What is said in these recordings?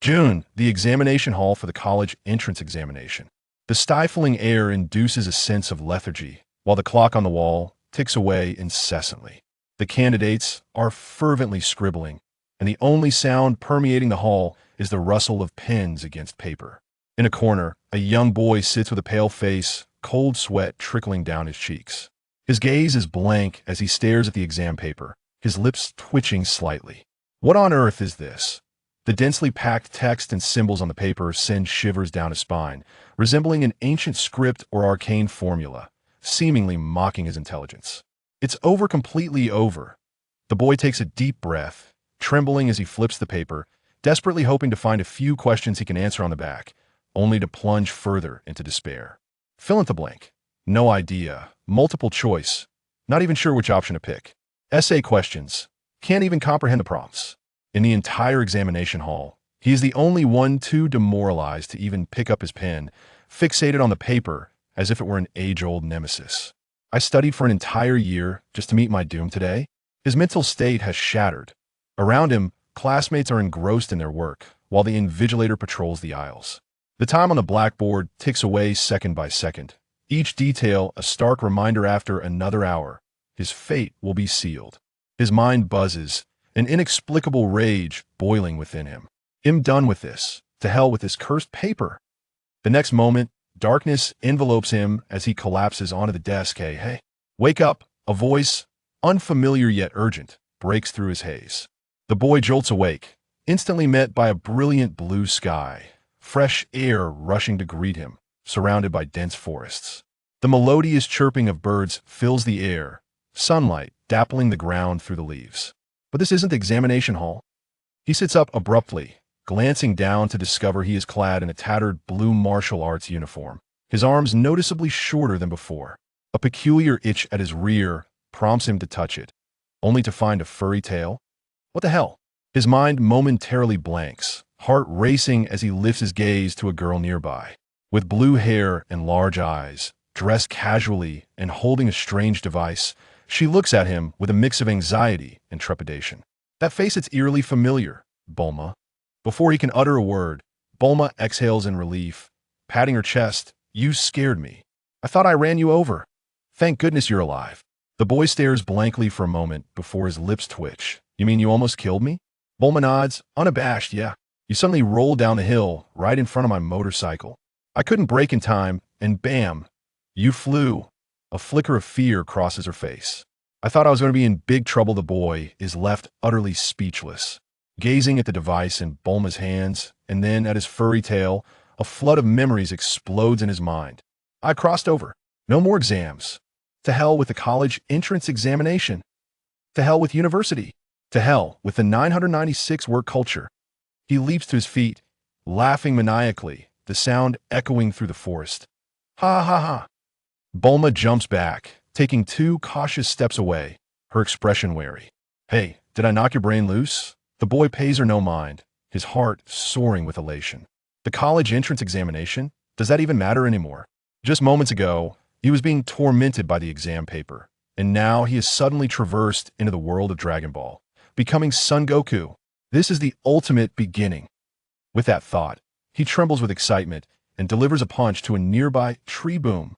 June, the examination hall for the college entrance examination. The stifling air induces a sense of lethargy, while the clock on the wall ticks away incessantly. The candidates are fervently scribbling, and the only sound permeating the hall is the rustle of pens against paper. In a corner, a young boy sits with a pale face, cold sweat trickling down his cheeks. His gaze is blank as he stares at the exam paper, his lips twitching slightly. What on earth is this? The densely packed text and symbols on the paper send shivers down his spine, resembling an ancient script or arcane formula, seemingly mocking his intelligence. It's over, completely over. The boy takes a deep breath, trembling as he flips the paper, desperately hoping to find a few questions he can answer on the back, only to plunge further into despair. Fill in the blank. No idea. Multiple choice. Not even sure which option to pick. Essay questions. Can't even comprehend the prompts. In the entire examination hall, he is the only one too demoralized to even pick up his pen, fixated on the paper as if it were an age-old nemesis. I studied for an entire year just to meet my doom today. His mental state has shattered. Around him, classmates are engrossed in their work, while the invigilator patrols the aisles. The time on the blackboard ticks away second by second, each detail a stark reminder after another hour. His fate will be sealed. His mind buzzes, an inexplicable rage boiling within him. I'm done with this. To hell with this cursed paper. The next moment, darkness envelopes him as he collapses onto the desk. Hey, wake up! A voice, unfamiliar yet urgent, breaks through his haze. The boy jolts awake, instantly met by a brilliant blue sky, fresh air rushing to greet him, surrounded by dense forests. The melodious chirping of birds fills the air, sunlight dappling the ground through the leaves. But this isn't the examination hall. He sits up abruptly, glancing down to discover he is clad in a tattered blue martial arts uniform, his arms noticeably shorter than before. A peculiar itch at his rear prompts him to touch it, only to find a furry tail. What the hell? His mind momentarily blanks, heart racing as he lifts his gaze to a girl nearby. With blue hair and large eyes, dressed casually and holding a strange device, she looks at him with a mix of anxiety and trepidation. That face, it's eerily familiar. Bulma. Before he can utter a word, Bulma exhales in relief, patting her chest. You scared me. I thought I ran you over. Thank goodness you're alive. The boy stares blankly for a moment before his lips twitch. You mean you almost killed me? Bulma nods, unabashed. Yeah. You suddenly rolled down the hill right in front of my motorcycle. I couldn't brake in time, and bam, you flew. A flicker of fear crosses her face. I thought I was going to be in big trouble. The boy is left utterly speechless, gazing at the device in Bulma's hands, and then at his furry tail. A flood of memories explodes in his mind. I crossed over. No more exams. To hell with the college entrance examination. To hell with university. To hell with the 996 work culture. He leaps to his feet, laughing maniacally, the sound echoing through the forest. Ha ha ha. Bulma jumps back, taking 2 cautious steps away, her expression wary. Hey, did I knock your brain loose? The boy pays her no mind, his heart soaring with elation. The college entrance examination? Does that even matter anymore? Just moments ago, he was being tormented by the exam paper, and now he has suddenly traversed into the world of Dragon Ball, becoming Son Goku. This is the ultimate beginning. With that thought, he trembles with excitement and delivers a punch to a nearby tree boom.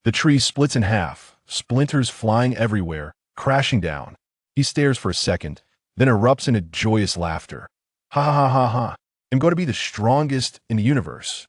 The tree splits in half, splinters flying everywhere, crashing down. He stares for a second, then erupts into joyous laughter. Ha ha ha ha. I'm going to be the strongest in the universe.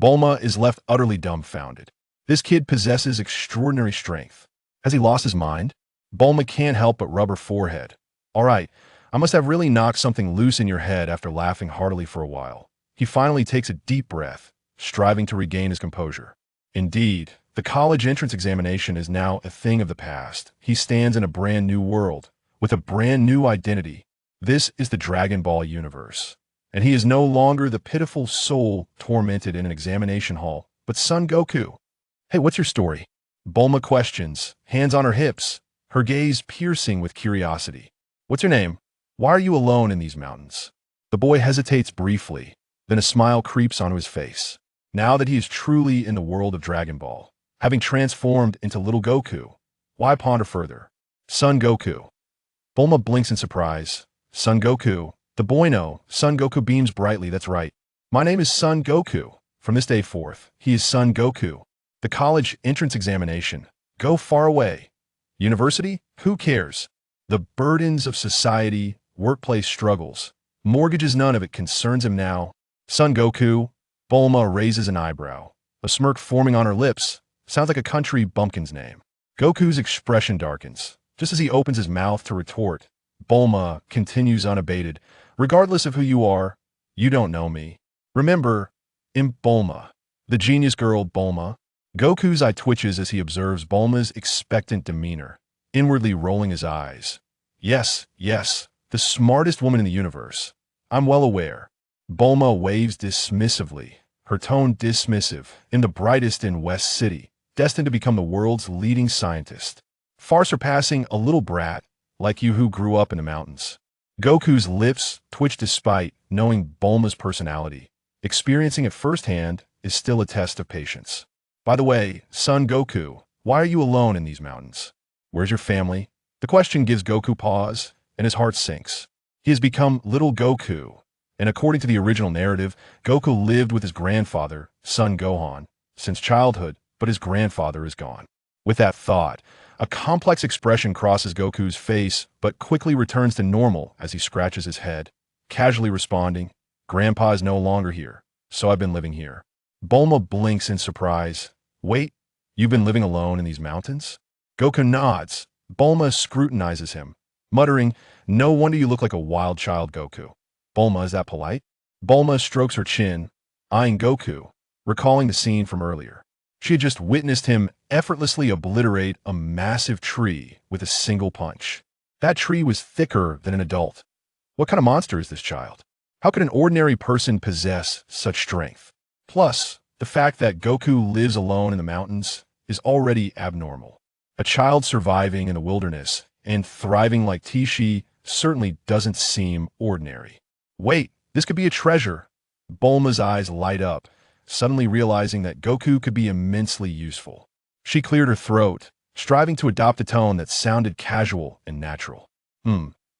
Bulma is left utterly dumbfounded. This kid possesses extraordinary strength. Has he lost his mind? Bulma can't help but rub her forehead. All right, I must have really knocked something loose in your head after laughing heartily for a while. He finally takes a deep breath, striving to regain his composure. Indeed, the college entrance examination is now a thing of the past. He stands in a brand new world, with a brand new identity. This is the Dragon Ball universe. And he is no longer the pitiful soul tormented in an examination hall, but Son Goku. Hey, what's your story? Bulma questions, hands on her hips, her gaze piercing with curiosity. What's your name? Why are you alone in these mountains? The boy hesitates briefly, then a smile creeps onto his face. Now that he is truly in the world of Dragon Ball, having transformed into little Goku, why ponder further? Son Goku. Bulma blinks in surprise. Son Goku. The Boino, Son Goku beams brightly, that's right. My name is Son Goku. From this day forth, he is Son Goku. The college entrance examination. Go far away. University? Who cares? The burdens of society, workplace struggles. Mortgages, none of it concerns him now. Son Goku. Bulma raises an eyebrow. A smirk forming on her lips. Sounds like a country bumpkin's name. Goku's expression darkens. Just as he opens his mouth to retort, Bulma continues unabated. Regardless of who you are, you don't know me. Remember, Imp Bulma, the genius girl Bulma. Goku's eye twitches as he observes Bulma's expectant demeanor, inwardly rolling his eyes. Yes, the smartest woman in the universe. I'm well aware. Bulma waves dismissively, her tone dismissive, in the brightest in West City, destined to become the world's leading scientist, far surpassing a little brat like you who grew up in the mountains. Goku's lips twitch despite knowing Bulma's personality. Experiencing it firsthand is still a test of patience. By the way, Son Goku, why are you alone in these mountains? Where's your family? The question gives Goku pause, and his heart sinks. He has become little Goku, and according to the original narrative, Goku lived with his grandfather, Son Gohan, since childhood, but his grandfather is gone. With that thought, a complex expression crosses Goku's face, but quickly returns to normal as he scratches his head, casually responding, Grandpa is no longer here, so I've been living here. Bulma blinks in surprise. Wait, you've been living alone in these mountains? Goku nods. Bulma scrutinizes him, muttering, no wonder you look like a wild child, Goku. Bulma, is that polite? Bulma strokes her chin, eyeing Goku, recalling the scene from earlier. She had just witnessed him effortlessly obliterate a massive tree with a single punch. That tree was thicker than an adult. What kind of monster is this child? How could an ordinary person possess such strength? Plus, the fact that Goku lives alone in the mountains is already abnormal. A child surviving in the wilderness and thriving like Taishi certainly doesn't seem ordinary. Wait, this could be a treasure. Bulma's eyes light up, suddenly realizing that Goku could be immensely useful. She cleared her throat, striving to adopt a tone that sounded casual and natural.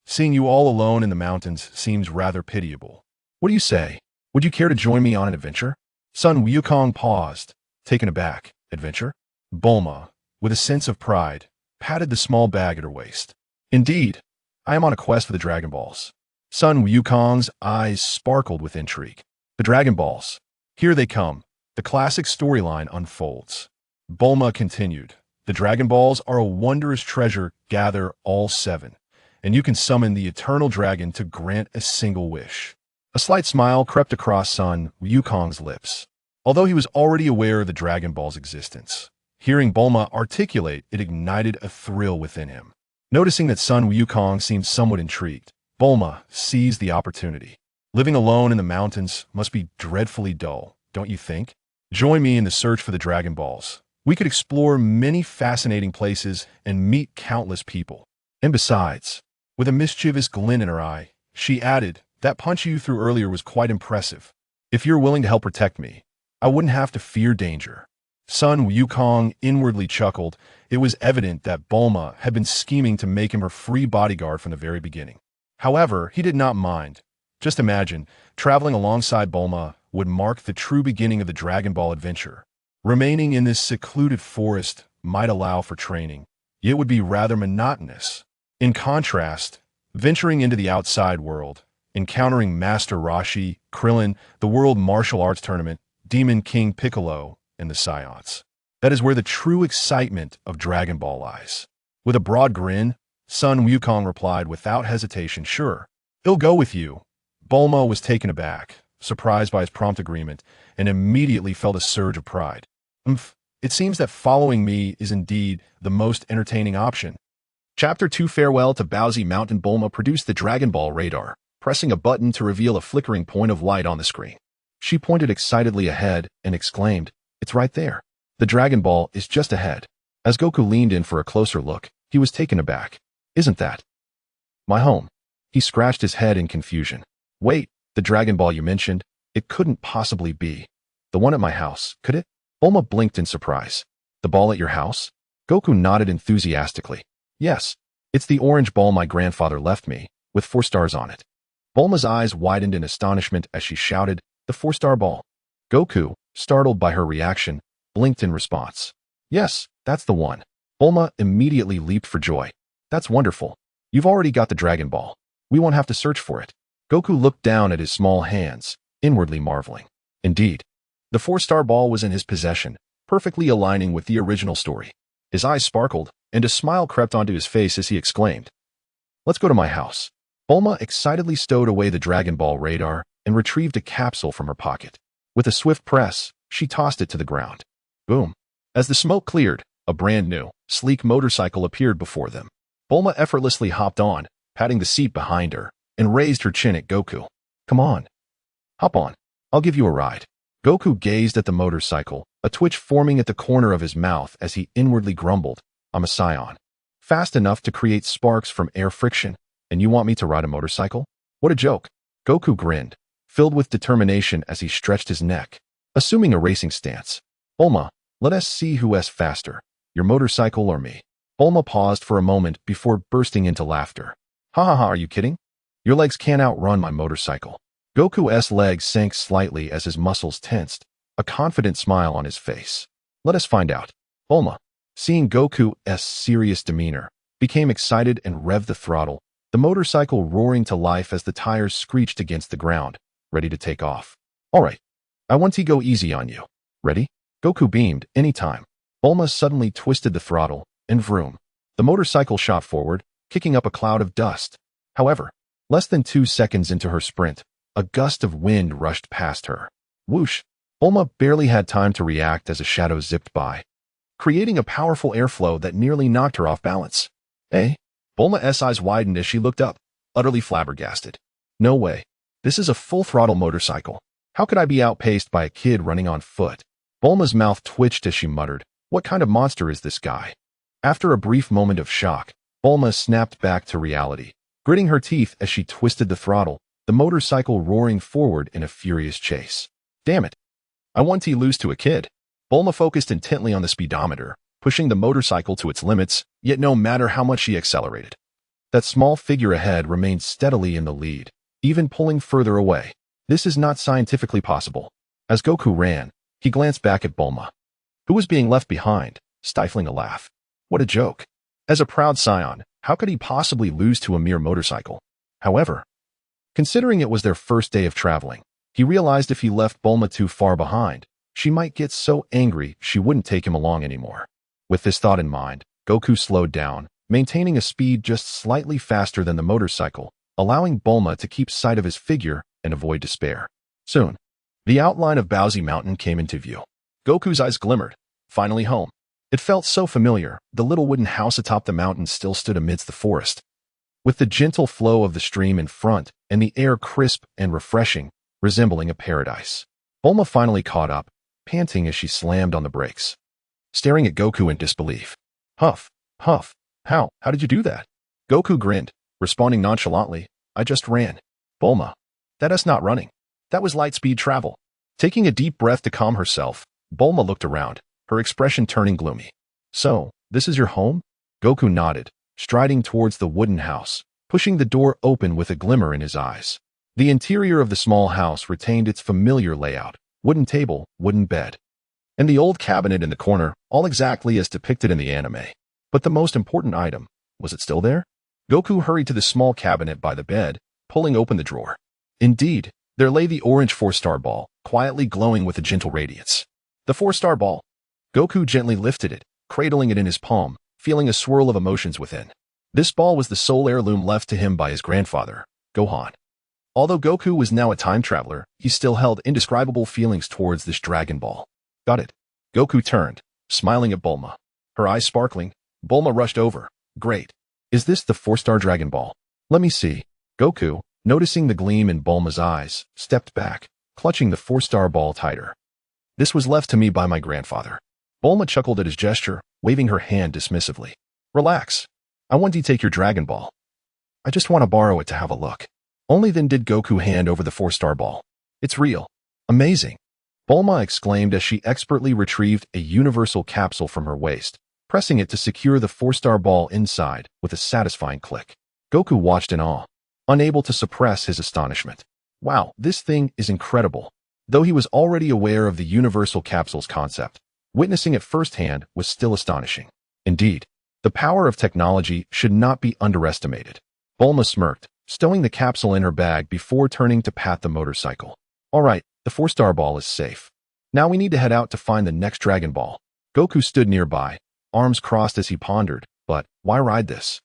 Seeing you all alone in the mountains seems rather pitiable. What do you say? Would you care to join me on an adventure? Son Wukong paused, taken aback. Adventure? Bulma, with a sense of pride, patted the small bag at her waist. Indeed, I am on a quest for the Dragon Balls. Son Wukong's eyes sparkled with intrigue. The Dragon Balls. Here they come. The classic storyline unfolds. Bulma continued. The Dragon Balls are a wondrous treasure. Gather all 7, and you can summon the eternal dragon to grant a single wish. A slight smile crept across Son Wukong's lips. Although he was already aware of the Dragon Ball's existence, hearing Bulma articulate it ignited a thrill within him. Noticing that Son Wukong seemed somewhat intrigued, Bulma seized the opportunity. Living alone in the mountains must be dreadfully dull, don't you think? Join me in the search for the Dragon Balls. We could explore many fascinating places and meet countless people. And besides, with a mischievous glint in her eye, she added, that punch you threw earlier was quite impressive. If you're willing to help protect me, I wouldn't have to fear danger. Son Wukong inwardly chuckled. It was evident that Bulma had been scheming to make him her free bodyguard from the very beginning. However, he did not mind. Just imagine, traveling alongside Bulma would mark the true beginning of the Dragon Ball adventure. Remaining in this secluded forest might allow for training, yet would be rather monotonous. In contrast, venturing into the outside world, encountering Master Roshi, Krillin, the World Martial Arts Tournament, Demon King Piccolo, and the Saiyans. That is where the true excitement of Dragon Ball lies. With a broad grin, Son Wukong replied without hesitation, sure, he'll go with you. Bulma was taken aback, surprised by his prompt agreement, and immediately felt a surge of pride. It seems that following me is indeed the most entertaining option. Chapter 2 Farewell to Bowsy Mountain. Bulma produced the Dragon Ball radar, pressing a button to reveal a flickering point of light on the screen. She pointed excitedly ahead and exclaimed, it's right there. The Dragon Ball is just ahead. As Goku leaned in for a closer look, he was taken aback. Isn't that my home? He scratched his head in confusion. Wait, the Dragon Ball you mentioned, it couldn't possibly be the one at my house, could it? Bulma blinked in surprise. The ball at your house? Goku nodded enthusiastically. Yes, it's the orange ball my grandfather left me, with 4 stars on it. Bulma's eyes widened in astonishment as she shouted, "The four-star ball." Goku, startled by her reaction, blinked in response. "Yes, that's the one." Bulma immediately leaped for joy. "That's wonderful. You've already got the Dragon Ball. We won't have to search for it." Goku looked down at his small hands, inwardly marveling. Indeed, the four-star ball was in his possession, perfectly aligning with the original story. His eyes sparkled, and a smile crept onto his face as he exclaimed, "Let's go to my house." Bulma excitedly stowed away the Dragon Ball radar and retrieved a capsule from her pocket. With a swift press, she tossed it to the ground. Boom. As the smoke cleared, a brand new, sleek motorcycle appeared before them. Bulma effortlessly hopped on, patting the seat behind her, and raised her chin at Goku. "Come on. Hop on. I'll give you a ride." Goku gazed at the motorcycle, a twitch forming at the corner of his mouth as he inwardly grumbled, "I'm a Saiyan. Fast enough to create sparks from air friction, and you want me to ride a motorcycle? What a joke." Goku grinned, filled with determination as he stretched his neck, assuming a racing stance. "Bulma, let us see who's faster, your motorcycle or me." Bulma paused for a moment before bursting into laughter. "Ha ha ha, are you kidding? Your legs can't outrun my motorcycle." Goku's legs sank slightly as his muscles tensed, a confident smile on his face. "Let us find out." Bulma, seeing Goku's serious demeanor, became excited and revved the throttle, the motorcycle roaring to life as the tires screeched against the ground, ready to take off. "All right, I want to go easy on you. Ready?" Goku beamed, "Anytime." Bulma suddenly twisted the throttle, and vroom. The motorcycle shot forward, kicking up a cloud of dust. However, less than 2 seconds into her sprint, a gust of wind rushed past her. Whoosh! Bulma barely had time to react as a shadow zipped by, creating a powerful airflow that nearly knocked her off balance. "Eh?" Bulma's eyes widened as she looked up, utterly flabbergasted. "No way. This is a full-throttle motorcycle. How could I be outpaced by a kid running on foot?" Bulma's mouth twitched as she muttered, "What kind of monster is this guy?" After a brief moment of shock, Bulma snapped back to reality, gritting her teeth as she twisted the throttle, the motorcycle roaring forward in a furious chase. "Damn it. I want to lose to a kid." Bulma focused intently on the speedometer, pushing the motorcycle to its limits, yet no matter how much she accelerated, that small figure ahead remained steadily in the lead, even pulling further away. This is not scientifically possible. As Goku ran, he glanced back at Bulma, who was being left behind, stifling a laugh. What a joke. As a proud Saiyan, how could he possibly lose to a mere motorcycle? However, considering it was their first day of traveling, he realized if he left Bulma too far behind, she might get so angry she wouldn't take him along anymore. With this thought in mind, Goku slowed down, maintaining a speed just slightly faster than the motorcycle, allowing Bulma to keep sight of his figure and avoid despair. Soon, the outline of Bowsy Mountain came into view. Goku's eyes glimmered. Finally home. It felt so familiar. The little wooden house atop the mountain still stood amidst the forest, with the gentle flow of the stream in front and the air crisp and refreshing, resembling a paradise. Bulma finally caught up, panting as she slammed on the brakes, staring at Goku in disbelief. "Huff, Huff, how did you do that?" Goku grinned, responding nonchalantly, "I just ran." "Bulma, that's not running. That was light-speed travel." Taking a deep breath to calm herself, Bulma looked around, her expression turning gloomy. "So, this is your home?" Goku nodded, striding towards the wooden house, pushing the door open with a glimmer in his eyes. The interior of the small house retained its familiar layout: wooden table, wooden bed, and the old cabinet in the corner, all exactly as depicted in the anime. But the most important item, was it still there? Goku hurried to the small cabinet by the bed, pulling open the drawer. Indeed, there lay the orange four-star ball, quietly glowing with a gentle radiance. The four-star ball. Goku gently lifted it, cradling it in his palm, feeling a swirl of emotions within. This ball was the sole heirloom left to him by his grandfather, Gohan. Although Goku was now a time traveler, he still held indescribable feelings towards this Dragon Ball. "Got it." Goku turned, smiling at Bulma. Her eyes sparkling, Bulma rushed over. "Great. Is this the four-star Dragon Ball? Let me see." Goku, noticing the gleam in Bulma's eyes, stepped back, clutching the four-star ball tighter. "This was left to me by my grandfather." Bulma chuckled at his gesture, waving her hand dismissively. "Relax. I want to take your Dragon Ball. I just want to borrow it to have a look." Only then did Goku hand over the four-star ball. "It's real. Amazing." Bulma exclaimed as she expertly retrieved a universal capsule from her waist, pressing it to secure the four-star ball inside with a satisfying click. Goku watched in awe. unable to suppress his astonishment. Wow, this thing is incredible. Though he was already aware of the universal capsule's concept, witnessing it firsthand was still astonishing. Indeed, the power of technology should not be underestimated. Bulma smirked, stowing the capsule in her bag before turning to pat the motorcycle. All right, the 4-star ball is safe. Now we need to head out to find the next Dragon Ball. Goku stood nearby, arms crossed as he pondered, but why ride this?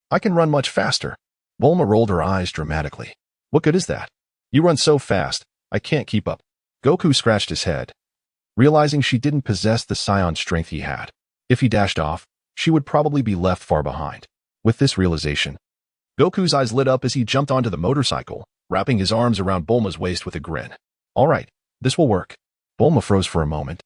I can run much faster. Bulma rolled her eyes dramatically. What good is that? You run so fast, I can't keep up. Goku scratched his head, realizing she didn't possess the Saiyan strength he had. If he dashed off, she would probably be left far behind. With this realization, Goku's eyes lit up as he jumped onto the motorcycle, wrapping his arms around Bulma's waist with a grin. All right, this will work. Bulma froze for a moment,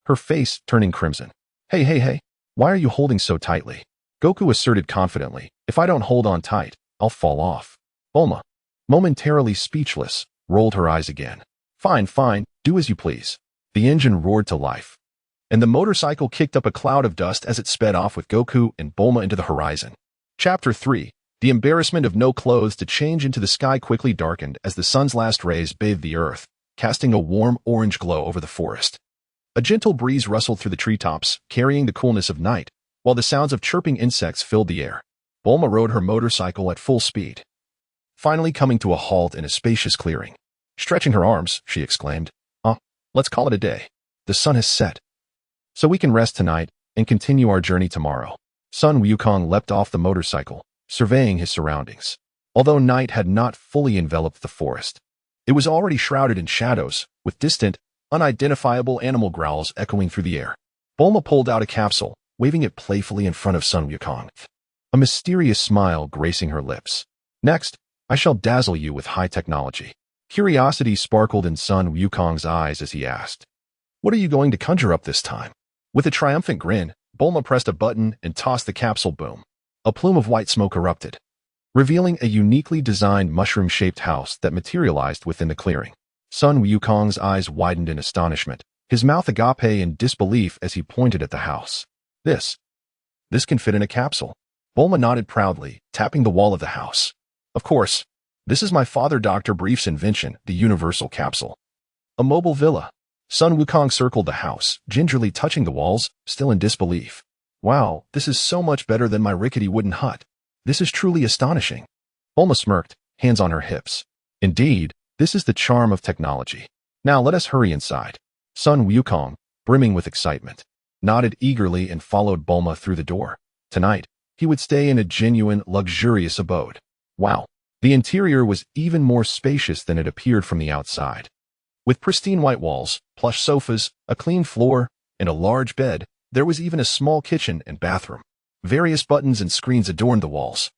her face turning crimson. Hey, why are you holding so tightly? Goku asserted confidently. If I don't hold on tight, I'll fall off. Bulma, momentarily speechless, rolled her eyes again. Fine, do as you please. The engine roared to life, and the motorcycle kicked up a cloud of dust as it sped off with Goku and Bulma into the horizon. Chapter 3. The embarrassment of no clothes to change into the sky quickly darkened as the sun's last rays bathed the earth, casting a warm orange glow over the forest. A gentle breeze rustled through the treetops, carrying the coolness of night, while the sounds of chirping insects filled the air. Bulma rode her motorcycle at full speed, finally coming to a halt in a spacious clearing. Stretching her arms, she exclaimed, let's call it a day. The sun has set, so we can rest tonight and continue our journey tomorrow. Sun Wukong leapt off the motorcycle, surveying his surroundings. Although night had not fully enveloped the forest, it was already shrouded in shadows, with distant, unidentifiable animal growls echoing through the air. Bulma pulled out a capsule, waving it playfully in front of Sun Wukong, a mysterious smile gracing her lips. Next, I shall dazzle you with high technology. Curiosity sparkled in Sun Wukong's eyes as he asked, what are you going to conjure up this time? With a triumphant grin, Bulma pressed a button and tossed the capsule. Boom. A plume of white smoke erupted, revealing a uniquely designed mushroom-shaped house that materialized within the clearing. Sun Wukong's eyes widened in astonishment, his mouth agape in disbelief as he pointed at the house. This can fit in a capsule. Bulma nodded proudly, tapping the wall of the house. Of course, this is my father Dr. Brief's invention, the universal capsule. A mobile villa. Sun Wukong circled the house, gingerly touching the walls, still in disbelief. Wow, this is so much better than my rickety wooden hut. This is truly astonishing. Bulma smirked, hands on her hips. Indeed, this is the charm of technology. Now let us hurry inside. Sun Wukong, brimming with excitement, nodded eagerly and followed Bulma through the door. Tonight, he would stay in a genuine, luxurious abode. Wow, the interior was even more spacious than it appeared from the outside. With pristine white walls, plush sofas, a clean floor, and a large bed, there was even a small kitchen and bathroom. Various buttons and screens adorned the walls,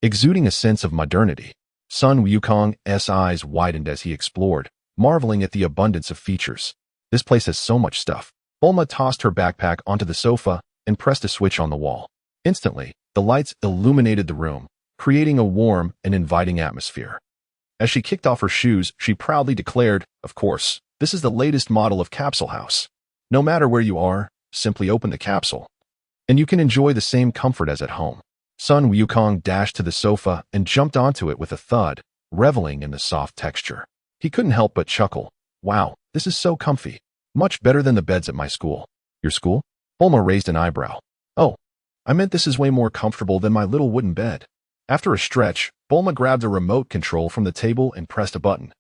exuding a sense of modernity. Sun Wukong's eyes widened as he explored, marveling at the abundance of features. This place has so much stuff. Bulma tossed her backpack onto the sofa and pressed a switch on the wall. Instantly, the lights illuminated the room, creating a warm and inviting atmosphere. As she kicked off her shoes, she proudly declared, of course, this is the latest model of capsule house. No matter where you are, simply open the capsule, and you can enjoy the same comfort as at home. Sun Wukong dashed to the sofa and jumped onto it with a thud, reveling in the soft texture. He couldn't help but chuckle. Wow, this is so comfy. Much better than the beds at my school. Your school? Bulma raised an eyebrow. Oh, I meant this is way more comfortable than my little wooden bed. After a stretch, Bulma grabbed a remote control from the table and pressed a button,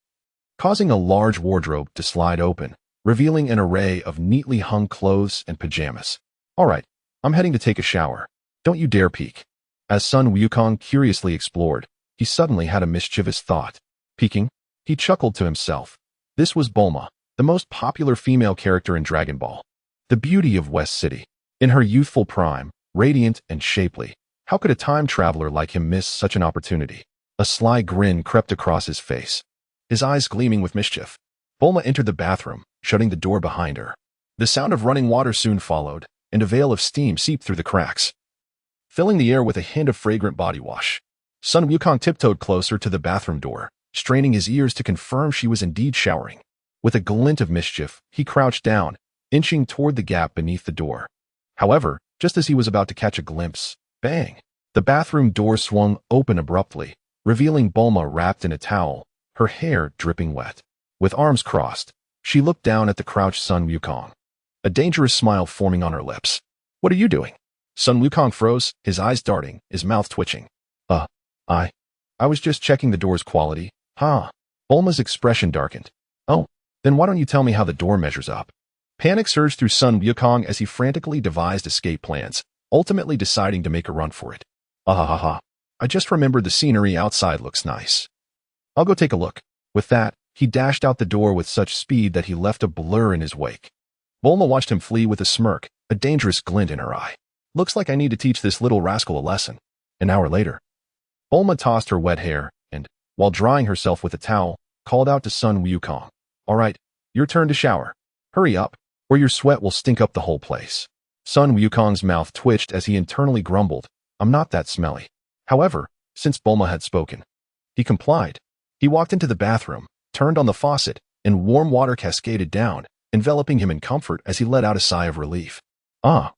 causing a large wardrobe to slide open, revealing an array of neatly hung clothes and pajamas. All right, I'm heading to take a shower. Don't you dare peek. As Sun Wukong curiously explored, he suddenly had a mischievous thought. Peeking? He chuckled to himself. This was Bulma, the most popular female character in Dragon Ball, the beauty of West City. In her youthful prime, radiant and shapely, how could a time traveler like him miss such an opportunity? A sly grin crept across his face, his eyes gleaming with mischief. Bulma entered the bathroom, shutting the door behind her. The sound of running water soon followed, and a veil of steam seeped through the cracks, filling the air with a hint of fragrant body wash. Sun Wukong tiptoed closer to the bathroom door, straining his ears to confirm she was indeed showering. With a glint of mischief, he crouched down, inching toward the gap beneath the door. However, just as he was about to catch a glimpse, bang! The bathroom door swung open abruptly, revealing Bulma wrapped in a towel, her hair dripping wet. With arms crossed, she looked down at the crouched Sun Wukong, a dangerous smile forming on her lips. "What are you doing?" Sun Wukong froze, his eyes darting, his mouth twitching. I was just checking the door's quality." "Huh." Bulma's expression darkened. "Oh, then why don't you tell me how the door measures up?" Panic surged through Sun Wukong as he frantically devised escape plans, ultimately deciding to make a run for it. "Ah, I just remembered the scenery outside looks nice. I'll go take a look." With that, he dashed out the door with such speed that he left a blur in his wake. Bulma watched him flee with a smirk, a dangerous glint in her eye. "Looks like I need to teach this little rascal a lesson." An hour later, Bulma tossed her wet hair and, while drying herself with a towel, called out to Sun Wukong. "All right, your turn to shower. Hurry up, or your sweat will stink up the whole place." Sun Wukong's mouth twitched as he internally grumbled, "I'm not that smelly." However, since Bulma had spoken, he complied. He walked into the bathroom, turned on the faucet, and warm water cascaded down, enveloping him in comfort as he let out a sigh of relief. "Ah,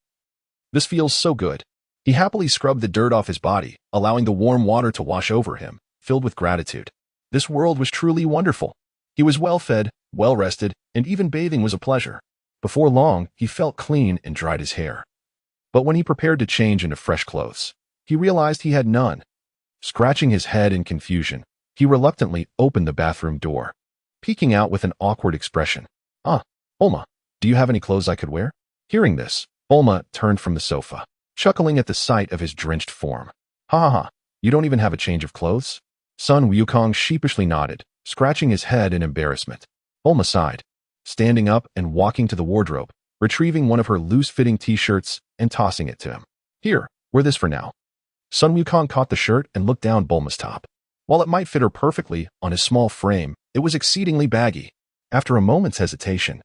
this feels so good." He happily scrubbed the dirt off his body, allowing the warm water to wash over him, filled with gratitude. This world was truly wonderful. He was well-fed, well-rested, and even bathing was a pleasure. Before long, he felt clean and dried his hair. But when he prepared to change into fresh clothes, he realized he had none. Scratching his head in confusion, he reluctantly opened the bathroom door, peeking out with an awkward expression. "Ah, Bulma, do you have any clothes I could wear?" Hearing this, Bulma turned from the sofa, chuckling at the sight of his drenched form. "Ha, you don't even have a change of clothes?" Sun Wukong sheepishly nodded, scratching his head in embarrassment. Bulma sighed, standing up and walking to the wardrobe, retrieving one of her loose-fitting t-shirts and tossing it to him. "Here, wear this for now." Sun Wukong caught the shirt and looked down Bulma's top. While it might fit her perfectly on his small frame, it was exceedingly baggy. After a moment's hesitation,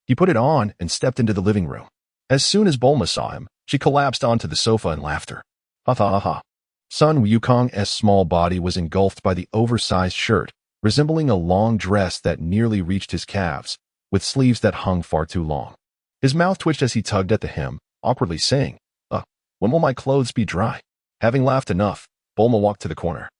he put it on and stepped into the living room. As soon as Bulma saw him, she collapsed onto the sofa in laughter. Ha. Sun Wukong's small body was engulfed by the oversized shirt, resembling a long dress that nearly reached his calves, with sleeves that hung far too long. His mouth twitched as he tugged at the hem, awkwardly saying, "When will my clothes be dry?" Having laughed enough, Bulma walked to the corner,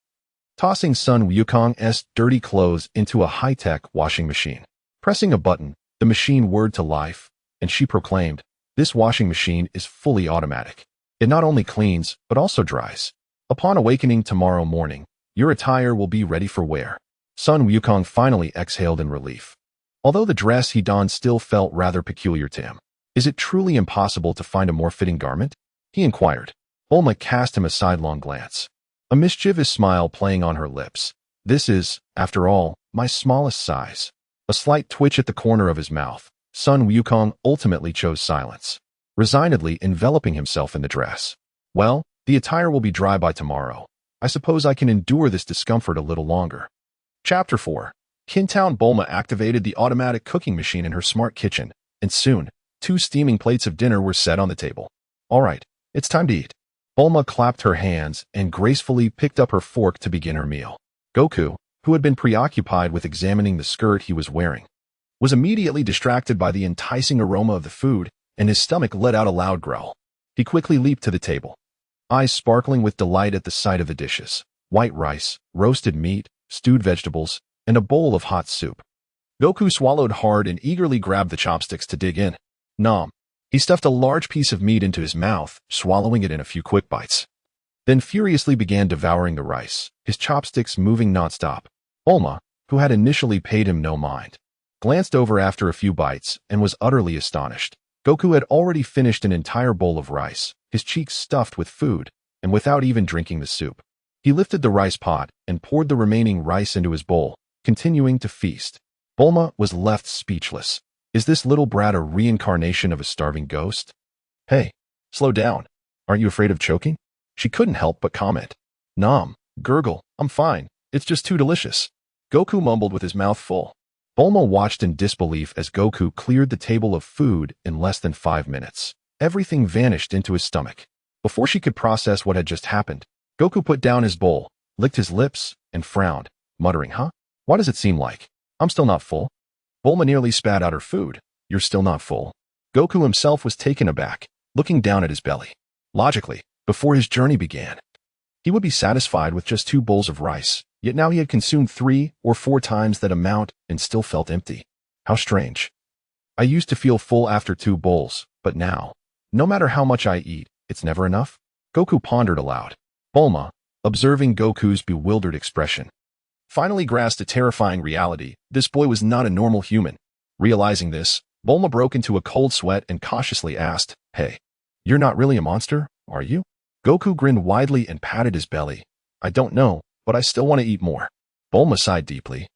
tossing Sun Wukong's dirty clothes into a high-tech washing machine. Pressing a button, the machine whirred to life, and she proclaimed, "This washing machine is fully automatic. It not only cleans, but also dries. Upon awakening tomorrow morning, your attire will be ready for wear." Sun Wukong finally exhaled in relief. Although the dress he donned still felt rather peculiar to him. "Is it truly impossible to find a more fitting garment?" he inquired. Bulma cast him a sidelong glance, a mischievous smile playing on her lips. "This is, after all, my smallest size." A slight twitch at the corner of his mouth, Sun Wukong ultimately chose silence, resignedly enveloping himself in the dress. "Well, the attire will be dry by tomorrow. I suppose I can endure this discomfort a little longer." Chapter 4. Kintown. Bulma activated the automatic cooking machine in her smart kitchen, and soon, 2 steaming plates of dinner were set on the table. "All right, it's time to eat." Bulma clapped her hands and gracefully picked up her fork to begin her meal. Goku, who had been preoccupied with examining the skirt he was wearing, was immediately distracted by the enticing aroma of the food, and his stomach let out a loud growl. He quickly leaped to the table, eyes sparkling with delight at the sight of the dishes: white rice, roasted meat, stewed vegetables, and a bowl of hot soup. Goku swallowed hard and eagerly grabbed the chopsticks to dig in. Nom. He stuffed a large piece of meat into his mouth, swallowing it in a few quick bites. Then furiously began devouring the rice, his chopsticks moving nonstop. Bulma, who had initially paid him no mind, glanced over after a few bites and was utterly astonished. Goku had already finished an entire bowl of rice, his cheeks stuffed with food, and without even drinking the soup. He lifted the rice pot and poured the remaining rice into his bowl, continuing to feast. Bulma was left speechless. Is this little brat a reincarnation of a starving ghost? "Hey, slow down. Aren't you afraid of choking?" She couldn't help but comment. "Nom, gurgle, I'm fine. It's just too delicious." Goku mumbled with his mouth full. Bulma watched in disbelief as Goku cleared the table of food in less than 5 minutes. Everything vanished into his stomach. Before she could process what had just happened, Goku put down his bowl, licked his lips, and frowned, muttering, Why does it seem like I'm still not full?" Bulma nearly spat out her food. "You're still not full?" Goku himself was taken aback, looking down at his belly. Logically, before his journey began, He would be satisfied with just 2 bowls of rice, yet now he had consumed 3 or 4 times that amount and still felt empty. How strange. I used to feel full after 2 bowls, but now, no matter how much I eat, it's never enough? Goku pondered aloud. Bulma, observing Goku's bewildered expression, finally grasped a terrifying reality. This boy was not a normal human. Realizing this, Bulma broke into a cold sweat and cautiously asked, "Hey, you're not really a monster, are you?" Goku grinned widely and patted his belly. "I don't know, but I still want to eat more." Bulma sighed deeply,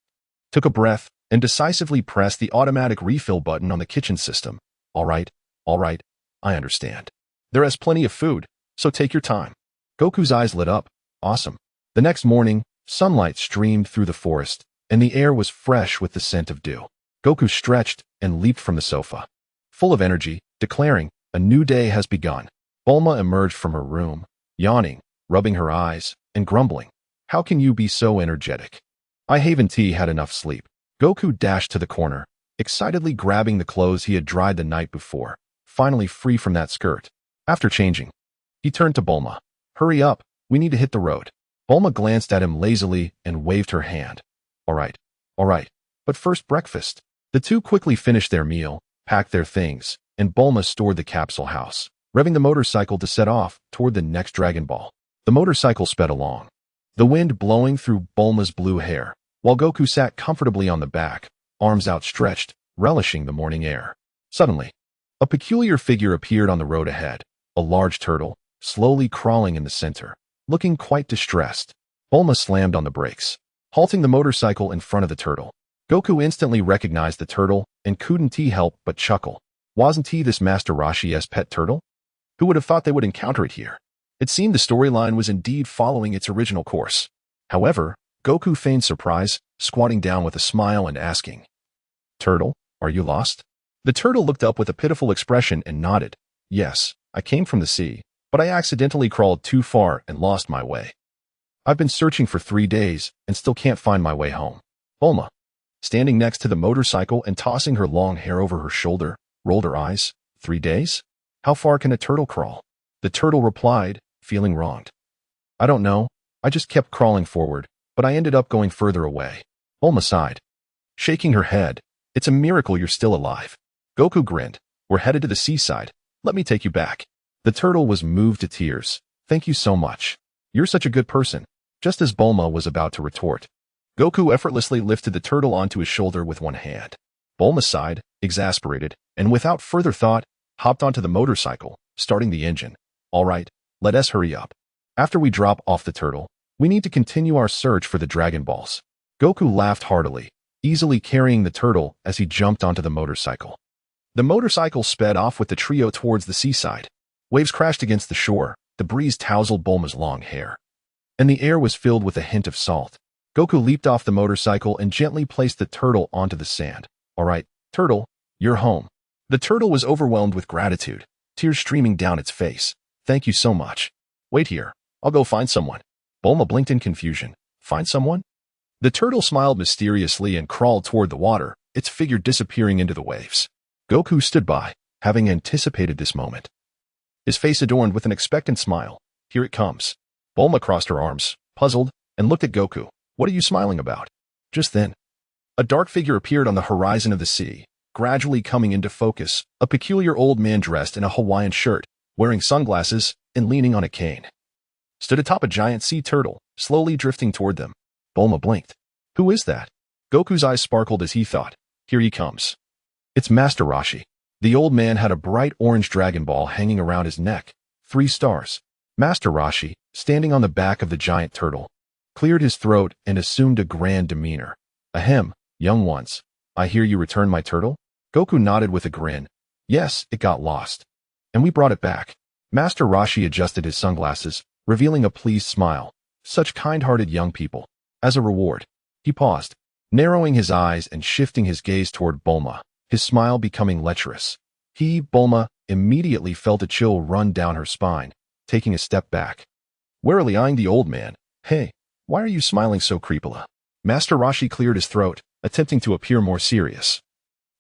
took a breath, and decisively pressed the automatic refill button on the kitchen system. All right, I understand. There is plenty of food, so take your time." Goku's eyes lit up. Awesome. The next morning, sunlight streamed through the forest, and the air was fresh with the scent of dew. Goku stretched and leaped from the sofa, full of energy, declaring, "A new day has begun." Bulma emerged from her room, yawning, rubbing her eyes, and grumbling, "How can you be so energetic? I haven't had enough sleep." Goku dashed to the corner, excitedly grabbing the clothes he had dried the night before, finally free from that skirt. After changing, he turned to Bulma. "Hurry up, we need to hit the road." Bulma glanced at him lazily and waved her hand. All right, but first breakfast." The two quickly finished their meal, packed their things, and Bulma stored the capsule house, revving the motorcycle to set off toward the next Dragon Ball. The motorcycle sped along, the wind blowing through Bulma's blue hair, while Goku sat comfortably on the back, arms outstretched, relishing the morning air. Suddenly, a peculiar figure appeared on the road ahead, a large turtle, slowly crawling in the center, looking quite distressed. Bulma slammed on the brakes, halting the motorcycle in front of the turtle. Goku instantly recognized the turtle and couldn't help but chuckle. Wasn't he this Master Roshi's pet turtle? Who would have thought they would encounter it here? It seemed the storyline was indeed following its original course. However, Goku feigned surprise, squatting down with a smile and asking, "Turtle, are you lost?" The turtle looked up with a pitiful expression and nodded. "Yes, I came from the sea, but I accidentally crawled too far and lost my way. I've been searching for 3 days and still can't find my way home." Bulma, standing next to the motorcycle and tossing her long hair over her shoulder, rolled her eyes. 3 days? How far can a turtle crawl?" The turtle replied, feeling wronged. "I don't know. I just kept crawling forward, but I ended up going further away." Bulma sighed, shaking her head. "It's a miracle you're still alive." Goku grinned. "We're headed to the seaside. Let me take you back." The turtle was moved to tears. "Thank you so much. You're such a good person." Just as Bulma was about to retort, Goku effortlessly lifted the turtle onto his shoulder with one hand. Bulma sighed, exasperated, and without further thought, hopped onto the motorcycle, starting the engine. "All right, let us hurry up. After we drop off the turtle, we need to continue our search for the Dragon Balls." Goku laughed heartily, easily carrying the turtle as he jumped onto the motorcycle. The motorcycle sped off with the trio towards the seaside. Waves crashed against the shore, the breeze tousled Bulma's long hair, and the air was filled with a hint of salt. Goku leaped off the motorcycle and gently placed the turtle onto the sand. "All right, turtle, you're home." The turtle was overwhelmed with gratitude, tears streaming down its face. "Thank you so much. Wait here, I'll go find someone." Bulma blinked in confusion. "Find someone?" The turtle smiled mysteriously and crawled toward the water, its figure disappearing into the waves. Goku stood by, having anticipated this moment, his face adorned with an expectant smile. "Here it comes." Bulma crossed her arms, puzzled, and looked at Goku. "What are you smiling about?" Just then, a dark figure appeared on the horizon of the sea, gradually coming into focus, a peculiar old man dressed in a Hawaiian shirt, wearing sunglasses, and leaning on a cane, stood atop a giant sea turtle, slowly drifting toward them. Bulma blinked. "Who is that?" Goku's eyes sparkled as he thought, "Here he comes. It's Master Roshi." The old man had a bright orange Dragon Ball hanging around his neck, 3 stars. Master Roshi, standing on the back of the giant turtle, cleared his throat and assumed a grand demeanor. "Ahem, young ones. I hear you returned my turtle?" Goku nodded with a grin. "Yes, it got lost, and we brought it back." Master Roshi adjusted his sunglasses, revealing a pleased smile. Such kind-hearted young people. As a reward, he paused, narrowing his eyes and shifting his gaze toward Bulma, his smile becoming lecherous. Bulma, immediately felt a chill run down her spine, taking a step back, warily eyeing the old man. "Hey, why are you smiling so creepily?" Master Roshi cleared his throat, attempting to appear more serious,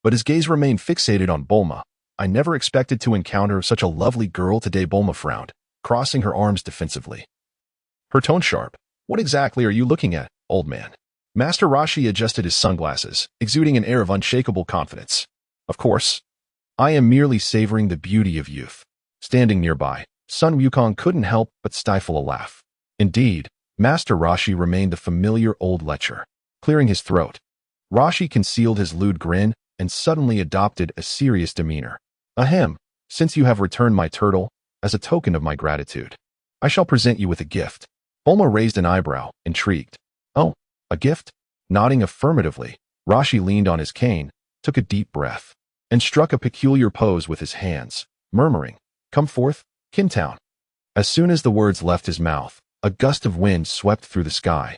but his gaze remained fixated on Bulma. "I never expected to encounter such a lovely girl today." Bulma frowned, crossing her arms defensively. her tone sharp. What exactly are you looking at, old man? Master Rashi adjusted his sunglasses, exuding an air of unshakable confidence. Of course, I am merely savoring the beauty of youth. Standing nearby, Sun Wukong couldn't help but stifle a laugh. Indeed, Master Rashi remained the familiar old lecher. Clearing his throat, Rashi concealed his lewd grin and suddenly adopted a serious demeanor. Ahem, since you have returned my turtle, as a token of my gratitude, I shall present you with a gift. Bulma raised an eyebrow, intrigued. Oh, a gift? Nodding affirmatively, Rashi leaned on his cane, took a deep breath, and struck a peculiar pose with his hands, murmuring, "Come forth, Kintown." As soon as the words left his mouth, a gust of wind swept through the sky,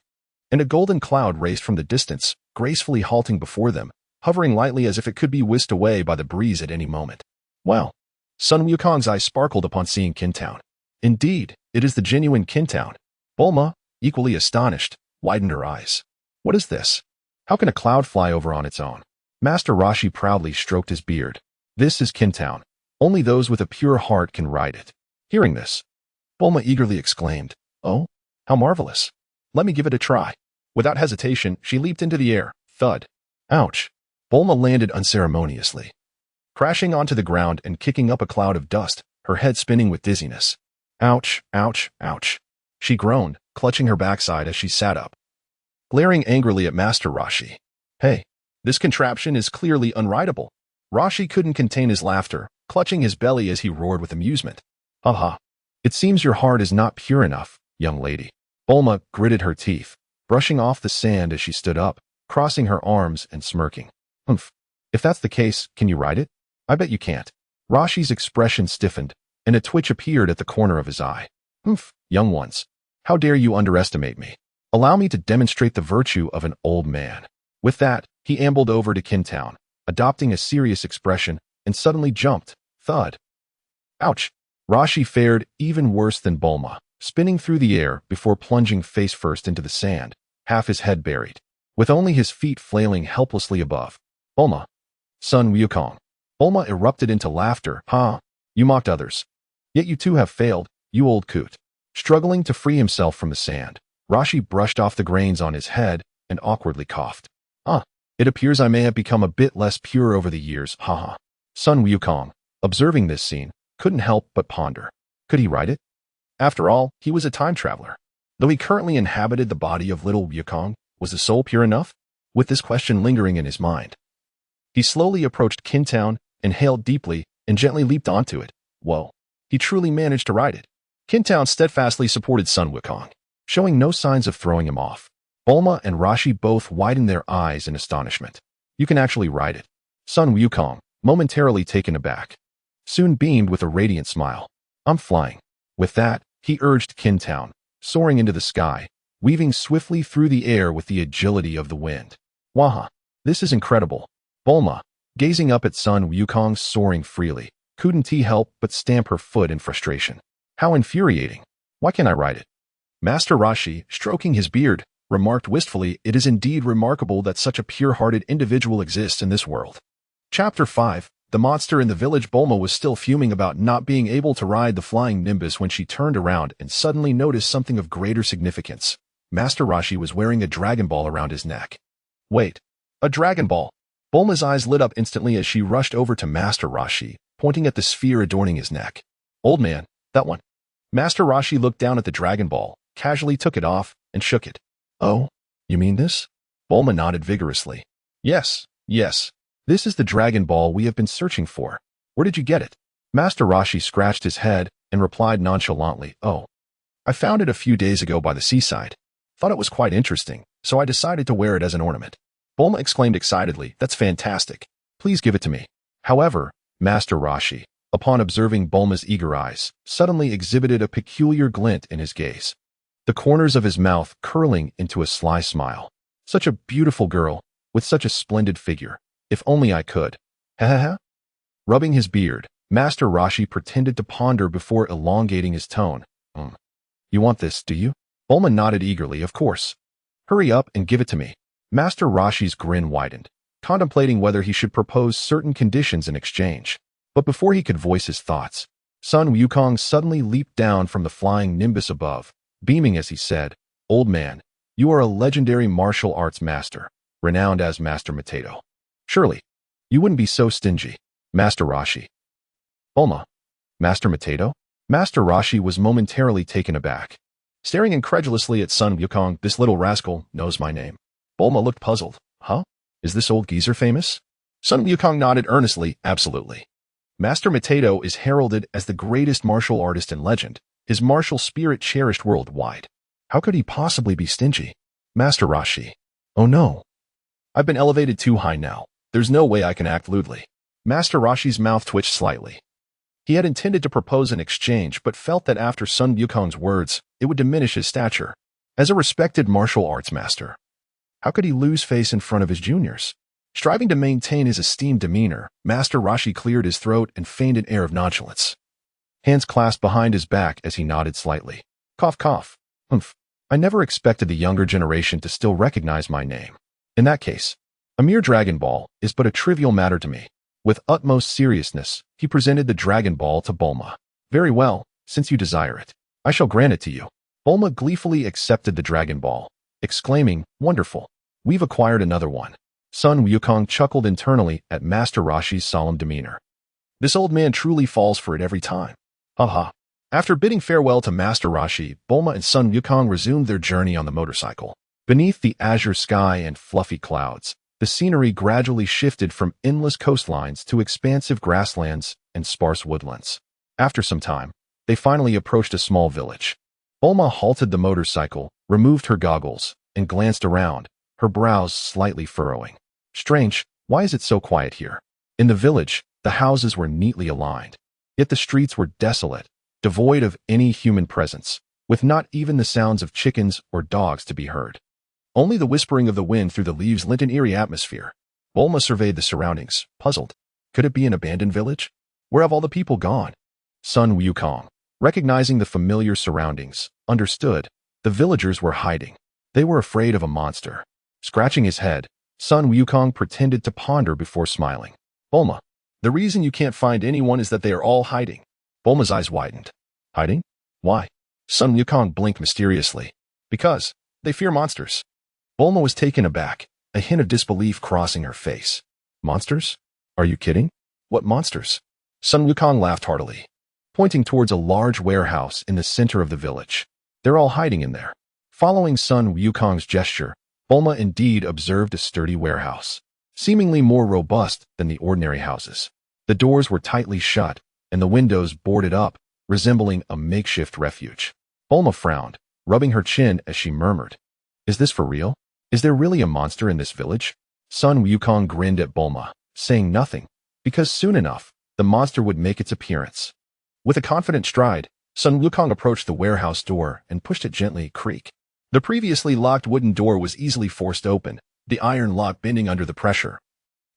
and a golden cloud raced from the distance, gracefully halting before them, hovering lightly as if it could be whisked away by the breeze at any moment. Well, Sun Wukong's eyes sparkled upon seeing Kintown. Indeed, it is the genuine Kintown. Bulma, equally astonished, widened her eyes. What is this? How can a cloud fly over on its own? Master Rashi proudly stroked his beard. This is Kintown. Only those with a pure heart can ride it. Hearing this, Bulma eagerly exclaimed, "Oh, how marvelous. Let me give it a try." Without hesitation, she leaped into the air. Thud. Ouch. Bulma landed unceremoniously, crashing onto the ground and kicking up a cloud of dust, her head spinning with dizziness. Ouch, ouch, ouch. She groaned, clutching her backside as she sat up, glaring angrily at Master Rashi. Hey, this contraption is clearly unrideable. Rashi couldn't contain his laughter, clutching his belly as he roared with amusement. Haha. It seems your heart is not pure enough, young lady. Bulma gritted her teeth, brushing off the sand as she stood up, crossing her arms and smirking. Humph. If that's the case, can you ride it? I bet you can't. Rashi's expression stiffened, and a twitch appeared at the corner of his eye. Humph, young ones. How dare you underestimate me? Allow me to demonstrate the virtue of an old man. With that, he ambled over to Kintown, adopting a serious expression, and suddenly jumped. Thud. Ouch. Rashi fared even worse than Bulma, spinning through the air before plunging face first into the sand, half his head buried, with only his feet flailing helplessly above. Bulma. Sun Wukong. Bulma erupted into laughter. Ha! You mocked others. Yet you too have failed, you old coot. Struggling to free himself from the sand, Rashi brushed off the grains on his head and awkwardly coughed. It appears I may have become a bit less pure over the years, haha. Sun Wukong, observing this scene, couldn't help but ponder. Could he ride it? After all, he was a time traveler. Though he currently inhabited the body of little Wukong, was his soul pure enough? With this question lingering in his mind, he slowly approached Kintown, inhaled deeply, and gently leaped onto it. Whoa, he truly managed to ride it. Kintown steadfastly supported Sun Wukong, showing no signs of throwing him off. Bulma and Rashi both widened their eyes in astonishment. You can actually ride it. Sun Wukong, momentarily taken aback, soon beamed with a radiant smile. I'm flying. With that, he urged Kintown, soaring into the sky, weaving swiftly through the air with the agility of the wind. Waha, this is incredible. Bulma, gazing up at Sun Wukong soaring freely, couldn't help but stamp her foot in frustration. How infuriating. Why can't I ride it? Master Rashi, stroking his beard, remarked wistfully, it is indeed remarkable that such a pure-hearted individual exists in this world. Chapter 5. The monster in the village. Bulma was still fuming about not being able to ride the flying Nimbus when she turned around and suddenly noticed something of greater significance. Master Rashi was wearing a Dragon Ball around his neck. Wait, a Dragon Ball? Bulma's eyes lit up instantly as she rushed over to Master Rashi, pointing at the sphere adorning his neck. Old man, that one. Master Rashi looked down at the Dragon Ball, casually took it off, and shook it. Oh, you mean this? Bulma nodded vigorously. Yes. This is the Dragon Ball we have been searching for. Where did you get it? Master Rashi scratched his head and replied nonchalantly, Oh, I found it a few days ago by the seaside. Thought it was quite interesting, so I decided to wear it as an ornament. Bulma exclaimed excitedly, That's fantastic. Please give it to me. However, Master Rashi, upon observing Bulma's eager eyes, suddenly exhibited a peculiar glint in his gaze, the corners of his mouth curling into a sly smile. Such a beautiful girl, with such a splendid figure. If only I could. Ha ha ha. Rubbing his beard, Master Rashi pretended to ponder before elongating his tone. You want this, do you? Bulma nodded eagerly, of course. Hurry up and give it to me. Master Rashi's grin widened, contemplating whether he should propose certain conditions in exchange. But before he could voice his thoughts, Sun Wukong suddenly leaped down from the flying Nimbus above, beaming as he said, "Old man, you are a legendary martial arts master, renowned as Master Mateto. Surely, you wouldn't be so stingy, Master Roshi." "Bulma, Master Mateto?" Master Roshi was momentarily taken aback. Staring incredulously at Sun Wukong, "This little rascal knows my name." Bulma looked puzzled. "Huh? Is this old geezer famous?" Sun Wukong nodded earnestly, "Absolutely. Master Mateto is heralded as the greatest martial artist in legend, his martial spirit cherished worldwide. How could he possibly be stingy?" "Master Roshi." "Oh no. I've been elevated too high now. There's no way I can act lewdly." Master Roshi's mouth twitched slightly. He had intended to propose an exchange, but felt that after Sun Wukong's words, it would diminish his stature. As a respected martial arts master, how could he lose face in front of his juniors? Striving to maintain his esteemed demeanor, Master Roshi cleared his throat and feigned an air of nonchalance. Hands clasped behind his back as he nodded slightly. Cough, cough. Humph. I never expected the younger generation to still recognize my name. In that case, a mere Dragon Ball is but a trivial matter to me. With utmost seriousness, he presented the Dragon Ball to Bulma. "Very well, since you desire it, I shall grant it to you." Bulma gleefully accepted the Dragon Ball, exclaiming, "Wonderful. We've acquired another one." Sun Wukong chuckled internally at Master Roshi's solemn demeanor. This old man truly falls for it every time. Haha. After bidding farewell to Master Roshi, Bulma and Sun Wukong resumed their journey on the motorcycle. Beneath the azure sky and fluffy clouds, the scenery gradually shifted from endless coastlines to expansive grasslands and sparse woodlands. After some time, they finally approached a small village. Bulma halted the motorcycle, removed her goggles, and glanced around, her brows slightly furrowing. Strange, why is it so quiet here? In the village, the houses were neatly aligned, yet the streets were desolate, devoid of any human presence, with not even the sounds of chickens or dogs to be heard. Only the whispering of the wind through the leaves lent an eerie atmosphere. Bulma surveyed the surroundings, puzzled. Could it be an abandoned village? Where have all the people gone? Sun Wukong, recognizing the familiar surroundings, understood. The villagers were hiding. They were afraid of a monster. Scratching his head, Sun Wukong pretended to ponder before smiling. "Bulma, the reason you can't find anyone is that they are all hiding." Bulma's eyes widened. "Hiding? Why?" Sun Wukong blinked mysteriously. "Because they fear monsters." Bulma was taken aback, a hint of disbelief crossing her face. "Monsters? Are you kidding? What monsters?" Sun Wukong laughed heartily, pointing towards a large warehouse in the center of the village. "They're all hiding in there." Following Sun Wukong's gesture, Bulma indeed observed a sturdy warehouse, seemingly more robust than the ordinary houses. The doors were tightly shut, and the windows boarded up, resembling a makeshift refuge. Bulma frowned, rubbing her chin as she murmured, "Is this for real? Is there really a monster in this village?" Sun Wukong grinned at Bulma, saying nothing, because soon enough, the monster would make its appearance. With a confident stride, Sun Wukong approached the warehouse door and pushed it gently, creak. The previously locked wooden door was easily forced open, the iron lock bending under the pressure,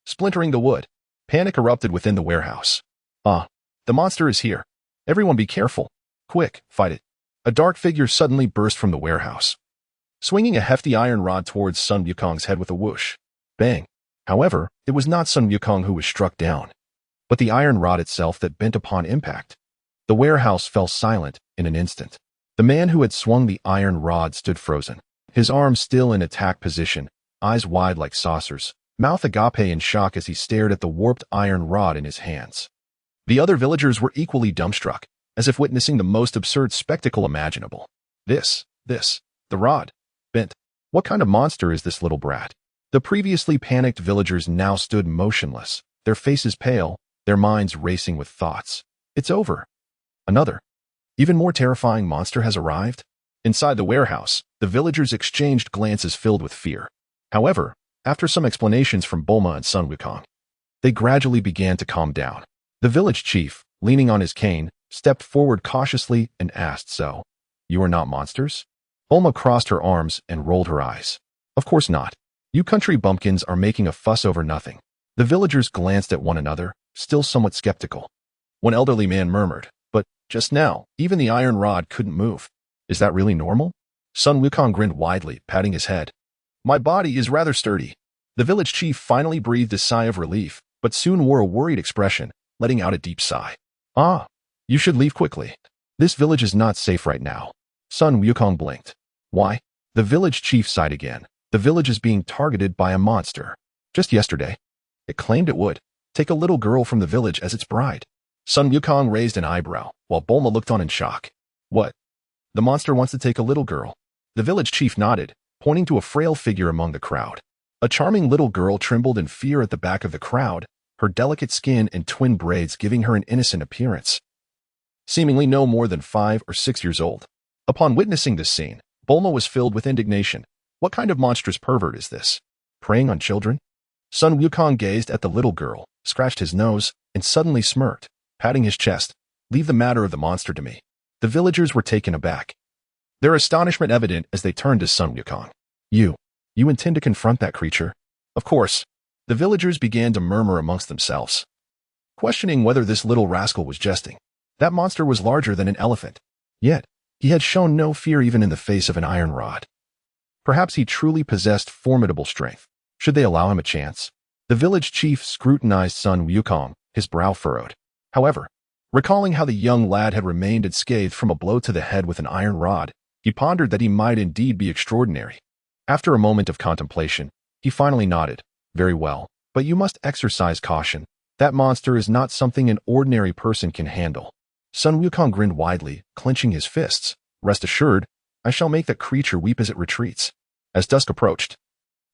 splintering the wood. Panic erupted within the warehouse. "Ah, the monster is here. Everyone be careful. Quick, fight it." A dark figure suddenly burst from the warehouse, swinging a hefty iron rod towards Sun Wukong's head with a whoosh. Bang. However, it was not Sun Wukong who was struck down, but the iron rod itself that bent upon impact. The warehouse fell silent in an instant. The man who had swung the iron rod stood frozen, his arms still in attack position, eyes wide like saucers, mouth agape in shock as he stared at the warped iron rod in his hands. The other villagers were equally dumbstruck, as if witnessing the most absurd spectacle imaginable. The rod. Bent. What kind of monster is this little brat? The previously panicked villagers now stood motionless, their faces pale, their minds racing with thoughts. It's over. Another, even more terrifying monster has arrived? Inside the warehouse, the villagers exchanged glances filled with fear. However, after some explanations from Bulma and Sun Wukong, they gradually began to calm down. The village chief, leaning on his cane, stepped forward cautiously and asked, "So, you are not monsters?" Bulma crossed her arms and rolled her eyes. "Of course not. You country bumpkins are making a fuss over nothing." The villagers glanced at one another, still somewhat skeptical. One elderly man murmured, "But just now, even the iron rod couldn't move. Is that really normal?" Sun Wukong grinned widely, patting his head. "My body is rather sturdy." The village chief finally breathed a sigh of relief, but soon wore a worried expression, letting out a deep sigh. "Ah, you should leave quickly. This village is not safe right now." Sun Wukong blinked. Why? The village chief sighed again. The village is being targeted by a monster. Just yesterday, it claimed it would take a little girl from the village as its bride. Sun Wukong raised an eyebrow, while Bulma looked on in shock. What? The monster wants to take a little girl? The village chief nodded, pointing to a frail figure among the crowd. A charming little girl trembled in fear at the back of the crowd, her delicate skin and twin braids giving her an innocent appearance. Seemingly no more than 5 or 6 years old. Upon witnessing this scene, Bulma was filled with indignation. What kind of monstrous pervert is this? Preying on children? Sun Wukong gazed at the little girl, scratched his nose, and suddenly smirked, patting his chest. Leave the matter of the monster to me. The villagers were taken aback, their astonishment evident as they turned to Sun Wukong. You intend to confront that creature? Of course. The villagers began to murmur amongst themselves, questioning whether this little rascal was jesting. That monster was larger than an elephant. Yet, he had shown no fear even in the face of an iron rod. Perhaps he truly possessed formidable strength. Should they allow him a chance? The village chief scrutinized Sun Wukong, his brow furrowed. However, recalling how the young lad had remained unscathed from a blow to the head with an iron rod, he pondered that he might indeed be extraordinary. After a moment of contemplation, he finally nodded. Very well, but you must exercise caution. That monster is not something an ordinary person can handle. Sun Wukong grinned widely, clenching his fists. Rest assured, I shall make that creature weep as it retreats. As dusk approached,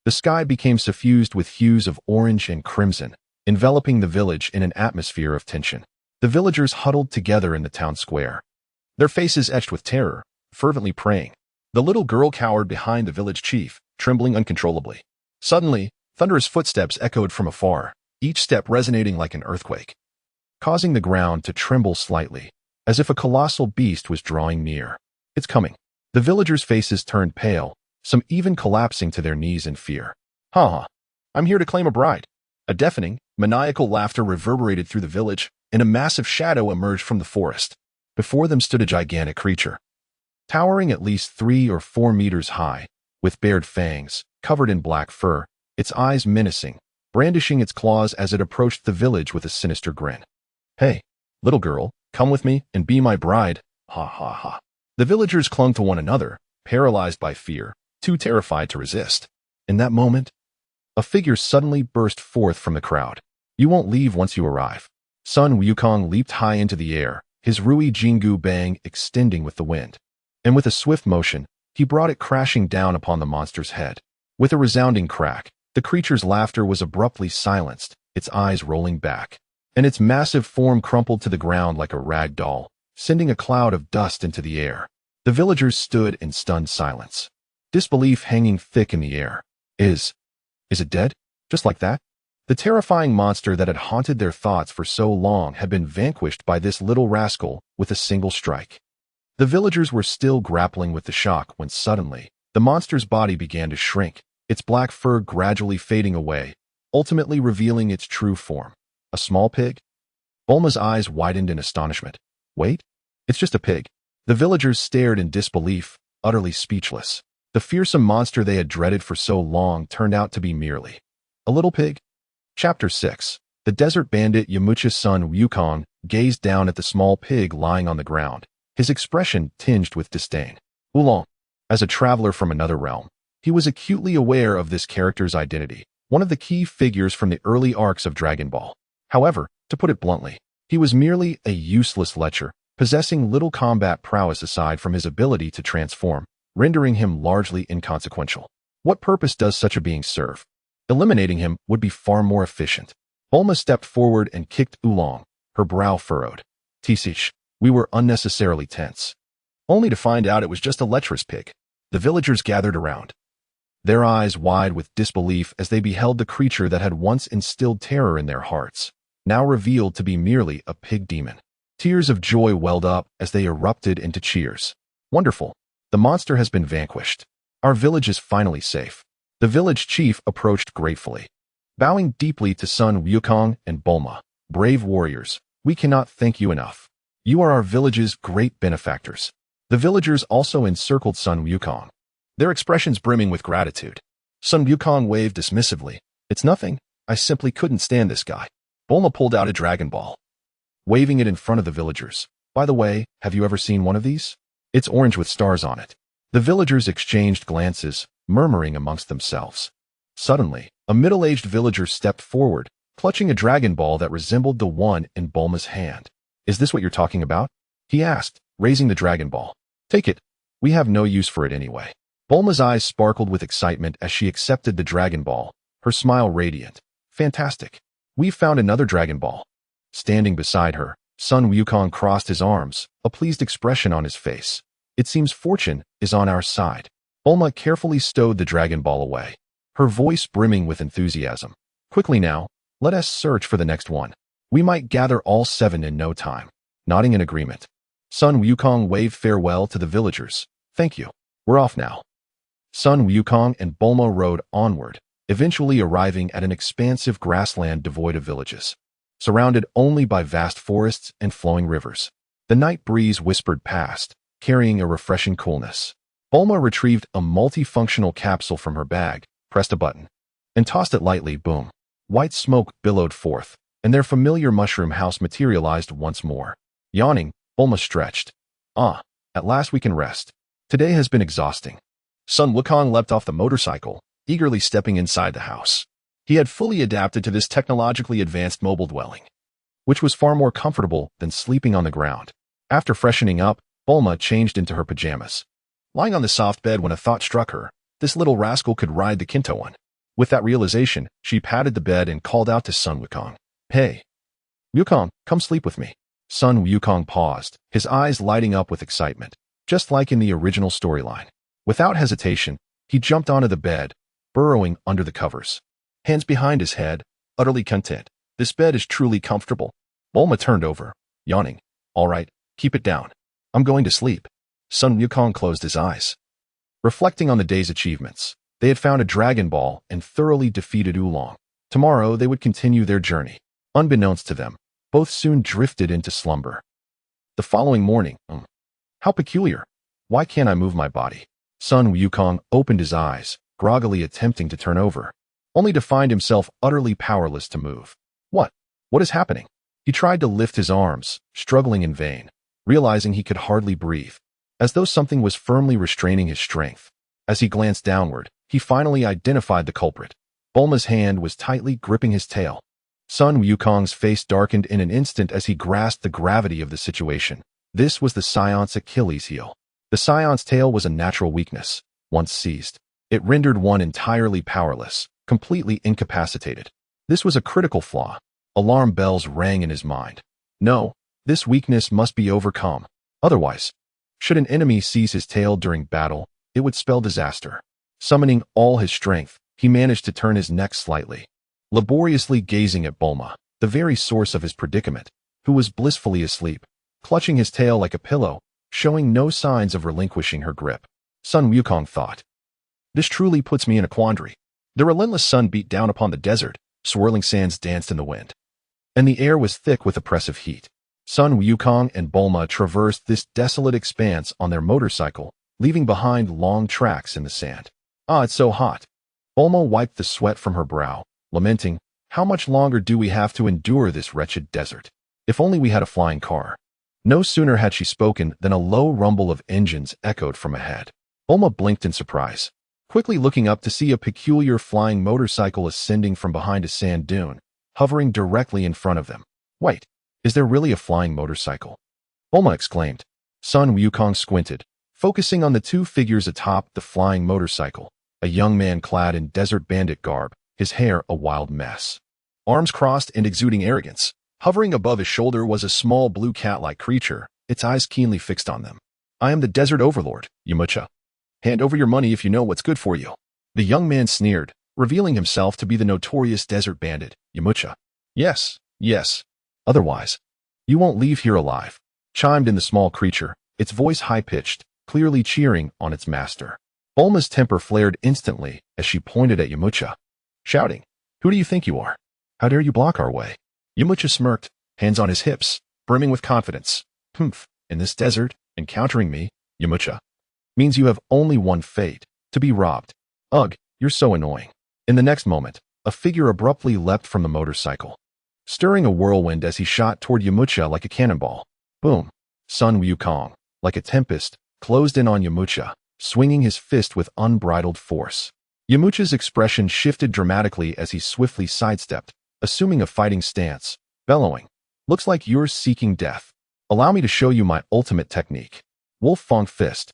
the sky became suffused with hues of orange and crimson, enveloping the village in an atmosphere of tension. The villagers huddled together in the town square, their faces etched with terror, fervently praying. The little girl cowered behind the village chief, trembling uncontrollably. Suddenly, thunderous footsteps echoed from afar, each step resonating like an earthquake, causing the ground to tremble slightly, as if a colossal beast was drawing near. It's coming. The villagers' faces turned pale, some even collapsing to their knees in fear. Ha! I'm here to claim a bride. A deafening, maniacal laughter reverberated through the village, and a massive shadow emerged from the forest. Before them stood a gigantic creature, towering at least 3 or 4 meters high, with bared fangs, covered in black fur, its eyes menacing, brandishing its claws as it approached the village with a sinister grin. Hey, little girl, come with me and be my bride. Ha ha ha. The villagers clung to one another, paralyzed by fear, too terrified to resist. In that moment, a figure suddenly burst forth from the crowd. You won't leave once you arrive. Sun Wukong leaped high into the air, his Rui Jingu bang extending with the wind. And with a swift motion, he brought it crashing down upon the monster's head. With a resounding crack, the creature's laughter was abruptly silenced, its eyes rolling back, and its massive form crumpled to the ground like a rag doll, sending a cloud of dust into the air. The villagers stood in stunned silence, disbelief hanging thick in the air. Is it dead? Just like that? The terrifying monster that had haunted their thoughts for so long had been vanquished by this little rascal with a single strike. The villagers were still grappling with the shock when suddenly, the monster's body began to shrink, its black fur gradually fading away, ultimately revealing its true form. A small pig? Bulma's eyes widened in astonishment. Wait, it's just a pig. The villagers stared in disbelief, utterly speechless. The fearsome monster they had dreaded for so long turned out to be merely a little pig. Chapter 6. The desert bandit Yamucha's son Wukong gazed down at the small pig lying on the ground, his expression tinged with disdain. Oolong. As a traveler from another realm, he was acutely aware of this character's identity, one of the key figures from the early arcs of Dragon Ball. However, to put it bluntly, he was merely a useless lecher, possessing little combat prowess aside from his ability to transform, rendering him largely inconsequential. What purpose does such a being serve? Eliminating him would be far more efficient. Bulma stepped forward and kicked Oolong, her brow furrowed. Tisish, we were unnecessarily tense, only to find out it was just a lecherous pig. The villagers gathered around, their eyes wide with disbelief as they beheld the creature that had once instilled terror in their hearts, now revealed to be merely a pig demon. Tears of joy welled up as they erupted into cheers. Wonderful! The monster has been vanquished. Our village is finally safe. The village chief approached gratefully, bowing deeply to Sun Wukong and Bulma. Brave warriors, we cannot thank you enough. You are our village's great benefactors. The villagers also encircled Sun Wukong, their expressions brimming with gratitude. Sun Wukong waved dismissively. It's nothing. I simply couldn't stand this guy. Bulma pulled out a Dragon Ball, waving it in front of the villagers. By the way, have you ever seen one of these? It's orange with stars on it. The villagers exchanged glances, murmuring amongst themselves. Suddenly, a middle-aged villager stepped forward, clutching a dragon ball that resembled the one in Bulma's hand. Is this what you're talking about? He asked, raising the dragon ball. Take it. We have no use for it anyway. Bulma's eyes sparkled with excitement as she accepted the dragon ball, her smile radiant. Fantastic. We've found another dragon ball. Standing beside her, Sun Wukong crossed his arms, a pleased expression on his face. It seems fortune is on our side. Bulma carefully stowed the dragon ball away, her voice brimming with enthusiasm. Quickly now, let us search for the next one. We might gather all 7 in no time. Nodding in agreement, Sun Wukong waved farewell to the villagers. Thank you. We're off now. Sun Wukong and Bulma rode onward, eventually arriving at an expansive grassland devoid of villages, surrounded only by vast forests and flowing rivers. The night breeze whispered past, carrying a refreshing coolness. Bulma retrieved a multifunctional capsule from her bag, pressed a button, and tossed it lightly. Boom. White smoke billowed forth, and their familiar mushroom house materialized once more. Yawning, Bulma stretched. At last we can rest. Today has been exhausting. Sun Wukong leapt off the motorcycle, eagerly stepping inside the house. He had fully adapted to this technologically advanced mobile dwelling, which was far more comfortable than sleeping on the ground. After freshening up, Bulma changed into her pajamas. Lying on the soft bed when a thought struck her, this little rascal could ride the Kinto one. With that realization, she patted the bed and called out to Sun Wukong. Hey, Wukong, come sleep with me. Sun Wukong paused, his eyes lighting up with excitement, just like in the original storyline. Without hesitation, he jumped onto the bed, burrowing under the covers. Hands behind his head, utterly content. This bed is truly comfortable. Bulma turned over, yawning. All right, keep it down. I'm going to sleep. Sun Wukong closed his eyes. Reflecting on the day's achievements, they had found a Dragon Ball and thoroughly defeated Oolong. Tomorrow they would continue their journey. Unbeknownst to them, both soon drifted into slumber. The following morning, how peculiar. Why can't I move my body? Sun Wukong opened his eyes, groggily attempting to turn over, only to find himself utterly powerless to move. What is happening? He tried to lift his arms, struggling in vain, realizing he could hardly breathe, as though something was firmly restraining his strength. As he glanced downward, he finally identified the culprit. Bulma's hand was tightly gripping his tail. Sun Wukong's face darkened in an instant as he grasped the gravity of the situation. This was the Scion's Achilles heel. The Scion's tail was a natural weakness. Once seized, it rendered one entirely powerless, completely incapacitated. This was a critical flaw. Alarm bells rang in his mind. No, this weakness must be overcome. Otherwise, should an enemy seize his tail during battle, it would spell disaster. Summoning all his strength, he managed to turn his neck slightly, laboriously gazing at Bulma, the very source of his predicament, who was blissfully asleep, clutching his tail like a pillow, showing no signs of relinquishing her grip. Sun Wukong thought, this truly puts me in a quandary. The relentless sun beat down upon the desert, swirling sands danced in the wind, and the air was thick with oppressive heat. Sun Wukong and Bulma traversed this desolate expanse on their motorcycle, leaving behind long tracks in the sand. It's so hot. Bulma wiped the sweat from her brow, lamenting, how much longer do we have to endure this wretched desert? If only we had a flying car. No sooner had she spoken than a low rumble of engines echoed from ahead. Bulma blinked in surprise, quickly looking up to see a peculiar flying motorcycle ascending from behind a sand dune, hovering directly in front of them. Wait, is there really a flying motorcycle? Bulma exclaimed. Sun Wukong squinted, focusing on the 2 figures atop the flying motorcycle, a young man clad in desert bandit garb, his hair a wild mess, arms crossed and exuding arrogance. Hovering above his shoulder was a small blue cat-like creature, its eyes keenly fixed on them. I am the desert overlord, Yamcha. Hand over your money if you know what's good for you. The young man sneered, revealing himself to be the notorious desert bandit, Yamcha. Yes. Otherwise, you won't leave here alive, chimed in the small creature, its voice high-pitched, clearly cheering on its master. Bulma's temper flared instantly as she pointed at Yamcha, shouting, who do you think you are? How dare you block our way? Yamcha smirked, hands on his hips, brimming with confidence. In this desert, encountering me, Yamcha, means you have only one fate, to be robbed. Ugh, you're so annoying. In the next moment, a figure abruptly leapt from the motorcycle, stirring a whirlwind as he shot toward Yamcha like a cannonball. Boom! Sun Wukong, like a tempest, closed in on Yamcha, swinging his fist with unbridled force. Yamcha's expression shifted dramatically as he swiftly sidestepped, assuming a fighting stance, bellowing, "Looks like you're seeking death. Allow me to show you my ultimate technique." Wolf Fang Fist.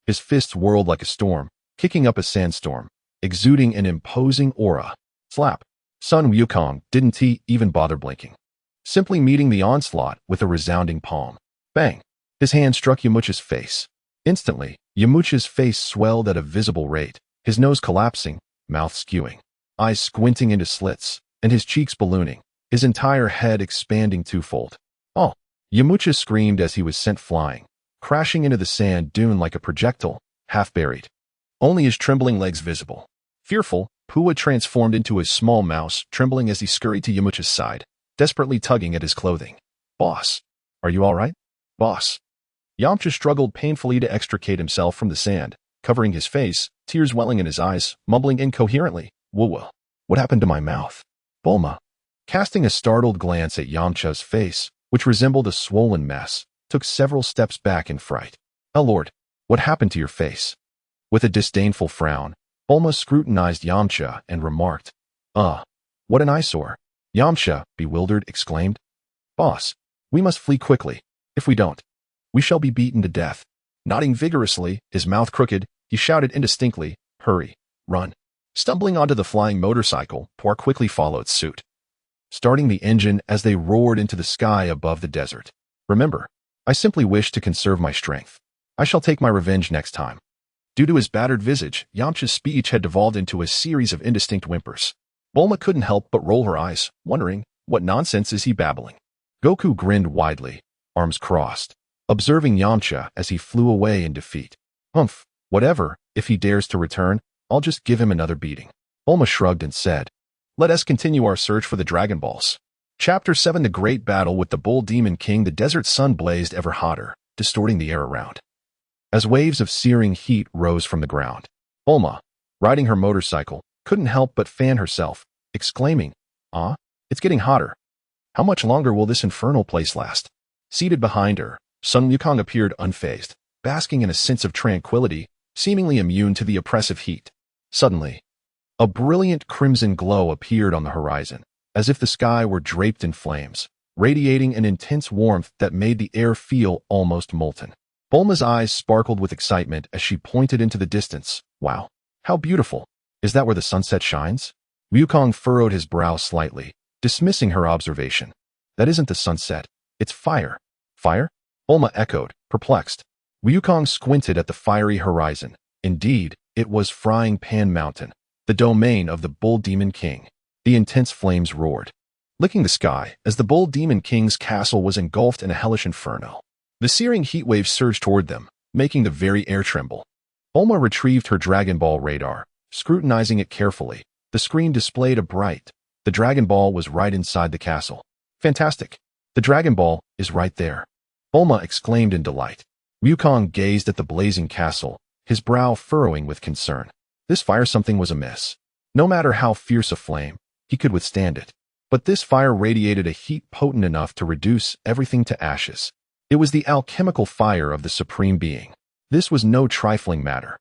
His fists whirled like a storm, kicking up a sandstorm, exuding an imposing aura. Slap. Sun Wukong didn't even bother blinking, simply meeting the onslaught with a resounding palm. Bang! His hand struck Yamcha's face. Instantly, Yamcha's face swelled at a visible rate, his nose collapsing, mouth skewing, eyes squinting into slits, and his cheeks ballooning, his entire head expanding twofold. Oh! Yamcha screamed as he was sent flying, crashing into the sand dune like a projectile, half buried. Only his trembling legs visible. Fearful, Pua transformed into a small mouse, trembling as he scurried to Yamcha's side, desperately tugging at his clothing. "Boss, are you all right? Boss?" Yamcha struggled painfully to extricate himself from the sand, covering his face, tears welling in his eyes, mumbling incoherently, "Whoa, what happened to my mouth?" Bulma, casting a startled glance at Yamcha's face, which resembled a swollen mess, took several steps back in fright. "Oh Lord, what happened to your face?" With a disdainful frown, Bulma scrutinized Yamcha and remarked, what an eyesore." Yamcha, bewildered, exclaimed, "Boss, we must flee quickly. If we don't, we shall be beaten to death." Nodding vigorously, his mouth crooked, he shouted indistinctly, "Hurry, run." Stumbling onto the flying motorcycle, Por quickly followed suit, starting the engine as they roared into the sky above the desert. "Remember, I simply wish to conserve my strength. I shall take my revenge next time." Due to his battered visage, Yamcha's speech had devolved into a series of indistinct whimpers. Bulma couldn't help but roll her eyes, wondering, what nonsense is he babbling? Goku grinned widely, arms crossed, observing Yamcha as he flew away in defeat. "Humph, whatever, if he dares to return, I'll just give him another beating." Bulma shrugged and said, "Let us continue our search for the Dragon Balls." Chapter 7: The Great Battle with the Bull Demon King. The desert sun blazed ever hotter, distorting the air around, as waves of searing heat rose from the ground. Bulma, riding her motorcycle, couldn't help but fan herself, exclaiming, it's getting hotter. How much longer will this infernal place last?" Seated behind her, Sun Wukong appeared unfazed, basking in a sense of tranquility, seemingly immune to the oppressive heat. Suddenly, a brilliant crimson glow appeared on the horizon, as if the sky were draped in flames, radiating an intense warmth that made the air feel almost molten. Bulma's eyes sparkled with excitement as she pointed into the distance. "Wow, how beautiful. Is that where the sunset shines?" Wukong furrowed his brow slightly, dismissing her observation. "That isn't the sunset, it's fire." "Fire?" Bulma echoed, perplexed. Wukong squinted at the fiery horizon. Indeed, it was Frying Pan Mountain, the domain of the Bull Demon King. The intense flames roared, licking the sky as the Bull Demon King's castle was engulfed in a hellish inferno. The searing heat waves surged toward them, making the very air tremble. Bulma retrieved her Dragon Ball radar, scrutinizing it carefully. The screen displayed the Dragon Ball was right inside the castle. "Fantastic! The Dragon Ball is right there," Bulma exclaimed in delight. Wukong gazed at the blazing castle, his brow furrowing with concern. This fire something was amiss. No matter how fierce a flame, he could withstand it. But this fire radiated a heat potent enough to reduce everything to ashes. It was the alchemical fire of the Supreme Being. This was no trifling matter.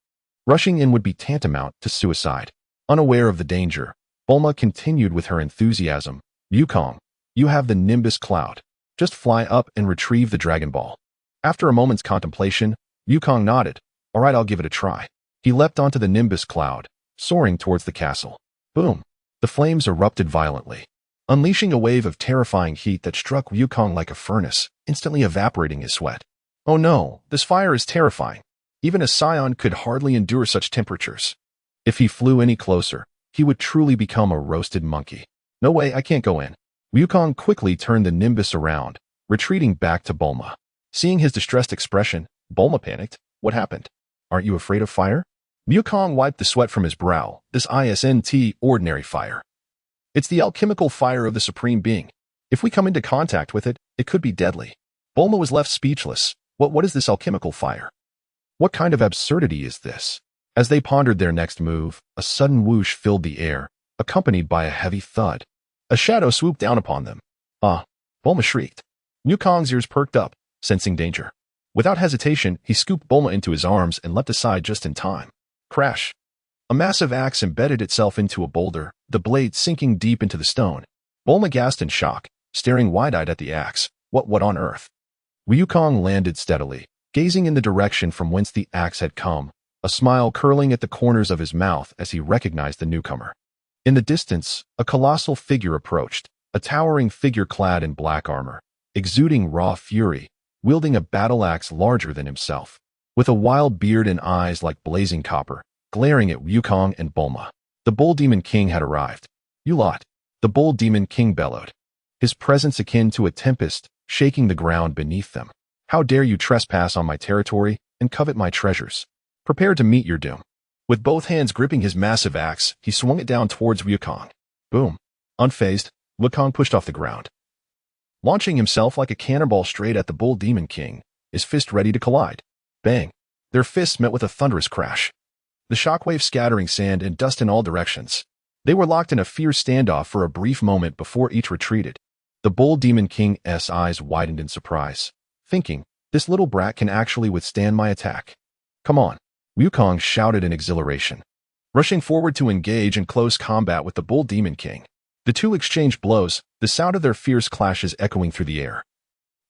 Rushing in would be tantamount to suicide. Unaware of the danger, Bulma continued with her enthusiasm. "Wukong, you have the Nimbus Cloud. Just fly up and retrieve the Dragon Ball." After a moment's contemplation, Wukong nodded. "All right, I'll give it a try." He leapt onto the Nimbus Cloud, soaring towards the castle. Boom! The flames erupted violently, unleashing a wave of terrifying heat that struck Wukong like a furnace, instantly evaporating his sweat. "Oh no, this fire is terrifying. Even a Saiyan could hardly endure such temperatures. If he flew any closer, he would truly become a roasted monkey. No way, I can't go in." Wukong quickly turned the Nimbus around, retreating back to Bulma. Seeing his distressed expression, Bulma panicked. "What happened? Aren't you afraid of fire?" Wukong wiped the sweat from his brow. "This isn't ordinary fire. It's the alchemical fire of the Supreme Being. If we come into contact with it, it could be deadly." Bulma was left speechless. What is this alchemical fire? What kind of absurdity is this? As they pondered their next move, a sudden whoosh filled the air, accompanied by a heavy thud. A shadow swooped down upon them. Bulma shrieked. Wukong's ears perked up, sensing danger. Without hesitation, he scooped Bulma into his arms and leapt aside just in time. Crash! A massive axe embedded itself into a boulder, the blade sinking deep into the stone. Bulma gasped in shock, staring wide-eyed at the axe. What on earth? Wukong landed steadily, gazing in the direction from whence the axe had come, a smile curling at the corners of his mouth as he recognized the newcomer. In the distance, a colossal figure approached, a towering figure clad in black armor, exuding raw fury, wielding a battle axe larger than himself, with a wild beard and eyes like blazing copper, glaring at Wukong and Bulma. The Bull Demon King had arrived. "You lot!" The Bull Demon King bellowed, his presence akin to a tempest, shaking the ground beneath them. "How dare you trespass on my territory and covet my treasures? Prepare to meet your doom." With both hands gripping his massive axe, he swung it down towards Wukong. Boom! Unfazed, Wukong pushed off the ground, launching himself like a cannonball straight at the Bull Demon King, his fist ready to collide. Bang! Their fists met with a thunderous crash, the shockwave scattering sand and dust in all directions. They were locked in a fierce standoff for a brief moment before each retreated. The Bull Demon King's eyes widened in surprise, thinking, this little brat can actually withstand my attack. Come on! Wukong shouted in exhilaration, rushing forward to engage in close combat with the Bull Demon King. The two exchanged blows, the sound of their fierce clashes echoing through the air,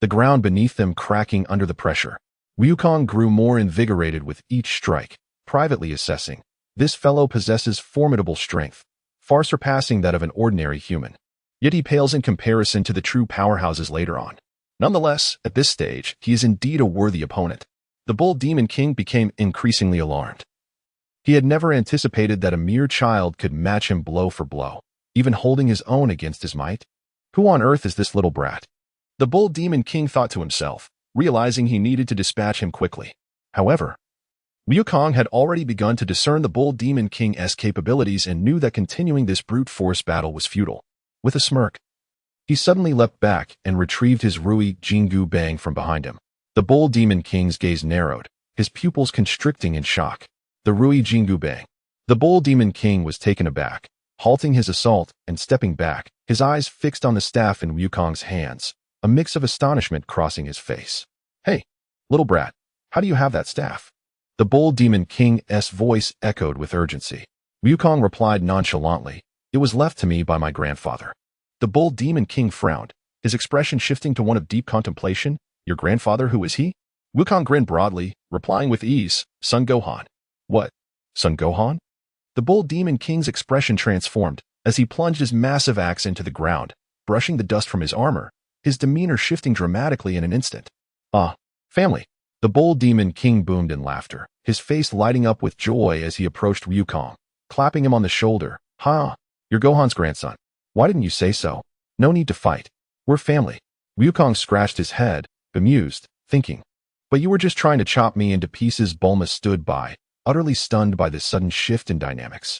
the ground beneath them cracking under the pressure. Wukong grew more invigorated with each strike, privately assessing, this fellow possesses formidable strength, far surpassing that of an ordinary human. Yet he pales in comparison to the true powerhouses later on. Nonetheless, at this stage, he is indeed a worthy opponent. The Bull Demon King became increasingly alarmed. He had never anticipated that a mere child could match him blow for blow, even holding his own against his might. Who on earth is this little brat? The Bull Demon King thought to himself, realizing he needed to dispatch him quickly. However, Wukong had already begun to discern the Bull Demon King's capabilities and knew that continuing this brute force battle was futile. With a smirk, he suddenly leapt back and retrieved his Rui Jingu Bang from behind him. The Bull Demon King's gaze narrowed, his pupils constricting in shock. The Rui Jingu Bang. The Bull Demon King was taken aback, halting his assault and stepping back, his eyes fixed on the staff in Wukong's hands, a mix of astonishment crossing his face. Hey, little brat, how do you have that staff? The Bull Demon King's voice echoed with urgency. Wukong replied nonchalantly, it was left to me by my grandfather. The Bull Demon King frowned, his expression shifting to one of deep contemplation. Your grandfather, who is he? Wukong grinned broadly, replying with ease, Son Gohan. What? Son Gohan? The Bull Demon King's expression transformed as he plunged his massive axe into the ground, brushing the dust from his armor, his demeanor shifting dramatically in an instant. Ah, family. The Bull Demon King boomed in laughter, his face lighting up with joy as he approached Wukong, clapping him on the shoulder. Ha! You're Gohan's grandson. Why didn't you say so? No need to fight. We're family. Wukong scratched his head, bemused, thinking. But you were just trying to chop me into pieces. Bulma stood by, utterly stunned by this sudden shift in dynamics.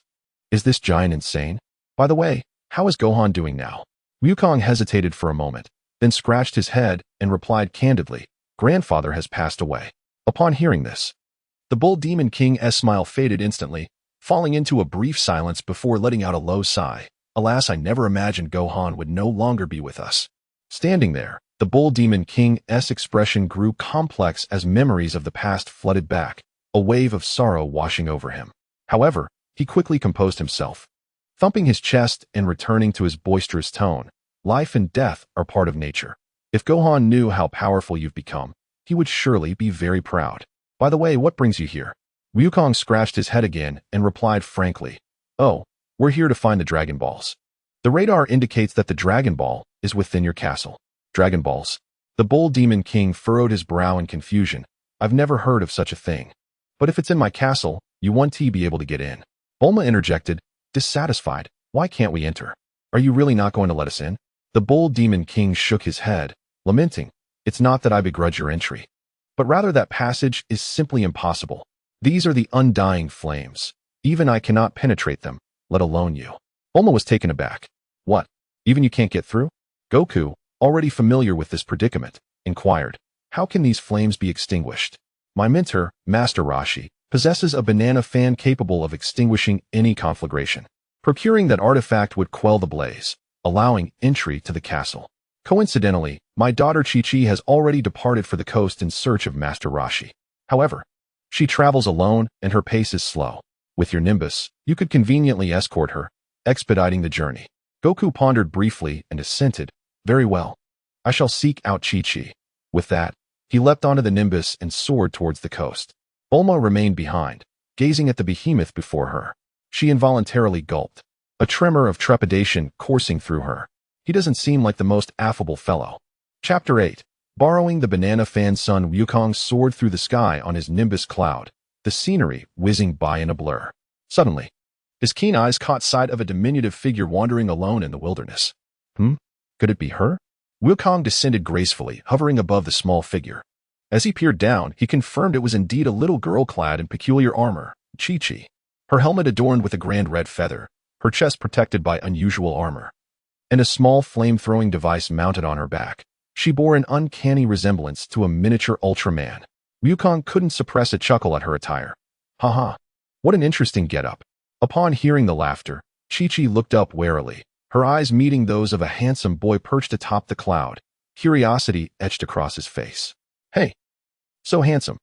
Is this giant insane? By the way, how is Gohan doing now? Wukong hesitated for a moment, then scratched his head and replied candidly, Grandfather has passed away. Upon hearing this, the Bull Demon King's smile faded instantly, falling into a brief silence before letting out a low sigh. Alas, I never imagined Gohan would no longer be with us. Standing there, the Bull Demon King's expression grew complex as memories of the past flooded back, a wave of sorrow washing over him. However, he quickly composed himself, thumping his chest and returning to his boisterous tone. Life and death are part of nature. If Gohan knew how powerful you've become, he would surely be very proud. By the way, what brings you here? Wukong scratched his head again and replied frankly, Oh, we're here to find the Dragon Balls. The radar indicates that the Dragon Ball is within your castle. Dragon Balls? The Bull Demon King furrowed his brow in confusion. I've never heard of such a thing. But if it's in my castle, you won't be able to get in. Bulma interjected, dissatisfied. Why can't we enter? Are you really not going to let us in? The Bull Demon King shook his head, lamenting, It's not that I begrudge your entry, but rather that passage is simply impossible. These are the undying flames. Even I cannot penetrate them, let alone you. Bulma was taken aback. What? Even you can't get through? Goku, already familiar with this predicament, inquired, How can these flames be extinguished? My mentor, Master Roshi, possesses a banana fan capable of extinguishing any conflagration. Procuring that artifact would quell the blaze, allowing entry to the castle. Coincidentally, my daughter Chi-Chi has already departed for the coast in search of Master Rashi. However, she travels alone and her pace is slow. With your Nimbus, you could conveniently escort her, expediting the journey. Goku pondered briefly and assented, very well. I shall seek out Chi-Chi. With that, he leapt onto the Nimbus and soared towards the coast. Bulma remained behind, gazing at the behemoth before her. She involuntarily gulped, a tremor of trepidation coursing through her. He doesn't seem like the most affable fellow. Chapter 8. Borrowing the banana fan, Sun Wukong soared through the sky on his Nimbus cloud, the scenery whizzing by in a blur. Suddenly, his keen eyes caught sight of a diminutive figure wandering alone in the wilderness. Could it be her? Wukong descended gracefully, hovering above the small figure. As he peered down, he confirmed it was indeed a little girl clad in peculiar armor, Chi-Chi. Her helmet adorned with a grand red feather, her chest protected by unusual armor, and a small flame-throwing device mounted on her back. She bore an uncanny resemblance to a miniature Ultraman. Wukong couldn't suppress a chuckle at her attire. Haha, what an interesting getup. Upon hearing the laughter, Chi-Chi looked up warily, her eyes meeting those of a handsome boy perched atop the cloud. Curiosity etched across his face. Hey, so handsome.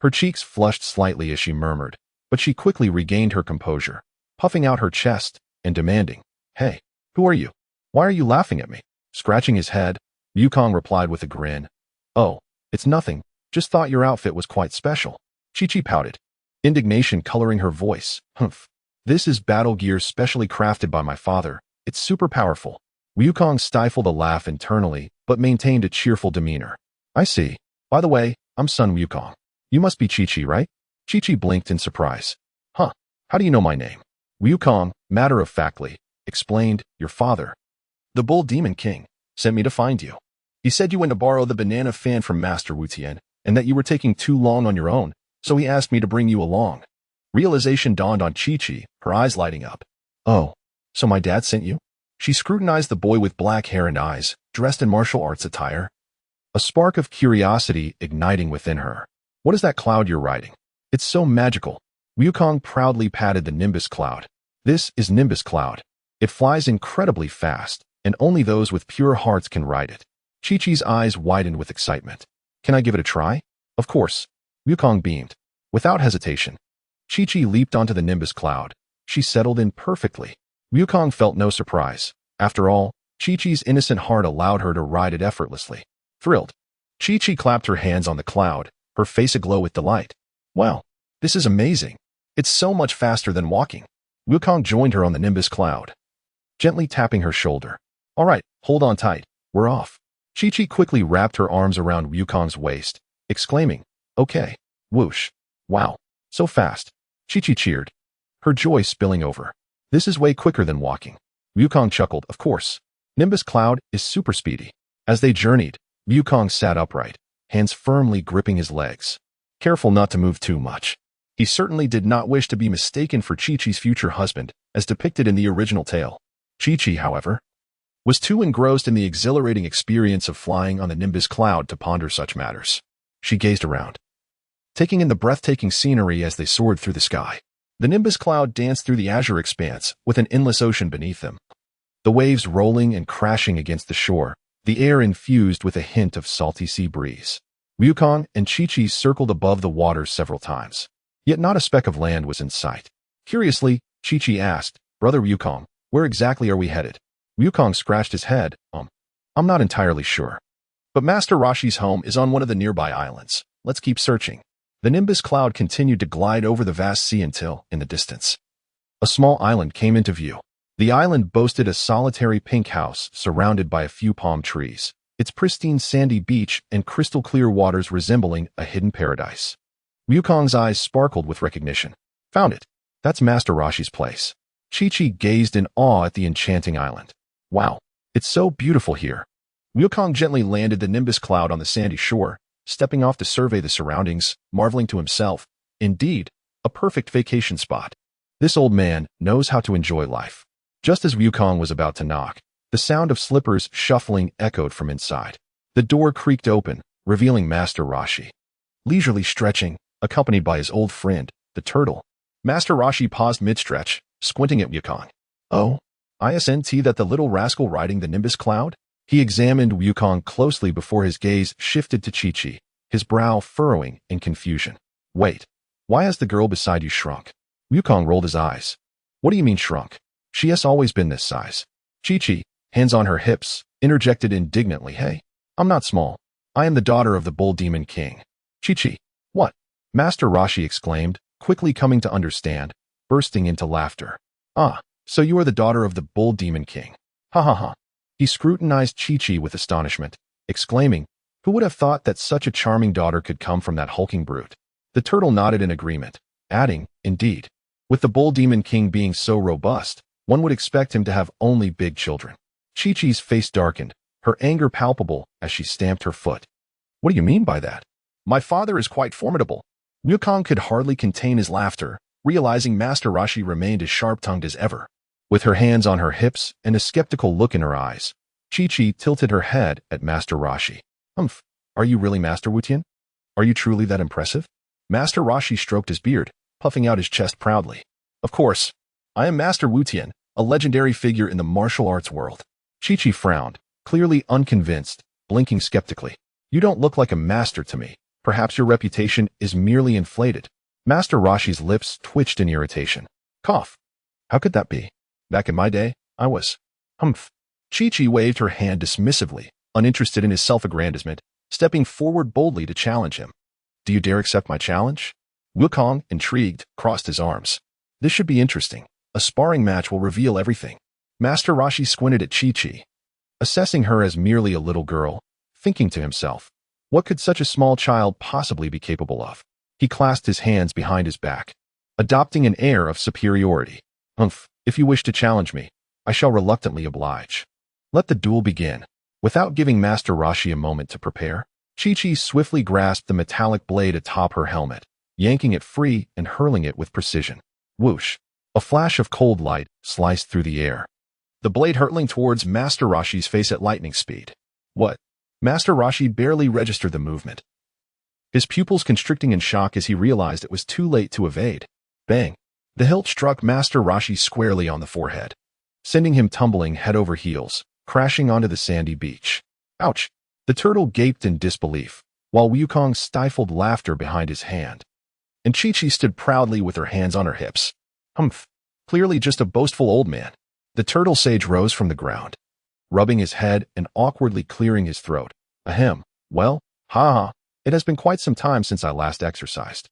Her cheeks flushed slightly as she murmured, but she quickly regained her composure, puffing out her chest and demanding, Hey, who are you? Why are you laughing at me? Scratching his head, Wukong replied with a grin. Oh, it's nothing, just thought your outfit was quite special. Chi-Chi pouted, indignation coloring her voice. Humph. This is battle gear specially crafted by my father. It's super powerful. Wukong stifled a laugh internally, but maintained a cheerful demeanor. I see. By the way, I'm Sun Wukong. You must be Chi-Chi, right? Chi-Chi blinked in surprise. Huh, how do you know my name? Wukong, matter-of-factly, explained, your father, the Bull Demon King, sent me to find you. He said you went to borrow the banana fan from Master Wu Tian, and that you were taking too long on your own, so he asked me to bring you along. Realization dawned on Chi-Chi, her eyes lighting up. Oh, so my dad sent you? She scrutinized the boy with black hair and eyes, dressed in martial arts attire. A spark of curiosity igniting within her. What is that cloud you're riding? It's so magical. Wukong proudly patted the Nimbus cloud. This is Nimbus Cloud. It flies incredibly fast, and only those with pure hearts can ride it. Chi-Chi's eyes widened with excitement. Can I give it a try? Of course. Wukong beamed. Without hesitation, Chi-Chi leaped onto the Nimbus cloud. She settled in perfectly. Wukong felt no surprise. After all, Chi-Chi's innocent heart allowed her to ride it effortlessly. Thrilled, Chi-Chi clapped her hands on the cloud, her face aglow with delight. Wow, this is amazing. It's so much faster than walking. Wukong joined her on the Nimbus cloud, gently tapping her shoulder. All right, hold on tight. We're off. Chi-Chi quickly wrapped her arms around Wukong's waist, exclaiming, Okay. Whoosh. Wow, so fast. Chi-Chi cheered, her joy spilling over. This is way quicker than walking. Wukong chuckled, of course. Nimbus Cloud is super speedy. As they journeyed, Wukong sat upright, hands firmly gripping his legs, careful not to move too much. He certainly did not wish to be mistaken for Chi-Chi's future husband, as depicted in the original tale. Chi-Chi, however, was too engrossed in the exhilarating experience of flying on the Nimbus Cloud to ponder such matters. She gazed around, taking in the breathtaking scenery as they soared through the sky. The Nimbus Cloud danced through the azure expanse, with an endless ocean beneath them. The waves rolling and crashing against the shore, the air infused with a hint of salty sea breeze. Wukong and Chi-Chi circled above the water several times, yet not a speck of land was in sight. Curiously, Chi-Chi asked, Brother Wukong, where exactly are we headed? Wukong scratched his head. I'm not entirely sure. But Master Rashi's home is on one of the nearby islands. Let's keep searching. The Nimbus Cloud continued to glide over the vast sea until, in the distance, a small island came into view. The island boasted a solitary pink house surrounded by a few palm trees, its pristine sandy beach and crystal-clear waters resembling a hidden paradise. Wukong's eyes sparkled with recognition. Found it. That's Master Rashi's place. Chi-Chi gazed in awe at the enchanting island. Wow, it's so beautiful here. Wukong gently landed the Nimbus Cloud on the sandy shore, stepping off to survey the surroundings, marveling to himself, indeed, a perfect vacation spot. This old man knows how to enjoy life. Just as Wukong was about to knock, the sound of slippers shuffling echoed from inside. The door creaked open, revealing Master Rashi, leisurely stretching, accompanied by his old friend, the turtle. Master Rashi paused mid-stretch, squinting at Wukong. Oh, isn't that the little rascal riding the Nimbus Cloud? He examined Wukong closely before his gaze shifted to Chi-Chi, his brow furrowing in confusion. Wait, why has the girl beside you shrunk? Wukong rolled his eyes. What do you mean shrunk? She has always been this size. Chi-Chi, hands on her hips, interjected indignantly. Hey, I'm not small. I am the daughter of the Bull Demon King. Chi-Chi, what? Master Roshi exclaimed, quickly coming to understand, bursting into laughter. Ah, so you are the daughter of the Bull Demon King. Ha ha ha. He scrutinized Chi-Chi with astonishment, exclaiming, who would have thought that such a charming daughter could come from that hulking brute? The turtle nodded in agreement, adding, indeed. With the Bull Demon King being so robust, one would expect him to have only big children. Chi-Chi's face darkened, her anger palpable as she stamped her foot. What do you mean by that? My father is quite formidable. Wukong could hardly contain his laughter, realizing Master Roshi remained as sharp-tongued as ever. With her hands on her hips and a skeptical look in her eyes, Chi-Chi tilted her head at Master Roshi. Are you really Master Wutian? Are you truly that impressive? Master Roshi stroked his beard, puffing out his chest proudly. Of course, I am Master Wutian, a legendary figure in the martial arts world. Chi-Chi frowned, clearly unconvinced, blinking skeptically. You don't look like a master to me. Perhaps your reputation is merely inflated. Master Roshi's lips twitched in irritation. Cough. How could that be? Back in my day, I was. Chi-Chi waved her hand dismissively, uninterested in his self-aggrandizement, stepping forward boldly to challenge him. Do you dare accept my challenge? Wukong, intrigued, crossed his arms. This should be interesting. A sparring match will reveal everything. Master Roshi squinted at Chi-Chi, assessing her as merely a little girl, thinking to himself, what could such a small child possibly be capable of? He clasped his hands behind his back, adopting an air of superiority. If you wish to challenge me, I shall reluctantly oblige. Let the duel begin. Without giving Master Roshi a moment to prepare, Chi-Chi swiftly grasped the metallic blade atop her helmet, yanking it free and hurling it with precision. Whoosh! A flash of cold light sliced through the air, the blade hurtling towards Master Roshi's face at lightning speed. What? Master Roshi barely registered the movement, his pupils constricting in shock as he realized it was too late to evade. Bang! The hilt struck Master Roshi squarely on the forehead, sending him tumbling head over heels, crashing onto the sandy beach. Ouch! The turtle gaped in disbelief, while Wukong stifled laughter behind his hand. And Chi-Chi stood proudly with her hands on her hips. Clearly just a boastful old man. The turtle sage rose from the ground, rubbing his head and awkwardly clearing his throat. Ahem. Well, ha. It has been quite some time since I last exercised.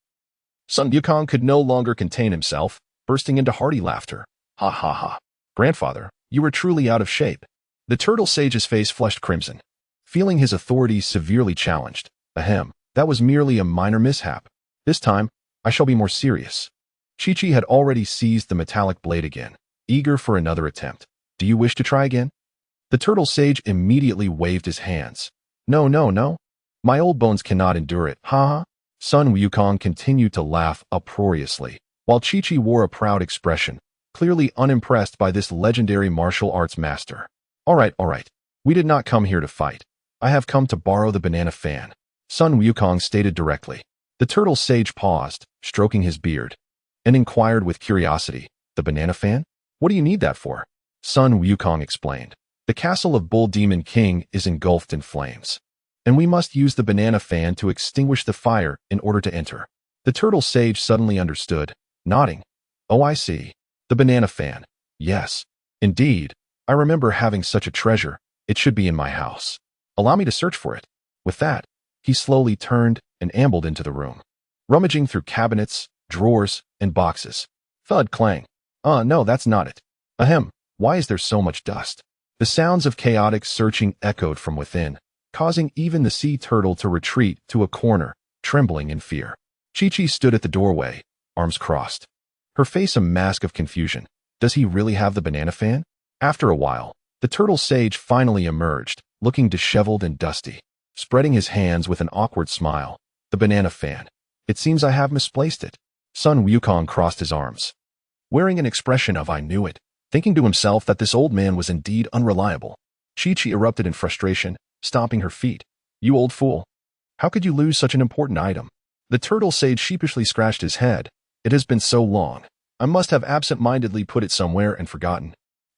Sun Wukong could no longer contain himself, bursting into hearty laughter. Ha ha ha. Grandfather, you are truly out of shape. The turtle sage's face flushed crimson, feeling his authority severely challenged. Ahem. That was merely a minor mishap. This time, I shall be more serious. Chi-Chi had already seized the metallic blade again, eager for another attempt. Do you wish to try again? The turtle sage immediately waved his hands. No. My old bones cannot endure it. Ha ha. Sun Wukong continued to laugh uproariously, while Chi-Chi wore a proud expression, clearly unimpressed by this legendary martial arts master. All right. We did not come here to fight. I have come to borrow the banana fan. Sun Wukong stated directly. The turtle sage paused, stroking his beard, and inquired with curiosity, the banana fan? What do you need that for? Sun Wukong explained. The castle of Bull Demon King is engulfed in flames, and we must use the banana fan to extinguish the fire in order to enter. The turtle sage suddenly understood, nodding. Oh, I see. The banana fan. Yes. Indeed. I remember having such a treasure. It should be in my house. Allow me to search for it. With that, he slowly turned and ambled into the room, rummaging through cabinets, drawers, and boxes. Thud clang. No, that's not it. Ahem. Why is there so much dust? The sounds of chaotic searching echoed from within, causing even the sea turtle to retreat to a corner, trembling in fear. Chi-Chi stood at the doorway, arms crossed, her face a mask of confusion. Does he really have the banana fan? After a while, the turtle sage finally emerged, looking disheveled and dusty, spreading his hands with an awkward smile. The banana fan. It seems I have misplaced it. Sun Wukong crossed his arms, wearing an expression of I knew it, thinking to himself that this old man was indeed unreliable. Chi-Chi erupted in frustration, stomping her feet. You old fool. How could you lose such an important item? The turtle sage sheepishly scratched his head. It has been so long. I must have absent-mindedly put it somewhere and forgotten.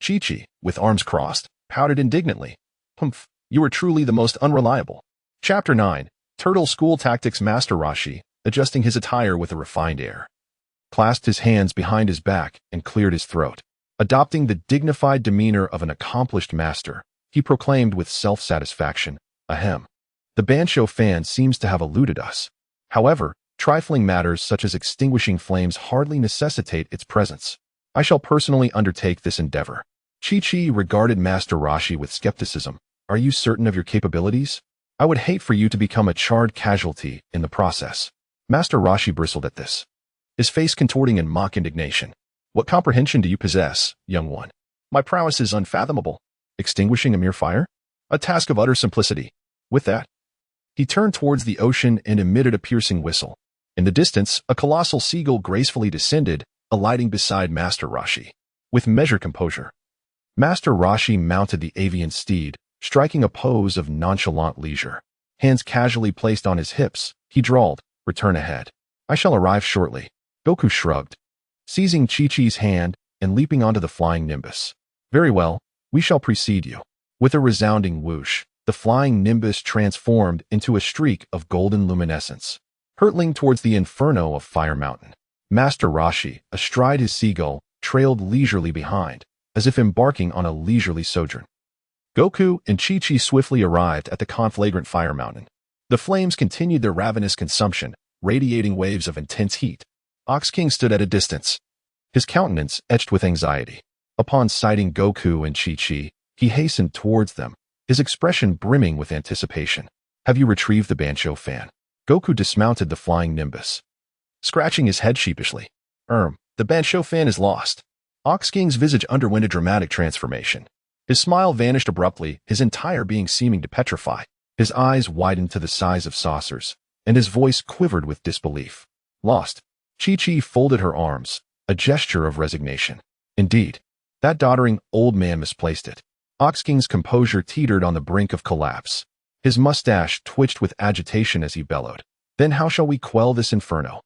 Chi-Chi, with arms crossed, pouted indignantly. Humph, you are truly the most unreliable. Chapter 9. Turtle School Tactics. Master Rashi, adjusting his attire with a refined air, clasped his hands behind his back and cleared his throat. Adopting the dignified demeanor of an accomplished master, he proclaimed with self-satisfaction, "Ahem. The Bansho fan seems to have eluded us. However, trifling matters such as extinguishing flames hardly necessitate its presence. I shall personally undertake this endeavor." Chi-Chi regarded Master Rashi with skepticism. "Are you certain of your capabilities? I would hate for you to become a charred casualty in the process." Master Rashi bristled at this, his face contorting in mock indignation. "What comprehension do you possess, young one? My prowess is unfathomable. Extinguishing a mere fire? A task of utter simplicity." With that, he turned towards the ocean and emitted a piercing whistle. In the distance, a colossal seagull gracefully descended, alighting beside Master Rashi. With measured composure, Master Rashi mounted the avian steed, striking a pose of nonchalant leisure. Hands casually placed on his hips, he drawled, "Return ahead. I shall arrive shortly." Goku shrugged, seizing Chi-Chi's hand and leaping onto the flying Nimbus. "Very well, we shall precede you." With a resounding whoosh, the flying Nimbus transformed into a streak of golden luminescence, hurtling towards the inferno of Fire Mountain. Master Rashi, astride his seagull, trailed leisurely behind, as if embarking on a leisurely sojourn. Goku and Chi-Chi swiftly arrived at the conflagrant Fire Mountain. The flames continued their ravenous consumption, radiating waves of intense heat. Ox King stood at a distance, his countenance etched with anxiety. Upon sighting Goku and Chi-Chi, he hastened towards them, his expression brimming with anticipation. "Have you retrieved the Bansho fan?" Goku dismounted the flying Nimbus, scratching his head sheepishly. The Bansho fan is lost." Ox King's visage underwent a dramatic transformation. His smile vanished abruptly, his entire being seeming to petrify. His eyes widened to the size of saucers, and his voice quivered with disbelief. "Lost?" Chi-Chi folded her arms, a gesture of resignation. "Indeed, that doddering old man misplaced it." Ox King's composure teetered on the brink of collapse. His mustache twitched with agitation as he bellowed. "Then how shall we quell this inferno?"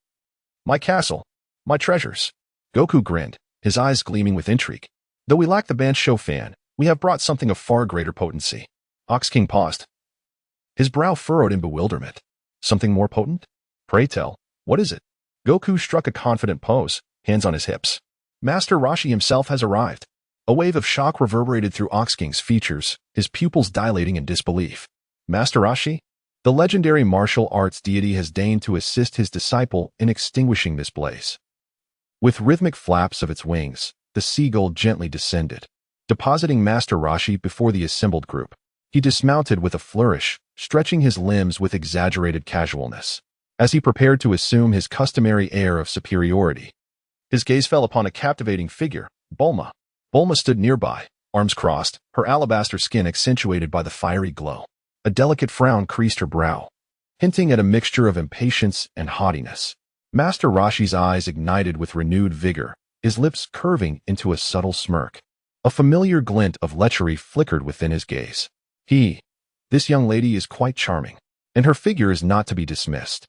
"My castle, my treasures." Goku grinned, his eyes gleaming with intrigue. "Though we lack the Bansho fan, we have brought something of far greater potency." Ox King paused, his brow furrowed in bewilderment. "Something more potent? Pray tell, what is it?" Goku struck a confident pose, hands on his hips. "Master Rashi himself has arrived." A wave of shock reverberated through Ox King's features, his pupils dilating in disbelief. "Master Rashi? The legendary martial arts deity has deigned to assist his disciple in extinguishing this blaze." With rhythmic flaps of its wings, the seagull gently descended, depositing Master Rashi before the assembled group. He dismounted with a flourish, stretching his limbs with exaggerated casualness. As he prepared to assume his customary air of superiority, his gaze fell upon a captivating figure, Bulma. Bulma stood nearby, arms crossed, her alabaster skin accentuated by the fiery glow. A delicate frown creased her brow, hinting at a mixture of impatience and haughtiness. Master Rashi's eyes ignited with renewed vigor, his lips curving into a subtle smirk. A familiar glint of lechery flickered within his gaze. This young lady is quite charming, and her figure is not to be dismissed."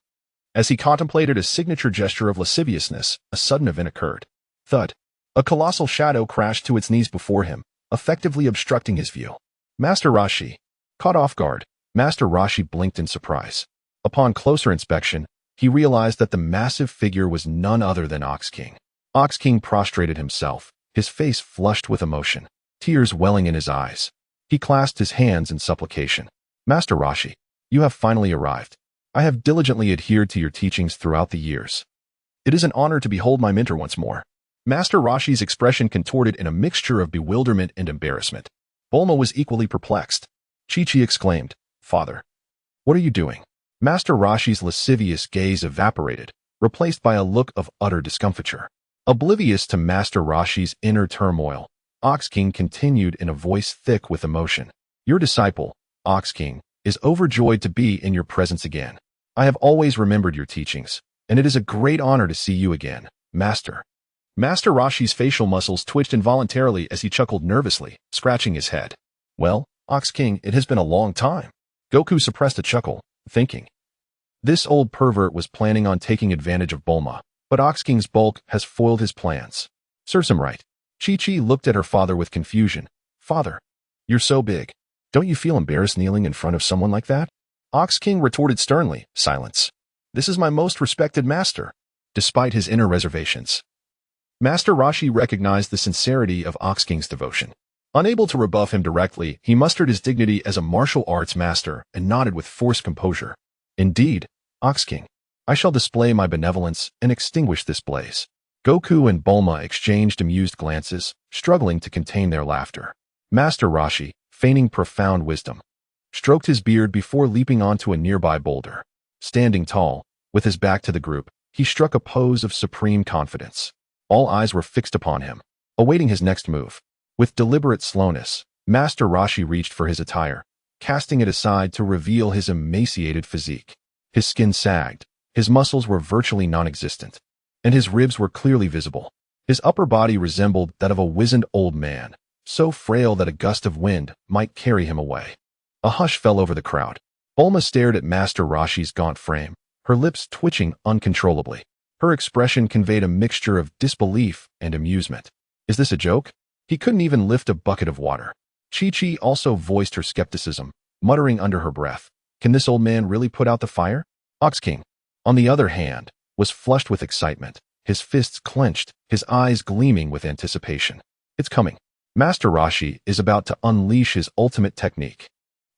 As he contemplated a signature gesture of lasciviousness, a sudden event occurred. Thud. A colossal shadow crashed to its knees before him, effectively obstructing his view. Master Rashi. Caught off guard, Master Rashi blinked in surprise. Upon closer inspection, he realized that the massive figure was none other than Ox King. Ox King prostrated himself, his face flushed with emotion, tears welling in his eyes. He clasped his hands in supplication. "Master Rashi, you have finally arrived. I have diligently adhered to your teachings throughout the years. It is an honor to behold my mentor once more." Master Rashi's expression contorted in a mixture of bewilderment and embarrassment. Bulma was equally perplexed. Chi-Chi exclaimed, "Father, what are you doing?" Master Rashi's lascivious gaze evaporated, replaced by a look of utter discomfiture. Oblivious to Master Rashi's inner turmoil, Ox King continued in a voice thick with emotion. "Your disciple, Ox King, is overjoyed to be in your presence again. I have always remembered your teachings, and it is a great honor to see you again, Master." Master Rashi's facial muscles twitched involuntarily as he chuckled nervously, scratching his head. "Well, Ox King, it has been a long time." Goku suppressed a chuckle, thinking, this old pervert was planning on taking advantage of Bulma, but Ox King's bulk has foiled his plans. Serves him right. Chi-Chi looked at her father with confusion. "Father, you're so big. Don't you feel embarrassed kneeling in front of someone like that? Ox King retorted sternly, silence. This is my most respected master, despite his inner reservations. Master Roshi recognized the sincerity of Ox King's devotion. Unable to rebuff him directly, he mustered his dignity as a martial arts master and nodded with forced composure. Indeed, Ox King, I shall display my benevolence and extinguish this blaze. Goku and Bulma exchanged amused glances, struggling to contain their laughter. Master Roshi, feigning profound wisdom, stroked his beard before leaping onto a nearby boulder. Standing tall, with his back to the group, he struck a pose of supreme confidence. All eyes were fixed upon him, awaiting his next move. With deliberate slowness, Master Roshi reached for his attire, casting it aside to reveal his emaciated physique. His skin sagged, his muscles were virtually non-existent, and his ribs were clearly visible. His upper body resembled that of a wizened old man, so frail that a gust of wind might carry him away. A hush fell over the crowd. Bulma stared at Master Roshi's gaunt frame, her lips twitching uncontrollably. Her expression conveyed a mixture of disbelief and amusement. Is this a joke? He couldn't even lift a bucket of water. Chi-Chi also voiced her skepticism, muttering under her breath, can this old man really put out the fire? Ox King, on the other hand, was flushed with excitement, his fists clenched, his eyes gleaming with anticipation. It's coming. Master Roshi is about to unleash his ultimate technique.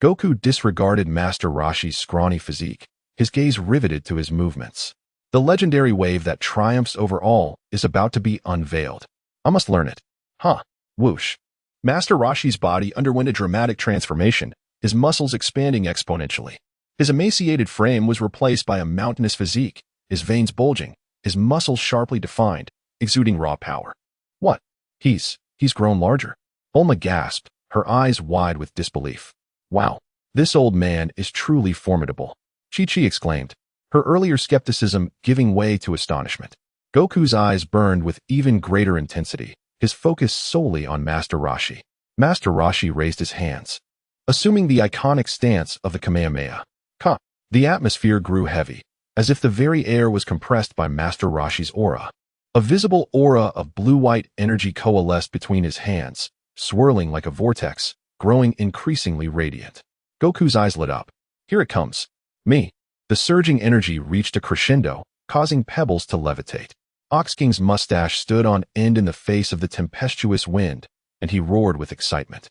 Goku disregarded Master Roshi's scrawny physique, his gaze riveted to his movements. The legendary wave that triumphs over all is about to be unveiled. I must learn it. Huh. Whoosh. Master Roshi's body underwent a dramatic transformation, his muscles expanding exponentially. His emaciated frame was replaced by a mountainous physique, his veins bulging, his muscles sharply defined, exuding raw power. What? He's grown larger. Bulma gasped, her eyes wide with disbelief. Wow, this old man is truly formidable. Chi-Chi exclaimed, her earlier skepticism giving way to astonishment. Goku's eyes burned with even greater intensity, his focus solely on Master Roshi. Master Roshi raised his hands, assuming the iconic stance of the Kamehameha. Ka. The atmosphere grew heavy, as if the very air was compressed by Master Roshi's aura. A visible aura of blue-white energy coalesced between his hands, swirling like a vortex, growing increasingly radiant. Goku's eyes lit up. Here it comes. Me. The surging energy reached a crescendo, causing pebbles to levitate. Ox King's mustache stood on end in the face of the tempestuous wind, and he roared with excitement.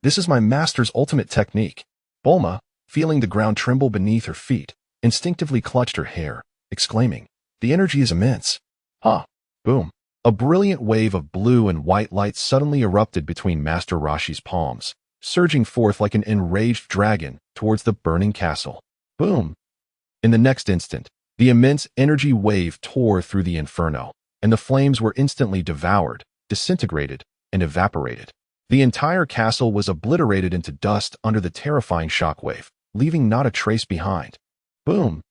This is my master's ultimate technique. Bulma, feeling the ground tremble beneath her feet, instinctively clutched her hair, exclaiming, the energy is immense. Ha! Boom. A brilliant wave of blue and white light suddenly erupted between Master Roshi's palms, surging forth like an enraged dragon towards the burning castle. Boom. In the next instant, the immense energy wave tore through the inferno, and the flames were instantly devoured, disintegrated, and evaporated. The entire castle was obliterated into dust under the terrifying shockwave, leaving not a trace behind. Boom!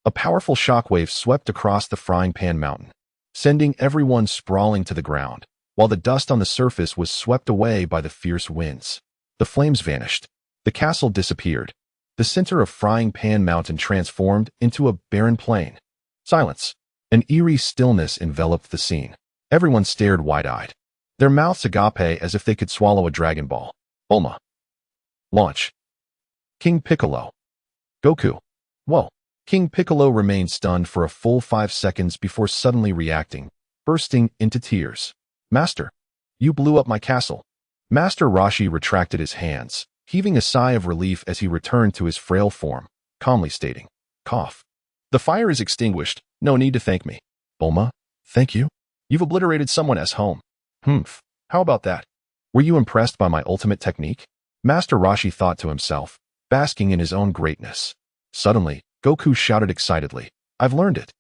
A powerful shockwave swept across the Frying Pan Mountain, sending everyone sprawling to the ground, while the dust on the surface was swept away by the fierce winds. The flames vanished. The castle disappeared. The center of Frying Pan Mountain transformed into a barren plain. Silence. An eerie stillness enveloped the scene. Everyone stared wide-eyed, their mouths agape as if they could swallow a Dragon Ball. Bulma. Launch. King Piccolo. Goku. Whoa. King Piccolo remained stunned for a full 5 seconds before suddenly reacting, bursting into tears. Master, you blew up my castle. Master Roshi retracted his hands, heaving a sigh of relief as he returned to his frail form, calmly stating, cough. The fire is extinguished, no need to thank me. Bulma, thank you? You've obliterated someone as home. Humph, how about that? Were you impressed by my ultimate technique? Master Roshi thought to himself, basking in his own greatness. Suddenly, Goku shouted excitedly, I've learned it.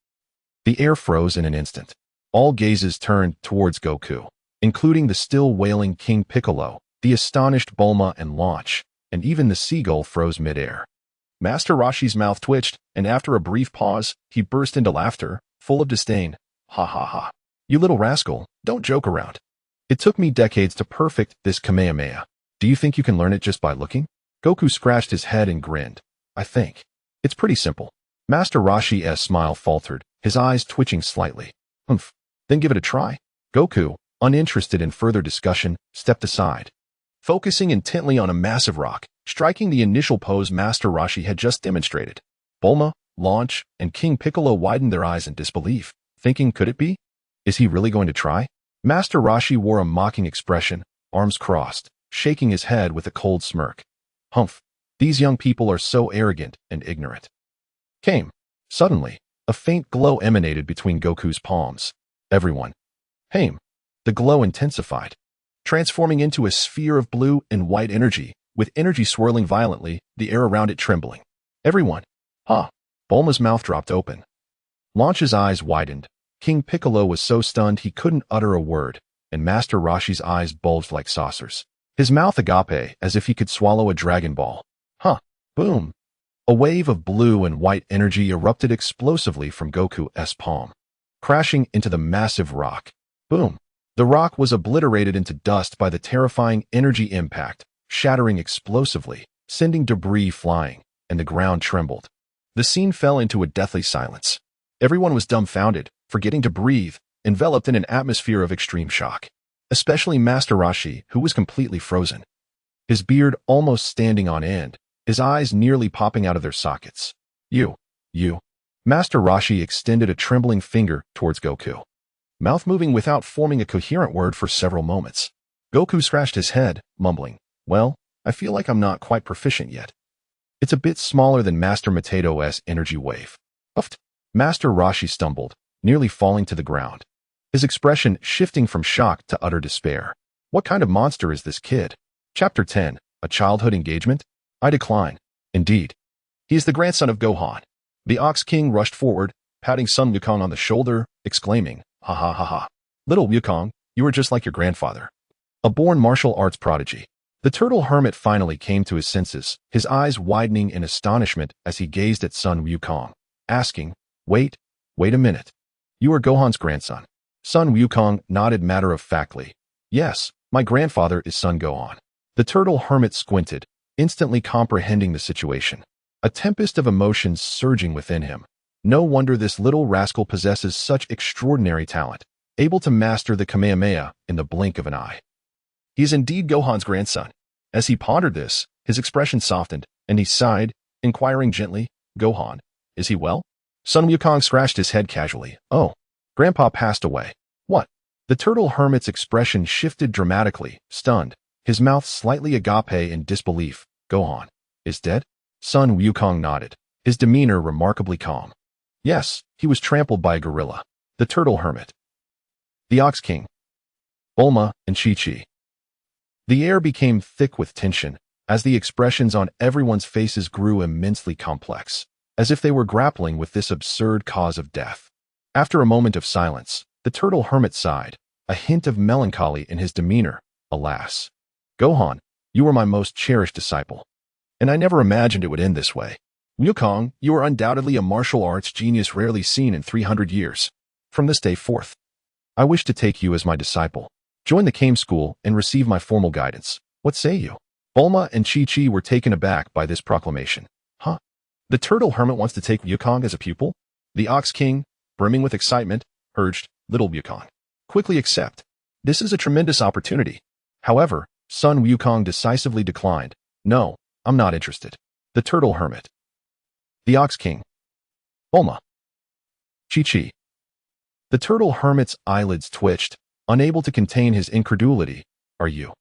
The air froze in an instant. All gazes turned towards Goku, including the still wailing King Piccolo, the astonished Bulma and Launch, and even the seagull froze midair. Master Roshi's mouth twitched, and after a brief pause, he burst into laughter, full of disdain. Ha ha ha. You little rascal, don't joke around. It took me decades to perfect this Kamehameha. Do you think you can learn it just by looking? Goku scratched his head and grinned. I think. It's pretty simple. Master Roshi's smile faltered, his eyes twitching slightly. Humph. Then give it a try. Goku, uninterested in further discussion, stepped aside. focusing intently on a massive rock, striking the initial pose Master Roshi had just demonstrated. Bulma, Launch, and King Piccolo widened their eyes in disbelief, thinking, could it be? Is he really going to try? Master Roshi wore a mocking expression, arms crossed, shaking his head with a cold smirk. Humph, these young people are so arrogant and ignorant. Suddenly, a faint glow emanated between Goku's palms. Everyone. The glow intensified, transforming into a sphere of blue and white energy, with energy swirling violently, the air around it trembling. Everyone. Bulma's mouth dropped open. Launch's eyes widened. King Piccolo was so stunned he couldn't utter a word, and Master Roshi's eyes bulged like saucers. His mouth agape as if he could swallow a Dragon Ball. Boom. A wave of blue and white energy erupted explosively from Goku's palm, crashing into the massive rock. Boom. The rock was obliterated into dust by the terrifying energy impact, shattering explosively, sending debris flying, and the ground trembled. The scene fell into a deathly silence. Everyone was dumbfounded, forgetting to breathe, enveloped in an atmosphere of extreme shock. Especially Master Roshi, who was completely frozen. His beard almost standing on end, his eyes nearly popping out of their sockets. You. Master Roshi extended a trembling finger towards Goku, mouth moving without forming a coherent word for several moments. Goku scratched his head, mumbling, well, I feel like I'm not quite proficient yet. It's a bit smaller than Master Matato's energy wave. Uffed. Master Roshi stumbled, nearly falling to the ground, his expression shifting from shock to utter despair. What kind of monster is this kid? Chapter 10, A Childhood Engagement? I decline. Indeed. He is the grandson of Gohan. The Ox King rushed forward, patting Sun Wukong on the shoulder, exclaiming, ha ha ha ha. Little Wukong, you are just like your grandfather. A born martial arts prodigy. The turtle hermit finally came to his senses, his eyes widening in astonishment as he gazed at Sun Wukong, asking, Wait a minute. You are Gohan's grandson. Sun Wukong nodded matter-of-factly. Yes, my grandfather is Son Gohan. The turtle hermit squinted, instantly comprehending the situation. A tempest of emotions surging within him. No wonder this little rascal possesses such extraordinary talent, able to master the Kamehameha in the blink of an eye. He is indeed Gohan's grandson. As he pondered this, his expression softened, and he sighed, inquiring gently, Gohan, is he well? Sun Wukong scratched his head casually. Oh, Grandpa passed away. What? The turtle hermit's expression shifted dramatically, stunned, his mouth slightly agape in disbelief. Gohan is dead? Sun Wukong nodded, his demeanor remarkably calm. Yes, he was trampled by a gorilla. The turtle hermit. The Ox King. Bulma and Chi-Chi. The air became thick with tension, as the expressions on everyone's faces grew immensely complex, as if they were grappling with this absurd cause of death. After a moment of silence, the turtle hermit sighed, a hint of melancholy in his demeanor. Alas. Gohan, you were my most cherished disciple. And I never imagined it would end this way. Wukong, you are undoubtedly a martial arts genius rarely seen in 300 years. From this day forth, I wish to take you as my disciple. Join the Kame School and receive my formal guidance. What say you? Bulma and Chi-Chi were taken aback by this proclamation. The turtle hermit wants to take Wukong as a pupil? The Ox King, brimming with excitement, urged, Little Wukong, quickly accept. This is a tremendous opportunity. However, Sun Wukong decisively declined. No, I'm not interested. The turtle hermit. The Ox King. Bulma. Chi-Chi. The turtle hermit's eyelids twitched, unable to contain his incredulity. Are you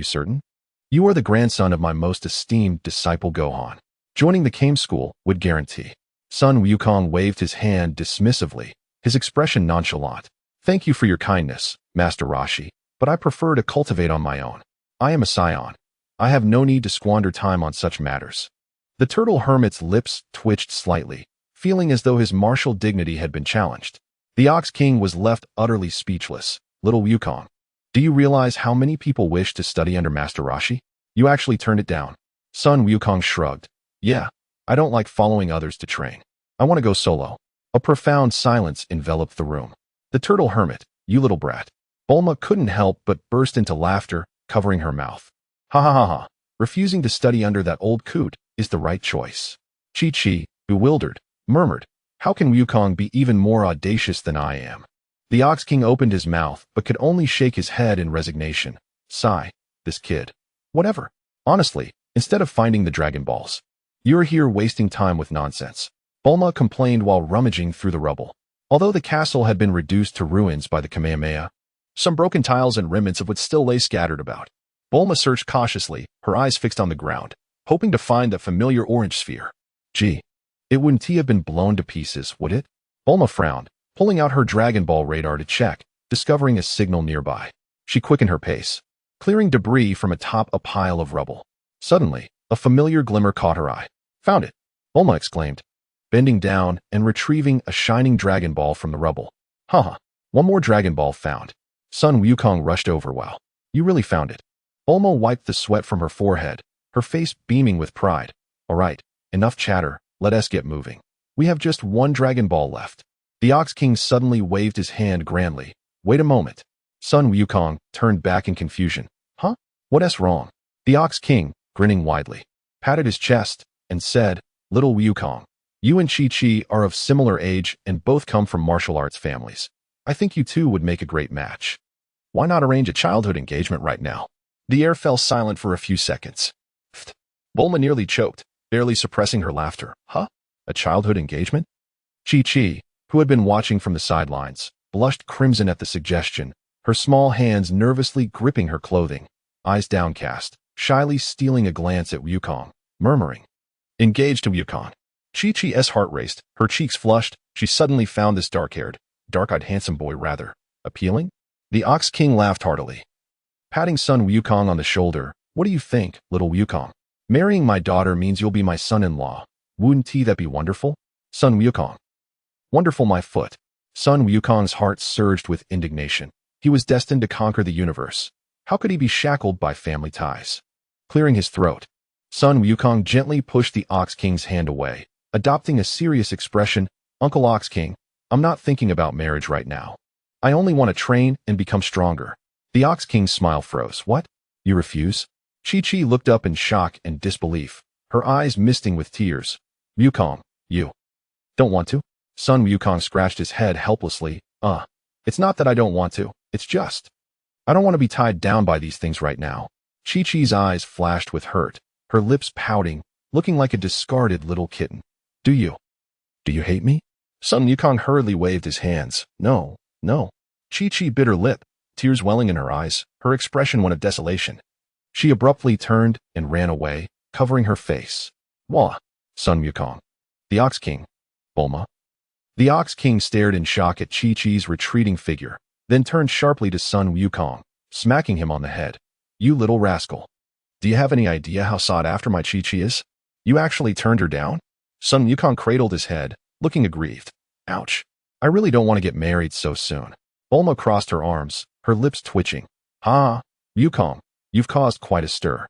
certain? You are the grandson of my most esteemed disciple Gohan. Joining the Kame School would guarantee. Sun Wukong waved his hand dismissively, his expression nonchalant. Thank you for your kindness, Master Roshi, but I prefer to cultivate on my own. I am a scion. I have no need to squander time on such matters. The turtle hermit's lips twitched slightly, feeling as though his martial dignity had been challenged. The Ox King was left utterly speechless. Little Wukong, do you realize how many people wish to study under Master Roshi? You actually turned it down. Sun Wukong shrugged. Yeah, I don't like following others to train. I want to go solo. A profound silence enveloped the room. The turtle hermit, you little brat. Bulma couldn't help but burst into laughter, covering her mouth. Ha ha ha ha. Refusing to study under that old coot is the right choice. Chi-Chi, bewildered, murmured, how can Wukong be even more audacious than I am? The Ox King opened his mouth but could only shake his head in resignation. Sigh, this kid. Whatever. Honestly, instead of finding the Dragon Balls, you're here wasting time with nonsense. Bulma complained while rummaging through the rubble. Although the castle had been reduced to ruins by the Kamehameha, some broken tiles and remnants of what still lay scattered about. Bulma searched cautiously, her eyes fixed on the ground, hoping to find the familiar orange sphere. Gee, it wouldn't have been blown to pieces, would it? Bulma frowned, pulling out her Dragon Ball radar to check, discovering a signal nearby. She quickened her pace, clearing debris from atop a pile of rubble. Suddenly, a familiar glimmer caught her eye. Found it! Bulma exclaimed, bending down and retrieving a shining Dragon Ball from the rubble. Haha, one more Dragon Ball found. Sun Wukong rushed over. Wow, you really found it. Bulma wiped the sweat from her forehead, her face beaming with pride. All right, enough chatter, let us get moving. We have just one Dragon Ball left. The Ox King suddenly waved his hand grandly. Wait a moment. Sun Wukong turned back in confusion. Huh? What's wrong? The Ox King, grinning widely, patted his chest and said, Little Wukong, you and Chi-Chi are of similar age and both come from martial arts families. I think you two would make a great match. Why not arrange a childhood engagement right now? The air fell silent for a few seconds. Bulma nearly choked, barely suppressing her laughter. Huh? A childhood engagement? Chi-Chi, who had been watching from the sidelines, blushed crimson at the suggestion, her small hands nervously gripping her clothing, eyes downcast, shyly stealing a glance at Wukong, murmuring, Engaged to Wukong. Chi-Chi's heart raced, her cheeks flushed. She suddenly found this dark-haired, dark-eyed handsome boy rather appealing. The Ox King laughed heartily, patting Sun Wukong on the shoulder. What do you think, little Wukong? Marrying my daughter means you'll be my son-in-law. Wouldn't that be wonderful? Sun Wukong. Wonderful, my foot. Sun Wukong's heart surged with indignation. He was destined to conquer the universe. How could he be shackled by family ties? Clearing his throat, Sun Wukong gently pushed the Ox King's hand away, adopting a serious expression. Uncle Ox King, I'm not thinking about marriage right now. I only want to train and become stronger. The Ox King's smile froze. What? You refuse? Chi-Chi looked up in shock and disbelief, her eyes misting with tears. Wukong, you don't want to? Sun Wukong scratched his head helplessly. It's not that I don't want to, it's just, I don't want to be tied down by these things right now. Chi-Chi's eyes flashed with hurt, her lips pouting, looking like a discarded little kitten. Do you hate me? Sun Wukong hurriedly waved his hands. No. Chi-Chi bit her lip, tears welling in her eyes, her expression one of desolation. She abruptly turned and ran away, covering her face. Wah! Sun Wukong. The Ox King. Bulma. The Ox King stared in shock at Chi-Chi's retreating figure, then turned sharply to Sun Wukong, smacking him on the head. You little rascal. Do you have any idea how sought after my Chi-Chi is? You actually turned her down? Sun Wukong cradled his head, looking aggrieved. Ouch. I really don't want to get married so soon. Bulma crossed her arms, her lips twitching. Wukong, you've caused quite a stir.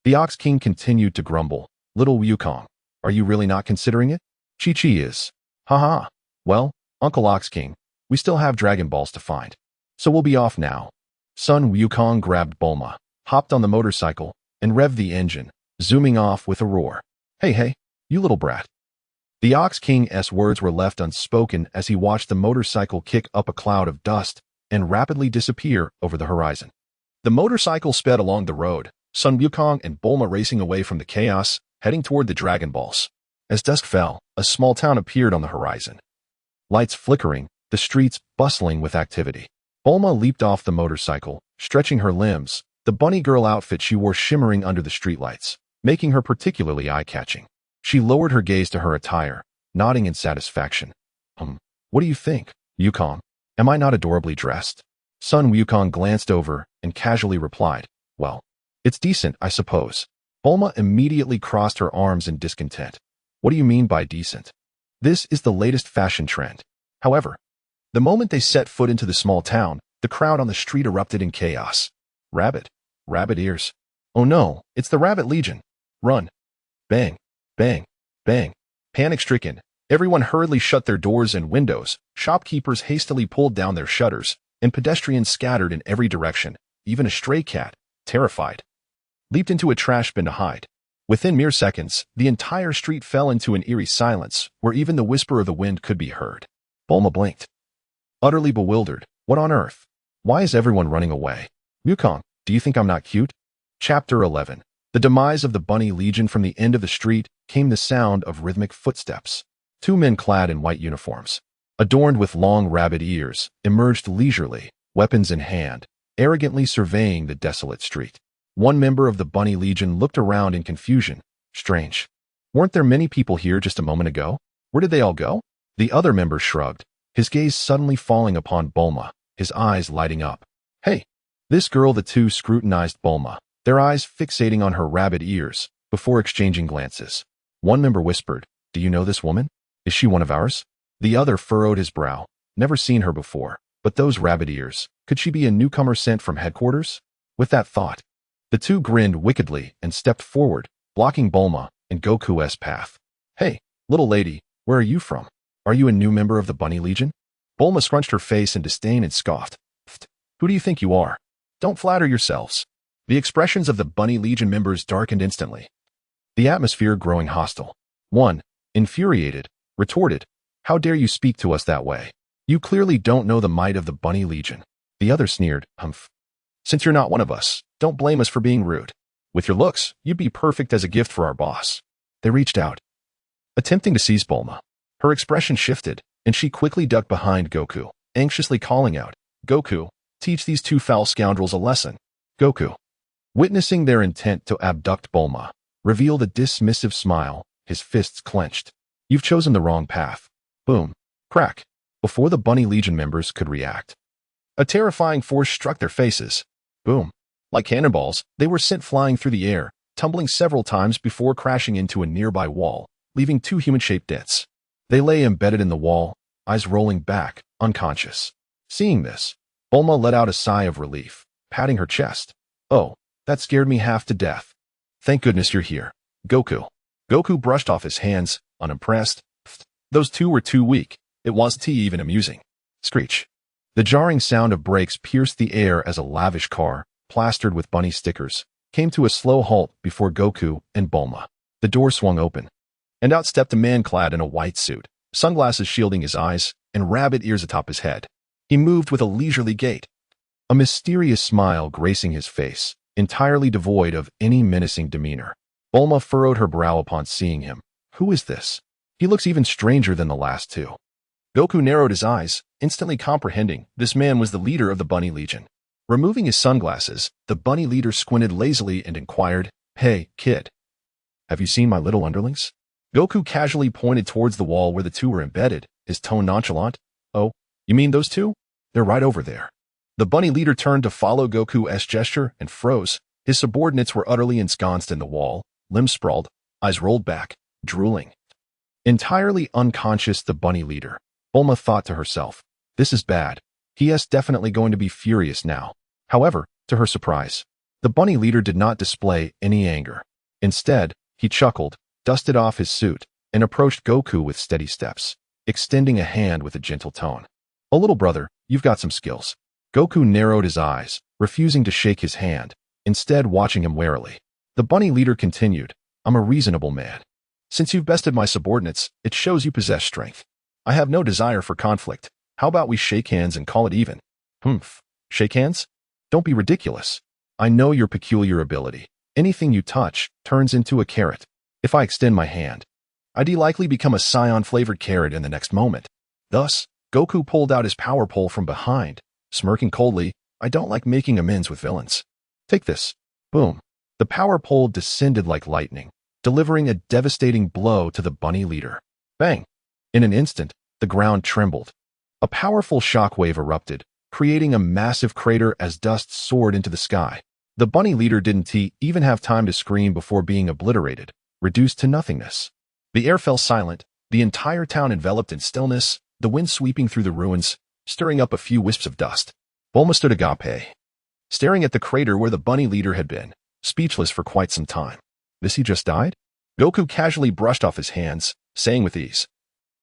The Ox King continued to grumble. Little Wukong, are you really not considering it? Chi-Chi is. Well, Uncle Ox King, we still have Dragon Balls to find. So we'll be off now. Sun Wukong grabbed Bulma, hopped on the motorcycle, and revved the engine, zooming off with a roar. Hey, you little brat. The Ox King's words were left unspoken as he watched the motorcycle kick up a cloud of dust and rapidly disappear over the horizon. The motorcycle sped along the road, Sun Wukong and Bulma racing away from the chaos, heading toward the Dragon Balls. As dusk fell, a small town appeared on the horizon. Lights flickering, the streets bustling with activity. Bulma leaped off the motorcycle, stretching her limbs, the bunny girl outfit she wore shimmering under the streetlights, making her particularly eye-catching. She lowered her gaze to her attire, nodding in satisfaction. What do you think, Wukong? Am I not adorably dressed? Sun Wukong glanced over and casually replied, Well, it's decent, I suppose. Bulma immediately crossed her arms in discontent. What do you mean by decent? This is the latest fashion trend. However, the moment they set foot into the small town, the crowd on the street erupted in chaos. Rabbit ears. Oh no, it's the Rabbit Legion. Run. Bang. Bang. Bang. Panic-stricken, everyone hurriedly shut their doors and windows, shopkeepers hastily pulled down their shutters, and pedestrians scattered in every direction. Even a stray cat, terrified, leaped into a trash bin to hide. Within mere seconds, the entire street fell into an eerie silence, where even the whisper of the wind could be heard. Bulma blinked, utterly bewildered. What on earth? Why is everyone running away? Wukong, do you think I'm not cute? Chapter 11. The demise of the Bunny Legion. From the end of the street came the sound of rhythmic footsteps. Two men clad in white uniforms, adorned with long rabbit ears, emerged leisurely, weapons in hand, arrogantly surveying the desolate street. One member of the Bunny Legion looked around in confusion. Strange. Weren't there many people here just a moment ago? Where did they all go? The other member shrugged, his gaze suddenly falling upon Bulma, his eyes lighting up. Hey, this girl. The two scrutinized Bulma, their eyes fixating on her rabbit ears, before exchanging glances. One member whispered, "Do you know this woman? Is she one of ours?" The other furrowed his brow. Never seen her before, but those rabbit ears, could she be a newcomer sent from headquarters? With that thought, the two grinned wickedly and stepped forward, blocking Bulma and Goku's path. "Hey, little lady, where are you from? Are you a new member of the Bunny Legion?" Bulma scrunched her face in disdain and scoffed. "Who do you think you are? Don't flatter yourselves." The expressions of the Bunny Legion members darkened instantly, the atmosphere growing hostile. One, infuriated, retorted, "How dare you speak to us that way? You clearly don't know the might of the Bunny Legion." The other sneered, "Humph. Since you're not one of us, don't blame us for being rude. With your looks, you'd be perfect as a gift for our boss." They reached out, attempting to seize Bulma. Her expression shifted, and she quickly ducked behind Goku, anxiously calling out, "Goku, teach these two foul scoundrels a lesson." Goku, witnessing their intent to abduct Bulma, revealed a dismissive smile, his fists clenched. "You've chosen the wrong path." Boom. Crack. Before the Bunny Legion members could react, a terrifying force struck their faces. Boom. Like cannonballs, they were sent flying through the air, tumbling several times before crashing into a nearby wall, leaving two human-shaped dents. They lay embedded in the wall, eyes rolling back, unconscious. Seeing this, Bulma let out a sigh of relief, patting her chest. "Oh, that scared me half to death. Thank goodness you're here, Goku." Goku brushed off his hands, unimpressed. Those two were too weak. It wasn't even amusing. Screech. The jarring sound of brakes pierced the air as a lavish car, plastered with bunny stickers, came to a slow halt before Goku and Bulma. The door swung open, and out stepped a man clad in a white suit, sunglasses shielding his eyes, and rabbit ears atop his head. He moved with a leisurely gait, a mysterious smile gracing his face, entirely devoid of any menacing demeanor. Bulma furrowed her brow upon seeing him. Who is this? He looks even stranger than the last two. Goku narrowed his eyes, instantly comprehending this man was the leader of the Bunny Legion. Removing his sunglasses, the bunny leader squinted lazily and inquired, "Hey, kid. Have you seen my little underlings?" Goku casually pointed towards the wall where the two were embedded, his tone nonchalant. "Oh, you mean those two? They're right over there." The bunny leader turned to follow Goku's gesture and froze. His subordinates were utterly ensconced in the wall, limbs sprawled, eyes rolled back, drooling. Entirely unconscious, the bunny leader, Bulma thought to herself, "This is bad. He is definitely going to be furious now." However, to her surprise, the bunny leader did not display any anger. Instead, he chuckled, dusted off his suit, and approached Goku with steady steps, extending a hand with a gentle tone. "Oh, little brother, you've got some skills." Goku narrowed his eyes, refusing to shake his hand, instead watching him warily. The bunny leader continued, "I'm a reasonable man. Since you've bested my subordinates, it shows you possess strength. I have no desire for conflict. How about we shake hands and call it even?" "Humph. Shake hands? Don't be ridiculous. I know your peculiar ability. Anything you touch turns into a carrot. If I extend my hand, I'd likely become a cyan-flavored carrot in the next moment." Thus, Goku pulled out his power pole from behind, smirking coldly, "I don't like making amends with villains. Take this." Boom. The power pole descended like lightning, delivering a devastating blow to the bunny leader. Bang! In an instant, the ground trembled. A powerful shockwave erupted, creating a massive crater as dust soared into the sky. The bunny leader didn't even have time to scream before being obliterated, reduced to nothingness. The air fell silent, the entire town enveloped in stillness, the wind sweeping through the ruins, stirring up a few wisps of dust. Bulma stood agape, staring at the crater where the bunny leader had been, speechless for quite some time. This he just died? Goku casually brushed off his hands, saying with ease,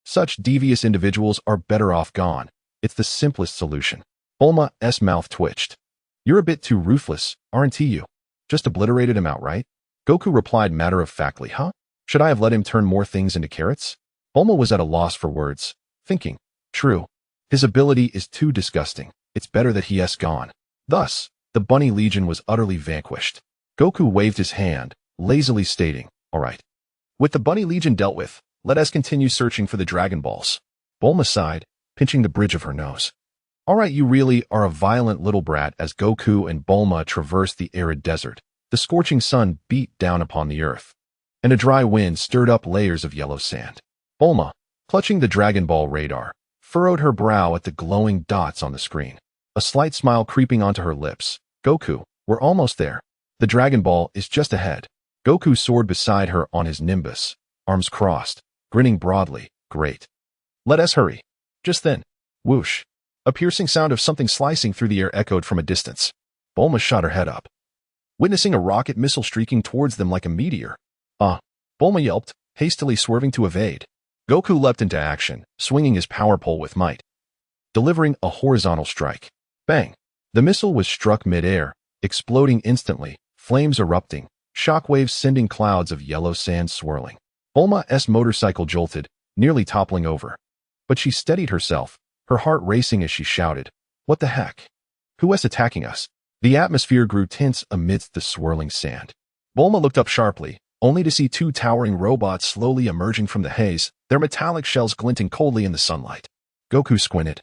"Such devious individuals are better off gone. It's the simplest solution." Bulma's mouth twitched. "You're a bit too ruthless, aren't you? Just obliterated him outright?" Goku replied matter-of-factly, "Huh? Should I have let him turn more things into carrots?" Bulma was at a loss for words, thinking, "True. His ability is too disgusting. It's better that he is gone." Thus, the Bunny Legion was utterly vanquished. Goku waved his hand, lazily stating, "All right. With the Bunny Legion dealt with, let us continue searching for the Dragon Balls." Bulma sighed, pinching the bridge of her nose. "All right, you really are a violent little brat." As Goku and Bulma traversed the arid desert, the scorching sun beat down upon the earth, and a dry wind stirred up layers of yellow sand. Bulma, clutching the Dragon Ball radar, furrowed her brow at the glowing dots on the screen, a slight smile creeping onto her lips. "Goku, we're almost there. The Dragon Ball is just ahead." Goku soared beside her on his Nimbus, arms crossed, grinning broadly. "Great. Let us hurry." Just then, whoosh, a piercing sound of something slicing through the air echoed from a distance. Bulma shot her head up, witnessing a rocket missile streaking towards them like a meteor. Bulma yelped, hastily swerving to evade. Goku leapt into action, swinging his power pole with might, delivering a horizontal strike. Bang! The missile was struck mid-air, exploding instantly, flames erupting, shockwaves sending clouds of yellow sand swirling. Bulma's motorcycle jolted, nearly toppling over. But she steadied herself, her heart racing as she shouted, "What the heck? Who is attacking us?" The atmosphere grew tense amidst the swirling sand. Bulma looked up sharply, only to see two towering robots slowly emerging from the haze, their metallic shells glinting coldly in the sunlight. Goku squinted,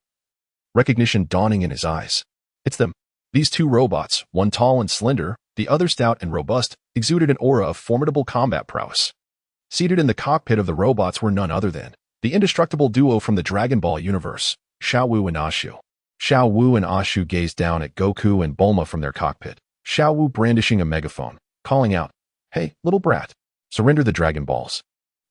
recognition dawning in his eyes. "It's them." These two robots, one tall and slender, the other stout and robust, exuded an aura of formidable combat prowess. Seated in the cockpit of the robots were none other than the indestructible duo from the Dragon Ball universe, Xiao Wu and Ashu. Xiao Wu and Ashu gazed down at Goku and Bulma from their cockpit, Xiao Wu brandishing a megaphone, calling out, "Hey, little brat, surrender the Dragon Balls,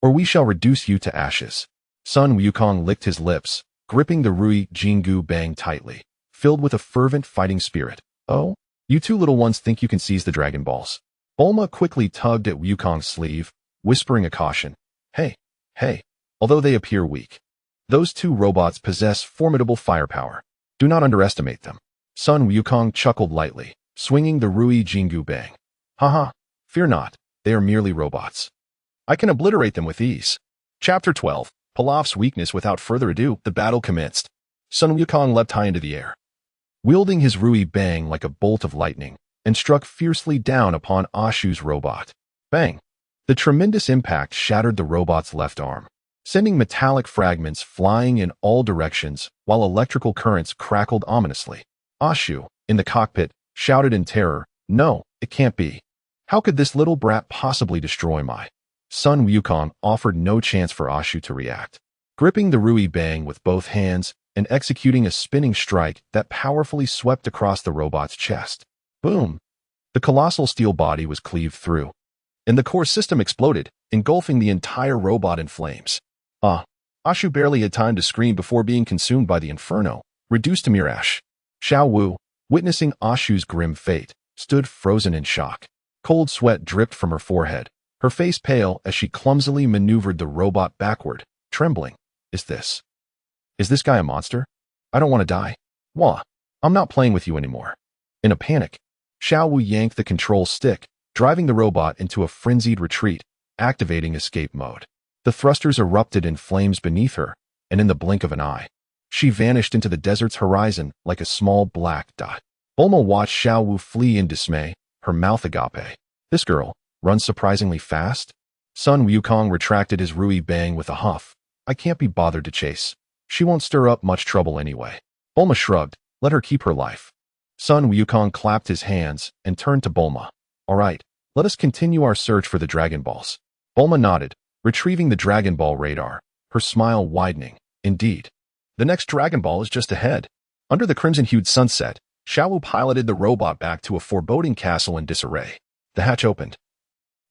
or we shall reduce you to ashes." Sun Wukong licked his lips, gripping the Rui Jingu Bang tightly, filled with a fervent fighting spirit. "Oh, you two little ones think you can seize the Dragon Balls." Bulma quickly tugged at Wukong's sleeve, whispering a caution. Hey, although they appear weak, those two robots possess formidable firepower. Do not underestimate them." Sun Wukong chuckled lightly, swinging the Rui Jingu Bang. "Haha, fear not, they are merely robots. I can obliterate them with ease." Chapter 12, Pilaf's Weakness. Without further ado, the battle commenced. Sun Wukong leapt high into the air, wielding his Rui Bang like a bolt of lightning, and struck fiercely down upon Ashu's robot. Bang! The tremendous impact shattered the robot's left arm, sending metallic fragments flying in all directions while electrical currents crackled ominously. Ashu, in the cockpit, shouted in terror, "No, it can't be. How could this little brat possibly destroy my—" Sun Wukong offered no chance for Ashu to react, gripping the Rui Bang with both hands and executing a spinning strike that powerfully swept across the robot's chest. Boom! The colossal steel body was cleaved through, and the core system exploded, engulfing the entire robot in flames. Ashu barely had time to scream before being consumed by the inferno, reduced to mere ash. Xiao Wu, witnessing Ashu's grim fate, stood frozen in shock. Cold sweat dripped from her forehead, her face pale as she clumsily maneuvered the robot backward, trembling. Is this guy a monster? I don't want to die. Wah, I'm not playing with you anymore." In a panic, Xiao Wu yanked the control stick, driving the robot into a frenzied retreat, activating escape mode. The thrusters erupted in flames beneath her, and in the blink of an eye, she vanished into the desert's horizon like a small black dot. Bulma watched Xiao Wu flee in dismay, her mouth agape. This girl runs surprisingly fast? Sun Wukong retracted his Rui Bang with a huff. "I can't be bothered to chase. She won't stir up much trouble anyway." Bulma shrugged, "Let her keep her life." Sun Wukong clapped his hands and turned to Bulma. "All right, let us continue our search for the Dragon Balls." Bulma nodded, retrieving the Dragon Ball radar, her smile widening. Indeed, the next Dragon Ball is just ahead. Under the crimson-hued sunset, Xiao Wu piloted the robot back to a foreboding castle in disarray. The hatch opened,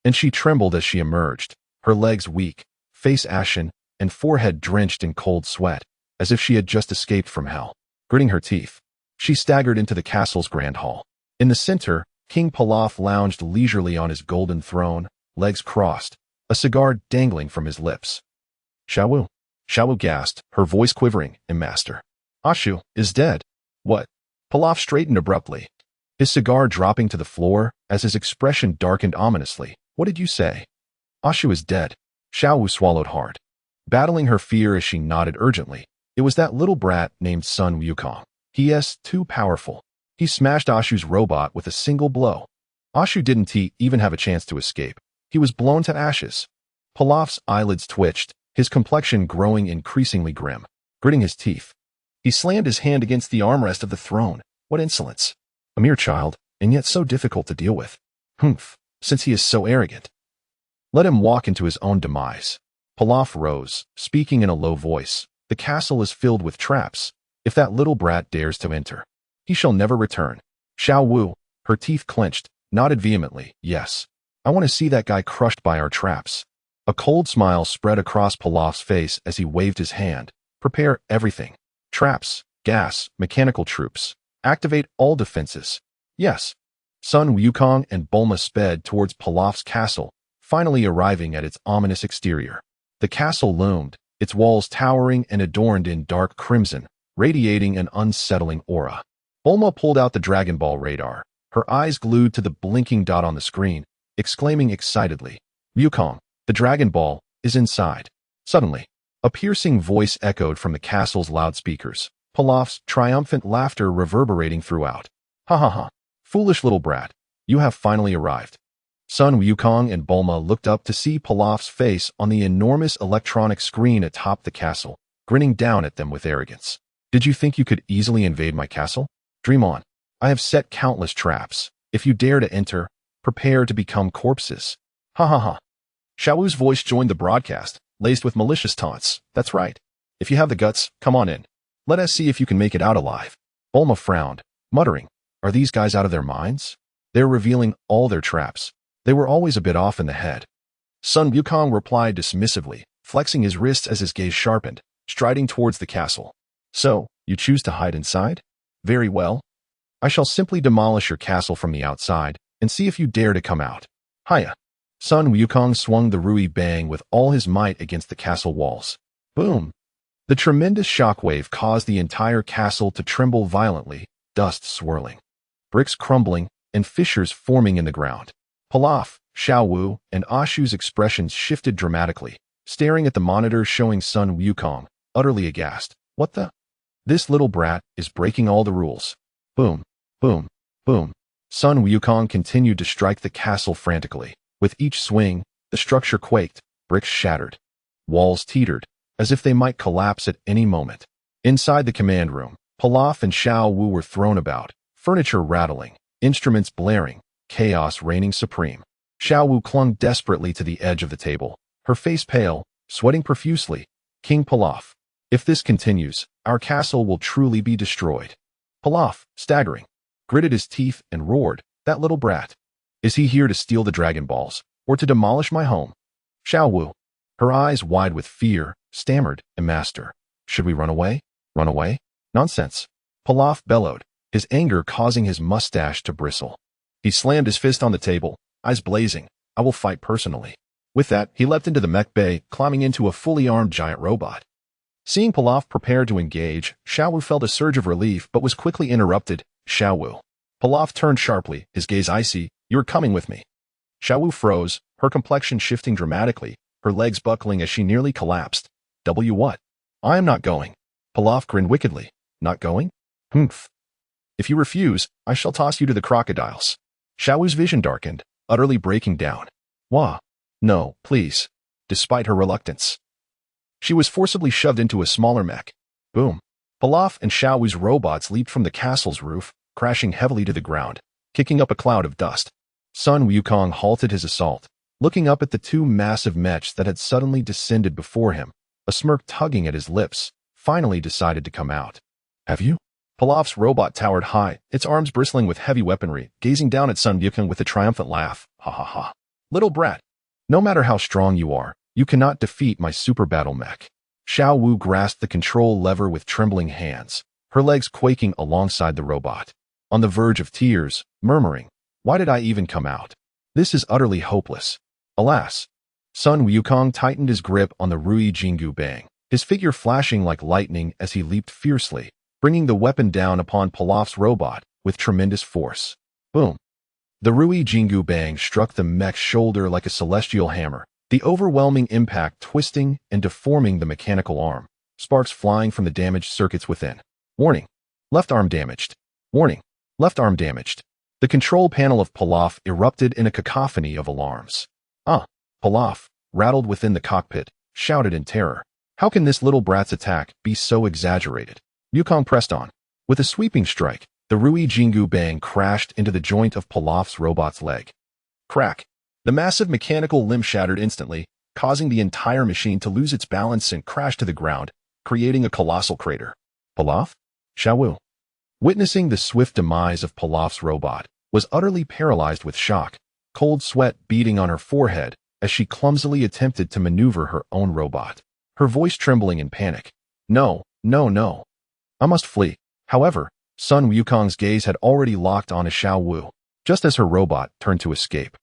and she trembled as she emerged, her legs weak, face ashen, and forehead drenched in cold sweat, as if she had just escaped from hell. Gritting her teeth, she staggered into the castle's grand hall. In the center, King Pilaf lounged leisurely on his golden throne, legs crossed, a cigar dangling from his lips. Xiao Wu. Xiao Wu gasped, her voice quivering. "Master, Ashu is dead." "What?" Pilaf straightened abruptly, his cigar dropping to the floor as his expression darkened ominously. "What did you say?" "Ashu is dead." Xiao Wu swallowed hard, battling her fear as she nodded urgently. "It was that little brat named Sun Wukong. He is too powerful. He smashed Ashu's robot with a single blow." Ashu didn't even have a chance to escape. He was blown to ashes. Pilaf's eyelids twitched, his complexion growing increasingly grim. Gritting his teeth, he slammed his hand against the armrest of the throne. What insolence! A mere child, and yet so difficult to deal with. Humph, since he is so arrogant. Let him walk into his own demise. Pilaf rose, speaking in a low voice. The castle is filled with traps. If that little brat dares to enter, he shall never return. Xiao Wu, her teeth clenched, nodded vehemently. Yes, I want to see that guy crushed by our traps. A cold smile spread across Pilaf's face as he waved his hand. Prepare everything. Traps, gas, mechanical troops. Activate all defenses. Yes. Sun Wukong and Bulma sped towards Pilaf's castle, finally arriving at its ominous exterior. The castle loomed, its walls towering and adorned in dark crimson, radiating an unsettling aura. Bulma pulled out the Dragon Ball radar, her eyes glued to the blinking dot on the screen, exclaiming excitedly, Wukong, the Dragon Ball is inside. Suddenly, a piercing voice echoed from the castle's loudspeakers, Pilaf's triumphant laughter reverberating throughout. Ha ha ha, foolish little brat, you have finally arrived. Sun Wukong and Bulma looked up to see Pilaf's face on the enormous electronic screen atop the castle, grinning down at them with arrogance. Did you think you could easily invade my castle? Dream on. I have set countless traps. If you dare to enter, prepare to become corpses. Ha ha ha. Xiao Wu's voice joined the broadcast, laced with malicious taunts. That's right. If you have the guts, come on in. Let us see if you can make it out alive. Bulma frowned, muttering, are these guys out of their minds? They're revealing all their traps. They were always a bit off in the head. Sun Wukong replied dismissively, flexing his wrists as his gaze sharpened, striding towards the castle. So, you choose to hide inside? Very well. I shall simply demolish your castle from the outside, and see if you dare to come out. Hiya. Sun Wukong swung the Rui Bang with all his might against the castle walls. Boom. The tremendous shockwave caused the entire castle to tremble violently, dust swirling, bricks crumbling, and fissures forming in the ground. Pilaf, Xiao Wu, and Ashu's expressions shifted dramatically, staring at the monitor showing Sun Wukong, utterly aghast. What the? This little brat is breaking all the rules. Boom, boom, boom. Sun Wukong continued to strike the castle frantically. With each swing, the structure quaked, bricks shattered, walls teetered, as if they might collapse at any moment. Inside the command room, Pilaf and Xiao Wu were thrown about, furniture rattling, instruments blaring, chaos reigning supreme. Xiao Wu clung desperately to the edge of the table, her face pale, sweating profusely. King Pilaf, if this continues, our castle will truly be destroyed. Pilaf, staggering, gritted his teeth and roared, that little brat. Is he here to steal the Dragon Balls, or to demolish my home? Xiao Wu, her eyes wide with fear, stammered, Master, should we run away? Run away? Nonsense. Pilaf bellowed, his anger causing his mustache to bristle. He slammed his fist on the table, eyes blazing. I will fight personally. With that, he leapt into the mech bay, climbing into a fully armed giant robot. Seeing Pilaf prepare to engage, Xiao Wu felt a surge of relief but was quickly interrupted. Xiao Wu. Pilaf turned sharply, his gaze icy. You are coming with me. Xiao Wu froze, her complexion shifting dramatically, her legs buckling as she nearly collapsed. What? I am not going. Pilaf grinned wickedly. Not going? Humph. If you refuse, I shall toss you to the crocodiles. Xiao Wu's vision darkened, utterly breaking down. Wah. No, please. Despite her reluctance, she was forcibly shoved into a smaller mech. Boom. Pilaf and Xiao Wu's robots leaped from the castle's roof, crashing heavily to the ground, kicking up a cloud of dust. Sun Wukong halted his assault, looking up at the two massive mechs that had suddenly descended before him, a smirk tugging at his lips, finally decided to come out. Have you? Pilaf's robot towered high, its arms bristling with heavy weaponry, gazing down at Sun Wukong with a triumphant laugh. Ha ha ha. Little brat. No matter how strong you are, you cannot defeat my super battle mech. Xiao Wu grasped the control lever with trembling hands, her legs quaking alongside the robot. On the verge of tears, murmuring, why did I even come out? This is utterly hopeless. Alas. Sun Wukong tightened his grip on the Rui Jingu Bang, his figure flashing like lightning as he leaped fiercely, bringing the weapon down upon Pilaf's robot with tremendous force. Boom. The Rui Jingu Bang struck the mech's shoulder like a celestial hammer, the overwhelming impact twisting and deforming the mechanical arm, sparks flying from the damaged circuits within. Warning. Left arm damaged. Warning. Left arm damaged. The control panel of Pilaf erupted in a cacophony of alarms. Pilaf, rattled within the cockpit, shouted in terror. How can this little brat's attack be so exaggerated? Wukong pressed on. With a sweeping strike, the Rui Jingu Bang crashed into the joint of Pilaf's robot's leg. Crack! The massive mechanical limb shattered instantly, causing the entire machine to lose its balance and crash to the ground, creating a colossal crater. Pilaf? Xiaowu, witnessing the swift demise of Pilaf's robot, was utterly paralyzed with shock, cold sweat beading on her forehead as she clumsily attempted to maneuver her own robot, her voice trembling in panic. No, no, no. I must flee. However, Sun Wukong's gaze had already locked on Xiaowu, just as her robot turned to escape.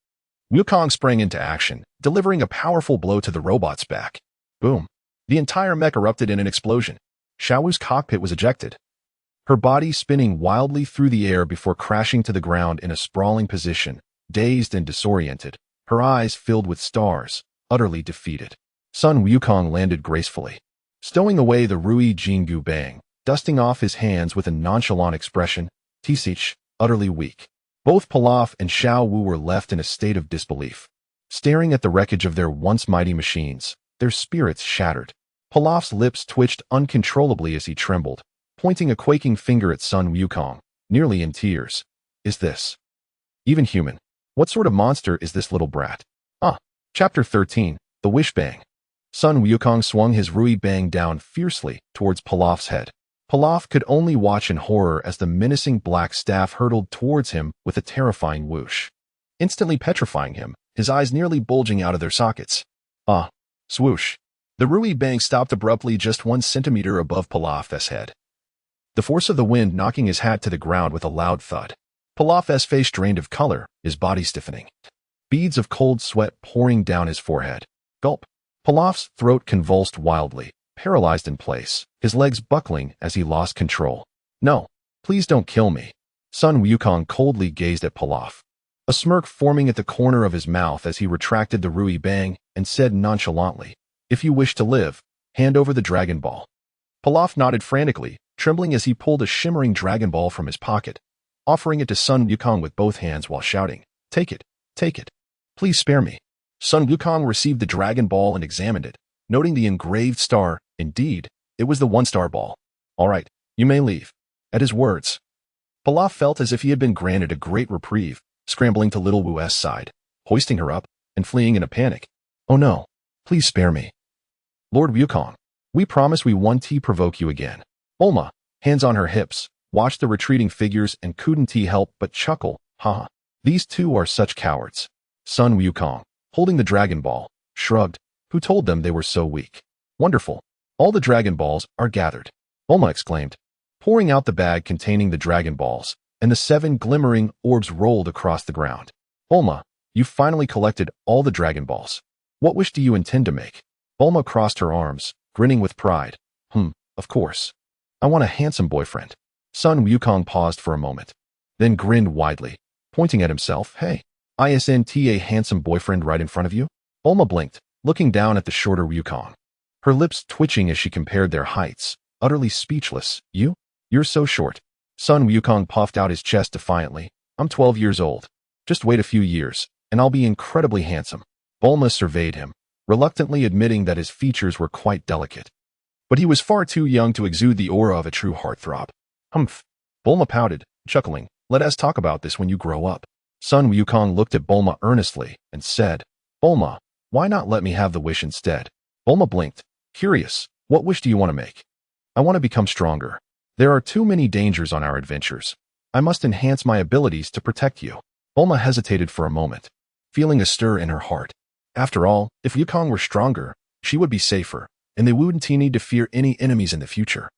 Wukong sprang into action, delivering a powerful blow to the robot's back. Boom. The entire mech erupted in an explosion. Xiaowu's cockpit was ejected, her body spinning wildly through the air before crashing to the ground in a sprawling position, dazed and disoriented, her eyes filled with stars, utterly defeated. Sun Wukong landed gracefully, stowing away the Rui Jingu Bang, dusting off his hands with a nonchalant expression, Tisich, utterly weak. Both Pilaf and Xiaowu were left in a state of disbelief, staring at the wreckage of their once mighty machines, their spirits shattered. Pilaf's lips twitched uncontrollably as he trembled, pointing a quaking finger at Sun Wukong, nearly in tears. Is this even human? What sort of monster is this little brat? Chapter 13, The Wish Bang. Sun Wukong swung his Rui Bang down fiercely towards Pilaf's head. Pilaf could only watch in horror as the menacing black staff hurtled towards him with a terrifying whoosh, instantly petrifying him, his eyes nearly bulging out of their sockets. Swoosh. The Rui Bang stopped abruptly just 1 centimeter above Pilaf's head, the force of the wind knocking his hat to the ground with a loud thud. Pilaf's face drained of color, his body stiffening, beads of cold sweat pouring down his forehead. Gulp. Pilaf's throat convulsed wildly, paralyzed in place, his legs buckling as he lost control. No, please don't kill me. Sun Wukong coldly gazed at Pilaf, a smirk forming at the corner of his mouth as he retracted the Rui Bang and said nonchalantly, If you wish to live, hand over the Dragon Ball. Pilaf nodded frantically, trembling as he pulled a shimmering Dragon Ball from his pocket, offering it to Sun Wukong with both hands while shouting, Take it, take it. Please spare me. Sun Wukong received the Dragon Ball and examined it, noting the engraved star. Indeed, it was the 1-star ball. All right, you may leave. At his words, Pilaf felt as if he had been granted a great reprieve, scrambling to little Wu's side, hoisting her up, and fleeing in a panic. Oh no, please spare me. Lord Wukong, we promise we won't provoke you again. Bulma, hands on her hips, watched the retreating figures and couldn't help but chuckle. Haha, these two are such cowards. Sun Wukong, holding the Dragon Ball, shrugged. Who told them they were so weak? Wonderful. All the Dragon Balls are gathered. Bulma exclaimed, pouring out the bag containing the Dragon Balls, and the 7 glimmering orbs rolled across the ground. Bulma, you finally collected all the Dragon Balls. What wish do you intend to make? Bulma crossed her arms, grinning with pride. Of course. I want a handsome boyfriend. Sun Wukong paused for a moment, then grinned widely, pointing at himself. Hey, isn't a handsome boyfriend right in front of you? Bulma blinked, looking down at the shorter Wukong, her lips twitching as she compared their heights, utterly speechless. You're so short. Sun Wukong puffed out his chest defiantly. I'm 12 years old. Just wait a few years, and I'll be incredibly handsome. Bulma surveyed him, reluctantly admitting that his features were quite delicate, but he was far too young to exude the aura of a true heartthrob. Humph. Bulma pouted, chuckling. Let us talk about this when you grow up. Sun Wukong looked at Bulma earnestly and said, Bulma, why not let me have the wish instead? Bulma blinked, curious. What wish do you want to make? I want to become stronger. There are too many dangers on our adventures. I must enhance my abilities to protect you. Bulma hesitated for a moment, feeling a stir in her heart. After all, if Wukong were stronger, she would be safer, and they wouldn't need to fear any enemies in the future.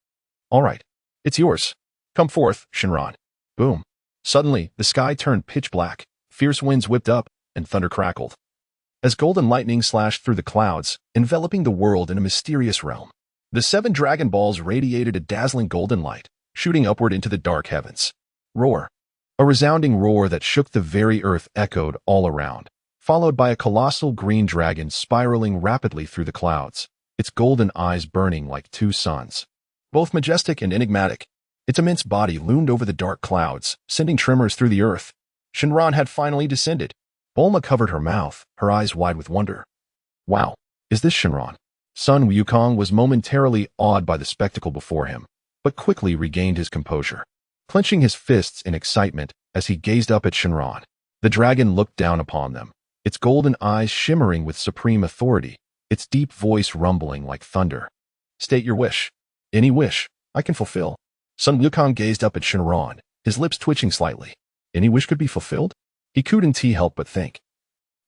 All right, it's yours. Come forth, Shenron. Boom. Suddenly, the sky turned pitch black, fierce winds whipped up, and thunder crackled, as golden lightning slashed through the clouds, enveloping the world in a mysterious realm. The 7 Dragon Balls radiated a dazzling golden light, shooting upward into the dark heavens. Roar. A resounding roar that shook the very earth echoed all around, followed by a colossal green dragon spiraling rapidly through the clouds, its golden eyes burning like 2 suns. Both majestic and enigmatic, its immense body loomed over the dark clouds, sending tremors through the earth. Shinran had finally descended. Bulma covered her mouth, her eyes wide with wonder. Wow, is this Shinran? Sun Wukong was momentarily awed by the spectacle before him, but quickly regained his composure. Clenching his fists in excitement as he gazed up at Shinran, the dragon looked down upon them, its golden eyes shimmering with supreme authority, its deep voice rumbling like thunder. State your wish. Any wish, I can fulfill. Sun Wukong gazed up at Shinran, his lips twitching slightly. Any wish could be fulfilled? He couldn't help but think.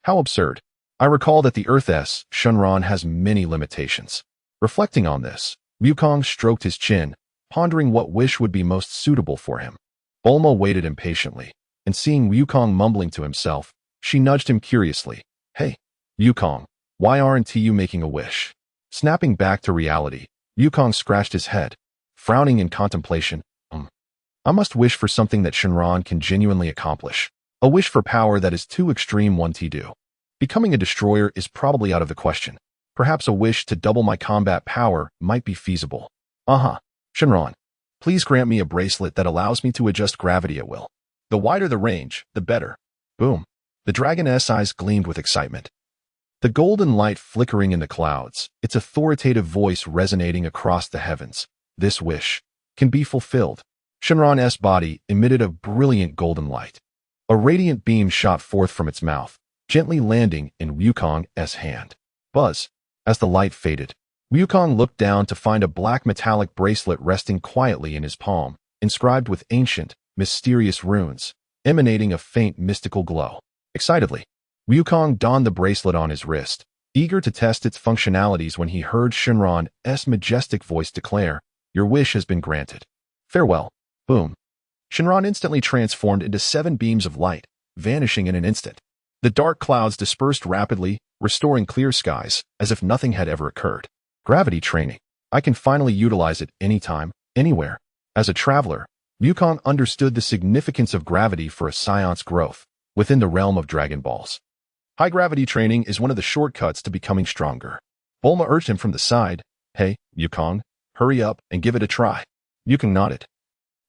How absurd. I recall that the Earth's Shinran has many limitations. Reflecting on this, Wukong stroked his chin, pondering what wish would be most suitable for him. Bulma waited impatiently, and seeing Wukong mumbling to himself, she nudged him curiously. Hey, Wukong, why aren't you making a wish? Snapping back to reality, Wukong scratched his head, frowning in contemplation. I must wish for something that Shinran can genuinely accomplish. A wish for power that is too extreme one to do. Becoming a destroyer is probably out of the question. Perhaps a wish to double my combat power might be feasible. Shinran, please grant me a bracelet that allows me to adjust gravity at will. The wider the range, the better. Boom. The dragon's eyes gleamed with excitement. The golden light flickering in the clouds, its authoritative voice resonating across the heavens. This wish can be fulfilled. Shinran's body emitted a brilliant golden light. A radiant beam shot forth from its mouth, gently landing in Wukong's hand. Buzz. As the light faded, Wukong looked down to find a black metallic bracelet resting quietly in his palm, inscribed with ancient, mysterious runes, emanating a faint mystical glow. Excitedly, Wukong donned the bracelet on his wrist, eager to test its functionalities when he heard Shinran's majestic voice declare, "Your wish has been granted. Farewell." Boom. Shinran instantly transformed into 7 beams of light, vanishing in an instant. The dark clouds dispersed rapidly, restoring clear skies, as if nothing had ever occurred. Gravity training. I can finally utilize it anytime, anywhere. As a traveler, Wukong understood the significance of gravity for a Scion's growth within the realm of Dragon Balls. High gravity training is one of the shortcuts to becoming stronger. Bulma urged him from the side. Hey, Wukong, hurry up and give it a try. Wukong nodded,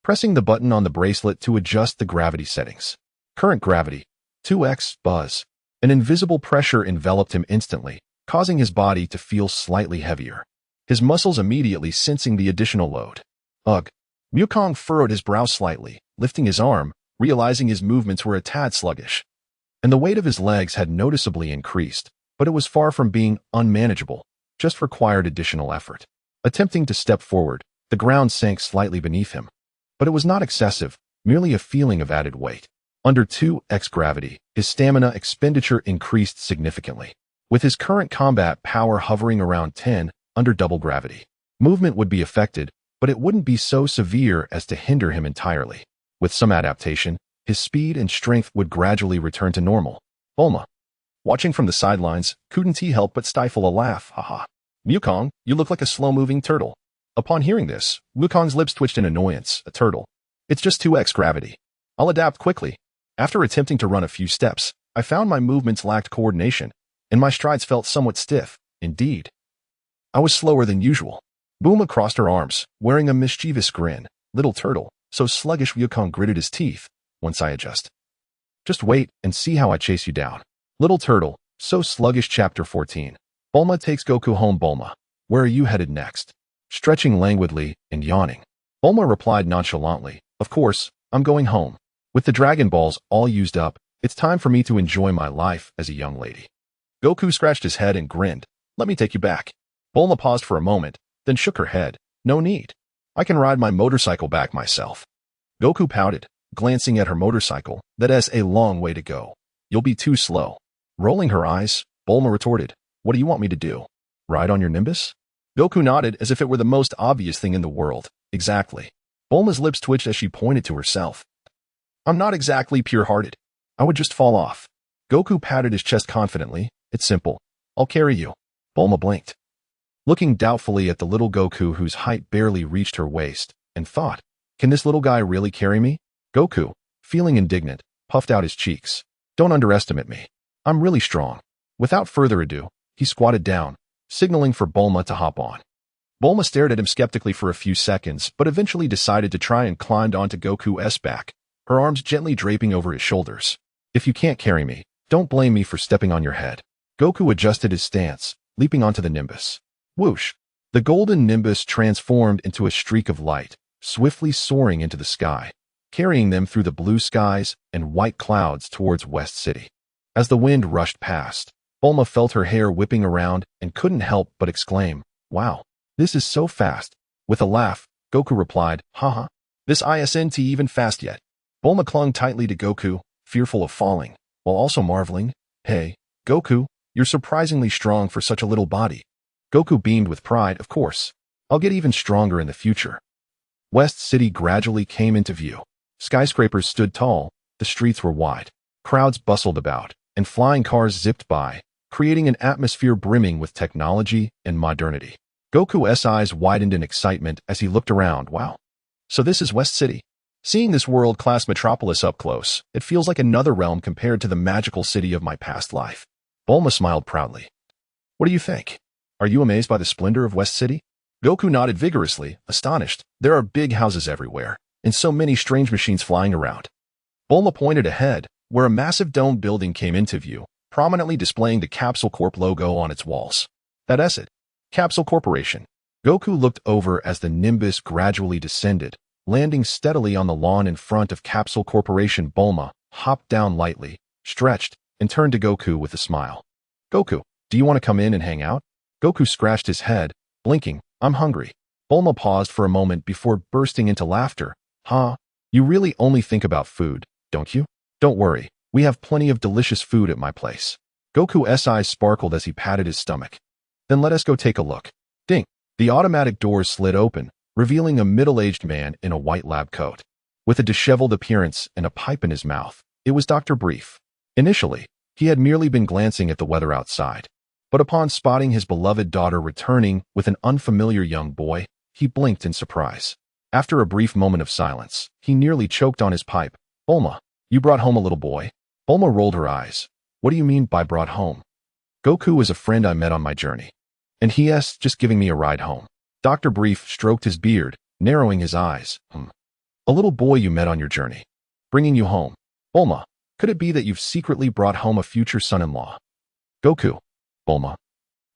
pressing the button on the bracelet to adjust the gravity settings. Current gravity, 2x. Buzz. An invisible pressure enveloped him instantly, causing his body to feel slightly heavier. His muscles immediately sensing the additional load. Ugh. Wukong furrowed his brow slightly, lifting his arm, realizing his movements were a tad sluggish. And the weight of his legs had noticeably increased, but it was far from being unmanageable, just required additional effort. Attempting to step forward, the ground sank slightly beneath him. But it was not excessive, merely a feeling of added weight. Under 2x gravity, his stamina expenditure increased significantly. With his current combat power hovering around 10 under double gravity, movement would be affected, but it wouldn't be so severe as to hinder him entirely. With some adaptation, his speed and strength would gradually return to normal. Bulma, watching from the sidelines, couldn't help but stifle a laugh. Haha. Wukong, you look like a slow-moving turtle. Upon hearing this, Wukong's lips twitched in annoyance. A turtle. It's just 2x gravity. I'll adapt quickly. After attempting to run a few steps, I found my movements lacked coordination, and my strides felt somewhat stiff. Indeed, I was slower than usual. Bulma crossed her arms, wearing a mischievous grin. Little turtle, so sluggish. Wukong gritted his teeth. Once I adjust. Just wait and see how I chase you down. Little turtle, so sluggish. Chapter 14. Bulma takes Goku home. Bulma, where are you headed next? Stretching languidly and yawning, Bulma replied nonchalantly, of course, I'm going home. With the Dragon Balls all used up, it's time for me to enjoy my life as a young lady. Goku scratched his head and grinned. Let me take you back. Bulma paused for a moment, then shook her head. No need. I can ride my motorcycle back myself. Goku pouted, glancing at her motorcycle. That has a long way to go. You'll be too slow. Rolling her eyes, Bulma retorted, what do you want me to do? Ride on your Nimbus? Goku nodded as if it were the most obvious thing in the world. Exactly. Bulma's lips twitched as she pointed to herself. I'm not exactly pure-hearted. I would just fall off. Goku patted his chest confidently. It's simple. I'll carry you. Bulma blinked, looking doubtfully at the little Goku whose height barely reached her waist, and thought, can this little guy really carry me? Goku, feeling indignant, puffed out his cheeks. Don't underestimate me. I'm really strong. Without further ado, he squatted down, signaling for Bulma to hop on. Bulma stared at him skeptically for a few seconds, but eventually decided to try and climbed onto Goku's back. her arms gently draping over his shoulders. If you can't carry me, don't blame me for stepping on your head. Goku adjusted his stance, leaping onto the Nimbus. Whoosh! The golden Nimbus transformed into a streak of light, swiftly soaring into the sky, carrying them through the blue skies and white clouds towards West City. As the wind rushed past, Bulma felt her hair whipping around and couldn't help but exclaim, "Wow, this is so fast." With a laugh, Goku replied, "Haha, this isn't even fast yet." Bulma clung tightly to Goku, fearful of falling, while also marveling, "Hey, Goku, you're surprisingly strong for such a little body." Goku beamed with pride, "Of course. I'll get even stronger in the future." West City gradually came into view. Skyscrapers stood tall, the streets were wide, crowds bustled about, and flying cars zipped by, creating an atmosphere brimming with technology and modernity. Goku's eyes widened in excitement as he looked around. Wow. So this is West City. Seeing this world-class metropolis up close, it feels like another realm compared to the magical city of my past life. Bulma smiled proudly. What do you think? Are you amazed by the splendor of West City? Goku nodded vigorously, astonished. There are big houses everywhere, and so many strange machines flying around. Bulma pointed ahead, where a massive domed building came into view, prominently displaying the Capsule Corp logo on its walls. That's it. Capsule Corporation. Goku looked over as the Nimbus gradually descended, landing steadily on the lawn in front of Capsule Corporation. Bulma hopped down lightly, stretched, and turned to Goku with a smile. "Goku, do you want to come in and hang out?" Goku scratched his head, blinking. "I'm hungry." Bulma paused for a moment before bursting into laughter. "Huh? You really only think about food, don't you? Don't worry, we have plenty of delicious food at my place." Goku's eyes sparkled as he patted his stomach. "Then let us go take a look." Ding! The automatic doors slid open, revealing a middle-aged man in a white lab coat. With a disheveled appearance and a pipe in his mouth, it was Dr. Brief. Initially, he had merely been glancing at the weather outside. But upon spotting his beloved daughter returning with an unfamiliar young boy, he blinked in surprise. After a brief moment of silence, he nearly choked on his pipe. "Bulma, you brought home a little boy?" Bulma rolled her eyes. "What do you mean by brought home?" "Goku is a friend I met on my journey, and he's just giving me a ride home." Dr. Brief stroked his beard, narrowing his eyes. "A little boy you met on your journey, bringing you home. Bulma, could it be that you've secretly brought home a future son-in-law?" "Goku." Bulma.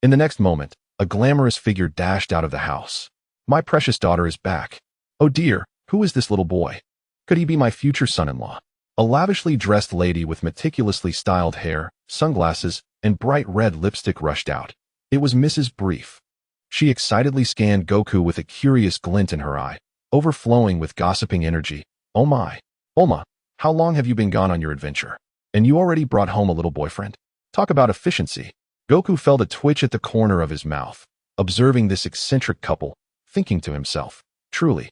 In the next moment, a glamorous figure dashed out of the house. "My precious daughter is back. Oh dear, who is this little boy? Could he be my future son-in-law?" A lavishly dressed lady with meticulously styled hair, sunglasses, and bright red lipstick rushed out. It was Mrs. Brief. She excitedly scanned Goku with a curious glint in her eye, overflowing with gossiping energy. "Oh my. Bulma, how long have you been gone on your adventure? And you already brought home a little boyfriend? Talk about efficiency." Goku felt a twitch at the corner of his mouth, observing this eccentric couple, thinking to himself, truly,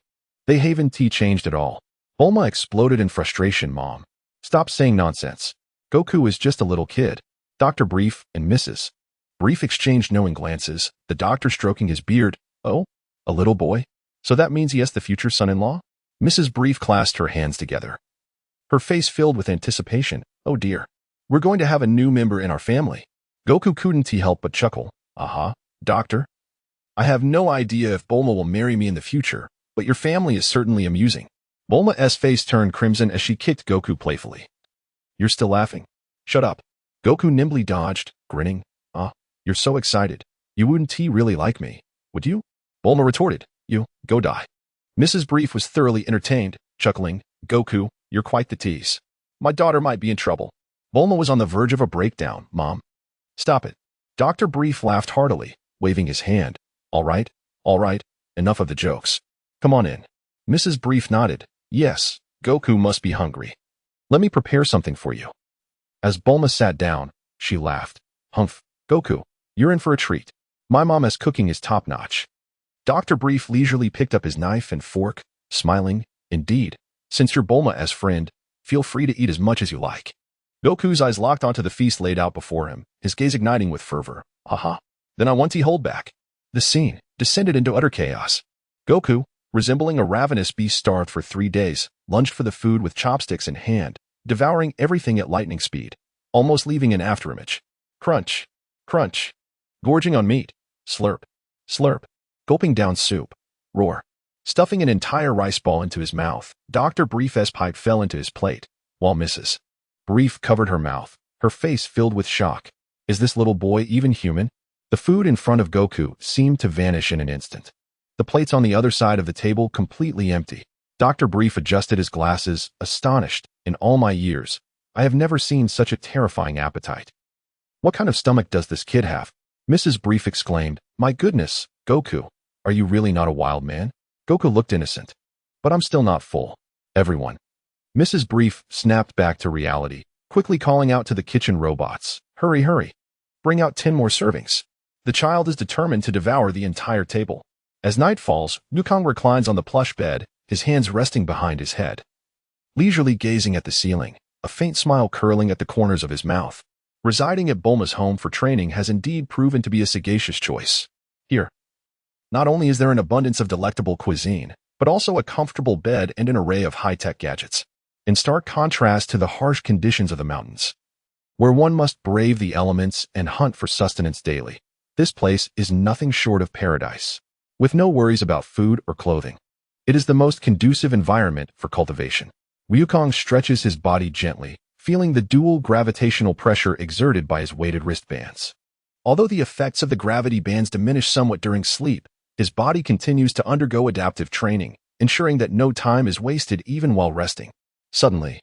they haven't changed at all. Bulma exploded in frustration. "Mom, stop saying nonsense. Goku is just a little kid." Dr. Brief and Mrs. Brief exchanged knowing glances, the doctor stroking his beard. "Oh, a little boy? So that means he has the future son-in-law?" Mrs. Brief clasped her hands together, her face filled with anticipation. "Oh dear, we're going to have a new member in our family." Goku couldn't help but chuckle. "Aha, doctor. I have no idea if Bulma will marry me in the future, but your family is certainly amusing." Bulma's face turned crimson as she kicked Goku playfully. "You're still laughing? Shut up." Goku nimbly dodged, grinning. You're so excited. You wouldn't really like me, would you?" Bulma retorted. "You, go die." Mrs. Brief was thoroughly entertained, chuckling. "Goku, you're quite the tease. My daughter might be in trouble." Bulma was on the verge of a breakdown. "Mom, stop it." Dr. Brief laughed heartily, waving his hand. All right, enough of the jokes. Come on in." Mrs. Brief nodded. "Yes, Goku must be hungry. Let me prepare something for you." As Bulma sat down, she laughed. "Humph, Goku, you're in for a treat. My mama's cooking is top-notch." Dr. Brief leisurely picked up his knife and fork, smiling. "Indeed, since you're Bulma's friend, feel free to eat as much as you like." Goku's eyes locked onto the feast laid out before him, his gaze igniting with fervor. "Aha, then I want to hold back." The scene descended into utter chaos. Goku, resembling a ravenous beast starved for 3 days, lunged for the food with chopsticks in hand, devouring everything at lightning speed, almost leaving an afterimage. Crunch, crunch. Gorging on meat. Slurp, slurp. Gulping down soup. Roar. Stuffing an entire rice ball into his mouth, Dr. Brief's pipe fell into his plate, while Mrs. Brief covered her mouth, her face filled with shock. Is this little boy even human? The food in front of Goku seemed to vanish in an instant. The plates on the other side of the table completely empty. Dr. Brief adjusted his glasses, astonished. In all my years, I have never seen such a terrifying appetite. What kind of stomach does this kid have? Mrs. Brief exclaimed. My goodness, Goku, are you really not a wild man? Goku looked innocent. But I'm still not full. Everyone. Mrs. Brief snapped back to reality, quickly calling out to the kitchen robots. Hurry, hurry. Bring out 10 more servings. The child is determined to devour the entire table. As night falls, Wukong reclines on the plush bed, his hands resting behind his head. Leisurely gazing at the ceiling, a faint smile curling at the corners of his mouth. Residing at Bulma's home for training has indeed proven to be a sagacious choice. Here, not only is there an abundance of delectable cuisine, but also a comfortable bed and an array of high-tech gadgets. In stark contrast to the harsh conditions of the mountains, where one must brave the elements and hunt for sustenance daily, this place is nothing short of paradise. With no worries about food or clothing, it is the most conducive environment for cultivation. Wukong stretches his body gently, feeling the dual gravitational pressure exerted by his weighted wristbands. Although the effects of the gravity bands diminish somewhat during sleep, his body continues to undergo adaptive training, ensuring that no time is wasted even while resting. Suddenly,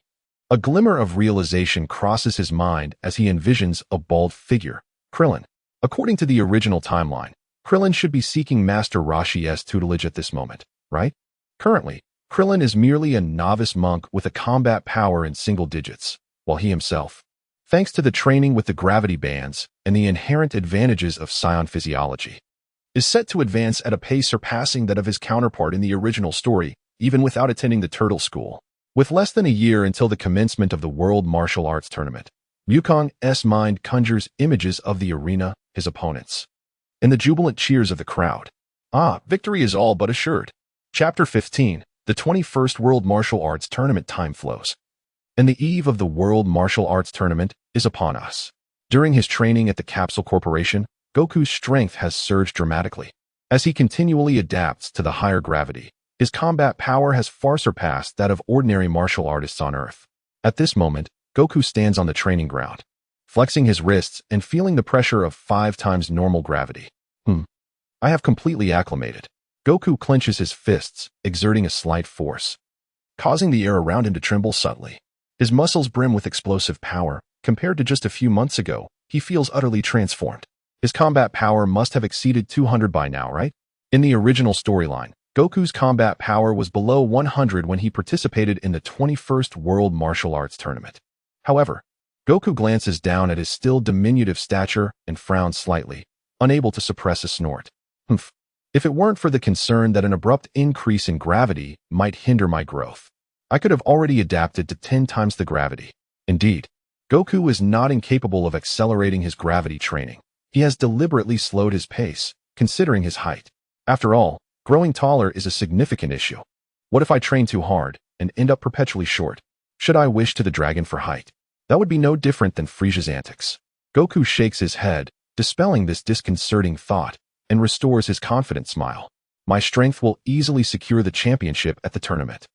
a glimmer of realization crosses his mind as he envisions a bald figure, Krillin. According to the original timeline, Krillin should be seeking Master Roshi's tutelage at this moment, right? Currently, Krillin is merely a novice monk with a combat power in single digits, while he himself, thanks to the training with the gravity bands and the inherent advantages of Scion physiology, is set to advance at a pace surpassing that of his counterpart in the original story, even without attending the Turtle School. With less than a year until the commencement of the World Martial Arts Tournament, Wukong's mind conjures images of the arena, his opponents, and the jubilant cheers of the crowd. Victory is all but assured. Chapter 15, the 21st World Martial Arts Tournament time flows, and the eve of the World Martial Arts Tournament is upon us. During his training at the Capsule Corporation, Goku's strength has surged dramatically. As he continually adapts to the higher gravity, his combat power has far surpassed that of ordinary martial artists on Earth. At this moment, Goku stands on the training ground, flexing his wrists and feeling the pressure of 5 times normal gravity. I have completely acclimated. Goku clenches his fists, exerting a slight force, causing the air around him to tremble subtly. His muscles brim with explosive power. Compared to just a few months ago, he feels utterly transformed. His combat power must have exceeded 200 by now, right? In the original storyline, Goku's combat power was below 100 when he participated in the 21st World Martial Arts Tournament. However, Goku glances down at his still diminutive stature and frowns slightly, unable to suppress a snort. If it weren't for the concern that an abrupt increase in gravity might hinder my growth, I could have already adapted to 10 times the gravity. Indeed, Goku is not incapable of accelerating his gravity training. He has deliberately slowed his pace, considering his height. After all, growing taller is a significant issue. What if I train too hard and end up perpetually short? Should I wish to the dragon for height? That would be no different than Frieza's antics. Goku shakes his head, dispelling this disconcerting thought, and restores his confident smile. My strength will easily secure the championship at the tournament.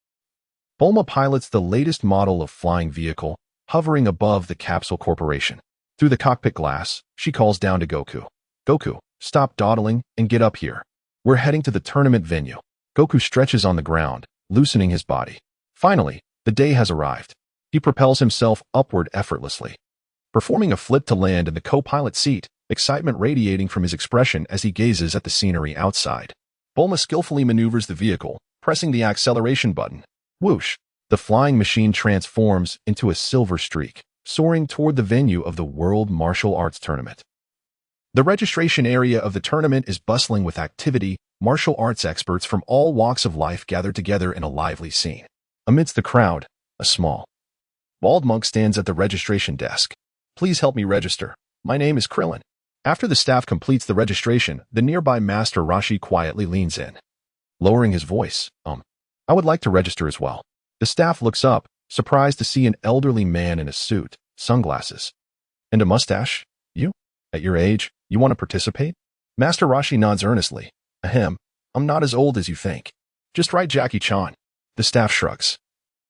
Bulma pilots the latest model of flying vehicle, hovering above the Capsule Corporation. Through the cockpit glass, she calls down to Goku. Goku, stop dawdling and get up here. We're heading to the tournament venue. Goku stretches on the ground, loosening his body. Finally, the day has arrived. He propels himself upward effortlessly, performing a flip to land in the co-pilot seat, excitement radiating from his expression as he gazes at the scenery outside. Bulma skillfully maneuvers the vehicle, pressing the acceleration button. Whoosh! The flying machine transforms into a silver streak, soaring toward the venue of the World Martial Arts Tournament. The registration area of the tournament is bustling with activity. Martial arts experts from all walks of life gather together in a lively scene. Amidst the crowd, a small, bald monk stands at the registration desk. Please help me register. My name is Krillin. After the staff completes the registration, the nearby Master Roshi quietly leans in, lowering his voice. I would like to register as well. The staff looks up, surprised to see an elderly man in a suit, sunglasses, and a mustache. You? At your age, you want to participate? Master Roshi nods earnestly. Ahem, I'm not as old as you think. Just right, Jackie Chan. The staff shrugs,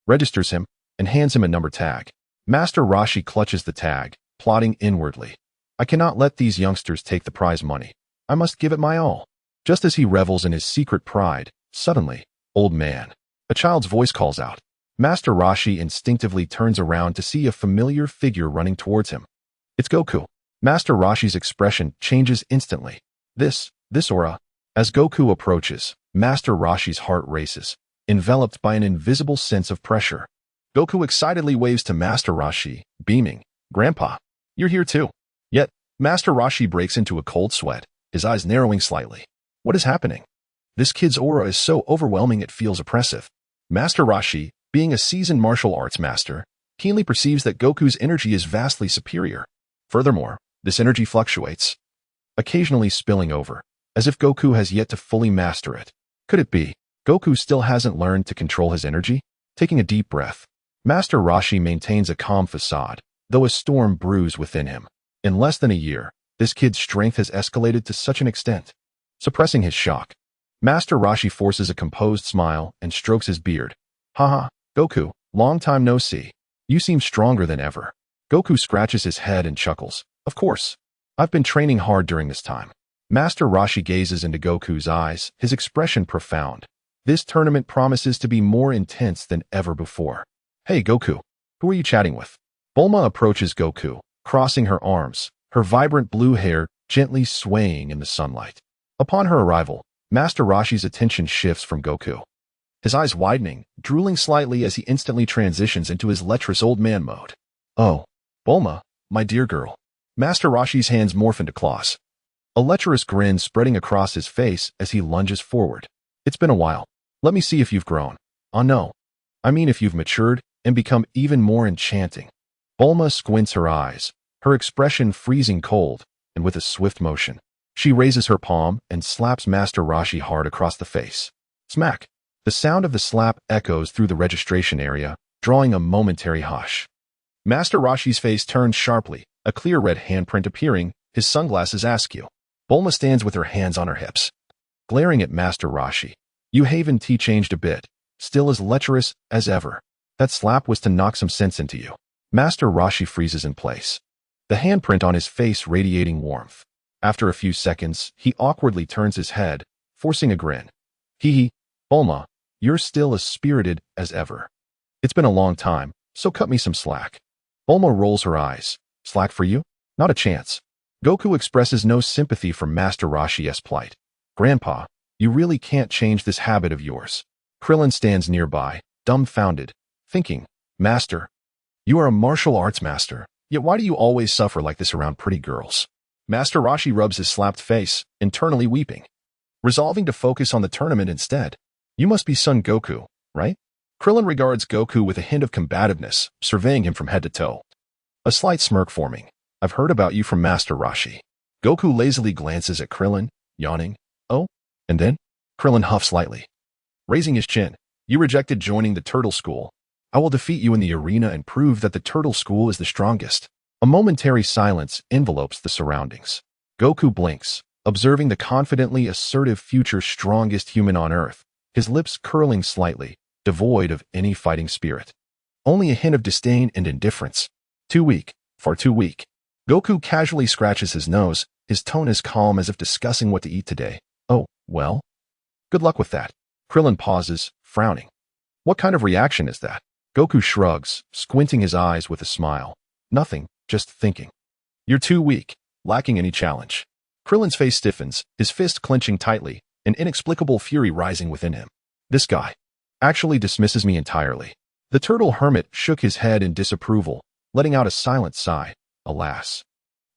registers him, and hands him a number tag. Master Rashi clutches the tag, plotting inwardly. I cannot let these youngsters take the prize money. I must give it my all. Just as he revels in his secret pride, suddenly, old man, a child's voice calls out. Master Rashi instinctively turns around to see a familiar figure running towards him. It's Goku. Master Rashi's expression changes instantly. This aura. As Goku approaches, Master Rashi's heart races, enveloped by an invisible sense of pressure. Goku excitedly waves to Master Rashi, beaming. Grandpa, you're here too. Yet, Master Rashi breaks into a cold sweat, his eyes narrowing slightly. What is happening? This kid's aura is so overwhelming it feels oppressive. Master Rashi, being a seasoned martial arts master, keenly perceives that Goku's energy is vastly superior. Furthermore, this energy fluctuates, occasionally spilling over, as if Goku has yet to fully master it. Could it be Goku still hasn't learned to control his energy? Taking a deep breath, Master Rashi maintains a calm facade, though a storm brews within him. In less than a year, this kid's strength has escalated to such an extent. Suppressing his shock, Master Rashi forces a composed smile and strokes his beard. Haha, Goku, long time no see. You seem stronger than ever. Goku scratches his head and chuckles. Of course. I've been training hard during this time. Master Rashi gazes into Goku's eyes, his expression profound. This tournament promises to be more intense than ever before. Hey Goku, who are you chatting with? Bulma approaches Goku, crossing her arms, her vibrant blue hair gently swaying in the sunlight. Upon her arrival, Master Rashi's attention shifts from Goku, his eyes widening, drooling slightly as he instantly transitions into his lecherous old man mode. Oh, Bulma, my dear girl. Master Rashi's hands morph into claws, a lecherous grin spreading across his face as he lunges forward. It's been a while. Let me see if you've grown. Oh no. I mean if you've matured and become even more enchanting. Bulma squints her eyes, her expression freezing cold, and with a swift motion, she raises her palm and slaps Master Rashi hard across the face. Smack. The sound of the slap echoes through the registration area, drawing a momentary hush. Master Rashi's face turns sharply, a clear red handprint appearing, his sunglasses askew. Bulma stands with her hands on her hips, glaring at Master Rashi. You haven't changed a bit, still as lecherous as ever. That slap was to knock some sense into you. Master Rashi freezes in place, the handprint on his face radiating warmth. After a few seconds, he awkwardly turns his head, forcing a grin. Hee, Bulma, you're still as spirited as ever. It's been a long time, so cut me some slack. Bulma rolls her eyes. Slack for you? Not a chance. Goku expresses no sympathy for Master Rashi's plight. Grandpa, you really can't change this habit of yours. Krillin stands nearby, dumbfounded, thinking, Master, you are a martial arts master, yet why do you always suffer like this around pretty girls? Master Rashi rubs his slapped face, internally weeping, resolving to focus on the tournament instead. You must be Son Goku, right? Krillin regards Goku with a hint of combativeness, surveying him from head to toe. A slight smirk forming. I've heard about you from Master Rashi. Goku lazily glances at Krillin, yawning. Oh? And then? Krillin huffs slightly, raising his chin. You rejected joining the Turtle School. I will defeat you in the arena and prove that the Turtle School is the strongest. A momentary silence envelopes the surroundings. Goku blinks, observing the confidently assertive future strongest human on Earth, his lips curling slightly, devoid of any fighting spirit. Only a hint of disdain and indifference. Too weak, far too weak. Goku casually scratches his nose, his tone as calm as if discussing what to eat today. Oh, well? Good luck with that. Krillin pauses, frowning. What kind of reaction is that? Goku shrugs, squinting his eyes with a smile. Nothing, just thinking. You're too weak, lacking any challenge. Krillin's face stiffens, his fist clenching tightly, an inexplicable fury rising within him. This guy actually dismisses me entirely. The turtle hermit shook his head in disapproval, letting out a silent sigh. Alas.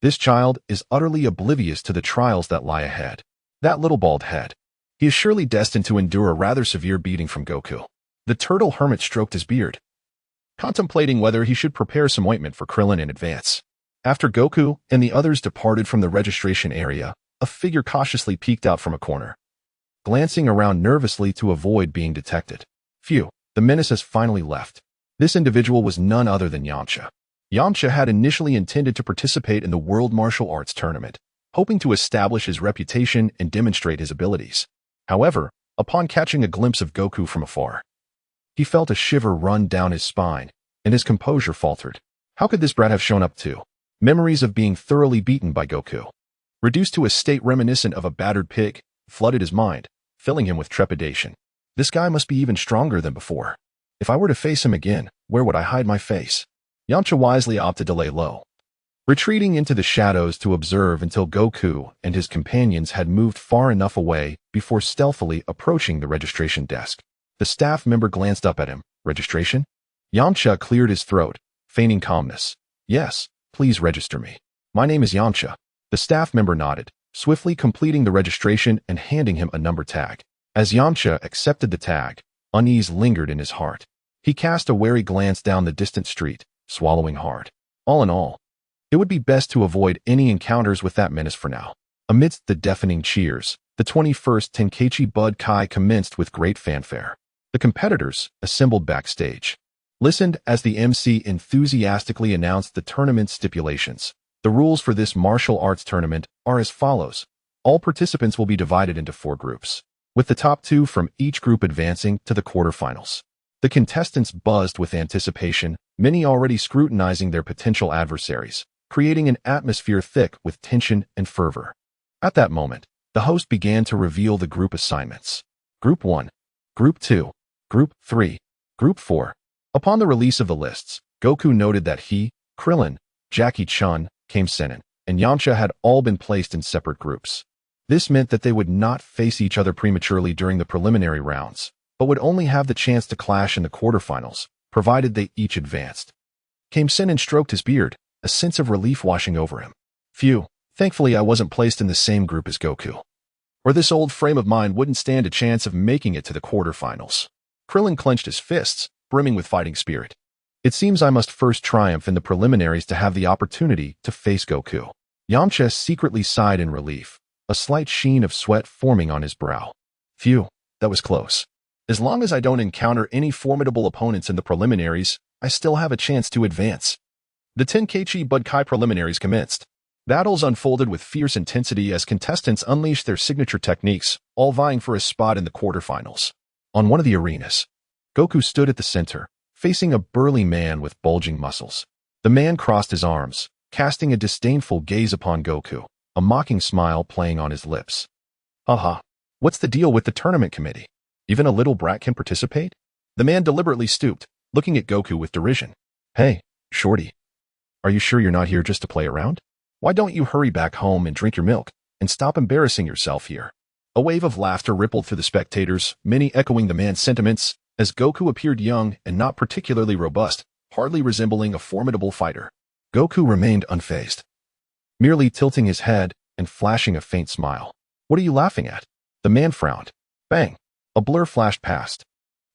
This child is utterly oblivious to the trials that lie ahead. That little bald head. He is surely destined to endure a rather severe beating from Goku. The turtle hermit stroked his beard, contemplating whether he should prepare some ointment for Krillin in advance. After Goku and the others departed from the registration area, a figure cautiously peeked out from a corner, glancing around nervously to avoid being detected. Phew, the menace has finally left. This individual was none other than Yamcha. Yamcha had initially intended to participate in the World Martial Arts Tournament, hoping to establish his reputation and demonstrate his abilities. However, Upon catching a glimpse of Goku from afar, he felt a shiver run down his spine, and his composure faltered. How could this brat have shown up too? Memories of being thoroughly beaten by Goku, reduced to a state reminiscent of a battered pig, flooded his mind, filling him with trepidation. This guy must be even stronger than before. If I were to face him again, where would I hide my face? Yamcha wisely opted to lay low, retreating into the shadows to observe until Goku and his companions had moved far enough away before stealthily approaching the registration desk. The staff member glanced up at him. Registration? Yamcha cleared his throat, feigning calmness. Yes, please register me. My name is Yamcha. The staff member nodded, swiftly completing the registration and handing him a number tag. As Yamcha accepted the tag, unease lingered in his heart. He cast a wary glance down the distant street, swallowing hard. All in all, it would be best to avoid any encounters with that menace for now. Amidst the deafening cheers, the 21st Tenkaichi Budokai commenced with great fanfare. The competitors, assembled backstage, listened as the MC enthusiastically announced the tournament's stipulations. The rules for this martial arts tournament are as follows. All participants will be divided into 4 groups, with the top 2 from each group advancing to the quarterfinals. The contestants buzzed with anticipation, many already scrutinizing their potential adversaries, creating an atmosphere thick with tension and fervor. At that moment, the host began to reveal the group assignments. Group 1, Group 2, Group 3, Group 4. Upon the release of the lists, Goku noted that he, Krillin, Jackie Chun, Kame Sennin, and Yamcha had all been placed in separate groups. This meant that they would not face each other prematurely during the preliminary rounds, but would only have the chance to clash in the quarterfinals, provided they each advanced. Kame Sennin stroked his beard, a sense of relief washing over him. Phew, thankfully I wasn't placed in the same group as Goku, or this old frame of mine wouldn't stand a chance of making it to the quarterfinals. Krillin clenched his fists, brimming with fighting spirit. It seems I must first triumph in the preliminaries to have the opportunity to face Goku. Yamcha secretly sighed in relief, a slight sheen of sweat forming on his brow. Phew, that was close. As long as I don't encounter any formidable opponents in the preliminaries, I still have a chance to advance. The Tenkaichi Budokai preliminaries commenced. Battles unfolded with fierce intensity as contestants unleashed their signature techniques, all vying for a spot in the quarterfinals. On one of the arenas, Goku stood at the center, facing a burly man with bulging muscles. The man crossed his arms, casting a disdainful gaze upon Goku, a mocking smile playing on his lips. Haha, what's the deal with the tournament committee? Even a little brat can participate? The man deliberately stooped, looking at Goku with derision. Hey, shorty. Are you sure you're not here just to play around? Why don't you hurry back home and drink your milk, and stop embarrassing yourself here? A wave of laughter rippled through the spectators, many echoing the man's sentiments, as Goku appeared young and not particularly robust, hardly resembling a formidable fighter. Goku remained unfazed, merely tilting his head and flashing a faint smile. What are you laughing at? The man frowned. Bang! A blur flashed past.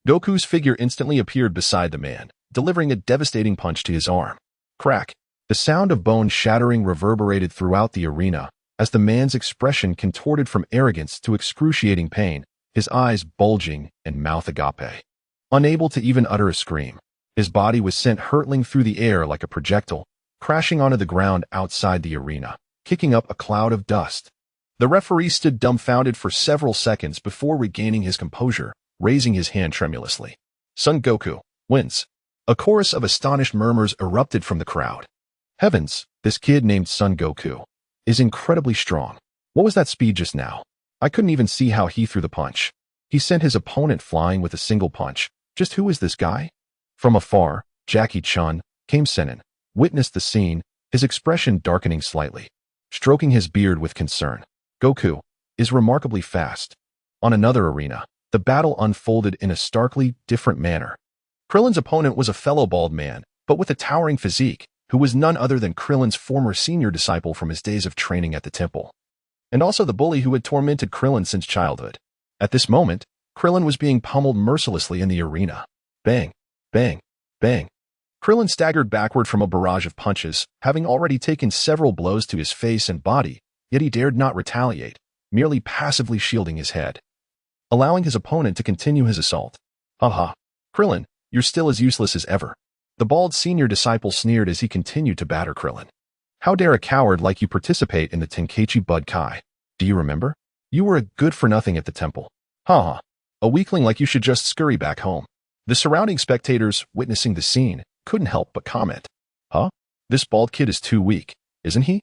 Goku's figure instantly appeared beside the man, delivering a devastating punch to his arm. Crack! The sound of bone shattering reverberated throughout the arena as the man's expression contorted from arrogance to excruciating pain, his eyes bulging and mouth agape. Unable to even utter a scream, his body was sent hurtling through the air like a projectile, crashing onto the ground outside the arena, kicking up a cloud of dust. The referee stood dumbfounded for several seconds before regaining his composure, raising his hand tremulously. Son Goku wins. A chorus of astonished murmurs erupted from the crowd. Heavens, this kid named Son Goku is incredibly strong. What was that speed just now? I couldn't even see how he threw the punch. He sent his opponent flying with a single punch. Just who is this guy? From afar, Jackie Chun, Kame Sennin, witnessed the scene, his expression darkening slightly, stroking his beard with concern. Goku is remarkably fast. On another arena, the battle unfolded in a starkly different manner. Krillin's opponent was a fellow bald man, but with a towering physique, who was none other than Krillin's former senior disciple from his days of training at the temple, and also the bully who had tormented Krillin since childhood. At this moment, Krillin was being pummeled mercilessly in the arena. Bang, bang, bang. Krillin staggered backward from a barrage of punches, having already taken several blows to his face and body, yet he dared not retaliate, merely passively shielding his head, allowing his opponent to continue his assault. Haha, Krillin, you're still as useless as ever. The bald senior disciple sneered as he continued to batter Krillin. How dare a coward like you participate in the Tenkaichi Budokai? Do you remember? You were a good-for-nothing at the temple. Haha, A weakling like you should just scurry back home. The surrounding spectators, witnessing the scene, couldn't help but comment. Huh? This bald kid is too weak, isn't he?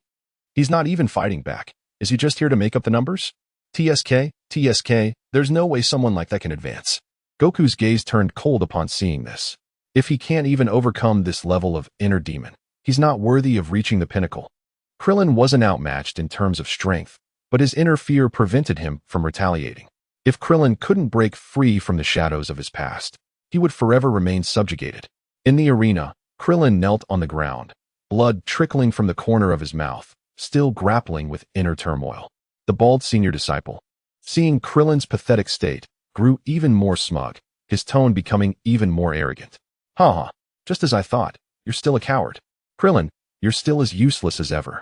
He's not even fighting back. Is he just here to make up the numbers? TSK, there's no way someone like that can advance. Goku's gaze turned cold upon seeing this. If he can't even overcome this level of inner demon, he's not worthy of reaching the pinnacle. Krillin wasn't outmatched in terms of strength, but his inner fear prevented him from retaliating. If Krillin couldn't break free from the shadows of his past, he would forever remain subjugated. In the arena, Krillin knelt on the ground, blood trickling from the corner of his mouth, still grappling with inner turmoil. The bald senior disciple, seeing Krillin's pathetic state, grew even more smug, his tone becoming even more arrogant. Ha, just as I thought, you're still a coward. Krillin, you're still as useless as ever.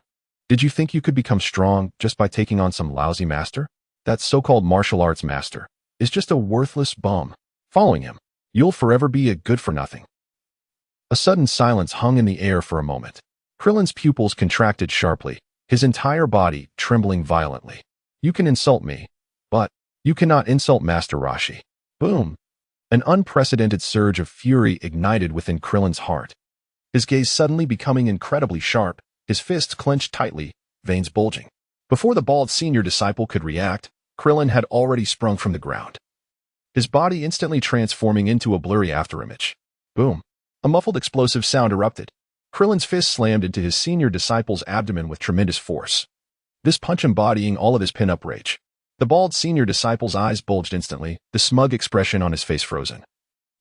Did you think you could become strong just by taking on some lousy master? That so-called martial arts master is just a worthless bum. Following him, you'll forever be a good-for-nothing. A sudden silence hung in the air for a moment. Krillin's pupils contracted sharply, his entire body trembling violently. You can insult me, but you cannot insult Master Roshi. Boom! An unprecedented surge of fury ignited within Krillin's heart. His gaze suddenly becoming incredibly sharp, his fists clenched tightly, veins bulging. Before the bald senior disciple could react, Krillin had already sprung from the ground, his body instantly transforming into a blurry afterimage. Boom! A muffled explosive sound erupted. Krillin's fist slammed into his senior disciple's abdomen with tremendous force, this punch embodying all of his pin-up rage. The bald senior disciple's eyes bulged instantly, the smug expression on his face frozen.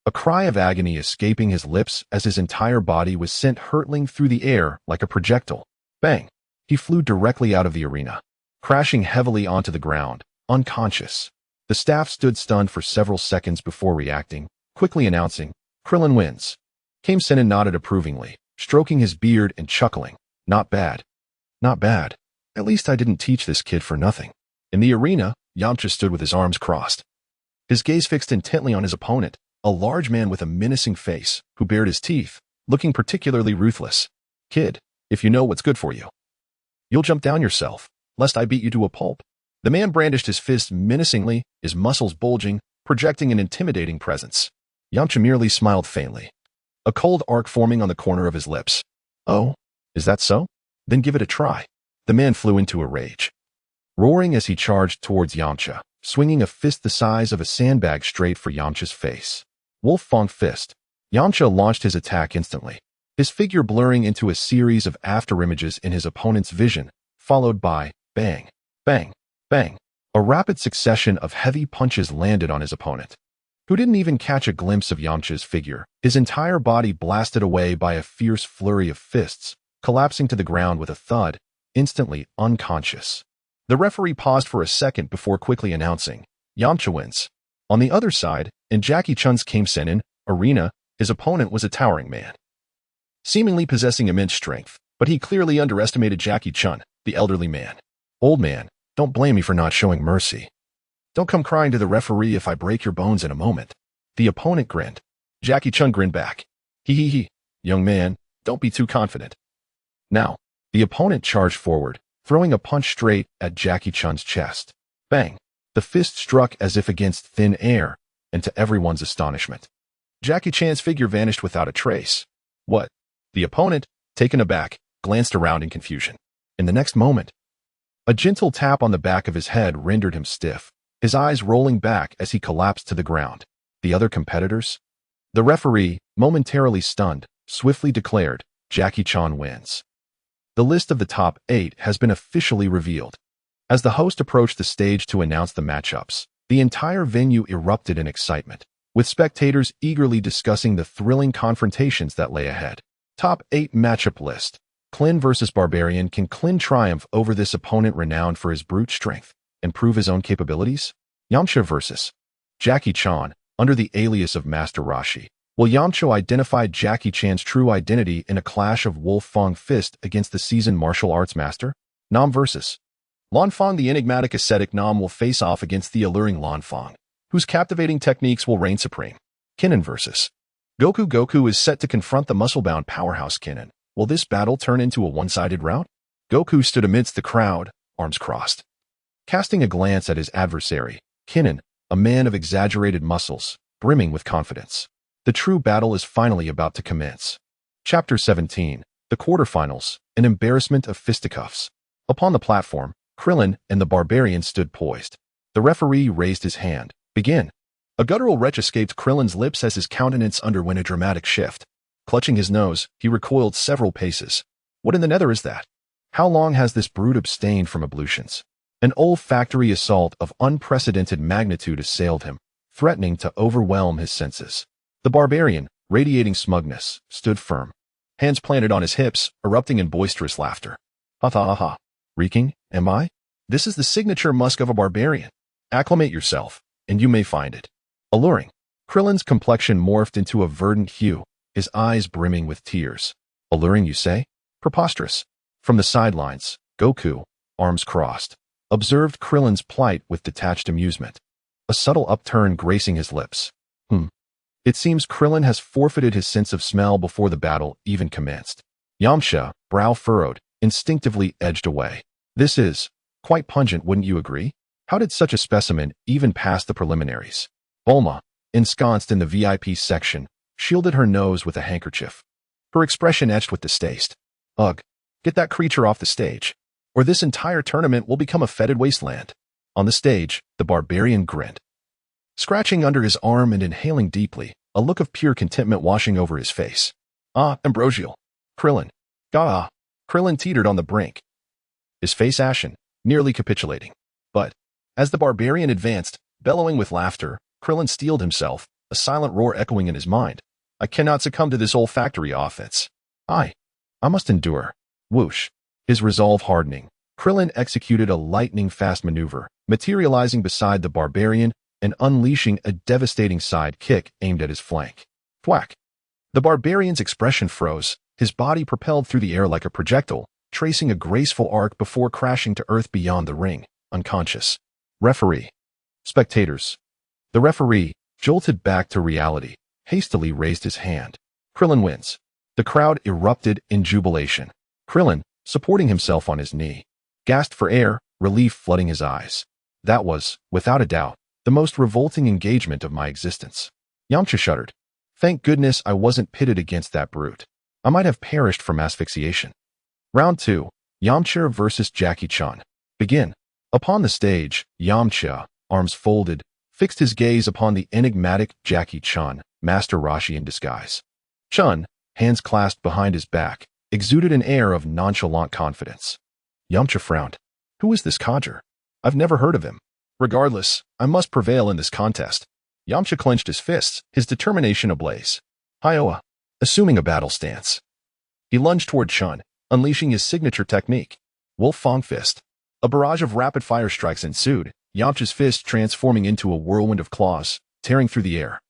A cry of agony escaping his lips as his entire body was sent hurtling through the air like a projectile. Bang! He flew directly out of the arena, crashing heavily onto the ground, unconscious. The staff stood stunned for several seconds before reacting, quickly announcing, Krillin wins. Kame Sennin nodded approvingly, stroking his beard and chuckling. Not bad. Not bad. At least I didn't teach this kid for nothing. In the arena, Yamcha stood with his arms crossed, his gaze fixed intently on his opponent, a large man with a menacing face, who bared his teeth, looking particularly ruthless. Kid, if you know what's good for you, you'll jump down yourself, lest I beat you to a pulp. The man brandished his fist menacingly, his muscles bulging, projecting an intimidating presence. Yamcha merely smiled faintly, a cold arc forming on the corner of his lips. Oh, is that so? Then give it a try. The man flew into a rage, roaring as he charged towards Yamcha, swinging a fist the size of a sandbag straight for Yamcha's face. Wolf Fang Fist. Yamcha launched his attack instantly, his figure blurring into a series of afterimages in his opponent's vision, followed by bang, bang, bang. A rapid succession of heavy punches landed on his opponent, who didn't even catch a glimpse of Yamcha's figure, his entire body blasted away by a fierce flurry of fists, collapsing to the ground with a thud, instantly unconscious. The referee paused for a second before quickly announcing, Yamcha wins. On the other side, in Jackie Chun's Kame Sennin arena, his opponent was a towering man, seemingly possessing immense strength, but he clearly underestimated Jackie Chun, the elderly man. Old man, don't blame me for not showing mercy. Don't come crying to the referee if I break your bones in a moment. The opponent grinned. Jackie Chun grinned back. He. Young man, don't be too confident. Now, the opponent charged forward, throwing a punch straight at Jackie Chun's chest. Bang! The fist struck as if against thin air, and to everyone's astonishment, Jackie Chan's figure vanished without a trace. What? The opponent, taken aback, glanced around in confusion. In the next moment, a gentle tap on the back of his head rendered him stiff, his eyes rolling back as he collapsed to the ground. The other competitors? The referee, momentarily stunned, swiftly declared, Jackie Chan wins. The list of the top 8 has been officially revealed. As the host approached the stage to announce the matchups, the entire venue erupted in excitement, with spectators eagerly discussing the thrilling confrontations that lay ahead. Top 8 matchup list. Klin vs. Barbarian. Can Klin triumph over this opponent renowned for his brute strength and prove his own capabilities? Yamcha vs. Jackie Chan, under the alias of Master Roshi. Will Yamcha identify Jackie Chan's true identity in a clash of Wolf Fang Fist against the seasoned martial arts master? Nam vs. Lan Fang. The enigmatic ascetic Nam will face off against the alluring Lan Fang, whose captivating techniques will reign supreme. Kinnan vs. Goku. Goku is set to confront the muscle-bound powerhouse Kinnan. Will this battle turn into a one-sided rout? Goku stood amidst the crowd, arms crossed, casting a glance at his adversary. Kinnan, a man of exaggerated muscles, brimming with confidence. The true battle is finally about to commence. Chapter 17. The Quarterfinals, an embarrassment of fisticuffs. Upon the platform, Krillin and the barbarian stood poised. The referee raised his hand. Begin. A guttural retch escaped Krillin's lips as his countenance underwent a dramatic shift. Clutching his nose, he recoiled several paces. What in the nether is that? How long has this brute abstained from ablutions? An olfactory assault of unprecedented magnitude assailed him, threatening to overwhelm his senses. The barbarian, radiating smugness, stood firm. Hands planted on his hips, erupting in boisterous laughter. Ha ha ha ha. Reeking, am I? This is the signature musk of a barbarian. Acclimate yourself, and you may find it alluring. Krillin's complexion morphed into a verdant hue, his eyes brimming with tears. Alluring, you say? Preposterous. From the sidelines, Goku, arms crossed, observed Krillin's plight with detached amusement. A subtle upturn gracing his lips. It seems Krillin has forfeited his sense of smell before the battle even commenced. Yamcha, brow furrowed, instinctively edged away. This is quite pungent, wouldn't you agree? How did such a specimen even pass the preliminaries? Bulma, ensconced in the VIP section, shielded her nose with a handkerchief. Her expression etched with distaste. Ugh, get that creature off the stage, or this entire tournament will become a fetid wasteland. On the stage, the barbarian grinned. Scratching under his arm and inhaling deeply, a look of pure contentment washing over his face. Ah, Ambrosial. Krillin. Gah. Krillin teetered on the brink, his face ashen, nearly capitulating. But, as the barbarian advanced, bellowing with laughter, Krillin steeled himself, a silent roar echoing in his mind. I cannot succumb to this olfactory offense. I must endure. Whoosh. His resolve hardening, Krillin executed a lightning-fast maneuver, materializing beside the barbarian and unleashing a devastating side kick aimed at his flank. Thwack. The barbarian's expression froze, his body propelled through the air like a projectile, tracing a graceful arc before crashing to earth beyond the ring, unconscious. Referee. Spectators. The referee, jolted back to reality, hastily raised his hand. Krillin wins. The crowd erupted in jubilation. Krillin, supporting himself on his knee, gasped for air, relief flooding his eyes. That was, without a doubt, the most revolting engagement of my existence. Yamcha shuddered. Thank goodness I wasn't pitted against that brute. I might have perished from asphyxiation. Round 2. Yamcha versus Jackie Chun. Begin. Upon the stage, Yamcha, arms folded, fixed his gaze upon the enigmatic Jackie Chun, Master Roshi in disguise. Chun, hands clasped behind his back, exuded an air of nonchalant confidence. Yamcha frowned. Who is this codger? I've never heard of him. Regardless, I must prevail in this contest. Yamcha clenched his fists, his determination ablaze. Hioa, assuming a battle stance. He lunged toward Chun, unleashing his signature technique, Wolf Fong Fist. A barrage of rapid-fire strikes ensued, Yamcha's fist transforming into a whirlwind of claws, tearing through the air.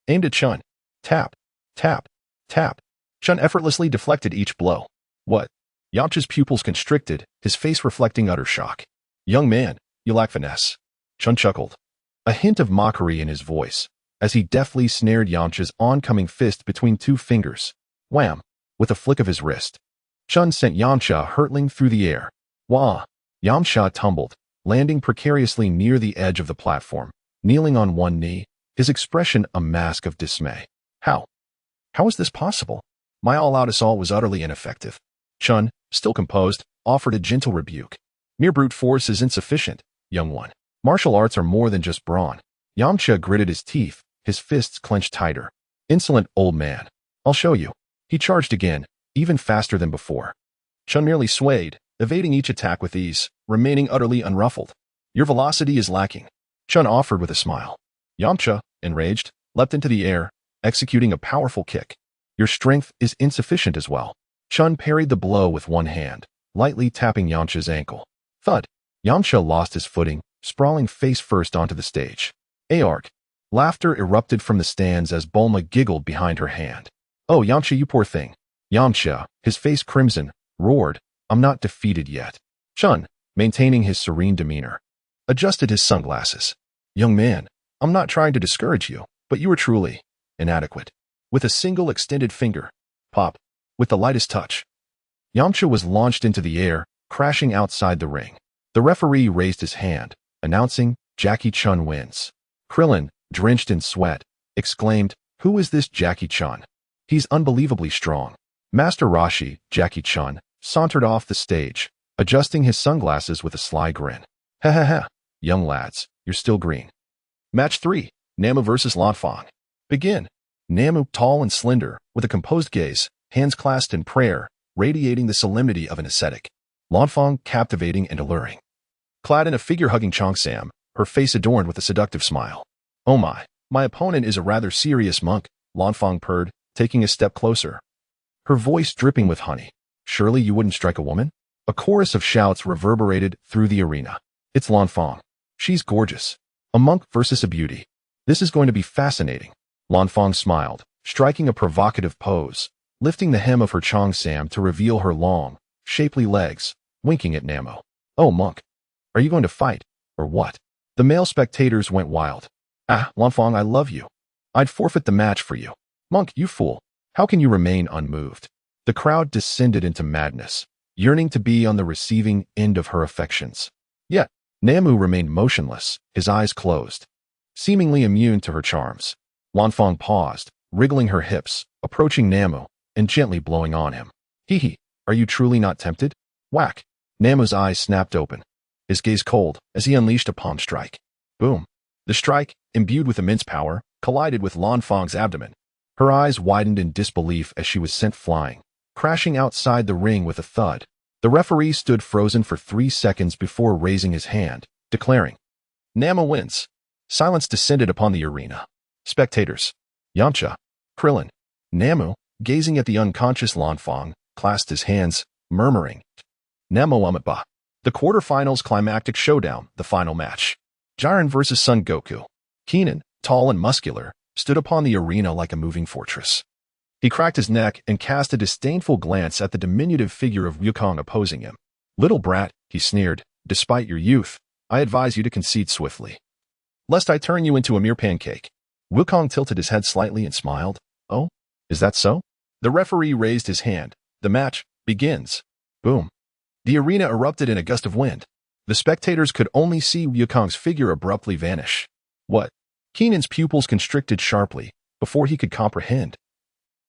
Aimed at Chun. Tap, tap, tap. Chun effortlessly deflected each blow. What? Yamcha's pupils constricted, his face reflecting utter shock. Young man, you lack finesse. Chun chuckled, a hint of mockery in his voice, as he deftly snared Yamcha's oncoming fist between two fingers. Wham! With a flick of his wrist. Chun sent Yamcha hurtling through the air. Wah! Yamcha tumbled, landing precariously near the edge of the platform, kneeling on one knee, his expression a mask of dismay. How? How is this possible? My all-out assault was utterly ineffective. Chun, still composed, offered a gentle rebuke. Mere brute force is insufficient, young one. Martial arts are more than just brawn. Yamcha gritted his teeth, his fists clenched tighter. Insolent old man. I'll show you. He charged again, even faster than before. Chun merely swayed, evading each attack with ease, remaining utterly unruffled. Your velocity is lacking, Chun offered with a smile. Yamcha, enraged, leapt into the air, executing a powerful kick. Your strength is insufficient as well. Chun parried the blow with one hand, lightly tapping Yamcha's ankle. Thud. Yamcha lost his footing, sprawling face first onto the stage. Aark. Laughter erupted from the stands as Bulma giggled behind her hand. Oh, Yamcha, you poor thing. Yamcha, his face crimson, roared, I'm not defeated yet. Chun, maintaining his serene demeanor, adjusted his sunglasses. Young man, I'm not trying to discourage you, but you are truly inadequate. With a single extended finger, pop, with the lightest touch. Yamcha was launched into the air, crashing outside the ring. The referee raised his hand, announcing, Jackie Chun wins. Krillin, drenched in sweat, exclaimed, "Who is this Jackie Chan? He's unbelievably strong." Master Roshi, Jackie Chan, sauntered off the stage, adjusting his sunglasses with a sly grin. "Ha ha ha, young lads, you're still green." Match 3, Nammu vs. Lanfang. Begin. Nammu, tall and slender, with a composed gaze, hands clasped in prayer, radiating the solemnity of an ascetic. Lanfang, captivating and alluring. Clad in a figure-hugging cheongsam, her face adorned with a seductive smile. "Oh my opponent is a rather serious monk," Lanfang purred, taking a step closer. Her voice dripping with honey. "Surely you wouldn't strike a woman?" A chorus of shouts reverberated through the arena. "It's Lanfang. She's gorgeous. A monk versus a beauty. This is going to be fascinating." Lanfang smiled, striking a provocative pose, lifting the hem of her cheongsam to reveal her long, shapely legs, winking at Nammu. "Oh, monk. Are you going to fight, or what?" The male spectators went wild. "Ah, Lanfang, I love you. I'd forfeit the match for you." "Monk, you fool. How can you remain unmoved?" The crowd descended into madness, yearning to be on the receiving end of her affections. Yet, Nammu remained motionless, his eyes closed, seemingly immune to her charms. Lanfang paused, wriggling her hips, approaching Nammu, and gently blowing on him. "Hee, are you truly not tempted?" Whack! Nammu's eyes snapped open, his gaze cold as he unleashed a palm strike. Boom! The strike, imbued with immense power, collided with Lanfang's abdomen. Her eyes widened in disbelief as she was sent flying, crashing outside the ring with a thud. The referee stood frozen for 3 seconds before raising his hand, declaring, "Nammu wins." Silence descended upon the arena. Spectators, Yamcha, Krillin, Nammu, gazing at the unconscious Lanfang, clasped his hands, murmuring, "Nammu Amaba." The quarterfinals climactic showdown, the final match. Jiren versus Son Goku. Keenan, tall and muscular, stood upon the arena like a moving fortress. He cracked his neck and cast a disdainful glance at the diminutive figure of Wukong opposing him. "Little brat," he sneered, "despite your youth, I advise you to concede swiftly, lest I turn you into a mere pancake." Wukong tilted his head slightly and smiled. "Oh, is that so?" The referee raised his hand. "The match begins." Boom. The arena erupted in a gust of wind. The spectators could only see Wukong's figure abruptly vanish. What? Keenan's pupils constricted sharply before he could comprehend.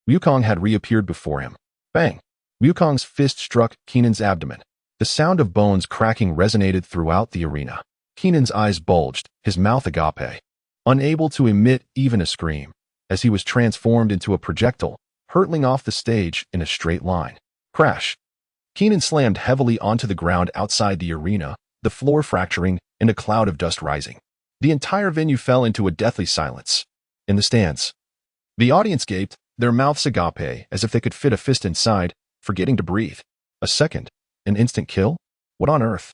Wukong had reappeared before him. Bang! Wukong's fist struck Keenan's abdomen. The sound of bones cracking resonated throughout the arena. Keenan's eyes bulged, his mouth agape, unable to emit even a scream, as he was transformed into a projectile, hurtling off the stage in a straight line. Crash! Keenan slammed heavily onto the ground outside the arena, the floor fracturing and a cloud of dust rising. The entire venue fell into a deathly silence. In the stands, the audience gaped, their mouths agape as if they could fit a fist inside, forgetting to breathe. A second, an instant kill? What on earth?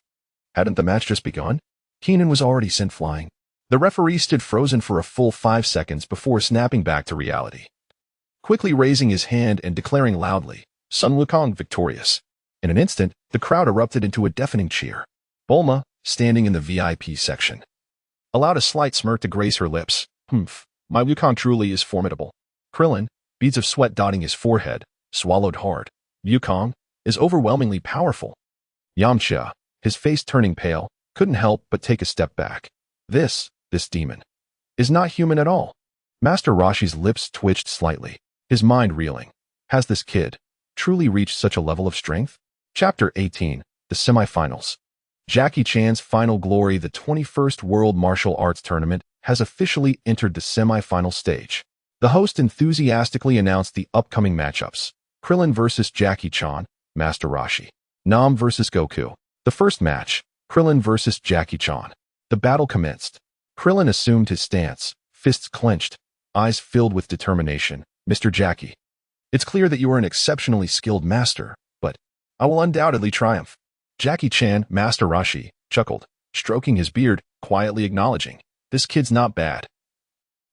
Hadn't the match just begun? Keenan was already sent flying. The referee stood frozen for a full 5 seconds before snapping back to reality, quickly raising his hand and declaring loudly, "Sun Wukong victorious." In an instant, the crowd erupted into a deafening cheer. Bulma, standing in the VIP section, allowed a slight smirk to grace her lips. "Humph, my Wukong truly is formidable." Krillin, beads of sweat dotting his forehead, swallowed hard. "Wukong is overwhelmingly powerful." Yamcha, his face turning pale, couldn't help but take a step back. This demon, is not human at all." Master Roshi's lips twitched slightly, his mind reeling. Has this kid truly reached such a level of strength? Chapter 18, The Semifinals. Jackie Chan's Final Glory, the 21st World Martial Arts Tournament, has officially entered the semi-final stage. The host enthusiastically announced the upcoming matchups. Krillin versus Jackie Chan, Master Roshi. Nam versus Goku. The first match, Krillin versus Jackie Chan. The battle commenced. Krillin assumed his stance, fists clenched, eyes filled with determination. "Mr. Jackie, it's clear that you are an exceptionally skilled master, but I will undoubtedly triumph." Jackie Chan, Master Roshi, chuckled, stroking his beard, quietly acknowledging, "This kid's not bad."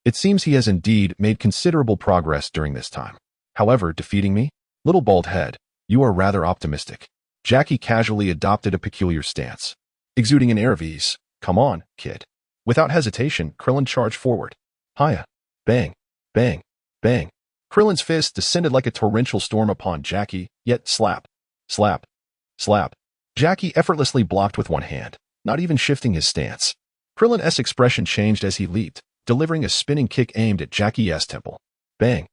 It seems he has indeed made considerable progress during this time. However, defeating me? Little bald head, you are rather optimistic. Jackie casually adopted a peculiar stance, exuding an air of ease. "Come on, kid." Without hesitation, Krillin charged forward. Hiya. Bang, bang, bang. Krillin's fist descended like a torrential storm upon Jackie, yet slap, slap, slap. Jackie effortlessly blocked with one hand, not even shifting his stance. Krillin's expression changed as he leaped, delivering a spinning kick aimed at Jackie's temple. Bang!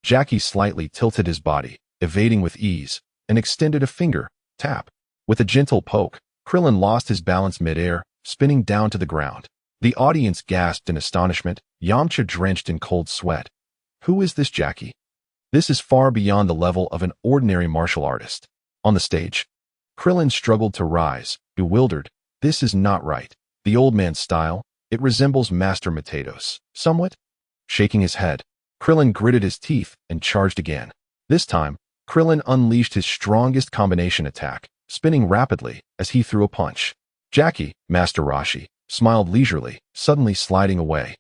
Jackie slightly tilted his body, evading with ease, and extended a finger, tap. With a gentle poke, Krillin lost his balance mid-air, spinning down to the ground. The audience gasped in astonishment, Yamcha drenched in cold sweat. Who is this Jackie? This is far beyond the level of an ordinary martial artist. On the stage, Krillin struggled to rise, bewildered. This is not right. The old man's style, it resembles Master Mateos, somewhat. Shaking his head, Krillin gritted his teeth and charged again. This time, Krillin unleashed his strongest combination attack, spinning rapidly as he threw a punch. Jackie, Master Roshi, smiled leisurely, suddenly sliding away,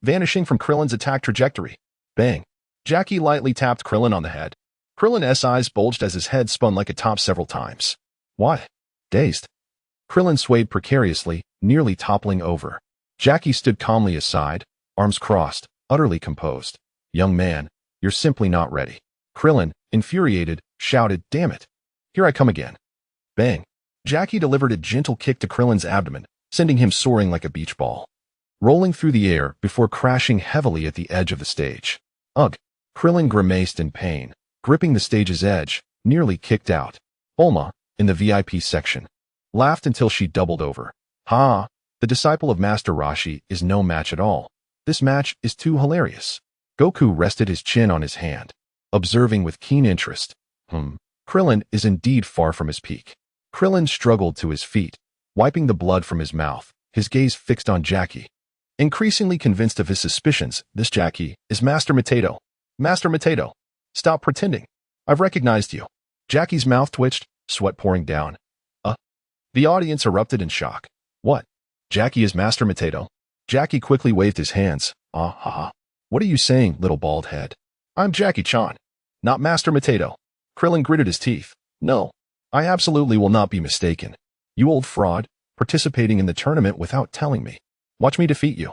vanishing from Krillin's attack trajectory. Bang! Jackie lightly tapped Krillin on the head. Krillin's eyes bulged as his head spun like a top several times. What? Dazed, Krillin swayed precariously, nearly toppling over. Jackie stood calmly aside, arms crossed, utterly composed. Young man, you're simply not ready. Krillin, infuriated, shouted, damn it. Here I come again. Bang. Jackie delivered a gentle kick to Krillin's abdomen, sending him soaring like a beach ball, rolling through the air before crashing heavily at the edge of the stage. Ugh. Krillin grimaced in pain, gripping the stage's edge, nearly kicked out. Bulma, in the VIP section, laughed until she doubled over. Ha! The disciple of Master Roshi is no match at all. This match is too hilarious. Goku rested his chin on his hand, observing with keen interest. Krillin is indeed far from his peak. Krillin struggled to his feet, wiping the blood from his mouth, his gaze fixed on Jackie. Increasingly convinced of his suspicions, this Jackie is Master Mateto. Master Mateto, stop pretending. I've recognized you. Jackie's mouth twitched, sweat pouring down. The audience erupted in shock. What? Jackie is Master Mateto? Jackie quickly waved his hands. What are you saying, little bald head? I'm Jackie Chan, not Master Mateto. Krillin gritted his teeth. No, I absolutely will not be mistaken. You old fraud, participating in the tournament without telling me. Watch me defeat you.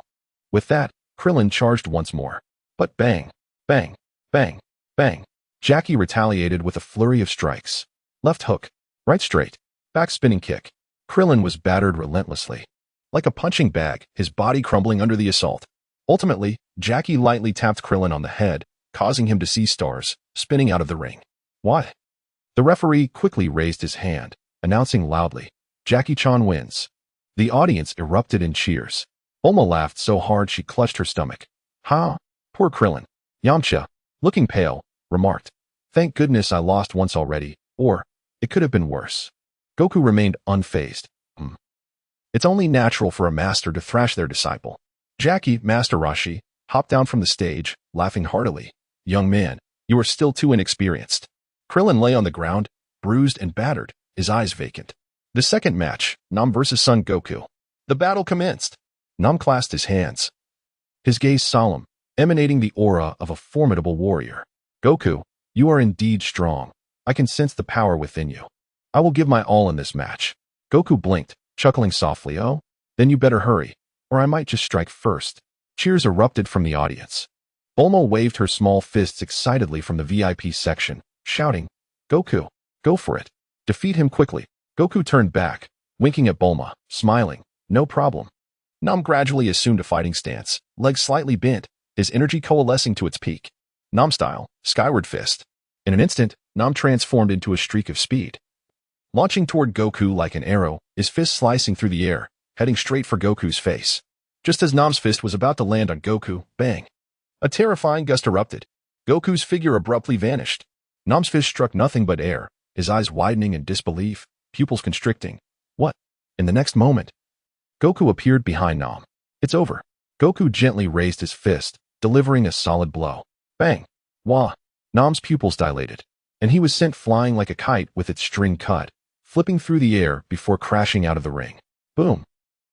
With that, Krillin charged once more. But bang, bang, bang, bang. Jackie retaliated with a flurry of strikes. Left hook, right straight, back spinning kick. Krillin was battered relentlessly. Like a punching bag, his body crumbling under the assault. Ultimately, Jackie lightly tapped Krillin on the head, causing him to see stars, spinning out of the ring. What? The referee quickly raised his hand, announcing loudly, Jackie Chan wins. The audience erupted in cheers. Bulma laughed so hard she clutched her stomach. Ha! Poor Krillin. Yamcha, looking pale, remarked, thank goodness I lost once already, or it could have been worse. Goku remained unfazed. It's only natural for a master to thrash their disciple. Jackie, Master Roshi, hopped down from the stage, laughing heartily. Young man, you are still too inexperienced. Krillin lay on the ground, bruised and battered, his eyes vacant. The second match, Nam versus Son Goku. The battle commenced. Nam clasped his hands, his gaze solemn, emanating the aura of a formidable warrior. Goku, you are indeed strong. I can sense the power within you. I will give my all in this match. Goku blinked, chuckling softly. Oh, then you better hurry, or I might just strike first. Cheers erupted from the audience. Bulma waved her small fists excitedly from the VIP section, shouting, Goku, go for it. Defeat him quickly. Goku turned back, winking at Bulma, smiling. No problem. Nam gradually assumed a fighting stance, legs slightly bent, his energy coalescing to its peak. Nam style, skyward fist. In an instant, Nam transformed into a streak of speed, launching toward Goku like an arrow, his fist slicing through the air, heading straight for Goku's face. Just as Nam's fist was about to land on Goku, bang! A terrifying gust erupted. Goku's figure abruptly vanished. Nam's fist struck nothing but air, his eyes widening in disbelief, pupils constricting. What? In the next moment, Goku appeared behind Nam. It's over. Goku gently raised his fist, delivering a solid blow. Bang! Wah! Nam's pupils dilated, and he was sent flying like a kite with its string cut, flipping through the air before crashing out of the ring. Boom!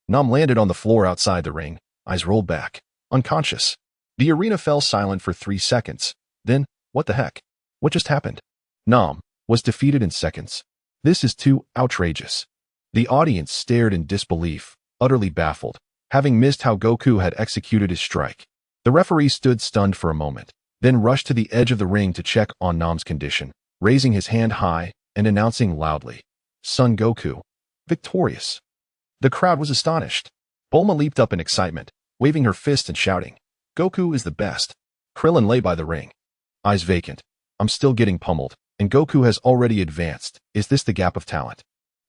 Nam landed on the floor outside the ring, eyes rolled back, unconscious. The arena fell silent for 3 seconds. Then, what the heck? What just happened? Nam was defeated in seconds. This is too outrageous. The audience stared in disbelief, utterly baffled, having missed how Goku had executed his strike. The referee stood stunned for a moment, then rushed to the edge of the ring to check on Nam's condition, raising his hand high and announcing loudly, Son Goku, victorious. The crowd was astonished. Bulma leaped up in excitement, waving her fist and shouting, Goku is the best. Krillin lay by the ring, eyes vacant. I'm still getting pummeled, and Goku has already advanced. Is this the gap of talent?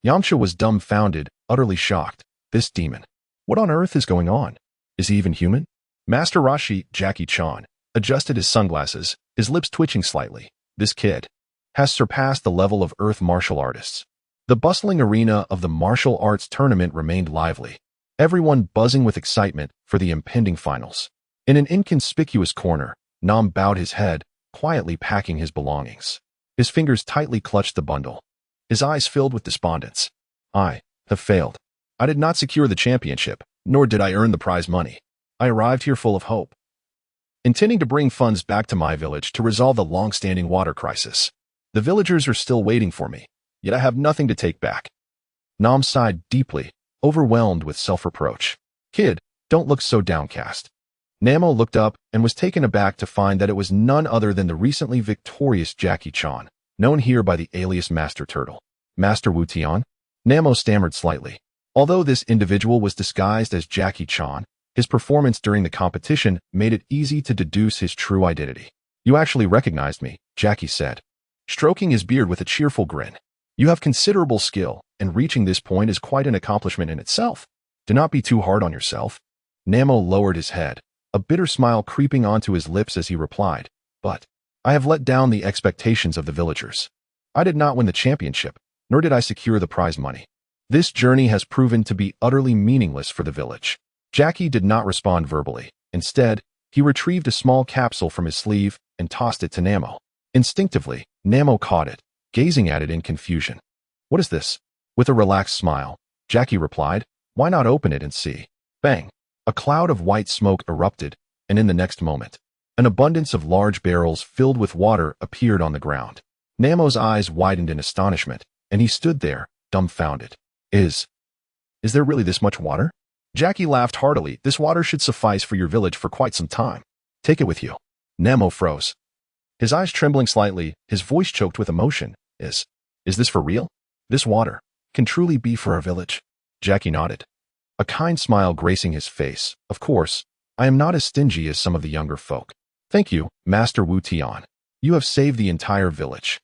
Yamcha was dumbfounded, utterly shocked. This demon. What on earth is going on? Is he even human? Master Roshi, Jackie Chan, adjusted his sunglasses, his lips twitching slightly. This kid has surpassed the level of Earth martial artists. The bustling arena of the martial arts tournament remained lively, everyone buzzing with excitement for the impending finals. In an inconspicuous corner, Nam bowed his head, quietly packing his belongings. His fingers tightly clutched the bundle. His eyes filled with despondence. I have failed. I did not secure the championship, nor did I earn the prize money. I arrived here full of hope, intending to bring funds back to my village to resolve the long-standing water crisis. The villagers are still waiting for me, yet I have nothing to take back. Nam sighed deeply, overwhelmed with self-reproach. Kid, don't look so downcast. Namo looked up and was taken aback to find that it was none other than the recently victorious Jackie Chan, known here by the alias Master Turtle. Master Wu Tian? Namo stammered slightly. Although this individual was disguised as Jackie Chan, his performance during the competition made it easy to deduce his true identity. You actually recognized me, Jackie said, stroking his beard with a cheerful grin. You have considerable skill, and reaching this point is quite an accomplishment in itself. Do not be too hard on yourself. Namo lowered his head, a bitter smile creeping onto his lips as he replied, but I have let down the expectations of the villagers. I did not win the championship, nor did I secure the prize money. This journey has proven to be utterly meaningless for the village. Jackie did not respond verbally. Instead, he retrieved a small capsule from his sleeve and tossed it to Namo. Instinctively, Namo caught it, gazing at it in confusion. What is this? With a relaxed smile, Jackie replied, why not open it and see? Bang! A cloud of white smoke erupted, and in the next moment, an abundance of large barrels filled with water appeared on the ground. Namo's eyes widened in astonishment, and he stood there, dumbfounded. Is there really this much water? Jackie laughed heartily. This water should suffice for your village for quite some time. Take it with you. Namo froze. His eyes trembling slightly, his voice choked with emotion. Is this for real? This water can truly be for our village? Jackie nodded, a kind smile gracing his face. Of course, I am not as stingy as some of the younger folk. Thank you, Master Wu Tian. You have saved the entire village.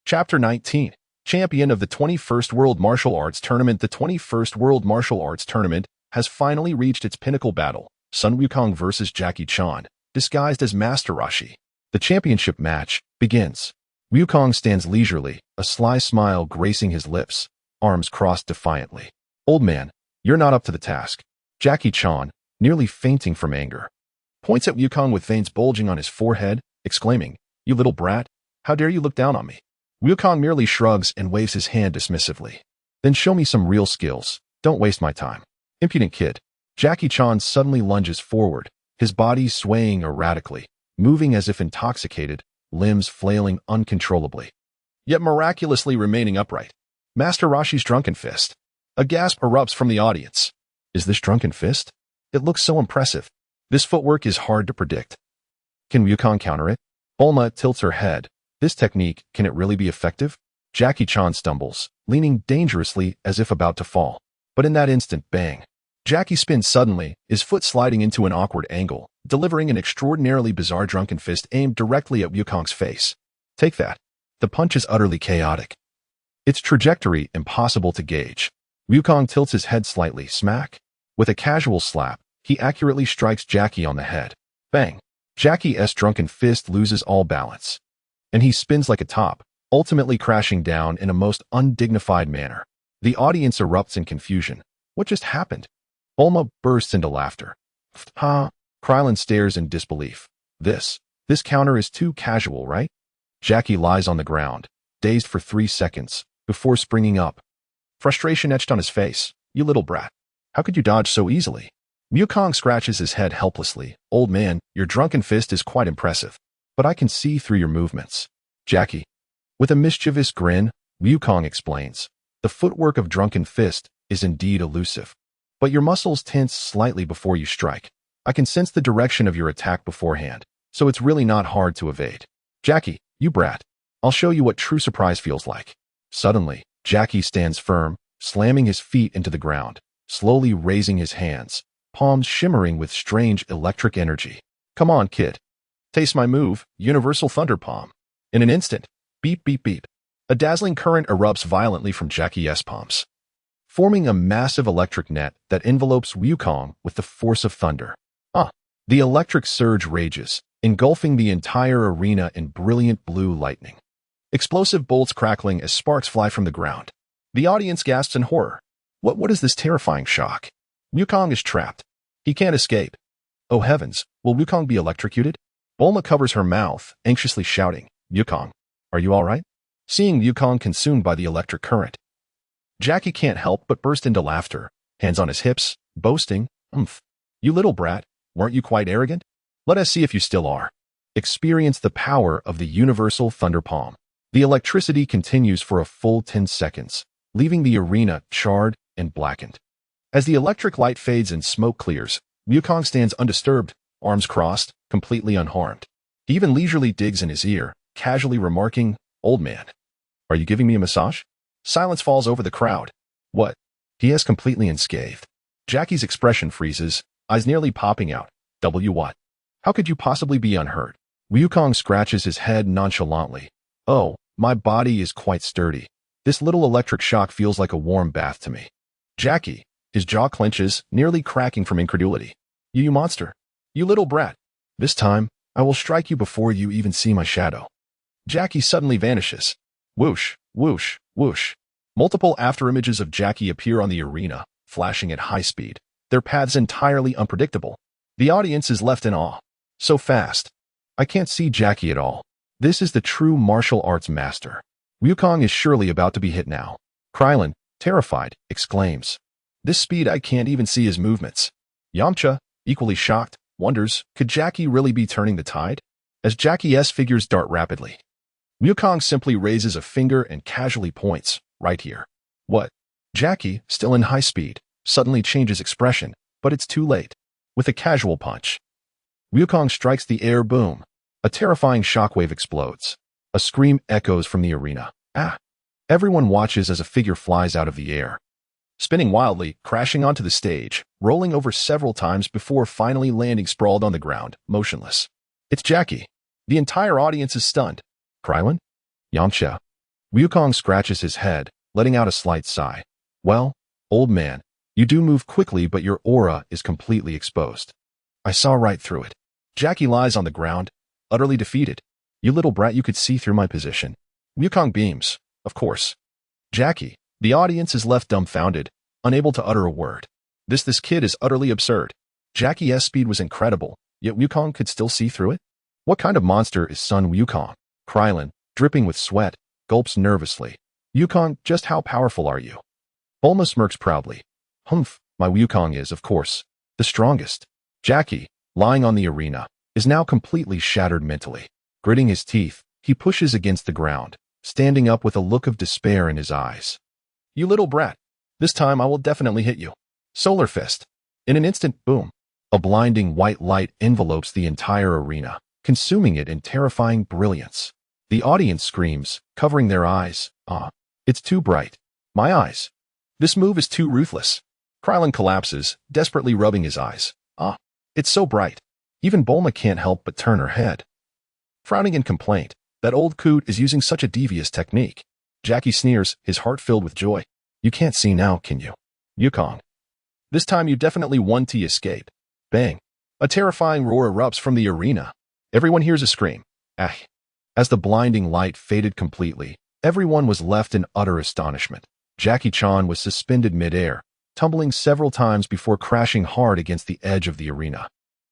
Chapter 19. Champion of the 21st World Martial Arts Tournament. The 21st World Martial Arts Tournament has finally reached its pinnacle battle, Sun Wukong versus Jackie Chan, disguised as Master Roshi. The championship match begins. Wukong stands leisurely, a sly smile gracing his lips, arms crossed defiantly. Old man, you're not up to the task. Jackie Chan, nearly fainting from anger, points at Wukong with veins bulging on his forehead, exclaiming, You little brat, how dare you look down on me? Wukong merely shrugs and waves his hand dismissively. Then show me some real skills. Don't waste my time. Impudent kid. Jackie Chan suddenly lunges forward, his body swaying erratically, moving as if intoxicated, limbs flailing uncontrollably, yet miraculously remaining upright. Master Roshi's drunken fist. A gasp erupts from the audience. Is this drunken fist? It looks so impressive. This footwork is hard to predict. Can Wukong counter it? Bulma tilts her head. This technique, can it really be effective? Jackie Chan stumbles, leaning dangerously as if about to fall. But in that instant, bang. Jackie spins suddenly, his foot sliding into an awkward angle, delivering an extraordinarily bizarre drunken fist aimed directly at Wukong's face. Take that. The punch is utterly chaotic, its trajectory impossible to gauge. Wukong tilts his head slightly, smack. With a casual slap, he accurately strikes Jackie on the head. Bang. Jackie's drunken fist loses all balance, and he spins like a top, ultimately crashing down in a most undignified manner. The audience erupts in confusion. What just happened? Bulma bursts into laughter. Ha! Krillin stares in disbelief. This counter is too casual, right? Jackie lies on the ground, dazed for 3 seconds, before springing up. Frustration etched on his face. You little brat. How could you dodge so easily? Wukong scratches his head helplessly. Old man, your drunken fist is quite impressive, but I can see through your movements. Jackie. With a mischievous grin, Wukong explains. The footwork of drunken fist is indeed elusive, but your muscles tense slightly before you strike. I can sense the direction of your attack beforehand, so it's really not hard to evade. Jackie, you brat. I'll show you what true surprise feels like. Suddenly, Jackie stands firm, slamming his feet into the ground, slowly raising his hands, palms shimmering with strange electric energy. Come on, kid. Taste my move, Universal Thunder Palm. In an instant, beep, beep, beep. A dazzling current erupts violently from Jackie's palms, forming a massive electric net that envelopes Wukong with the force of thunder. The electric surge rages, engulfing the entire arena in brilliant blue lightning. Explosive bolts crackling as sparks fly from the ground. The audience gasps in horror. What is this terrifying shock? Wukong is trapped. He can't escape. Oh heavens, will Wukong be electrocuted? Bulma covers her mouth, anxiously shouting, Wukong, are you all right? Seeing Wukong consumed by the electric current, Jackie can't help but burst into laughter, hands on his hips, boasting, You little brat, weren't you quite arrogant? Let us see if you still are. Experience the power of the Universal Thunder Palm. The electricity continues for a full 10 seconds, leaving the arena charred and blackened. As the electric light fades and smoke clears, Wukong stands undisturbed, arms crossed, completely unharmed. He even leisurely digs in his ear, casually remarking, Old man, are you giving me a massage? Silence falls over the crowd. What? He is completely unscathed. Jackie's expression freezes, eyes nearly popping out. What? How could you possibly be unhurt? Wukong scratches his head nonchalantly. Oh, my body is quite sturdy. This little electric shock feels like a warm bath to me. Jackie, his jaw clenches, nearly cracking from incredulity. You monster. You little brat. This time, I will strike you before you even see my shadow. Jackie suddenly vanishes. Whoosh, whoosh, whoosh. Multiple afterimages of Jackie appear on the arena, flashing at high speed, their paths entirely unpredictable. The audience is left in awe. So fast. I can't see Jackie at all. This is the true martial arts master. Wukong is surely about to be hit now. Krillin, terrified, exclaims. This speed I can't even see his movements. Yamcha, equally shocked, wonders, could Jackie really be turning the tide? As Jackie's figures dart rapidly, Wukong simply raises a finger and casually points, right here. What? Jackie, still in high speed, suddenly changes expression, but it's too late. With a casual punch, Wukong strikes the air. Boom. A terrifying shockwave explodes. A scream echoes from the arena. Ah! Everyone watches as a figure flies out of the air, spinning wildly, crashing onto the stage, rolling over several times before finally landing sprawled on the ground, motionless. It's Jackie. The entire audience is stunned. Krillin? Yamcha. Wukong scratches his head, letting out a slight sigh. Well, old man, you do move quickly, but your aura is completely exposed. I saw right through it. Jackie lies on the ground, utterly defeated. You little brat, you could see through my position. Wukong beams, of course. Jackie. The audience is left dumbfounded, unable to utter a word. This kid is utterly absurd. Jackie's speed was incredible, yet Wukong could still see through it? What kind of monster is Son Wukong? Krillin, dripping with sweat, gulps nervously. Wukong, just how powerful are you? Bulma smirks proudly. My Wukong is, of course, the strongest. Jackie, lying on the arena, is now completely shattered mentally. Gritting his teeth, he pushes against the ground, standing up with a look of despair in his eyes. You little brat. This time I will definitely hit you. Solar Fist. In an instant, boom. A blinding white light envelopes the entire arena, consuming it in terrifying brilliance. The audience screams, covering their eyes. It's too bright. My eyes. This move is too ruthless. Krillin collapses, desperately rubbing his eyes. It's so bright. Even Bulma can't help but turn her head, frowning in complaint. That old coot is using such a devious technique. Jackie sneers, his heart filled with joy. You can't see now, can you? Wukong. This time you definitely won to escape. Bang. A terrifying roar erupts from the arena. Everyone hears a scream. As the blinding light faded completely, everyone was left in utter astonishment. Jackie Chan was suspended midair, tumbling several times before crashing hard against the edge of the arena,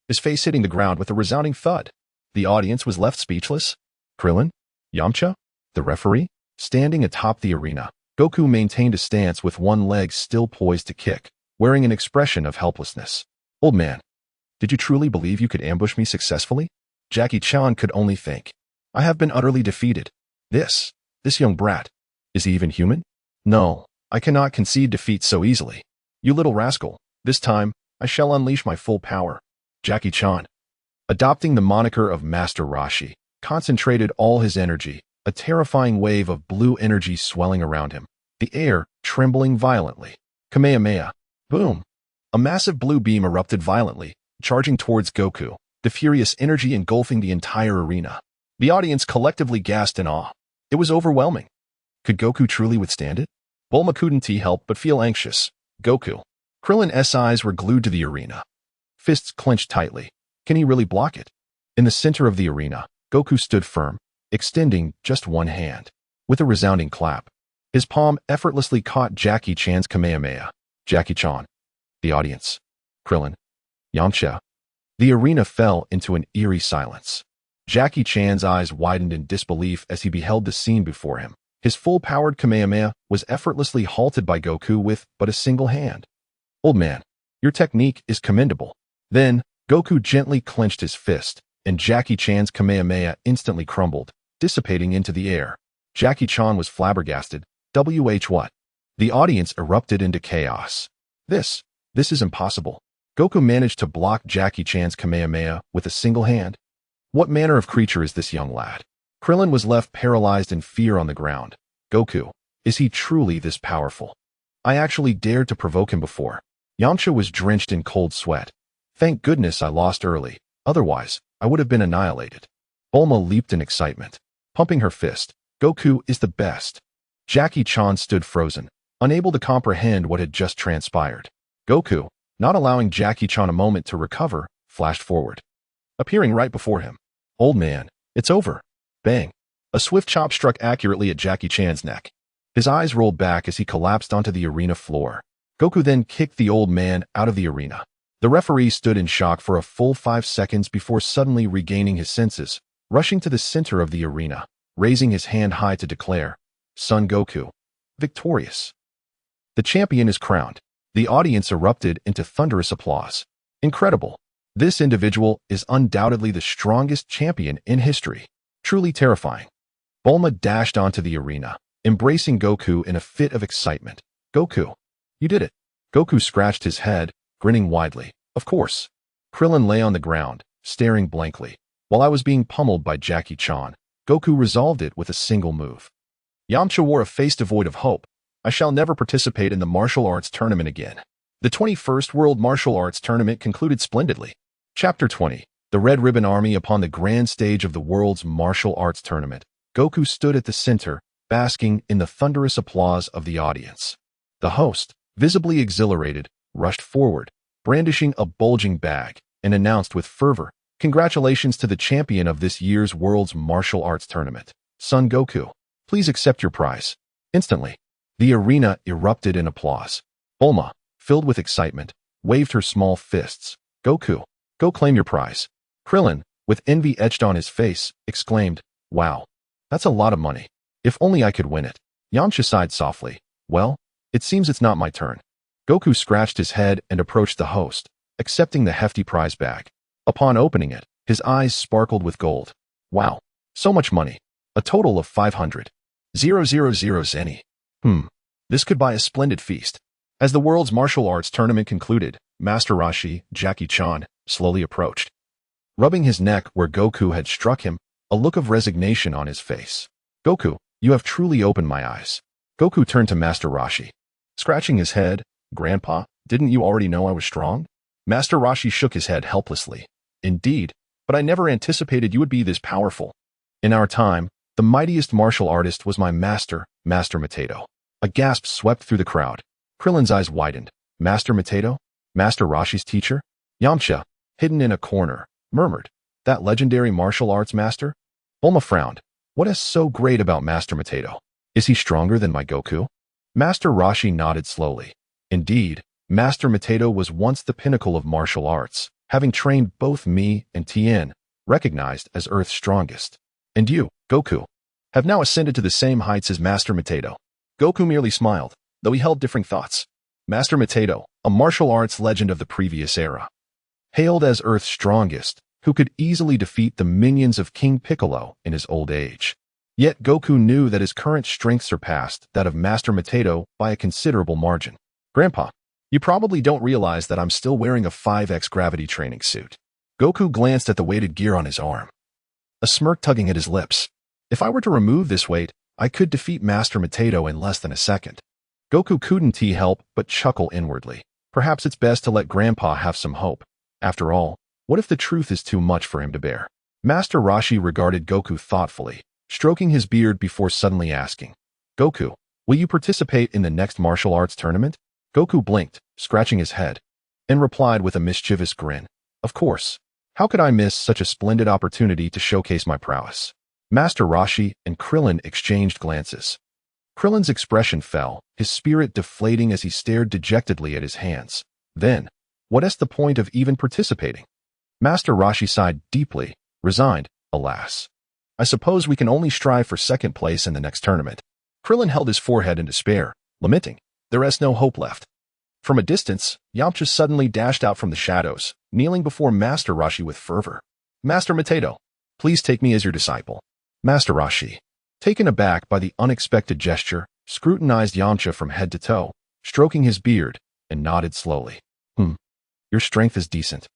his face hitting the ground with a resounding thud. The audience was left speechless. Krillin? Yamcha? The referee? Standing atop the arena, Goku maintained a stance with one leg still poised to kick, wearing an expression of helplessness. Old man, did you truly believe you could ambush me successfully? Jackie Chan could only think. I have been utterly defeated. This young brat, is he even human? No, I cannot concede defeat so easily. You little rascal, this time, I shall unleash my full power. Jackie Chan, adopting the moniker of Master Roshi, concentrated all his energy, a terrifying wave of blue energy swelling around him, the air trembling violently. Kamehameha. Boom! A massive blue beam erupted violently, charging towards Goku, the furious energy engulfing the entire arena. The audience collectively gasped in awe. It was overwhelming. Could Goku truly withstand it? Bulma couldn't help but feel anxious. Goku. Krillin's eyes were glued to the arena. Fists clenched tightly. Can he really block it? In the center of the arena, Goku stood firm, extending just one hand. With a resounding clap, his palm effortlessly caught Jackie Chan's Kamehameha. Jackie Chan. The audience. Krillin. Yamcha. The arena fell into an eerie silence. Jackie Chan's eyes widened in disbelief as he beheld the scene before him. His full-powered Kamehameha was effortlessly halted by Goku with but a single hand. Old man, your technique is commendable. Then, Goku gently clenched his fist, and Jackie Chan's Kamehameha instantly crumbled, dissipating into the air. Jackie Chan was flabbergasted. What? The audience erupted into chaos. This is impossible. Goku managed to block Jackie Chan's Kamehameha with a single hand. What manner of creature is this young lad? Krillin was left paralyzed in fear on the ground. Goku, is he truly this powerful? I actually dared to provoke him before. Yamcha was drenched in cold sweat. Thank goodness I lost early, otherwise, I would have been annihilated. Bulma leaped in excitement, pumping her fist. Goku is the best. Jackie Chan stood frozen, unable to comprehend what had just transpired. Goku, not allowing Jackie Chan a moment to recover, flashed forward, appearing right before him. Old man, it's over. Bang. A swift chop struck accurately at Jackie Chan's neck. His eyes rolled back as he collapsed onto the arena floor. Goku then kicked the old man out of the arena. The referee stood in shock for a full 5 seconds before suddenly regaining his senses, rushing to the center of the arena, raising his hand high to declare, Son Goku, victorious. The champion is crowned. The audience erupted into thunderous applause. Incredible. This individual is undoubtedly the strongest champion in history. Truly terrifying. Bulma dashed onto the arena, embracing Goku in a fit of excitement. Goku, you did it. Goku scratched his head, grinning widely. Of course. Krillin lay on the ground, staring blankly. While I was being pummeled by Jackie Chan, Goku resolved it with a single move. Yamcha wore a face devoid of hope. I shall never participate in the martial arts tournament again. The 21st World Martial Arts Tournament concluded splendidly. Chapter 20. The Red Ribbon Army. Upon the grand stage of the world's martial arts tournament, Goku stood at the center, basking in the thunderous applause of the audience. The host, visibly exhilarated, rushed forward, brandishing a bulging bag, and announced with fervor, Congratulations to the champion of this year's world's martial arts tournament, Son Goku. Please accept your prize. Instantly, the arena erupted in applause. Bulma, filled with excitement, waved her small fists. Goku, go claim your prize. Krillin, with envy etched on his face, exclaimed, Wow, that's a lot of money. If only I could win it. Yamcha sighed softly. Well, it seems it's not my turn. Goku scratched his head and approached the host, accepting the hefty prize bag. Upon opening it, his eyes sparkled with gold. Wow, so much money. A total of 500,000 zenny. This could buy a splendid feast. As the world's martial arts tournament concluded, Master Roshi, Jackie Chan, slowly approached. Rubbing his neck where Goku had struck him, a look of resignation on his face. Goku, you have truly opened my eyes. Goku turned to Master Roshi. Scratching his head, Grandpa, didn't you already know I was strong? Master Roshi shook his head helplessly. Indeed, but I never anticipated you would be this powerful. In our time, the mightiest martial artist was my master, Master Mateto. A gasp swept through the crowd. Krillin's eyes widened. Master Mateto? Master Roshi's teacher? Yamcha, hidden in a corner, murmured, That legendary martial arts master? Bulma frowned. What is so great about Master Mateto? Is he stronger than my Goku? Master Roshi nodded slowly. Indeed, Master Mateto was once the pinnacle of martial arts, having trained both me and Tien, recognized as Earth's strongest. And you, Goku, have now ascended to the same heights as Master Mateto. Goku merely smiled, though he held differing thoughts. Master Mateto, a martial arts legend of the previous era, hailed as Earth's strongest, who could easily defeat the minions of King Piccolo in his old age. Yet Goku knew that his current strength surpassed that of Master Mateto by a considerable margin. Grandpa, you probably don't realize that I'm still wearing a 5X gravity training suit. Goku glanced at the weighted gear on his arm, a smirk tugging at his lips. If I were to remove this weight, I could defeat Master Mateto in less than a second. Goku couldn't help but chuckle inwardly. Perhaps it's best to let Grandpa have some hope. After all, what if the truth is too much for him to bear? Master Roshi regarded Goku thoughtfully, stroking his beard before suddenly asking, Goku, will you participate in the next martial arts tournament? Goku blinked, scratching his head, and replied with a mischievous grin, Of course. How could I miss such a splendid opportunity to showcase my prowess? Master Roshi and Krillin exchanged glances. Krillin's expression fell, his spirit deflating as he stared dejectedly at his hands. Then, what's the point of even participating? Master Roshi sighed deeply, resigned, alas. I suppose we can only strive for second place in the next tournament. Krillin held his forehead in despair, lamenting, there is no hope left. From a distance, Yamcha suddenly dashed out from the shadows, kneeling before Master Roshi with fervor. Master Mateto, please take me as your disciple. Master Roshi, taken aback by the unexpected gesture, scrutinized Yamcha from head to toe, stroking his beard, and nodded slowly. Your strength is decent,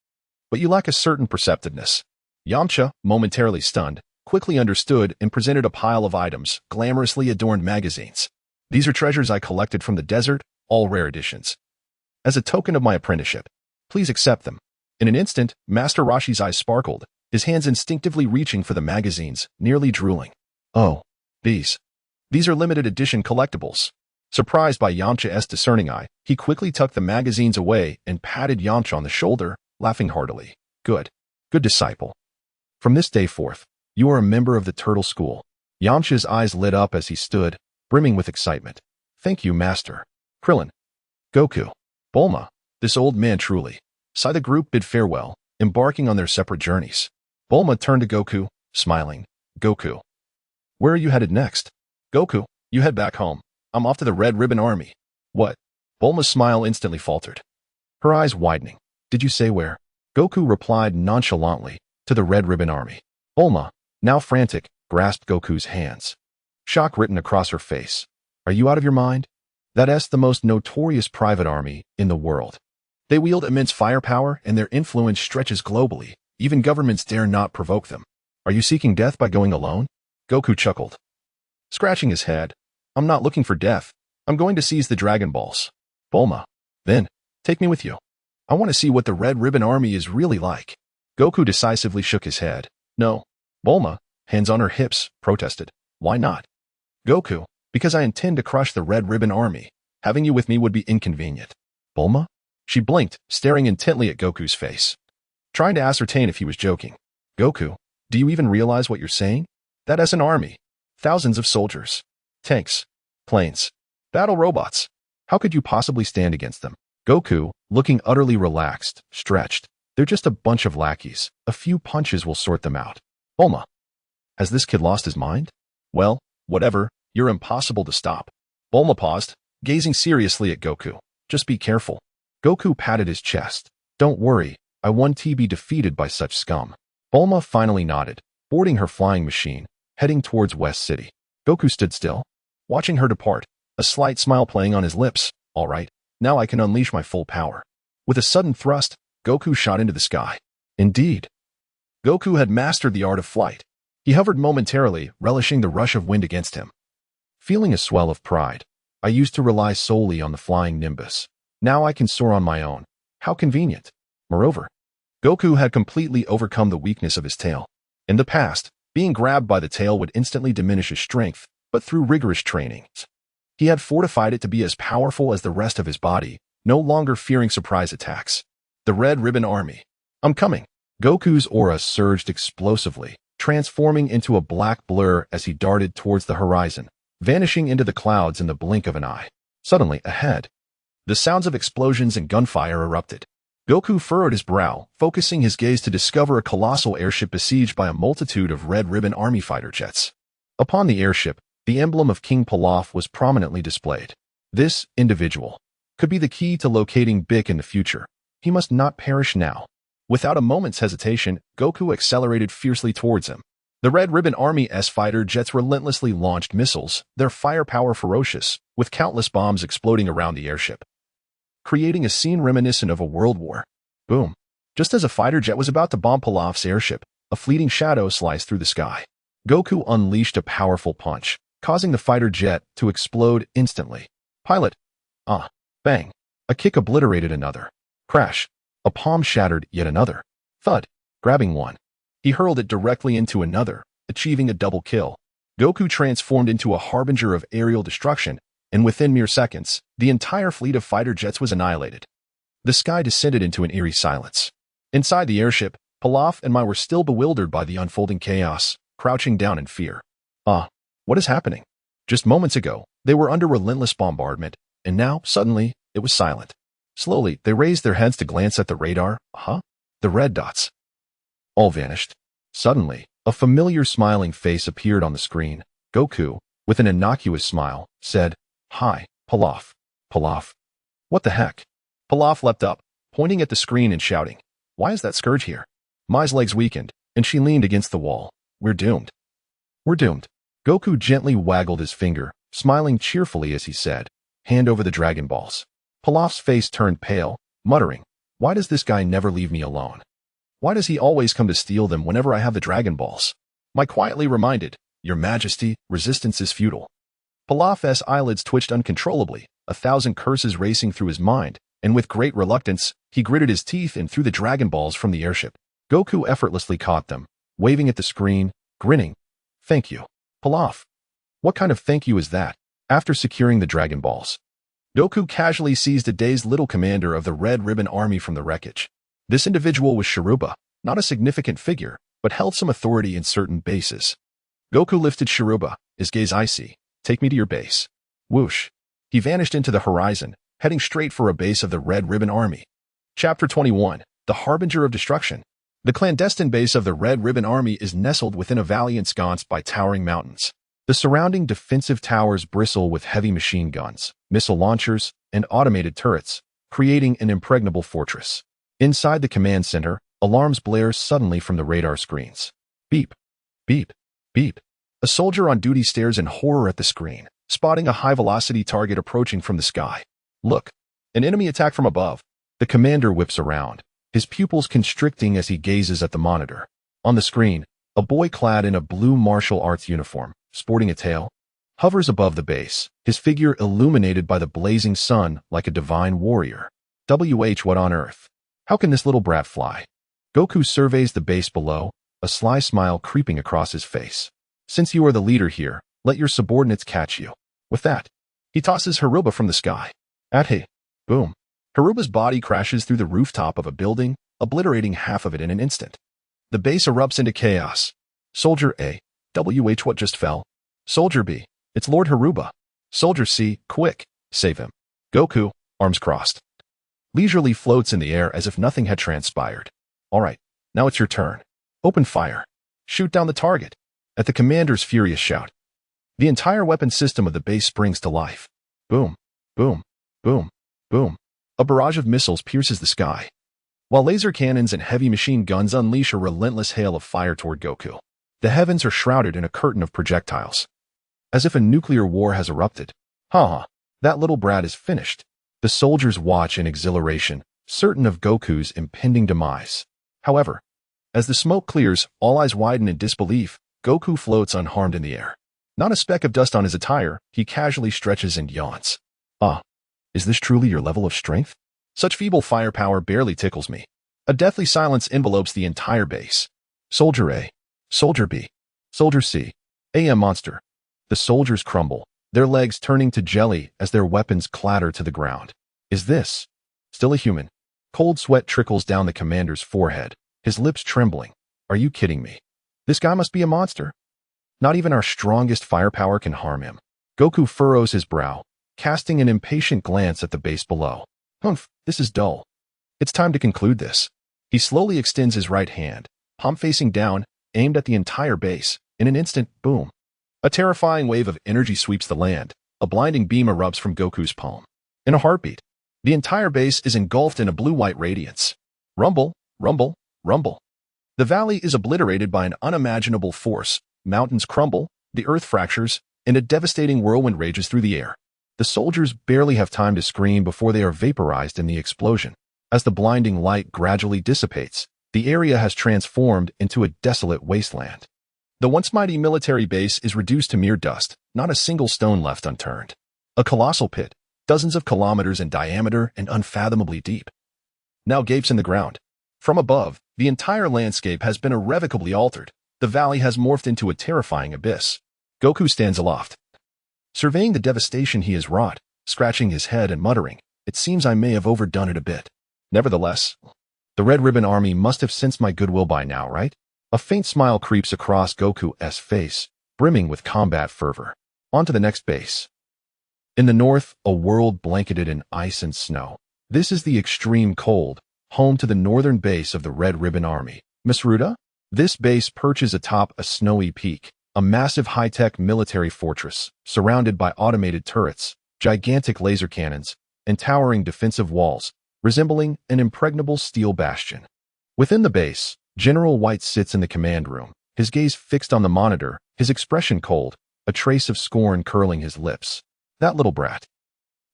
but you lack a certain perceptiveness. Yamcha, momentarily stunned, quickly understood and presented a pile of items, glamorously adorned magazines. These are treasures I collected from the desert, all rare editions. As a token of my apprenticeship, please accept them. In an instant, Master Roshi's eyes sparkled, his hands instinctively reaching for the magazines, nearly drooling. Oh, these are limited edition collectibles. Surprised by Yamcha's discerning eye, he quickly tucked the magazines away and patted Yamcha on the shoulder, laughing heartily. Good disciple. From this day forth, you are a member of the Turtle School. Yamcha's eyes lit up as he stood, brimming with excitement. Thank you, Master. Krillin, Goku, Bulma, this old man truly. Sigh. The group bid farewell, embarking on their separate journeys. Bulma turned to Goku, smiling. Goku, where are you headed next? Goku, you head back home. I'm off to the Red Ribbon Army. What? Bulma's smile instantly faltered, her eyes widening. Did you say where? Goku replied nonchalantly, to the Red Ribbon Army. Bulma, now frantic, grasped Goku's hands. Shock written across her face. Are you out of your mind? That's the most notorious private army in the world. They wield immense firepower and their influence stretches globally. Even governments dare not provoke them. Are you seeking death by going alone? Goku chuckled, scratching his head. I'm not looking for death. I'm going to seize the Dragon Balls. Bulma, then, take me with you. I want to see what the Red Ribbon Army is really like. Goku decisively shook his head. No. Bulma, hands on her hips, protested. Why not? Goku, because I intend to crush the Red Ribbon Army. Having you with me would be inconvenient. Bulma? She blinked, staring intently at Goku's face, trying to ascertain if he was joking. Goku, do you even realize what you're saying? That is an army. Thousands of soldiers. Tanks. Planes. Battle robots. How could you possibly stand against them? Goku, looking utterly relaxed, stretched. They're just a bunch of lackeys. A few punches will sort them out. Bulma. Has this kid lost his mind? Well, whatever. You're impossible to stop. Bulma paused, gazing seriously at Goku. Just be careful. Goku patted his chest. Don't worry. I won't be defeated by such scum. Bulma finally nodded, boarding her flying machine, heading towards West City. Goku stood still, watching her depart, a slight smile playing on his lips. All right, now I can unleash my full power. With a sudden thrust, Goku shot into the sky. Indeed, Goku had mastered the art of flight. He hovered momentarily, relishing the rush of wind against him. Feeling a swell of pride, I used to rely solely on the flying Nimbus. Now I can soar on my own. How convenient. Moreover, Goku had completely overcome the weakness of his tail. In the past, being grabbed by the tail would instantly diminish his strength, but through rigorous training, he had fortified it to be as powerful as the rest of his body, no longer fearing surprise attacks. The Red Ribbon Army. I'm coming. Goku's aura surged explosively, transforming into a black blur as he darted towards the horizon, vanishing into the clouds in the blink of an eye. Suddenly, ahead, the sounds of explosions and gunfire erupted. Goku furrowed his brow, focusing his gaze to discover a colossal airship besieged by a multitude of Red Ribbon Army fighter jets. Upon the airship, the emblem of King Pilaf was prominently displayed. This individual could be the key to locating Bick in the future. He must not perish now. Without a moment's hesitation, Goku accelerated fiercely towards him. The Red Ribbon Army's fighter jets relentlessly launched missiles, their firepower ferocious, with countless bombs exploding around the airship, creating a scene reminiscent of a world war. Boom. Just as a fighter jet was about to bomb Pilaf's airship, a fleeting shadow sliced through the sky. Goku unleashed a powerful punch, causing the fighter jet to explode instantly. Pilot. Bang. A kick obliterated another. Crash. A palm shattered yet another. Thud. Grabbing one, he hurled it directly into another, achieving a double kill. Goku transformed into a harbinger of aerial destruction, and within mere seconds, the entire fleet of fighter jets was annihilated. The sky descended into an eerie silence. Inside the airship, Pilaf and Mai were still bewildered by the unfolding chaos, crouching down in fear. What is happening? Just moments ago, they were under relentless bombardment, and now, suddenly, it was silent. Slowly, they raised their heads to glance at the radar. The red dots. All vanished. Suddenly, a familiar smiling face appeared on the screen. Goku, with an innocuous smile, said, "Hi, Pilaf. Pilaf." What the heck? Pilaf leapt up, pointing at the screen and shouting, "Why is that scourge here?" Mai's legs weakened, and she leaned against the wall. "We're doomed. We're doomed." Goku gently waggled his finger, smiling cheerfully as he said, "Hand over the Dragon Balls." Pilaf's face turned pale, muttering, "Why does this guy never leave me alone? Why does he always come to steal them whenever I have the Dragon Balls?" Mai quietly reminded, "Your Majesty, resistance is futile." Pilaf's eyelids twitched uncontrollably, 1,000 curses racing through his mind, and with great reluctance, he gritted his teeth and threw the Dragon Balls from the airship. Goku effortlessly caught them, waving at the screen, grinning. "Thank you, Pilaf." "What kind of thank you is that?" After securing the Dragon Balls, Goku casually seized a dazed little commander of the Red Ribbon Army from the wreckage. This individual was Shiruba, not a significant figure, but held some authority in certain bases. Goku lifted Shiruba, his gaze icy. "Take me to your base." Whoosh. He vanished into the horizon, heading straight for a base of the Red Ribbon Army. Chapter 21. The Harbinger of Destruction. The clandestine base of the Red Ribbon Army is nestled within a valley ensconced by towering mountains. The surrounding defensive towers bristle with heavy machine guns, missile launchers, and automated turrets, creating an impregnable fortress. Inside the command center, alarms blare suddenly from the radar screens. Beep, beep, beep. A soldier on duty stares in horror at the screen, spotting a high-velocity target approaching from the sky. Look, an enemy attack from above. The commander whips around, his pupils constricting as he gazes at the monitor. On the screen, a boy clad in a blue martial arts uniform, sporting a tail, hovers above the base, his figure illuminated by the blazing sun like a divine warrior. What on earth? How can this little brat fly? Goku surveys the base below, a sly smile creeping across his face. "Since you are the leader here, let your subordinates catch you." With that, he tosses Haruba from the sky. Boom. Haruba's body crashes through the rooftop of a building, obliterating half of it in an instant. The base erupts into chaos. Soldier A, what just fell? Soldier B, it's Lord Haruba. Soldier C, quick, save him. Goku, arms crossed, leisurely floats in the air as if nothing had transpired. All right, now it's your turn. Open fire. Shoot down the target. At the commander's furious shout, the entire weapon system of the base springs to life. Boom, boom, boom, boom. A barrage of missiles pierces the sky, while laser cannons and heavy machine guns unleash a relentless hail of fire toward Goku. The heavens are shrouded in a curtain of projectiles, as if a nuclear war has erupted. That little brat is finished. The soldiers watch in exhilaration, certain of Goku's impending demise. However, as the smoke clears, all eyes widen in disbelief. Goku floats unharmed in the air. Not a speck of dust on his attire, he casually stretches and yawns. Is this truly your level of strength? Such feeble firepower barely tickles me. A deathly silence envelopes the entire base. Soldier A, Soldier B, Soldier C, AM monster. The soldiers crumble, their legs turning to jelly as their weapons clatter to the ground. Is this still a human? Cold sweat trickles down the commander's forehead, his lips trembling. Are you kidding me? This guy must be a monster. Not even our strongest firepower can harm him. Goku furrows his brow, casting an impatient glance at the base below. This is dull. It's time to conclude this. He slowly extends his right hand, palm facing down, aimed at the entire base. In an instant, boom. A terrifying wave of energy sweeps the land. A blinding beam erupts from Goku's palm. In a heartbeat, the entire base is engulfed in a blue-white radiance. Rumble, rumble, rumble. The valley is obliterated by an unimaginable force. Mountains crumble, the earth fractures, and a devastating whirlwind rages through the air. The soldiers barely have time to scream before they are vaporized in the explosion. As the blinding light gradually dissipates, the area has transformed into a desolate wasteland. The once mighty military base is reduced to mere dust, not a single stone left unturned. A colossal pit, dozens of kilometers in diameter and unfathomably deep. Now gapes in the ground. From above, the entire landscape has been irrevocably altered. The valley has morphed into a terrifying abyss. Goku stands aloft, surveying the devastation he has wrought, scratching his head and muttering, "It seems I may have overdone it a bit." Nevertheless, the Red Ribbon Army must have sensed my goodwill by now, right? A faint smile creeps across Goku's face, brimming with combat fervor. On to the next base. In the north, a world blanketed in ice and snow. This is the extreme cold, home to the northern base of the Red Ribbon Army. Misruta? This base perches atop a snowy peak, a massive high-tech military fortress, surrounded by automated turrets, gigantic laser cannons, and towering defensive walls, resembling an impregnable steel bastion. Within the base, General White sits in the command room, his gaze fixed on the monitor, his expression cold, a trace of scorn curling his lips. That little brat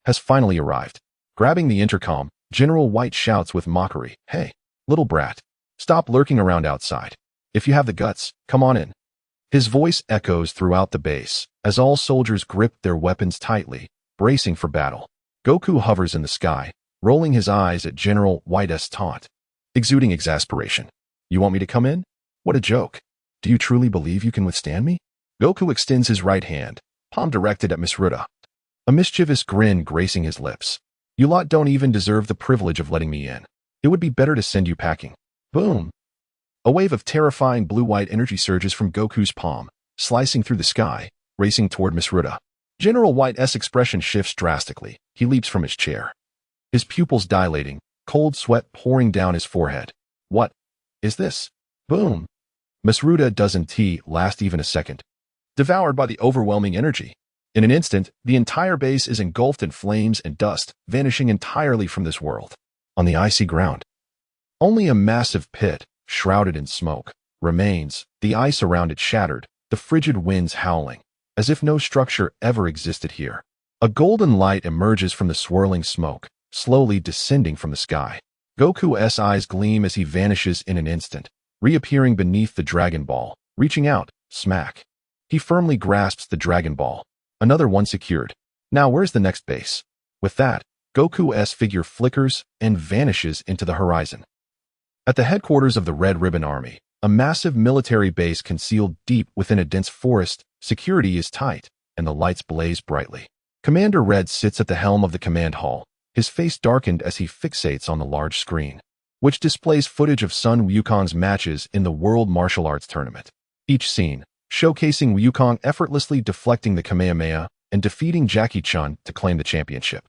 has finally arrived. Grabbing the intercom, General White shouts with mockery, "Hey, little brat, stop lurking around outside. If you have the guts, come on in." His voice echoes throughout the base, as all soldiers grip their weapons tightly, bracing for battle. Goku hovers in the sky, rolling his eyes at General White's taunt, exuding exasperation. "You want me to come in? What a joke. Do you truly believe you can withstand me?" Goku extends his right hand, palm directed at Misruta, a mischievous grin gracing his lips. "You lot don't even deserve the privilege of letting me in. It would be better to send you packing." Boom! A wave of terrifying blue-white energy surges from Goku's palm, slicing through the sky, racing toward Misruta. General White's expression shifts drastically. He leaps from his chair, his pupils dilating, cold sweat pouring down his forehead. "What is this?" Boom! Misruta doesn't last even a second, devoured by the overwhelming energy. In an instant, the entire base is engulfed in flames and dust, vanishing entirely from this world. On the icy ground, only a massive pit, shrouded in smoke, remains, the ice around it shattered, the frigid winds howling, as if no structure ever existed here. A golden light emerges from the swirling smoke, slowly descending from the sky. Goku's eyes gleam as he vanishes in an instant, reappearing beneath the Dragon Ball, reaching out, smack. He firmly grasps the Dragon Ball. Another one secured. Now where's the next base? With that, Goku's figure flickers and vanishes into the horizon. At the headquarters of the Red Ribbon Army, a massive military base concealed deep within a dense forest, security is tight, and the lights blaze brightly. Commander Red sits at the helm of the command hall, his face darkened as he fixates on the large screen, which displays footage of Sun Wukong's matches in the World Martial Arts Tournament. Each scene, showcasing Wukong effortlessly deflecting the Kamehameha and defeating Jackie Chun to claim the championship,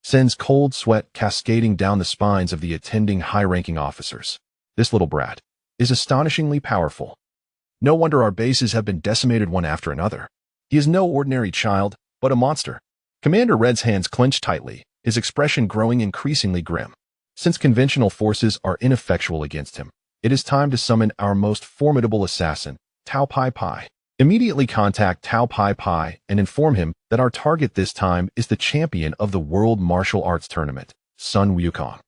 sends cold sweat cascading down the spines of the attending high-ranking officers. This little brat is astonishingly powerful. No wonder our bases have been decimated one after another. He is no ordinary child, but a monster. Commander Red's hands clench tightly, his expression growing increasingly grim. Since conventional forces are ineffectual against him, it is time to summon our most formidable assassin, Tao Pai Pai. Immediately contact Tao Pai Pai and inform him that our target this time is the champion of the World Martial Arts Tournament, Sun Wukong.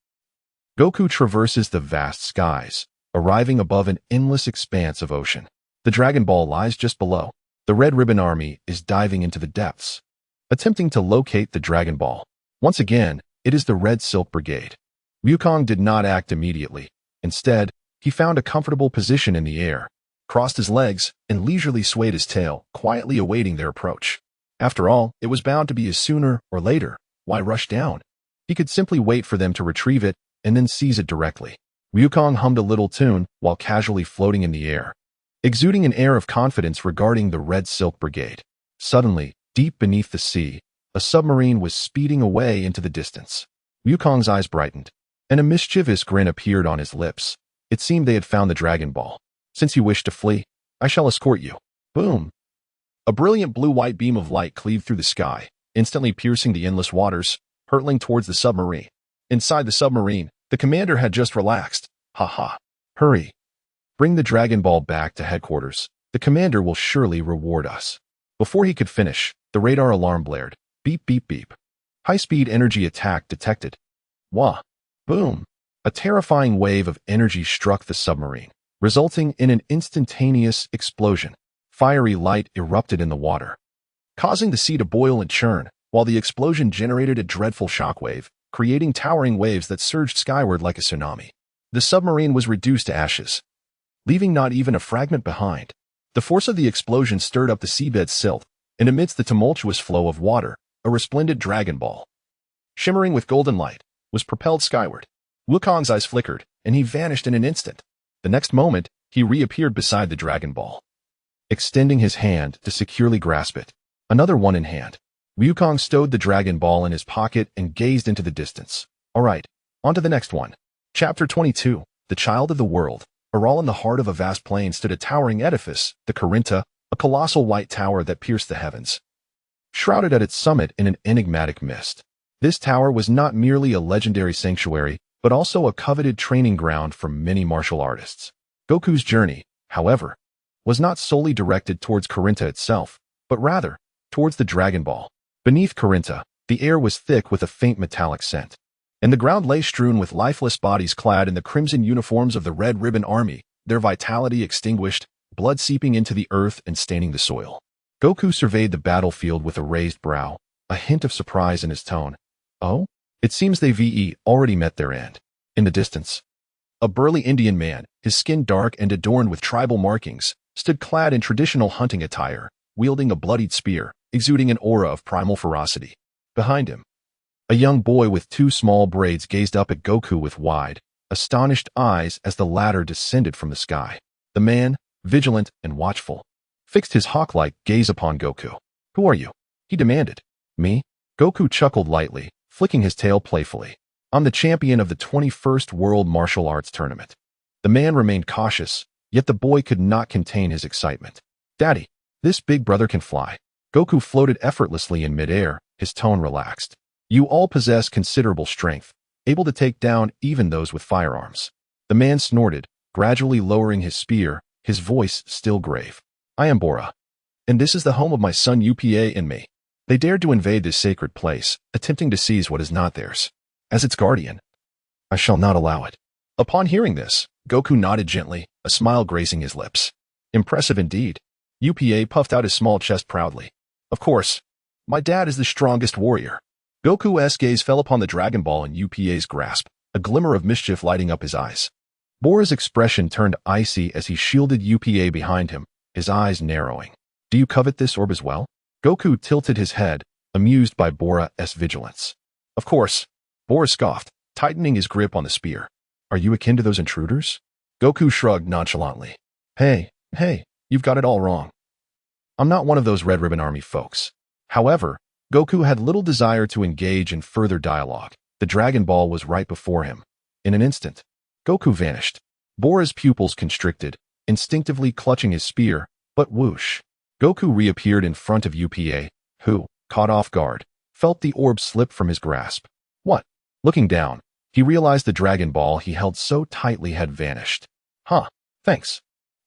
Goku traverses the vast skies, arriving above an endless expanse of ocean. The Dragon Ball lies just below. The Red Ribbon Army is diving into the depths, attempting to locate the Dragon Ball. Once again, it is the Red Silk Brigade. Wukong did not act immediately. Instead, he found a comfortable position in the air, crossed his legs, and leisurely swayed his tail, quietly awaiting their approach. After all, it was bound to be his sooner or later. Why rush down? He could simply wait for them to retrieve it and then seize it directly. Wukong hummed a little tune while casually floating in the air, exuding an air of confidence regarding the Red Silk Brigade. Suddenly, deep beneath the sea, a submarine was speeding away into the distance. Wukong's eyes brightened, and a mischievous grin appeared on his lips. It seemed they had found the Dragon Ball. Since you wish to flee, I shall escort you. Boom! A brilliant blue-white beam of light cleaved through the sky, instantly piercing the endless waters, hurtling towards the submarine. Inside the submarine, the commander had just relaxed. Ha ha. Hurry. Bring the Dragon Ball back to headquarters. The commander will surely reward us. Before he could finish, the radar alarm blared. Beep, beep, beep. High-speed energy attack detected. Wah. Boom. A terrifying wave of energy struck the submarine, resulting in an instantaneous explosion. Fiery light erupted in the water, causing the sea to boil and churn, while the explosion generated a dreadful shockwave, creating towering waves that surged skyward like a tsunami. The submarine was reduced to ashes, leaving not even a fragment behind. The force of the explosion stirred up the seabed's silt, and amidst the tumultuous flow of water, a resplendent Dragon Ball, shimmering with golden light, was propelled skyward. Wukong's eyes flickered, and he vanished in an instant. The next moment, he reappeared beside the Dragon Ball, extending his hand to securely grasp it. Another one in hand. Wukong stowed the Dragon Ball in his pocket and gazed into the distance. All right, on to the next one. Chapter 22, The Child of the World. Aral, in the heart of a vast plain, stood a towering edifice, the Corinta, a colossal white tower that pierced the heavens, shrouded at its summit in an enigmatic mist. This tower was not merely a legendary sanctuary, but also a coveted training ground for many martial artists. Goku's journey, however, was not solely directed towards Corinta itself, but rather towards the Dragon Ball. Beneath Corinta, the air was thick with a faint metallic scent, and the ground lay strewn with lifeless bodies clad in the crimson uniforms of the Red Ribbon Army, their vitality extinguished, blood seeping into the earth and staining the soil. Goku surveyed the battlefield with a raised brow, a hint of surprise in his tone. Oh? It seems they've already met their end. In the distance, a burly Indian man, his skin dark and adorned with tribal markings, stood clad in traditional hunting attire, wielding a bloodied spear, exuding an aura of primal ferocity. Behind him, a young boy with two small braids gazed up at Goku with wide, astonished eyes as the latter descended from the sky. The man, vigilant and watchful, fixed his hawk-like gaze upon Goku. "Who are you?" he demanded. "Me?" Goku chuckled lightly, flicking his tail playfully. "I'm the champion of the 21st World Martial Arts Tournament." The man remained cautious, yet the boy could not contain his excitement. "Daddy, this big brother can fly." Goku floated effortlessly in midair, his tone relaxed. "You all possess considerable strength, able to take down even those with firearms." The man snorted, gradually lowering his spear, his voice still grave. "I am Bora, and this is the home of my son Upa and me. They dared to invade this sacred place, attempting to seize what is not theirs. As its guardian, I shall not allow it." Upon hearing this, Goku nodded gently, a smile gracing his lips. Impressive indeed. Upa puffed out his small chest proudly. "Of course, my dad is the strongest warrior." Goku's gaze fell upon the Dragon Ball in Upa's grasp, a glimmer of mischief lighting up his eyes. Bora's expression turned icy as he shielded Upa behind him, his eyes narrowing. "Do you covet this orb as well?" Goku tilted his head, amused by Bora's vigilance. "Of course," Bora scoffed, tightening his grip on the spear. "Are you akin to those intruders?" Goku shrugged nonchalantly. Hey, you've got it all wrong. I'm not one of those Red Ribbon Army folks." However, Goku had little desire to engage in further dialogue. The Dragon Ball was right before him. In an instant, Goku vanished. Bora's pupils constricted, instinctively clutching his spear, but whoosh. Goku reappeared in front of Upa, who, caught off guard, felt the orb slip from his grasp. What? Looking down, he realized the Dragon Ball he held so tightly had vanished. "Huh, thanks."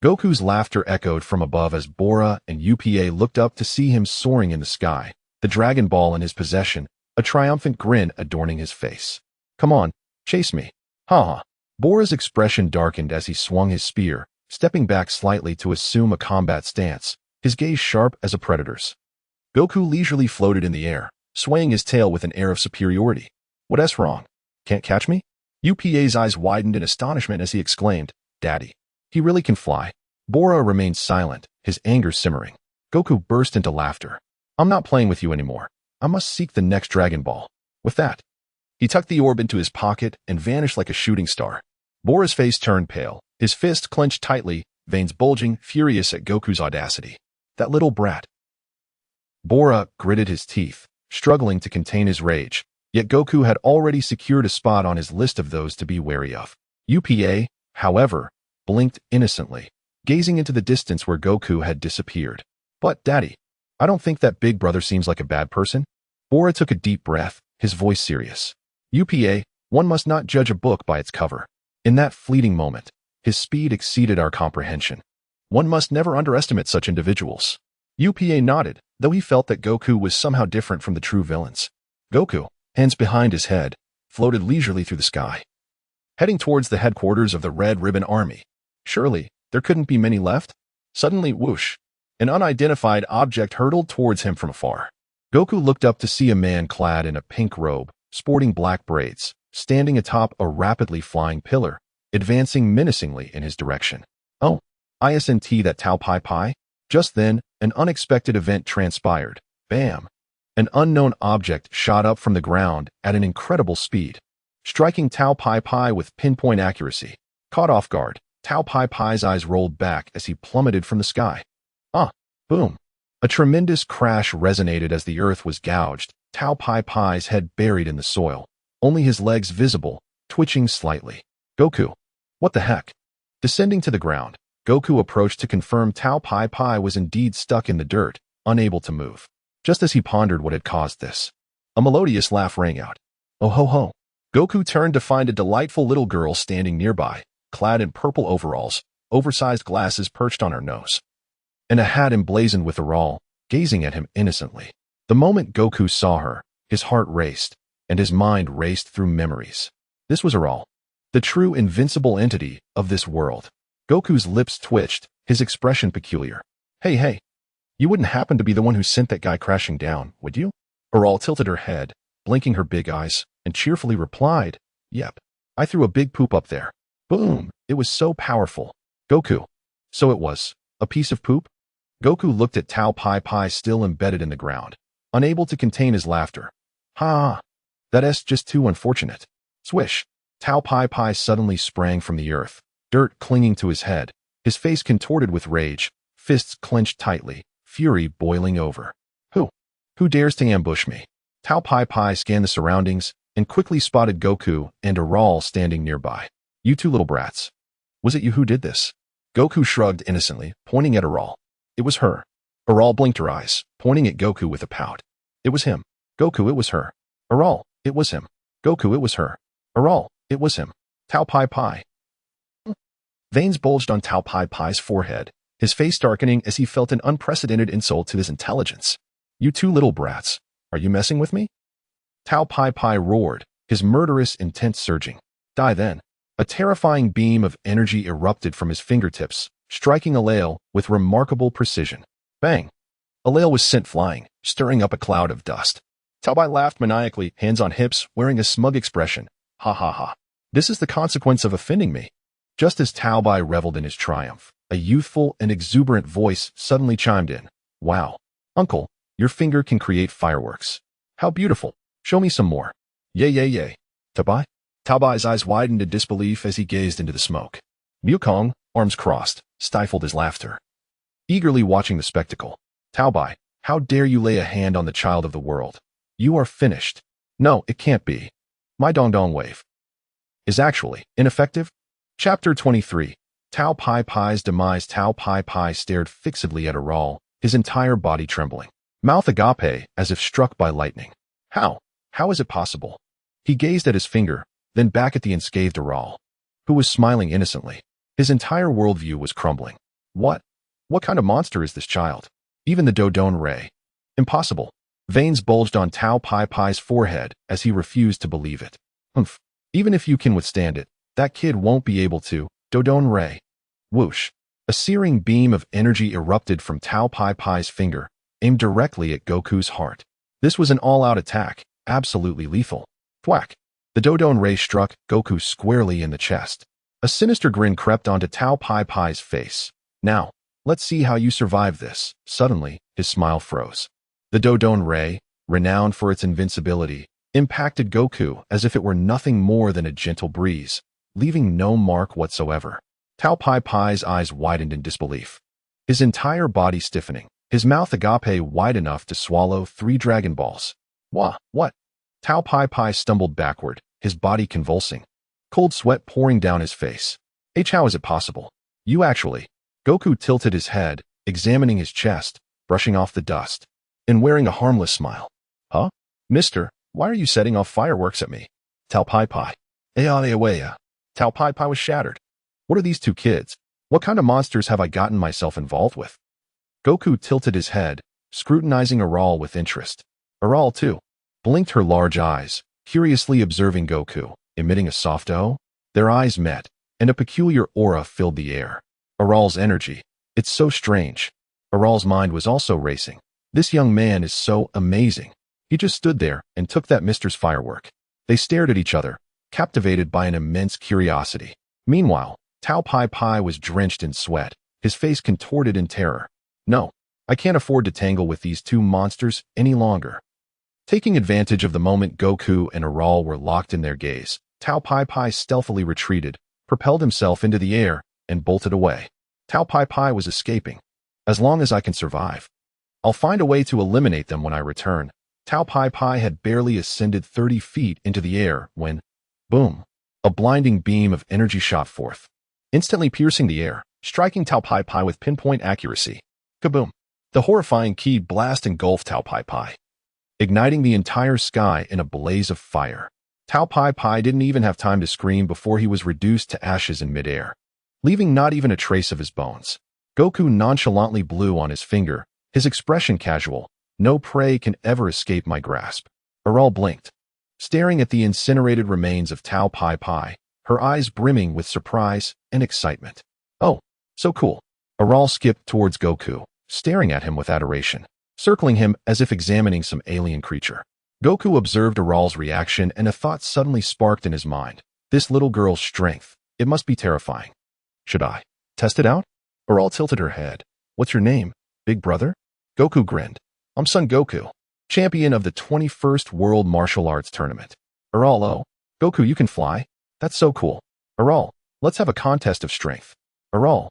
Goku's laughter echoed from above as Bora and Upa looked up to see him soaring in the sky, the Dragon Ball in his possession, a triumphant grin adorning his face. "Come on, chase me." "Ha." Bora's expression darkened as he swung his spear, stepping back slightly to assume a combat stance, his gaze sharp as a predator's. Goku leisurely floated in the air, swaying his tail with an air of superiority. "What's wrong? Can't catch me?" Upa's eyes widened in astonishment as he exclaimed, "Daddy, he really can fly." Bora remained silent, his anger simmering. Goku burst into laughter. "I'm not playing with you anymore. I must seek the next Dragon Ball." With that, he tucked the orb into his pocket and vanished like a shooting star. Bora's face turned pale, his fist clenched tightly, veins bulging, furious at Goku's audacity. That little brat. Bora gritted his teeth, struggling to contain his rage, yet Goku had already secured a spot on his list of those to be wary of. Upa, however, blinked innocently, gazing into the distance where Goku had disappeared. "But, Daddy, I don't think that big brother seems like a bad person." Bora took a deep breath, his voice serious. "Upa, one must not judge a book by its cover." In that fleeting moment, his speed exceeded our comprehension. One must never underestimate such individuals. Upa nodded, though he felt that Goku was somehow different from the true villains. Goku, hands behind his head, floated leisurely through the sky, heading towards the headquarters of the Red Ribbon Army. Surely, there couldn't be many left? Suddenly, whoosh, an unidentified object hurtled towards him from afar. Goku looked up to see a man clad in a pink robe, sporting black braids, standing atop a rapidly flying pillar, advancing menacingly in his direction. Oh, isn't that Tao Pai Pai? Just then, an unexpected event transpired. Bam! An unknown object shot up from the ground at an incredible speed, striking Tao Pai Pai with pinpoint accuracy. Caught off guard, Tao Pai Pai's eyes rolled back as he plummeted from the sky. Ah! Boom! A tremendous crash resonated as the earth was gouged, Tao Pai Pai's head buried in the soil, only his legs visible, twitching slightly. Goku! What the heck? Descending to the ground, Goku approached to confirm Tao Pai Pai was indeed stuck in the dirt, unable to move. Just as he pondered what had caused this, a melodious laugh rang out. Oh ho ho! Goku turned to find a delightful little girl standing nearby, clad in purple overalls, oversized glasses perched on her nose, and a hat emblazoned with Aral, gazing at him innocently. The moment Goku saw her, his heart raced, and his mind raced through memories. This was Aral, the true invincible entity of this world. Goku's lips twitched, his expression peculiar. Hey, you wouldn't happen to be the one who sent that guy crashing down, would you? Aral tilted her head, blinking her big eyes, and cheerfully replied, Yep, I threw a big poop up there. Boom! It was so powerful. Goku. So it was a piece of poop? Goku looked at Tao Pai Pai still embedded in the ground, unable to contain his laughter. Ha! That's just too unfortunate. Swish! Tao Pai Pai suddenly sprang from the earth, dirt clinging to his head, his face contorted with rage, fists clenched tightly, fury boiling over. Who dares to ambush me? Tao Pai Pai scanned the surroundings and quickly spotted Goku and Aral standing nearby. You two little brats. Was it you who did this? Goku shrugged innocently, pointing at Aral. It was her. Aral blinked her eyes, pointing at Goku with a pout. It was him. Goku, it was her. Aral, it was him. Goku, it was her. Aral, it was him. Tao Pai Pai. Veins bulged on Tao Pai Pai's forehead, his face darkening as he felt an unprecedented insult to his intelligence. You two little brats, are you messing with me? Tao Pai Pai roared, his murderous intent surging. Die then. A terrifying beam of energy erupted from his fingertips, striking Alail with remarkable precision. Bang! Alail was sent flying, stirring up a cloud of dust. Tao Pai laughed maniacally, hands on hips, wearing a smug expression. Ha ha ha. This is the consequence of offending me. Just as Tao Pai reveled in his triumph, a youthful and exuberant voice suddenly chimed in. Wow. Uncle, your finger can create fireworks. How beautiful. Show me some more. Yay. Tao Pai? Tao Pai's eyes widened in disbelief as he gazed into the smoke. Wukong, arms crossed, stifled his laughter. Eagerly watching the spectacle. Tao Pai, how dare you lay a hand on the child of the world? You are finished. No, it can't be. My Dong wave is actually ineffective. Chapter 23. Tao Pai Pai's demise. Tao Pai Pai stared fixedly at Aral, his entire body trembling. Mouth agape as if struck by lightning. How? How is it possible? He gazed at his finger, then back at the unscathed Aral, who was smiling innocently. His entire worldview was crumbling. What kind of monster is this child? Even the Dodon Ray. Impossible. Veins bulged on Tao Pai Pai's forehead as he refused to believe it. Humph. Even if you can withstand it, that kid won't be able to. Dodon Ray. Whoosh. A searing beam of energy erupted from Tao Pai Pai's finger, aimed directly at Goku's heart. This was an all-out attack, absolutely lethal. Thwack. The Dodon Ray struck Goku squarely in the chest. A sinister grin crept onto Tao Pai Pai's face. Now, let's see how you survive this. Suddenly, his smile froze. The Dodon Ray, renowned for its invincibility, impacted Goku as if it were nothing more than a gentle breeze, leaving no mark whatsoever. Tao Pai Pai's eyes widened in disbelief, his entire body stiffening, his mouth agape wide enough to swallow 3 Dragon Balls. What? Tao Pai Pai stumbled backward, his body convulsing, cold sweat pouring down his face. How is it possible? You actually... Goku tilted his head, examining his chest, brushing off the dust, and wearing a harmless smile. Huh? Mister, why are you setting off fireworks at me? Tao Pai Pai. Tao Pai Pai was shattered. What are these two kids? What kind of monsters have I gotten myself involved with? Goku tilted his head, scrutinizing Aral with interest. Aral, too, blinked her large eyes, curiously observing Goku, emitting a soft "oh." Their eyes met, and a peculiar aura filled the air. Aral's energy. It's so strange. Aral's mind was also racing, This young man is so amazing. He just stood there and took that mister's firework. They stared at each other, captivated by an immense curiosity. Meanwhile, Tao Pai Pai was drenched in sweat, his face contorted in terror. No, I can't afford to tangle with these two monsters any longer. Taking advantage of the moment Goku and Aral were locked in their gaze, Tao Pai Pai stealthily retreated, propelled himself into the air, and bolted away. Tao Pai Pai was escaping. As long as I can survive, I'll find a way to eliminate them when I return. Tao Pai Pai had barely ascended 30 feet into the air when, boom, a blinding beam of energy shot forth, instantly piercing the air, striking Tao Pai Pai with pinpoint accuracy. Kaboom! The horrifying ki blast engulfed Tao Pai Pai, igniting the entire sky in a blaze of fire. Tao Pai Pai didn't even have time to scream before he was reduced to ashes in midair, leaving not even a trace of his bones. Goku nonchalantly blew on his finger, his expression casual. No prey can ever escape my grasp. Aral blinked, staring at the incinerated remains of Tao Pai Pai, her eyes brimming with surprise and excitement. Oh, so cool. Aral skipped towards Goku, staring at him with adoration, circling him as if examining some alien creature. Goku observed Aral's reaction and a thought suddenly sparked in his mind. This little girl's strength, it must be terrifying. Should I test it out? Aral tilted her head. What's your name, big brother? Goku grinned. I'm Son Goku, champion of the 21st World Martial Arts Tournament. Aral, oh, Goku, you can fly? That's so cool. Aral, let's have a contest of strength. Aral,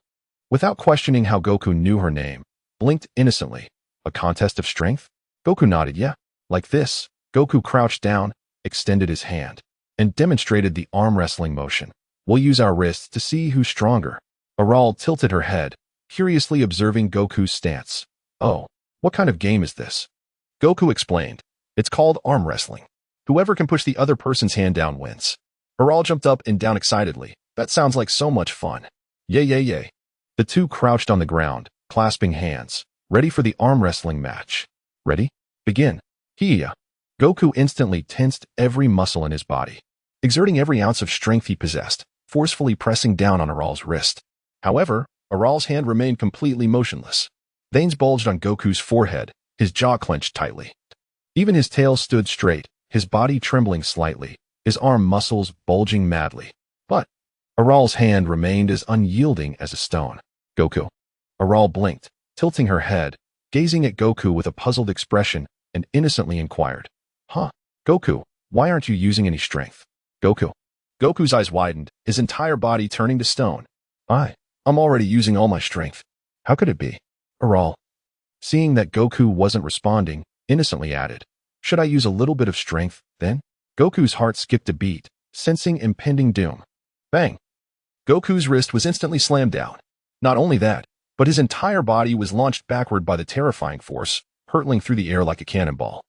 without questioning how Goku knew her name, blinked innocently. A contest of strength? Goku nodded, yeah. Like this. Goku crouched down, extended his hand, and demonstrated the arm wrestling motion. We'll use our wrists to see who's stronger. Aral tilted her head, curiously observing Goku's stance. Oh, what kind of game is this? Goku explained. It's called arm wrestling. Whoever can push the other person's hand down wins. Aral jumped up and down excitedly. That sounds like so much fun. Yay, yay, yay. The two crouched on the ground, clasping hands, ready for the arm wrestling match. Ready? Begin. Hiya. Goku instantly tensed every muscle in his body, exerting every ounce of strength he possessed, forcefully pressing down on Aral's wrist. However, Aral's hand remained completely motionless. Veins bulged on Goku's forehead, his jaw clenched tightly. Even his tail stood straight, his body trembling slightly, his arm muscles bulging madly. But Aral's hand remained as unyielding as a stone. Goku. Aral blinked, tilting her head, gazing at Goku with a puzzled expression, and innocently inquired, Huh? Goku, why aren't you using any strength? Goku. Goku's eyes widened, his entire body turning to stone. I'm already using all my strength. How could it be? Aral, seeing that Goku wasn't responding, innocently added, Should I use a little bit of strength, then? Goku's heart skipped a beat, sensing impending doom. Bang! Goku's wrist was instantly slammed down. Not only that, but his entire body was launched backward by the terrifying force, hurtling through the air like a cannonball,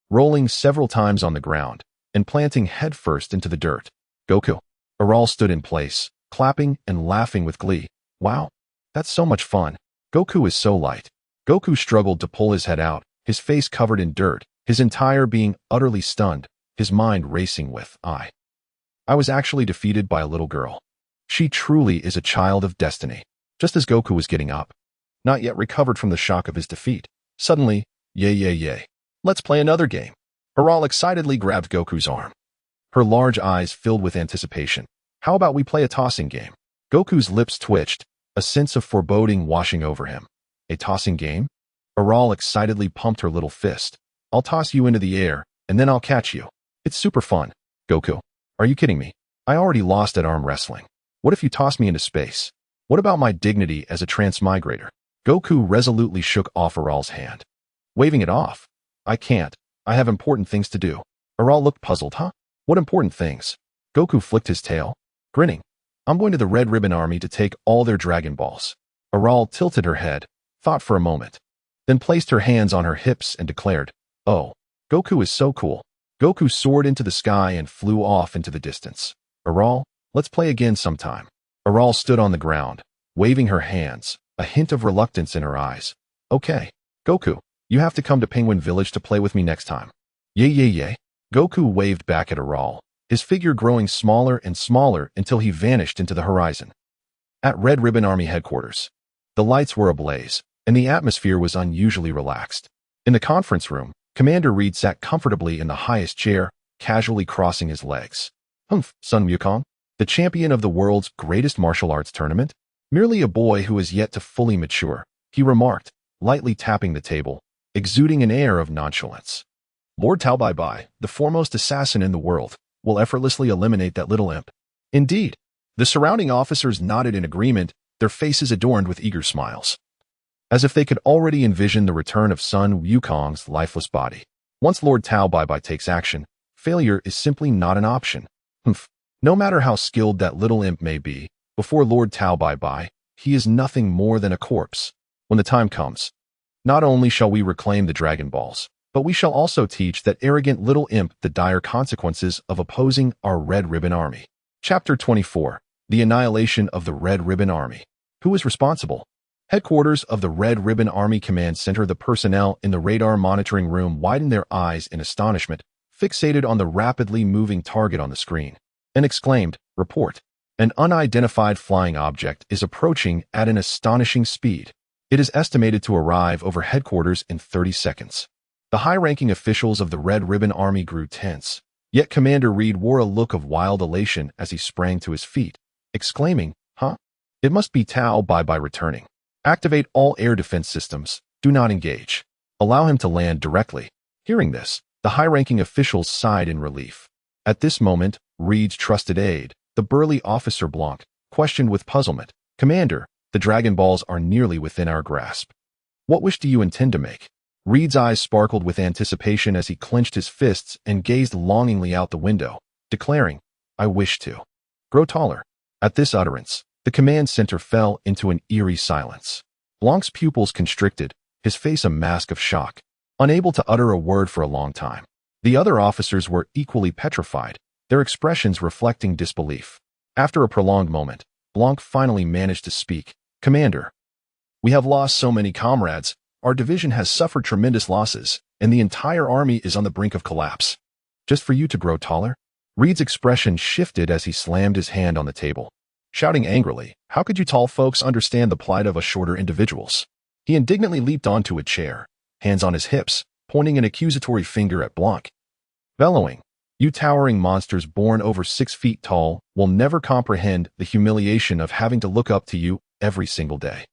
rolling several times on the ground, and planting headfirst into the dirt. Goku. Aral stood in place, clapping and laughing with glee. Wow, that's so much fun. Goku is so light. Goku struggled to pull his head out, his face covered in dirt, his entire being utterly stunned, his mind racing with, I was actually defeated by a little girl. She truly is a child of destiny. Just as Goku was getting up, not yet recovered from the shock of his defeat, suddenly, yay, yay, yay. Let's play another game. Aral excitedly grabbed Goku's arm. Her large eyes filled with anticipation. How about we play a tossing game? Goku's lips twitched, a sense of foreboding washing over him. A tossing game? Aral excitedly pumped her little fist. I'll toss you into the air, and then I'll catch you. It's super fun. Goku. Are you kidding me? I already lost at arm wrestling. What if you toss me into space? What about my dignity as a transmigrator? Goku resolutely shook off Aral's hand, waving it off. I can't. I have important things to do. Aral looked puzzled. Huh? What important things? Goku flicked his tail, grinning. I'm going to the Red Ribbon Army to take all their Dragon Balls. Aral tilted her head, thought for a moment, then placed her hands on her hips and declared, Oh, Goku is so cool. Goku soared into the sky and flew off into the distance. Aral, let's play again sometime. Aral stood on the ground, waving her hands, a hint of reluctance in her eyes. Okay, Goku, you have to come to Penguin Village to play with me next time. Yay, yay, yay. Goku waved back at Aral, his figure growing smaller and smaller until he vanished into the horizon. At Red Ribbon Army headquarters, the lights were ablaze, and the atmosphere was unusually relaxed. In the conference room, Commander Reed sat comfortably in the highest chair, casually crossing his legs. Humph, Sun Wukong, the champion of the world's greatest martial arts tournament? Merely a boy who is yet to fully mature, he remarked, lightly tapping the table, exuding an air of nonchalance. Lord Tao Bai Bai, the foremost assassin in the world, will effortlessly eliminate that little imp. Indeed. The surrounding officers nodded in agreement, their faces adorned with eager smiles, as if they could already envision the return of Sun Wukong's lifeless body. Once Lord Tao Bai Bai takes action, failure is simply not an option. Humph. No matter how skilled that little imp may be, before Lord Tao Bai Bai, he is nothing more than a corpse. When the time comes, not only shall we reclaim the Dragon Balls, but we shall also teach that arrogant little imp the dire consequences of opposing our Red Ribbon Army. Chapter 24. The Annihilation of the Red Ribbon Army. Who is responsible? Headquarters of the Red Ribbon Army Command Center. The personnel in the radar monitoring room widened their eyes in astonishment, fixated on the rapidly moving target on the screen, and exclaimed, "Report. An unidentified flying object is approaching at an astonishing speed. It is estimated to arrive over headquarters in 30 seconds. The high-ranking officials of the Red Ribbon Army grew tense, yet Commander Reed wore a look of wild elation as he sprang to his feet, exclaiming, "Huh? It must be Tao Bai Bai returning. Activate all air defense systems. Do not engage. Allow him to land directly." Hearing this, the high-ranking officials sighed in relief. At this moment, Reed's trusted aide, the burly Officer Blanc, questioned with puzzlement, "Commander, the Dragon Balls are nearly within our grasp. What wish do you intend to make?" Reed's eyes sparkled with anticipation as he clenched his fists and gazed longingly out the window, declaring, "I wish to grow taller." At this utterance, the command center fell into an eerie silence. Blanc's pupils constricted, his face a mask of shock, unable to utter a word for a long time. The other officers were equally petrified, their expressions reflecting disbelief. After a prolonged moment, Blanc finally managed to speak. "Commander, we have lost so many comrades, our division has suffered tremendous losses, and the entire army is on the brink of collapse. Just for you to grow taller?" Reed's expression shifted as he slammed his hand on the table, shouting angrily, "How could you tall folks understand the plight of us shorter individuals?" He indignantly leaped onto a chair, hands on his hips, pointing an accusatory finger at Blanc, bellowing, "You towering monsters born over 6 feet tall will never comprehend the humiliation of having to look up to you every single day.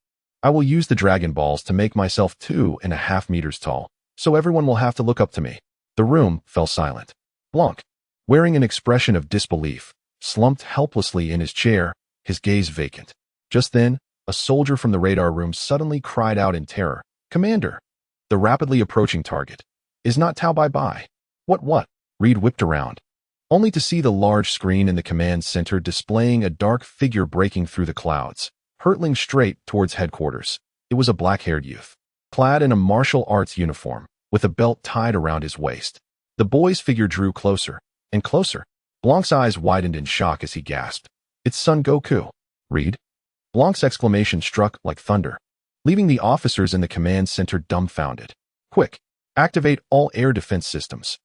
I will use the Dragon Balls to make myself 2.5 meters tall, so everyone will have to look up to me." The room fell silent. Blanc, wearing an expression of disbelief, slumped helplessly in his chair, his gaze vacant. Just then, a soldier from the radar room suddenly cried out in terror, "Commander, the rapidly approaching target is not Tao Bai Bai." What? Reed whipped around, only to see the large screen in the command center displaying a dark figure breaking through the clouds, hurtling straight towards headquarters. It was a black-haired youth, clad in a martial arts uniform, with a belt tied around his waist. The boy's figure drew closer and closer. Blanc's eyes widened in shock as he gasped, "It's Son Goku." "Reed?" Blanc's exclamation struck like thunder, leaving the officers in the command center dumbfounded. "Quick, activate all air defense systems."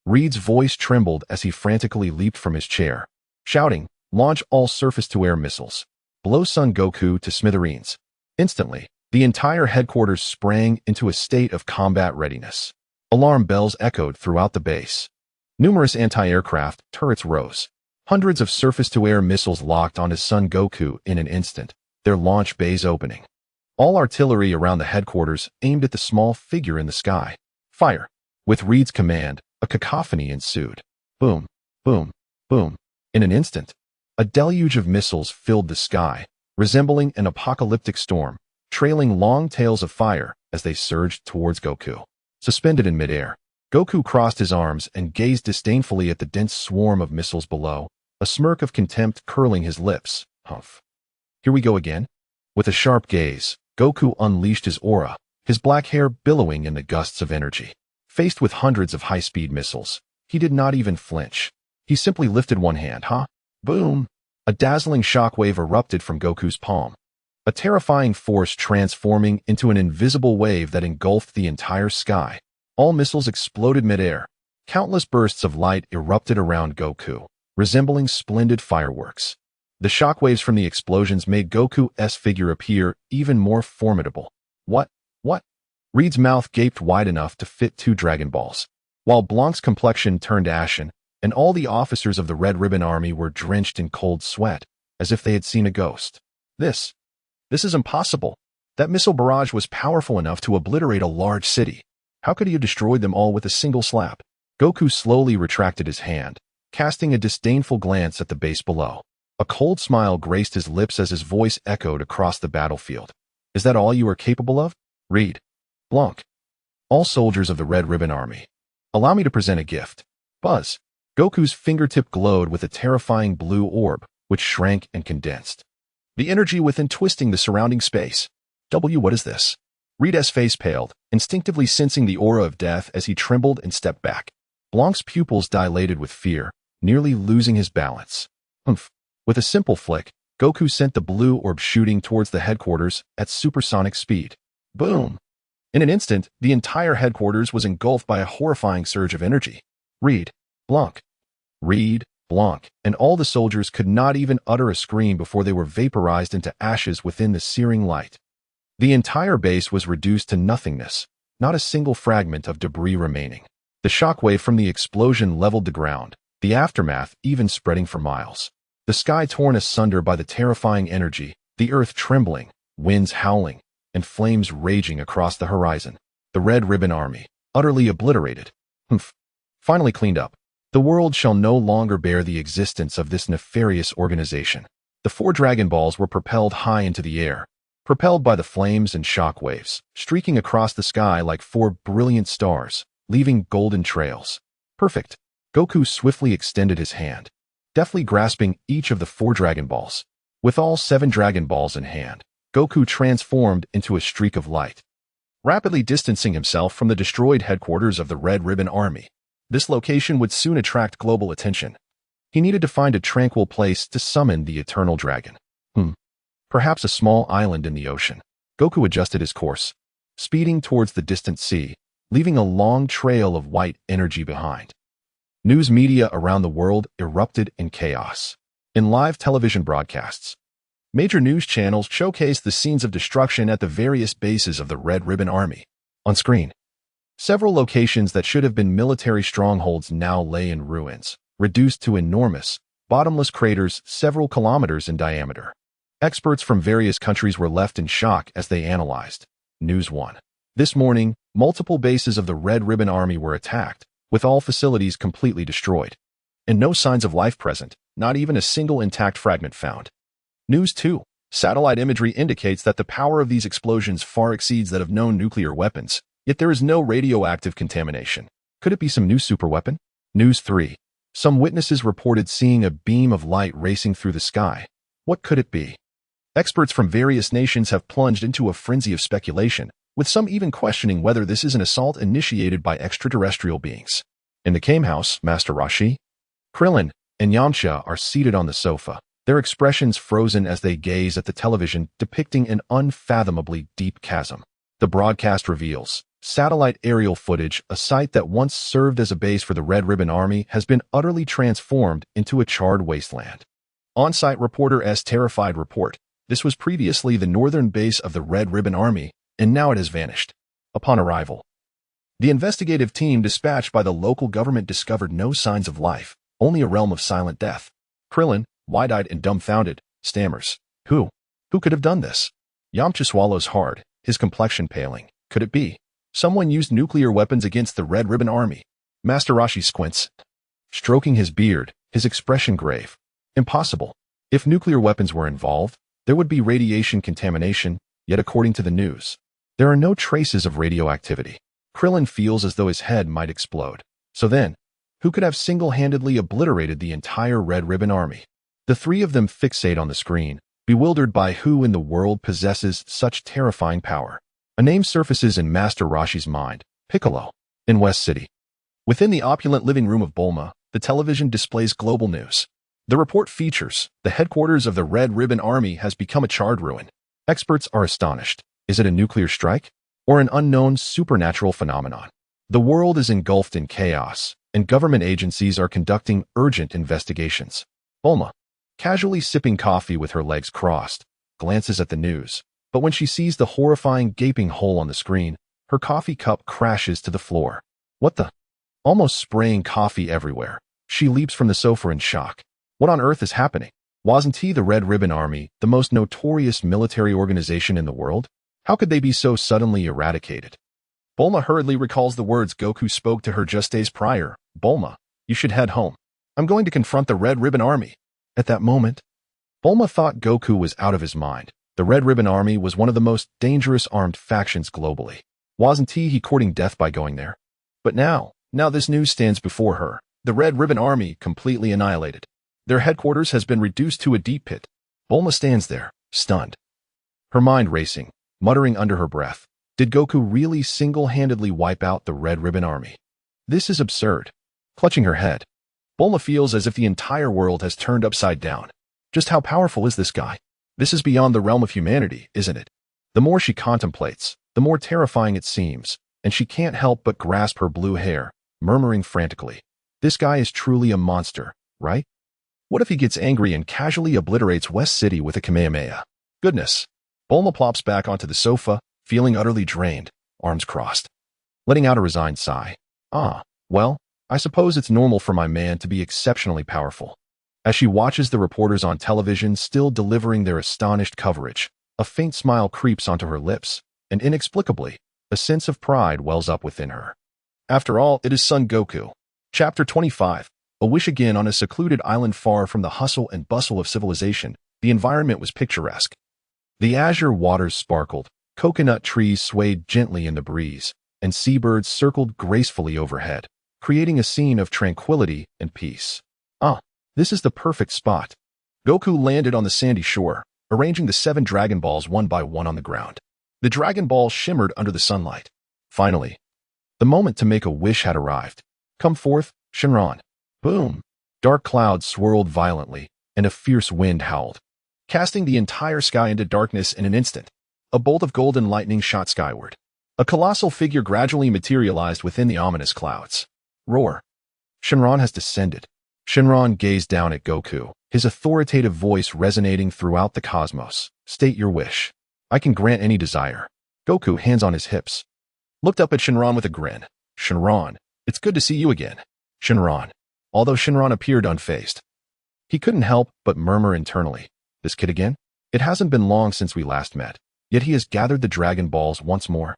Reed's voice trembled as he frantically leaped from his chair, shouting, "Launch all surface-to-air missiles. Blow Son Goku to smithereens." Instantly, the entire headquarters sprang into a state of combat readiness. Alarm bells echoed throughout the base. Numerous anti-aircraft turrets rose. Hundreds of surface-to-air missiles locked onto Son Goku in an instant, their launch bays opening. All artillery around the headquarters aimed at the small figure in the sky. Fire! With Reed's command, a cacophony ensued. Boom, boom, boom. In an instant, a deluge of missiles filled the sky, resembling an apocalyptic storm, trailing long tails of fire as they surged towards Goku. Suspended in midair, Goku crossed his arms and gazed disdainfully at the dense swarm of missiles below, a smirk of contempt curling his lips. Humph. Here we go again? With a sharp gaze, Goku unleashed his aura, his black hair billowing in the gusts of energy. Faced with hundreds of high-speed missiles, he did not even flinch. He simply lifted one hand, Boom! A dazzling shockwave erupted from Goku's palm, a terrifying force transforming into an invisible wave that engulfed the entire sky. All missiles exploded midair. Countless bursts of light erupted around Goku, resembling splendid fireworks. The shockwaves from the explosions made Goku's figure appear even more formidable. What? Reed's mouth gaped wide enough to fit 2 Dragon Balls, while Blanc's complexion turned ashen, and all the officers of the Red Ribbon Army were drenched in cold sweat, as if they had seen a ghost. This is impossible. That missile barrage was powerful enough to obliterate a large city. How could he have destroyed them all with a single slap? Goku slowly retracted his hand, casting a disdainful glance at the base below. A cold smile graced his lips as his voice echoed across the battlefield. Is that all you are capable of? Reed. Blanc. All soldiers of the Red Ribbon Army. Allow me to present a gift. Buzz. Goku's fingertip glowed with a terrifying blue orb, which shrank and condensed, the energy within twisting the surrounding space. What is this? Reed's face paled, instinctively sensing the aura of death as he trembled and stepped back. Blanc's pupils dilated with fear, nearly losing his balance. Humph. With a simple flick, Goku sent the blue orb shooting towards the headquarters at supersonic speed. Boom! In an instant, the entire headquarters was engulfed by a horrifying surge of energy. Reed. Blanc. Reed, Blanc, and all the soldiers could not even utter a scream before they were vaporized into ashes within the searing light. The entire base was reduced to nothingness, not a single fragment of debris remaining. The shockwave from the explosion leveled the ground, the aftermath even spreading for miles. The sky torn asunder by the terrifying energy, the earth trembling, winds howling, and flames raging across the horizon. The Red Ribbon Army, utterly obliterated. Humph. Finally cleaned up. The world shall no longer bear the existence of this nefarious organization. The 4 Dragon Balls were propelled high into the air, propelled by the flames and shock waves, streaking across the sky like 4 brilliant stars, leaving golden trails. Perfect. Goku swiftly extended his hand, deftly grasping each of the 4 Dragon Balls. With all 7 Dragon Balls in hand, Goku transformed into a streak of light, rapidly distancing himself from the destroyed headquarters of the Red Ribbon Army. This location would soon attract global attention. He needed to find a tranquil place to summon the Eternal Dragon. Perhaps a small island in the ocean. Goku adjusted his course, speeding towards the distant sea, leaving a long trail of white energy behind. News media around the world erupted in chaos. In live television broadcasts, major news channels showcased the scenes of destruction at the various bases of the Red Ribbon Army. On screen, several locations that should have been military strongholds now lay in ruins, reduced to enormous, bottomless craters several kilometers in diameter. Experts from various countries were left in shock as they analyzed. News 1. This morning, multiple bases of the Red Ribbon Army were attacked, with all facilities completely destroyed. And no signs of life present, not even a single intact fragment found. News 2. Satellite imagery indicates that the power of these explosions far exceeds that of known nuclear weapons, yet there is no radioactive contamination. Could it be some new superweapon? News 3. Some witnesses reported seeing a beam of light racing through the sky. What could it be? Experts from various nations have plunged into a frenzy of speculation, with some even questioning whether this is an assault initiated by extraterrestrial beings. In the Kame House, Master Roshi, Krillin, and Yamcha are seated on the sofa, their expressions frozen as they gaze at the television depicting an unfathomably deep chasm. The broadcast reveals satellite aerial footage, a site that once served as a base for the Red Ribbon Army has been utterly transformed into a charred wasteland. On-site reporter S. Terrified report. This was previously the northern base of the Red Ribbon Army, and now it has vanished. Upon arrival, the investigative team dispatched by the local government discovered no signs of life, only a realm of silent death. Krillin, wide-eyed and dumbfounded, stammers. Who could have done this? Yamcha swallows hard, his complexion paling. Could it be? Someone used nuclear weapons against the Red Ribbon Army. Master Roshi squints, stroking his beard, his expression grave. Impossible. If nuclear weapons were involved, there would be radiation contamination, yet according to the news, there are no traces of radioactivity. Krillin feels as though his head might explode. So then, who could have single-handedly obliterated the entire Red Ribbon Army? The 3 of them fixate on the screen, bewildered by who in the world possesses such terrifying power. A name surfaces in Master Roshi's mind, Piccolo, in West City. Within the opulent living room of Bulma, the television displays global news. The report features, the headquarters of the Red Ribbon Army has become a charred ruin. Experts are astonished. Is it a nuclear strike? Or an unknown supernatural phenomenon? The world is engulfed in chaos, and government agencies are conducting urgent investigations. Bulma, casually sipping coffee with her legs crossed, glances at the news, but when she sees the horrifying gaping hole on the screen, Her coffee cup crashes to the floor. What the? Almost spraying coffee everywhere. She leaps from the sofa in shock. What on earth is happening? Wasn't he the Red Ribbon Army, the most notorious military organization in the world? How could they be so suddenly eradicated? Bulma hurriedly recalls the words Goku spoke to her just days prior. Bulma, you should head home. I'm going to confront the Red Ribbon Army. At that moment, Bulma thought Goku was out of his mind. The Red Ribbon Army was one of the most dangerous armed factions globally. Wasn't he courting death by going there? But now this news stands before her. The Red Ribbon Army completely annihilated. Their headquarters has been reduced to a deep pit. Bulma stands there, stunned. Her mind racing, muttering under her breath. Did Goku really single-handedly wipe out the Red Ribbon Army? This is absurd. Clutching her head, Bulma feels as if the entire world has turned upside down. Just how powerful is this guy? This is beyond the realm of humanity, isn't it? The more she contemplates, the more terrifying it seems, and she can't help but grasp her blue hair, murmuring frantically. This guy is truly a monster, right? What if he gets angry and casually obliterates West City with a Kamehameha? Goodness. Bulma plops back onto the sofa, feeling utterly drained, arms crossed. Letting out a resigned sigh. Well, I suppose it's normal for my man to be exceptionally powerful. As she watches the reporters on television still delivering their astonished coverage, a faint smile creeps onto her lips, and inexplicably, a sense of pride wells up within her. After all, it is Son Goku. Chapter 25. A wish again on a secluded island far from the hustle and bustle of civilization. The environment was picturesque. The azure waters sparkled, coconut trees swayed gently in the breeze, and seabirds circled gracefully overhead, creating a scene of tranquility and peace. This is the perfect spot. Goku landed on the sandy shore, arranging the 7 Dragon Balls one by one on the ground. The Dragon Balls shimmered under the sunlight. Finally, the moment to make a wish had arrived. Come forth, Shenron. Boom! Dark clouds swirled violently, and a fierce wind howled, casting the entire sky into darkness in an instant. A bolt of golden lightning shot skyward. A colossal figure gradually materialized within the ominous clouds. Roar! Shenron has descended. Shenron gazed down at Goku, his authoritative voice resonating throughout the cosmos. State your wish. I can grant any desire. Goku, hands on his hips, looked up at Shenron with a grin. Shenron, it's good to see you again. Shenron. Although Shenron appeared unfazed, he couldn't help but murmur internally. This kid again? It hasn't been long since we last met, yet he has gathered the Dragon Balls once more.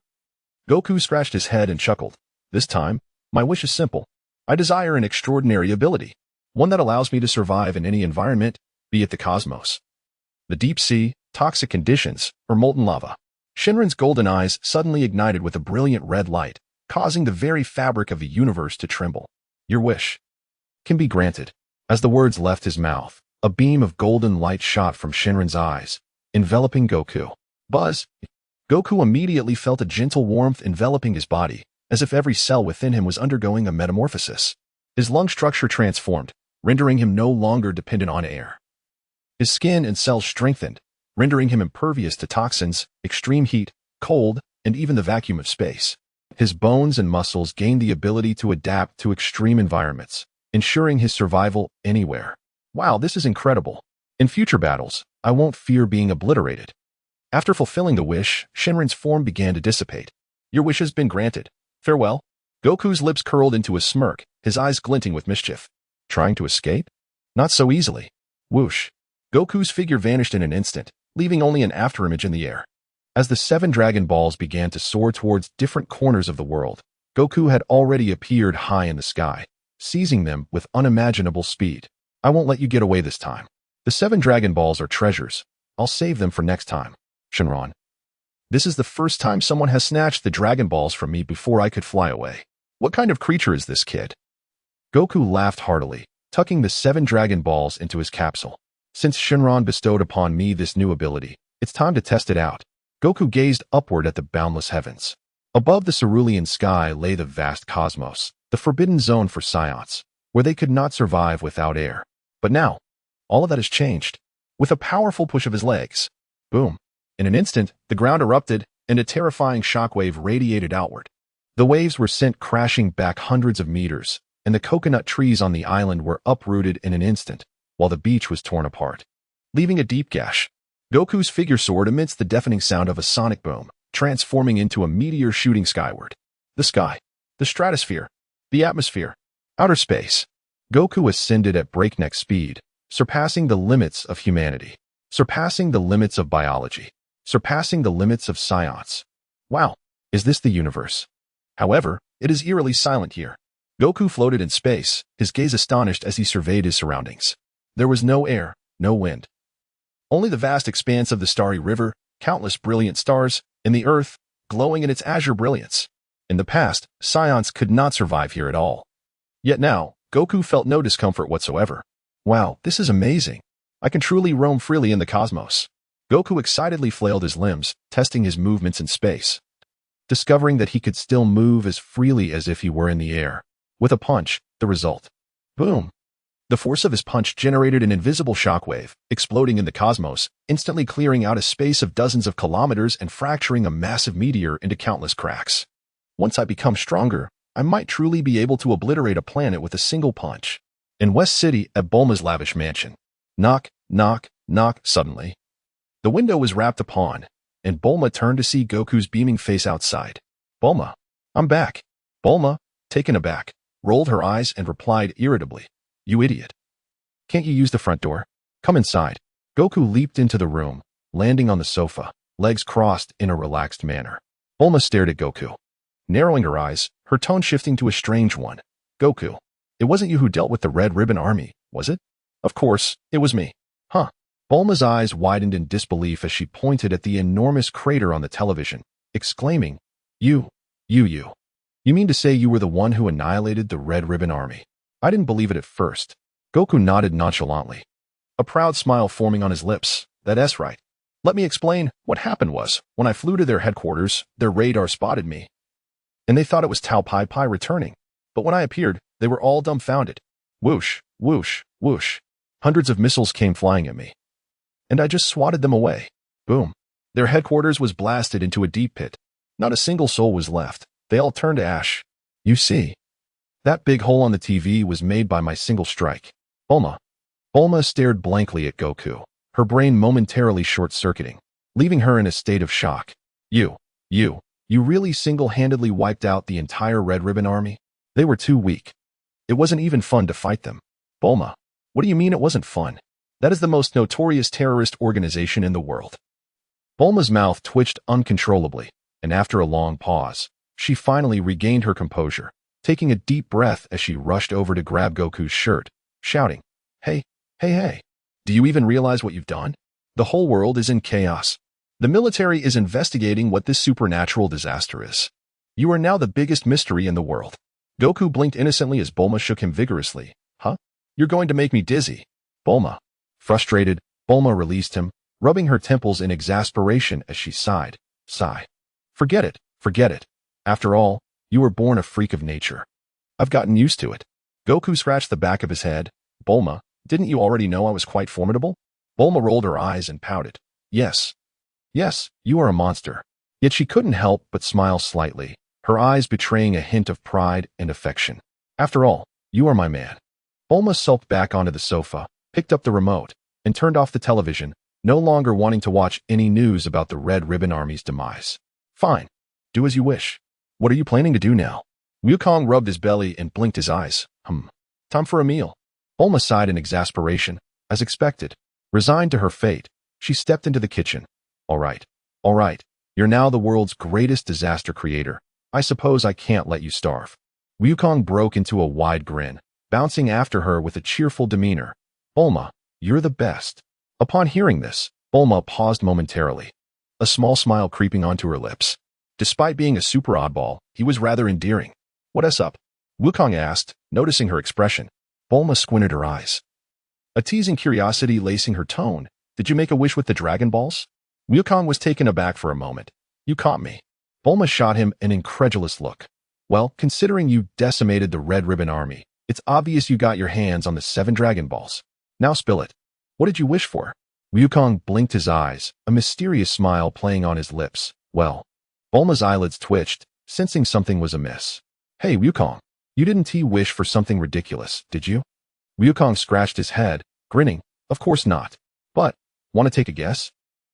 Goku scratched his head and chuckled. This time, my wish is simple. I desire an extraordinary ability, one that allows me to survive in any environment, be it the cosmos, the deep sea, toxic conditions, or molten lava. Shenron's golden eyes suddenly ignited with a brilliant red light, causing the very fabric of the universe to tremble. Your wish can be granted. As the words left his mouth, a beam of golden light shot from Shenron's eyes, enveloping Goku. Buzz! Goku immediately felt a gentle warmth enveloping his body, as if every cell within him was undergoing a metamorphosis. His lung structure transformed, rendering him no longer dependent on air. His skin and cells strengthened, rendering him impervious to toxins, extreme heat, cold, and even the vacuum of space. His bones and muscles gained the ability to adapt to extreme environments, ensuring his survival anywhere. Wow, this is incredible. In future battles, I won't fear being obliterated. After fulfilling the wish, Shenron's form began to dissipate. Your wish has been granted. Farewell. Goku's lips curled into a smirk, his eyes glinting with mischief. Trying to escape? Not so easily. Whoosh. Goku's figure vanished in an instant, leaving only an afterimage in the air. As the 7 Dragon Balls began to soar towards different corners of the world, Goku had already appeared high in the sky, seizing them with unimaginable speed. I won't let you get away this time. The 7 Dragon Balls are treasures. I'll save them for next time. Shenron. This is the first time someone has snatched the Dragon Balls from me before I could fly away. What kind of creature is this kid? Goku laughed heartily, tucking the 7 Dragon Balls into his capsule. Since Shenron bestowed upon me this new ability, it's time to test it out. Goku gazed upward at the boundless heavens. Above the cerulean sky lay the vast cosmos, the forbidden zone for Science, where they could not survive without air. But now, all of that has changed. With a powerful push of his legs, boom. In an instant, the ground erupted, and a terrifying shockwave radiated outward. The waves were sent crashing back hundreds of meters, and the coconut trees on the island were uprooted in an instant, while the beach was torn apart, leaving a deep gash. Goku's figure soared amidst the deafening sound of a sonic boom, transforming into a meteor shooting skyward. The sky, the stratosphere, the atmosphere, outer space. Goku ascended at breakneck speed, surpassing the limits of humanity, surpassing the limits of biology, surpassing the limits of science. Wow, is this the universe? However, it is eerily silent here. Goku floated in space, his gaze astonished as he surveyed his surroundings. There was no air, no wind. Only the vast expanse of the starry river, countless brilliant stars, and the earth, glowing in its azure brilliance. In the past, science could not survive here at all. Yet now, Goku felt no discomfort whatsoever. Wow, this is amazing. I can truly roam freely in the cosmos. Goku excitedly flailed his limbs, testing his movements in space, discovering that he could still move as freely as if he were in the air. With a punch, the result. Boom! The force of his punch generated an invisible shockwave, exploding in the cosmos, instantly clearing out a space of dozens of kilometers and fracturing a massive meteor into countless cracks. Once I become stronger, I might truly be able to obliterate a planet with a single punch. In West City, at Bulma's lavish mansion. Knock, knock, knock, suddenly. The window was rapped upon, and Bulma turned to see Goku's beaming face outside. Bulma, I'm back. Bulma, taken aback, rolled her eyes and replied irritably, You idiot. Can't you use the front door? Come inside. Goku leaped into the room, landing on the sofa, legs crossed in a relaxed manner. Bulma stared at Goku, narrowing her eyes, her tone shifting to a strange one. Goku, it wasn't you who dealt with the Red Ribbon Army, was it? Of course, it was me. Huh. Bulma's eyes widened in disbelief as she pointed at the enormous crater on the television, exclaiming, You mean to say you were the one who annihilated the Red Ribbon Army? I didn't believe it at first. Goku nodded nonchalantly, a proud smile forming on his lips. That's right. Let me explain. What happened was, when I flew to their headquarters, their radar spotted me, and they thought it was Tao Pai Pai returning. But when I appeared, they were all dumbfounded. Whoosh, whoosh, whoosh. Hundreds of missiles came flying at me, and I just swatted them away. Boom. Their headquarters was blasted into a deep pit. Not a single soul was left. They all turned to ash. You see, that big hole on the TV was made by my single strike. Bulma stared blankly at Goku, her brain momentarily short-circuiting, leaving her in a state of shock. You really single-handedly wiped out the entire Red Ribbon Army? They were too weak. It wasn't even fun to fight them. Bulma, what do you mean it wasn't fun? That is the most notorious terrorist organization in the world. Bulma's mouth twitched uncontrollably, and after a long pause, she finally regained her composure, taking a deep breath as she rushed over to grab Goku's shirt, shouting, Hey, do you even realize what you've done? The whole world is in chaos. The military is investigating what this supernatural disaster is. You are now the biggest mystery in the world. Goku blinked innocently as Bulma shook him vigorously. Huh? You're going to make me dizzy. Bulma. Frustrated, Bulma released him, rubbing her temples in exasperation as she sighed. Sigh. Forget it. After all, you were born a freak of nature. I've gotten used to it. Goku scratched the back of his head. Bulma, didn't you already know I was quite formidable? Bulma rolled her eyes and pouted. Yes, you are a monster. Yet she couldn't help but smile slightly, her eyes betraying a hint of pride and affection. After all, you are my man. Bulma sulked back onto the sofa, picked up the remote, and turned off the television, no longer wanting to watch any news about the Red Ribbon Army's demise. Fine. Do as you wish. What are you planning to do now? Wukong rubbed his belly and blinked his eyes. Time for a meal. Bulma sighed in exasperation, as expected. Resigned to her fate, she stepped into the kitchen. All right. You're now the world's greatest disaster creator. I suppose I can't let you starve. Wukong broke into a wide grin, bouncing after her with a cheerful demeanor. Bulma, you're the best. Upon hearing this, Bulma paused momentarily, a small smile creeping onto her lips. Despite being a super oddball, he was rather endearing. What's up? Wukong asked, noticing her expression. Bulma squinted her eyes, a teasing curiosity lacing her tone. Did you make a wish with the Dragon Balls? Wukong was taken aback for a moment. You caught me. Bulma shot him an incredulous look. Well, considering you decimated the Red Ribbon Army, it's obvious you got your hands on the 7 Dragon Balls. Now spill it. What did you wish for? Wukong blinked his eyes, a mysterious smile playing on his lips. Well, Bulma's eyelids twitched, sensing something was amiss. Hey, Wukong, you didn't wish for something ridiculous, did you? Wukong scratched his head, grinning. Of course not. But, want to take a guess?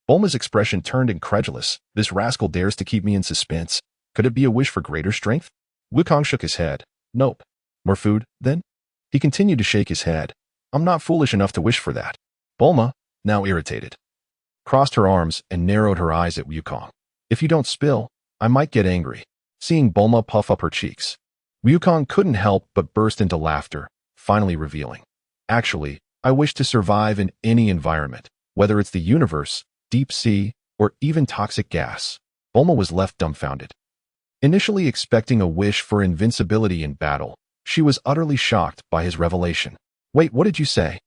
Bulma's expression turned incredulous. This rascal dares to keep me in suspense. Could it be a wish for greater strength? Wukong shook his head. Nope. More food, then? He continued to shake his head. I'm not foolish enough to wish for that. Bulma, now irritated, crossed her arms and narrowed her eyes at Wukong. If you don't spill, I might get angry. Seeing Bulma puff up her cheeks, Wukong couldn't help but burst into laughter, finally revealing. Actually, I wish to survive in any environment, whether it's the universe, deep sea, or even toxic gas. Bulma was left dumbfounded. Initially expecting a wish for invincibility in battle, she was utterly shocked by his revelation. Wait, what did you say?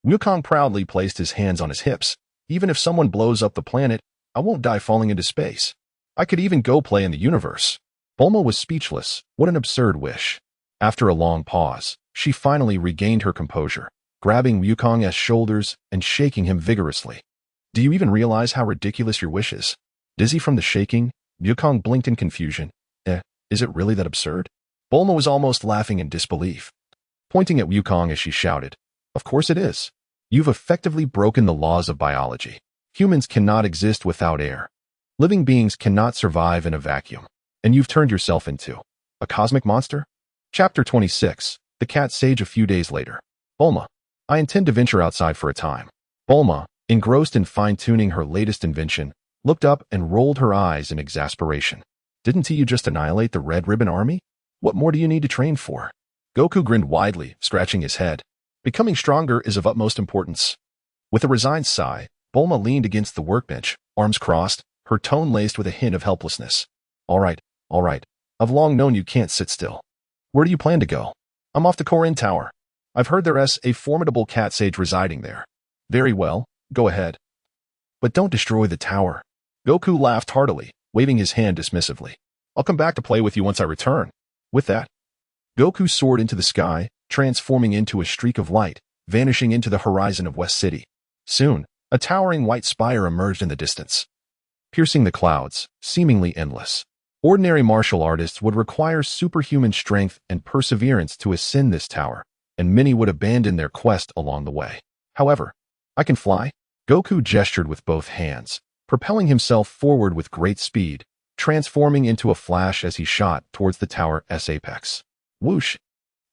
Wukong proudly placed his hands on his hips. Even if someone blows up the planet, I won't die falling into space. I could even go play in the universe. Bulma was speechless. What an absurd wish. After a long pause, she finally regained her composure, grabbing Wukong's shoulders and shaking him vigorously. Do you even realize how ridiculous your wish is? Dizzy from the shaking, Wukong blinked in confusion. Is it really that absurd? Bulma was almost laughing in disbelief, pointing at Wukong as she shouted. Of course it is. You've effectively broken the laws of biology. Humans cannot exist without air. Living beings cannot survive in a vacuum. And you've turned yourself into a cosmic monster? Chapter 26. The Cat Sage a few days later. Bulma, I intend to venture outside for a time. Bulma, engrossed in fine-tuning her latest invention, looked up and rolled her eyes in exasperation. Didn't you just annihilate the Red Ribbon Army? What more do you need to train for? Goku grinned widely, scratching his head. Becoming stronger is of utmost importance. With a resigned sigh, Bulma leaned against the workbench, arms crossed, her tone laced with a hint of helplessness. All right. I've long known you can't sit still. Where do you plan to go? I'm off to Korin Tower. I've heard there's a formidable cat sage residing there. Very well, go ahead. But don't destroy the tower. Goku laughed heartily, waving his hand dismissively. I'll come back to play with you once I return. With that, Goku soared into the sky, transforming into a streak of light, vanishing into the horizon of West City. Soon, a towering white spire emerged in the distance, piercing the clouds, seemingly endless. Ordinary martial artists would require superhuman strength and perseverance to ascend this tower, and many would abandon their quest along the way. However, I can fly. Goku gestured with both hands, propelling himself forward with great speed, transforming into a flash as he shot towards the tower's apex. Whoosh!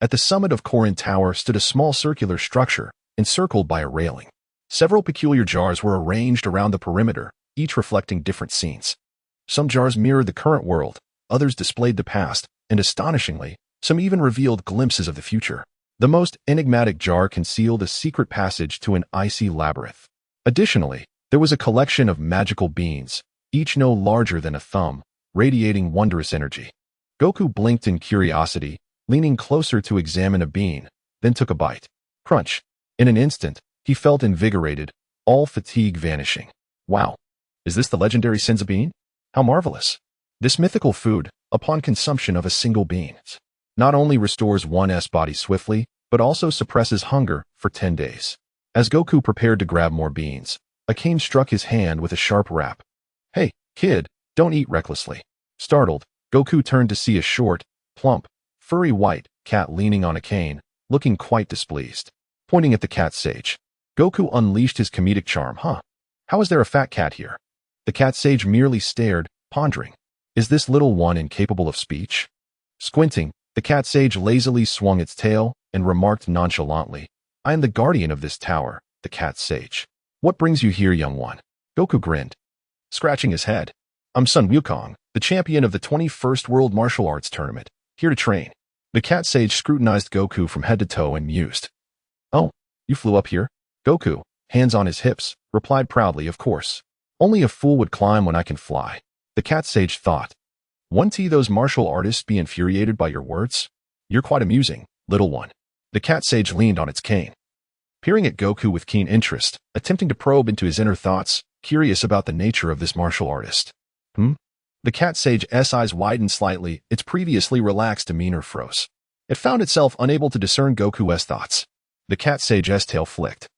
At the summit of Korin Tower stood a small circular structure, encircled by a railing. Several peculiar jars were arranged around the perimeter, each reflecting different scenes. Some jars mirrored the current world, others displayed the past, and astonishingly, some even revealed glimpses of the future. The most enigmatic jar concealed a secret passage to an icy labyrinth. Additionally, there was a collection of magical beans, each no larger than a thumb, radiating wondrous energy. Goku blinked in curiosity, leaning closer to examine a bean, then took a bite. Crunch! In an instant, he felt invigorated, all fatigue vanishing. Wow! Is this the legendary Senzu bean? How marvelous! This mythical food, upon consumption of a single bean, not only restores one's body swiftly, but also suppresses hunger for 10 days. As Goku prepared to grab more beans, a cane struck his hand with a sharp rap. Hey, kid, don't eat recklessly. Startled, Goku turned to see a short, plump, furry white cat leaning on a cane, looking quite displeased. Pointing at the cat sage, Goku unleashed his comedic charm. How is there a fat cat here? The cat sage merely stared, pondering. Is this little one incapable of speech? Squinting, the cat sage lazily swung its tail and remarked nonchalantly, I am the guardian of this tower, the cat sage. What brings you here, young one? Goku grinned, scratching his head. I'm Sun Wukong, the champion of the 21st World Martial Arts Tournament, here to train. The cat sage scrutinized Goku from head to toe and mused. Oh, you flew up here? Goku, hands on his hips, replied proudly, of course. Only a fool would climb when I can fly. The cat sage thought. Won't those martial artists be infuriated by your words? You're quite amusing, little one. The cat sage leaned on its cane, peering at Goku with keen interest, attempting to probe into his inner thoughts, curious about the nature of this martial artist. The cat sage's eyes widened slightly, its previously relaxed demeanor froze. It found itself unable to discern Goku's thoughts. The cat sage's tail flicked,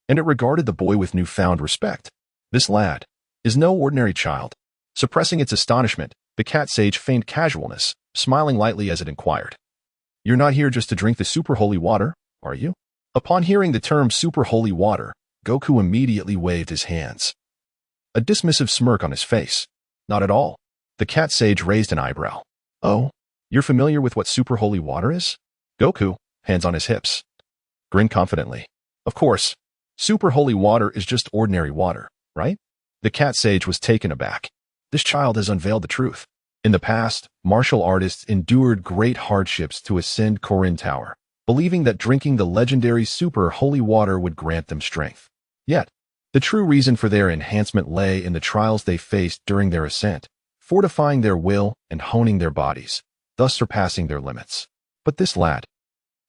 and it regarded the boy with newfound respect. This lad is no ordinary child. Suppressing its astonishment, the cat sage feigned casualness, smiling lightly as it inquired. You're not here just to drink the super holy water, are you? Upon hearing the term super holy water, Goku immediately waved his hands. a dismissive smirk on his face. Not at all. The cat sage raised an eyebrow. Oh, you're familiar with what super holy water is? Goku, hands on his hips, grinned confidently. Of course, super holy water is just ordinary water, right? The cat sage was taken aback. This child has unveiled the truth. In the past, martial artists endured great hardships to ascend Korin Tower, believing that drinking the legendary super holy water would grant them strength. Yet, the true reason for their enhancement lay in the trials they faced during their ascent, fortifying their will and honing their bodies, thus surpassing their limits. But this lad.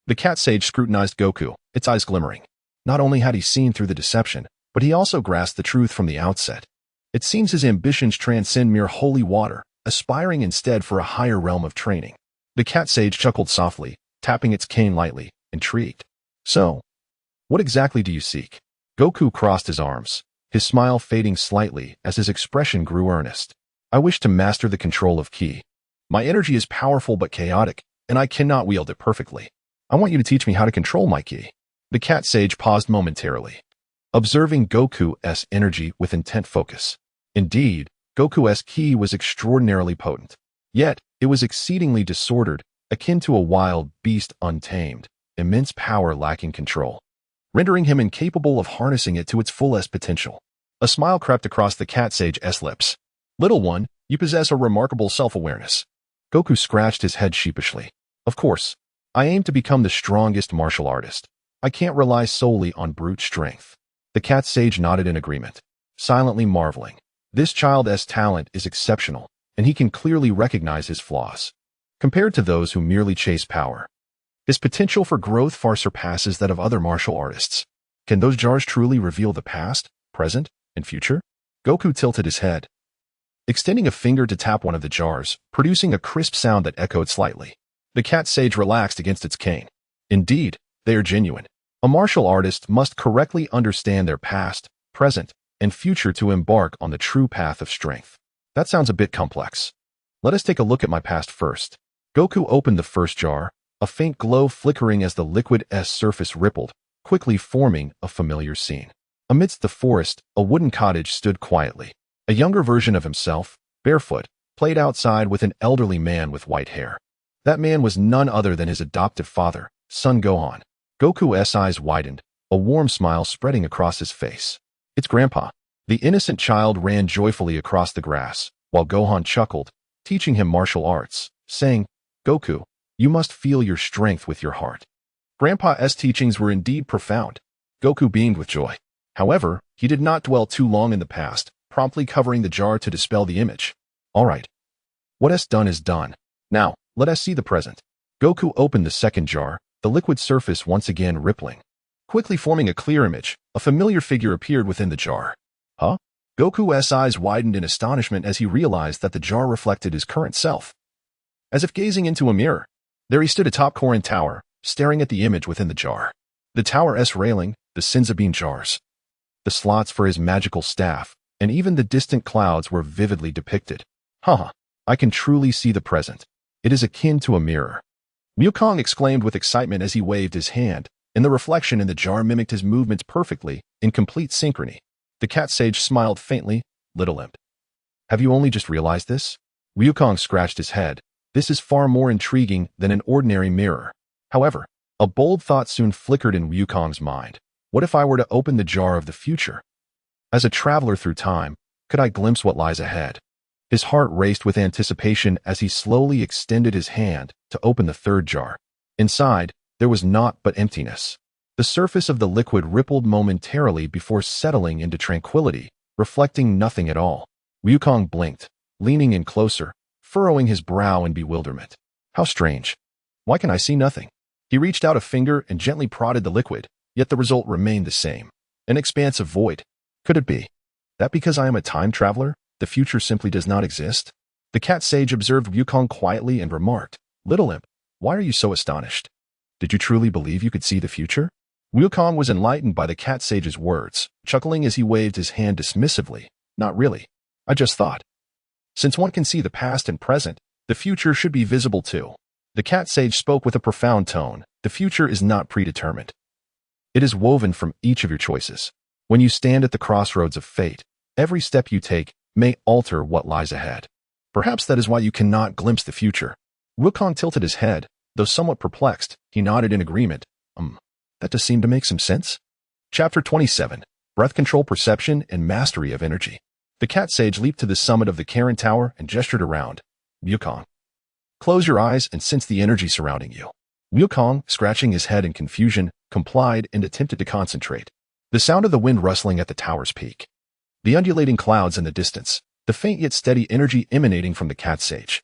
The cat sage scrutinized Goku, its eyes glimmering. Not only had he seen through the deception, but he also grasped the truth from the outset. It seems his ambitions transcend mere holy water, aspiring instead for a higher realm of training. The cat sage chuckled softly, tapping its cane lightly, intrigued. So, what exactly do you seek? Goku crossed his arms, his smile fading slightly as his expression grew earnest. I wish to master the control of ki. My energy is powerful but chaotic, and I cannot wield it perfectly. I want you to teach me how to control my ki. The cat sage paused momentarily, observing Goku's energy with intent focus. Indeed, Goku's ki was extraordinarily potent. Yet, it was exceedingly disordered, akin to a wild beast untamed, immense power lacking control, rendering him incapable of harnessing it to its fullest potential. A smile crept across the cat sage's lips. Little one, you possess a remarkable self-awareness. Goku scratched his head sheepishly. Of course, I aim to become the strongest martial artist. I can't rely solely on brute strength. The cat sage nodded in agreement, silently marveling. This child's talent is exceptional, and he can clearly recognize his flaws. Compared to those who merely chase power, his potential for growth far surpasses that of other martial artists. Can those jars truly reveal the past, present, and future? Goku tilted his head, extending a finger to tap one of the jars, producing a crisp sound that echoed slightly. The cat sage relaxed against its cane. Indeed, they are genuine. A martial artist must correctly understand their past, present, and future to embark on the true path of strength. That sounds a bit complex. Let us take a look at my past first. Goku opened the first jar, a faint glow flickering as the liquid's surface rippled, quickly forming a familiar scene. Amidst the forest, a wooden cottage stood quietly. A younger version of himself, barefoot, played outside with an elderly man with white hair. That man was none other than his adoptive father, Son Gohan. Goku's eyes widened, a warm smile spreading across his face. It's Grandpa. The innocent child ran joyfully across the grass, while Gohan chuckled, teaching him martial arts, saying, Goku, you must feel your strength with your heart. Grandpa's teachings were indeed profound. Goku beamed with joy. However, he did not dwell too long in the past, promptly covering the jar to dispel the image. All right. What's done is done. Now, let us see the present. Goku opened the second jar, the liquid surface once again rippling. Quickly forming a clear image, a familiar figure appeared within the jar. Huh? Goku's eyes widened in astonishment as he realized that the jar reflected his current self. As if gazing into a mirror, there he stood atop Korin Tower, staring at the image within the jar. The tower's railing, the Senzu jars, the slots for his magical staff, and even the distant clouds were vividly depicted. Haha, I can truly see the present. It is akin to a mirror. Wukong exclaimed with excitement as he waved his hand, and the reflection in the jar mimicked his movements perfectly, in complete synchrony. The cat sage smiled faintly, little imp. Have you only just realized this? Wukong scratched his head. This is far more intriguing than an ordinary mirror. However, a bold thought soon flickered in Wukong's mind. What if I were to open the jar of the future? As a traveler through time, could I glimpse what lies ahead? His heart raced with anticipation as he slowly extended his hand to open the third jar. Inside, there was naught but emptiness. The surface of the liquid rippled momentarily before settling into tranquility, reflecting nothing at all. Wukong blinked, leaning in closer, furrowing his brow in bewilderment. How strange. Why can I see nothing? He reached out a finger and gently prodded the liquid, yet the result remained the same. An expanse of void. Could it be that because I am a time traveler, the future simply does not exist? The cat sage observed Wukong quietly and remarked, Little imp, why are you so astonished? Did you truly believe you could see the future? Wukong was enlightened by the cat sage's words, chuckling as he waved his hand dismissively. Not really. I just thought. Since one can see the past and present, the future should be visible too. The cat sage spoke with a profound tone. The future is not predetermined. It is woven from each of your choices. When you stand at the crossroads of fate, Every step you take may alter what lies ahead. Perhaps that is why you cannot glimpse the future. Wukong tilted his head, though somewhat perplexed. He nodded in agreement. That does seem to make some sense. Chapter 27. Breath Control, Perception, and Mastery of Energy. The cat sage leaped to the summit of the Karen Tower and gestured around. Wukong, close your eyes and sense the energy surrounding you. Wukong, scratching his head in confusion, complied and attempted to concentrate. The sound of the wind rustling at the tower's peak. The undulating clouds in the distance. The faint yet steady energy emanating from the cat sage.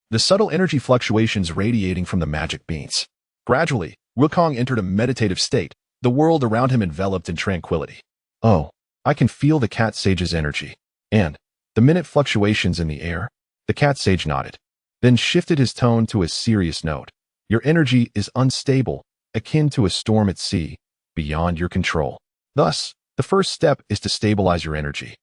The subtle energy fluctuations radiating from the magic beans. Gradually, Wukong entered a meditative state, the world around him enveloped in tranquility. Oh, I can feel the cat sage's energy. And the minute fluctuations in the air. The cat sage nodded, then shifted his tone to a serious note. Your energy is unstable, akin to a storm at sea, beyond your control. Thus, the first step is to stabilize your energy.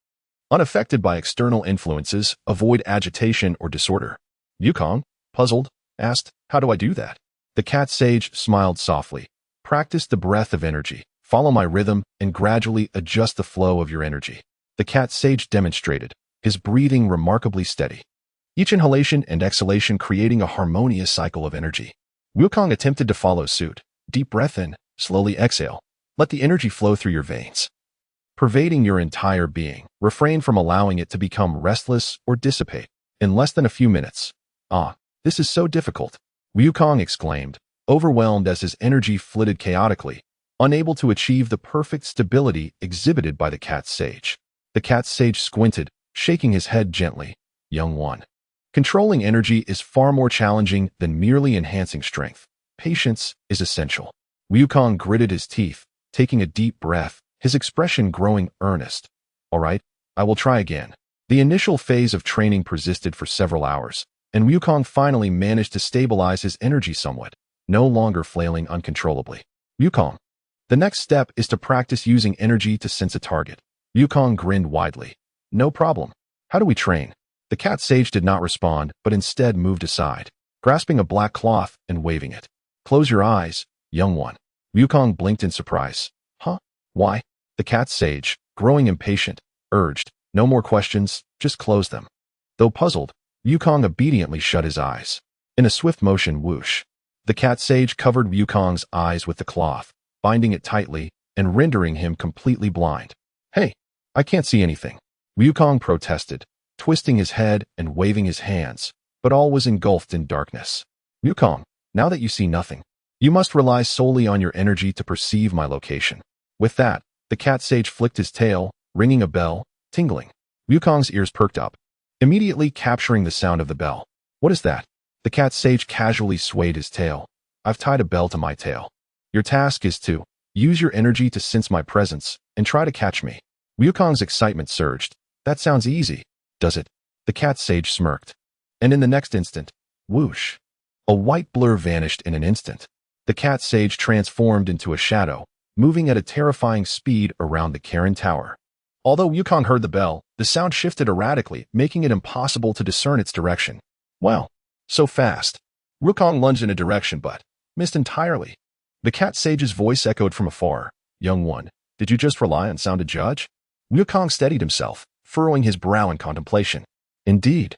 Unaffected by external influences, avoid agitation or disorder. Wukong, puzzled, asked, how do I do that? The cat sage smiled softly. Practice the breath of energy. Follow my rhythm and gradually adjust the flow of your energy. The cat sage demonstrated, his breathing remarkably steady. Each inhalation and exhalation creating a harmonious cycle of energy. Wukong attempted to follow suit. Deep breath in, slowly exhale. Let the energy flow through your veins, pervading your entire being. Refrain from allowing it to become restless or dissipate. In less than a few minutes. This is so difficult, Wukong exclaimed, overwhelmed as his energy flitted chaotically, unable to achieve the perfect stability exhibited by the cat sage. The cat sage squinted, shaking his head gently. Young one, controlling energy is far more challenging than merely enhancing strength. Patience is essential. Wukong gritted his teeth, taking a deep breath, his expression growing earnest. All right, I will try again. The initial phase of training persisted for several hours, and Wukong finally managed to stabilize his energy somewhat, no longer flailing uncontrollably. Wukong, the next step is to practice using energy to sense a target. Wukong grinned widely. No problem. How do we train? The cat sage did not respond, but instead moved aside, grasping a black cloth and waving it. Close your eyes, young one. Wukong blinked in surprise. Huh? Why? The cat sage, growing impatient, urged. No more questions, just close them. Though puzzled, Wukong obediently shut his eyes. In a swift motion, whoosh. The cat sage covered Wukong's eyes with the cloth, binding it tightly and rendering him completely blind. Hey, I can't see anything. Wukong protested, twisting his head and waving his hands, but all was engulfed in darkness. Wukong, now that you see nothing, you must rely solely on your energy to perceive my location. With that, the cat sage flicked his tail, ringing a bell, tingling. Wukong's ears perked up, immediately capturing the sound of the bell. What is that? The cat sage casually swayed his tail. I've tied a bell to my tail. Your task is to use your energy to sense my presence and try to catch me. Wukong's excitement surged. That sounds easy, does it? The cat sage smirked. And in the next instant, whoosh. A white blur vanished in an instant. The cat sage transformed into a shadow, moving at a terrifying speed around the Karen Tower. Although Wukong heard the bell, the sound shifted erratically, making it impossible to discern its direction. Wow, so fast. Wukong lunged in a direction but missed entirely. The cat sage's voice echoed from afar. Young one, did you just rely on sound to judge? Wukong steadied himself, furrowing his brow in contemplation. Indeed.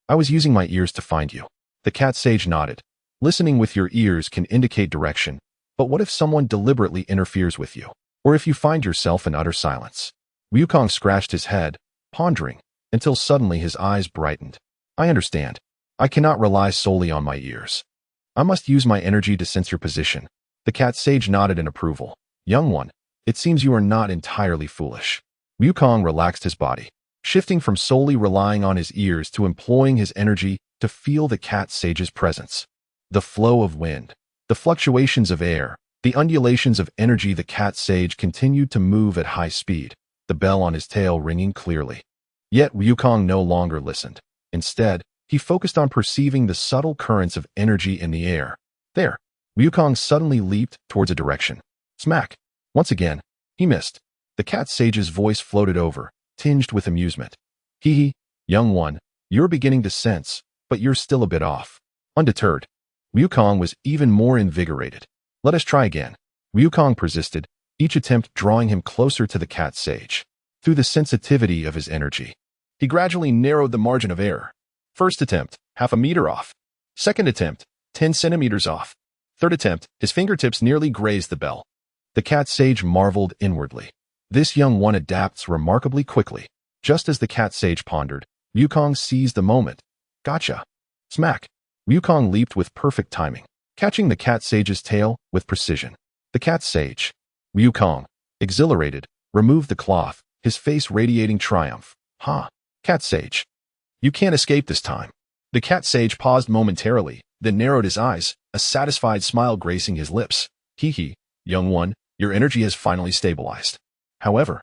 I was using my ears to find you. The cat sage nodded. Listening with your ears can indicate direction, but what if someone deliberately interferes with you? Or if you find yourself in utter silence? Wukong scratched his head, pondering, until suddenly his eyes brightened. I understand. I cannot rely solely on my ears. I must use my energy to sense your position. The cat sage nodded in approval. Young one, it seems you are not entirely foolish. Wukong relaxed his body, shifting from solely relying on his ears to employing his energy to feel the cat sage's presence. The flow of wind, the fluctuations of air, the undulations of energy. The cat sage continued to move at high speed, the bell on his tail ringing clearly. Yet Wukong no longer listened. Instead, he focused on perceiving the subtle currents of energy in the air. There, Wukong suddenly leaped towards a direction. Smack! Once again, he missed. The cat sage's voice floated over, tinged with amusement. Hee hee, young one, you're beginning to sense, but you're still a bit off. Undeterred, Wukong was even more invigorated. Let us try again. Wukong persisted, each attempt drawing him closer to the cat sage. through the sensitivity of his energy. He gradually narrowed the margin of error. First attempt, half a meter off. Second attempt, 10 centimeters off. Third attempt, his fingertips nearly grazed the bell. The cat sage marveled inwardly. This young one adapts remarkably quickly. Just as the cat sage pondered, Wukong seized the moment. Gotcha. Smack. Wukong leaped with perfect timing, catching the cat sage's tail with precision. The cat sage, Wukong, exhilarated, removed the cloth, his face radiating triumph. Ha! Cat sage. You can't escape this time. The cat sage paused momentarily, then narrowed his eyes, a satisfied smile gracing his lips. Hee, young one, your energy has finally stabilized. However,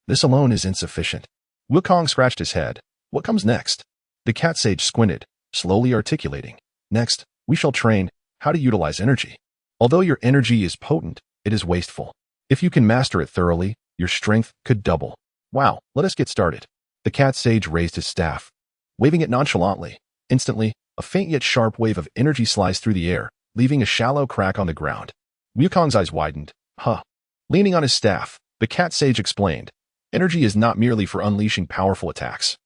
this alone is insufficient. Wukong scratched his head. What comes next? The cat sage squinted, slowly articulating. Next, we shall train how to utilize energy. Although your energy is potent, it is wasteful. If you can master it thoroughly, your strength could double. Wow, let us get started. The cat sage raised his staff, waving it nonchalantly. Instantly, a faint yet sharp wave of energy sliced through the air, leaving a shallow crack on the ground. Wukong's eyes widened. Huh. Leaning on his staff, the cat sage explained, energy is not merely for unleashing powerful attacks.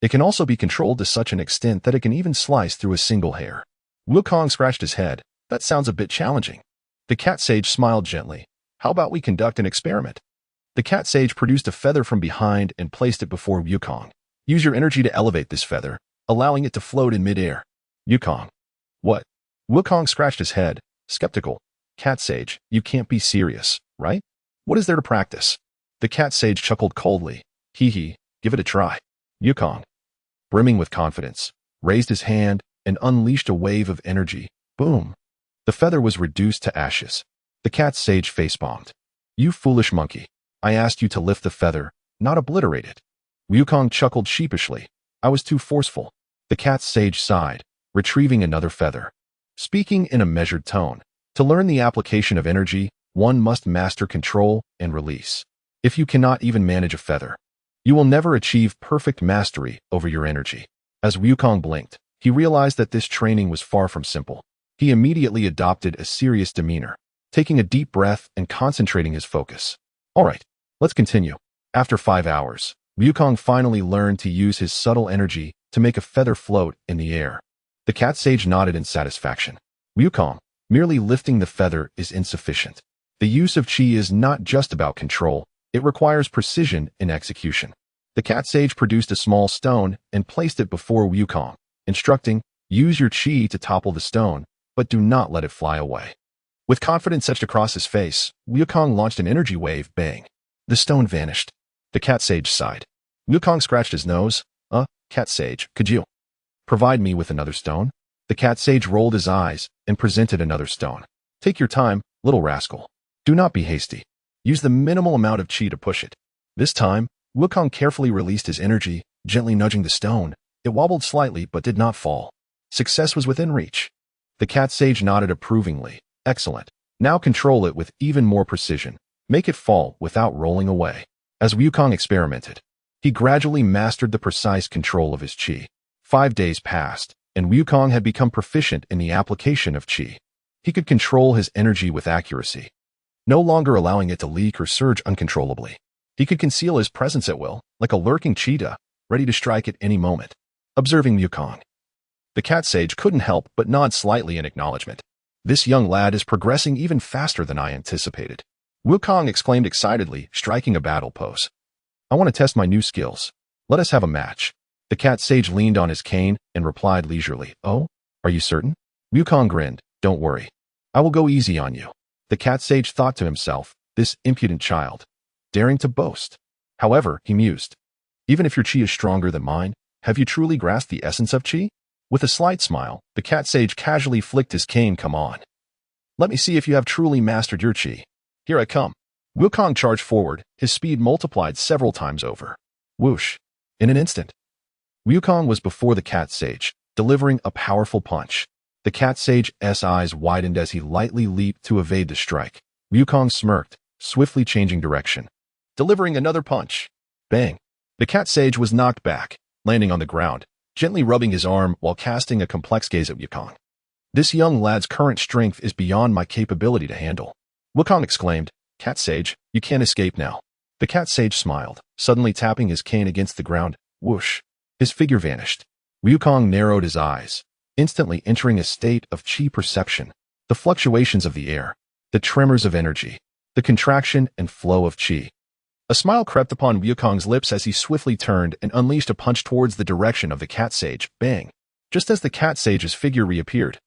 It can also be controlled to such an extent that it can even slice through a single hair. Wukong scratched his head. That sounds a bit challenging. The cat sage smiled gently. How about we conduct an experiment? The cat sage produced a feather from behind and placed it before Wukong. Use your energy to elevate this feather, allowing it to float in midair. Wukong. What? Wukong scratched his head, skeptical. Cat sage, you can't be serious, right? What is there to practice? The cat sage chuckled coldly. Hee, give it a try. Wukong, brimming with confidence, raised his hand and unleashed a wave of energy. Boom. The feather was reduced to ashes. The cat sage facepalmed. You foolish monkey. I asked you to lift the feather, not obliterate it. Wukong chuckled sheepishly. I was too forceful. The cat sage sighed, retrieving another feather. Speaking in a measured tone, to learn the application of energy, one must master control and release. If you cannot even manage a feather, you will never achieve perfect mastery over your energy. As Wukong blinked, he realized that this training was far from simple. He immediately adopted a serious demeanor, taking a deep breath and concentrating his focus. All right, let's continue. After 5 hours, Wukong finally learned to use his subtle energy to make a feather float in the air. The cat sage nodded in satisfaction. Wukong, merely lifting the feather is insufficient. The use of qi is not just about control, it requires precision in execution. The cat sage produced a small stone and placed it before Wukong, instructing, use your qi to topple the stone, but do not let it fly away. With confidence etched across his face, Wukong launched an energy wave, bang. The stone vanished. The cat sage sighed. Wukong scratched his nose. Cat sage, could you provide me with another stone? The cat sage rolled his eyes and presented another stone. Take your time, little rascal. Do not be hasty. Use the minimal amount of qi to push it. This time, Wukong carefully released his energy, gently nudging the stone. It wobbled slightly but did not fall. Success was within reach. The cat sage nodded approvingly. Excellent. Now control it with even more precision. Make it fall without rolling away. As Wukong experimented, he gradually mastered the precise control of his qi. 5 days passed, and Wukong had become proficient in the application of qi. He could control his energy with accuracy, no longer allowing it to leak or surge uncontrollably. He could conceal his presence at will, like a lurking cheetah, ready to strike at any moment. Observing Wukong, the cat sage couldn't help but nod slightly in acknowledgement. This young lad is progressing even faster than I anticipated. Wukong exclaimed excitedly, striking a battle pose. I want to test my new skills. Let us have a match. The cat sage leaned on his cane and replied leisurely. Oh, are you certain? Wukong grinned. Don't worry. I will go easy on you. The cat sage thought to himself, this impudent child, daring to boast. However, he mused, even if your qi is stronger than mine, have you truly grasped the essence of qi? With a slight smile, the cat sage casually flicked his cane. Come on. Let me see if you have truly mastered your qi. Here I come. Wukong charged forward, his speed multiplied several times over. Whoosh. In an instant, Wukong was before the cat sage, delivering a powerful punch. The cat sage's eyes widened as he lightly leaped to evade the strike. Wukong smirked, swiftly changing direction, delivering another punch. Bang. The cat sage was knocked back, landing on the ground, gently rubbing his arm while casting a complex gaze at Wukong. This young lad's current strength is beyond my capability to handle. Wukong exclaimed, Cat sage, you can't escape now. The cat sage smiled, suddenly tapping his cane against the ground. Whoosh! His figure vanished. Wukong narrowed his eyes, instantly entering a state of chi perception. The fluctuations of the air, the tremors of energy, the contraction and flow of chi. A smile crept upon Wukong's lips as he swiftly turned and unleashed a punch towards the direction of the cat sage. Bang! Just as the cat sage's figure reappeared,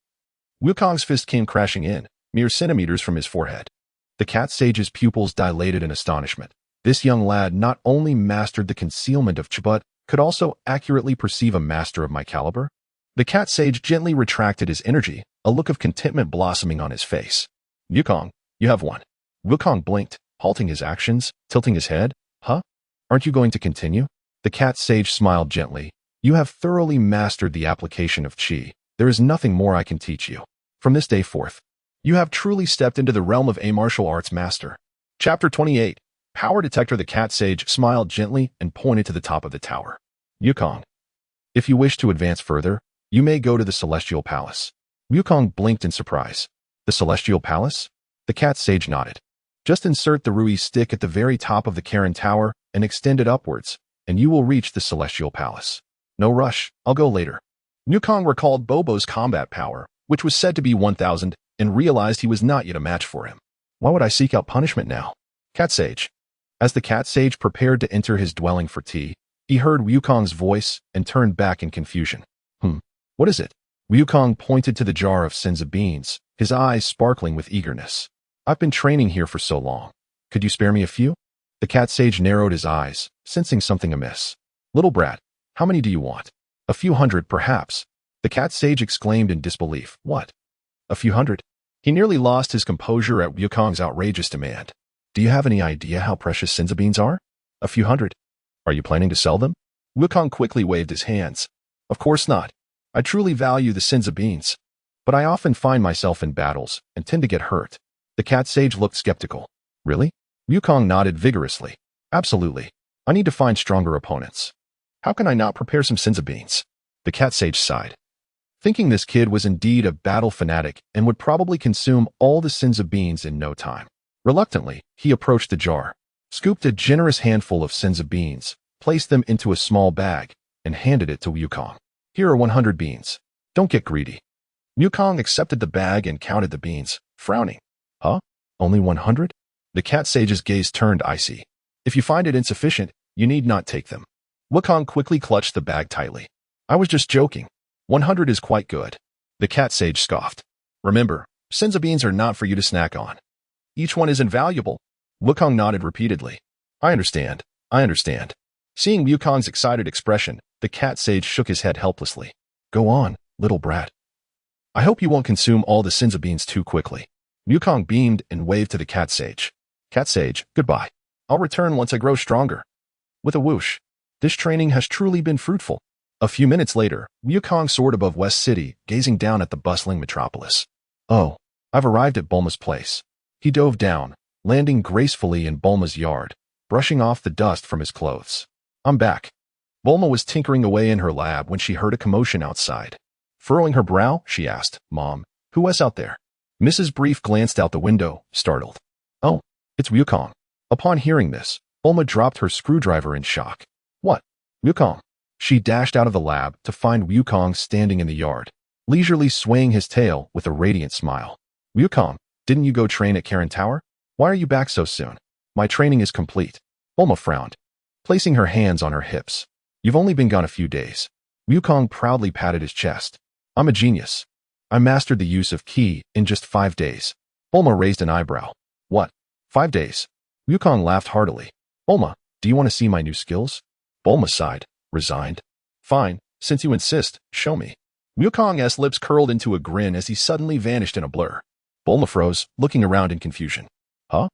Wukong's fist came crashing in, mere centimeters from his forehead. The cat sage's pupils dilated in astonishment. This young lad not only mastered the concealment of chi but could also accurately perceive a master of my caliber. The cat sage gently retracted his energy, a look of contentment blossoming on his face. Wukong, you have won. Wukong blinked, halting his actions, tilting his head. Huh? Aren't you going to continue? The cat sage smiled gently. You have thoroughly mastered the application of chi. There is nothing more I can teach you. From this day forth, you have truly stepped into the realm of a martial arts master. Chapter 28. Power Detector. The cat sage smiled gently and pointed to the top of the tower. Wukong, if you wish to advance further, you may go to the Celestial Palace. Wukong blinked in surprise. The Celestial Palace? The cat sage nodded. Just insert the Rui stick at the very top of the Karen Tower and extend it upwards, and you will reach the Celestial Palace. No rush, I'll go later. Wukong recalled Bobo's combat power, which was said to be 1,000, and realized he was not yet a match for him. Why would I seek out punishment now? Cat sage. As the cat sage prepared to enter his dwelling for tea, he heard Wukong's voice and turned back in confusion. What is it? Wukong pointed to the jar of senza beans, his eyes sparkling with eagerness. I've been training here for so long. Could you spare me a few? The cat sage narrowed his eyes, sensing something amiss. Little brat, how many do you want? A few hundred, perhaps. The cat sage exclaimed in disbelief. What? A few hundred? He nearly lost his composure at Wukong's outrageous demand. Do you have any idea how precious senza beans are? A few hundred. Are you planning to sell them? Wukong quickly waved his hands. Of course not. I truly value the senza beans, but I often find myself in battles and tend to get hurt. The cat sage looked skeptical. Really? Wukong nodded vigorously. Absolutely. I need to find stronger opponents. How can I not prepare some senza beans? The cat sage sighed. Thinking this kid was indeed a battle fanatic and would probably consume all the senza beans in no time. Reluctantly, he approached the jar, scooped a generous handful of senza beans, placed them into a small bag, and handed it to Wukong. Here are 100 beans. Don't get greedy. Wukong accepted the bag and counted the beans, frowning. Huh? Only 100? The cat sage's gaze turned icy. If you find it insufficient, you need not take them. Wukong quickly clutched the bag tightly. I was just joking. 100 is quite good. The cat sage scoffed. Remember, senza beans are not for you to snack on. Each one is invaluable. Wukong nodded repeatedly. I understand. I understand. Seeing Wukong's excited expression, the cat sage shook his head helplessly. Go on, little brat. I hope you won't consume all the senza beans too quickly. Wukong beamed and waved to the cat sage. Cat sage, goodbye. I'll return once I grow stronger. With a whoosh, this training has truly been fruitful. A few minutes later, Wukong soared above West City, gazing down at the bustling metropolis. Oh, I've arrived at Bulma's place. He dove down, landing gracefully in Bulma's yard, brushing off the dust from his clothes. I'm back. Bulma was tinkering away in her lab when she heard a commotion outside. Furrowing her brow, she asked, Mom, who was out there? Mrs. Brief glanced out the window, startled. Oh, it's Wukong. Upon hearing this, Bulma dropped her screwdriver in shock. What? Wukong. She dashed out of the lab to find Wukong standing in the yard, leisurely swaying his tail with a radiant smile. Wukong, didn't you go train at Karen Tower? Why are you back so soon? My training is complete. Bulma frowned, placing her hands on her hips. You've only been gone a few days. Wukong proudly patted his chest. I'm a genius. I mastered the use of ki in just 5 days. Bulma raised an eyebrow. What? 5 days? Wukong laughed heartily. Bulma, do you want to see my new skills? Bulma sighed, resigned. Fine, since you insist, show me. Wukong's lips curled into a grin as he suddenly vanished in a blur. Bulma froze, looking around in confusion. Huh?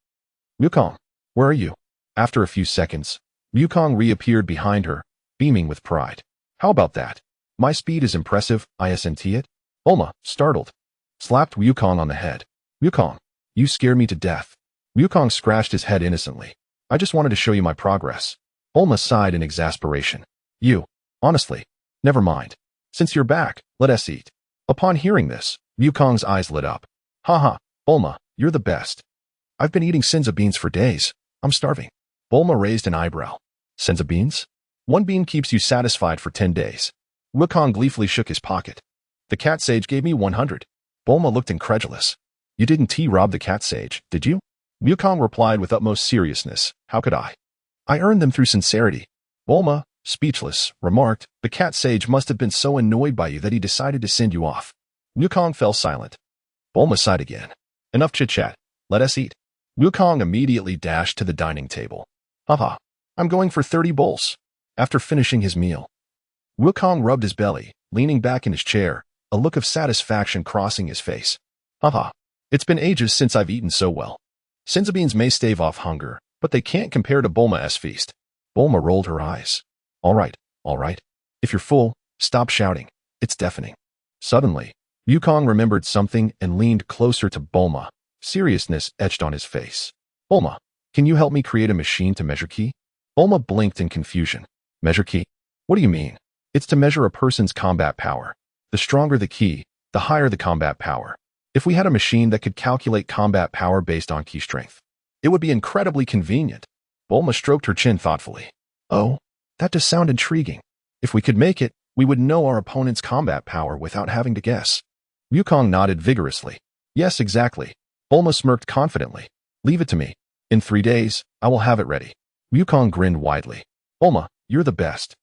Wukong, where are you? After a few seconds, Wukong reappeared behind her, beaming with pride. How about that? My speed is impressive, isn't it? Bulma, startled, slapped Wukong on the head. Wukong, you scare me to death. Wukong scratched his head innocently. I just wanted to show you my progress. Bulma sighed in exasperation. Honestly, never mind. Since you're back, let us eat. Upon hearing this, Wukong's eyes lit up. Haha, Bulma, you're the best. I've been eating senza beans for days. I'm starving. Bulma raised an eyebrow. Senza beans? One bean keeps you satisfied for 10 days. Wukong gleefully shook his pocket. The cat sage gave me 100. Bulma looked incredulous. You didn't rob the cat sage, did you? Wukong replied with utmost seriousness. How could I? I earned them through sincerity. Bulma, speechless, remarked, the cat sage must have been so annoyed by you that he decided to send you off. Wukong fell silent. Bulma sighed again. Enough chit-chat. Let us eat. Wukong immediately dashed to the dining table. Haha, I'm going for 30 bowls. After finishing his meal, Wukong rubbed his belly, leaning back in his chair, a look of satisfaction crossing his face. Haha, it's been ages since I've eaten so well. Senza beans may stave off hunger, but they can't compare to Bulma's feast. Bulma rolled her eyes. All right. If you're full, stop shouting. It's deafening. Suddenly, Wukong remembered something and leaned closer to Bulma. Seriousness etched on his face. Bulma, can you help me create a machine to measure ki? Bulma blinked in confusion. Measure ki? What do you mean? It's to measure a person's combat power. The stronger the ki, the higher the combat power. If we had a machine that could calculate combat power based on ki strength, it would be incredibly convenient. Bulma stroked her chin thoughtfully. Oh, that does sound intriguing. If we could make it, we would know our opponent's combat power without having to guess. Wukong nodded vigorously. Yes, exactly. Bulma smirked confidently. Leave it to me. In 3 days, I will have it ready. Wukong grinned widely. Bulma, you're the best.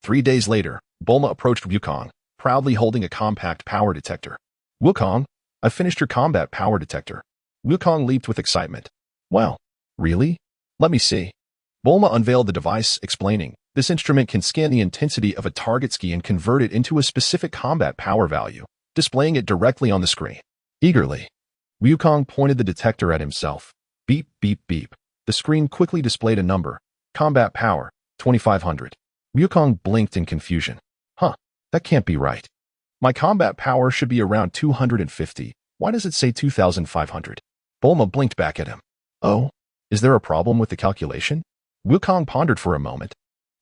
3 days later, Bulma approached Wukong, proudly holding a compact power detector. Wukong, I've finished your combat power detector. Wukong leaped with excitement. Wow, really? Let me see. Bulma unveiled the device, explaining, this instrument can scan the intensity of a target's ki and convert it into a specific combat power value, displaying it directly on the screen. Eagerly, Wukong pointed the detector at himself. Beep, beep, beep. The screen quickly displayed a number. Combat power, 2500. Wukong blinked in confusion. Huh, that can't be right. My combat power should be around 250. Why does it say 2500? Bulma blinked back at him. Oh, is there a problem with the calculation? Wukong pondered for a moment.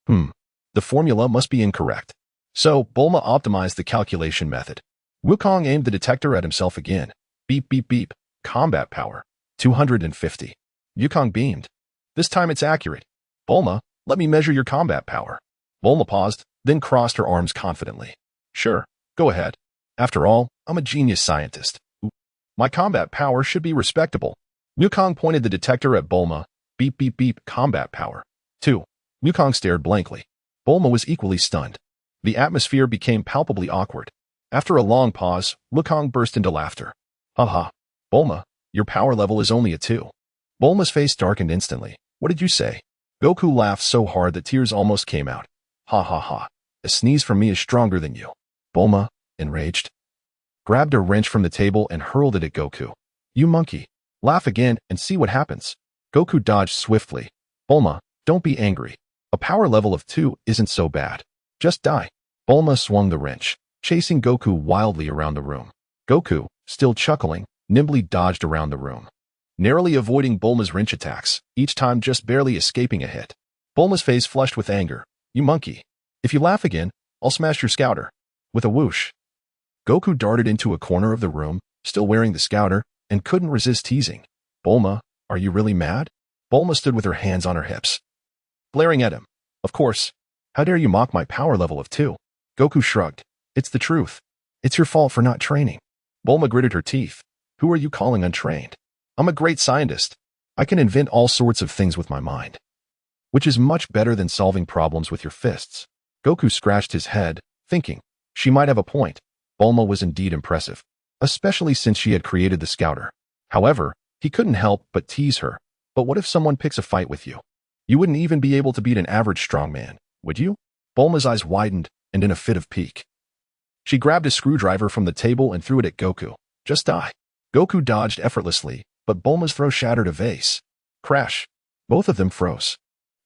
The formula must be incorrect. So, Bulma optimized the calculation method. Wukong aimed the detector at himself again. Beep, beep, beep. Combat power, 250. Wukong beamed. This time it's accurate. Bulma, let me measure your combat power. Bulma paused, then crossed her arms confidently. Sure, go ahead. After all, I'm a genius scientist. My combat power should be respectable. Wukong pointed the detector at Bulma. Beep, beep, beep. Combat power, 2. Wukong stared blankly. Bulma was equally stunned. The atmosphere became palpably awkward. After a long pause, Wukong burst into laughter. Haha, Bulma, your power level is only a 2. Bulma's face darkened instantly. What did you say? Goku laughed so hard that tears almost came out. Ha ha ha. A sneeze from me is stronger than you. Bulma, enraged, grabbed a wrench from the table and hurled it at Goku. You monkey. Laugh again and see what happens. Goku dodged swiftly. Bulma, don't be angry. A power level of 2 isn't so bad. Just die. Bulma swung the wrench, chasing Goku wildly around the room. Goku, still chuckling, nimbly dodged around the room, narrowly avoiding Bulma's wrench attacks, each time just barely escaping a hit. Bulma's face flushed with anger. You monkey. If you laugh again, I'll smash your scouter. With a whoosh, Goku darted into a corner of the room, still wearing the scouter, and couldn't resist teasing. Bulma, are you really mad? Bulma stood with her hands on her hips, glaring at him. Of course. How dare you mock my power level of 2? Goku shrugged. It's the truth. It's your fault for not training. Bulma gritted her teeth. Who are you calling untrained? I'm a great scientist. I can invent all sorts of things with my mind, which is much better than solving problems with your fists. Goku scratched his head, thinking, she might have a point. Bulma was indeed impressive, especially since she had created the scouter. However, he couldn't help but tease her. But what if someone picks a fight with you? You wouldn't even be able to beat an average strongman, would you? Bulma's eyes widened, and in a fit of pique, she grabbed a screwdriver from the table and threw it at Goku. Just die. Goku dodged effortlessly, but Bulma's throw shattered a vase. Crash. Both of them froze.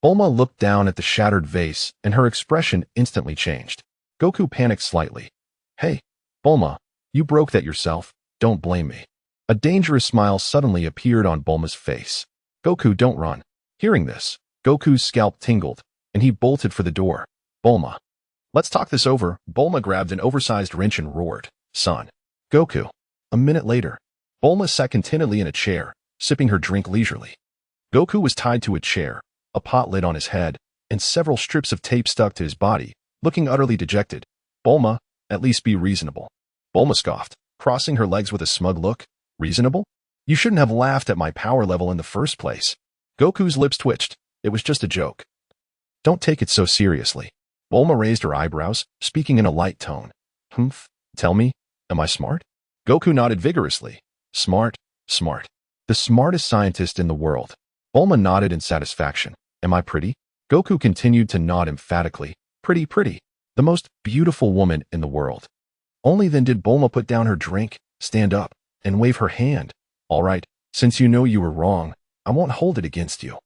Bulma looked down at the shattered vase, and her expression instantly changed. Goku panicked slightly. Hey, Bulma, you broke that yourself. Don't blame me. A dangerous smile suddenly appeared on Bulma's face. Goku, don't run. Hearing this, Goku's scalp tingled, and he bolted for the door. Bulma, let's talk this over. Bulma grabbed an oversized wrench and roared. Son. Goku. A minute later, Bulma sat contentedly in a chair, sipping her drink leisurely. Goku was tied to a chair, a pot lid on his head, and several strips of tape stuck to his body, looking utterly dejected. Bulma, at least be reasonable. Bulma scoffed, crossing her legs with a smug look. Reasonable? You shouldn't have laughed at my power level in the first place. Goku's lips twitched. It was just a joke. Don't take it so seriously. Bulma raised her eyebrows, speaking in a light tone. Humph. Tell me, am I smart? Goku nodded vigorously. Smart, smart. The smartest scientist in the world. Bulma nodded in satisfaction. Am I pretty? Goku continued to nod emphatically. Pretty, pretty. The most beautiful woman in the world. Only then did Bulma put down her drink, stand up, and wave her hand. All right, since you know you were wrong, I won't hold it against you.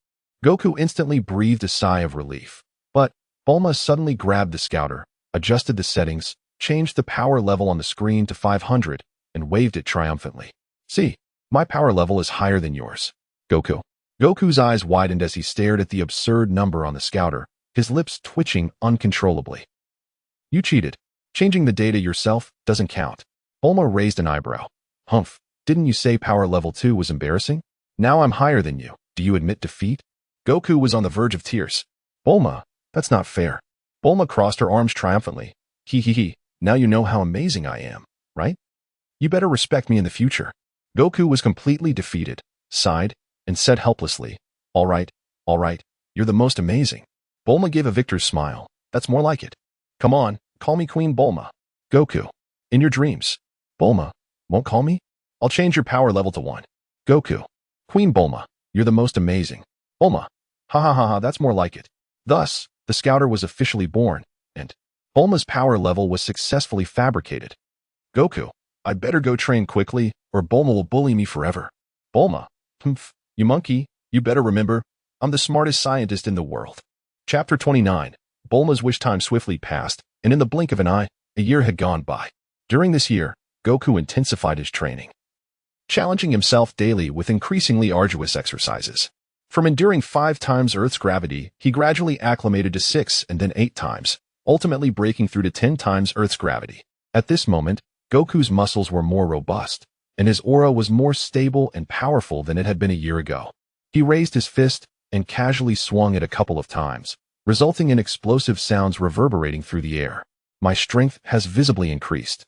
Goku instantly breathed a sigh of relief. But Bulma suddenly grabbed the scouter, adjusted the settings, changed the power level on the screen to 500, and waved it triumphantly. See, my power level is higher than yours. Goku. Goku's eyes widened as he stared at the absurd number on the scouter, his lips twitching uncontrollably. You cheated. Changing the data yourself doesn't count. Bulma raised an eyebrow. Humph, didn't you say power level 2 was embarrassing? Now I'm higher than you. Do you admit defeat? Goku was on the verge of tears. Bulma, that's not fair. Bulma crossed her arms triumphantly. He. Now you know how amazing I am, right? You better respect me in the future. Goku was completely defeated, sighed, and said helplessly, All right, you're the most amazing. Bulma gave a victor's smile. That's more like it. Come on, call me Queen Bulma. Goku. In your dreams. Bulma, won't call me? I'll change your power level to 1. Goku. Queen Bulma, you're the most amazing. Bulma. Ha, that's more like it. Thus, the scouter was officially born, and Bulma's power level was successfully fabricated. Goku, I better go train quickly, or Bulma will bully me forever. Bulma. Humph, you monkey, you better remember, I'm the smartest scientist in the world. Chapter 29. Bulma's wish time swiftly passed, and in the blink of an eye, a year had gone by. During this year, Goku intensified his training, challenging himself daily with increasingly arduous exercises. From enduring 5 times Earth's gravity, he gradually acclimated to 6 and then 8 times, ultimately breaking through to 10 times Earth's gravity. At this moment, Goku's muscles were more robust, and his aura was more stable and powerful than it had been a year ago. He raised his fist and casually swung it a couple of times, resulting in explosive sounds reverberating through the air. My strength has visibly increased.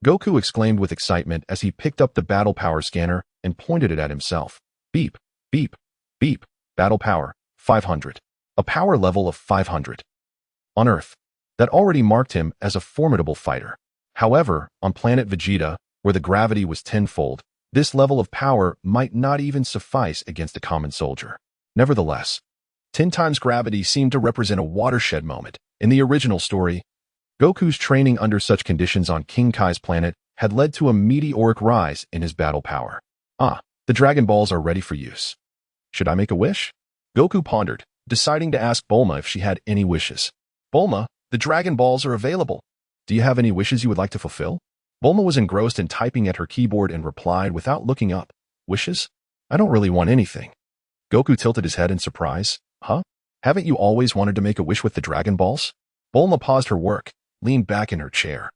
Goku exclaimed with excitement as he picked up the battle power scanner and pointed it at himself. Beep, beep, beep, battle power, 500. A power level of 500. On Earth, that already marked him as a formidable fighter. However, on planet Vegeta, where the gravity was tenfold, this level of power might not even suffice against a common soldier. Nevertheless, 10 times gravity seemed to represent a watershed moment. In the original story, Goku's training under such conditions on King Kai's planet had led to a meteoric rise in his battle power. The Dragon Balls are ready for use. Should I make a wish? Goku pondered, deciding to ask Bulma if she had any wishes. Bulma, the Dragon Balls are available. Do you have any wishes you would like to fulfill? Bulma was engrossed in typing at her keyboard and replied without looking up. Wishes? I don't really want anything. Goku tilted his head in surprise. Huh? Haven't you always wanted to make a wish with the Dragon Balls? Bulma paused her work, leaned back in her chair,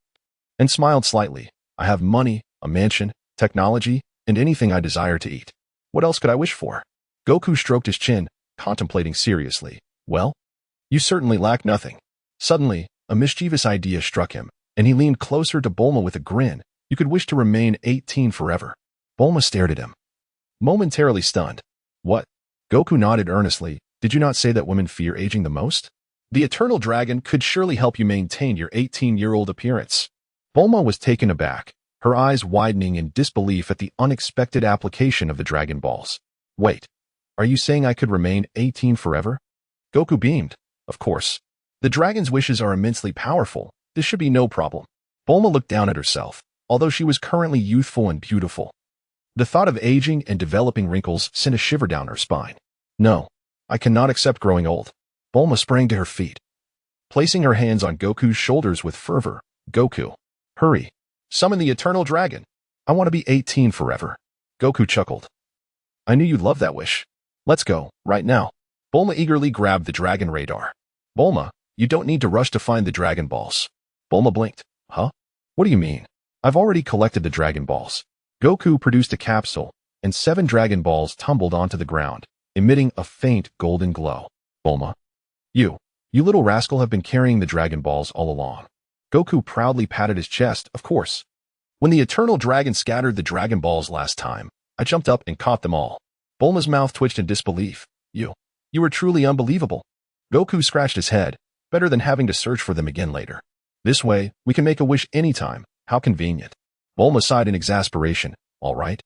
and smiled slightly. I have money, a mansion, technology, and anything I desire to eat. What else could I wish for? Goku stroked his chin, contemplating seriously. Well, you certainly lack nothing. Suddenly, a mischievous idea struck him, and he leaned closer to Bulma with a grin. You could wish to remain 18 forever. Bulma stared at him, momentarily stunned. What? Goku nodded earnestly. Did you not say that women fear aging the most? The Eternal Dragon could surely help you maintain your 18-year-old appearance. Bulma was taken aback, her eyes widening in disbelief at the unexpected application of the Dragon Balls. Wait, are you saying I could remain 18 forever? Goku beamed. Of course. The dragon's wishes are immensely powerful. This should be no problem. Bulma looked down at herself, although she was currently youthful and beautiful. The thought of aging and developing wrinkles sent a shiver down her spine. No, I cannot accept growing old. Bulma sprang to her feet, placing her hands on Goku's shoulders with fervor. Goku, hurry. Summon the Eternal Dragon. I want to be 18 forever. Goku chuckled. I knew you'd love that wish. Let's go, right now. Bulma eagerly grabbed the Dragon Radar. Bulma, you don't need to rush to find the Dragon Balls. Bulma blinked. Huh? What do you mean? I've already collected the Dragon Balls. Goku produced a capsule, and 7 Dragon Balls tumbled onto the ground, emitting a faint golden glow. Bulma. You. You little rascal have been carrying the Dragon Balls all along. Goku proudly patted his chest, of course. When the Eternal Dragon scattered the Dragon Balls last time, I jumped up and caught them all. Bulma's mouth twitched in disbelief. You were truly unbelievable. Goku scratched his head. Better than having to search for them again later. This way, we can make a wish anytime. How convenient. Bulma sighed in exasperation. All right.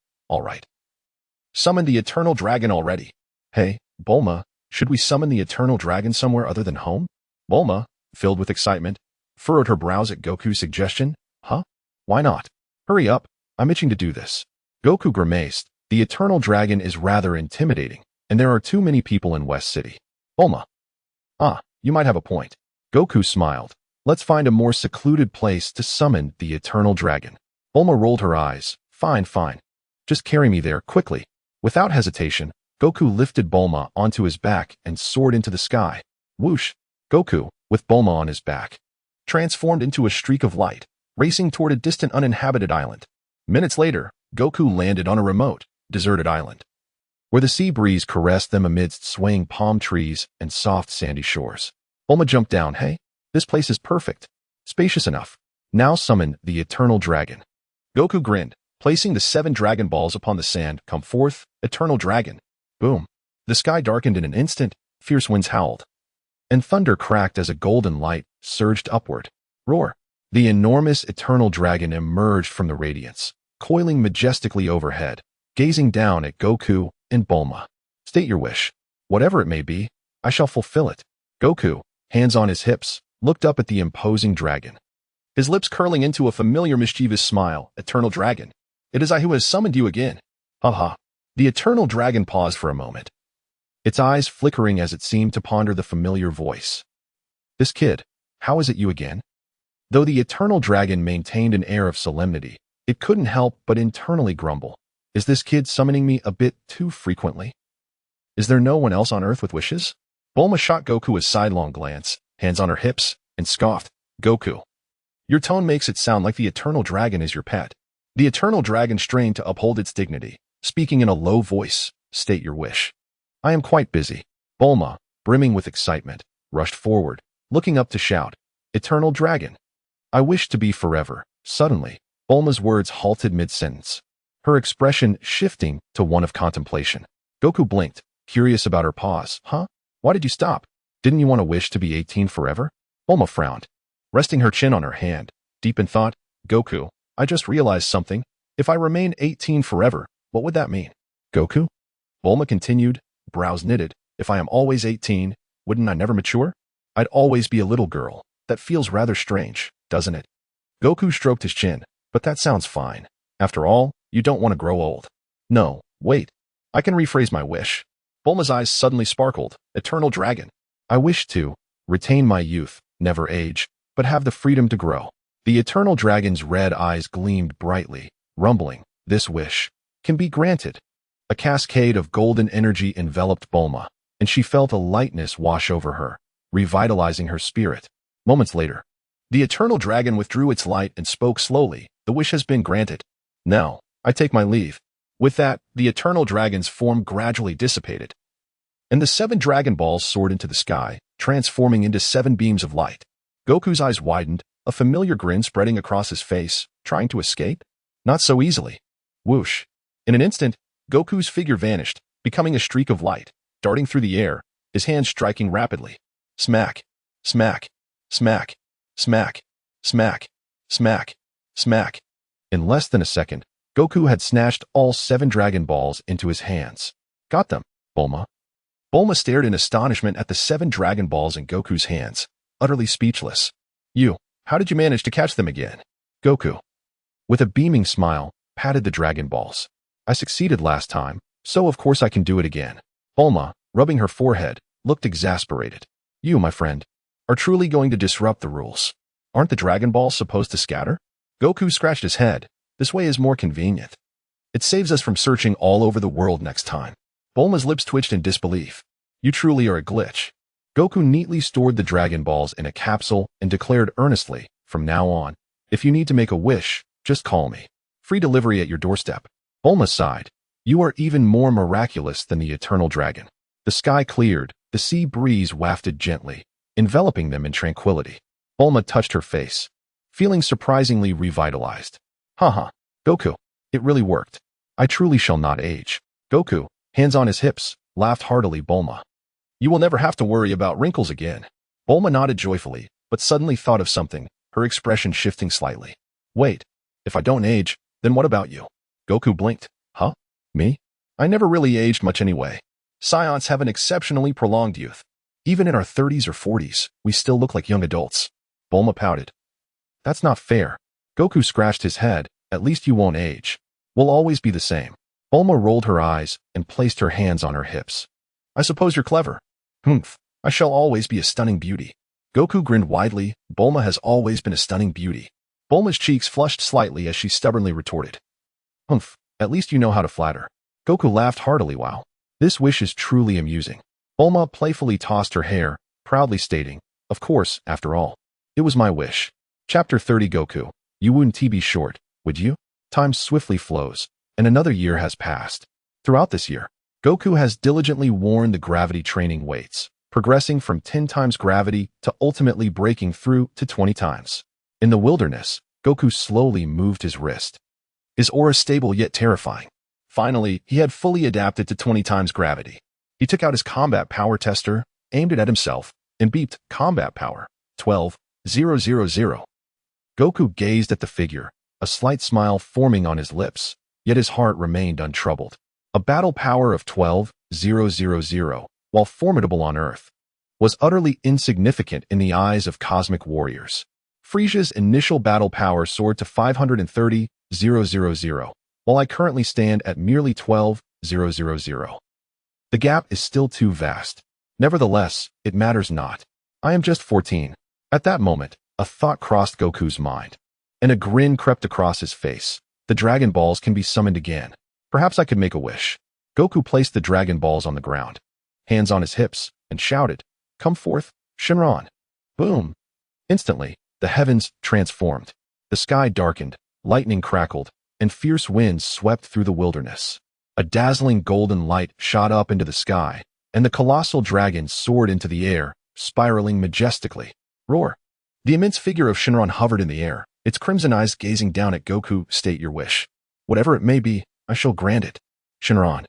Summon the Eternal Dragon already. Hey, Bulma, should we summon the Eternal Dragon somewhere other than home? Bulma, filled with excitement, furrowed her brows at Goku's suggestion. Huh? Why not? Hurry up. I'm itching to do this. Goku grimaced. The Eternal Dragon is rather intimidating, and there are too many people in West City. Bulma. You might have a point. Goku smiled. Let's find a more secluded place to summon the Eternal Dragon. Bulma rolled her eyes. Fine. Just carry me there, quickly. Without hesitation, Goku lifted Bulma onto his back and soared into the sky. Whoosh! Goku, with Bulma on his back, transformed into a streak of light, racing toward a distant uninhabited island. Minutes later, Goku landed on a remote, deserted island, where the sea breeze caressed them amidst swaying palm trees and soft sandy shores. Bulma jumped down. Hey, this place is perfect. Spacious enough. Now summon the Eternal Dragon. Goku grinned, placing the 7 Dragon Balls upon the sand. Come forth, Eternal Dragon. Boom. The sky darkened in an instant, fierce winds howled, and thunder cracked as a golden light surged upward. Roar. The enormous Eternal Dragon emerged from the radiance, coiling majestically overhead, gazing down at Goku and Bulma. State your wish. Whatever it may be, I shall fulfill it. Goku, hands on his hips, looked up at the imposing dragon, his lips curling into a familiar mischievous smile. Eternal Dragon, it is I who has summoned you again. Haha. The Eternal Dragon paused for a moment, its eyes flickering as it seemed to ponder the familiar voice. This kid, how is it you again? Though the Eternal Dragon maintained an air of solemnity, it couldn't help but internally grumble. Is this kid summoning me a bit too frequently? Is there no one else on Earth with wishes? Bulma shot Goku a sidelong glance, hands on her hips, and scoffed. Goku, your tone makes it sound like the Eternal Dragon is your pet. The Eternal Dragon strained to uphold its dignity, speaking in a low voice. State your wish. I am quite busy. Bulma, brimming with excitement, rushed forward, looking up to shout, Eternal Dragon, I wish to be forever. Suddenly, Bulma's words halted mid-sentence, her expression shifting to one of contemplation. Goku blinked, curious about her pause. Huh? Why did you stop? Didn't you want to wish to be 18 forever? Bulma frowned, resting her chin on her hand, deep in thought. Goku, I just realized something. If I remain 18 forever, what would that mean? Goku? Bulma continued, brows knitted. If I am always 18, wouldn't I never mature? I'd always be a little girl. That feels rather strange, doesn't it? Goku stroked his chin. But that sounds fine. After all, you don't want to grow old. No, wait. I can rephrase my wish. Bulma's eyes suddenly sparkled. Eternal Dragon, I wish to retain my youth, never age, but have the freedom to grow. The Eternal Dragon's red eyes gleamed brightly, rumbling. This wish can be granted. A cascade of golden energy enveloped Bulma, and she felt a lightness wash over her, revitalizing her spirit. Moments later, the Eternal Dragon withdrew its light and spoke slowly. The wish has been granted. Now, I take my leave. With that, the Eternal Dragon's form gradually dissipated, and the 7 Dragon Balls soared into the sky, transforming into 7 beams of light. Goku's eyes widened, a familiar grin spreading across his face. Trying to escape? Not so easily. Whoosh. In an instant, Goku's figure vanished, becoming a streak of light, darting through the air, his hands striking rapidly. Smack. Smack. Smack. Smack. Smack. Smack. Smack. In less than a second, Goku had snatched all 7 Dragon Balls into his hands. Got them, Bulma. Bulma stared in astonishment at the 7 Dragon Balls in Goku's hands, utterly speechless. How did you manage to catch them again? Goku, with a beaming smile, patted the Dragon Balls. I succeeded last time, so of course I can do it again. Bulma, rubbing her forehead, looked exasperated. You, my friend, are truly going to disrupt the rules. Aren't the Dragon Balls supposed to scatter? Goku scratched his head. This way is more convenient. It saves us from searching all over the world next time. Bulma's lips twitched in disbelief. You truly are a glitch. Goku neatly stored the Dragon Balls in a capsule and declared earnestly, from now on, if you need to make a wish, just call me. Free delivery at your doorstep. Bulma sighed. You are even more miraculous than the Eternal Dragon. The sky cleared, The sea breeze wafted gently, enveloping them in tranquility. Bulma touched her face, feeling surprisingly revitalized. Haha, Goku, it really worked. I truly shall not age. Goku, hands on his hips, laughed heartily. Bulma. You will never have to worry about wrinkles again. Bulma nodded joyfully, but suddenly thought of something, her expression shifting slightly. Wait, if I don't age, then what about you? Goku blinked. Huh? Me? I never really aged much anyway. Scions have an exceptionally prolonged youth. Even in our 30s or 40s, we still look like young adults. Bulma pouted. That's not fair. Goku scratched his head. At least you won't age. We'll always be the same. Bulma rolled her eyes and placed her hands on her hips. I suppose you're clever. Humph. I shall always be a stunning beauty. Goku grinned widely. Bulma has always been a stunning beauty. Bulma's cheeks flushed slightly as she stubbornly retorted. Humph. At least you know how to flatter. Goku laughed heartily. Wow. This wish is truly amusing. Bulma playfully tossed her hair, proudly stating, of course, after all. It was my wish. Chapter 30 Goku, you wouldn't be short, would you? Time swiftly flows, and another year has passed. Throughout this year, Goku has diligently worn the gravity training weights, progressing from 10 times gravity to ultimately breaking through to 20 times. In the wilderness, Goku slowly moved his wrist. His aura stable yet terrifying. Finally, he had fully adapted to 20 times gravity. He took out his combat power tester, aimed it at himself, and beeped combat power 12,000. Goku gazed at the figure, a slight smile forming on his lips, yet his heart remained untroubled. A battle power of 12,000, while formidable on Earth, was utterly insignificant in the eyes of cosmic warriors. Frisia's initial battle power soared to 530,000, while I currently stand at merely 12,000. The gap is still too vast. Nevertheless, it matters not. I am just 14. At that moment, a thought crossed Goku's mind, and a grin crept across his face. The Dragon Balls can be summoned again. Perhaps I could make a wish. Goku placed the Dragon Balls on the ground, hands on his hips, and shouted, Come forth, Shenron. Boom! Instantly, the heavens transformed. The sky darkened, lightning crackled, and fierce winds swept through the wilderness. A dazzling golden light shot up into the sky, and the colossal dragon soared into the air, spiraling majestically. Roar! The immense figure of Shenron hovered in the air, its crimson eyes gazing down at Goku. State your wish. Whatever it may be, I shall grant it. Shenron.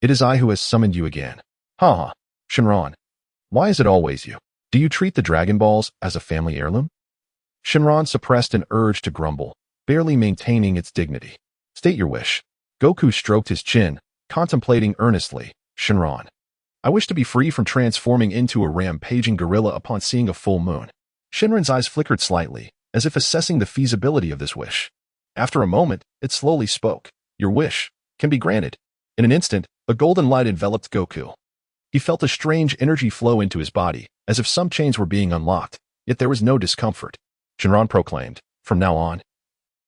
It is I who has summoned you again. Ha ha. Shenron. Why is it always you? Do you treat the Dragon Balls as a family heirloom? Shenron suppressed an urge to grumble, barely maintaining its dignity. State your wish. Goku stroked his chin, contemplating earnestly. Shenron. I wish to be free from transforming into a rampaging gorilla upon seeing a full moon. Shenron's eyes flickered slightly, as if assessing the feasibility of this wish. After a moment, it slowly spoke. Your wish can be granted. In an instant, a golden light enveloped Goku. He felt a strange energy flow into his body, as if some chains were being unlocked, yet there was no discomfort. Shenron proclaimed, From now on,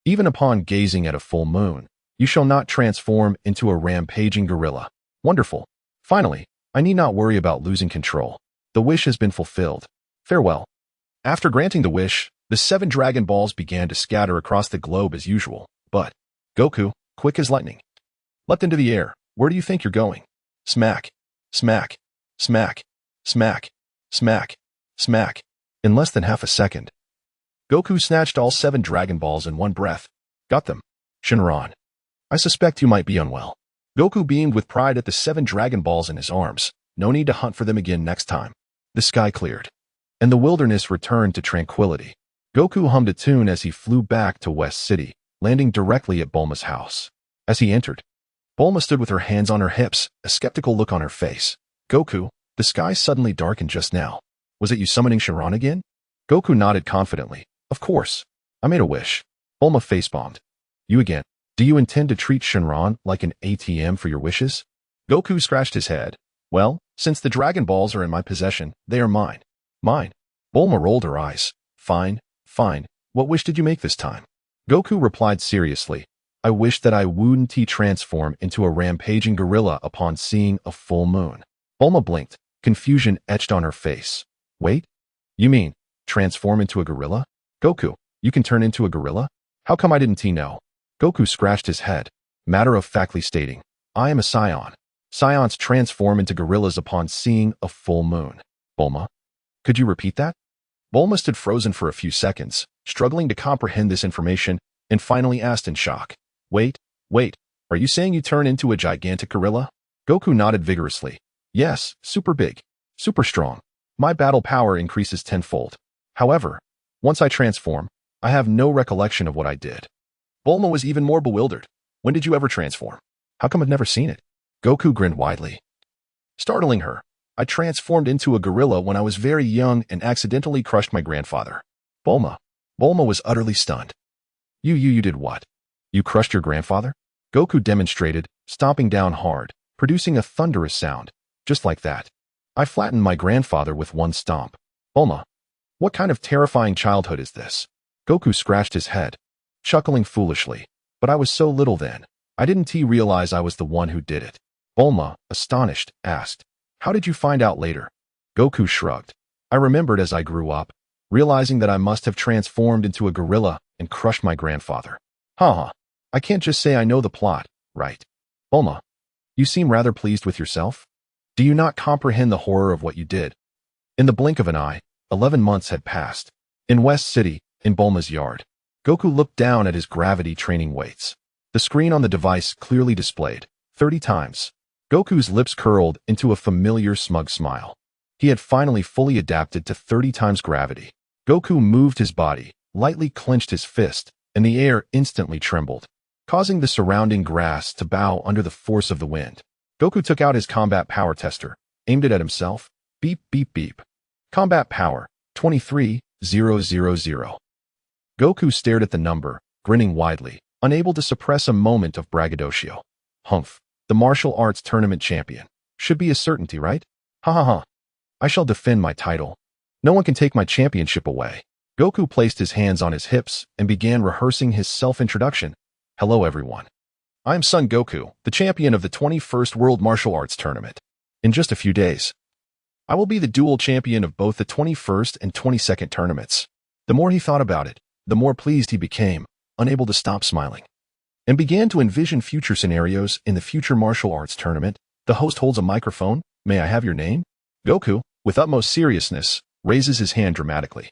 even upon gazing at a full moon, you shall not transform into a rampaging gorilla. Wonderful. Finally, I need not worry about losing control. The wish has been fulfilled. Farewell. After granting the wish, the 7 Dragon Balls began to scatter across the globe as usual, but Goku, quick as lightning, leapt into the air. Where do you think you're going? Smack, smack, smack, smack, smack, smack. In less than half a second, Goku snatched all 7 Dragon Balls in one breath. Got them. Shenron. I suspect you might be unwell. Goku beamed with pride at the 7 Dragon Balls in his arms. No need to hunt for them again next time. The sky cleared, and the wilderness returned to tranquility. Goku hummed a tune as he flew back to West City, landing directly at Bulma's house. As he entered, Bulma stood with her hands on her hips, a skeptical look on her face. Goku, the sky suddenly darkened just now. Was it you summoning Shenron again? Goku nodded confidently. Of course. I made a wish. Bulma face-bombed. You again. Do you intend to treat Shenron like an ATM for your wishes? Goku scratched his head. Well, since the Dragon Balls are in my possession, they are mine. Mine. Bulma rolled her eyes. Fine, fine. What wish did you make this time? Goku replied seriously. I wish that I wouldn't transform into a rampaging gorilla upon seeing a full moon. Bulma blinked. Confusion etched on her face. Wait? You mean, transform into a gorilla? Goku, you can turn into a gorilla? How come I didn't know? Goku scratched his head, matter-of-factly stating, I am a scion. Scions transform into gorillas upon seeing a full moon. Bulma, could you repeat that? Bulma stood frozen for a few seconds, struggling to comprehend this information, and finally asked in shock. Wait, are you saying you turn into a gigantic gorilla? Goku nodded vigorously. Yes, super big, super strong. My battle power increases tenfold. However, once I transform, I have no recollection of what I did. Bulma was even more bewildered. When did you ever transform? How come I've never seen it? Goku grinned widely. Startling her, I transformed into a gorilla when I was very young and accidentally crushed my grandfather. Bulma was utterly stunned. You did what? You crushed your grandfather? Goku demonstrated, stomping down hard, producing a thunderous sound, just like that. I flattened my grandfather with one stomp. Bulma, what kind of terrifying childhood is this? Goku scratched his head, chuckling foolishly. But I was so little then. I didn't realize I was the one who did it. Bulma, astonished, asked, how did you find out later? Goku shrugged. I remembered as I grew up, realizing that I must have transformed into a gorilla and crushed my grandfather. Haha, I can't just say I know the plot, right? Bulma, you seem rather pleased with yourself. Do you not comprehend the horror of what you did? In the blink of an eye, 11 months had passed. In West City, in Bulma's yard, Goku looked down at his gravity training weights. The screen on the device clearly displayed 30 times. Goku's lips curled into a familiar smug smile. He had finally fully adapted to 30 times gravity. Goku moved his body, lightly clenched his fist, and the air instantly trembled, causing the surrounding grass to bow under the force of the wind. Goku took out his combat power tester, aimed it at himself. Beep, beep, beep. Combat power, 23,000. Goku stared at the number, grinning widely, unable to suppress a moment of braggadocio. Humph, the martial arts tournament champion. Should be a certainty, right? Ha ha ha. I shall defend my title. No one can take my championship away. Goku placed his hands on his hips and began rehearsing his self-introduction. Hello everyone. I am Son Goku, the champion of the 21st World Martial Arts Tournament. In just a few days, I will be the dual champion of both the 21st and 22nd tournaments. The more he thought about it, the more pleased he became, unable to stop smiling, and began to envision future scenarios in the future martial arts tournament. The host holds a microphone. May I have your name? Goku, with utmost seriousness, raises his hand dramatically.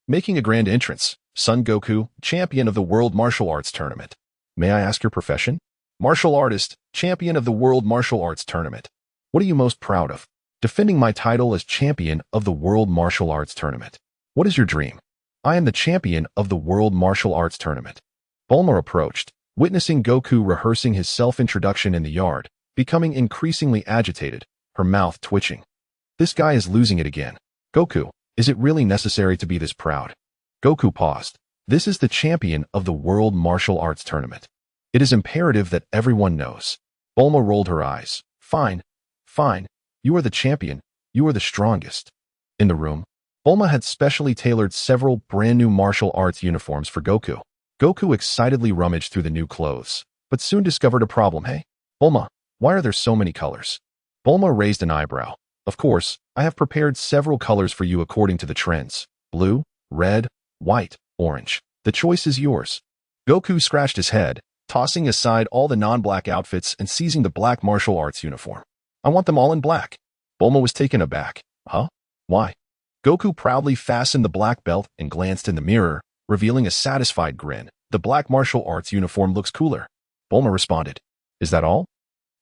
Making a grand entrance, Son Goku, champion of the World Martial Arts Tournament. May I ask your profession? Martial artist, champion of the World Martial Arts Tournament. What are you most proud of? Defending my title as champion of the World Martial Arts Tournament. What is your dream? I am the champion of the World Martial Arts Tournament. Bulma approached, witnessing Goku rehearsing his self-introduction in the yard, becoming increasingly agitated, her mouth twitching. This guy is losing it again. Goku, is it really necessary to be this proud? Goku paused. This is the champion of the World Martial Arts Tournament. It is imperative that everyone knows. Bulma rolled her eyes. Fine. You are the champion. You are the strongest. In the room, Bulma had specially tailored several brand new martial arts uniforms for Goku. Goku excitedly rummaged through the new clothes, but soon discovered a problem. Hey, Bulma, why are there so many colors? Bulma raised an eyebrow. Of course, I have prepared several colors for you according to the trends. Blue, red, white, orange. The choice is yours. Goku scratched his head, tossing aside all the non-black outfits and seizing the black martial arts uniform. I want them all in black. Bulma was taken aback. Huh? Why? Goku proudly fastened the black belt and glanced in the mirror, revealing a satisfied grin. The black martial arts uniform looks cooler. Bulma responded. Is that all?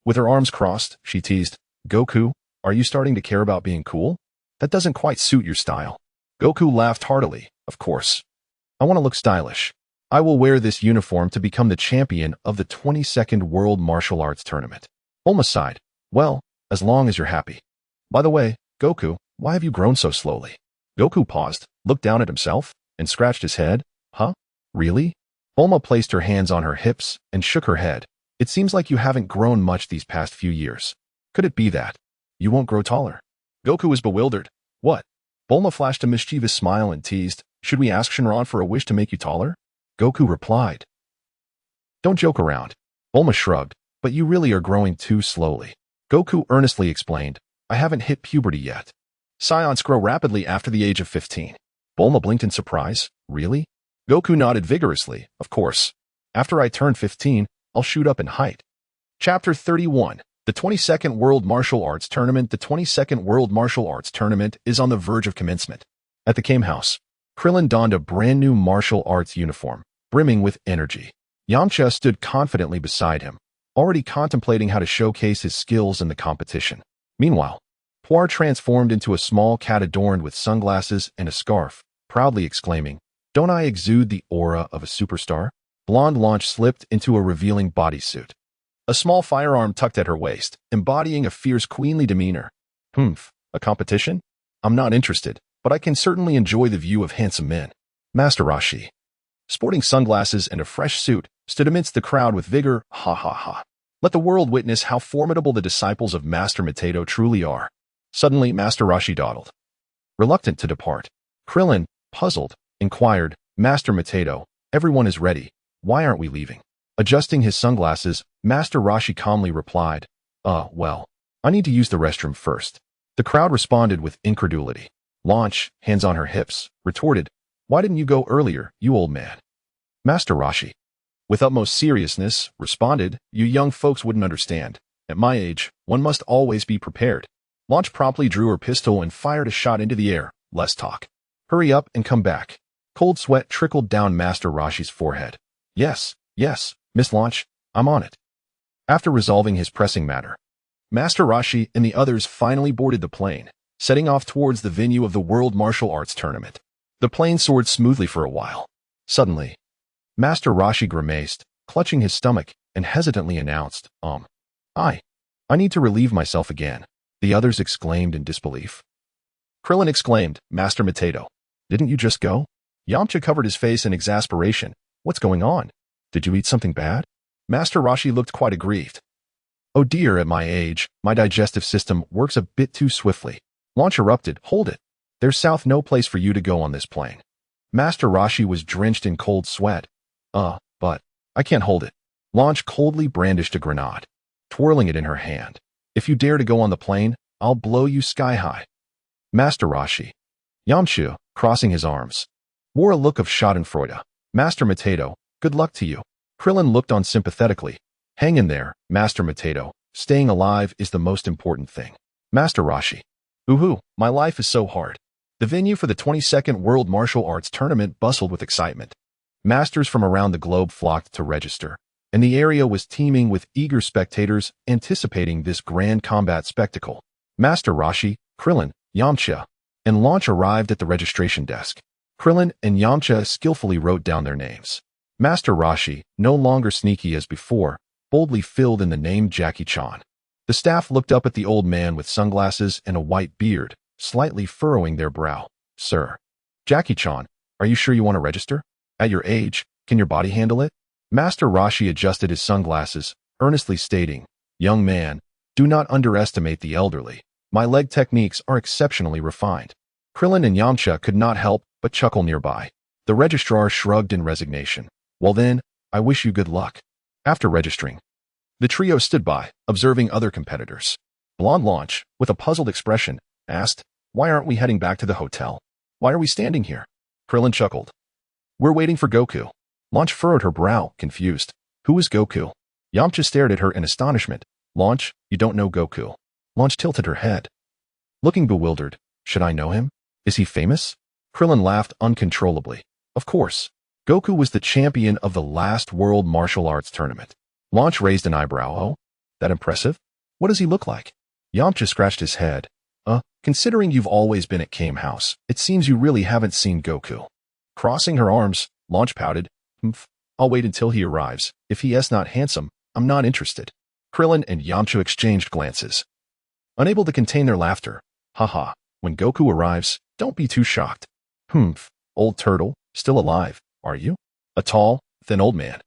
With her arms crossed, she teased. Goku, are you starting to care about being cool? That doesn't quite suit your style. Goku laughed heartily. Of course. I want to look stylish. I will wear this uniform to become the champion of the 22nd World Martial Arts Tournament. Bulma sighed. Well, as long as you're happy. By the way, Goku, why have you grown so slowly? Goku paused, looked down at himself, and scratched his head. Huh? Really? Bulma placed her hands on her hips and shook her head. It seems like you haven't grown much these past few years. Could it be that you won't grow taller? Goku was bewildered. What? Bulma flashed a mischievous smile and teased, should we ask Shenron for a wish to make you taller? Goku replied. Don't joke around. Bulma shrugged, but you really are growing too slowly. Goku earnestly explained, I haven't hit puberty yet. Scions grow rapidly after the age of 15. Bulma blinked in surprise. Really? Goku nodded vigorously. Of course. After I turn 15, I'll shoot up in height. Chapter 31. The 22nd World Martial Arts Tournament The 22nd World Martial Arts Tournament is on the verge of commencement. At the Kame House, Krillin donned a brand new martial arts uniform, brimming with energy. Yamcha stood confidently beside him, already contemplating how to showcase his skills in the competition. Meanwhile, Puar transformed into a small cat adorned with sunglasses and a scarf, proudly exclaiming, "Don't I exude the aura of a superstar?" Blonde Launch slipped into a revealing bodysuit, a small firearm tucked at her waist, embodying a fierce queenly demeanor. A competition? I'm not interested, but I can certainly enjoy the view of handsome men. Master Roshi, sporting sunglasses and a fresh suit, stood amidst the crowd with vigor. Ha ha ha. Let the world witness how formidable the disciples of Master Mateto truly are. Suddenly, Master Roshi dawdled. Reluctant to depart, Krillin, puzzled, inquired, "Master Mateto, everyone is ready. Why aren't we leaving?" Adjusting his sunglasses, Master Roshi calmly replied, well, I need to use the restroom first." The crowd responded with incredulity. Launch, hands on her hips, retorted, "Why didn't you go earlier, you old man?" Master Roshi, with utmost seriousness, responded, "You young folks wouldn't understand. At my age, one must always be prepared." Launch promptly drew her pistol and fired a shot into the air. "Less talk. Hurry up and come back." Cold sweat trickled down Master Roshi's forehead. Yes, Miss Launch, I'm on it." After resolving his pressing matter, Master Roshi and the others finally boarded the plane, setting off towards the venue of the World Martial Arts Tournament. The plane soared smoothly for a while. Suddenly, Master Roshi grimaced, clutching his stomach, and hesitantly announced, I need to relieve myself again." The others exclaimed in disbelief. Krillin exclaimed, "Master Mateto, didn't you just go?" Yamcha covered his face in exasperation. "What's going on? Did you eat something bad?" Master Roshi looked quite aggrieved. "Oh dear, at my age, my digestive system works a bit too swiftly." Launch erupted, "Hold it. There's no place for you to go on this plane." Master Roshi was drenched in cold sweat. But I can't hold it." Launch coldly brandished a grenade, twirling it in her hand. "If you dare to go on the plane, I'll blow you sky high." Master Roshi, Yamcha, crossing his arms, wore a look of schadenfreude. "Master Mateto, good luck to you." Krillin looked on sympathetically. "Hang in there, Master Mateto. Staying alive is the most important thing." Master Roshi, "Ooh, my life is so hard." The venue for the 22nd World Martial Arts Tournament bustled with excitement. Masters from around the globe flocked to register, and the area was teeming with eager spectators anticipating this grand combat spectacle. Master Roshi, Krillin, Yamcha, and Launch arrived at the registration desk. Krillin and Yamcha skillfully wrote down their names. Master Roshi, no longer sneaky as before, boldly filled in the name Jackie Chan. The staff looked up at the old man with sunglasses and a white beard, slightly furrowing their brow. "Sir, Jackie Chan, are you sure you want to register? At your age, can your body handle it?" Master Roshi adjusted his sunglasses, earnestly stating, "Young man, do not underestimate the elderly. My leg techniques are exceptionally refined." Krillin and Yamcha could not help but chuckle nearby. The registrar shrugged in resignation. "Well then, I wish you good luck." After registering, the trio stood by, observing other competitors. Blonde Launch, with a puzzled expression, asked, "Why aren't we heading back to the hotel? Why are we standing here?" Krillin chuckled. "We're waiting for Goku." Launch furrowed her brow, confused. "Who is Goku?" Yamcha stared at her in astonishment. "Launch, you don't know Goku?" Launch tilted her head, looking bewildered. "Should I know him? Is he famous?" Krillin laughed uncontrollably. "Of course. Goku was the champion of the last World Martial Arts Tournament." Launch raised an eyebrow. "Oh, that impressive? What does he look like?" Yamcha scratched his head. Considering you've always been at Kame House, it seems you really haven't seen Goku." Crossing her arms, Launch pouted. I'll wait until he arrives. If he is not handsome, I'm not interested." Krillin and Yamcha exchanged glances, unable to contain their laughter. "Haha, when Goku arrives, don't be too shocked." Old turtle, still alive, are you?" A tall, thin old man,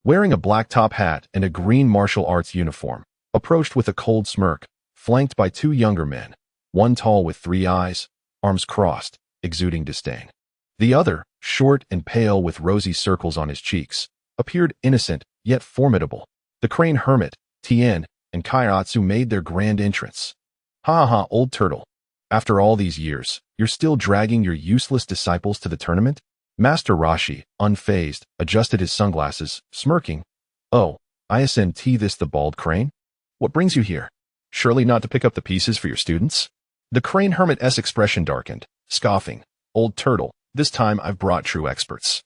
wearing a black top hat and a green martial arts uniform, approached with a cold smirk, flanked by two younger men, one tall with 3 eyes, arms crossed, exuding disdain. The other, short and pale with rosy circles on his cheeks, appeared innocent yet formidable. The Crane Hermit, Tien, and Kairatsu made their grand entrance. "Ha, old turtle. After all these years, you're still dragging your useless disciples to the tournament?" Master Roshi, unfazed, adjusted his sunglasses, smirking. "Oh, isn't this the bald crane?" What brings you here? Surely not to pick up the pieces for your students? The crane hermit's expression darkened, scoffing. Old turtle, this time I've brought true experts.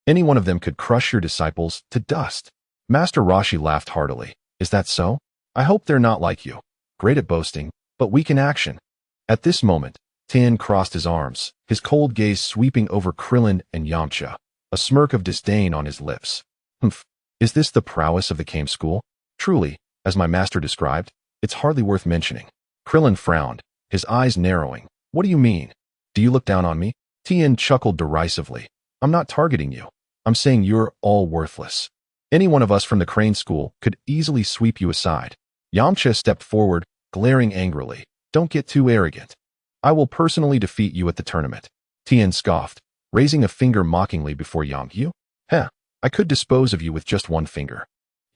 Any one of them could crush your disciples to dust. Master Rashi laughed heartily. Is that so? I hope they're not like you. Great at boasting, but weak in action. At this moment, Tien crossed his arms, his cold gaze sweeping over Krillin and Yamcha, a smirk of disdain on his lips. Humph, is this the prowess of the Kame school? Truly, as my master described, it's hardly worth mentioning. Krillin frowned, his eyes narrowing. What do you mean? Do you look down on me? Tien chuckled derisively. I'm not targeting you. I'm saying you're all worthless. Any one of us from the Crane School could easily sweep you aside. Yamcha stepped forward, glaring angrily. Don't get too arrogant. I will personally defeat you at the tournament. Tien scoffed, raising a finger mockingly before Yamcha. Heh, I could dispose of you with just one finger.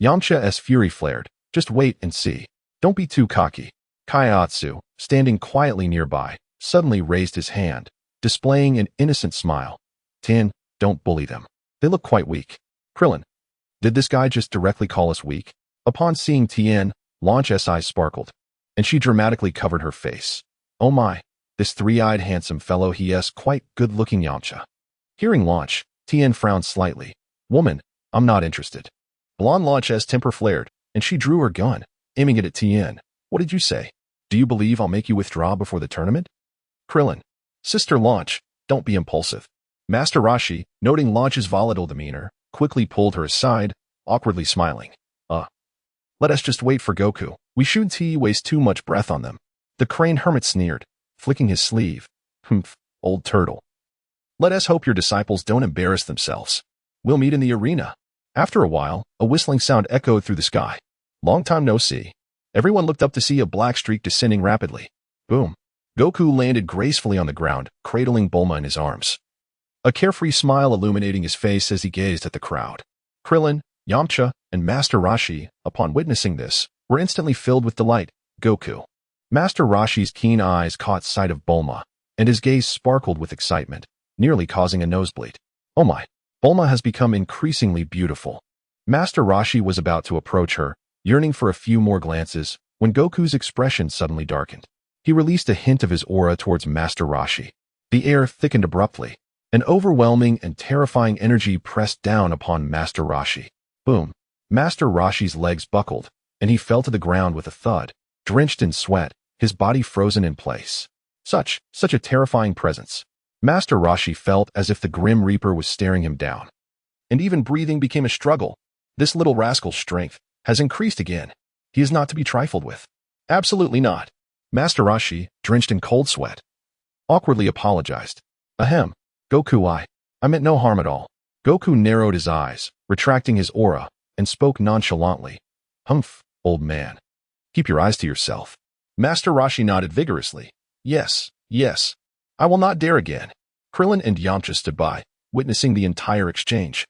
Yamcha's fury flared. Just wait and see. Don't be too cocky. Kaiatsu, standing quietly nearby, suddenly raised his hand, displaying an innocent smile. Tien, don't bully them. They look quite weak. Krillin, did this guy just directly call us weak? Upon seeing Tien, Launch's eyes sparkled, and she dramatically covered her face. Oh my, this three-eyed handsome fellow he's quite good-looking. Yamcha. Hearing Launch, Tien frowned slightly. Woman, I'm not interested. Blonde Launch's temper flared, and she drew her gun, aiming it at Tien. What did you say? Do you believe I'll make you withdraw before the tournament? Krillin. Sister Launch, don't be impulsive. Master Rashi, noting Launch's volatile demeanor, quickly pulled her aside, awkwardly smiling. Let us just wait for Goku. We shouldn't waste too much breath on them. The crane hermit sneered, flicking his sleeve. Humph, old turtle. Let us hope your disciples don't embarrass themselves. We'll meet in the arena. After a while, a whistling sound echoed through the sky. Long time no see. Everyone looked up to see a black streak descending rapidly. Boom. Goku landed gracefully on the ground, cradling Bulma in his arms. A carefree smile illuminating his face as he gazed at the crowd. Krillin, Yamcha, and Master Rashi, upon witnessing this, were instantly filled with delight. Goku. Master Rashi's keen eyes caught sight of Bulma, and his gaze sparkled with excitement, nearly causing a nosebleed. Oh my, Bulma has become increasingly beautiful. Master Rashi was about to approach her, yearning for a few more glances, when Goku's expression suddenly darkened. He released a hint of his aura towards Master Rashi. The air thickened abruptly. An overwhelming and terrifying energy pressed down upon Master Rashi. Boom. Master Rashi's legs buckled, and he fell to the ground with a thud, drenched in sweat, his body frozen in place. Such a terrifying presence. Master Rashi felt as if the Grim Reaper was staring him down. And even breathing became a struggle. This little rascal's strength has increased again. He is not to be trifled with. Absolutely not. Master Rashi, drenched in cold sweat, awkwardly apologized. Ahem. Goku, I meant no harm at all. Goku narrowed his eyes, retracting his aura, and spoke nonchalantly. Humph, old man. Keep your eyes to yourself. Master Rashi nodded vigorously. Yes. I will not dare again. Krillin and Yamcha stood by, witnessing the entire exchange.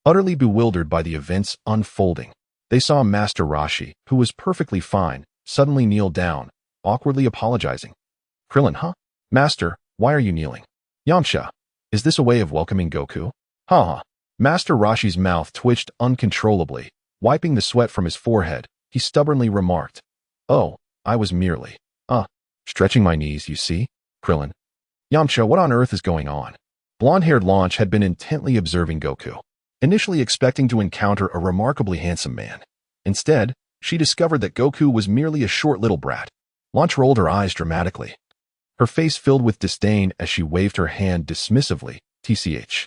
Utterly bewildered by the events unfolding, they saw Master Rashi, who was perfectly fine, suddenly kneel down, awkwardly apologizing. Krillin, huh? Master, why are you kneeling? Yamcha, is this a way of welcoming Goku? Ha. Master Rashi's mouth twitched uncontrollably. Wiping the sweat from his forehead, he stubbornly remarked. Oh, I was merely, stretching my knees, you see? Krillin. Yamcha, what on earth is going on? Blonde-haired Launch had been intently observing Goku, initially expecting to encounter a remarkably handsome man. Instead, she discovered that Goku was merely a short little brat. Launch rolled her eyes dramatically. Her face filled with disdain as she waved her hand dismissively. TCH.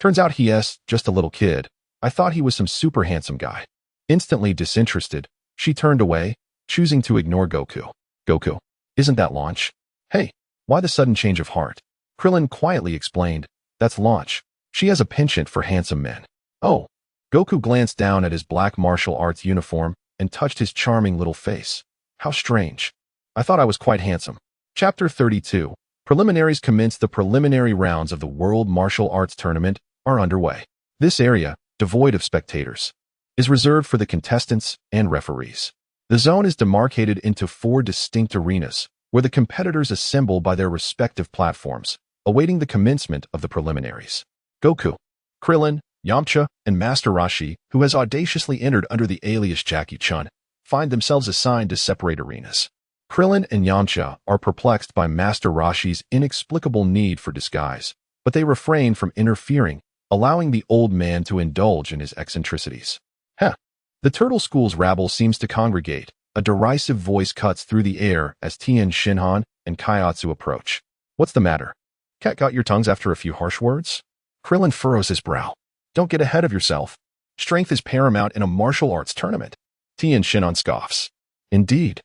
Turns out he's just a little kid. I thought he was some super handsome guy. Instantly disinterested, she turned away, choosing to ignore Goku. Goku, isn't that Launch? Hey, why the sudden change of heart? Krillin quietly explained. That's Launch. She has a penchant for handsome men. Oh. Goku glanced down at his black martial arts uniform and touched his charming little face. How strange. I thought I was quite handsome. Chapter 32. Preliminaries commence. The preliminary rounds of the World Martial Arts Tournament are underway. This area, devoid of spectators, is reserved for the contestants and referees. The zone is demarcated into 4 distinct arenas, where the competitors assemble by their respective platforms, awaiting the commencement of the preliminaries. Goku, Krillin, Yamcha, and Master Rashi, who has audaciously entered under the alias Jackie Chun, find themselves assigned to separate arenas. Krillin and Yamcha are perplexed by Master Roshi's inexplicable need for disguise, but they refrain from interfering, allowing the old man to indulge in his eccentricities. Heh! The Turtle School's rabble seems to congregate. A derisive voice cuts through the air as Tien Shinhan and Kaiatsu approach. What's the matter? Cat got your tongues after a few harsh words? Krillin furrows his brow. Don't get ahead of yourself. Strength is paramount in a martial arts tournament. Tien Shinhan scoffs. Indeed.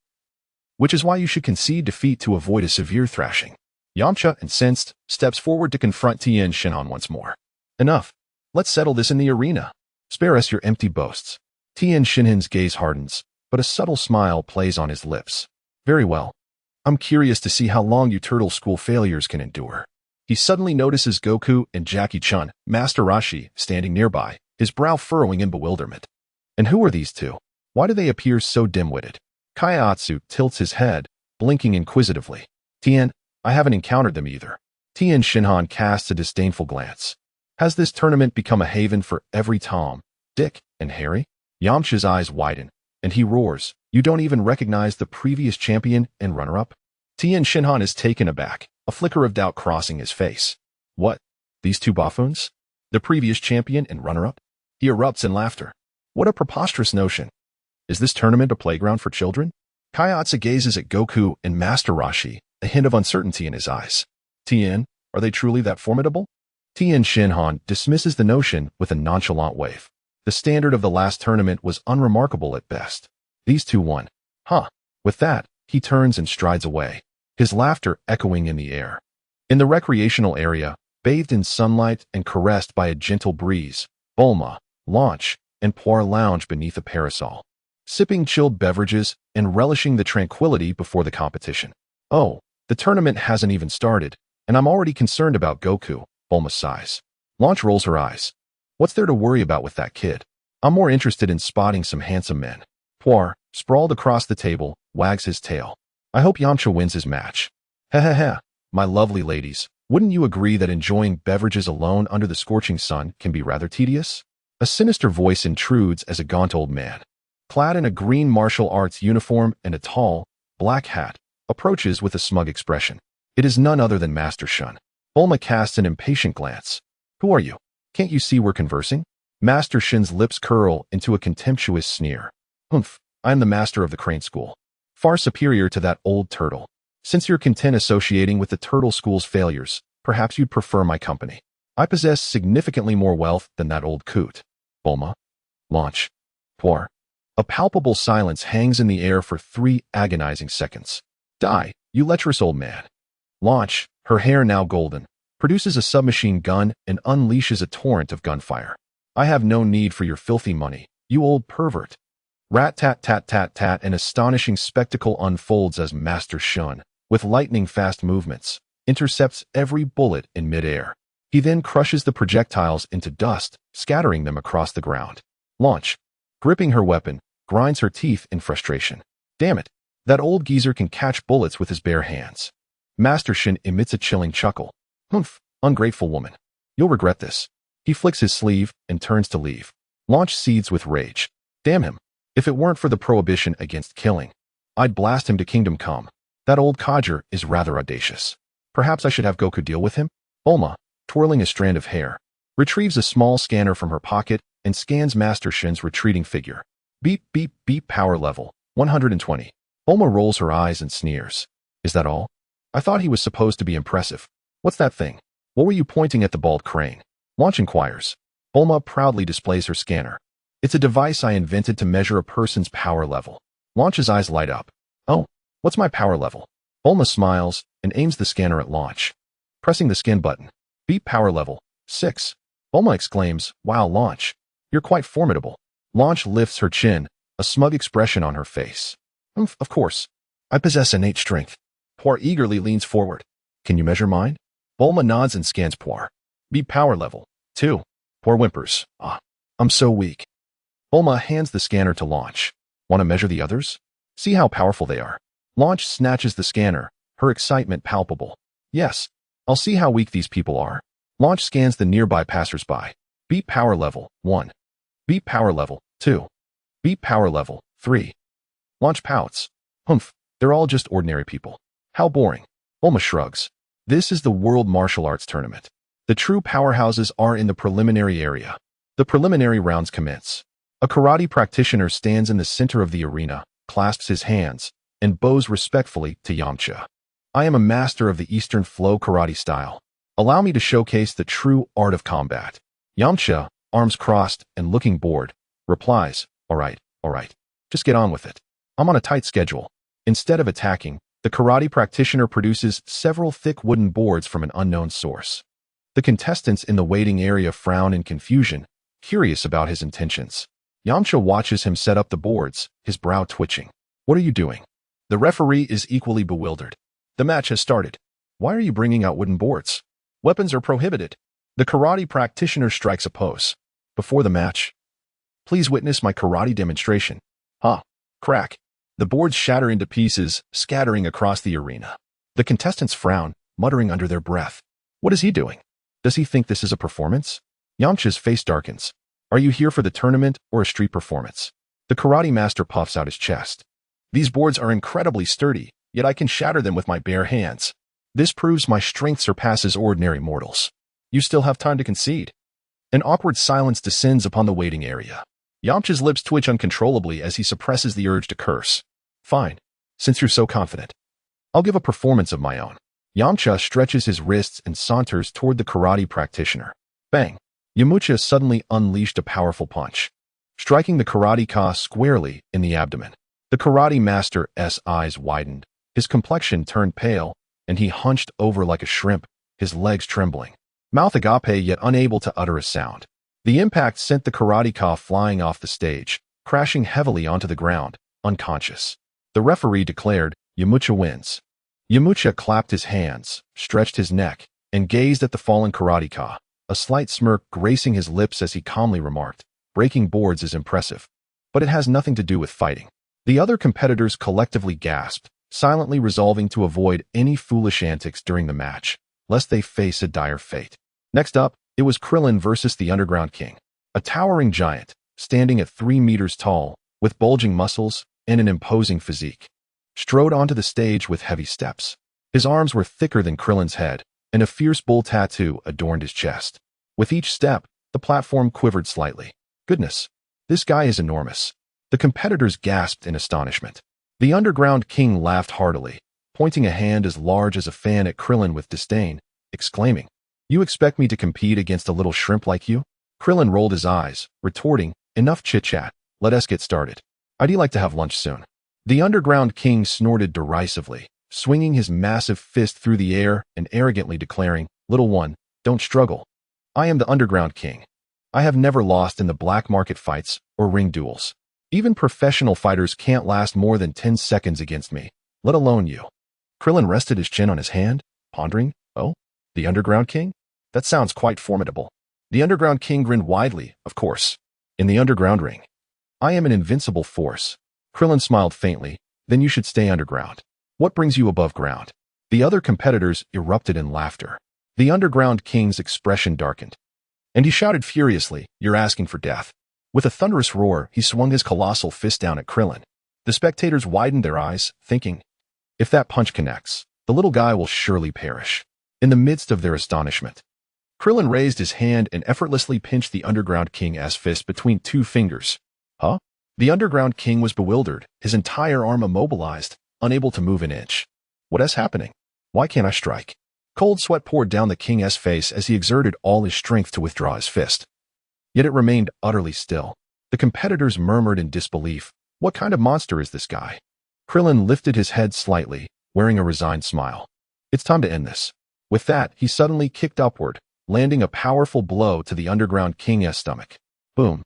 Which is why you should concede defeat to avoid a severe thrashing. Yamcha, incensed, steps forward to confront Tien Shinhan once more. Enough. Let's settle this in the arena. Spare us your empty boasts. Tien Shinhan's gaze hardens, but a subtle smile plays on his lips. Very well. I'm curious to see how long you Turtle School failures can endure. He suddenly notices Goku and Jackie Chun, Master Roshi, standing nearby, his brow furrowing in bewilderment. And who are these two? Why do they appear so dim-witted? Kaiatsu tilts his head, blinking inquisitively. Tien, I haven't encountered them either. Tien Shinhan casts a disdainful glance. Has this tournament become a haven for every Tom, Dick, and Harry? Yamcha's eyes widen, and he roars, you don't even recognize the previous champion and runner-up? Tien Shinhan is taken aback, a flicker of doubt crossing his face. What? These two buffoons? The previous champion and runner-up? He erupts in laughter. What a preposterous notion. Is this tournament a playground for children? Kaiatsu gazes at Goku and Master Roshi, a hint of uncertainty in his eyes. Tien, are they truly that formidable? Tien Shinhan dismisses the notion with a nonchalant wave. The standard of the last tournament was unremarkable at best. These two won. Huh. With that, he turns and strides away, his laughter echoing in the air. In the recreational area, bathed in sunlight and caressed by a gentle breeze, Bulma, Launch, and Puar lounge beneath a parasol, sipping chilled beverages and relishing the tranquility before the competition. Oh, the tournament hasn't even started, and I'm already concerned about Goku, Bulma sighs. Launch rolls her eyes. What's there to worry about with that kid? I'm more interested in spotting some handsome men. Puar, sprawled across the table, wags his tail. I hope Yamcha wins his match. Heh, my lovely ladies, wouldn't you agree that enjoying beverages alone under the scorching sun can be rather tedious? A sinister voice intrudes as a gaunt old man, clad in a green martial arts uniform and a tall, black hat, approaches with a smug expression. It is none other than Master Shun. Bulma casts an impatient glance. Who are you? Can't you see we're conversing? Master Shin's lips curl into a contemptuous sneer. Humph, I am the master of the Crane School. Far superior to that old turtle. Since you're content associating with the Turtle School's failures, perhaps you'd prefer my company. I possess significantly more wealth than that old coot. Bulma. Launch. Puar. A palpable silence hangs in the air for 3 agonizing seconds. Die, you lecherous old man. Launch, her hair now golden, produces a submachine gun and unleashes a torrent of gunfire. I have no need for your filthy money, you old pervert. Rat-tat-tat-tat-tat, an astonishing spectacle unfolds as Master Shun, with lightning-fast movements, intercepts every bullet in midair. He then crushes the projectiles into dust, scattering them across the ground. Launch, gripping her weapon, grinds her teeth in frustration. Damn it, that old geezer can catch bullets with his bare hands. Master Shin emits a chilling chuckle. Humph, ungrateful woman. You'll regret this. He flicks his sleeve and turns to leave. Launch seethes with rage. Damn him. If it weren't for the prohibition against killing, I'd blast him to kingdom come. That old codger is rather audacious. Perhaps I should have Goku deal with him? Bulma, twirling a strand of hair, retrieves a small scanner from her pocket and scans Master Shin's retreating figure. Beep, beep, beep, power level, 120. Bulma rolls her eyes and sneers. Is that all? I thought he was supposed to be impressive. What's that thing? What were you pointing at the bald crane? Launch inquires. Bulma proudly displays her scanner. It's a device I invented to measure a person's power level. Launch's eyes light up. Oh, what's my power level? Bulma smiles and aims the scanner at Launch. Pressing the scan button. Beep power level, 6. Bulma exclaims, wow, Launch. You're quite formidable. Launch lifts her chin, a smug expression on her face. Of course. I possess innate strength. Puar eagerly leans forward. Can you measure mine? Bulma nods and scans Puar. Beep power level, 2. Puar whimpers. I'm so weak. Bulma hands the scanner to Launch. Want to measure the others? See how powerful they are. Launch snatches the scanner, her excitement palpable. Yes, I'll see how weak these people are. Launch scans the nearby passersby. Beep power level, 1. Beep power level, 2. Beep power level, 3. Launch pouts. Humph, they're all just ordinary people. How boring. Bulma shrugs. This is the World Martial Arts Tournament. The true powerhouses are in the preliminary area. The preliminary rounds commence. A karate practitioner stands in the center of the arena, clasps his hands, and bows respectfully to Yamcha. I am a master of the Eastern Flow karate style. Allow me to showcase the true art of combat. Yamcha, arms crossed and looking bored, replies, all right, just get on with it. I'm on a tight schedule. Instead of attacking, the karate practitioner produces several thick wooden boards from an unknown source. The contestants in the waiting area frown in confusion, curious about his intentions. Yamcha watches him set up the boards, his brow twitching. What are you doing? The referee is equally bewildered. The match has started. Why are you bringing out wooden boards? Weapons are prohibited. The karate practitioner strikes a pose. Before the match, please witness my karate demonstration. Crack. The boards shatter into pieces, scattering across the arena. The contestants frown, muttering under their breath. What is he doing? Does he think this is a performance? Yamcha's face darkens. Are you here for the tournament or a street performance? The karate master puffs out his chest. These boards are incredibly sturdy, yet I can shatter them with my bare hands. This proves my strength surpasses ordinary mortals. You still have time to concede. An awkward silence descends upon the waiting area. Yamcha's lips twitch uncontrollably as he suppresses the urge to curse. Fine, since you're so confident. I'll give a performance of my own. Yamcha stretches his wrists and saunters toward the karate practitioner. Bang! Yamcha suddenly unleashed a powerful punch, striking the karateka squarely in the abdomen. The karate master's eyes widened, his complexion turned pale, and he hunched over like a shrimp, his legs trembling. Mouth agape yet unable to utter a sound. The impact sent the karateka flying off the stage, crashing heavily onto the ground, unconscious. The referee declared, Yamcha wins. Yamcha clapped his hands, stretched his neck, and gazed at the fallen karateka, a slight smirk gracing his lips as he calmly remarked, breaking boards is impressive. But it has nothing to do with fighting. The other competitors collectively gasped, silently resolving to avoid any foolish antics during the match, lest they face a dire fate. Next up, it was Krillin versus the Underground King, a towering giant, standing at 3 meters tall, with bulging muscles and an imposing physique. Strode onto the stage with heavy steps. His arms were thicker than Krillin's head, and a fierce bull tattoo adorned his chest. With each step, the platform quivered slightly. Goodness, this guy is enormous. The competitors gasped in astonishment. The Underground King laughed heartily, pointing a hand as large as a fan at Krillin with disdain, exclaiming, You expect me to compete against a little shrimp like you? Krillin rolled his eyes, retorting, Enough chit-chat, let us get started. I'd like to have lunch soon. The Underground King snorted derisively, swinging his massive fist through the air and arrogantly declaring, Little one, don't struggle. I am the Underground King. I have never lost in the black market fights or ring duels. Even professional fighters can't last more than 10 seconds against me, let alone you. Krillin rested his chin on his hand, pondering, Oh, the Underground King? That sounds quite formidable. The Underground King grinned widely, of course. In the underground ring. I am an invincible force. Krillin smiled faintly, Then you should stay underground. What brings you above ground? The other competitors erupted in laughter. The Underground King's expression darkened, and he shouted furiously, You're asking for death. With a thunderous roar, he swung his colossal fist down at Krillin. The spectators widened their eyes, thinking, If that punch connects, the little guy will surely perish. In the midst of their astonishment, Krillin raised his hand and effortlessly pinched the Underground King's fist between 2 fingers. Huh? The Underground King was bewildered, his entire arm immobilized, unable to move an inch. What is happening? Why can't I strike? Cold sweat poured down the king's face as he exerted all his strength to withdraw his fist. Yet it remained utterly still. The competitors murmured in disbelief, What kind of monster is this guy? Krillin lifted his head slightly, wearing a resigned smile. It's time to end this. With that, he suddenly kicked upward, landing a powerful blow to the Underground King's stomach. Boom.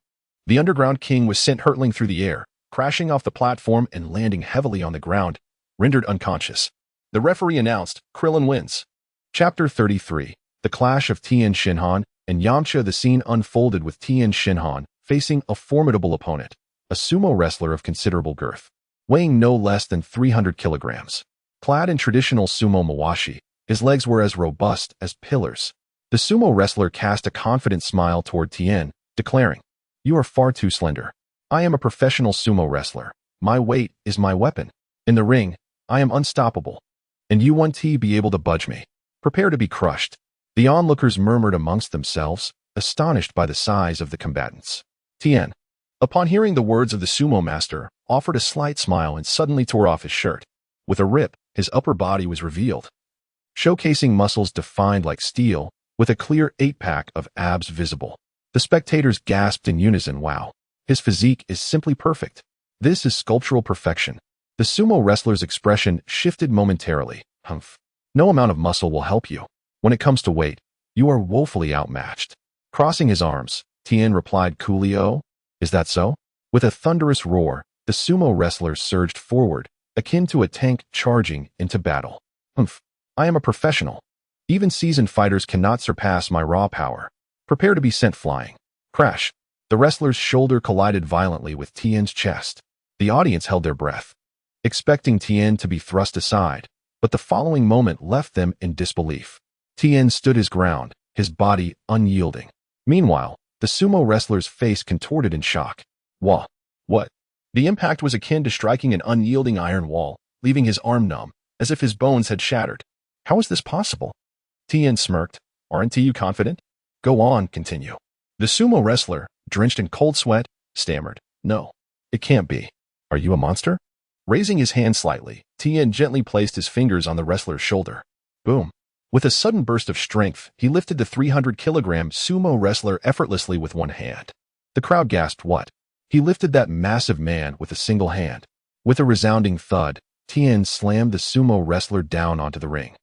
The Underground King was sent hurtling through the air, crashing off the platform and landing heavily on the ground, rendered unconscious. The referee announced, Krillin wins. Chapter 33. The Clash of Tien Shinhan and Yamcha. The scene unfolded with Tien Shinhan facing a formidable opponent, a sumo wrestler of considerable girth, weighing no less than 300 kilograms. Clad in traditional sumo mawashi, his legs were as robust as pillars. The sumo wrestler cast a confident smile toward Tien, declaring, You are far too slender. I am a professional sumo wrestler. My weight is my weapon. In the ring, I am unstoppable. And you won't be able to budge me. Prepare to be crushed. The onlookers murmured amongst themselves, astonished by the size of the combatants. Tien, upon hearing the words of the sumo master, offered a slight smile and suddenly tore off his shirt. With a rip, his upper body was revealed, showcasing muscles defined like steel, with a clear 8-pack of abs visible. The spectators gasped in unison, wow. His physique is simply perfect. This is sculptural perfection. The sumo wrestler's expression shifted momentarily. Humph. No amount of muscle will help you. When it comes to weight, you are woefully outmatched. Crossing his arms, Tien replied coolly, oh, is that so? With a thunderous roar, the sumo wrestler surged forward, akin to a tank charging into battle. Humph. I am a professional. Even seasoned fighters cannot surpass my raw power. Prepare to be sent flying. Crash. The wrestler's shoulder collided violently with Tien's chest. The audience held their breath, expecting Tien to be thrust aside, but the following moment left them in disbelief. Tien stood his ground, his body unyielding. Meanwhile, the sumo wrestler's face contorted in shock. What? The impact was akin to striking an unyielding iron wall, leaving his arm numb, as if his bones had shattered. How is this possible? Tien smirked. Aren't you confident? Go on, continue. The sumo wrestler, drenched in cold sweat, stammered. No, it can't be. Are you a monster? Raising his hand slightly, Tien gently placed his fingers on the wrestler's shoulder. Boom. With a sudden burst of strength, he lifted the 300-kilogram sumo wrestler effortlessly with one hand. The crowd gasped, what? He lifted that massive man with a single hand. With a resounding thud, Tien slammed the sumo wrestler down onto the ring,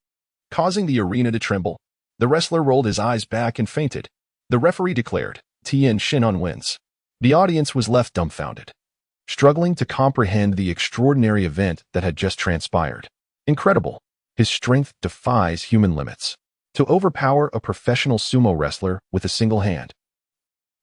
causing the arena to tremble. The wrestler rolled his eyes back and fainted. The referee declared, Tien Shin'an wins. The audience was left dumbfounded, struggling to comprehend the extraordinary event that had just transpired. Incredible. His strength defies human limits. To overpower a professional sumo wrestler with a single hand.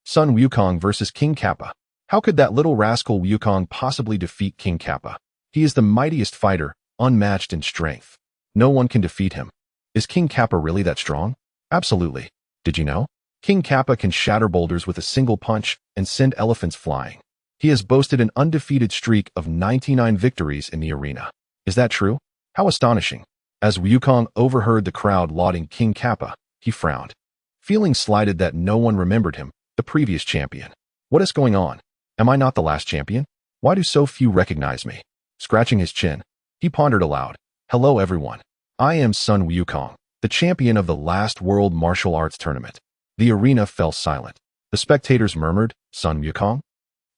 Sun Wukong versus King Kappa. How could that little rascal Wukong possibly defeat King Kappa? He is the mightiest fighter, unmatched in strength. No one can defeat him. Is King Kappa really that strong? Absolutely. Did you know? King Kappa can shatter boulders with a single punch and send elephants flying. He has boasted an undefeated streak of 99 victories in the arena. Is that true? How astonishing. As Wukong overheard the crowd lauding King Kappa, he frowned, feeling slighted that no one remembered him, the previous champion. What is going on? Am I not the last champion? Why do so few recognize me? Scratching his chin, he pondered aloud. Hello everyone. I am Sun Wukong, the champion of the last World Martial Arts Tournament. The arena fell silent. The spectators murmured, Sun Wukong?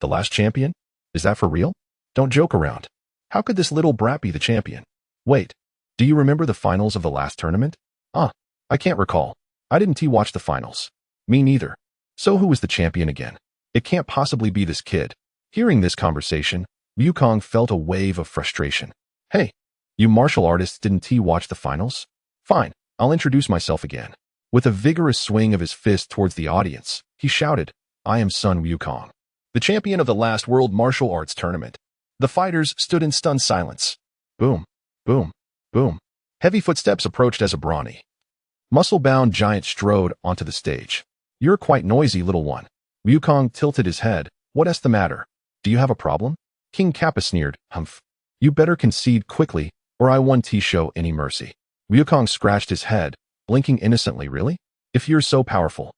The last champion? Is that for real? Don't joke around. How could this little brat be the champion? Wait, do you remember the finals of the last tournament? I can't recall. I didn't watch the finals. Me neither. So who was the champion again? It can't possibly be this kid. Hearing this conversation, Wukong felt a wave of frustration. Hey, you martial artists didn't watch the finals? Fine, I'll introduce myself again. With a vigorous swing of his fist towards the audience, he shouted, I am Sun Wukong, the champion of the last World Martial Arts Tournament. The fighters stood in stunned silence. Boom, boom, boom. Heavy footsteps approached as a brawny, muscle-bound giant strode onto the stage. You're quite noisy, little one. Wukong tilted his head. What's the matter? Do you have a problem? King Kappa sneered. Humph. You better concede quickly, or I won't show any mercy. Wukong scratched his head, blinking innocently. Really? If you're so powerful,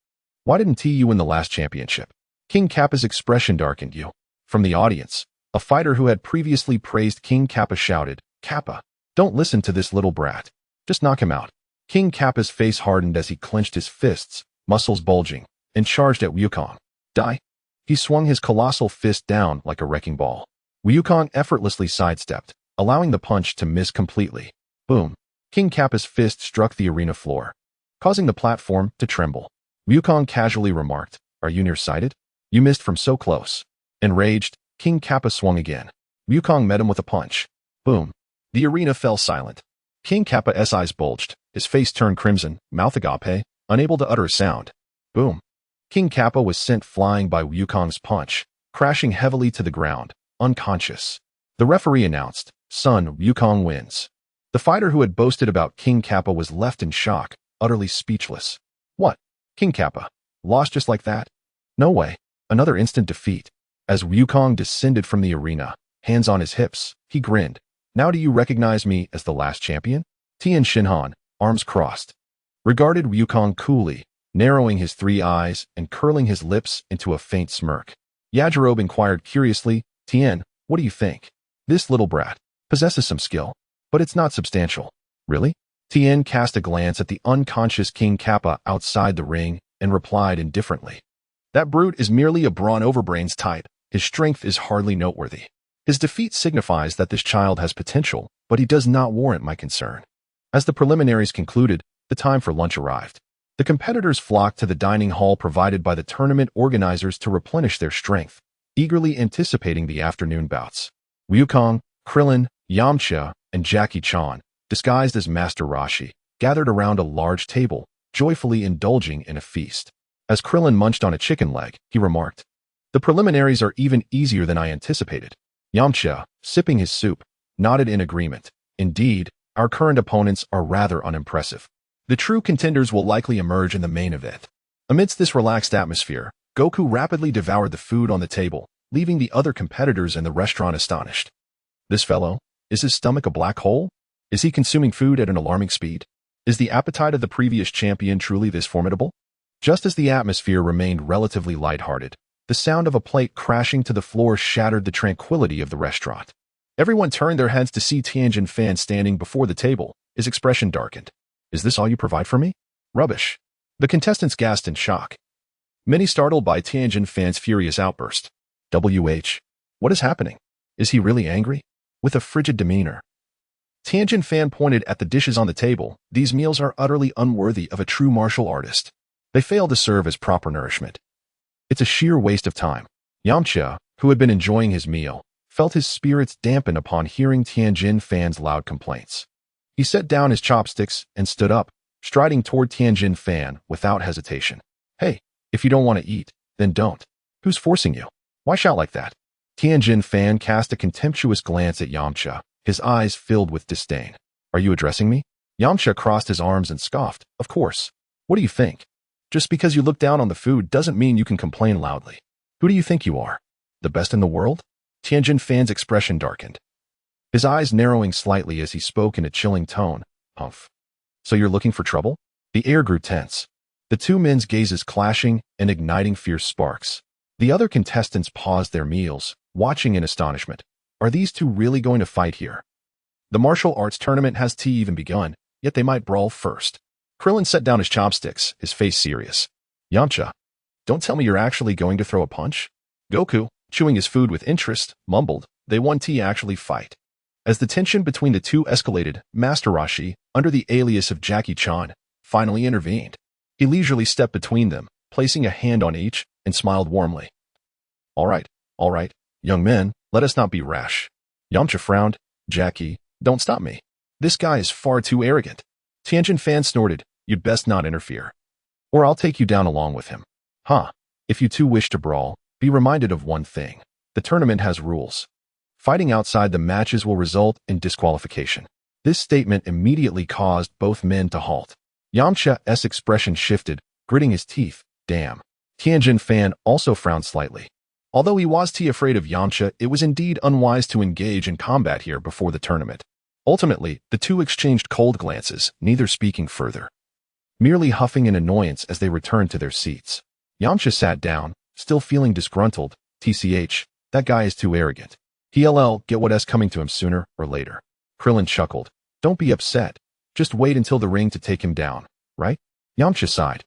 why didn't you win the last championship? King Kappa's expression darkened. You. From the audience, a fighter who had previously praised King Kappa shouted, Kappa, don't listen to this little brat. Just knock him out. King Kappa's face hardened as he clenched his fists, muscles bulging, and charged at Wukong. Die. He swung his colossal fist down like a wrecking ball. Wukong effortlessly sidestepped, allowing the punch to miss completely. Boom. King Kappa's fist struck the arena floor, causing the platform to tremble. Wukong casually remarked, Are you nearsighted? You missed from so close. Enraged, King Kappa swung again. Wukong met him with a punch. Boom. The arena fell silent. King Kappa's eyes bulged, his face turned crimson, mouth agape, unable to utter a sound. Boom. King Kappa was sent flying by Wukong's punch, crashing heavily to the ground, unconscious. The referee announced, Sun Wukong wins. The fighter who had boasted about King Kappa was left in shock, utterly speechless. What? King Kappa? Lost just like that? No way. Another instant defeat. As Wukong descended from the arena, hands on his hips. He grinned. Now do you recognize me as the last champion? Tian Xinhan, arms crossed, regarded Wukong coolly, narrowing his 3 eyes and curling his lips into a faint smirk. Yajirobe inquired curiously, Tian, what do you think? This little brat possesses some skill, but it's not substantial. Really? Tian cast a glance at the unconscious King Kappa outside the ring and replied indifferently. That brute is merely a brawn overbrains type. His strength is hardly noteworthy. His defeat signifies that this child has potential, but he does not warrant my concern. As the preliminaries concluded, the time for lunch arrived. The competitors flocked to the dining hall provided by the tournament organizers to replenish their strength, eagerly anticipating the afternoon bouts. Wukong, Krillin, Yamcha, and Jackie Chan, disguised as Master Roshi, gathered around a large table, joyfully indulging in a feast. As Krillin munched on a chicken leg, he remarked, "The preliminaries are even easier than I anticipated." Yamcha, sipping his soup, nodded in agreement. Indeed, our current opponents are rather unimpressive. The true contenders will likely emerge in the main event. Amidst this relaxed atmosphere, Goku rapidly devoured the food on the table, leaving the other competitors in the restaurant astonished. This fellow, is his stomach a black hole? Is he consuming food at an alarming speed? Is the appetite of the previous champion truly this formidable? Just as the atmosphere remained relatively lighthearted, the sound of a plate crashing to the floor shattered the tranquility of the restaurant. Everyone turned their heads to see Tianjin Fan standing before the table, his expression darkened. Is this all you provide for me? Rubbish. The contestants gasped in shock. Many startled by Tianjin Fan's furious outburst. What is happening? Is he really angry? With a frigid demeanor, Tianjin Fan pointed at the dishes on the table. These meals are utterly unworthy of a true martial artist. They fail to serve as proper nourishment. It's a sheer waste of time. Yamcha, who had been enjoying his meal, felt his spirits dampen upon hearing Tianjin Fan's loud complaints. He set down his chopsticks and stood up, striding toward Tianjin Fan without hesitation. Hey, if you don't want to eat, then don't. Who's forcing you? Why shout like that? Tianjin Fan cast a contemptuous glance at Yamcha, his eyes filled with disdain. Are you addressing me? Yamcha crossed his arms and scoffed. Of course. What do you think? Just because you look down on the food doesn't mean you can complain loudly. Who do you think you are? The best in the world? Tianjin Fan's expression darkened, his eyes narrowing slightly as he spoke in a chilling tone. Humph. So you're looking for trouble? The air grew tense, the two men's gazes clashing and igniting fierce sparks. The other contestants paused their meals, watching in astonishment. Are these two really going to fight here? The martial arts tournament hasn't even begun, yet they might brawl first. Krillin set down his chopsticks, his face serious. Yamcha, don't tell me you're actually going to throw a punch? Goku, chewing his food with interest, mumbled, they want to actually fight. As the tension between the two escalated, Master Roshi, under the alias of Jackie Chan, finally intervened. He leisurely stepped between them, placing a hand on each, and smiled warmly. All right, young men, let us not be rash. Yamcha frowned. Jackie, don't stop me. This guy is far too arrogant. Tianjin Fan snorted, you'd best not interfere, or I'll take you down along with him. If you two wish to brawl, be reminded of one thing. The tournament has rules. Fighting outside the matches will result in disqualification. This statement immediately caused both men to halt. Yamcha's expression shifted, gritting his teeth. Damn. Tianjin Fan also frowned slightly. Although he was afraid of Yamcha, it was indeed unwise to engage in combat here before the tournament. Ultimately, the two exchanged cold glances, neither speaking further, merely huffing in annoyance as they returned to their seats. Yamcha sat down, still feeling disgruntled. TCH, that guy is too arrogant. He'll get what's coming to him sooner or later. Krillin chuckled. Don't be upset. Just wait until the ring to take him down, right? Yamcha sighed,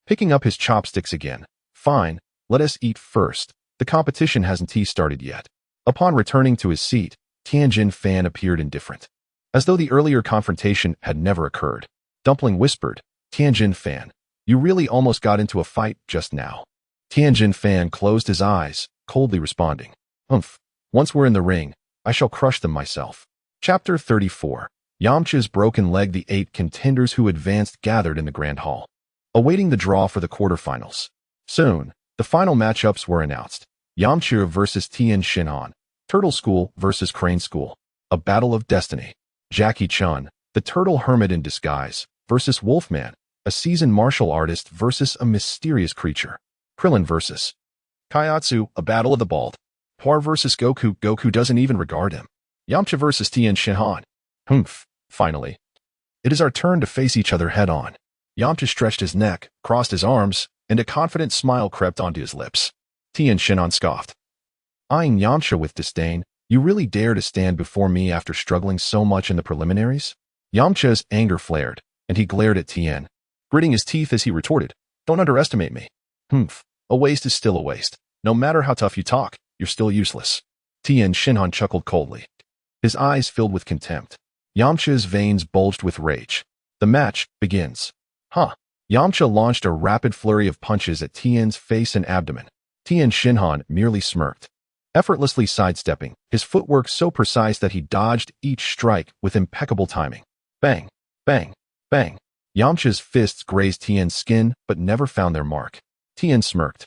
picking up his chopsticks again. Fine, let us eat first. The competition hasn't started yet. Upon returning to his seat, Tianjin Fan appeared indifferent, as though the earlier confrontation had never occurred. Dumpling whispered, Tianjin Fan, you really almost got into a fight just now. Tianjin Fan closed his eyes, coldly responding, Humph. Once we're in the ring, I shall crush them myself. Chapter 34. Yamcha's broken leg. The 8 contenders who advanced gathered in the Grand Hall, awaiting the draw for the quarterfinals. Soon, the final matchups were announced. Yamcha versus Tian Xinhan, Turtle School versus Crane School, a battle of destiny. Jackie Chun, the turtle hermit in disguise, versus Wolfman, a seasoned martial artist versus a mysterious creature. Krillin versus Kaiatsu, a battle of the bald. Hua versus Goku. Goku doesn't even regard him. Yamcha versus Tien Shinhan. Humph. Finally. It is our turn to face each other head-on. Yamcha stretched his neck, crossed his arms, and a confident smile crept onto his lips. Tien Shinhan scoffed. Eyeing Yamcha with disdain, you really dare to stand before me after struggling so much in the preliminaries? Yamcha's anger flared, and he glared at Tien, gritting his teeth as he retorted, Don't underestimate me. Humph. A waste is still a waste. No matter how tough you talk, you're still useless. Tien Shinhan chuckled coldly. His eyes filled with contempt. Yamcha's veins bulged with rage. The match begins. Huh. Yamcha launched a rapid flurry of punches at Tien's face and abdomen. Tien Shinhan merely smirked, effortlessly sidestepping, his footwork so precise that he dodged each strike with impeccable timing. Bang, bang, bang. Yamcha's fists grazed Tien's skin but never found their mark. Tien smirked.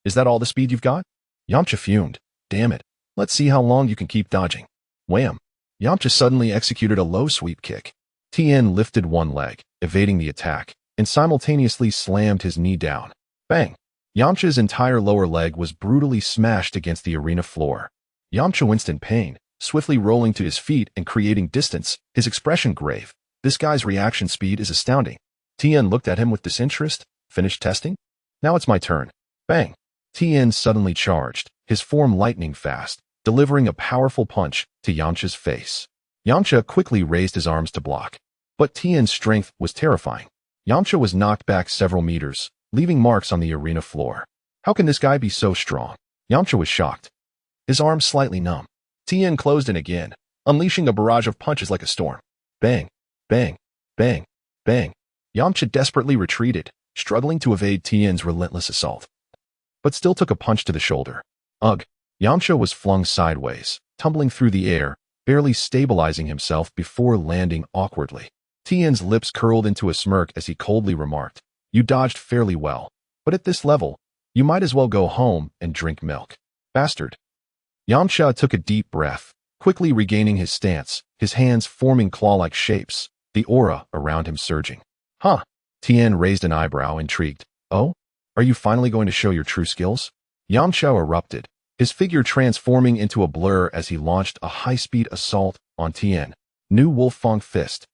Is that all the speed you've got? Yamcha fumed. Damn it. Let's see how long you can keep dodging. Wham. Yamcha suddenly executed a low sweep kick. Tien lifted one leg, evading the attack, and simultaneously slammed his knee down. Bang. Yamcha's entire lower leg was brutally smashed against the arena floor. Yamcha winced in pain, swiftly rolling to his feet and creating distance, his expression grave. This guy's reaction speed is astounding. Tien looked at him with disinterest. Finished testing? Now it's my turn. Bang. Tien suddenly charged, his form lightning fast, delivering a powerful punch to Yamcha's face. Yamcha quickly raised his arms to block. But Tien's strength was terrifying. Yamcha was knocked back several meters, leaving marks on the arena floor. How can this guy be so strong? Yamcha was shocked. His arms slightly numb. Tien closed in again, unleashing a barrage of punches like a storm. Bang, bang, bang, bang. Yamcha desperately retreated, struggling to evade Tien's relentless assault, but still took a punch to the shoulder. Ugh. Yamcha was flung sideways, tumbling through the air, barely stabilizing himself before landing awkwardly. Tien's lips curled into a smirk as he coldly remarked, You dodged fairly well, but at this level, you might as well go home and drink milk. Bastard. Yamcha took a deep breath, quickly regaining his stance, his hands forming claw-like shapes, the aura around him surging. Huh. Tien raised an eyebrow, intrigued. Oh? Are you finally going to show your true skills? Yamcha erupted, his figure transforming into a blur as he launched a high-speed assault on Tien. New Wolf Fang Fist.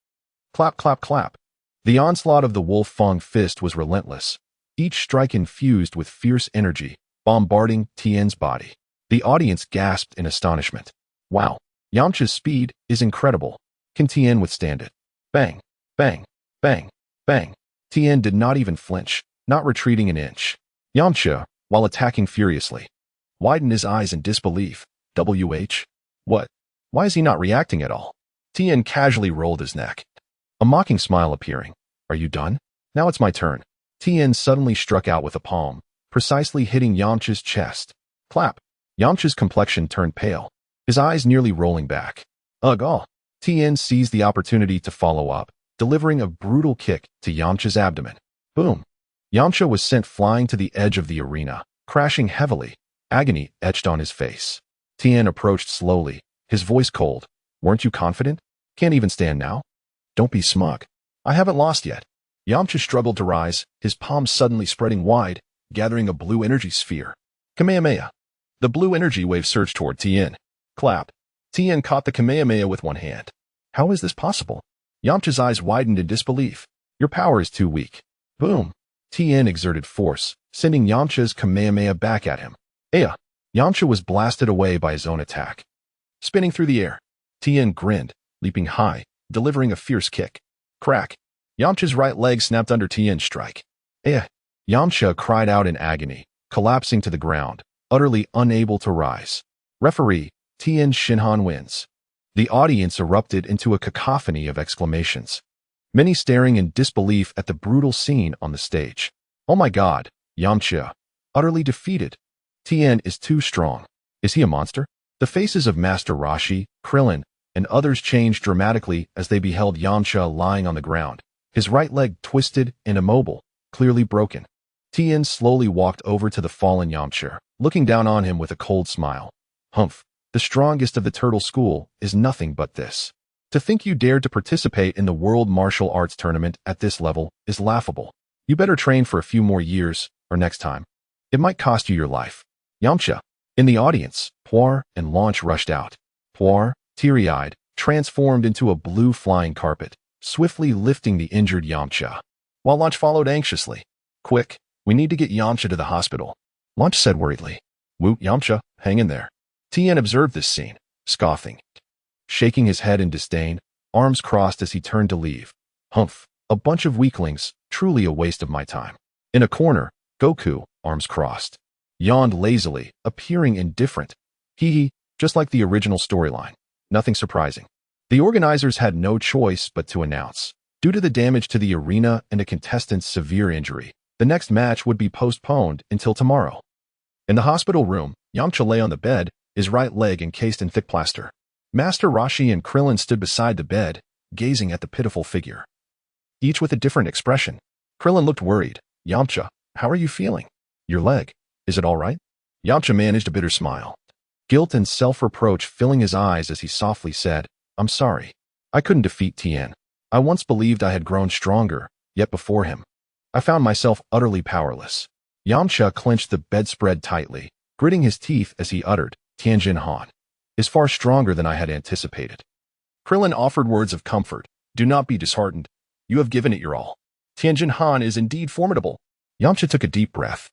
Clap, clap, clap. The onslaught of the Wolf Fang Fist was relentless, each strike infused with fierce energy, bombarding Tien's body. The audience gasped in astonishment. Wow, Yamcha's speed is incredible. Can Tien withstand it? Bang, bang, bang, bang. Tien did not even flinch, not retreating an inch. Yamcha, while attacking furiously, widened his eyes in disbelief. WH? What? Why is he not reacting at all? Tien casually rolled his neck, a mocking smile appearing. Are you done? Now it's my turn. Tien suddenly struck out with a palm, precisely hitting Yamcha's chest. Clap. Yamcha's complexion turned pale, his eyes nearly rolling back. Ugh, oh. Tien seized the opportunity to follow up, delivering a brutal kick to Yamcha's abdomen. Boom. Yamcha was sent flying to the edge of the arena, crashing heavily, agony etched on his face. Tien approached slowly, his voice cold. Weren't you confident? Can't even stand now? Don't be smug. I haven't lost yet. Yamcha struggled to rise, his palms suddenly spreading wide, gathering a blue energy sphere. Kamehameha. The blue energy wave surged toward Tien. Clap. Tien caught the Kamehameha with one hand. How is this possible? Yamcha's eyes widened in disbelief. Your power is too weak. Boom. Tien exerted force, sending Yamcha's Kamehameha back at him. Aya. Yamcha was blasted away by his own attack. Spinning through the air, Tien grinned, leaping high, delivering a fierce kick. Crack. Yamcha's right leg snapped under Tien's strike. Aya. Yamcha cried out in agony, collapsing to the ground, utterly unable to rise. Referee, Tien Shinhan wins. The audience erupted into a cacophony of exclamations, many staring in disbelief at the brutal scene on the stage. Oh my god, Yamcha. Utterly defeated. Tien is too strong. Is he a monster? The faces of Master Roshi, Krillin, and others changed dramatically as they beheld Yamcha lying on the ground, his right leg twisted and immobile, clearly broken. Tien slowly walked over to the fallen Yamcha, looking down on him with a cold smile. Humph, the strongest of the turtle school is nothing but this. To think you dared to participate in the World Martial Arts Tournament at this level is laughable. You better train for a few more years, or next time. It might cost you your life. Yamcha, In the audience, Puar and Launch rushed out. Puar, teary-eyed, transformed into a blue flying carpet, swiftly lifting the injured Yamcha, while Launch followed anxiously. "Quick, we need to get Yamcha to the hospital," Launch said worriedly. "Woot, Yamcha, hang in there." Tien observed this scene, scoffing, shaking his head in disdain, arms crossed as he turned to leave. "Humph, a bunch of weaklings, truly a waste of my time." In a corner, Goku, arms crossed, yawned lazily, appearing indifferent. Hee, just like the original storyline. Nothing surprising. The organizers had no choice but to announce, due to the damage to the arena and a contestant's severe injury, the next match would be postponed until tomorrow. In the hospital room, Yamcha lay on the bed, his right leg encased in thick plaster. Master Roshi and Krillin stood beside the bed, gazing at the pitiful figure, each with a different expression. Krillin looked worried. "Yamcha, how are you feeling? Your leg, is it all right?" Yamcha managed a bitter smile, guilt and self-reproach filling his eyes as he softly said, "I'm sorry. I couldn't defeat Tien. I once believed I had grown stronger, yet before him, I found myself utterly powerless." Yamcha clenched the bedspread tightly, gritting his teeth as he uttered, "Tianjin Han is far stronger than I had anticipated." Krillin offered words of comfort. "Do not be disheartened. You have given it your all. Tianjin Han is indeed formidable." Yamcha took a deep breath,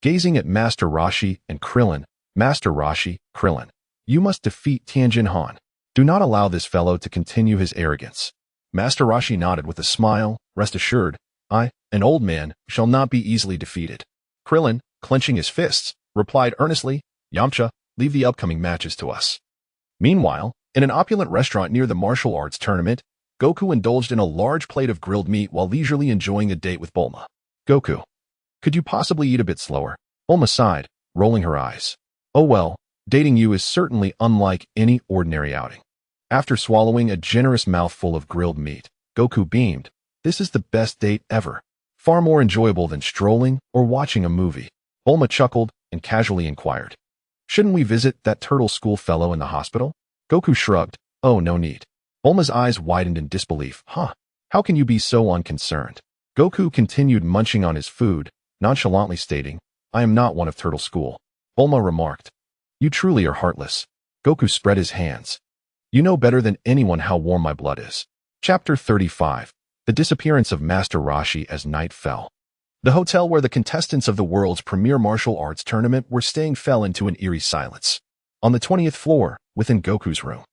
gazing at Master Roshi and Krillin. "Master Roshi, Krillin, you must defeat Tianjin Han. Do not allow this fellow to continue his arrogance." Master Roshi nodded with a smile. "Rest assured, I, an old man, shall not be easily defeated." Krillin, clenching his fists, replied earnestly, "Yamcha, leave the upcoming matches to us." Meanwhile, in an opulent restaurant near the martial arts tournament, Goku indulged in a large plate of grilled meat while leisurely enjoying a date with Bulma. "Goku, could you possibly eat a bit slower?" Bulma sighed, rolling her eyes. "Oh well, dating you is certainly unlike any ordinary outing." After swallowing a generous mouthful of grilled meat, Goku beamed. "This is the best date ever. Far more enjoyable than strolling or watching a movie." Bulma chuckled and casually inquired, "Shouldn't we visit that turtle school fellow in the hospital?" Goku shrugged. "Oh, no need." Bulma's eyes widened in disbelief. "Huh? How can you be so unconcerned?" Goku continued munching on his food, nonchalantly stating, "I am not one of turtle school." Bulma remarked, "You truly are heartless." Goku spread his hands. "You know better than anyone how warm my blood is." Chapter 35. The disappearance of Master Roshi as night fell. The hotel where the contestants of the world's premier martial arts tournament were staying fell into an eerie silence. On the 20th floor, within Goku's room,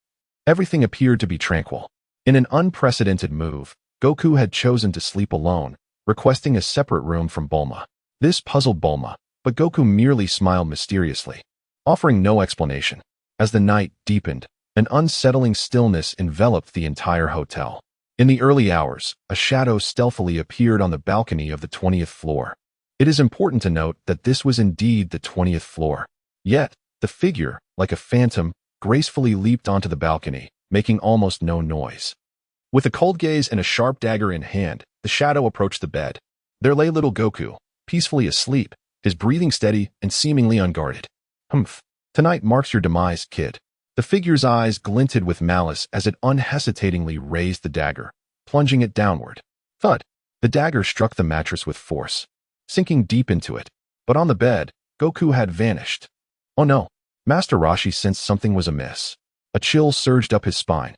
everything appeared to be tranquil. In an unprecedented move, Goku had chosen to sleep alone, requesting a separate room from Bulma. This puzzled Bulma, but Goku merely smiled mysteriously, offering no explanation. As the night deepened, an unsettling stillness enveloped the entire hotel. In the early hours, a shadow stealthily appeared on the balcony of the 20th floor. It is important to note that this was indeed the 20th floor. Yet, the figure, like a phantom, gracefully leaped onto the balcony, making almost no noise. With a cold gaze and a sharp dagger in hand, the shadow approached the bed. There lay little Goku, peacefully asleep, his breathing steady and seemingly unguarded. "Humph. Tonight marks your demise, kid." The figure's eyes glinted with malice as it unhesitatingly raised the dagger, plunging it downward. Thud! The dagger struck the mattress with force, sinking deep into it. But on the bed, Goku had vanished. Oh no! Master Roshi sensed something was amiss. A chill surged up his spine,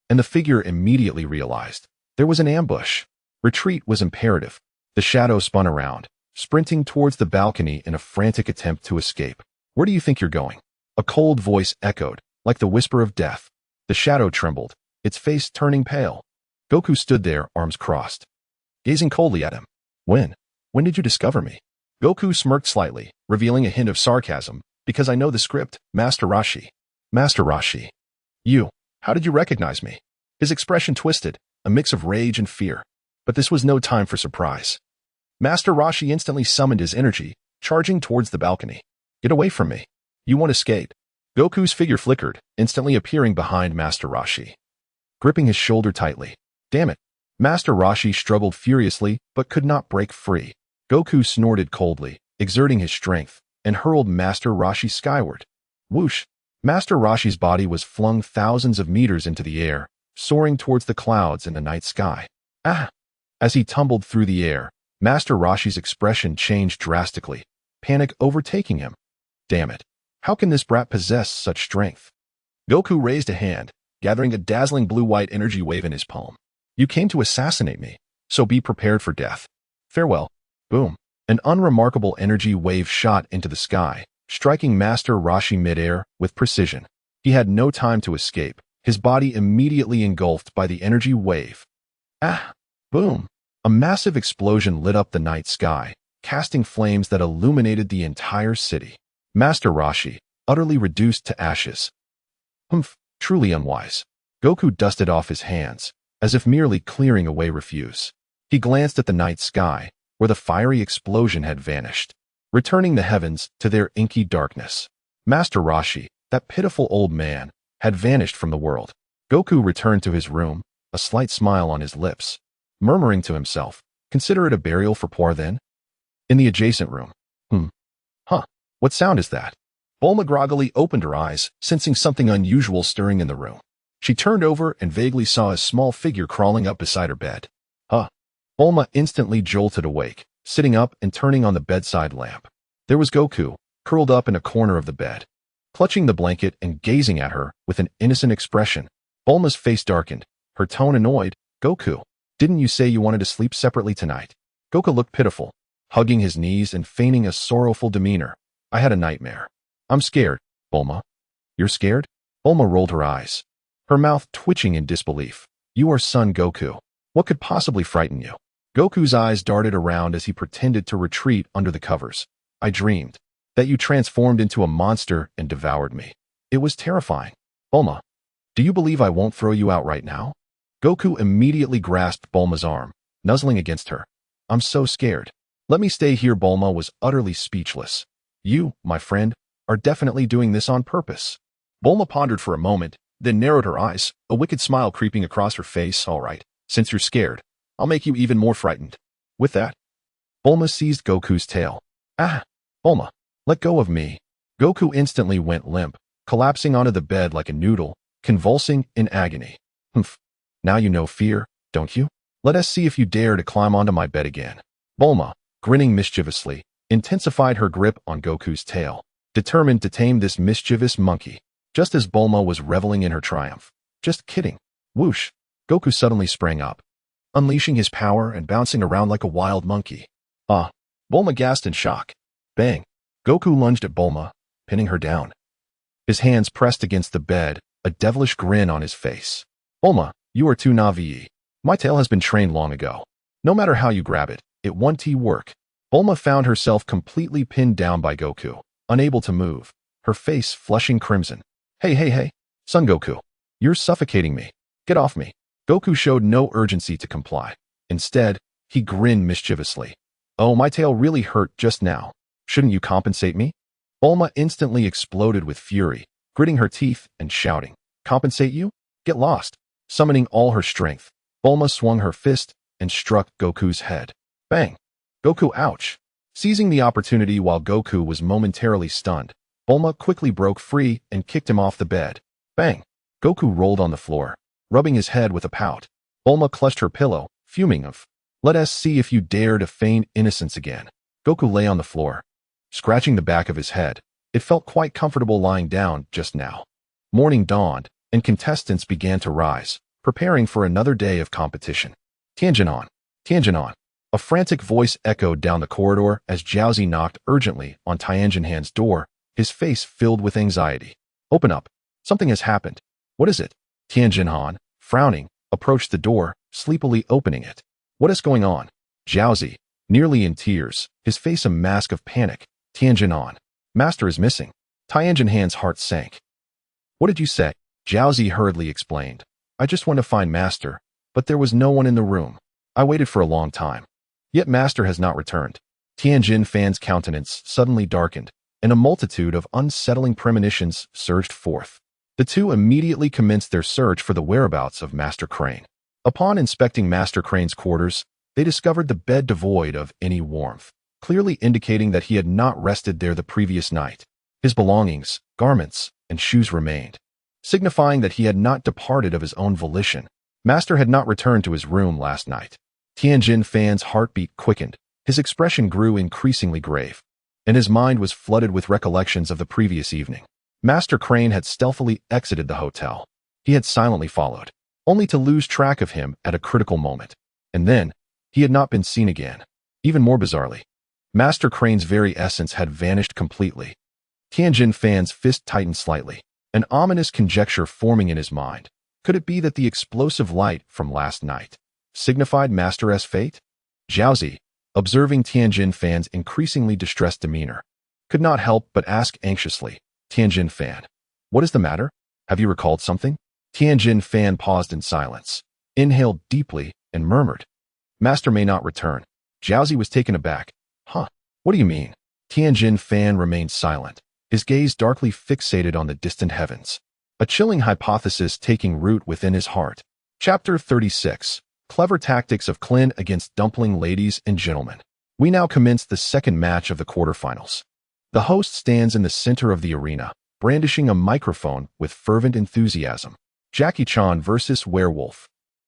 and the figure immediately realized there was an ambush. Retreat was imperative. The shadow spun around, sprinting towards the balcony in a frantic attempt to escape. "Where do you think you're going?" A cold voice echoed, like the whisper of death. The shadow trembled, its face turning pale. Goku stood there, arms crossed, gazing coldly at him. When did you discover me?" Goku smirked slightly, revealing a hint of sarcasm. "Because I know the script, Master Roshi." "Master Roshi? You, how did you recognize me?" His expression twisted, a mix of rage and fear. But this was no time for surprise. Master Roshi instantly summoned his energy, charging towards the balcony. "Get away from me. You won't escape." Goku's figure flickered, instantly appearing behind Master Roshi, gripping his shoulder tightly. Damn it! Master Roshi struggled furiously, but could not break free. Goku snorted coldly, exerting his strength, and hurled Master Roshi skyward. Whoosh! Master Roshi's body was flung thousands of meters into the air, soaring towards the clouds in the night sky. Ah! As he tumbled through the air, Master Roshi's expression changed drastically, panic overtaking him. Damn it! How can this brat possess such strength? Goku raised a hand, gathering a dazzling blue-white energy wave in his palm. You came to assassinate me, so be prepared for death. Farewell. Boom. An unremarkable energy wave shot into the sky, striking Master Roshi midair with precision. He had no time to escape, his body immediately engulfed by the energy wave. Ah! Boom! A massive explosion lit up the night sky, casting flames that illuminated the entire city. Master Roshi, utterly reduced to ashes. Humph, truly unwise. Goku dusted off his hands, as if merely clearing away refuse. He glanced at the night sky, where the fiery explosion had vanished, returning the heavens to their inky darkness. Master Roshi, that pitiful old man, had vanished from the world. Goku returned to his room, a slight smile on his lips, murmuring to himself, consider it a burial for poor then? In the adjacent room. What sound is that? Bulma groggily opened her eyes, sensing something unusual stirring in the room. She turned over and vaguely saw a small figure crawling up beside her bed. Bulma instantly jolted awake, sitting up and turning on the bedside lamp. There was Goku, curled up in a corner of the bed, clutching the blanket and gazing at her with an innocent expression. Bulma's face darkened, her tone annoyed. Goku, didn't you say you wanted to sleep separately tonight? Goku looked pitiful, hugging his knees and feigning a sorrowful demeanor. I had a nightmare. I'm scared, Bulma. You're scared? Bulma rolled her eyes, her mouth twitching in disbelief. You are Son Goku. What could possibly frighten you? Goku's eyes darted around as he pretended to retreat under the covers. I dreamed that you transformed into a monster and devoured me. It was terrifying. Bulma, do you believe I won't throw you out right now? Goku immediately grasped Bulma's arm, nuzzling against her. I'm so scared. Let me stay here. Bulma was utterly speechless. You, my friend, are definitely doing this on purpose. Bulma pondered for a moment, then narrowed her eyes, a wicked smile creeping across her face. All right, since you're scared, I'll make you even more frightened. With that, Bulma seized Goku's tail. Bulma, let go of me. Goku instantly went limp, collapsing onto the bed like a noodle, convulsing in agony. Humph. Now you know fear, don't you? Let us see if you dare to climb onto my bed again. Bulma, grinning mischievously, intensified her grip on Goku's tail, determined to tame this mischievous monkey. Just as Bulma was reveling in her triumph. Just kidding. Whoosh. Goku suddenly sprang up, unleashing his power and bouncing around like a wild monkey. Bulma gasped in shock. Bang. Goku lunged at Bulma, pinning her down. His hands pressed against the bed, a devilish grin on his face. Bulma, you are too naive. My tail has been trained long ago. No matter how you grab it, it won't work. Bulma found herself completely pinned down by Goku, unable to move, her face flushing crimson. Hey, Son Goku, you're suffocating me. Get off me. Goku showed no urgency to comply. Instead, he grinned mischievously. Oh, my tail really hurt just now. Shouldn't you compensate me? Bulma instantly exploded with fury, gritting her teeth and shouting. Compensate you? Get lost. Summoning all her strength, Bulma swung her fist and struck Goku's head. Bang! Goku, ouch! Seizing the opportunity while Goku was momentarily stunned, Bulma quickly broke free and kicked him off the bed. Bang! Goku rolled on the floor, rubbing his head with a pout. Bulma clutched her pillow, fuming of, let us see if you dare to feign innocence again. Goku lay on the floor, scratching the back of his head. It felt quite comfortable lying down just now. Morning dawned, and contestants began to rise, preparing for another day of competition. Tianjin on! Tianjin on! A frantic voice echoed down the corridor as Jiaozi knocked urgently on Tianjin Han's door, his face filled with anxiety. Open up. Something has happened. What is it? Tianjin Han, frowning, approached the door, sleepily opening it. What is going on? Jiaozi, nearly in tears, his face a mask of panic. Tianjin Han. Master is missing. Tianjin Han's heart sank. What did you say? Jiaozi hurriedly explained. I just want to find Master, but there was no one in the room. I waited for a long time. Yet Master has not returned. Tianjin Fan's countenance suddenly darkened, and a multitude of unsettling premonitions surged forth. The two immediately commenced their search for the whereabouts of Master Crane. Upon inspecting Master Crane's quarters, they discovered the bed devoid of any warmth, clearly indicating that he had not rested there the previous night. His belongings, garments, and shoes remained, signifying that he had not departed of his own volition. Master had not returned to his room last night. Tianjin Fan's heartbeat quickened. His expression grew increasingly grave. and his mind was flooded with recollections of the previous evening. Master Crane had stealthily exited the hotel. He had silently followed, only to lose track of him at a critical moment. And then, he had not been seen again. Even more bizarrely, Master Crane's very essence had vanished completely. Tianjin Fan's fist tightened slightly, an ominous conjecture forming in his mind. Could it be that the explosive light from last night signified Master S' fate? Zhaozi, observing Tianjin Fan's increasingly distressed demeanor, could not help but ask anxiously, Tianjin Fan, what is the matter? Have you recalled something? Tianjin Fan paused in silence, inhaled deeply, and murmured, Master may not return. Zhaozi was taken aback. Huh? What do you mean? Tianjin Fan remained silent, his gaze darkly fixated on the distant heavens, a chilling hypothesis taking root within his heart. Chapter 36. Clever Tactics of Klin against Dumpling. Ladies and gentlemen, we now commence the second match of the quarterfinals. The host stands in the center of the arena, brandishing a microphone with fervent enthusiasm. Jackie Chan versus Werewolf.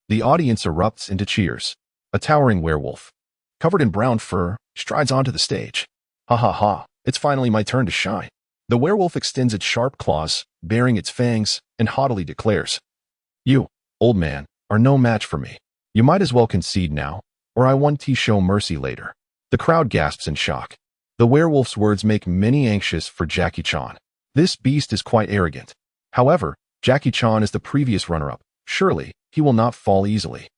The audience erupts into cheers. A towering werewolf, covered in brown fur, strides onto the stage. Ha ha ha, it's finally my turn to shine. The werewolf extends its sharp claws, baring its fangs, and haughtily declares, You, old man, are no match for me. You might as well concede now, or I want to show mercy later. The crowd gasps in shock. The werewolf's words make many anxious for Jackie Chan. This beast is quite arrogant. However, Jackie Chan is the previous runner-up. Surely, he will not fall easily.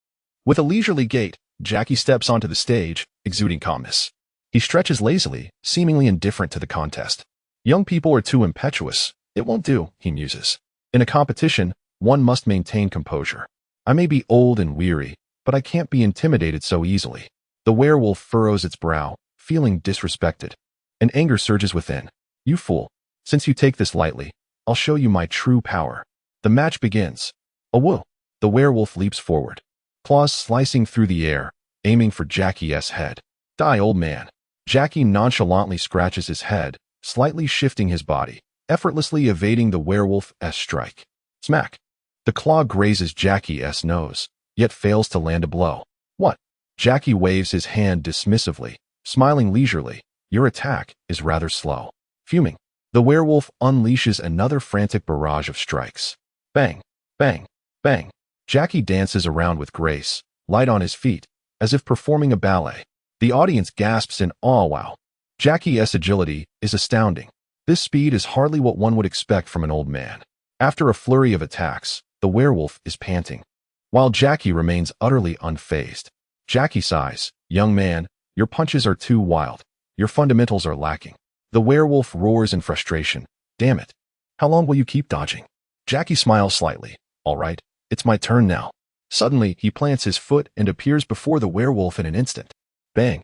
With a leisurely gait, Jackie steps onto the stage, exuding calmness. He stretches lazily, seemingly indifferent to the contest. Young people are too impetuous. It won't do, he muses. In a competition, one must maintain composure. I may be old and weary, but I can't be intimidated so easily. The werewolf furrows its brow, feeling disrespected. And anger surges within. You fool. Since you take this lightly, I'll show you my true power. The match begins. Awoo! The werewolf leaps forward, claws slicing through the air, aiming for Jackie's head. Die, old man. Jackie nonchalantly scratches his head, slightly shifting his body, effortlessly evading the werewolf's strike. Smack! The claw grazes Jackie's nose, yet fails to land a blow. What? Jackie waves his hand dismissively, smiling leisurely. Your attack is rather slow. Fuming, the werewolf unleashes another frantic barrage of strikes. Bang! Bang! Bang! Jackie dances around with grace, light on his feet, as if performing a ballet. The audience gasps in awe. Wow! Jackie's agility is astounding. This speed is hardly what one would expect from an old man. After a flurry of attacks, the werewolf is panting, while Jackie remains utterly unfazed. Jackie sighs, Young man, your punches are too wild. Your fundamentals are lacking. The werewolf roars in frustration. Damn it. How long will you keep dodging? Jackie smiles slightly. All right, it's my turn now. Suddenly, he plants his foot and appears before the werewolf in an instant. Bang!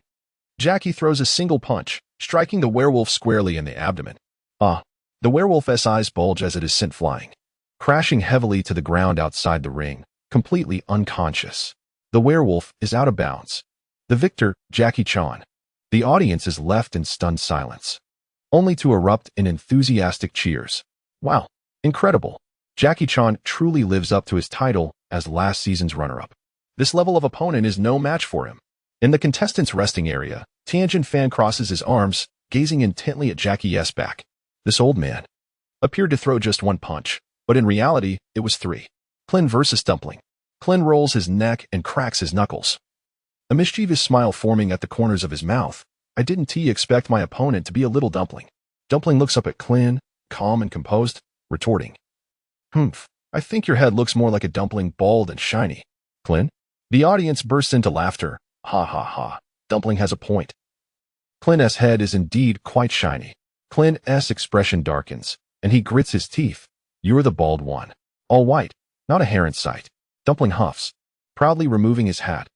Jackie throws a single punch, striking the werewolf squarely in the abdomen. The werewolf's eyes bulge as it is sent flying, crashing heavily to the ground outside the ring, completely unconscious. The werewolf is out of bounds. The victor, Jackie Chan. The audience is left in stunned silence, only to erupt in enthusiastic cheers. Wow! Incredible! Jackie Chan truly lives up to his title as last season's runner-up. This level of opponent is no match for him. In the contestants' resting area, Tianjin Fan crosses his arms, gazing intently at Jackie's back. This old man appeared to throw just one punch, but in reality, it was three. Klin versus Dumpling. Klin rolls his neck and cracks his knuckles, a mischievous smile forming at the corners of his mouth. I didn't expect my opponent to be a little dumpling. Dumpling looks up at Klin, calm and composed, retorting, I think your head looks more like a dumpling, bald and shiny. Klin? The audience bursts into laughter. Ha ha ha. Dumpling has a point. Klin's head is indeed quite shiny. Klin's expression darkens, and he grits his teeth. You're the bald one. All white, not a hair in sight. Dumpling huffs, proudly removing his hat.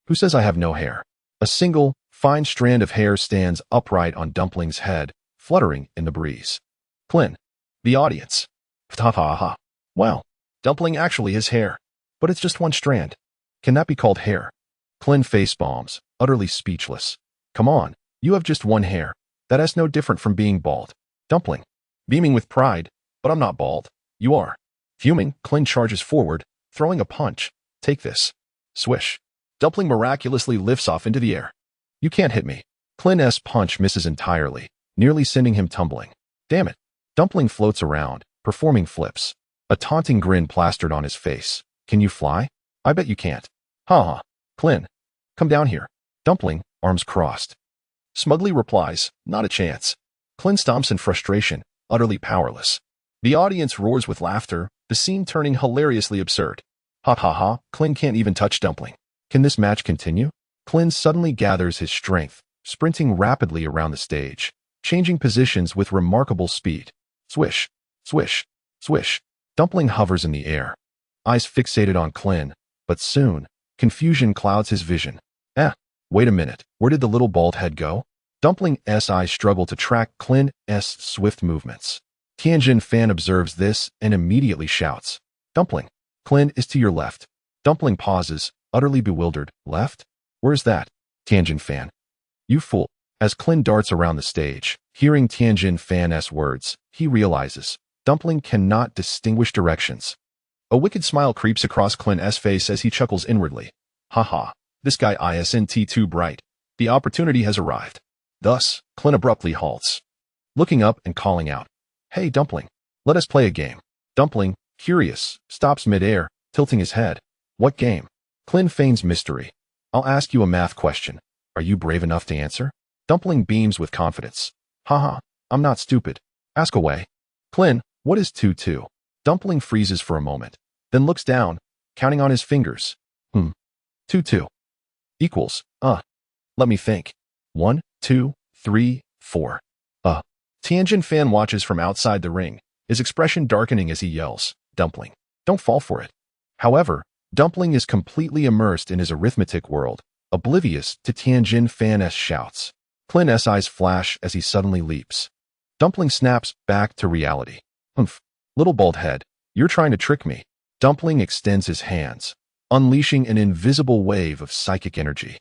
Who says I have no hair? A single, fine strand of hair stands upright on Dumpling's head, fluttering in the breeze. Klin. The audience. Ha ha ha. Wow. Dumpling actually has hair. But it's just one strand. Can that be called hair? Klin face bombs, utterly speechless. Come on, you have just one hair. That is no different from being bald. Dumpling. Beaming with pride. But I'm not bald. You are. Fuming, Klin charges forward, throwing a punch. Take this. Swish. Dumpling miraculously lifts off into the air. You can't hit me. Clint's punch misses entirely, nearly sending him tumbling. Damn it. Dumpling floats around, performing flips. A taunting grin plastered on his face. Can you fly? I bet you can't. Ha ha. Clint, come down here. Dumpling, arms crossed. Smugly replies, not a chance. Clint stomps in frustration, utterly powerless. The audience roars with laughter, the scene turning hilariously absurd. Ha ha ha, Clint can't even touch Dumpling. Can this match continue? Clint suddenly gathers his strength, sprinting rapidly around the stage, changing positions with remarkable speed. Swish, swish, swish. Dumpling hovers in the air, eyes fixated on Clint, but soon, confusion clouds his vision. Wait a minute, where did the little bald head go? Dumpling's eyes struggle to track Clint's swift movements. Tianjin Fan observes this and immediately shouts, Dumpling, Clint is to your left. Dumpling pauses, utterly bewildered. Left? Where's that? Tianjin Fan. You fool. As Clint darts around the stage, hearing Tianjin Fan's words, he realizes Dumpling cannot distinguish directions. A wicked smile creeps across Clint's face as he chuckles inwardly. Haha, this guy isn't too bright. The opportunity has arrived. Thus, Clint abruptly halts, looking up and calling out, Hey Dumpling, let us play a game. Dumpling, curious, stops midair, tilting his head. What game? Clint feigns mystery. I'll ask you a math question. Are you brave enough to answer? Dumpling beams with confidence. Haha, I'm not stupid. Ask away. Clint, what is 2-2? Dumpling freezes for a moment, then looks down, counting on his fingers. 2-2. Equals, let me think. 1, 2, 3, 4. Tianjin Fan watches from outside the ring, his expression darkening as he yells, Dumpling, don't fall for it. However, Dumpling is completely immersed in his arithmetic world, oblivious to Tianjin Fan's shouts. Clint's eyes flash as he suddenly leaps. Dumpling snaps back to reality. Little bald head, you're trying to trick me. Dumpling extends his hands, unleashing an invisible wave of psychic energy.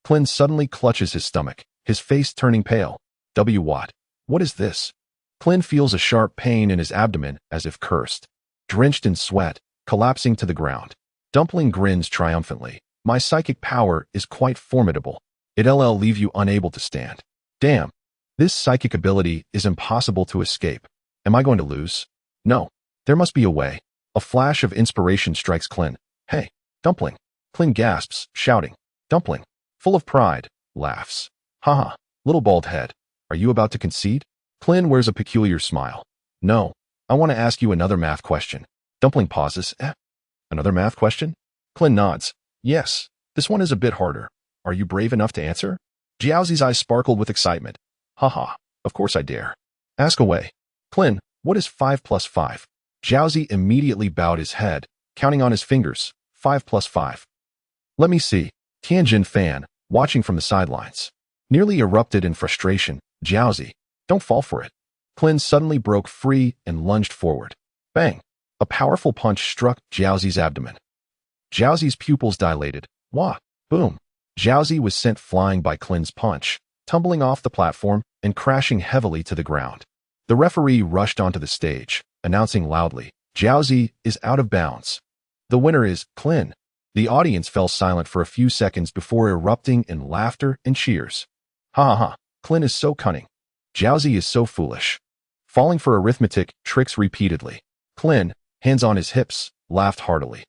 Clint suddenly clutches his stomach, his face turning pale. What is this? Clint feels a sharp pain in his abdomen as if cursed. Drenched in sweat, collapsing to the ground. Dumpling grins triumphantly. My psychic power is quite formidable. It'll leave you unable to stand. Damn. This psychic ability is impossible to escape. Am I going to lose? No. There must be a way. A flash of inspiration strikes Clint. Hey, Dumpling. Clint gasps, shouting. Dumpling, full of pride, laughs. Haha, little bald head. Are you about to concede? Clint wears a peculiar smile. No. I want to ask you another math question. Dumpling pauses. Another math question? Clint nods. Yes. This one is a bit harder. Are you brave enough to answer? Jiaozi's eyes sparkled with excitement. Haha, of course I dare. Ask away. Clint, what is 5 plus 5? Jiaozi immediately bowed his head, counting on his fingers. 5 plus 5. Let me see. Tianjin Fan, watching from the sidelines, nearly erupted in frustration. Jiaozi, don't fall for it. Clint suddenly broke free and lunged forward. Bang! A powerful punch struck Jiaozi's abdomen. Jiaozi's pupils dilated. Wah! Boom! Jiaozi was sent flying by Clint's punch, tumbling off the platform and crashing heavily to the ground. The referee rushed onto the stage, announcing loudly, Jiaozi is out of bounds. The winner is Clint. The audience fell silent for a few seconds before erupting in laughter and cheers. Ha ha ha, Clint is so cunning. Jiaozi is so foolish. Falling for arithmetic tricks repeatedly. Clint, hands on his hips, laughed heartily.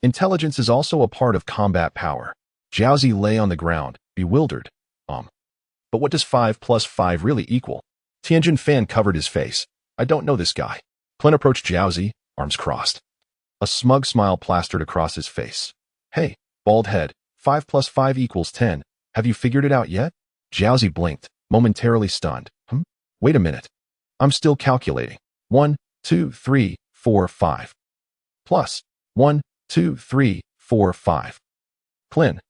Intelligence is also a part of combat power. Jiaozi lay on the ground, bewildered. But what does 5 plus 5 really equal? Tianjin Fan covered his face. I don't know this guy. Clint approached Jiaozi, arms crossed. A smug smile plastered across his face. Hey, bald head, 5 plus 5 equals 10. Have you figured it out yet? Jiaozi blinked, momentarily stunned. Wait a minute. I'm still calculating. 1, 2, 3, 4, 5. Plus 1, 2, 3, 4, 5. Clint.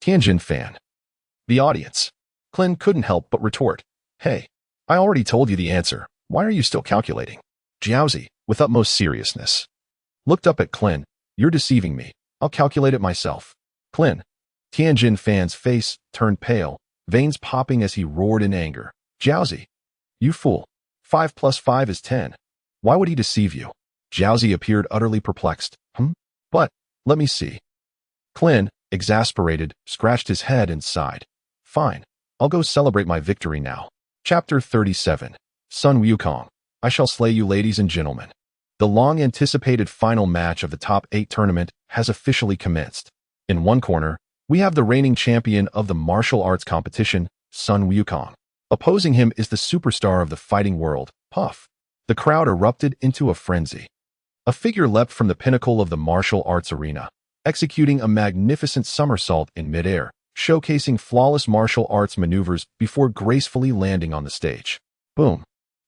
Tianjin Fan. The audience. Clint couldn't help but retort. Hey, I already told you the answer. Why are you still calculating? Jiaozi, with utmost seriousness, looked up at Clint. You're deceiving me. I'll calculate it myself. Clint. Tianjin Fan's face turned pale, veins popping as he roared in anger. Jiaozi. You fool. 5 plus 5 is 10. Why would he deceive you? Jiaozi appeared utterly perplexed. But, let me see. Clint, exasperated, scratched his head and sighed. Fine. I'll go celebrate my victory now. Chapter 37. Sun Wukong. I shall slay you, ladies and gentlemen. The long-anticipated final match of the Top 8 tournament has officially commenced. In one corner, we have the reigning champion of the martial arts competition, Sun Wukong. Opposing him is the superstar of the fighting world, Puff. The crowd erupted into a frenzy. A figure leapt from the pinnacle of the martial arts arena, executing a magnificent somersault in midair, showcasing flawless martial arts maneuvers before gracefully landing on the stage. Boom.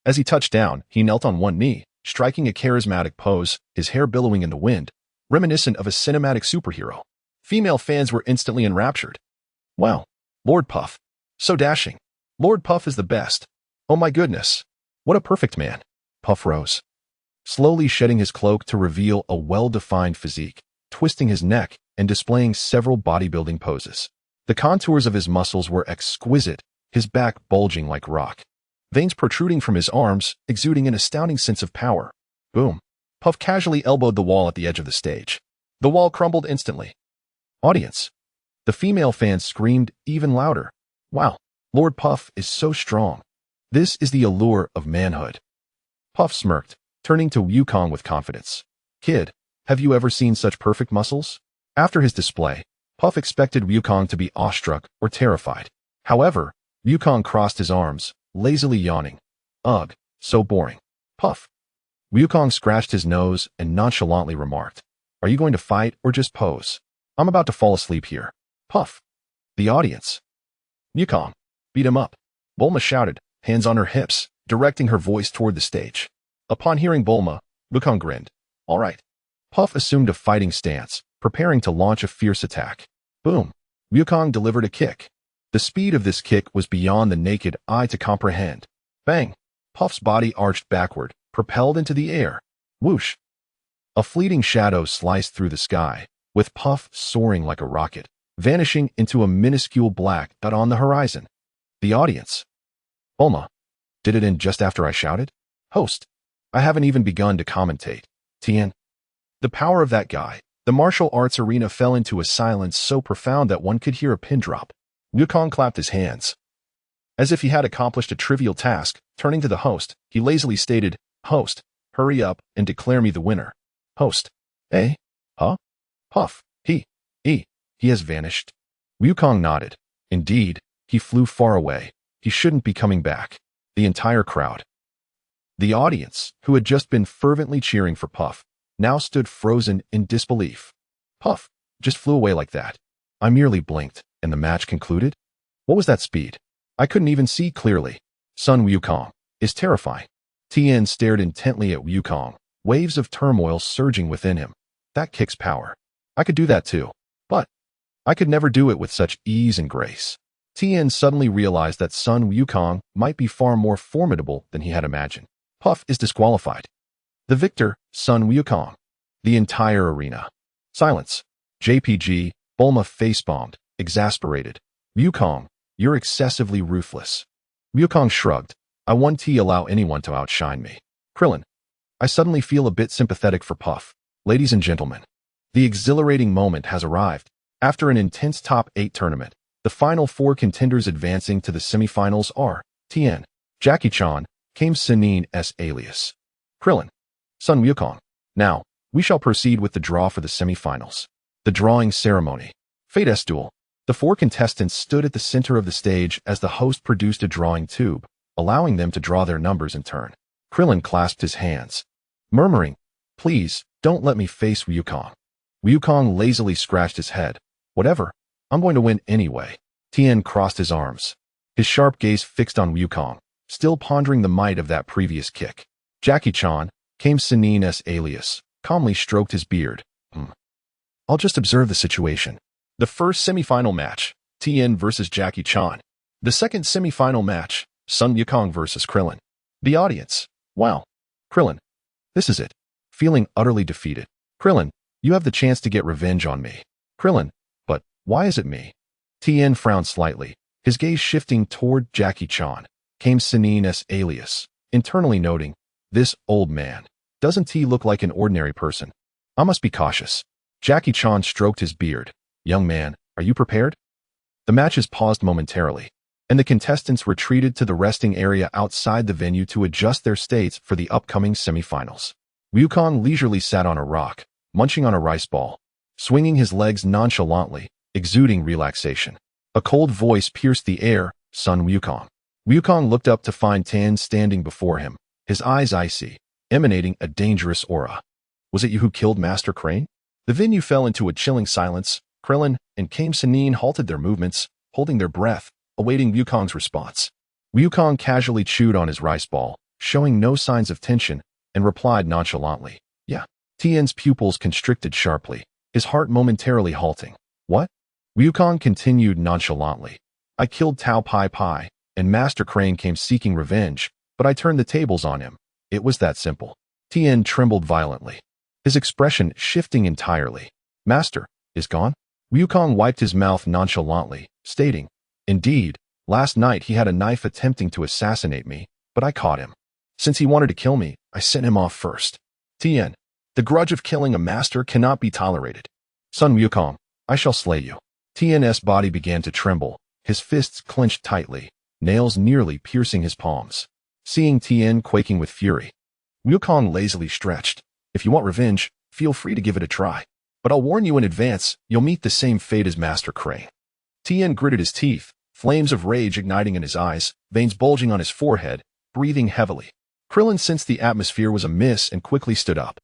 As he touched down, he knelt on one knee, striking a charismatic pose, his hair billowing in the wind, reminiscent of a cinematic superhero. Female fans were instantly enraptured. Wow, Lord Puff. So dashing. Lord Puff is the best. Oh my goodness. What a perfect man. Puff rose, slowly shedding his cloak to reveal a well-defined physique, twisting his neck and displaying several bodybuilding poses. The contours of his muscles were exquisite, his back bulging like rock. Veins protruding from his arms, exuding an astounding sense of power. Boom. Puff casually elbowed the wall at the edge of the stage. The wall crumbled instantly. Audience. The female fans screamed even louder. Wow, Lord Puff is so strong. This is the allure of manhood. Puff smirked, turning to Wukong with confidence. Kid, have you ever seen such perfect muscles? After his display, Puff expected Wukong to be awestruck or terrified. However, Wukong crossed his arms, lazily yawning. Ugh, so boring. Puff. Wukong scratched his nose and nonchalantly remarked, Are you going to fight or just pose? I'm about to fall asleep here. Puff. The audience. Wukong. Beat him up. Bulma shouted, hands on her hips, directing her voice toward the stage. Upon hearing Bulma, Wukong grinned. All right. Puff assumed a fighting stance, preparing to launch a fierce attack. Boom. Wukong delivered a kick. The speed of this kick was beyond the naked eye to comprehend. Bang! Puff's body arched backward, propelled into the air. Whoosh! A fleeting shadow sliced through the sky, with Puff soaring like a rocket, vanishing into a minuscule black dot on the horizon. The audience. Bulma. Did it end just after I shouted? Host. I haven't even begun to commentate. Tien. The power of that guy. The martial arts arena fell into a silence so profound that one could hear a pin drop. Wukong clapped his hands. As if he had accomplished a trivial task, turning to the host, he lazily stated, Host, hurry up and declare me the winner. Host. Eh? Huh? Puff. He has vanished. Wukong nodded. Indeed, he flew far away. He shouldn't be coming back. The entire crowd. The audience, who had just been fervently cheering for Puff, now stood frozen in disbelief. Puff just flew away like that. I merely blinked, and the match concluded? What was that speed? I couldn't even see clearly. Sun Wukong is terrifying. Tien stared intently at Wukong, waves of turmoil surging within him. That kicks power. I could do that too. But I could never do it with such ease and grace. Tien suddenly realized that Sun Wukong might be far more formidable than he had imagined. Puff is disqualified. The victor, Sun Wukong. The entire arena. Silence. JPG, Bulma face-bombed, exasperated. Wukong, you're excessively ruthless. Wukong shrugged. I won't allow anyone to outshine me. Krillin. I suddenly feel a bit sympathetic for Puff. Ladies and gentlemen, the exhilarating moment has arrived. After an intense top 8 tournament, the final 4 contenders advancing to the semifinals are Tien, Jackie Chan, Kame Sennin S. alias Krillin, Sun Wukong. Now, we shall proceed with the draw for the semifinals. The drawing ceremony. Fate Duel. The 4 contestants stood at the center of the stage as the host produced a drawing tube, allowing them to draw their numbers in turn. Krillin clasped his hands, murmuring, Please, don't let me face Wukong. Wukong lazily scratched his head. Whatever, I'm going to win anyway. Tien crossed his arms, his sharp gaze fixed on Wukong, still pondering the might of that previous kick. Jackie Chan, Kame Sennin S. alias, calmly stroked his beard. I'll just observe the situation. The first semifinal match, Tien versus Jackie Chan. The second semifinal match, Sun Wukong versus Krillin. The audience. Wow. Krillin. This is it. Feeling utterly defeated. Krillin, you have the chance to get revenge on me. Krillin, but why is it me? Tien frowned slightly, his gaze shifting toward Jackie Chan, Kame Sennin S. alias, internally noting, this old man. Doesn't he look like an ordinary person? I must be cautious. Jackie Chan stroked his beard. Young man, are you prepared? The matches paused momentarily, and the contestants retreated to the resting area outside the venue to adjust their states for the upcoming semifinals. Wukong leisurely sat on a rock, munching on a rice ball, swinging his legs nonchalantly, exuding relaxation. A cold voice pierced the air, "Son Wukong." Wukong looked up to find Tan standing before him, his eyes icy, emanating a dangerous aura. "Was it you who killed Master Crane?" The venue fell into a chilling silence. Krillin and Kame Sennin halted their movements, holding their breath, awaiting Wukong's response. Wukong casually chewed on his rice ball, showing no signs of tension, and replied nonchalantly, "Yeah." Tien's pupils constricted sharply, his heart momentarily halting. "What?" Wukong continued nonchalantly. "I killed Tao Pai Pai, and Master Crane came seeking revenge, but I turned the tables on him. It was that simple." Tien trembled violently, his expression shifting entirely. "Master is gone?" Wukong wiped his mouth nonchalantly, stating, "Indeed, last night he had a knife attempting to assassinate me, but I caught him. Since he wanted to kill me, I sent him off first." Tien, "The grudge of killing a master cannot be tolerated. Son Wukong, I shall slay you." Tien's body began to tremble, his fists clenched tightly, nails nearly piercing his palms. Seeing Tien quaking with fury, Wukong lazily stretched. "If you want revenge, feel free to give it a try. But I'll warn you in advance, you'll meet the same fate as Master Crane." Tien gritted his teeth, flames of rage igniting in his eyes, veins bulging on his forehead, breathing heavily. Krillin sensed the atmosphere was amiss and quickly stood up,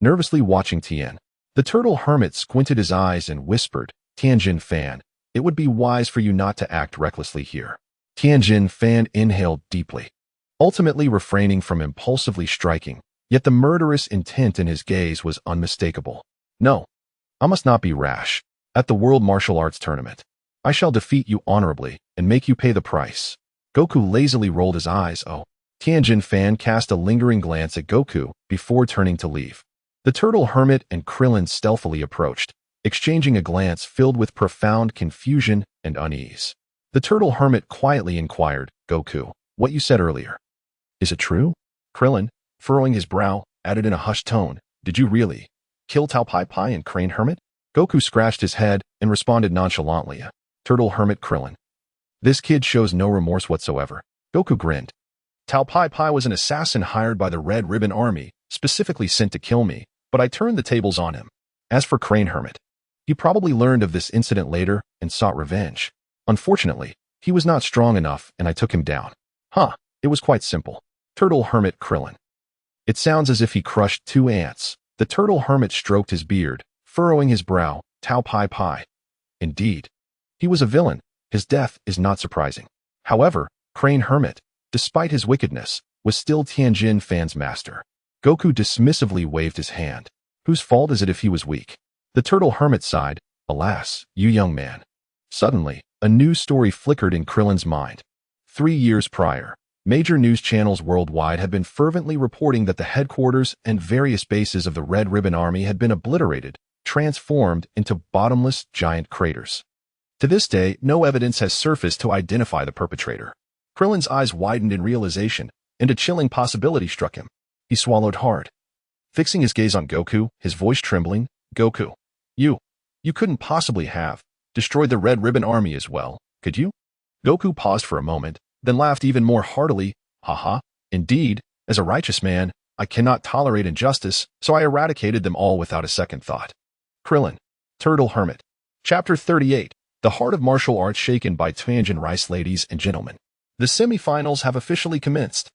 nervously watching Tien. The turtle hermit squinted his eyes and whispered, "Tianjin Fan, it would be wise for you not to act recklessly here." Tianjin Fan inhaled deeply, ultimately refraining from impulsively striking, yet the murderous intent in his gaze was unmistakable. "No, I must not be rash. At the World Martial Arts Tournament, I shall defeat you honorably and make you pay the price." Goku lazily rolled his eyes. "Oh." Tianjin Fan cast a lingering glance at Goku before turning to leave. The turtle hermit and Krillin stealthily approached, exchanging a glance filled with profound confusion and unease. The turtle hermit quietly inquired, "Goku, what you said earlier, is it true?" Krillin, furrowing his brow, added in a hushed tone, "Did you really kill Tao Pai Pai and Crane Hermit?" Goku scratched his head and responded nonchalantly, "Turtle Hermit Krillin. This kid shows no remorse whatsoever." Goku grinned. "Tao Pai Pai was an assassin hired by the Red Ribbon Army, specifically sent to kill me, but I turned the tables on him. As for Crane Hermit, he probably learned of this incident later and sought revenge. Unfortunately, he was not strong enough and I took him down." "Huh, it was quite simple." Turtle Hermit Krillin. "It sounds as if he crushed 2 ants." The turtle hermit stroked his beard, furrowing his brow. "Tao Pai Pai. Indeed. He was a villain. His death is not surprising. However, Crane Hermit, despite his wickedness, was still Tianjin Fan's master." Goku dismissively waved his hand. "Whose fault is it if he was weak?" The turtle hermit sighed, "Alas, you young man." Suddenly, a news story flickered in Krillin's mind. 3 years prior, major news channels worldwide had been fervently reporting that the headquarters and various bases of the Red Ribbon Army had been obliterated, transformed into bottomless giant craters. To this day, no evidence has surfaced to identify the perpetrator. Krillin's eyes widened in realization, and a chilling possibility struck him. He swallowed hard. Fixing his gaze on Goku, his voice trembling, "Goku, you couldn't possibly have destroyed the Red Ribbon Army as well, could you?" Goku paused for a moment, then laughed even more heartily. "Haha, indeed, as a righteous man, I cannot tolerate injustice, so I eradicated them all without a second thought." Krillin, Turtle Hermit. Chapter 38. The Heart of Martial Arts Shaken by Tianjin Rice. Ladies and gentlemen, the semifinals have officially commenced.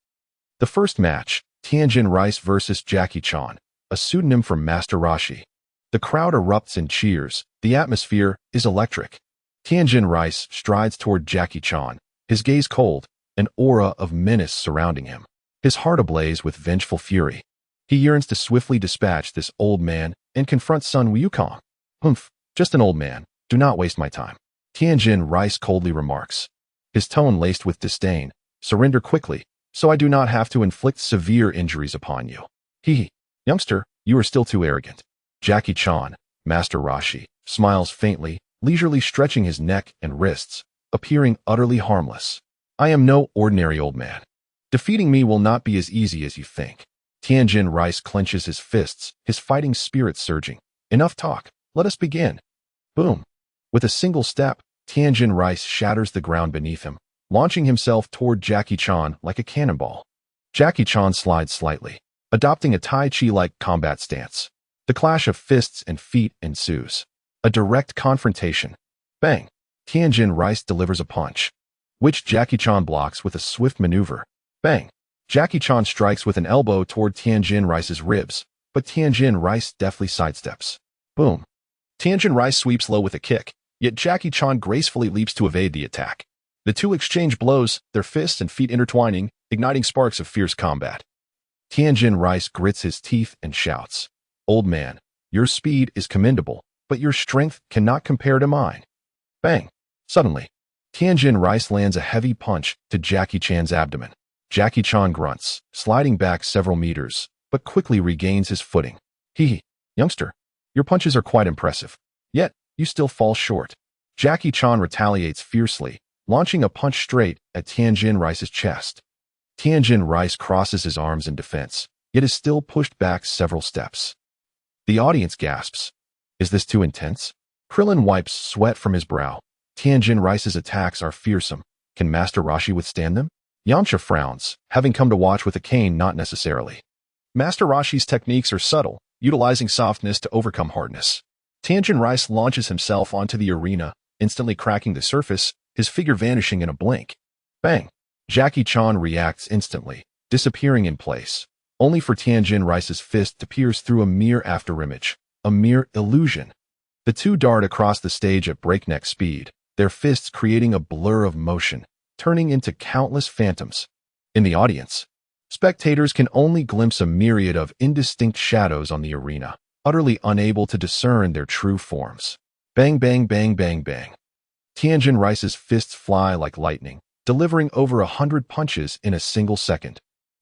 The first match, Tianjin Rice versus Jackie Chan, a pseudonym for Master Roshi. The crowd erupts in cheers. The atmosphere is electric. Tianjin Rice strides toward Jackie Chan, his gaze cold, an aura of menace surrounding him, his heart ablaze with vengeful fury. He yearns to swiftly dispatch this old man and confront Son Wukong. "Humph, just an old man. Do not waste my time." Tianjin Rice coldly remarks, his tone laced with disdain. "Surrender quickly, so I do not have to inflict severe injuries upon you." "Hee, youngster, you are still too arrogant." Jackie Chan, Master Roshi, smiles faintly, leisurely stretching his neck and wrists, appearing utterly harmless. "I am no ordinary old man. Defeating me will not be as easy as you think." Tianjin Rice clenches his fists, his fighting spirit surging. "Enough talk. Let us begin." Boom. With a single step, Tianjin Rice shatters the ground beneath him, launching himself toward Jackie Chan like a cannonball. Jackie Chan slides slightly, adopting a Tai Chi-like combat stance. The clash of fists and feet ensues. A direct confrontation. Bang! Tianjin Rice delivers a punch, which Jackie Chan blocks with a swift maneuver. Bang! Jackie Chan strikes with an elbow toward Tianjin Rice's ribs, but Tianjin Rice deftly sidesteps. Boom! Tianjin Rice sweeps low with a kick, yet Jackie Chan gracefully leaps to evade the attack. The two exchange blows, their fists and feet intertwining, igniting sparks of fierce combat. Tianjin Rice grits his teeth and shouts, "Old man, your speed is commendable, but your strength cannot compare to mine." Bang! Suddenly, Tianjin Rice lands a heavy punch to Jackie Chan's abdomen. Jackie Chan grunts, sliding back several meters, but quickly regains his footing. Youngster, your punches are quite impressive. Yet, you still fall short. Jackie Chan retaliates fiercely, launching a punch straight at Tianjin Rice's chest. Tianjin Rice crosses his arms in defense, yet is still pushed back several steps. The audience gasps. Is this too intense? Krillin wipes sweat from his brow. Tianjin Rice's attacks are fearsome. Can Master Roshi withstand them? Yamcha frowns, having come to watch with a cane not necessarily. Master Roshi's techniques are subtle, utilizing softness to overcome hardness. Tianjin Rice launches himself onto the arena, instantly cracking the surface, his figure vanishing in a blink. Bang! Jackie Chan reacts instantly, disappearing in place, only for Tianjin Rice's fist to pierce through a mere afterimage, a mere illusion. The two dart across the stage at breakneck speed, their fists creating a blur of motion, turning into countless phantoms. In the audience, spectators can only glimpse a myriad of indistinct shadows on the arena, utterly unable to discern their true forms. Bang, bang, bang, bang, bang. Tianjin Rice's fists fly like lightning, delivering over 100 punches in a single second.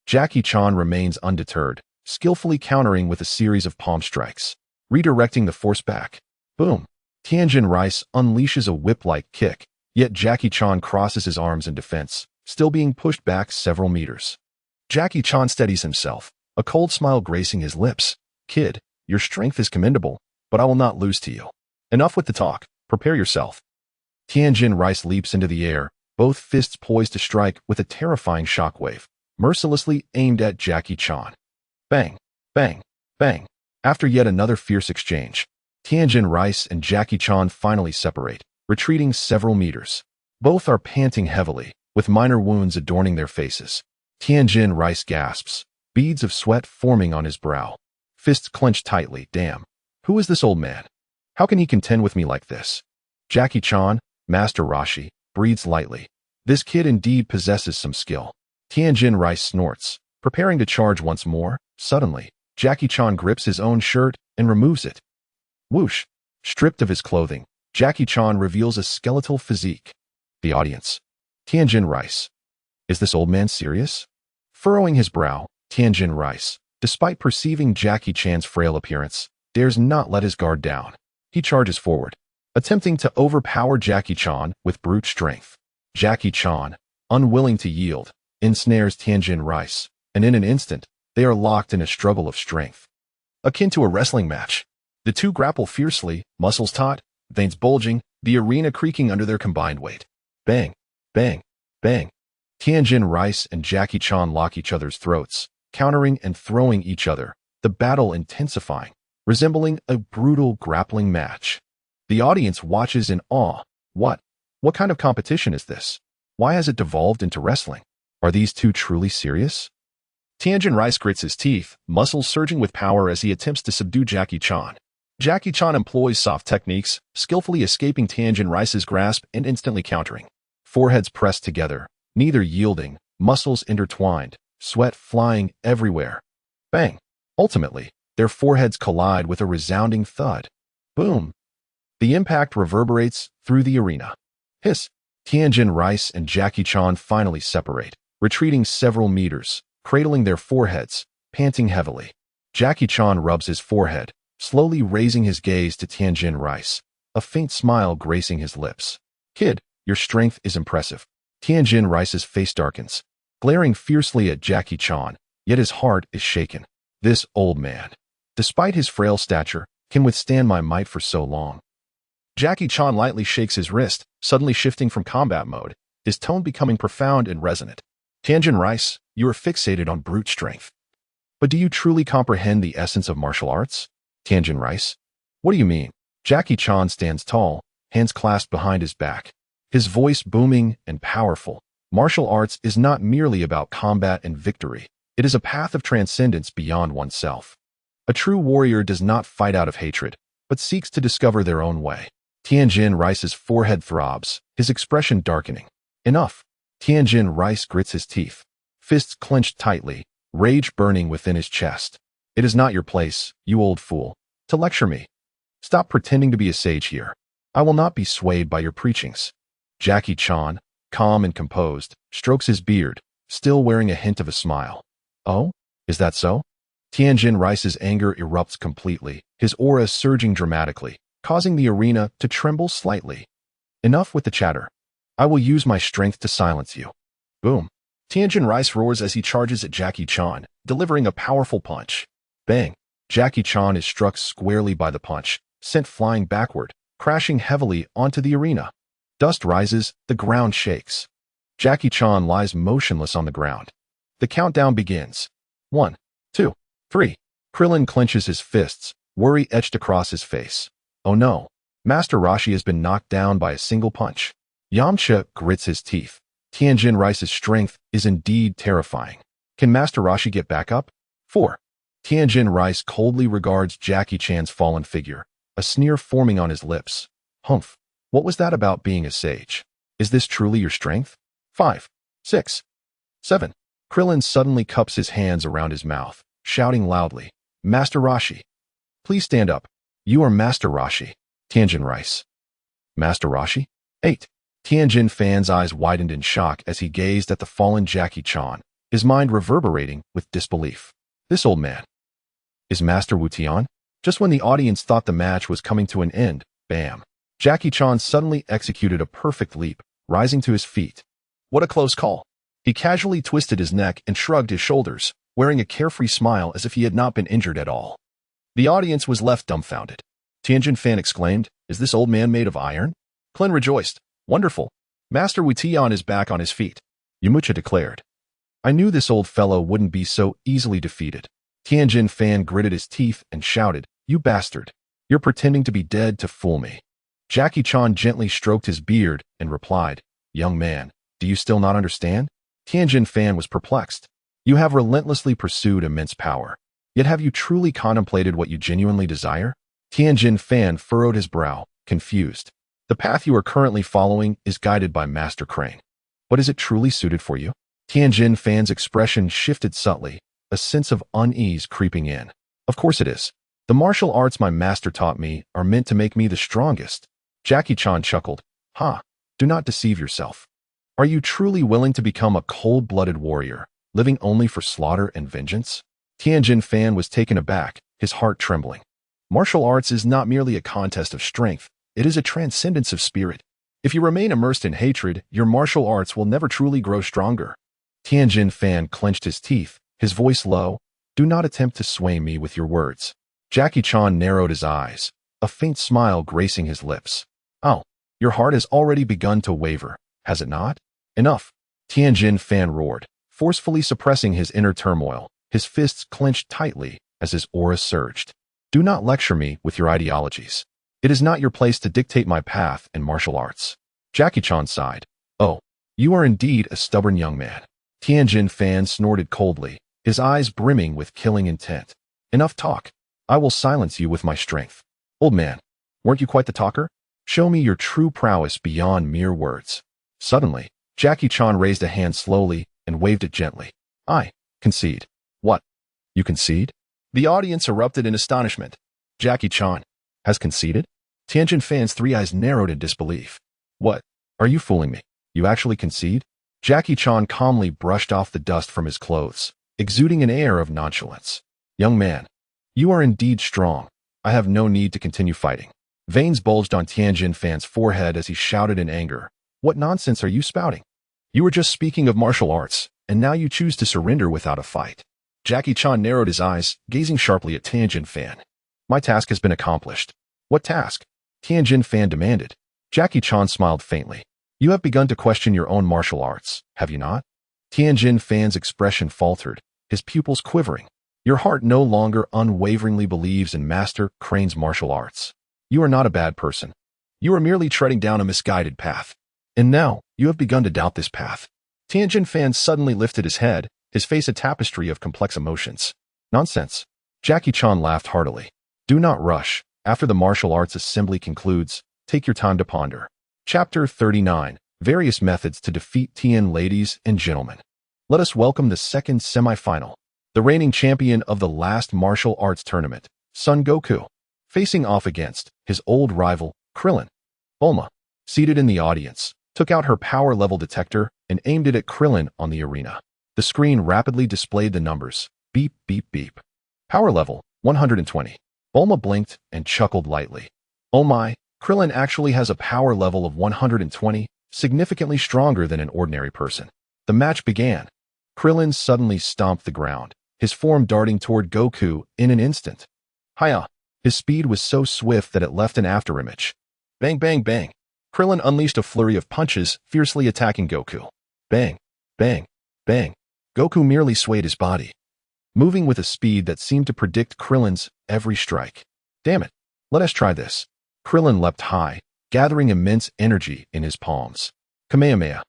Jackie Chan remains undeterred, skillfully countering with a series of palm strikes, redirecting the force back. Boom! Tianjin Rice unleashes a whip-like kick, yet Jackie Chan crosses his arms in defense, still being pushed back several meters. Jackie Chan steadies himself, a cold smile gracing his lips. Kid, your strength is commendable, but I will not lose to you. Enough with the talk. Prepare yourself. Tianjin Rice leaps into the air, both fists poised to strike with a terrifying shockwave, mercilessly aimed at Jackie Chan. Bang, bang, bang. After yet another fierce exchange, Tianjin Rice and Jackie Chan finally separate, retreating several meters. Both are panting heavily, with minor wounds adorning their faces. Tianjin Rice gasps, beads of sweat forming on his brow. Fists clenched tightly. Damn, who is this old man? How can he contend with me like this? Jackie Chan, Master Roshi, breathes lightly. This kid indeed possesses some skill. Tianjin Rice snorts, preparing to charge once more. Suddenly, Jackie Chan grips his own shirt and removes it. Whoosh! Stripped of his clothing, Jackie Chan reveals a skeletal physique. The audience. Tianjin Rice. Is this old man serious? Furrowing his brow, Tianjin Rice, despite perceiving Jackie Chan's frail appearance, dares not let his guard down. He charges forward, attempting to overpower Jackie Chan with brute strength. Jackie Chan, unwilling to yield, ensnares Tianjin Rice, and in an instant, they are locked in a struggle of strength. Akin to a wrestling match, the two grapple fiercely, muscles taut, veins bulging, the arena creaking under their combined weight. Bang, bang, bang. Tianjin Rice and Jackie Chan lock each other's throats, countering and throwing each other, the battle intensifying, resembling a brutal grappling match. The audience watches in awe. What kind of competition is this? Why has it devolved into wrestling? Are these two truly serious? Tianjin Rice grits his teeth, muscles surging with power as he attempts to subdue Jackie Chan. Jackie Chan employs soft techniques, skillfully escaping Tianjin Rice's grasp and instantly countering. Foreheads pressed together, neither yielding, muscles intertwined, sweat flying everywhere. Bang! Ultimately, their foreheads collide with a resounding thud. Boom! The impact reverberates through the arena. Hiss! Tianjin Rice and Jackie Chan finally separate, retreating several meters, cradling their foreheads, panting heavily. Jackie Chan rubs his forehead, slowly raising his gaze to Tianjin Rice, a faint smile gracing his lips. Kid, your strength is impressive. Tianjin Rice's face darkens, glaring fiercely at Jackie Chan, yet his heart is shaken. This old man, despite his frail stature, can withstand my might for so long. Jackie Chan lightly shakes his wrist, suddenly shifting from combat mode, his tone becoming profound and resonant. Tianjin Rice, you are fixated on brute strength. But do you truly comprehend the essence of martial arts? Tianjin Rice. What do you mean? Jackie Chan stands tall, hands clasped behind his back, his voice booming and powerful. Martial arts is not merely about combat and victory. It is a path of transcendence beyond oneself. A true warrior does not fight out of hatred, but seeks to discover their own way. Tianjin Rice's forehead throbs, his expression darkening. Enough. Tianjin Rice grits his teeth, fists clenched tightly, rage burning within his chest. It is not your place, you old fool, to lecture me. Stop pretending to be a sage here. I will not be swayed by your preachings. Jackie Chan, calm and composed, strokes his beard, still wearing a hint of a smile. Oh? Is that so? Tianjin Rice's anger erupts completely, his aura surging dramatically, causing the arena to tremble slightly. Enough with the chatter. I will use my strength to silence you. Boom. Tianjin Rice roars as he charges at Jackie Chan, delivering a powerful punch. Bang. Jackie Chan is struck squarely by the punch, sent flying backward, crashing heavily onto the arena. Dust rises, the ground shakes. Jackie Chan lies motionless on the ground. The countdown begins. 1, 2, 3. Krillin clenches his fists, worry etched across his face. Oh no. Master Roshi has been knocked down by a single punch. Yamcha grits his teeth. Tianjin Rice's strength is indeed terrifying. Can Master Roshi get back up? 4. Tianjin Rice coldly regards Jackie Chan's fallen figure, a sneer forming on his lips. Humph. What was that about being a sage? Is this truly your strength? 5, 6, 7. Krillin suddenly cups his hands around his mouth, shouting loudly, Master Roshi. Please stand up. You are Master Roshi. Tianjin Rice. Master Roshi? 8. Tianjin Fan's eyes widened in shock as he gazed at the fallen Jackie Chan, his mind reverberating with disbelief. This old man. Is Master Wu Tian? Just when the audience thought the match was coming to an end, bam. Jackie Chan suddenly executed a perfect leap, rising to his feet. What a close call. He casually twisted his neck and shrugged his shoulders, wearing a carefree smile as if he had not been injured at all. The audience was left dumbfounded. Tianjin Fan exclaimed, Is this old man made of iron? Klin rejoiced. Wonderful. Master Wu Tian is back on his feet. Yamcha declared. I knew this old fellow wouldn't be so easily defeated. Tianjin Fan gritted his teeth and shouted, You bastard. You're pretending to be dead to fool me. Jackie Chan gently stroked his beard and replied, Young man, do you still not understand? Tianjin Fan was perplexed. You have relentlessly pursued immense power. Yet have you truly contemplated what you genuinely desire? Tianjin Fan furrowed his brow, confused. The path you are currently following is guided by Master Crane. But is it truly suited for you? Tianjin Fan's expression shifted subtly, a sense of unease creeping in. Of course it is. The martial arts my master taught me are meant to make me the strongest. Jackie Chan chuckled. Ha! Do not deceive yourself. Are you truly willing to become a cold-blooded warrior, living only for slaughter and vengeance? Tianjin Fan was taken aback, his heart trembling. Martial arts is not merely a contest of strength, it is a transcendence of spirit. If you remain immersed in hatred, your martial arts will never truly grow stronger. Tianjin Fan clenched his teeth, his voice low. Do not attempt to sway me with your words. Jackie Chan narrowed his eyes, a faint smile gracing his lips. Oh, your heart has already begun to waver, has it not? Enough. Tianjin Fan roared, forcefully suppressing his inner turmoil, his fists clenched tightly as his aura surged. Do not lecture me with your ideologies. It is not your place to dictate my path in martial arts. Jackie Chan sighed. Oh, you are indeed a stubborn young man. Tianjin Fan snorted coldly, his eyes brimming with killing intent. Enough talk. I will silence you with my strength. Old man, weren't you quite the talker? Show me your true prowess beyond mere words. Suddenly, Jackie Chan raised a hand slowly and waved it gently. I concede. What? You concede? The audience erupted in astonishment. Jackie Chan has conceded? Tianjin Fan's three eyes narrowed in disbelief. What? Are you fooling me? You actually concede? Jackie Chan calmly brushed off the dust from his clothes, exuding an air of nonchalance. Young man, you are indeed strong. I have no need to continue fighting. Veins bulged on Tianjin Fan's forehead as he shouted in anger. What nonsense are you spouting? You were just speaking of martial arts, and now you choose to surrender without a fight. Jackie Chan narrowed his eyes, gazing sharply at Tianjin Fan. My task has been accomplished. What task? Tianjin Fan demanded. Jackie Chan smiled faintly. You have begun to question your own martial arts, have you not? Tianjin Fan's expression faltered, his pupils quivering. Your heart no longer unwaveringly believes in Master Crane's martial arts. You are not a bad person. You are merely treading down a misguided path. And now, you have begun to doubt this path. Tianjin Fan suddenly lifted his head, his face a tapestry of complex emotions. Nonsense. Jackie Chan laughed heartily. Do not rush. After the martial arts assembly concludes, take your time to ponder. Chapter 39. Various Methods to Defeat Tien. Ladies and gentlemen, let us welcome the second semi-final. The reigning champion of the last martial arts tournament, Son Goku, facing off against his old rival, Krillin. Bulma, seated in the audience, took out her power level detector and aimed it at Krillin on the arena. The screen rapidly displayed the numbers. Beep, beep, beep. Power level, 120. Bulma blinked and chuckled lightly. Oh my, Krillin actually has a power level of 120, significantly stronger than an ordinary person. The match began. Krillin suddenly stomped the ground, his form darting toward Goku in an instant. Hiya! His speed was so swift that it left an afterimage. Bang, bang, bang. Krillin unleashed a flurry of punches, fiercely attacking Goku. Bang, bang, bang. Goku merely swayed his body, moving with a speed that seemed to predict Krillin's every strike. Damn it, let us try this. Krillin leapt high, gathering immense energy in his palms. Kamehameha.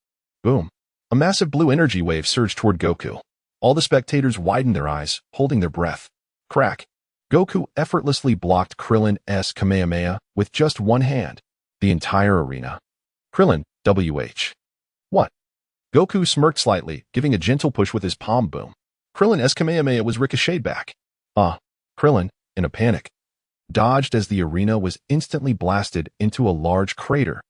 Boom. A massive blue energy wave surged toward Goku. All the spectators widened their eyes, holding their breath. Crack. Goku effortlessly blocked Krillin's Kamehameha with just one hand. The entire arena. Krillin, WH. What? Goku smirked slightly, giving a gentle push with his palm. Boom. Krillin's Kamehameha was ricocheted back. Krillin, in a panic, dodged as the arena was instantly blasted into a large crater.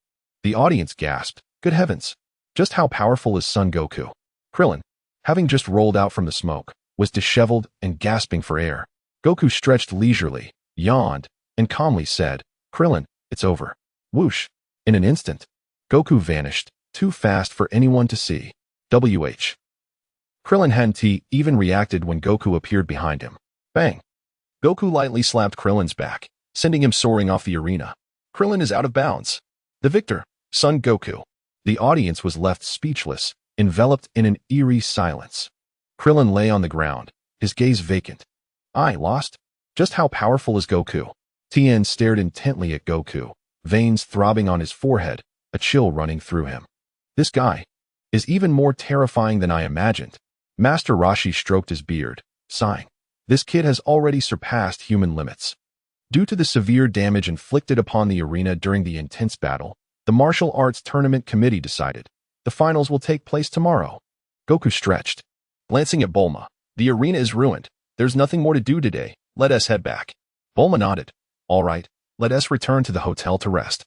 The audience gasped. Good heavens! Just how powerful is Son Goku? Krillin, having just rolled out from the smoke, was disheveled and gasping for air. Goku stretched leisurely, yawned, and calmly said, Krillin, it's over. Whoosh! In an instant, Goku vanished, too fast for anyone to see. WH. Krillin hadn't even reacted when Goku appeared behind him. Bang! Goku lightly slapped Krillin's back, sending him soaring off the arena. Krillin is out of bounds. The victor, Son Goku. The audience was left speechless, enveloped in an eerie silence. Krillin lay on the ground, his gaze vacant. I lost? Just how powerful is Goku? Tien stared intently at Goku, veins throbbing on his forehead, a chill running through him. This guy is even more terrifying than I imagined. Master Roshi stroked his beard, sighing. This kid has already surpassed human limits. Due to the severe damage inflicted upon the arena during the intense battle, the Martial Arts Tournament Committee decided the finals will take place tomorrow. Goku stretched, glancing at Bulma. The arena is ruined. There's nothing more to do today. Let us head back. Bulma nodded. All right, let us return to the hotel to rest.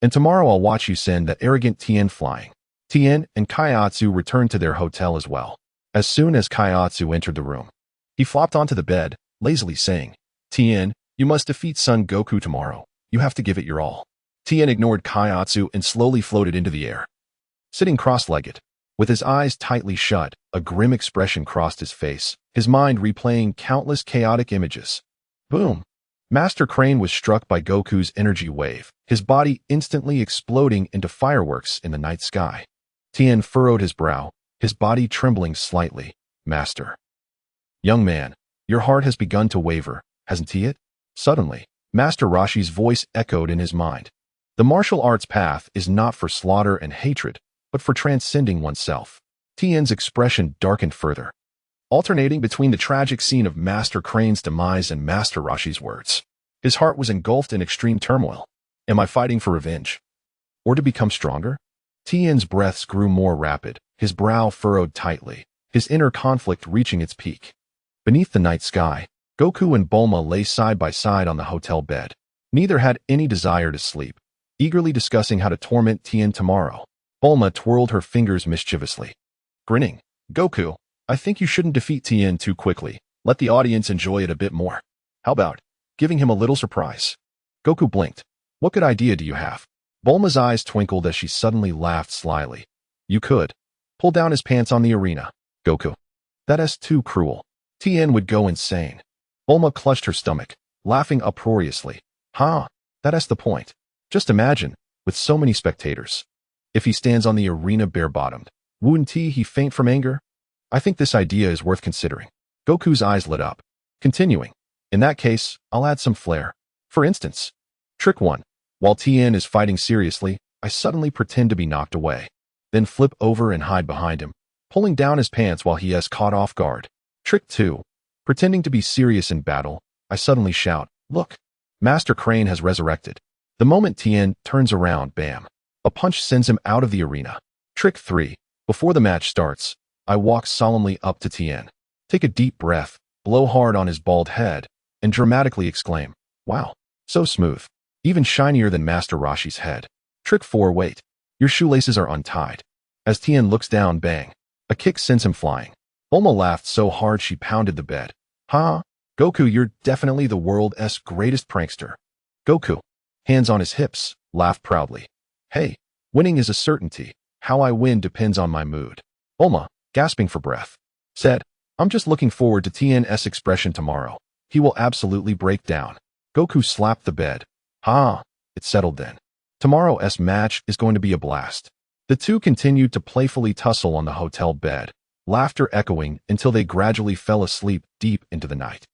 And tomorrow I'll watch you send that arrogant Tien flying. Tien and Kaiatsu returned to their hotel as well. As soon as Kaiatsu entered the room, he flopped onto the bed, lazily saying, Tien, you must defeat Son Goku tomorrow. You have to give it your all. Tien ignored Kaiatsu and slowly floated into the air. Sitting cross-legged, with his eyes tightly shut, a grim expression crossed his face, his mind replaying countless chaotic images. Boom! Master Crane was struck by Goku's energy wave, his body instantly exploding into fireworks in the night sky. Tien furrowed his brow, his body trembling slightly. Master. Young man, your heart has begun to waver, hasn't it? Suddenly, Master Roshi's voice echoed in his mind. The martial arts path is not for slaughter and hatred, but for transcending oneself. Tien's expression darkened further, alternating between the tragic scene of Master Crane's demise and Master Roshi's words. His heart was engulfed in extreme turmoil. Am I fighting for revenge? Or to become stronger? Tien's breaths grew more rapid, his brow furrowed tightly, his inner conflict reaching its peak. Beneath the night sky, Goku and Bulma lay side by side on the hotel bed. Neither had any desire to sleep, eagerly discussing how to torment Tien tomorrow. Bulma twirled her fingers mischievously. Grinning, Goku, I think you shouldn't defeat Tien too quickly. Let the audience enjoy it a bit more. How about giving him a little surprise? Goku blinked. What good idea do you have? Bulma's eyes twinkled as she suddenly laughed slyly. You could pull down his pants on the arena, Goku. That is too cruel. Tien would go insane. Bulma clutched her stomach, laughing uproariously. That is the point. Just imagine, with so many spectators. If he stands on the arena bare-bottomed, wouldn't he faint from anger? I think this idea is worth considering. Goku's eyes lit up. Continuing, in that case, I'll add some flair. For instance, Trick 1. While Tien is fighting seriously, I suddenly pretend to be knocked away. Then flip over and hide behind him, pulling down his pants while he is caught off guard. Trick 2. Pretending to be serious in battle, I suddenly shout, "Look! Master Crane has resurrected." The moment Tien turns around, bam! A punch sends him out of the arena. Trick 3. Before the match starts, I walk solemnly up to Tien, take a deep breath, blow hard on his bald head, and dramatically exclaim, "Wow, so smooth. Even shinier than Master Roshi's head." Trick 4. Wait. Your shoelaces are untied. As Tien looks down, bang. A kick sends him flying. Bulma laughed so hard she pounded the bed. "Ha! Goku, you're definitely the world's greatest prankster." Goku, hands on his hips, laughed proudly. "Hey, winning is a certainty. How I win depends on my mood." Bulma, gasping for breath, said, "I'm just looking forward to Tien's expression tomorrow. He will absolutely break down." Goku slapped the bed. "Ha! It settled then. Tomorrow's match is going to be a blast." The two continued to playfully tussle on the hotel bed, laughter echoing until they gradually fell asleep deep into the night.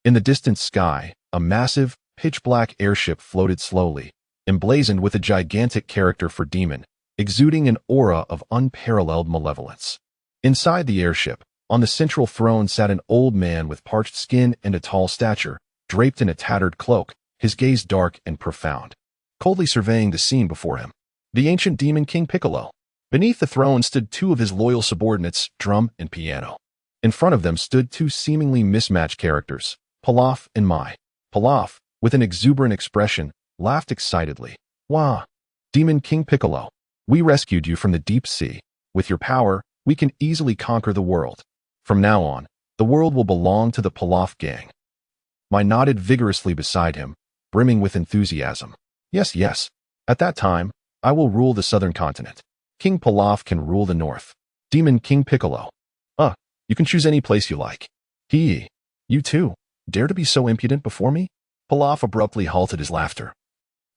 In the distant sky, a massive, pitch-black airship floated slowly, emblazoned with a gigantic character for demon, exuding an aura of unparalleled malevolence. Inside the airship, on the central throne sat an old man with parched skin and a tall stature, draped in a tattered cloak, his gaze dark and profound, coldly surveying the scene before him. The ancient demon King Piccolo. Beneath the throne stood two of his loyal subordinates, Drum and Piano. In front of them stood two seemingly mismatched characters, Pilaf and Mai. Pilaf, with an exuberant expression, laughed excitedly. "Wah! Demon King Piccolo, we rescued you from the deep sea. With your power, we can easily conquer the world. From now on, the world will belong to the Pilaf gang." Mai nodded vigorously beside him, brimming with enthusiasm. "Yes, yes. At that time, I will rule the southern continent. King Pilaf can rule the north. Demon King Piccolo. You can choose any place you like." You too, dare to be so impudent before me?" Pilaf abruptly halted his laughter.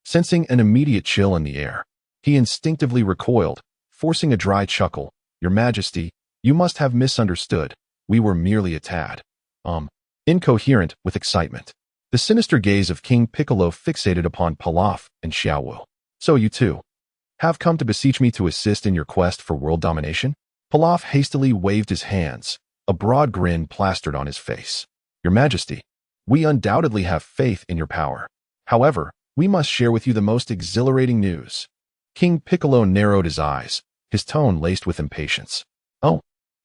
Sensing an immediate chill in the air, he instinctively recoiled, forcing a dry chuckle. "Your Majesty, you must have misunderstood. We were merely a tad, incoherent with excitement." The sinister gaze of King Piccolo fixated upon Pilaf and Xiaowu. "So you too have come to beseech me to assist in your quest for world domination?" Pilaf hastily waved his hands, a broad grin plastered on his face. "Your Majesty, we undoubtedly have faith in your power. However, we must share with you the most exhilarating news." King Piccolo narrowed his eyes, his tone laced with impatience. "Oh,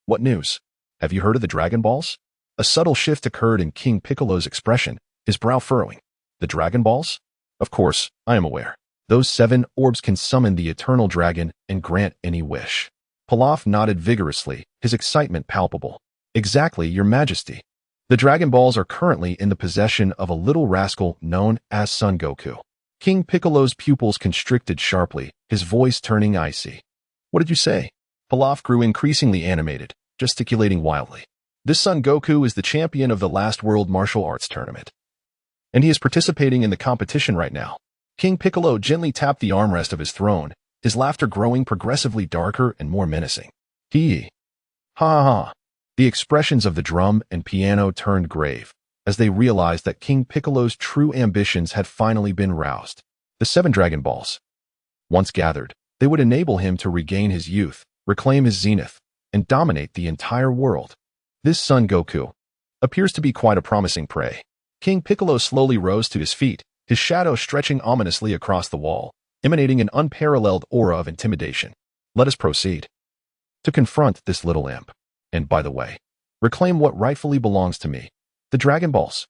what news? Have you heard of the Dragon Balls?" A subtle shift occurred in King Piccolo's expression, his brow furrowing. "The Dragon Balls? Of course, I am aware. Those 7 orbs can summon the eternal dragon and grant any wish." Pilaf nodded vigorously, his excitement palpable. "Exactly, Your Majesty. The Dragon Balls are currently in the possession of a little rascal known as Son Goku." King Piccolo's pupils constricted sharply, his voice turning icy. "What did you say?" Pilaf grew increasingly animated, gesticulating wildly. "This Son Goku is the champion of the last World Martial Arts Tournament, and he is participating in the competition right now." King Piccolo gently tapped the armrest of his throne, his laughter growing progressively darker and more menacing. Ha ha ha. The expressions of the Drum and Piano turned grave, as they realized that King Piccolo's true ambitions had finally been roused. The 7 Dragon Balls. Once gathered, they would enable him to regain his youth, reclaim his zenith, and dominate the entire world. This Son Goku appears to be quite a promising prey. King Piccolo slowly rose to his feet, his shadow stretching ominously across the wall, emanating an unparalleled aura of intimidation. "Let us proceed to confront this little imp. And by the way, reclaim what rightfully belongs to me, the Dragon Balls."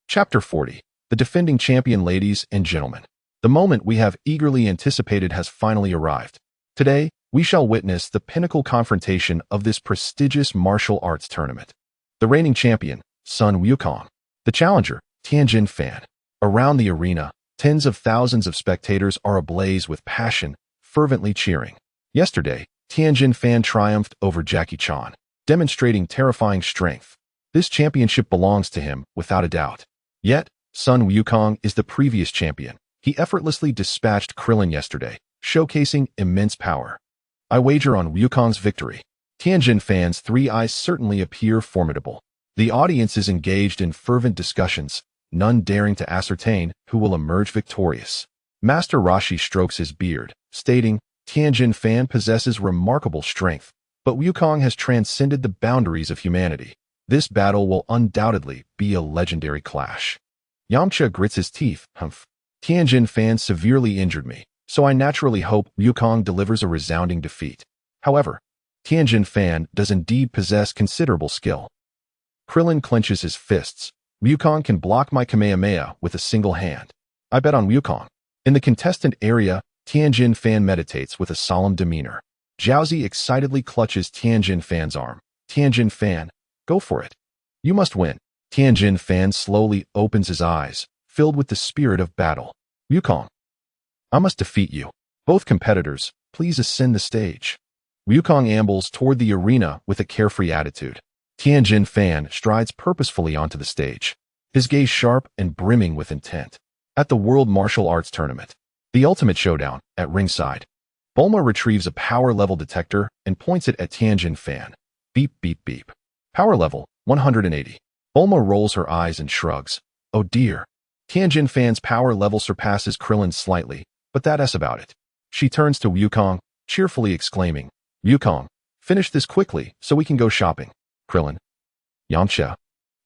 Chapter 40. The defending champion. Ladies and gentlemen, the moment we have eagerly anticipated has finally arrived. Today, we shall witness the pinnacle confrontation of this prestigious martial arts tournament. The reigning champion, Sun Wukong. The challenger, Tianjin Fan. Around the arena, tens of thousands of spectators are ablaze with passion, fervently cheering. Yesterday, Tianjin Fan triumphed over Jackie Chan, demonstrating terrifying strength. This championship belongs to him, without a doubt. Yet, Sun Wukong is the previous champion. He effortlessly dispatched Krillin yesterday, showcasing immense power. I wager on Wukong's victory. Tianjin fans' three eyes certainly appear formidable. The audience is engaged in fervent discussions, none daring to ascertain who will emerge victorious. Master Roshi strokes his beard, stating, Tianjin fan possesses remarkable strength, but Wukong has transcended the boundaries of humanity. This battle will undoubtedly be a legendary clash. Yamcha grits his teeth. Humph. Tianjin fan severely injured me, so I naturally hope Wukong delivers a resounding defeat. However, Tianjin fan does indeed possess considerable skill. Krillin clenches his fists. Wukong can block my Kamehameha with a single hand. I bet on Wukong. In the contestant area, Tianjin fan meditates with a solemn demeanor. Jiaozi excitedly clutches Tianjin fan's arm. Tianjin fan, go for it. You must win. Tianjin fan slowly opens his eyes, filled with the spirit of battle. Wukong, I must defeat you. Both competitors, please ascend the stage. Wukong ambles toward the arena with a carefree attitude. Tianjin fan strides purposefully onto the stage, his gaze sharp and brimming with intent. At the World Martial Arts Tournament, the ultimate showdown, at ringside, Bulma retrieves a power level detector and points it at Tianjin fan. Beep, beep, beep. Power level, 180. Bulma rolls her eyes and shrugs. Oh dear. Tianjin fan's power level surpasses Krillin's slightly, but that's about it. She turns to Wukong, cheerfully exclaiming, Wukong, finish this quickly so we can go shopping. Krillin. Yamcha.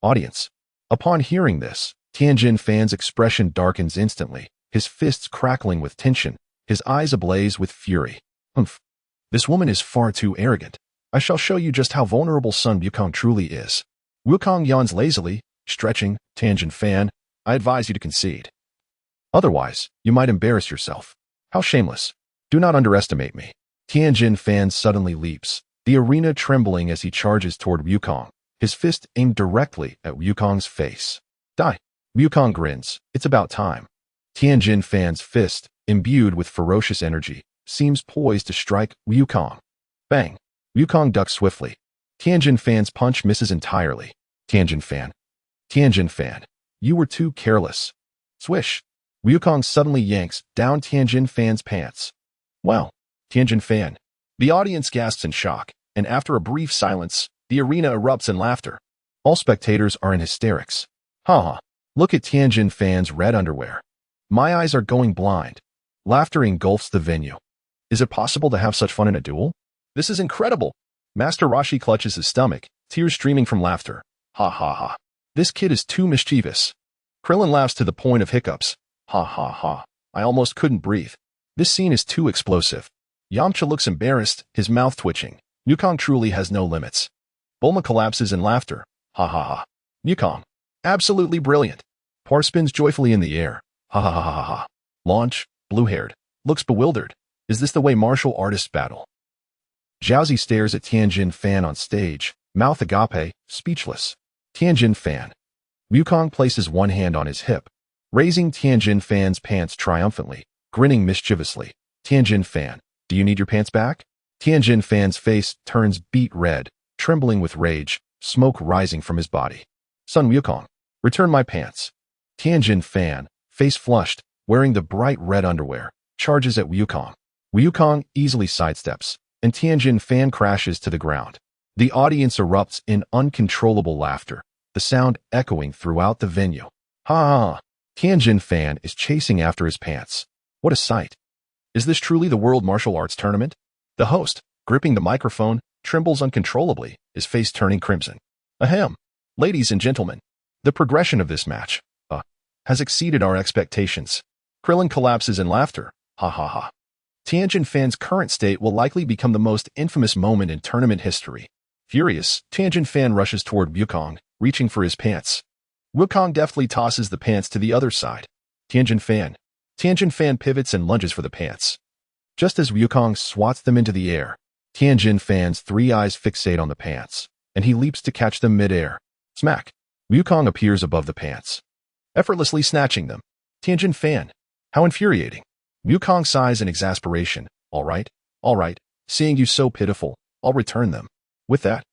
Audience. Upon hearing this, Tianjin fan's expression darkens instantly, his fists crackling with tension, his eyes ablaze with fury. Humph. This woman is far too arrogant. I shall show you just how vulnerable Sun Wukong truly is. Wukong yawns lazily, stretching. Tianjin fan, I advise you to concede. Otherwise, you might embarrass yourself. How shameless. Do not underestimate me. Tianjin fan suddenly leaps, the arena trembling as he charges toward Wukong, his fist aimed directly at Wukong's face. Die. Wukong grins. It's about time. Tianjin fan's fist, imbued with ferocious energy, seems poised to strike Wukong. Bang. Wukong ducks swiftly. Tianjin fan's punch misses entirely. Tianjin fan. Tianjin fan. You were too careless. Swish. Wukong suddenly yanks down Tianjin fan's pants. Wow. Tianjin fan. The audience gasps in shock, and after a brief silence, the arena erupts in laughter. All spectators are in hysterics. Ha. Look at Tianjin fan's red underwear. My eyes are going blind. Laughter engulfs the venue. Is it possible to have such fun in a duel? This is incredible. Master Roshi clutches his stomach, tears streaming from laughter. Ha ha ha. This kid is too mischievous. Krillin laughs to the point of hiccups. Ha ha ha. I almost couldn't breathe. This scene is too explosive. Yamcha looks embarrassed, his mouth twitching. Wukong truly has no limits. Bulma collapses in laughter. Ha ha ha. Wukong. Absolutely brilliant. Par spins joyfully in the air. Ha ha ha ha ha. Launch, blue-haired, looks bewildered. Is this the way martial artists battle? Jiaozi stares at Tianjin fan on stage, mouth agape, speechless. Tianjin fan. Wukong places one hand on his hip, raising Tianjin fan's pants triumphantly, grinning mischievously. Tianjin fan. Do you need your pants back? Tianjin fan's face turns beet red, trembling with rage, smoke rising from his body. Sun Wukong, return my pants. Tianjin fan, face flushed, wearing the bright red underwear, charges at Wukong. Wukong easily sidesteps, and Tianjin fan crashes to the ground. The audience erupts in uncontrollable laughter, the sound echoing throughout the venue. Ha ha! Tianjin fan is chasing after his pants. What a sight! Is this truly the World Martial Arts Tournament? The host, gripping the microphone, trembles uncontrollably, his face turning crimson. Ahem! Ladies and gentlemen, the progression of this match, has exceeded our expectations. Krillin collapses in laughter. Ha ha ha. Tianjin fan's current state will likely become the most infamous moment in tournament history. Furious, Tianjin fan rushes toward Wukong, reaching for his pants. Wukong deftly tosses the pants to the other side. Tianjin fan pivots and lunges for the pants. Just as Wukong swats them into the air, Tianjin fan's three eyes fixate on the pants, and he leaps to catch them mid-air. Smack! Wukong appears above the pants, effortlessly snatching them. Tianjin fan. How infuriating. Wukong sighs in exasperation. All right, seeing you so pitiful, I'll return them. With that,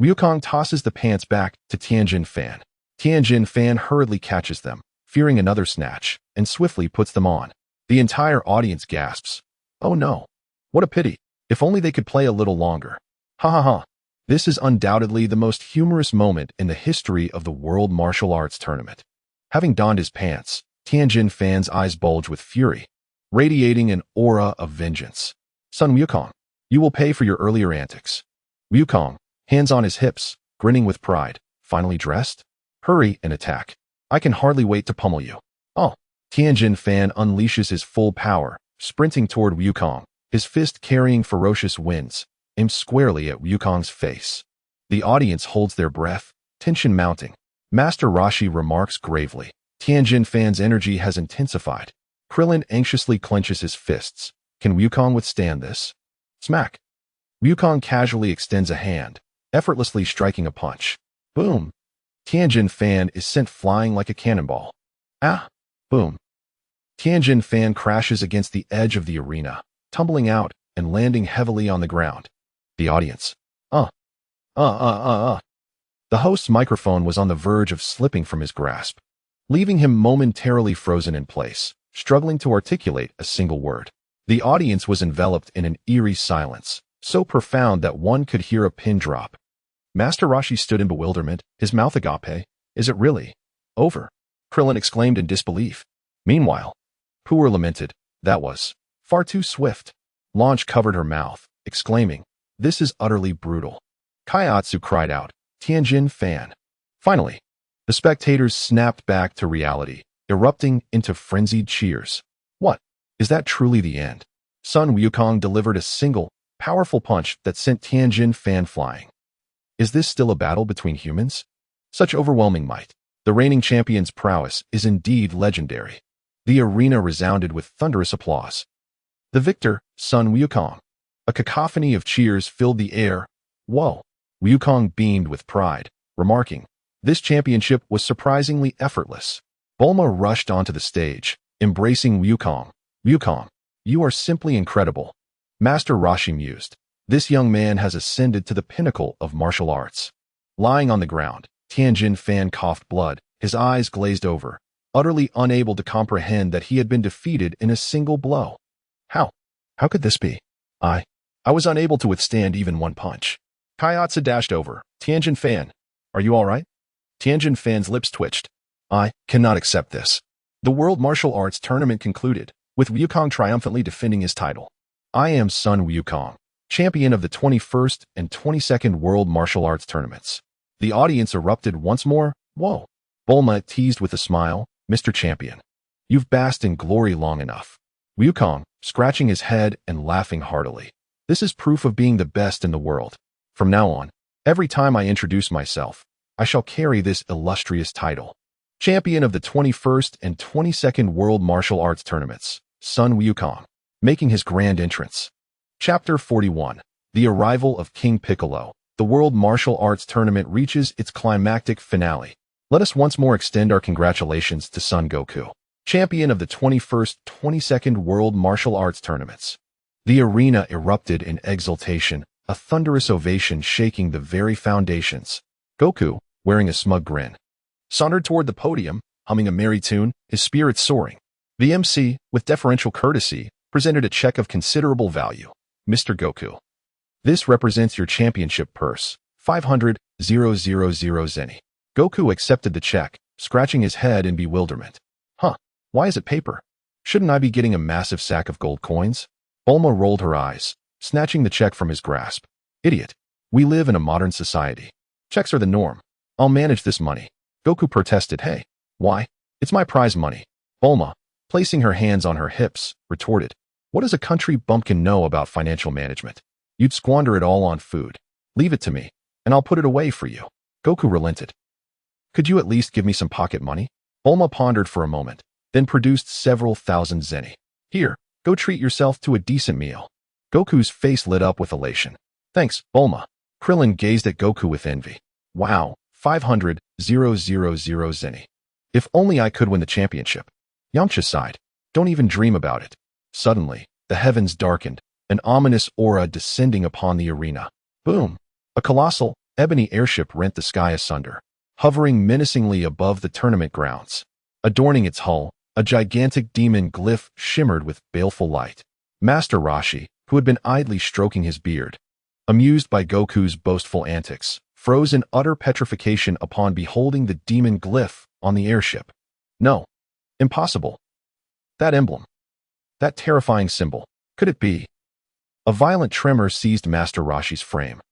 Wukong tosses the pants back to Tianjin fan. Tianjin fan hurriedly catches them, fearing another snatch, and swiftly puts them on. The entire audience gasps. Oh no. What a pity. If only they could play a little longer. Ha ha ha. This is undoubtedly the most humorous moment in the history of the World Martial Arts Tournament. Having donned his pants, Tianjin Fan's eyes bulge with fury, radiating an aura of vengeance. Sun Wukong, you will pay for your earlier antics. Wukong, hands on his hips, grinning with pride, finally dressed? Hurry and attack. I can hardly wait to pummel you. Oh. Tianjin Fan unleashes his full power, sprinting toward Wukong, his fist carrying ferocious winds, aimed squarely at Wukong's face. The audience holds their breath, tension mounting. Master Roshi remarks gravely. Tianjin Fan's energy has intensified. Krillin anxiously clenches his fists. Can Wukong withstand this? Smack. Wukong casually extends a hand, effortlessly striking a punch. Boom. Tianjin Fan is sent flying like a cannonball. Ah. Boom. Tianjin Fan crashes against the edge of the arena, tumbling out and landing heavily on the ground. The audience. The host's microphone was on the verge of slipping from his grasp, leaving him momentarily frozen in place, struggling to articulate a single word. The audience was enveloped in an eerie silence, so profound that one could hear a pin drop. Master Roshi stood in bewilderment, his mouth agape. Is it really over? Krillin exclaimed in disbelief. Meanwhile, Puer lamented, that was far too swift. Launch covered her mouth, exclaiming, this is utterly brutal. Kaiatsu cried out, Tianjin Fan. Finally, the spectators snapped back to reality, erupting into frenzied cheers. What? Is that truly the end? Sun Wukong delivered a single, powerful punch that sent Tianjin Fan flying. Is this still a battle between humans? Such overwhelming might. The reigning champion's prowess is indeed legendary. The arena resounded with thunderous applause. The victor, Sun Wukong. A cacophony of cheers filled the air. Whoa! Wukong beamed with pride, remarking, this championship was surprisingly effortless. Bulma rushed onto the stage, embracing Wukong. Wukong, you are simply incredible. Master Roshi mused, this young man has ascended to the pinnacle of martial arts. Lying on the ground, Tianjin Fan coughed blood, his eyes glazed over, utterly unable to comprehend that he had been defeated in a single blow. How? How could this be? I was unable to withstand even one punch. Kaiatsu dashed over. Tianjin Fan, are you all right? Tianjin Fan's lips twitched. I cannot accept this. The World Martial Arts Tournament concluded, with Wukong triumphantly defending his title. I am Sun Wukong, champion of the 21st and 22nd World Martial Arts Tournaments. The audience erupted once more. Whoa. Bulma teased with a smile, Mr. Champion. You've basked in glory long enough. Wukong, scratching his head and laughing heartily. This is proof of being the best in the world. From now on, every time I introduce myself, I shall carry this illustrious title. Champion of the 21st and 22nd World Martial Arts Tournaments, Sun Wukong, making his grand entrance. Chapter 41. The Arrival of King Piccolo. The World Martial Arts Tournament reaches its climactic finale. Let us once more extend our congratulations to Son Goku, champion of the 21st, 22nd World Martial Arts Tournaments. The arena erupted in exultation, a thunderous ovation shaking the very foundations. Goku, wearing a smug grin, sauntered toward the podium, humming a merry tune, his spirits soaring. The MC, with deferential courtesy, presented a check of considerable value. Mr. Goku, this represents your championship purse, 500,000 zeni. Goku accepted the check, scratching his head in bewilderment. Huh, why is it paper? Shouldn't I be getting a massive sack of gold coins? Bulma rolled her eyes, snatching the check from his grasp. Idiot. We live in a modern society. Checks are the norm. I'll manage this money. Goku protested. Hey, why? It's my prize money. Bulma, placing her hands on her hips, retorted. What does a country bumpkin know about financial management? You'd squander it all on food. Leave it to me, and I'll put it away for you. Goku relented. Could you at least give me some pocket money? Bulma pondered for a moment, then produced several thousand zeni. Here, go treat yourself to a decent meal. Goku's face lit up with elation. Thanks, Bulma. Krillin gazed at Goku with envy. Wow, 500,000 zeni. If only I could win the championship. Yamcha sighed. Don't even dream about it. Suddenly, the heavens darkened, an ominous aura descending upon the arena. Boom! A colossal, ebony airship rent the sky asunder, hovering menacingly above the tournament grounds. Adorning its hull, a gigantic demon glyph shimmered with baleful light. Master Roshi, who had been idly stroking his beard, amused by Goku's boastful antics, froze in utter petrification upon beholding the demon glyph on the airship. No. Impossible. That emblem. That terrifying symbol. Could it be? A violent tremor seized Master Roshi's frame.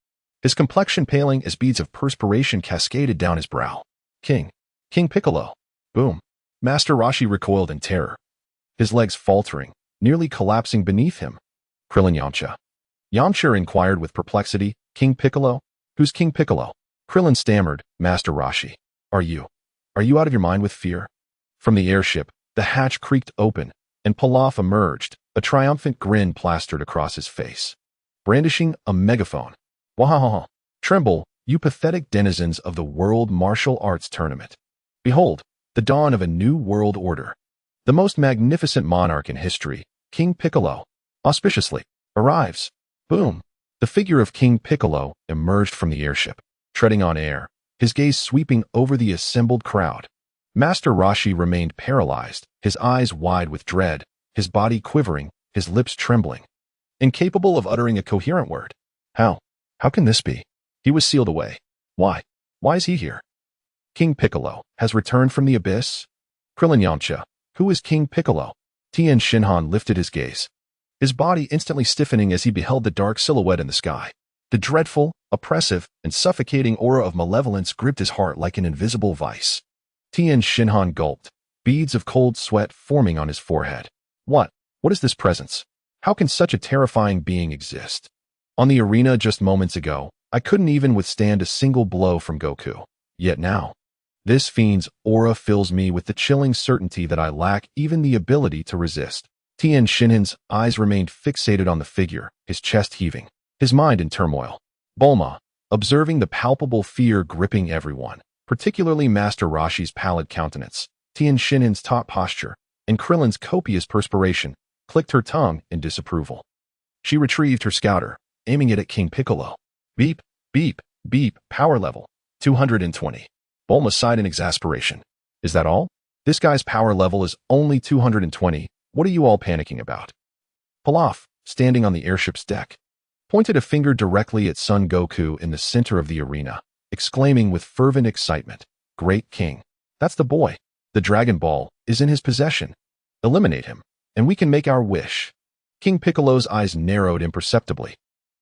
His complexion paling as beads of perspiration cascaded down his brow. King Piccolo. Boom. Master Roshi recoiled in terror, his legs faltering, nearly collapsing beneath him. Krillin Yamcha. Yamcha inquired with perplexity. King Piccolo? Who's King Piccolo? Krillin stammered. Master Roshi. Are you out of your mind with fear? From the airship, the hatch creaked open, and Pilaf emerged, a triumphant grin plastered across his face, brandishing a megaphone. Wahahaha! Tremble, you pathetic denizens of the World Martial Arts Tournament. Behold, the dawn of a new world order. The most magnificent monarch in history, King Piccolo, auspiciously arrives. Boom! The figure of King Piccolo emerged from the airship, treading on air, his gaze sweeping over the assembled crowd. Master Roshi remained paralyzed, his eyes wide with dread, his body quivering, his lips trembling, incapable of uttering a coherent word. How can this be? He was sealed away. Why is he here? King Piccolo has returned from the abyss? Krillin Yamcha, who is King Piccolo? Tien Shinhan lifted his gaze, his body instantly stiffening as he beheld the dark silhouette in the sky. The dreadful, oppressive, and suffocating aura of malevolence gripped his heart like an invisible vice. Tien Shinhan gulped, beads of cold sweat forming on his forehead. What is this presence? How can such a terrifying being exist? On the arena just moments ago, I couldn't even withstand a single blow from Goku. Yet now, this fiend's aura fills me with the chilling certainty that I lack even the ability to resist. Tien Shinhan's eyes remained fixated on the figure, his chest heaving, his mind in turmoil. Bulma, observing the palpable fear gripping everyone, particularly Master Roshi's pallid countenance, Tien Shinhan's taut posture, and Krillin's copious perspiration, clicked her tongue in disapproval. She retrieved her scouter, aiming it at King Piccolo. Beep, beep, beep, power level, 220. Bulma sighed in exasperation. Is that all? This guy's power level is only 220. What are you all panicking about? Pilaf, standing on the airship's deck, pointed a finger directly at Son Goku in the center of the arena, exclaiming with fervent excitement, Great King, that's the boy. The Dragon Ball is in his possession. Eliminate him, and we can make our wish. King Piccolo's eyes narrowed imperceptibly,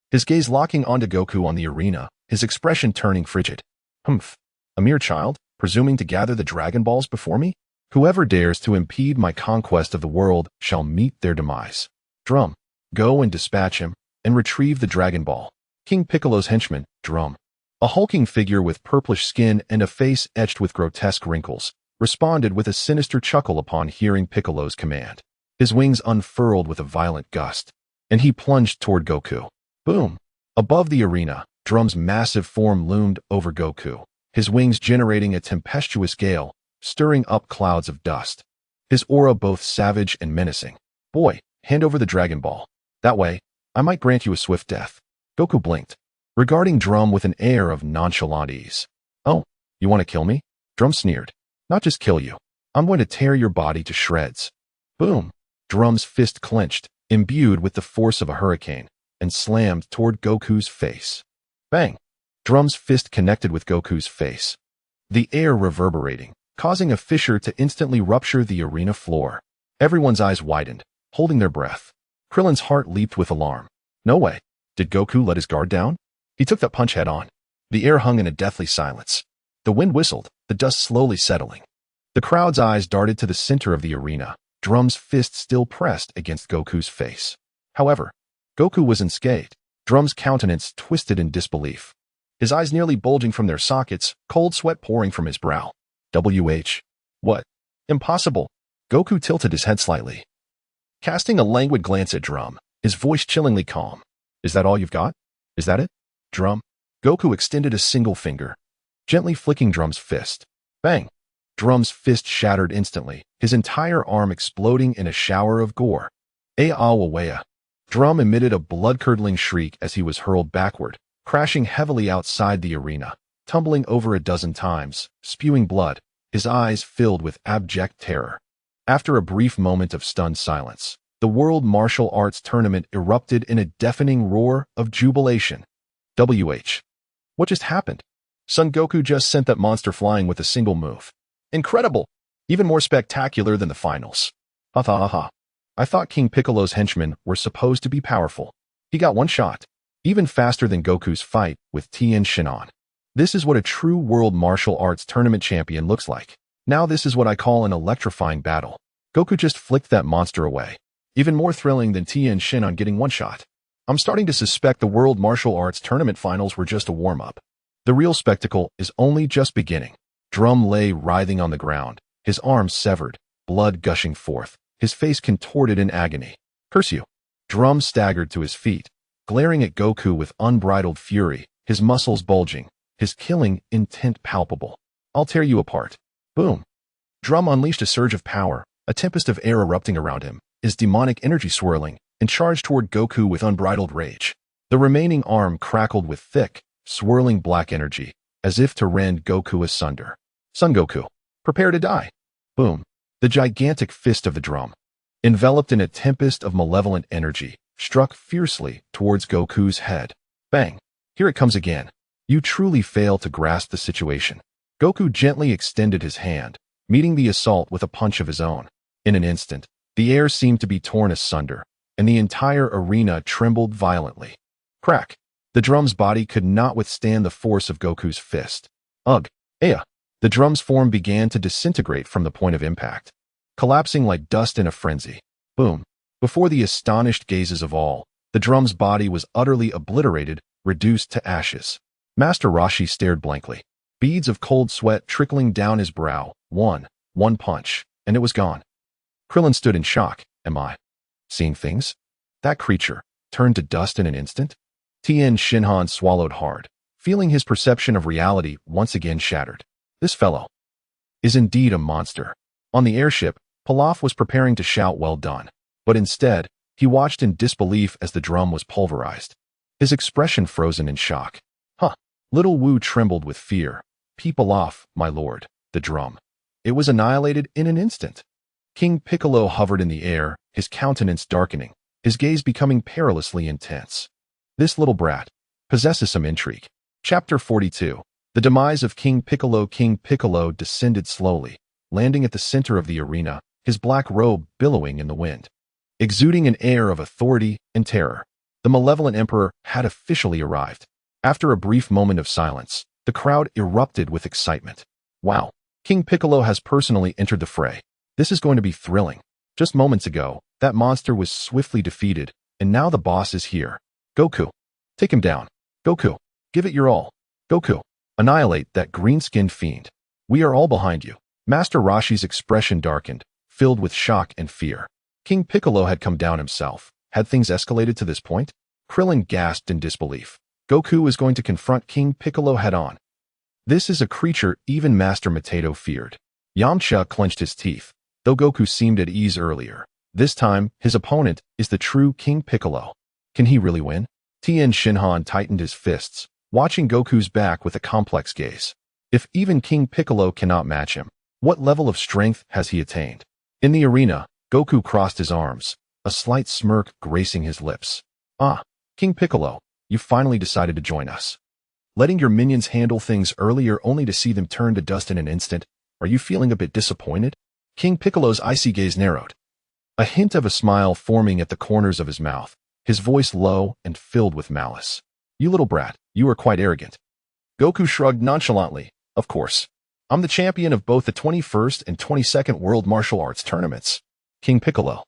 his gaze locking onto Goku on the arena, his expression turning frigid. Humph, a mere child, presuming to gather the Dragon Balls before me? Whoever dares to impede my conquest of the world shall meet their demise. Drum, go and dispatch him, and retrieve the Dragon Ball. King Piccolo's henchman, Drum, a hulking figure with purplish skin and a face etched with grotesque wrinkles, responded with a sinister chuckle upon hearing Piccolo's command. His wings unfurled with a violent gust, and he plunged toward Goku. Boom! Above the arena, Drum's massive form loomed over Goku, his wings generating a tempestuous gale, stirring up clouds of dust. His aura both savage and menacing. Boy, hand over the Dragon Ball. That way, I might grant you a swift death. Goku blinked, regarding Drum with an air of nonchalant ease. Oh, you want to kill me? Drum sneered. Not just kill you. I'm going to tear your body to shreds. Boom! Drum's fist clenched, imbued with the force of a hurricane, and slammed toward Goku's face. Bang! Drum's fist connected with Goku's face, the air reverberating, causing a fissure to instantly rupture the arena floor. Everyone's eyes widened, holding their breath. Krillin's heart leaped with alarm. No way. Did Goku let his guard down? He took that punch head on. The air hung in a deathly silence. The wind whistled, the dust slowly settling. The crowd's eyes darted to the center of the arena, Drum's fist still pressed against Goku's face. However, Goku was unscathed, Drum's countenance twisted in disbelief, his eyes nearly bulging from their sockets, cold sweat pouring from his brow. What? Impossible. Goku tilted his head slightly, casting a languid glance at Drum, his voice chillingly calm. Is that all you've got? Is that it? Drum? Goku extended a single finger, gently flicking Drum's fist. Bang! Drum's fist shattered instantly, his entire arm exploding in a shower of gore. Awaweya. Drum emitted a blood-curdling shriek as he was hurled backward, crashing heavily outside the arena, tumbling over a dozen times, spewing blood, his eyes filled with abject terror. After a brief moment of stunned silence, the World Martial Arts Tournament erupted in a deafening roar of jubilation. WH. What just happened? Son Goku just sent that monster flying with a single move. Incredible! Even more spectacular than the finals. Ha ha ha ha. I thought King Piccolo's henchmen were supposed to be powerful. He got one shot. Even faster than Goku's fight with Tien Shinhan. This is what a true World Martial Arts Tournament champion looks like. Now this is what I call an electrifying battle. Goku just flicked that monster away. Even more thrilling than Tien Shinhan getting one shot. I'm starting to suspect the World Martial Arts Tournament finals were just a warm-up. The real spectacle is only just beginning. Drum lay writhing on the ground, his arms severed, blood gushing forth, his face contorted in agony. Curse you! Drum staggered to his feet, glaring at Goku with unbridled fury, his muscles bulging, his killing intent palpable. I'll tear you apart. Boom! Drum unleashed a surge of power, a tempest of air erupting around him, his demonic energy swirling, and charged toward Goku with unbridled rage. The remaining arm crackled with thick, swirling black energy, as if to rend Goku asunder. Son Goku, prepare to die. Boom! The gigantic fist of the drum, enveloped in a tempest of malevolent energy, struck fiercely towards Goku's head. Bang! Here it comes again. You truly fail to grasp the situation. Goku gently extended his hand, meeting the assault with a punch of his own. In an instant, the air seemed to be torn asunder, and the entire arena trembled violently. Crack! The drum's body could not withstand the force of Goku's fist. Ugh! Aya! The drum's form began to disintegrate from the point of impact, collapsing like dust in a frenzy. Boom! Before the astonished gazes of all, the drum's body was utterly obliterated, reduced to ashes. Master Roshi stared blankly, beads of cold sweat trickling down his brow. One punch, and it was gone. Krillin stood in shock. Am I seeing things? That creature turned to dust in an instant? Tien Shinhan swallowed hard, feeling his perception of reality once again shattered. This fellow is indeed a monster. On the airship, Pilaf was preparing to shout well done, but instead, he watched in disbelief as the drum was pulverized, his expression frozen in shock. Huh! Little Wu trembled with fear. Pilaf, my lord, the drum. It was annihilated in an instant. King Piccolo hovered in the air, his countenance darkening, his gaze becoming perilously intense. This little brat possesses some intrigue. Chapter 42. The demise of King Piccolo. King Piccolo descended slowly, landing at the center of the arena, his black robe billowing in the wind, exuding an air of authority and terror. The malevolent emperor had officially arrived. After a brief moment of silence, the crowd erupted with excitement. Wow! King Piccolo has personally entered the fray. This is going to be thrilling. Just moments ago, that monster was swiftly defeated, and now the boss is here. Goku, take him down. Goku, give it your all. Goku, annihilate that green-skinned fiend. We are all behind you. Master Roshi's expression darkened, filled with shock and fear. King Piccolo had come down himself. Had things escalated to this point? Krillin gasped in disbelief. Goku is going to confront King Piccolo head-on. This is a creature even Master Mateto feared. Yamcha clenched his teeth, though Goku seemed at ease earlier. This time, his opponent is the true King Piccolo. Can he really win? Tien Shinhan tightened his fists, watching Goku's back with a complex gaze. If even King Piccolo cannot match him, what level of strength has he attained? In the arena, Goku crossed his arms, a slight smirk gracing his lips. Ah, King Piccolo, you finally decided to join us. Letting your minions handle things earlier only to see them turn to dust in an instant, are you feeling a bit disappointed? King Piccolo's icy gaze narrowed, a hint of a smile forming at the corners of his mouth, his voice low and filled with malice. You little brat, you are quite arrogant. Goku shrugged nonchalantly. Of course. I'm the champion of both the 21st and 22nd World Martial Arts tournaments. King Piccolo.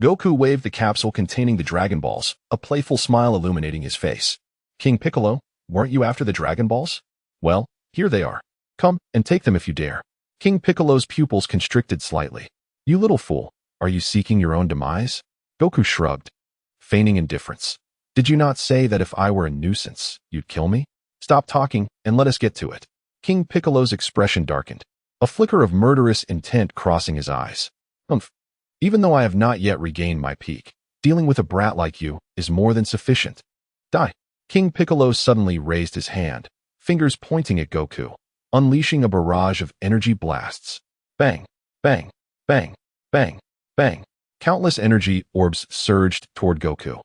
Goku waved the capsule containing the Dragon Balls, a playful smile illuminating his face. King Piccolo, weren't you after the Dragon Balls? Well, here they are. Come and take them if you dare. King Piccolo's pupils constricted slightly. You little fool, are you seeking your own demise? Goku shrugged, feigning indifference. Did you not say that if I were a nuisance, you'd kill me? Stop talking and let us get to it. King Piccolo's expression darkened, a flicker of murderous intent crossing his eyes. Humph. Even though I have not yet regained my peak, dealing with a brat like you is more than sufficient. Die. King Piccolo suddenly raised his hand, fingers pointing at Goku, unleashing a barrage of energy blasts. Bang, bang, bang, bang, bang. Countless energy orbs surged toward Goku.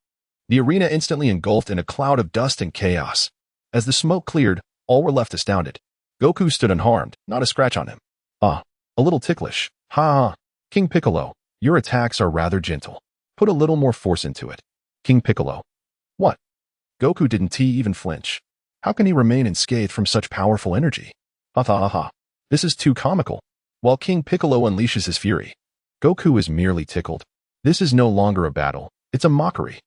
The arena instantly engulfed in a cloud of dust and chaos. As the smoke cleared, all were left astounded. Goku stood unharmed, not a scratch on him. Ah, a little ticklish. Ha ha. King Piccolo, your attacks are rather gentle. Put a little more force into it. King Piccolo. What? Goku didn't even flinch. How can he remain unscathed from such powerful energy? Ha ha ha ha. This is too comical. While King Piccolo unleashes his fury, Goku is merely tickled. This is no longer a battle, it's a mockery.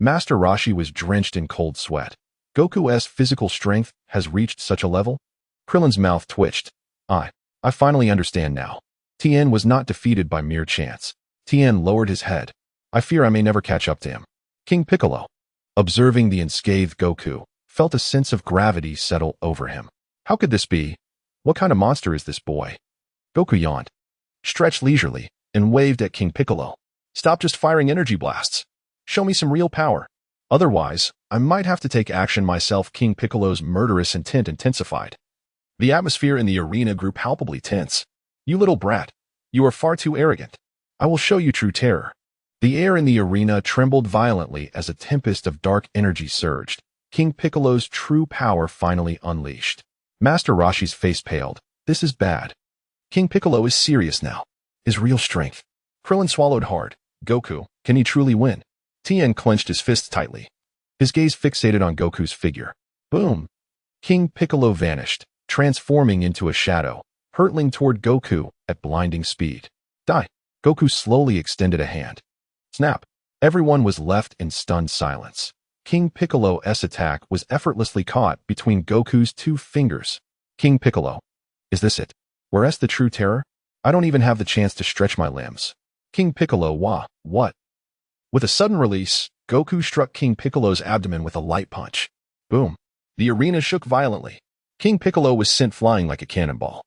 Master Roshi was drenched in cold sweat. Goku's physical strength has reached such a level? Krillin's mouth twitched. I finally understand now. Tien was not defeated by mere chance. Tien lowered his head. I fear I may never catch up to him. King Piccolo, observing the unscathed Goku, felt a sense of gravity settle over him. How could this be? What kind of monster is this boy? Goku yawned, stretched leisurely, and waved at King Piccolo. Stop just firing energy blasts. Show me some real power. Otherwise, I might have to take action myself. King Piccolo's murderous intent intensified. The atmosphere in the arena grew palpably tense. You little brat. You are far too arrogant. I will show you true terror. The air in the arena trembled violently as a tempest of dark energy surged. King Piccolo's true power finally unleashed. Master Roshi's face paled. This is bad. King Piccolo is serious now. His real strength. Krillin swallowed hard. Goku, can he truly win? Tien clenched his fists tightly. His gaze fixated on Goku's figure. Boom! King Piccolo vanished, transforming into a shadow, hurtling toward Goku at blinding speed. Die! Goku slowly extended a hand. Snap! Everyone was left in stunned silence. King Piccolo's attack was effortlessly caught between Goku's two fingers. King Piccolo. Is this it? Where's the true terror? I don't even have the chance to stretch my limbs. King Piccolo, what? With a sudden release, Goku struck King Piccolo's abdomen with a light punch. Boom. The arena shook violently. King Piccolo was sent flying like a cannonball,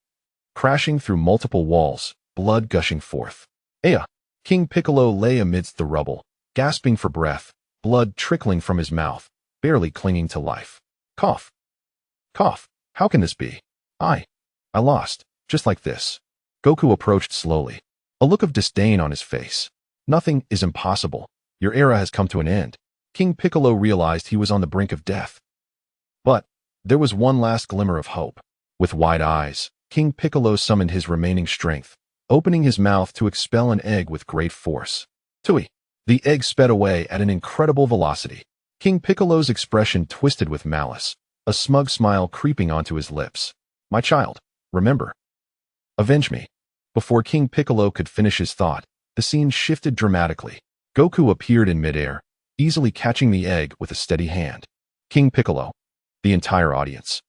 crashing through multiple walls, blood gushing forth. Aya! King Piccolo lay amidst the rubble, gasping for breath, blood trickling from his mouth, barely clinging to life. Cough. Cough. How can this be? I lost. Just like this. Goku approached slowly, a look of disdain on his face. Nothing is impossible. Your era has come to an end. King Piccolo realized he was on the brink of death. But there was one last glimmer of hope. With wide eyes, King Piccolo summoned his remaining strength, opening his mouth to expel an egg with great force. Tui! The egg sped away at an incredible velocity. King Piccolo's expression twisted with malice, a smug smile creeping onto his lips. My child, remember. Avenge me. Before King Piccolo could finish his thought, the scene shifted dramatically. Goku appeared in midair, easily catching the egg with a steady hand. King Piccolo. The entire audience.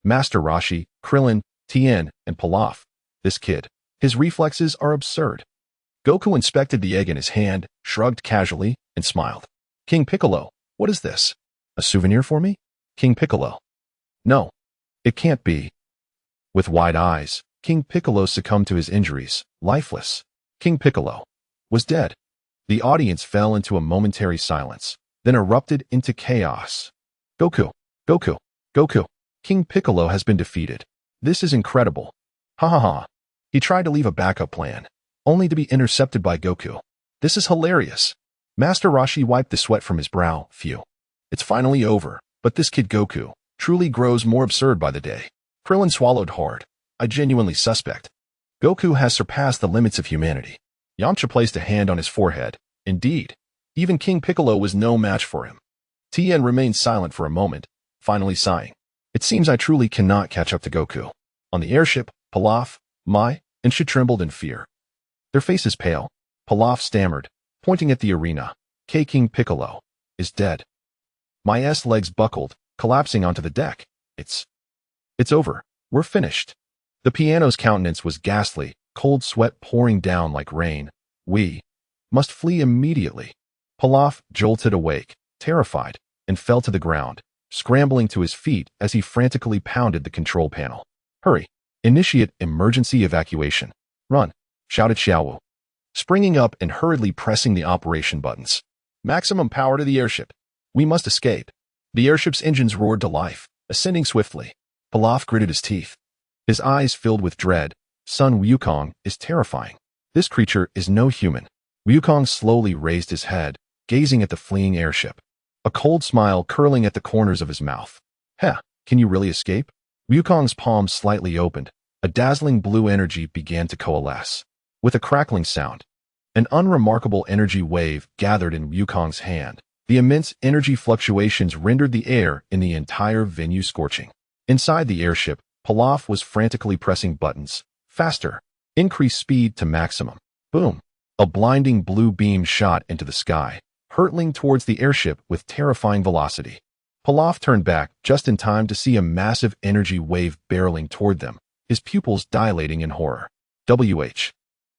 Master Roshi, Krillin, Tien, and Pilaf. This kid. His reflexes are absurd. Goku inspected the egg in his hand, shrugged casually, and smiled. King Piccolo, what is this? A souvenir for me? King Piccolo. No. It can't be. With wide eyes, King Piccolo succumbed to his injuries, lifeless. King Piccolo was dead. The audience fell into a momentary silence, then erupted into chaos. Goku, Goku, Goku. King Piccolo has been defeated. This is incredible. Ha ha ha. He tried to leave a backup plan, only to be intercepted by Goku. This is hilarious. Master Roshi wiped the sweat from his brow. Phew. It's finally over, but this kid Goku truly grows more absurd by the day. Krillin swallowed hard. I genuinely suspect. Goku has surpassed the limits of humanity. Yamcha placed a hand on his forehead. Indeed, even King Piccolo was no match for him. Tien remained silent for a moment, finally sighing. It seems I truly cannot catch up to Goku. On the airship, Pilaf, Mai, and Shi trembled in fear. Their faces pale. Pilaf stammered, pointing at the arena. King Piccolo is dead. Mai's legs buckled, collapsing onto the deck. It's over. We're finished. The piano's countenance was ghastly, cold sweat pouring down like rain. We must flee immediately. Pilaf jolted awake, terrified, and fell to the ground, scrambling to his feet as he frantically pounded the control panel. Hurry! Initiate emergency evacuation. Run! Shouted Xiaowu, springing up and hurriedly pressing the operation buttons. Maximum power to the airship. We must escape. The airship's engines roared to life, ascending swiftly. Pilaf gritted his teeth. His eyes filled with dread. Sun Wukong is terrifying. This creature is no human. Wukong slowly raised his head, gazing at the fleeing airship, a cold smile curling at the corners of his mouth. Heh, can you really escape? Wukong's palms slightly opened. A dazzling blue energy began to coalesce. With a crackling sound, an unremarkable energy wave gathered in Wukong's hand. The immense energy fluctuations rendered the air in the entire venue scorching. Inside the airship, Pilaf was frantically pressing buttons. Faster. Increase speed to maximum. Boom. A blinding blue beam shot into the sky, hurtling towards the airship with terrifying velocity. Pilaf turned back just in time to see a massive energy wave barreling toward them, his pupils dilating in horror.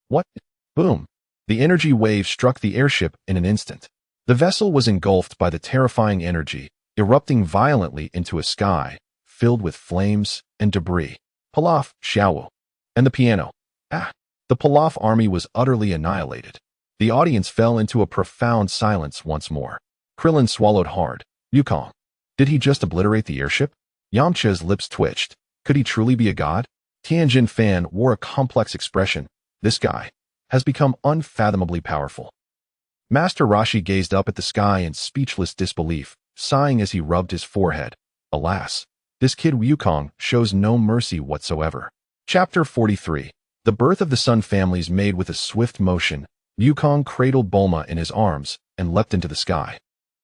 What? Boom. The energy wave struck the airship in an instant. The vessel was engulfed by the terrifying energy, erupting violently into a sky filled with flames and debris. Pilaf, Xiaowu, and the piano. The Pilaf army was utterly annihilated. The audience fell into a profound silence once more. Krillin swallowed hard. Wukong. Did he just obliterate the airship? Yamcha's lips twitched. Could he truly be a god? Tianjin Fan wore a complex expression. This guy has become unfathomably powerful. Master Roshi gazed up at the sky in speechless disbelief, sighing as he rubbed his forehead. Alas, this kid Wukong shows no mercy whatsoever. Chapter 43. The birth of the Sun families made with a swift motion. Wukong cradled Bulma in his arms and leapt into the sky,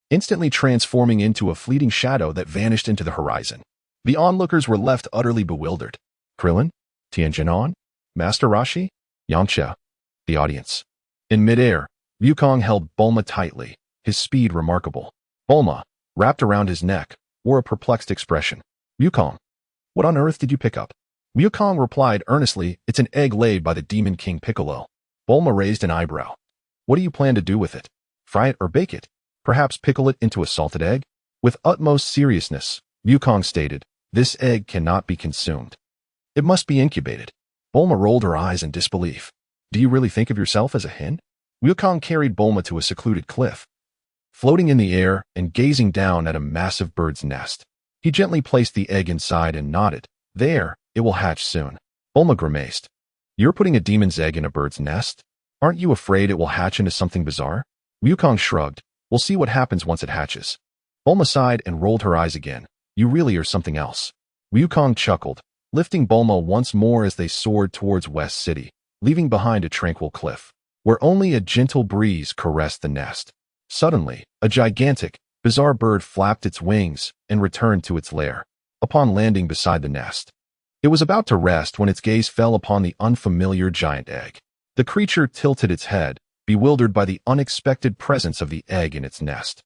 instantly transforming into a fleeting shadow that vanished into the horizon. The onlookers were left utterly bewildered. Krillin? Tianjin, Master Roshi? Yamcha? The audience. In midair, Wukong held Bulma tightly, his speed remarkable. Bulma, wrapped around his neck, wore a perplexed expression. Wukong, what on earth did you pick up? Wukong replied earnestly, it's an egg laid by the Demon King Piccolo. Bulma raised an eyebrow. What do you plan to do with it? Fry it or bake it? Perhaps pickle it into a salted egg? With utmost seriousness, Wukong stated, this egg cannot be consumed. It must be incubated. Bulma rolled her eyes in disbelief. Do you really think of yourself as a hen? Wukong carried Bulma to a secluded cliff. Floating in the air and gazing down at a massive bird's nest, he gently placed the egg inside and nodded. There, it will hatch soon. Bulma grimaced. You're putting a demon's egg in a bird's nest? Aren't you afraid it will hatch into something bizarre? Wukong shrugged. We'll see what happens once it hatches. Bulma sighed and rolled her eyes again. You really are something else. Wukong chuckled, lifting Bulma once more as they soared towards West City, leaving behind a tranquil cliff, where only a gentle breeze caressed the nest. Suddenly, a gigantic, bizarre bird flapped its wings and returned to its lair. Upon landing beside the nest, it was about to rest when its gaze fell upon the unfamiliar giant egg. The creature tilted its head, bewildered by the unexpected presence of the egg in its nest.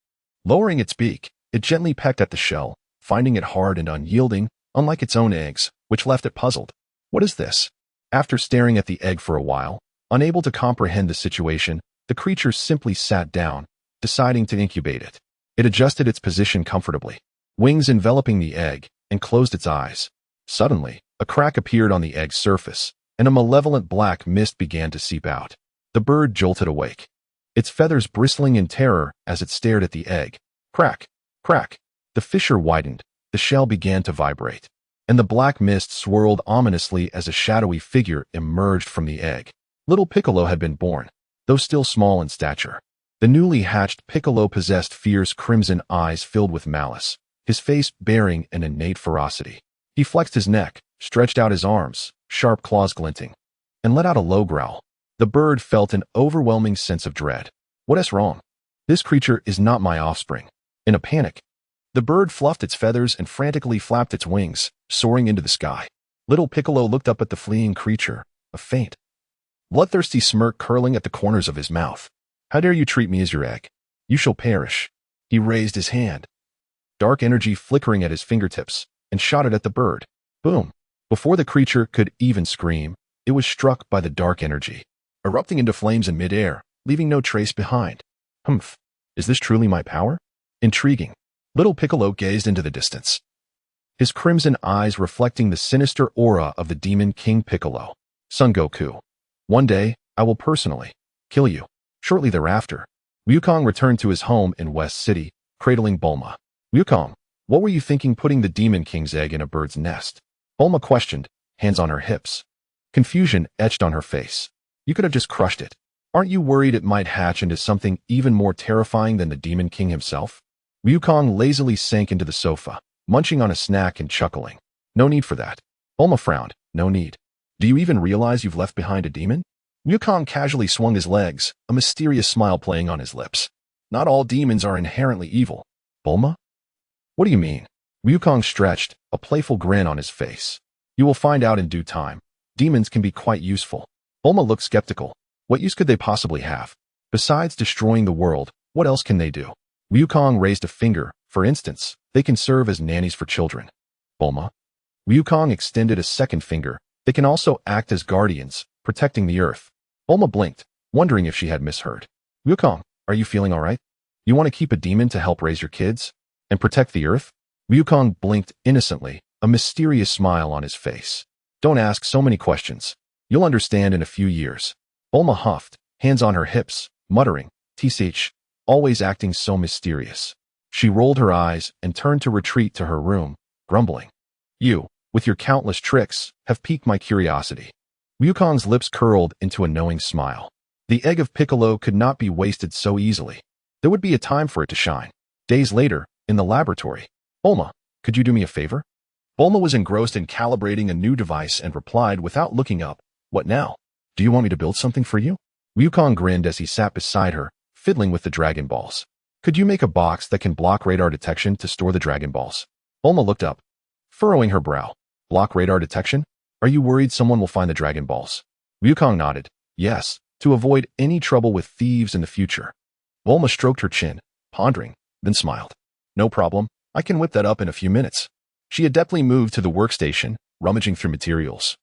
Lowering its beak, it gently pecked at the shell, finding it hard and unyielding, unlike its own eggs, which left it puzzled. What is this? After staring at the egg for a while, unable to comprehend the situation, the creature simply sat down, deciding to incubate it. It adjusted its position comfortably, wings enveloping the egg, and closed its eyes. Suddenly, a crack appeared on the egg's surface, and a malevolent black mist began to seep out. The bird jolted awake, its feathers bristling in terror as it stared at the egg. Crack! Crack! The fissure widened, the shell began to vibrate, and the black mist swirled ominously as a shadowy figure emerged from the egg. Little Piccolo had been born, though still small in stature. The newly hatched Piccolo possessed fierce crimson eyes filled with malice, his face bearing an innate ferocity. He flexed his neck, stretched out his arms, sharp claws glinting, and let out a low growl. The bird felt an overwhelming sense of dread. What is wrong? This creature is not my offspring. In a panic, the bird fluffed its feathers and frantically flapped its wings, soaring into the sky. Little Piccolo looked up at the fleeing creature, a faint, bloodthirsty smirk curling at the corners of his mouth. How dare you treat me as your egg? You shall perish. He raised his hand, dark energy flickering at his fingertips, and shot it at the bird. Boom! Before the creature could even scream, it was struck by the dark energy, erupting into flames in midair, leaving no trace behind. Humph! Is this truly my power? Intriguing. Little Piccolo gazed into the distance, his crimson eyes reflecting the sinister aura of the Demon King Piccolo. Son Goku, one day, I will personally kill you. Shortly thereafter, Wukong returned to his home in West City, cradling Bulma. Wukong, what were you thinking putting the Demon King's egg in a bird's nest? Bulma questioned, hands on her hips. Confusion etched on her face. You could have just crushed it. Aren't you worried it might hatch into something even more terrifying than the Demon King himself? Wukong lazily sank into the sofa, munching on a snack and chuckling. No need for that. Bulma frowned. No need. Do you even realize you've left behind a demon? Wukong casually swung his legs, a mysterious smile playing on his lips. Not all demons are inherently evil. Bulma? What do you mean? Wukong stretched, a playful grin on his face. You will find out in due time. Demons can be quite useful. Bulma looked skeptical. What use could they possibly have? Besides destroying the world, what else can they do? Wukong raised a finger. For instance, they can serve as nannies for children. Bulma? Wukong extended a second finger. They can also act as guardians, protecting the earth. Bulma blinked, wondering if she had misheard. Wukong, are you feeling all right? You want to keep a demon to help raise your kids? And protect the earth? Wukong blinked innocently, a mysterious smile on his face. Don't ask so many questions. You'll understand in a few years. Bulma huffed, hands on her hips, muttering, "Tsh, always acting so mysterious." She rolled her eyes and turned to retreat to her room, grumbling. You, with your countless tricks, have piqued my curiosity. Wukong's lips curled into a knowing smile. The egg of Piccolo could not be wasted so easily. There would be a time for it to shine. Days later, in the laboratory. Bulma, could you do me a favor? Bulma was engrossed in calibrating a new device and replied without looking up, "What now? Do you want me to build something for you?" Wukong grinned as he sat beside her, fiddling with the Dragon Balls. Could you make a box that can block radar detection to store the Dragon Balls? Bulma looked up, furrowing her brow. Block radar detection? Are you worried someone will find the Dragon Balls? Wukong nodded. Yes, to avoid any trouble with thieves in the future. Bulma stroked her chin, pondering, then smiled. No problem, I can whip that up in a few minutes. She adeptly moved to the workstation, rummaging through materials,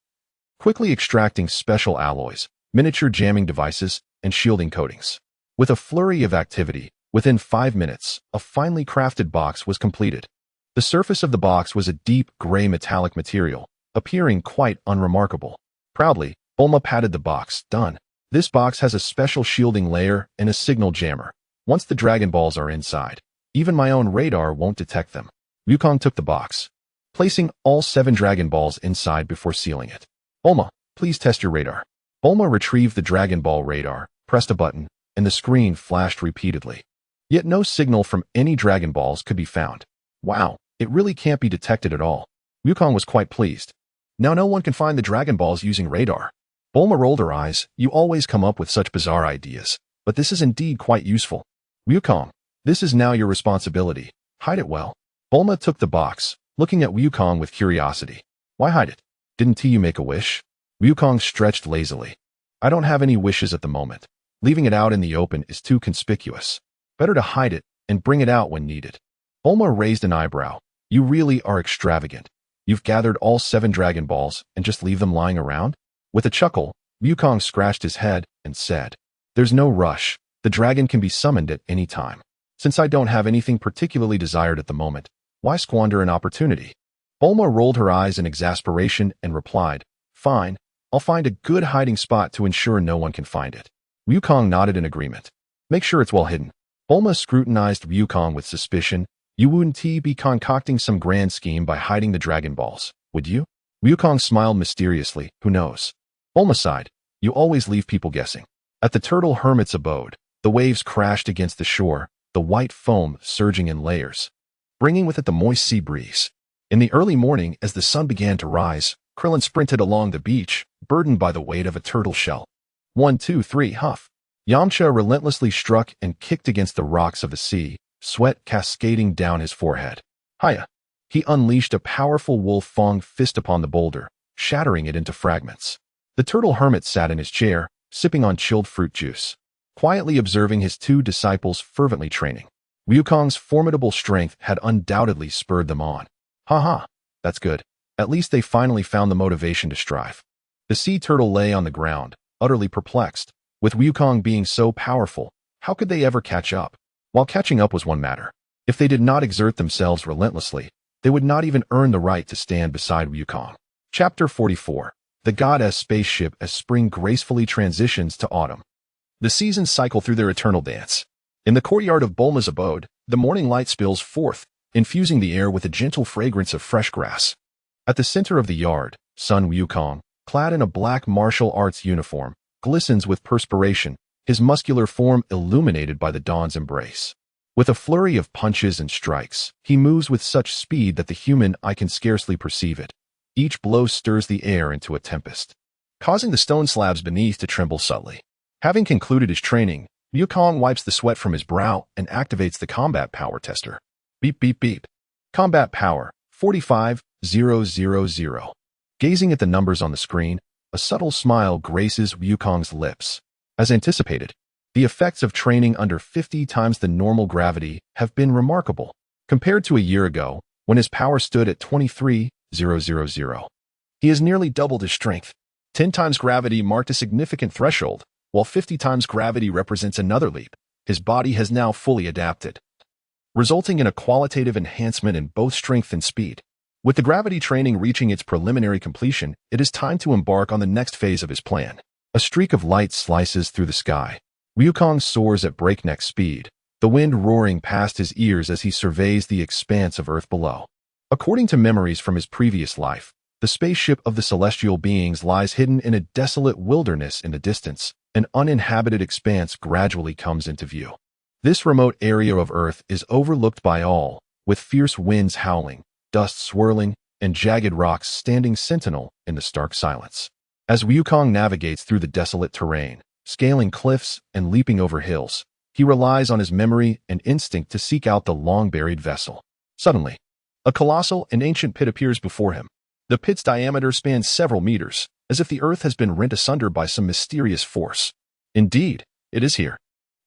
quickly extracting special alloys, miniature jamming devices, and shielding coatings. With a flurry of activity, within 5 minutes, a finely crafted box was completed. The surface of the box was a deep gray metallic material, appearing quite unremarkable. Proudly, Bulma patted the box. Done. This box has a special shielding layer and a signal jammer. Once the Dragon Balls are inside, even my own radar won't detect them. Wukong took the box, placing all 7 Dragon Balls inside before sealing it. Bulma, please test your radar. Bulma retrieved the Dragon Ball radar, pressed a button, and the screen flashed repeatedly. Yet no signal from any Dragon Balls could be found. Wow, it really can't be detected at all. Wukong was quite pleased. Now no one can find the Dragon Balls using radar. Bulma rolled her eyes. You always come up with such bizarre ideas, but this is indeed quite useful. Wukong, this is now your responsibility. Hide it well. Bulma took the box, looking at Wukong with curiosity. Why hide it? Didn't Tию make a wish? Wukong stretched lazily. I don't have any wishes at the moment. Leaving it out in the open is too conspicuous. Better to hide it and bring it out when needed. Bulma raised an eyebrow. You really are extravagant. You've gathered all 7 Dragon Balls and just leave them lying around? With a chuckle, Wukong scratched his head and said, There's no rush. The dragon can be summoned at any time. Since I don't have anything particularly desired at the moment, why squander an opportunity? Bulma rolled her eyes in exasperation and replied, Fine, I'll find a good hiding spot to ensure no one can find it. Wukong nodded in agreement. Make sure it's well hidden. Bulma scrutinized Wukong with suspicion. You wouldn't be concocting some grand scheme by hiding the Dragon Balls, would you? Wukong smiled mysteriously. Who knows? Bulma sighed. You always leave people guessing. At the turtle hermit's abode, the waves crashed against the shore, the white foam surging in layers, bringing with it the moist sea breeze. In the early morning, as the sun began to rise, Krillin sprinted along the beach, burdened by the weight of a turtle shell. 1, 2, 3, huff. Yamcha relentlessly struck and kicked against the rocks of the sea, sweat cascading down his forehead. Hiya! He unleashed a powerful wolf fang fist upon the boulder, shattering it into fragments. The turtle hermit sat in his chair, sipping on chilled fruit juice, quietly observing his 2 disciples fervently training. Wukong's formidable strength had undoubtedly spurred them on. Ha, that's good. At least they finally found the motivation to strive. The sea turtle lay on the ground, utterly perplexed. With Wukong being so powerful, how could they ever catch up? While catching up was one matter, if they did not exert themselves relentlessly, they would not even earn the right to stand beside Wukong. Chapter 44. The Goddess Spaceship as spring gracefully transitions to autumn. The seasons cycle through their eternal dance. In the courtyard of Bulma's abode, the morning light spills forth, infusing the air with a gentle fragrance of fresh grass. At the center of the yard, Sun Wukong, clad in a black martial arts uniform, glistens with perspiration, his muscular form illuminated by the dawn's embrace. With a flurry of punches and strikes, he moves with such speed that the human eye can scarcely perceive it. Each blow stirs the air into a tempest, causing the stone slabs beneath to tremble subtly. Having concluded his training, Wukong wipes the sweat from his brow and activates the combat power tester. Beep beep beep. Combat power, 45,000. Gazing at the numbers on the screen, a subtle smile graces Wukong's lips. As anticipated, the effects of training under 50 times the normal gravity have been remarkable, compared to a year ago, when his power stood at 23,000. He has nearly doubled his strength. 10 times gravity marked a significant threshold, while 50 times gravity represents another leap. His body has now fully adapted, resulting in a qualitative enhancement in both strength and speed. With the gravity training reaching its preliminary completion, it is time to embark on the next phase of his plan. A streak of light slices through the sky. Wukong soars at breakneck speed, the wind roaring past his ears as he surveys the expanse of Earth below. According to memories from his previous life, the spaceship of the celestial beings lies hidden in a desolate wilderness in the distance. An uninhabited expanse gradually comes into view. This remote area of Earth is overlooked by all, with fierce winds howling, dust swirling, and jagged rocks standing sentinel in the stark silence. As Wukong navigates through the desolate terrain, scaling cliffs and leaping over hills, he relies on his memory and instinct to seek out the long-buried vessel. Suddenly, a colossal and ancient pit appears before him. The pit's diameter spans several meters, as if the earth has been rent asunder by some mysterious force. Indeed, it is here.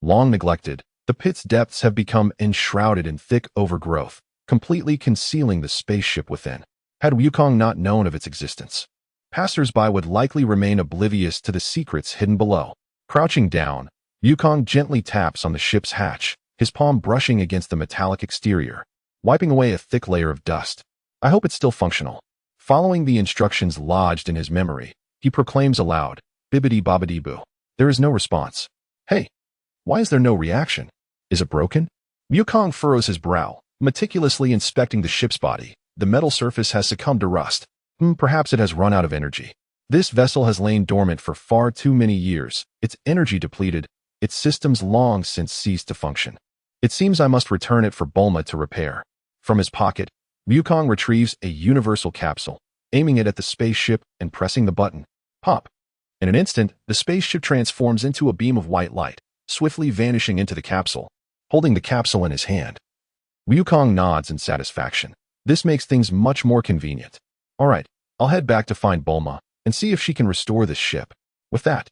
Long neglected, the pit's depths have become enshrouded in thick overgrowth, completely concealing the spaceship within. Had Wukong not known of its existence, passers-by would likely remain oblivious to the secrets hidden below. Crouching down, Wukong gently taps on the ship's hatch, his palm brushing against the metallic exterior, wiping away a thick layer of dust. I hope it's still functional. Following the instructions lodged in his memory, he proclaims aloud, "Bibbidi-bobbidi-boo." There is no response. Hey, why is there no reaction? Is it broken? Wukong furrows his brow, meticulously inspecting the ship's body. The metal surface has succumbed to rust. Perhaps it has run out of energy. This vessel has lain dormant for far too many years, its energy depleted, its systems long since ceased to function. It seems I must return it for Bulma to repair. From his pocket, Wukong retrieves a universal capsule, aiming it at the spaceship and pressing the button. Pop! In an instant, the spaceship transforms into a beam of white light, swiftly vanishing into the capsule, holding the capsule in his hand. Wukong nods in satisfaction. This makes things much more convenient. All right, I'll head back to find Bulma and see if she can restore this ship. With that,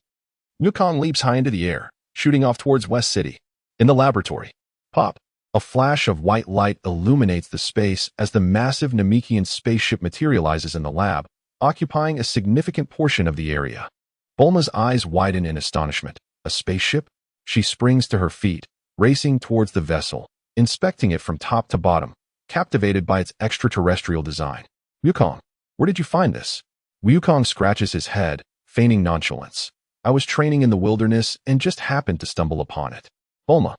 Wukong leaps high into the air, shooting off towards West City. In the laboratory, pop! A flash of white light illuminates the space as the massive Namekian spaceship materializes in the lab, occupying a significant portion of the area. Bulma's eyes widen in astonishment. A spaceship? She springs to her feet, racing towards the vessel, inspecting it from top to bottom, captivated by its extraterrestrial design. Wukong, where did you find this? Wukong scratches his head, feigning nonchalance. I was training in the wilderness and just happened to stumble upon it. Bulma,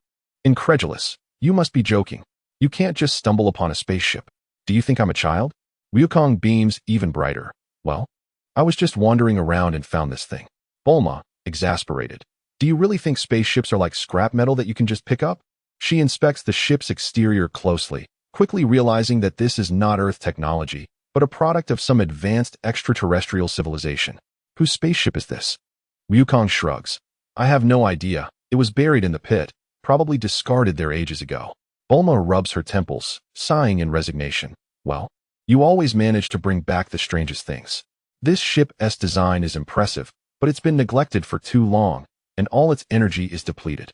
incredulous. You must be joking. You can't just stumble upon a spaceship. Do you think I'm a child? Wukong beams even brighter. Well, I was just wandering around and found this thing. Bulma, exasperated. Do you really think spaceships are like scrap metal that you can just pick up? She inspects the ship's exterior closely, quickly realizing that this is not Earth technology, but a product of some advanced extraterrestrial civilization. Whose spaceship is this? Wukong shrugs. I have no idea. It was buried in the pit, probably discarded there ages ago. Bulma rubs her temples, sighing in resignation. Well, you always manage to bring back the strangest things. This ship's design is impressive, but it's been neglected for too long, and all its energy is depleted.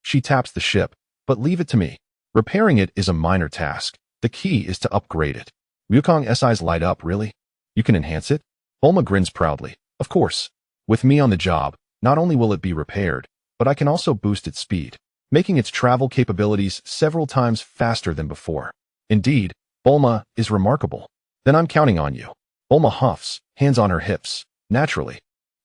She taps the ship, but leave it to me. Repairing it is a minor task. The key is to upgrade it. Wukong's eyes light up. Really? You can enhance it? Bulma grins proudly. Of course. With me on the job, not only will it be repaired, but I can also boost its speed, making its travel capabilities several times faster than before. Indeed, Bulma is remarkable. Then I'm counting on you. Bulma huffs, hands on her hips. Naturally.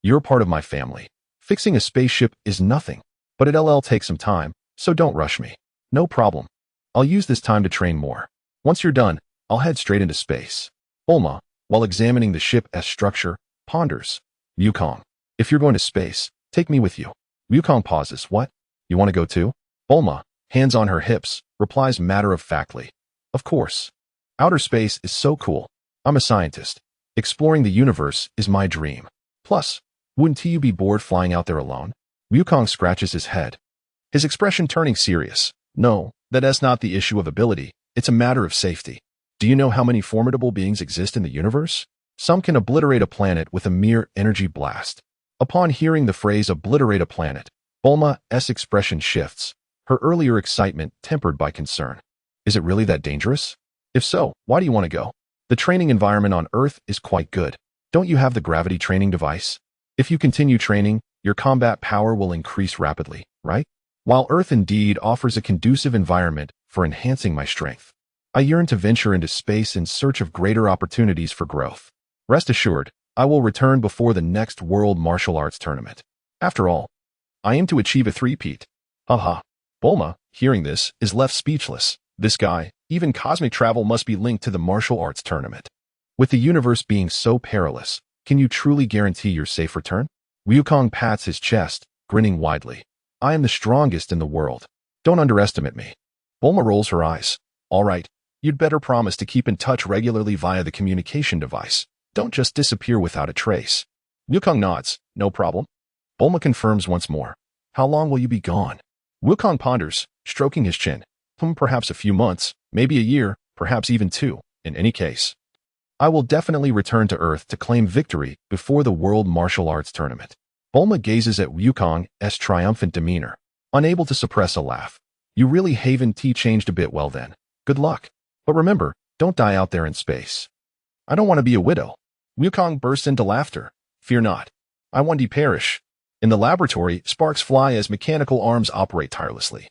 You're part of my family. Fixing a spaceship is nothing, but it'll take some time, so don't rush me. No problem. I'll use this time to train more. Once you're done, I'll head straight into space. Bulma, while examining the ship's structure, ponders. Wukong, if you're going to space, take me with you. Wukong pauses. What? You want to go too? Bulma, hands on her hips, replies matter-of-factly. Of course. Outer space is so cool. I'm a scientist. Exploring the universe is my dream. Plus, wouldn't you be bored flying out there alone? Wukong scratches his head, his expression turning serious. No, that's not the issue of ability. It's a matter of safety. Do you know how many formidable beings exist in the universe? Some can obliterate a planet with a mere energy blast. Upon hearing the phrase obliterate a planet, Bulma's expression shifts, her earlier excitement tempered by concern. Is it really that dangerous? If so, why do you want to go? The training environment on Earth is quite good. Don't you have the gravity training device? If you continue training, your combat power will increase rapidly, right? While Earth indeed offers a conducive environment for enhancing my strength, I yearn to venture into space in search of greater opportunities for growth. Rest assured, I will return before the next World Martial Arts Tournament. After all, I aim to achieve a three-peat. Haha. Bulma, hearing this, is left speechless. This guy, even cosmic travel must be linked to the martial arts tournament. With the universe being so perilous, can you truly guarantee your safe return? Wukong pats his chest, grinning widely. I am the strongest in the world. Don't underestimate me. Bulma rolls her eyes. All right, you'd better promise to keep in touch regularly via the communication device. Don't just disappear without a trace. Wukong nods. No problem. Bulma confirms once more. How long will you be gone? Wukong ponders, stroking his chin. Perhaps a few months, maybe a year, perhaps even 2. In any case, I will definitely return to Earth to claim victory before the World Martial Arts Tournament. Bulma gazes at Wukong's triumphant demeanor, unable to suppress a laugh. You really haven't changed a bit. Well then, good luck. But remember, don't die out there in space. I don't want to be a widow. Wukong bursts into laughter. Fear not. I want to perish. In the laboratory, sparks fly as mechanical arms operate tirelessly,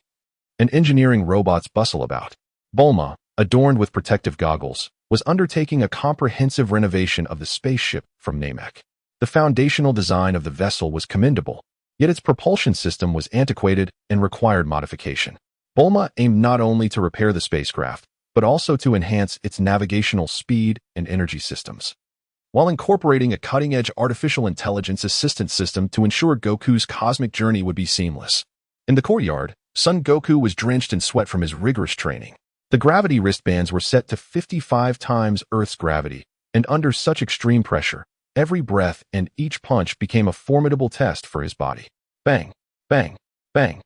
and engineering robots bustle about. Bulma, adorned with protective goggles, was undertaking a comprehensive renovation of the spaceship from Namek. The foundational design of the vessel was commendable, yet its propulsion system was antiquated and required modification. Bulma aimed not only to repair the spacecraft, but also to enhance its navigational speed and energy systems, while incorporating a cutting-edge artificial intelligence assistance system to ensure Goku's cosmic journey would be seamless. In the courtyard, Son Goku was drenched in sweat from his rigorous training. The gravity wristbands were set to 55 times Earth's gravity, and under such extreme pressure, every breath and each punch became a formidable test for his body. Bang, bang, bang.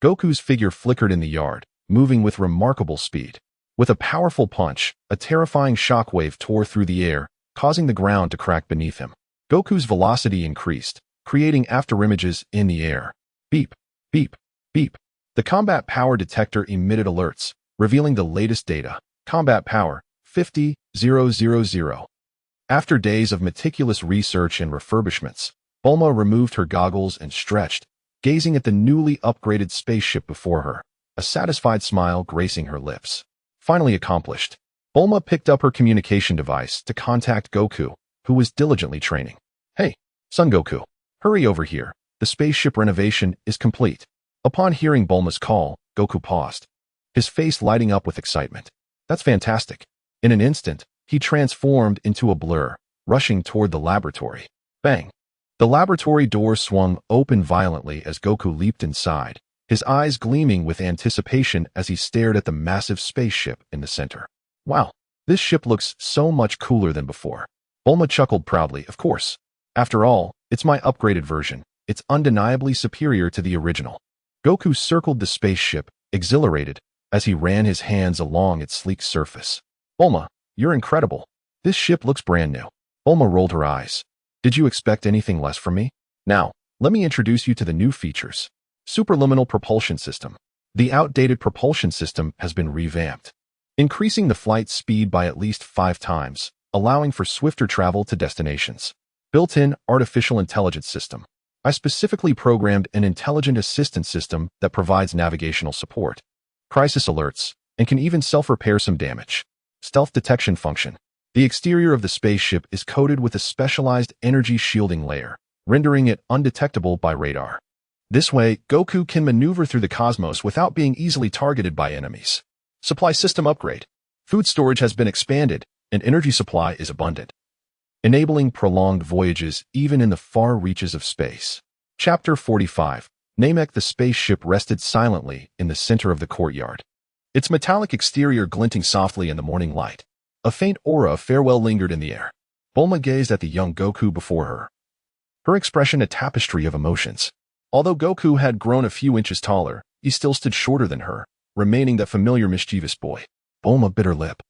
Goku's figure flickered in the yard, moving with remarkable speed. With a powerful punch, a terrifying shockwave tore through the air, causing the ground to crack beneath him. Goku's velocity increased, creating afterimages in the air. Beep, beep, beep. The combat power detector emitted alerts, revealing the latest data. Combat power, 50,000. After days of meticulous research and refurbishments, Bulma removed her goggles and stretched, gazing at the newly upgraded spaceship before her, a satisfied smile gracing her lips. Finally accomplished, Bulma picked up her communication device to contact Goku, who was diligently training. Hey, Son Goku, hurry over here. The spaceship renovation is complete. Upon hearing Bulma's call, Goku paused, his face lighting up with excitement. That's fantastic. In an instant, he transformed into a blur, rushing toward the laboratory. Bang! The laboratory door swung open violently as Goku leaped inside, his eyes gleaming with anticipation as he stared at the massive spaceship in the center. Wow, this ship looks so much cooler than before. Bulma chuckled proudly. Of course. After all, it's my upgraded version. It's undeniably superior to the original. Goku circled the spaceship, exhilarated, as he ran his hands along its sleek surface. Bulma, you're incredible. This ship looks brand new. Bulma rolled her eyes. Did you expect anything less from me? Now, let me introduce you to the new features. Superluminal propulsion system. The outdated propulsion system has been revamped, increasing the flight speed by at least 5 times, allowing for swifter travel to destinations. Built-in artificial intelligence system. I specifically programmed an intelligent assistance system that provides navigational support, crisis alerts, and can even self-repair some damage. Stealth detection function. The exterior of the spaceship is coated with a specialized energy shielding layer, rendering it undetectable by radar. This way, Goku can maneuver through the cosmos without being easily targeted by enemies. Supply system upgrade. Food storage has been expanded, and energy supply is abundant, enabling prolonged voyages even in the far reaches of space. Chapter 45. Namek the spaceship rested silently in the center of the courtyard, its metallic exterior glinting softly in the morning light. A faint aura of farewell lingered in the air. Bulma gazed at the young Goku before her, her expression a tapestry of emotions. Although Goku had grown a few inches taller, he still stood shorter than her, remaining that familiar mischievous boy. Bulma bit her lip,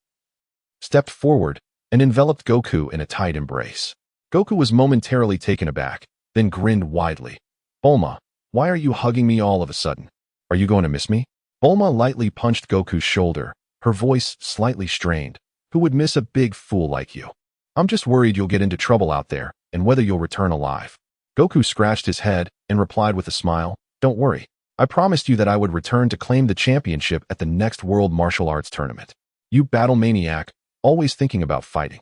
stepped forward, and enveloped Goku in a tight embrace. Goku was momentarily taken aback, then grinned widely. Bulma, why are you hugging me all of a sudden? Are you going to miss me? Bulma lightly punched Goku's shoulder, her voice slightly strained. Who would miss a big fool like you? I'm just worried you'll get into trouble out there, and whether you'll return alive. Goku scratched his head and replied with a smile, Don't worry. I promised you that I would return to claim the championship at the next World Martial Arts Tournament. You battle maniac, always thinking about fighting.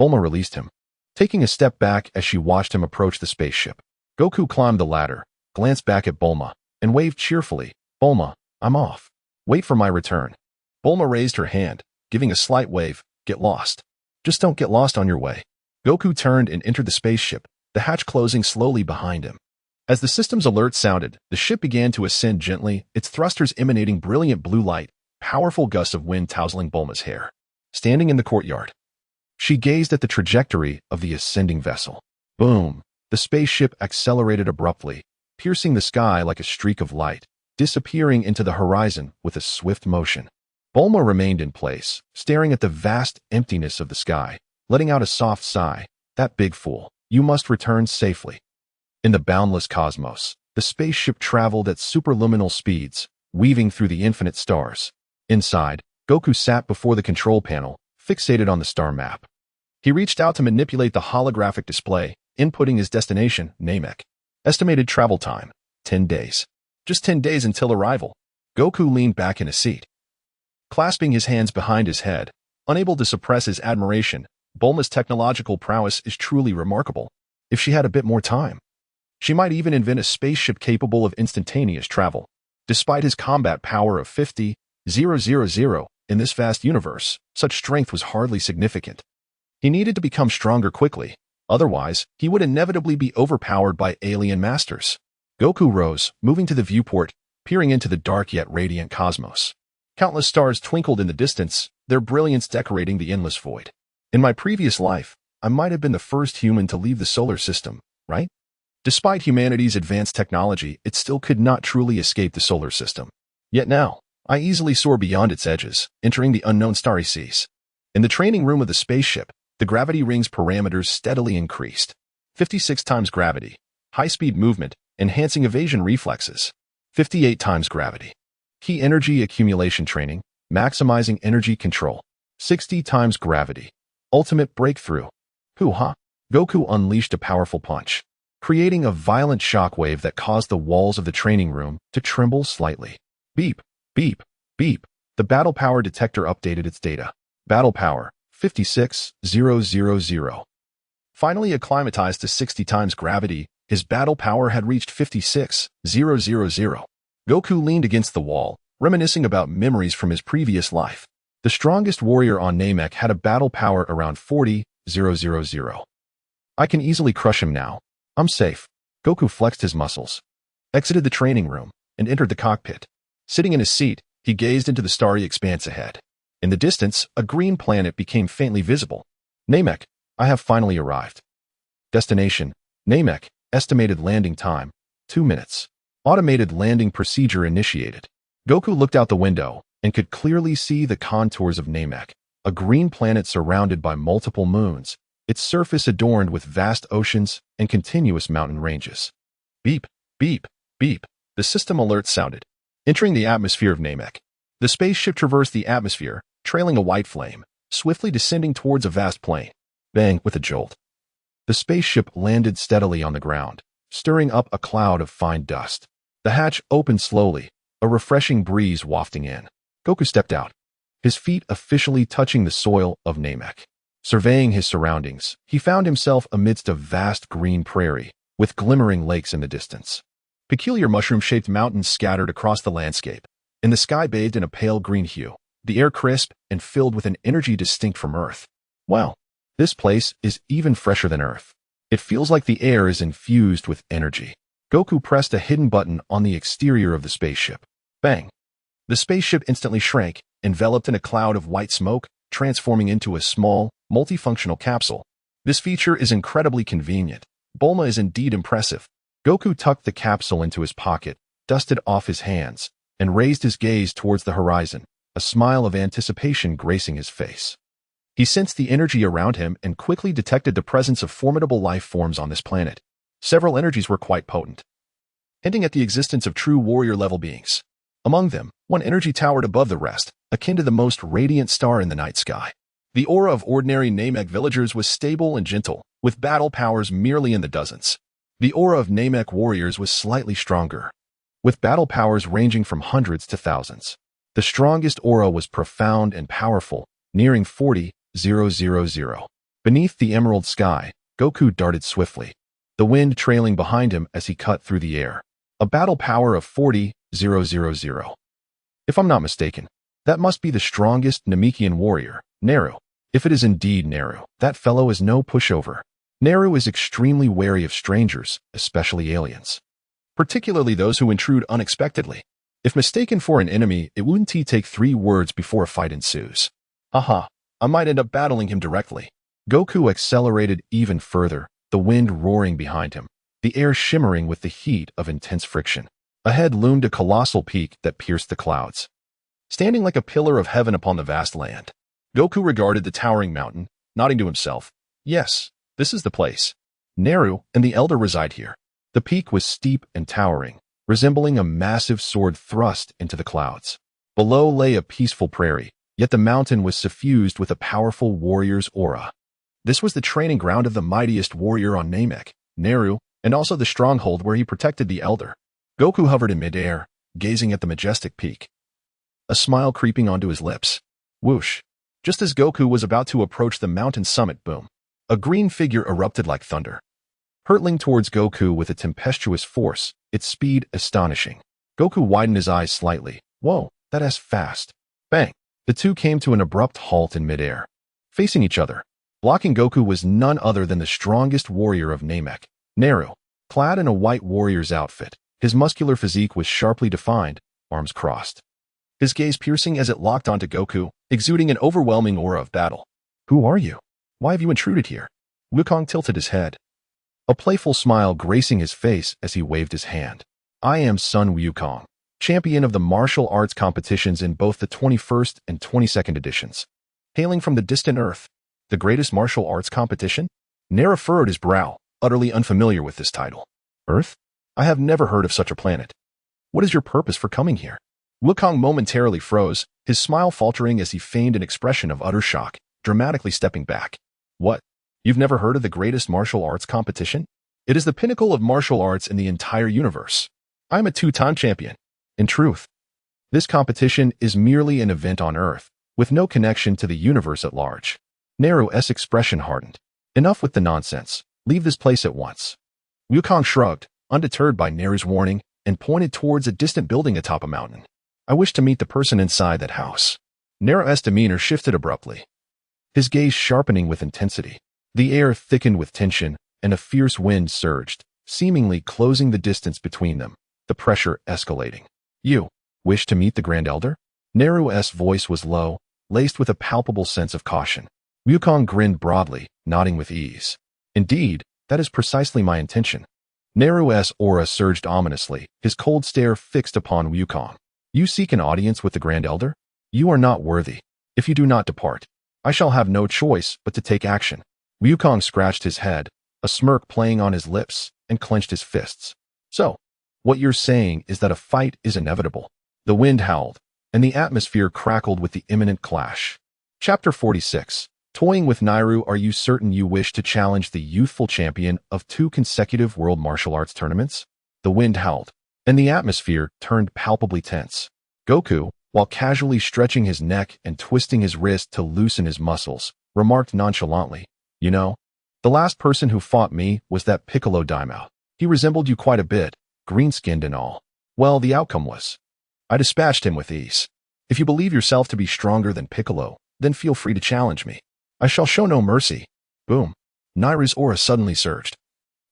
Bulma released him, taking a step back as she watched him approach the spaceship. Goku climbed the ladder, glanced back at Bulma, and waved cheerfully. Bulma, I'm off. Wait for my return. Bulma raised her hand, giving a slight wave. Get lost. Just don't get lost on your way. Goku turned and entered the spaceship, the hatch closing slowly behind him. As the system's alert sounded, the ship began to ascend gently, its thrusters emanating brilliant blue light, powerful gusts of wind tousling Bulma's hair. Standing in the courtyard, she gazed at the trajectory of the ascending vessel. Boom! The spaceship accelerated abruptly, piercing the sky like a streak of light, disappearing into the horizon with a swift motion. Bulma remained in place, staring at the vast emptiness of the sky, letting out a soft sigh. That big fool. You must return safely. In the boundless cosmos, the spaceship traveled at superluminal speeds, weaving through the infinite stars. Inside, Goku sat before the control panel, fixated on the star map. He reached out to manipulate the holographic display, inputting his destination, Namek. Estimated travel time, 10 days. Just 10 days until arrival. Goku leaned back in his seat, clasping his hands behind his head, unable to suppress his admiration. Bulma's technological prowess is truly remarkable. If she had a bit more time, she might even invent a spaceship capable of instantaneous travel. Despite his combat power of 50,000 in this vast universe, such strength was hardly significant. He needed to become stronger quickly, otherwise he would inevitably be overpowered by alien masters. Goku rose, moving to the viewport, peering into the dark yet radiant cosmos. Countless stars twinkled in the distance, their brilliance decorating the endless void. In my previous life, I might have been the first human to leave the solar system, right? Despite humanity's advanced technology, it still could not truly escape the solar system. Yet now, I easily soar beyond its edges, entering the unknown starry seas. In the training room of the spaceship, the gravity ring's parameters steadily increased. 56 times gravity, high-speed movement, enhancing evasion reflexes. 58 times gravity. Key energy accumulation training, maximizing energy control. 60 times gravity. Ultimate breakthrough. Hoo-ha! Goku unleashed a powerful punch, creating a violent shockwave that caused the walls of the training room to tremble slightly. Beep, beep, beep. The battle power detector updated its data. Battle power, 56,000. Finally acclimatized to 60 times gravity, his battle power had reached 56,000. Goku leaned against the wall, reminiscing about memories from his previous life. The strongest warrior on Namek had a battle power around 40,000. I can easily crush him now. I'm safe. Goku flexed his muscles, exited the training room, and entered the cockpit. Sitting in his seat, he gazed into the starry expanse ahead. In the distance, a green planet became faintly visible. Namek, I have finally arrived. Destination, Namek, estimated landing time, 2 minutes. Automated landing procedure initiated. Goku looked out the window and could clearly see the contours of Namek, a green planet surrounded by multiple moons, its surface adorned with vast oceans and continuous mountain ranges. Beep, beep, beep, the system alert sounded. Entering the atmosphere of Namek, the spaceship traversed the atmosphere, trailing a white flame, swiftly descending towards a vast plain. Bang, with a jolt, the spaceship landed steadily on the ground, stirring up a cloud of fine dust. The hatch opened slowly, a refreshing breeze wafting in. Goku stepped out, his feet officially touching the soil of Namek. Surveying his surroundings, he found himself amidst a vast green prairie, with glimmering lakes in the distance. Peculiar mushroom-shaped mountains scattered across the landscape, and the sky bathed in a pale green hue, the air crisp and filled with an energy distinct from Earth. Wow, this place is even fresher than Earth. It feels like the air is infused with energy. Goku pressed a hidden button on the exterior of the spaceship. Bang! The spaceship instantly shrank, enveloped in a cloud of white smoke, transforming into a small, multifunctional capsule. This feature is incredibly convenient. Bulma is indeed impressive. Goku tucked the capsule into his pocket, dusted off his hands, and raised his gaze towards the horizon, a smile of anticipation gracing his face. He sensed the energy around him and quickly detected the presence of formidable life forms on this planet. Several energies were quite potent, hinting at the existence of true warrior-level beings. Among them, one energy towered above the rest, akin to the most radiant star in the night sky. The aura of ordinary Namek villagers was stable and gentle, with battle powers merely in the dozens. The aura of Namek warriors was slightly stronger, with battle powers ranging from hundreds to thousands. The strongest aura was profound and powerful, nearing 40,000. Beneath the emerald sky, Goku darted swiftly, the wind trailing behind him as he cut through the air. A battle power of 40,000. If I'm not mistaken, that must be the strongest Namekian warrior, Naru. If it is indeed Naru, that fellow is no pushover. Naru is extremely wary of strangers, especially aliens, particularly those who intrude unexpectedly. If mistaken for an enemy, it wouldn't take 3 words before a fight ensues. Haha, I might end up battling him directly. Goku accelerated even further, the wind roaring behind him, the air shimmering with the heat of intense friction. Ahead loomed a colossal peak that pierced the clouds, standing like a pillar of heaven upon the vast land. Goku regarded the towering mountain, nodding to himself. Yes, this is the place. Naru and the Elder reside here. The peak was steep and towering, resembling a massive sword thrust into the clouds. Below lay a peaceful prairie, yet the mountain was suffused with a powerful warrior's aura. This was the training ground of the mightiest warrior on Namek, Naru, and also the stronghold where he protected the Elder. Goku hovered in midair, gazing at the majestic peak, a smile creeping onto his lips. Whoosh! Just as Goku was about to approach the mountain summit, boom! A green figure erupted like thunder, hurtling towards Goku with a tempestuous force, its speed astonishing. Goku widened his eyes slightly. Whoa, that's fast. Bang! The two came to an abrupt halt in midair, facing each other. Blocking Goku was none other than the strongest warrior of Namek, Naru. Clad in a white warrior's outfit, his muscular physique was sharply defined, arms crossed, his gaze piercing as it locked onto Goku, exuding an overwhelming aura of battle. Who are you? Why have you intruded here? Wukong tilted his head, a playful smile gracing his face as he waved his hand. I am Sun Wukong, champion of the martial arts competitions in both the 21st and 22nd editions. Hailing from the distant Earth, the greatest martial arts competition? Naru furrowed his brow, utterly unfamiliar with this title. Earth? I have never heard of such a planet. What is your purpose for coming here? Wukong momentarily froze, his smile faltering as he feigned an expression of utter shock, dramatically stepping back. What? You've never heard of the greatest martial arts competition? It is the pinnacle of martial arts in the entire universe. I am a 2-time champion. In truth, this competition is merely an event on Earth, with no connection to the universe at large. Naru's expression hardened. Enough with the nonsense. Leave this place at once. Wukong shrugged, undeterred by Naru's warning, and pointed towards a distant building atop a mountain. I wish to meet the person inside that house. Naru's demeanor shifted abruptly, his gaze sharpening with intensity. The air thickened with tension, and a fierce wind surged, seemingly closing the distance between them, the pressure escalating. You wish to meet the Grand Elder? Naru's voice was low, laced with a palpable sense of caution. Wukong grinned broadly, nodding with ease. Indeed, that is precisely my intention. Naru's aura surged ominously, his cold stare fixed upon Wukong. You seek an audience with the Grand Elder? You are not worthy. If you do not depart, I shall have no choice but to take action. Wukong scratched his head, a smirk playing on his lips, and clenched his fists. So, what you're saying is that a fight is inevitable. The wind howled, and the atmosphere crackled with the imminent clash. Chapter 46. Toying with Naru. Are you certain you wish to challenge the youthful champion of 2 consecutive world martial arts tournaments? The wind howled, and the atmosphere turned palpably tense. Goku, while casually stretching his neck and twisting his wrist to loosen his muscles, remarked nonchalantly, You know, the last person who fought me was that Piccolo Daimao. He resembled you quite a bit, green-skinned and all. Well, the outcome was, I dispatched him with ease. If you believe yourself to be stronger than Piccolo, then feel free to challenge me. I shall show no mercy. Boom. Naru's aura suddenly surged,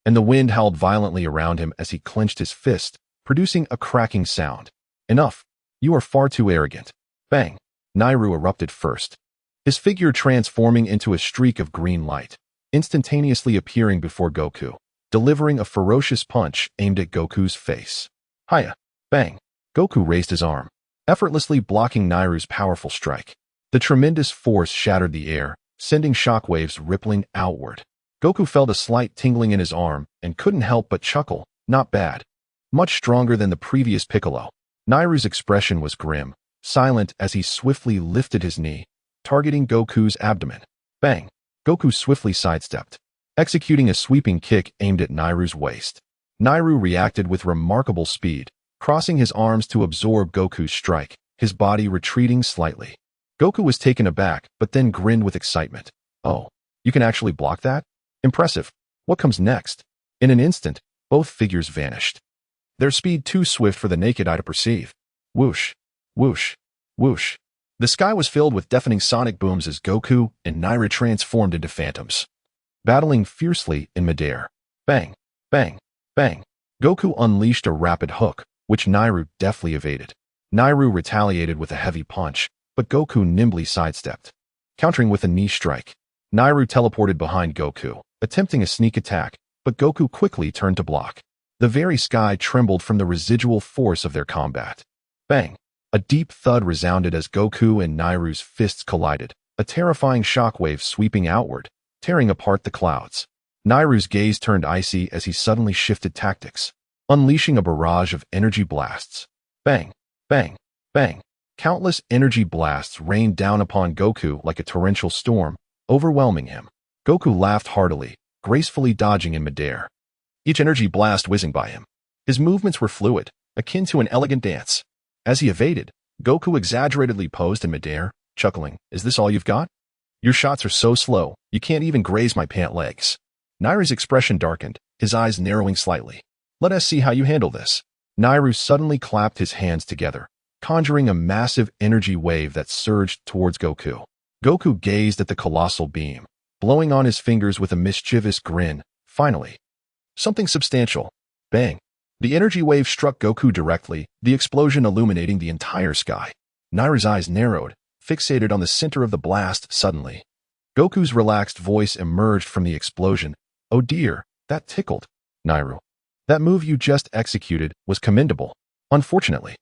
and the wind howled violently around him as he clenched his fist, producing a cracking sound. Enough. You are far too arrogant. Bang. Nairu erupted first, his figure transforming into a streak of green light, instantaneously appearing before Goku, delivering a ferocious punch aimed at Goku's face. Hiya. Bang. Goku raised his arm, effortlessly blocking Nairu's powerful strike. The tremendous force shattered the air, sending shockwaves rippling outward. Goku felt a slight tingling in his arm and couldn't help but chuckle. Not bad. Much stronger than the previous Piccolo. Nairu's expression was grim, silent as he swiftly lifted his knee, targeting Goku's abdomen. Bang! Goku swiftly sidestepped, executing a sweeping kick aimed at Nairu's waist. Nairu reacted with remarkable speed, crossing his arms to absorb Goku's strike, his body retreating slightly. Goku was taken aback, but then grinned with excitement. Oh, you can actually block that? Impressive. What comes next? In an instant, both figures vanished, their speed too swift for the naked eye to perceive. Whoosh, whoosh, whoosh. The sky was filled with deafening sonic booms as Goku and Nairu transformed into phantoms, battling fiercely in midair. Bang, bang, bang. Goku unleashed a rapid hook, which Nairu deftly evaded. Nairu retaliated with a heavy punch, but Goku nimbly sidestepped, countering with a knee strike. Nairu teleported behind Goku, attempting a sneak attack, but Goku quickly turned to block. The very sky trembled from the residual force of their combat. Bang! A deep thud resounded as Goku and Nairu's fists collided, a terrifying shockwave sweeping outward, tearing apart the clouds. Nairu's gaze turned icy as he suddenly shifted tactics, unleashing a barrage of energy blasts. Bang! Bang! Bang! Countless energy blasts rained down upon Goku like a torrential storm, overwhelming him. Goku laughed heartily, gracefully dodging in midair, each energy blast whizzing by him. His movements were fluid, akin to an elegant dance. As he evaded, Goku exaggeratedly posed in midair, chuckling, "Is this all you've got? Your shots are so slow, you can't even graze my pant legs." Nairu's expression darkened, his eyes narrowing slightly. "Let us see how you handle this." Nairu suddenly clapped his hands together, conjuring a massive energy wave that surged towards Goku. Goku gazed at the colossal beam, blowing on his fingers with a mischievous grin. Finally, something substantial. Bang! The energy wave struck Goku directly, the explosion illuminating the entire sky. Nairu's eyes narrowed, fixated on the center of the blast suddenly. Goku's relaxed voice emerged from the explosion. "Oh dear, that tickled. Nairu, that move you just executed was commendable. Unfortunately,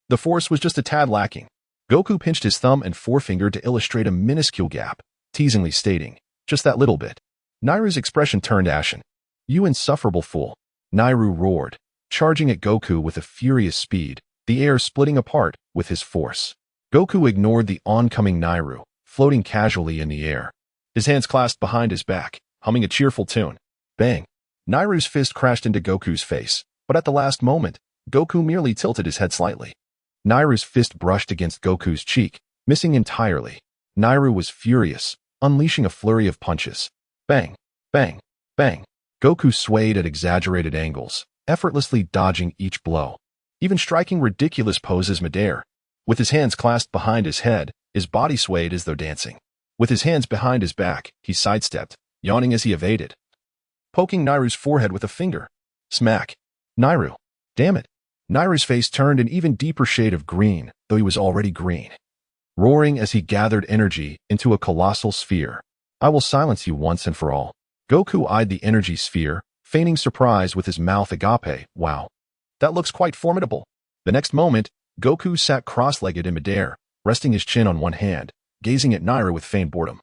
the force was just a tad lacking." Goku pinched his thumb and forefinger to illustrate a minuscule gap, teasingly stating, "Just that little bit." Nairu's expression turned ashen. "You insufferable fool." Nairu roared, charging at Goku with a furious speed, the air splitting apart with his force. Goku ignored the oncoming Nairu, floating casually in the air, his hands clasped behind his back, humming a cheerful tune. Bang! Nairu's fist crashed into Goku's face, but at the last moment, Goku merely tilted his head slightly. Nairu's fist brushed against Goku's cheek, missing entirely. Nairu was furious, unleashing a flurry of punches. Bang! Bang! Bang! Goku swayed at exaggerated angles, effortlessly dodging each blow, even striking ridiculous poses midair. With his hands clasped behind his head, his body swayed as though dancing. With his hands behind his back, he sidestepped, yawning as he evaded, poking Nairu's forehead with a finger. Smack! Nairu! Damn it! Nairu's face turned an even deeper shade of green, though he was already green, roaring as he gathered energy into a colossal sphere. "I will silence you once and for all." Goku eyed the energy sphere, feigning surprise with his mouth agape. "Wow, that looks quite formidable." The next moment, Goku sat cross-legged in midair, resting his chin on one hand, gazing at Nairu with feigned boredom.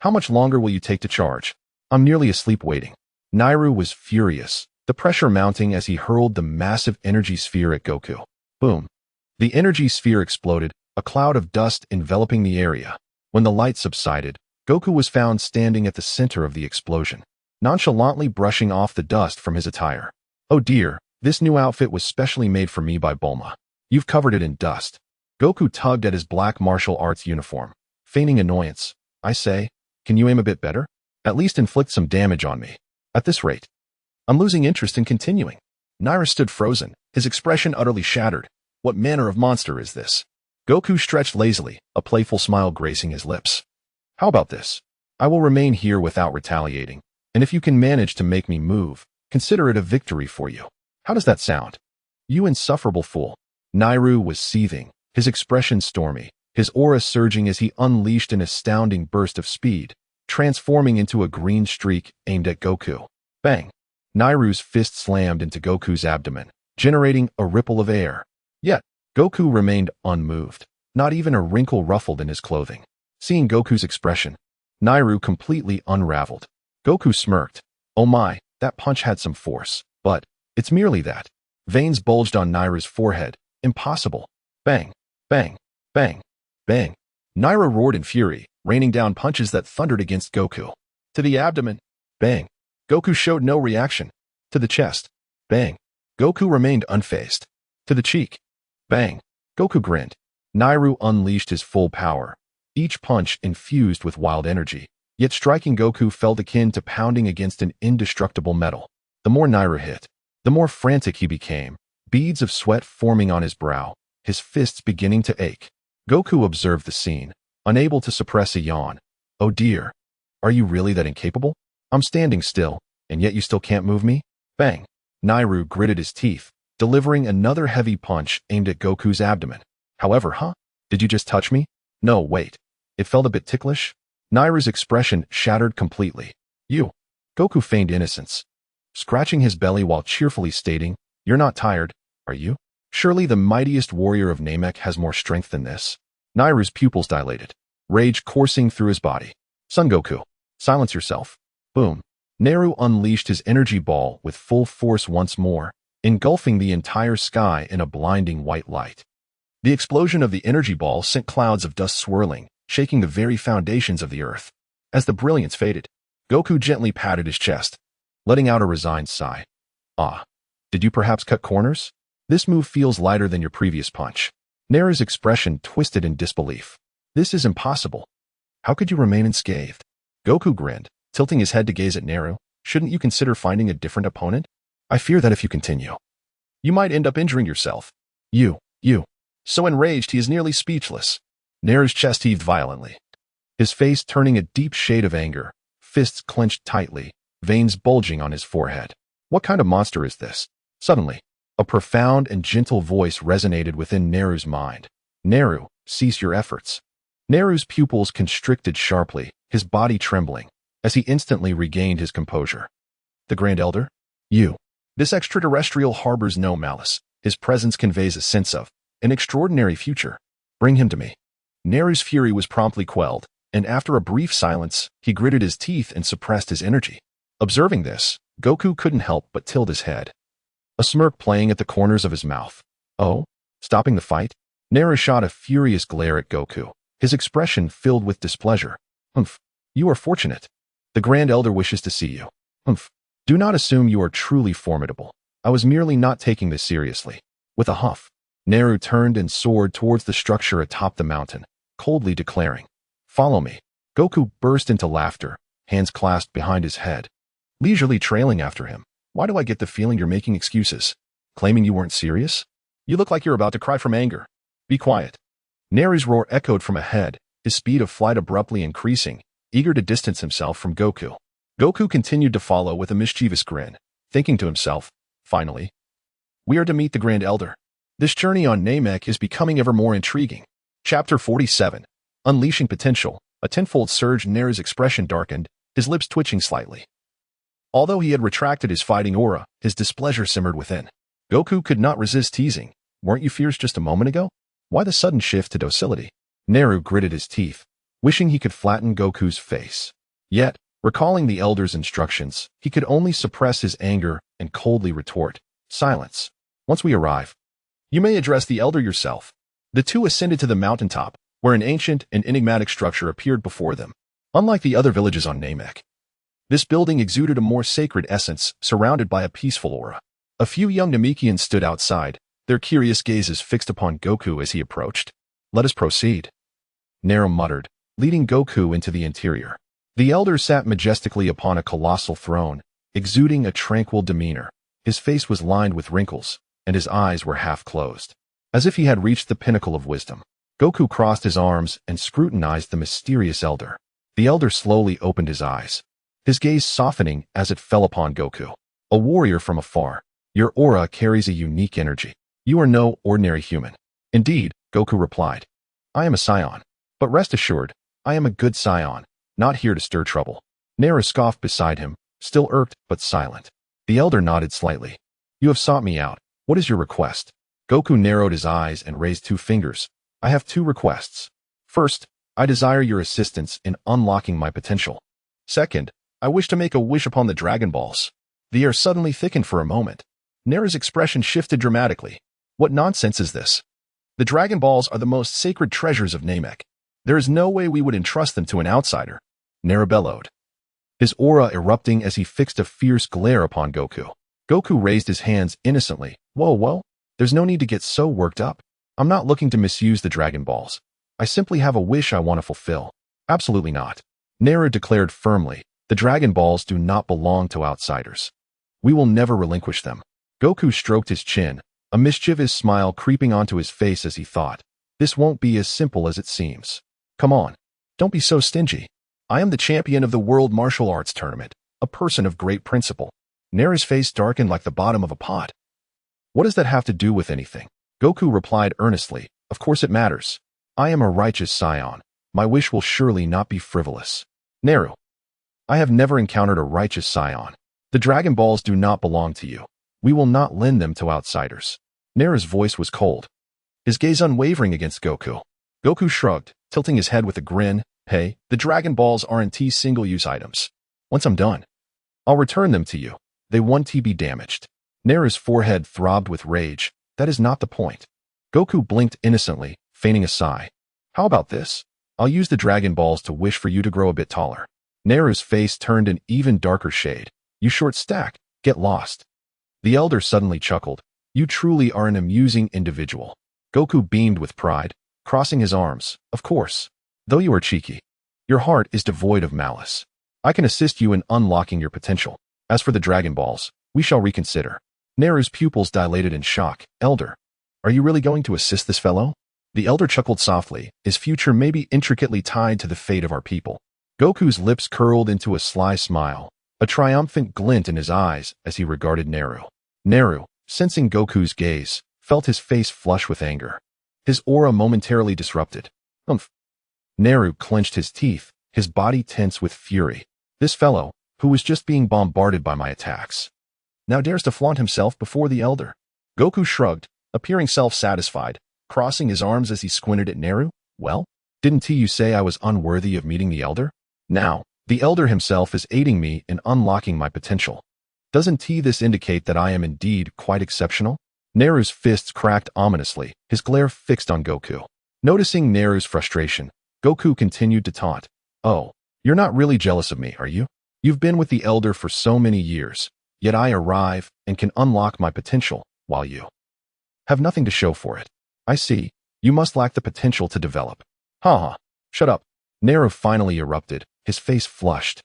"How much longer will you take to charge? I'm nearly asleep waiting." Nairu was furious, the pressure mounting as he hurled the massive energy sphere at Goku. Boom! The energy sphere exploded, a cloud of dust enveloping the area. When the light subsided, Goku was found standing at the center of the explosion, nonchalantly brushing off the dust from his attire. "Oh dear, this new outfit was specially made for me by Bulma. You've covered it in dust." Goku tugged at his black martial arts uniform, feigning annoyance. "I say, can you aim a bit better? At least inflict some damage on me. At this rate, I'm losing interest in continuing." Nairu stood frozen, his expression utterly shattered. What manner of monster is this? Goku stretched lazily, a playful smile gracing his lips. "How about this? I will remain here without retaliating, and if you can manage to make me move, Consider it a victory for you. How does that sound? You insufferable fool. Nairu was seething, his expression stormy, his aura surging as he unleashed an astounding burst of speed, transforming into a green streak aimed at Goku. Bang! Nairu's fist slammed into Goku's abdomen, generating a ripple of air. Yet, Goku remained unmoved, not even a wrinkle ruffled in his clothing. Seeing Goku's expression, Nairu completely unraveled. Goku smirked. Oh my, that punch had some force, but it's merely that. Veins bulged on Nairu's forehead. Impossible. Bang, bang, bang, bang. Nairu roared in fury, raining down punches that thundered against Goku. To the abdomen. Bang. Goku showed no reaction. To the chest. Bang. Goku remained unfazed. To the cheek. Bang. Goku grinned. Nairu unleashed his full power, each punch infused with wild energy. Yet striking Goku felt akin to pounding against an indestructible metal. The more Nairu hit, the more frantic he became, beads of sweat forming on his brow, his fists beginning to ache. Goku observed the scene, unable to suppress a yawn. Oh dear. Are you really that incapable? I'm standing still, and yet you still can't move me? Bang. Nairu gritted his teeth, delivering another heavy punch aimed at Goku's abdomen. However, Did you just touch me? No, wait. It felt a bit ticklish? Nairu's expression shattered completely. You. Goku feigned innocence, scratching his belly while cheerfully stating, You're not tired, are you? Surely the mightiest warrior of Namek has more strength than this. Nairu's pupils dilated, rage coursing through his body. Son Goku, silence yourself. Boom. Nairu unleashed his energy ball with full force once more, engulfing the entire sky in a blinding white light. The explosion of the energy ball sent clouds of dust swirling, shaking the very foundations of the earth. As the brilliance faded, Goku gently patted his chest, letting out a resigned sigh. Ah, did you perhaps cut corners? This move feels lighter than your previous punch. Nairu's expression twisted in disbelief. This is impossible. How could you remain unscathed? Goku grinned, tilting his head to gaze at Nairu. Shouldn't you consider finding a different opponent? I fear that if you continue, you might end up injuring yourself. You. So enraged he is nearly speechless. Nairu's chest heaved violently, his face turning a deep shade of anger, fists clenched tightly, veins bulging on his forehead. What kind of monster is this? Suddenly, a profound and gentle voice resonated within Nairu's mind. Nairu, cease your efforts. Nairu's pupils constricted sharply, his body trembling, as he instantly regained his composure. The Grand Elder? You. This extraterrestrial harbors no malice. His presence conveys a sense of an extraordinary future. Bring him to me. Nairu's fury was promptly quelled, and after a brief silence, he gritted his teeth and suppressed his energy. Observing this, Goku couldn't help but tilt his head, a smirk playing at the corners of his mouth. Oh? Stopping the fight? Nairu shot a furious glare at Goku, his expression filled with displeasure. Humph. You are fortunate. The Grand Elder wishes to see you. Humph. Do not assume you are truly formidable. I was merely not taking this seriously. With a huff, Nairu turned and soared towards the structure atop the mountain, coldly declaring, Follow me. Goku burst into laughter, hands clasped behind his head, leisurely trailing after him. Why do I get the feeling you're making excuses? Claiming you weren't serious? You look like you're about to cry from anger. Be quiet. Nairu's roar echoed from ahead, his speed of flight abruptly increasing, eager to distance himself from Goku. Goku continued to follow with a mischievous grin, thinking to himself, Finally, we are to meet the Grand Elder. This journey on Namek is becoming ever more intriguing. Chapter 47. Unleashing Potential. A tenfold surge. Nairu's expression darkened, his lips twitching slightly. Although he had retracted his fighting aura, his displeasure simmered within. Goku could not resist teasing. Weren't you fierce just a moment ago? Why the sudden shift to docility? Nairu gritted his teeth, wishing he could flatten Goku's face. Yet, recalling the Elder's instructions, he could only suppress his anger and coldly retort, Silence. Once we arrive, you may address the Elder yourself. The two ascended to the mountaintop, where an ancient and enigmatic structure appeared before them. Unlike the other villages on Namek, this building exuded a more sacred essence, surrounded by a peaceful aura. A few young Namekians stood outside, their curious gazes fixed upon Goku as he approached. Let us proceed, Nairu muttered, leading Goku into the interior. The Elder sat majestically upon a colossal throne, exuding a tranquil demeanor. His face was lined with wrinkles, and his eyes were half closed, as if he had reached the pinnacle of wisdom. Goku crossed his arms and scrutinized the mysterious Elder. The Elder slowly opened his eyes, his gaze softening as it fell upon Goku. a warrior from afar. Your aura carries a unique energy. You are no ordinary human. Indeed, Goku replied. I am a scion. But rest assured, I am a good scion, not here to stir trouble. Naru scoffed beside him, still irked but silent. The elder nodded slightly. You have sought me out. What is your request? Goku narrowed his eyes and raised 2 fingers. I have 2 requests. First, I desire your assistance in unlocking my potential. Second, I wish to make a wish upon the Dragon Balls. The air suddenly thickened for a moment. Naru's expression shifted dramatically. What nonsense is this? The Dragon Balls are the most sacred treasures of Namek. There is no way we would entrust them to an outsider. Naru bellowed, his aura erupting as he fixed a fierce glare upon Goku. Goku raised his hands innocently. Whoa, there's no need to get so worked up. I'm not looking to misuse the Dragon Balls. I simply have a wish I want to fulfill. Absolutely not. Naru declared firmly, the Dragon Balls do not belong to outsiders. We will never relinquish them. Goku stroked his chin, a mischievous smile creeping onto his face as he thought, this won't be as simple as it seems. Come on, don't be so stingy. I am the champion of the World Martial Arts Tournament, a person of great principle. Naru's face darkened like the bottom of a pot. What does that have to do with anything? Goku replied earnestly, of course it matters. I am a righteous scion. My wish will surely not be frivolous. Naru, I have never encountered a righteous scion. The Dragon Balls do not belong to you. We will not lend them to outsiders. Naru's voice was cold, his gaze unwavering against Goku. Goku shrugged, tilting his head with a grin. Hey, the Dragon Balls aren't single-use items. Once I'm done, I'll return them to you. They won't be damaged. Naru's forehead throbbed with rage. That is not the point. Goku blinked innocently, feigning a sigh. How about this? I'll use the Dragon Balls to wish for you to grow a bit taller. Naru's face turned an even darker shade. You short stack, get lost. The elder suddenly chuckled. You truly are an amusing individual. Goku beamed with pride, crossing his arms. Of course. Though you are cheeky, your heart is devoid of malice. I can assist you in unlocking your potential. As for the Dragon Balls, we shall reconsider. Naru's pupils dilated in shock. Elder, are you really going to assist this fellow? The elder chuckled softly. His future may be intricately tied to the fate of our people. Goku's lips curled into a sly smile, a triumphant glint in his eyes as he regarded Naru. Naru, sensing Goku's gaze, felt his face flush with anger. His aura momentarily disrupted. Umph. Naru clenched his teeth, his body tense with fury. This fellow, who was just being bombarded by my attacks, now dares to flaunt himself before the elder. Goku shrugged, appearing self-satisfied, crossing his arms as he squinted at Naru. Well, didn't you say I was unworthy of meeting the elder? Now, the elder himself is aiding me in unlocking my potential. Doesn't this indicate that I am indeed quite exceptional? Naru's fists cracked ominously, his glare fixed on Goku. Noticing Naru's frustration, Goku continued to taunt. Oh, you're not really jealous of me, are you? You've been with the elder for so many years, yet I arrive and can unlock my potential, while you have nothing to show for it. I see, you must lack the potential to develop. Ha. Shut up. Naru finally erupted, his face flushed,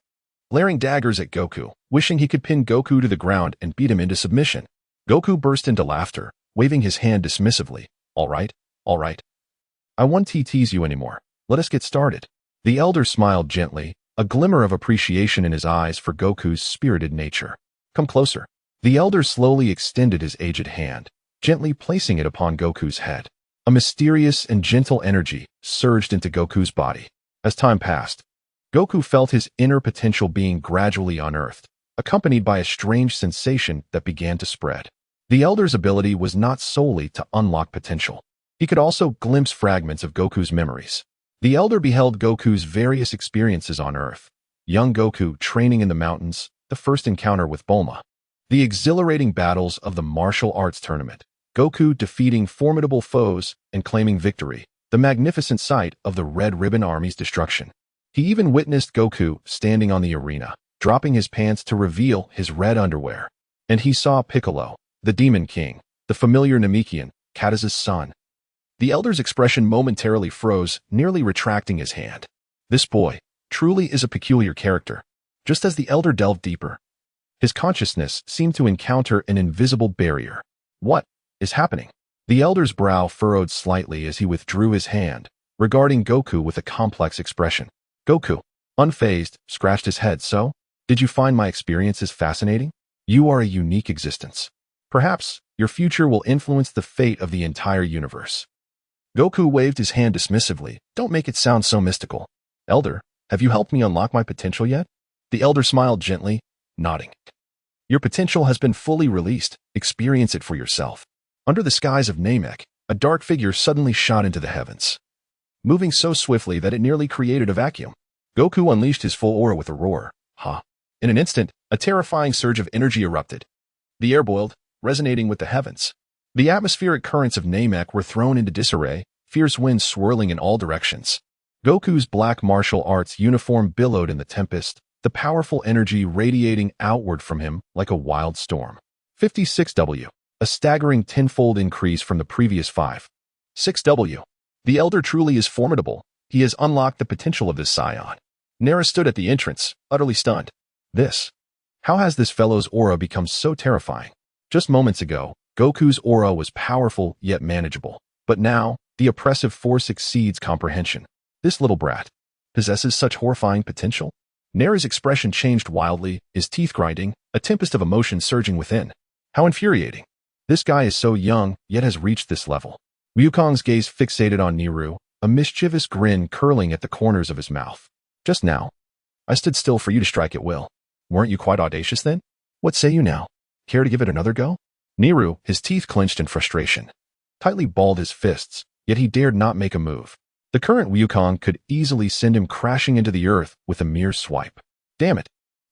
glaring daggers at Goku, wishing he could pin Goku to the ground and beat him into submission. Goku burst into laughter, waving his hand dismissively. All right. I won't tease you anymore. Let us get started. The elder smiled gently, a glimmer of appreciation in his eyes for Goku's spirited nature. Come closer. The elder slowly extended his aged hand, gently placing it upon Goku's head. A mysterious and gentle energy surged into Goku's body. As time passed, Goku felt his inner potential being gradually unearthed, accompanied by a strange sensation that began to spread. The elder's ability was not solely to unlock potential. He could also glimpse fragments of Goku's memories. The elder beheld Goku's various experiences on Earth. Young Goku training in the mountains, the first encounter with Bulma, the exhilarating battles of the martial arts tournament, Goku defeating formidable foes and claiming victory, the magnificent sight of the Red Ribbon Army's destruction. He even witnessed Goku standing on the arena, dropping his pants to reveal his red underwear. And he saw Piccolo, the Demon King, the familiar Namekian, Kata's son. The elder's expression momentarily froze, nearly retracting his hand. This boy truly is a peculiar character. Just as the elder delved deeper, his consciousness seemed to encounter an invisible barrier. What is happening? The elder's brow furrowed slightly as he withdrew his hand, regarding Goku with a complex expression. Goku, unfazed, scratched his head. So, did you find my experiences fascinating? You are a unique existence. Perhaps your future will influence the fate of the entire universe. Goku waved his hand dismissively. Don't make it sound so mystical. Elder, have you helped me unlock my potential yet? The elder smiled gently, nodding. Your potential has been fully released. Experience it for yourself. Under the skies of Namek, a dark figure suddenly shot into the heavens, moving so swiftly that it nearly created a vacuum. Goku unleashed his full aura with a roar. Ha! In an instant, a terrifying surge of energy erupted. The air boiled, resonating with the heavens. The atmospheric currents of Namek were thrown into disarray, fierce winds swirling in all directions. Goku's black martial arts uniform billowed in the tempest, the powerful energy radiating outward from him like a wild storm. 56W. A staggering tenfold increase from the previous 5. 6W. The Elder truly is formidable. He has unlocked the potential of this scion. Nara stood at the entrance, utterly stunned. How has this fellow's aura become so terrifying? Just moments ago, Goku's aura was powerful yet manageable. But now, the oppressive force exceeds comprehension. This little brat possesses such horrifying potential? Nara's expression changed wildly, his teeth grinding, a tempest of emotion surging within. How infuriating. This guy is so young, yet has reached this level. Wukong's gaze fixated on Nero, a mischievous grin curling at the corners of his mouth. Just now, I stood still for you to strike at will. Weren't you quite audacious then? What say you now? Care to give it another go? Nero, his teeth clenched in frustration, tightly balled his fists, yet he dared not make a move. The current Wukong could easily send him crashing into the earth with a mere swipe. Damn it.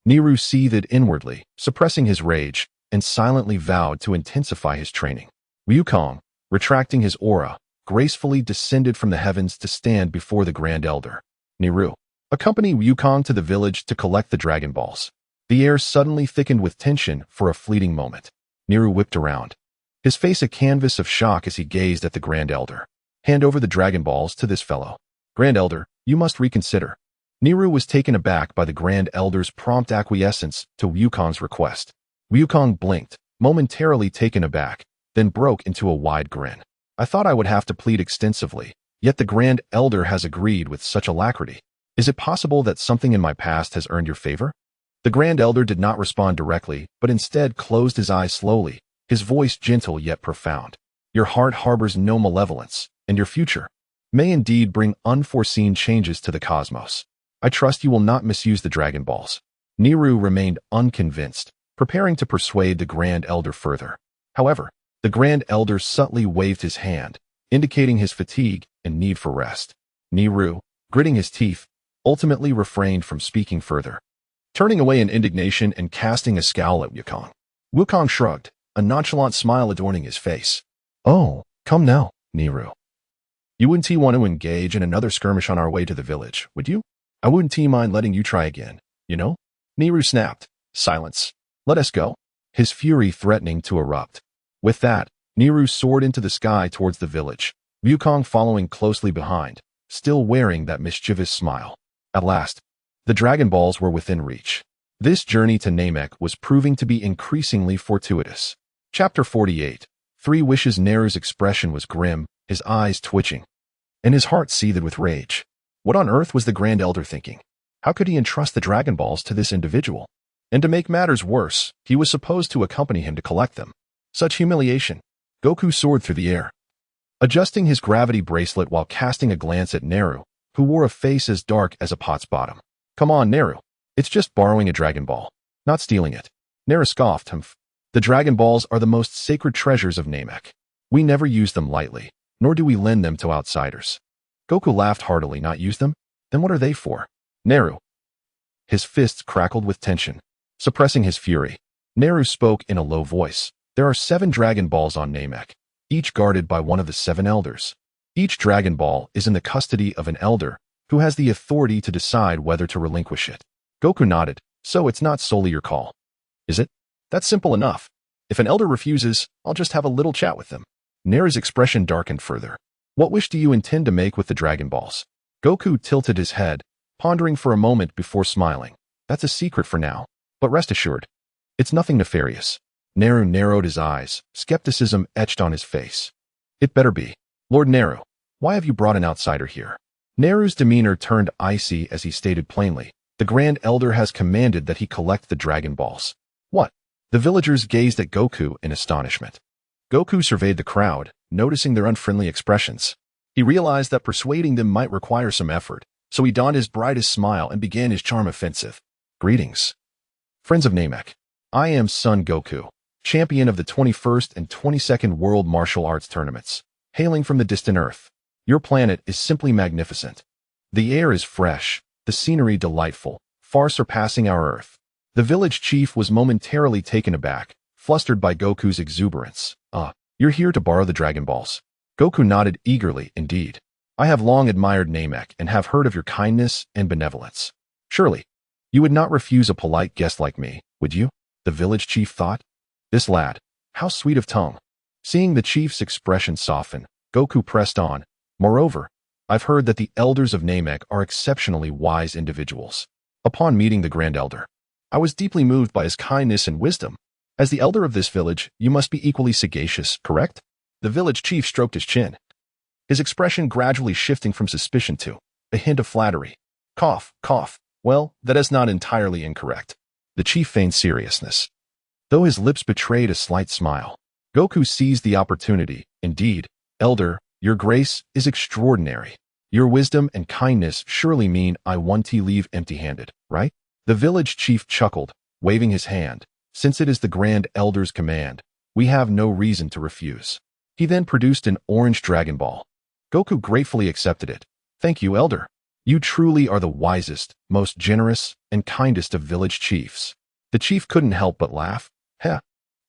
Nero seethed inwardly, suppressing his rage, and silently vowed to intensify his training. Wukong, retracting his aura, gracefully descended from the heavens to stand before the Grand Elder. Nero, accompany Wukong to the village to collect the Dragon Balls. The air suddenly thickened with tension for a fleeting moment. Nero whipped around, his face a canvas of shock as he gazed at the Grand Elder. Hand over the Dragon Balls to this fellow. Grand Elder, you must reconsider. Nero was taken aback by the Grand Elder's prompt acquiescence to Wukong's request. Wukong blinked, momentarily taken aback, then broke into a wide grin. I thought I would have to plead extensively, yet the Grand Elder has agreed with such alacrity. Is it possible that something in my past has earned your favor? The Grand Elder did not respond directly, but instead closed his eyes slowly, his voice gentle yet profound. Your heart harbors no malevolence, and your future may indeed bring unforeseen changes to the cosmos. I trust you will not misuse the Dragon Balls. Nero remained unconvinced, preparing to persuade the Grand Elder further. However, the Grand Elder subtly waved his hand, indicating his fatigue and need for rest. Nero, gritting his teeth, ultimately refrained from speaking further, turning away in indignation and casting a scowl at Wukong. Wukong shrugged, a nonchalant smile adorning his face. Oh, come now, Nero. You wouldn't want to engage in another skirmish on our way to the village, would you? I wouldn't mind letting you try again, you know? Nero snapped. Silence. Let us go. His fury threatening to erupt. With that, Nero soared into the sky towards the village, Wukong following closely behind, still wearing that mischievous smile. At last, the Dragon Balls were within reach. This journey to Namek was proving to be increasingly fortuitous. Chapter 48. 3 Wishes. Nero's expression was grim, his eyes twitching, and his heart seethed with rage. What on earth was the Grand Elder thinking? How could he entrust the Dragon Balls to this individual? And to make matters worse, he was supposed to accompany him to collect them. Such humiliation. Goku soared through the air, adjusting his gravity bracelet while casting a glance at Nero, who wore a face as dark as a pot's bottom. Come on, Nero. It's just borrowing a Dragon Ball, not stealing it. Nero scoffed. The Dragon Balls are the most sacred treasures of Namek. We never use them lightly, nor do we lend them to outsiders. Goku laughed heartily. Not use them? Then what are they for? Nero. His fists crackled with tension, suppressing his fury. Nero spoke in a low voice. There are 7 Dragon Balls on Namek, each guarded by one of the 7 elders. Each Dragon Ball is in the custody of an elder who has the authority to decide whether to relinquish it. Goku nodded. So it's not solely your call, is it? That's simple enough. If an elder refuses, I'll just have a little chat with them. Nero's expression darkened further. What wish do you intend to make with the Dragon Balls? Goku tilted his head, pondering for a moment before smiling. That's a secret for now, but rest assured, it's nothing nefarious. Nero narrowed his eyes, skepticism etched on his face. It better be. Lord Nero, why have you brought an outsider here? Nero's demeanor turned icy as he stated plainly. The Grand Elder has commanded that he collect the Dragon Balls. What? The villagers gazed at Goku in astonishment. Goku surveyed the crowd, noticing their unfriendly expressions. He realized that persuading them might require some effort, so he donned his brightest smile and began his charm offensive. Greetings, friends of Namek. I am Son Goku, champion of the 21st and 22nd World Martial Arts Tournaments, hailing from the distant Earth. Your planet is simply magnificent. The air is fresh, the scenery delightful, far surpassing our Earth. The village chief was momentarily taken aback, flustered by Goku's exuberance. You're here to borrow the Dragon Balls. Goku nodded eagerly indeed. I have long admired Namek and have heard of your kindness and benevolence. Surely, you would not refuse a polite guest like me, would you? The village chief thought. This lad, how sweet of tongue. Seeing the chief's expression soften, Goku pressed on. Moreover, I've heard that the elders of Namek are exceptionally wise individuals. Upon meeting the Grand Elder, I was deeply moved by his kindness and wisdom. As the elder of this village, you must be equally sagacious, correct? The village chief stroked his chin, his expression gradually shifting from suspicion to a hint of flattery. Cough, cough. Well, that is not entirely incorrect. The chief feigned seriousness, though his lips betrayed a slight smile. Goku seized the opportunity. Indeed, Elder, your grace is extraordinary. Your wisdom and kindness surely mean I won't leave empty-handed, right? The village chief chuckled, waving his hand. Since it is the Grand Elder's command, we have no reason to refuse. He then produced an orange Dragon Ball. Goku gratefully accepted it. Thank you, Elder. You truly are the wisest, most generous, and kindest of village chiefs. The chief couldn't help but laugh. Heh,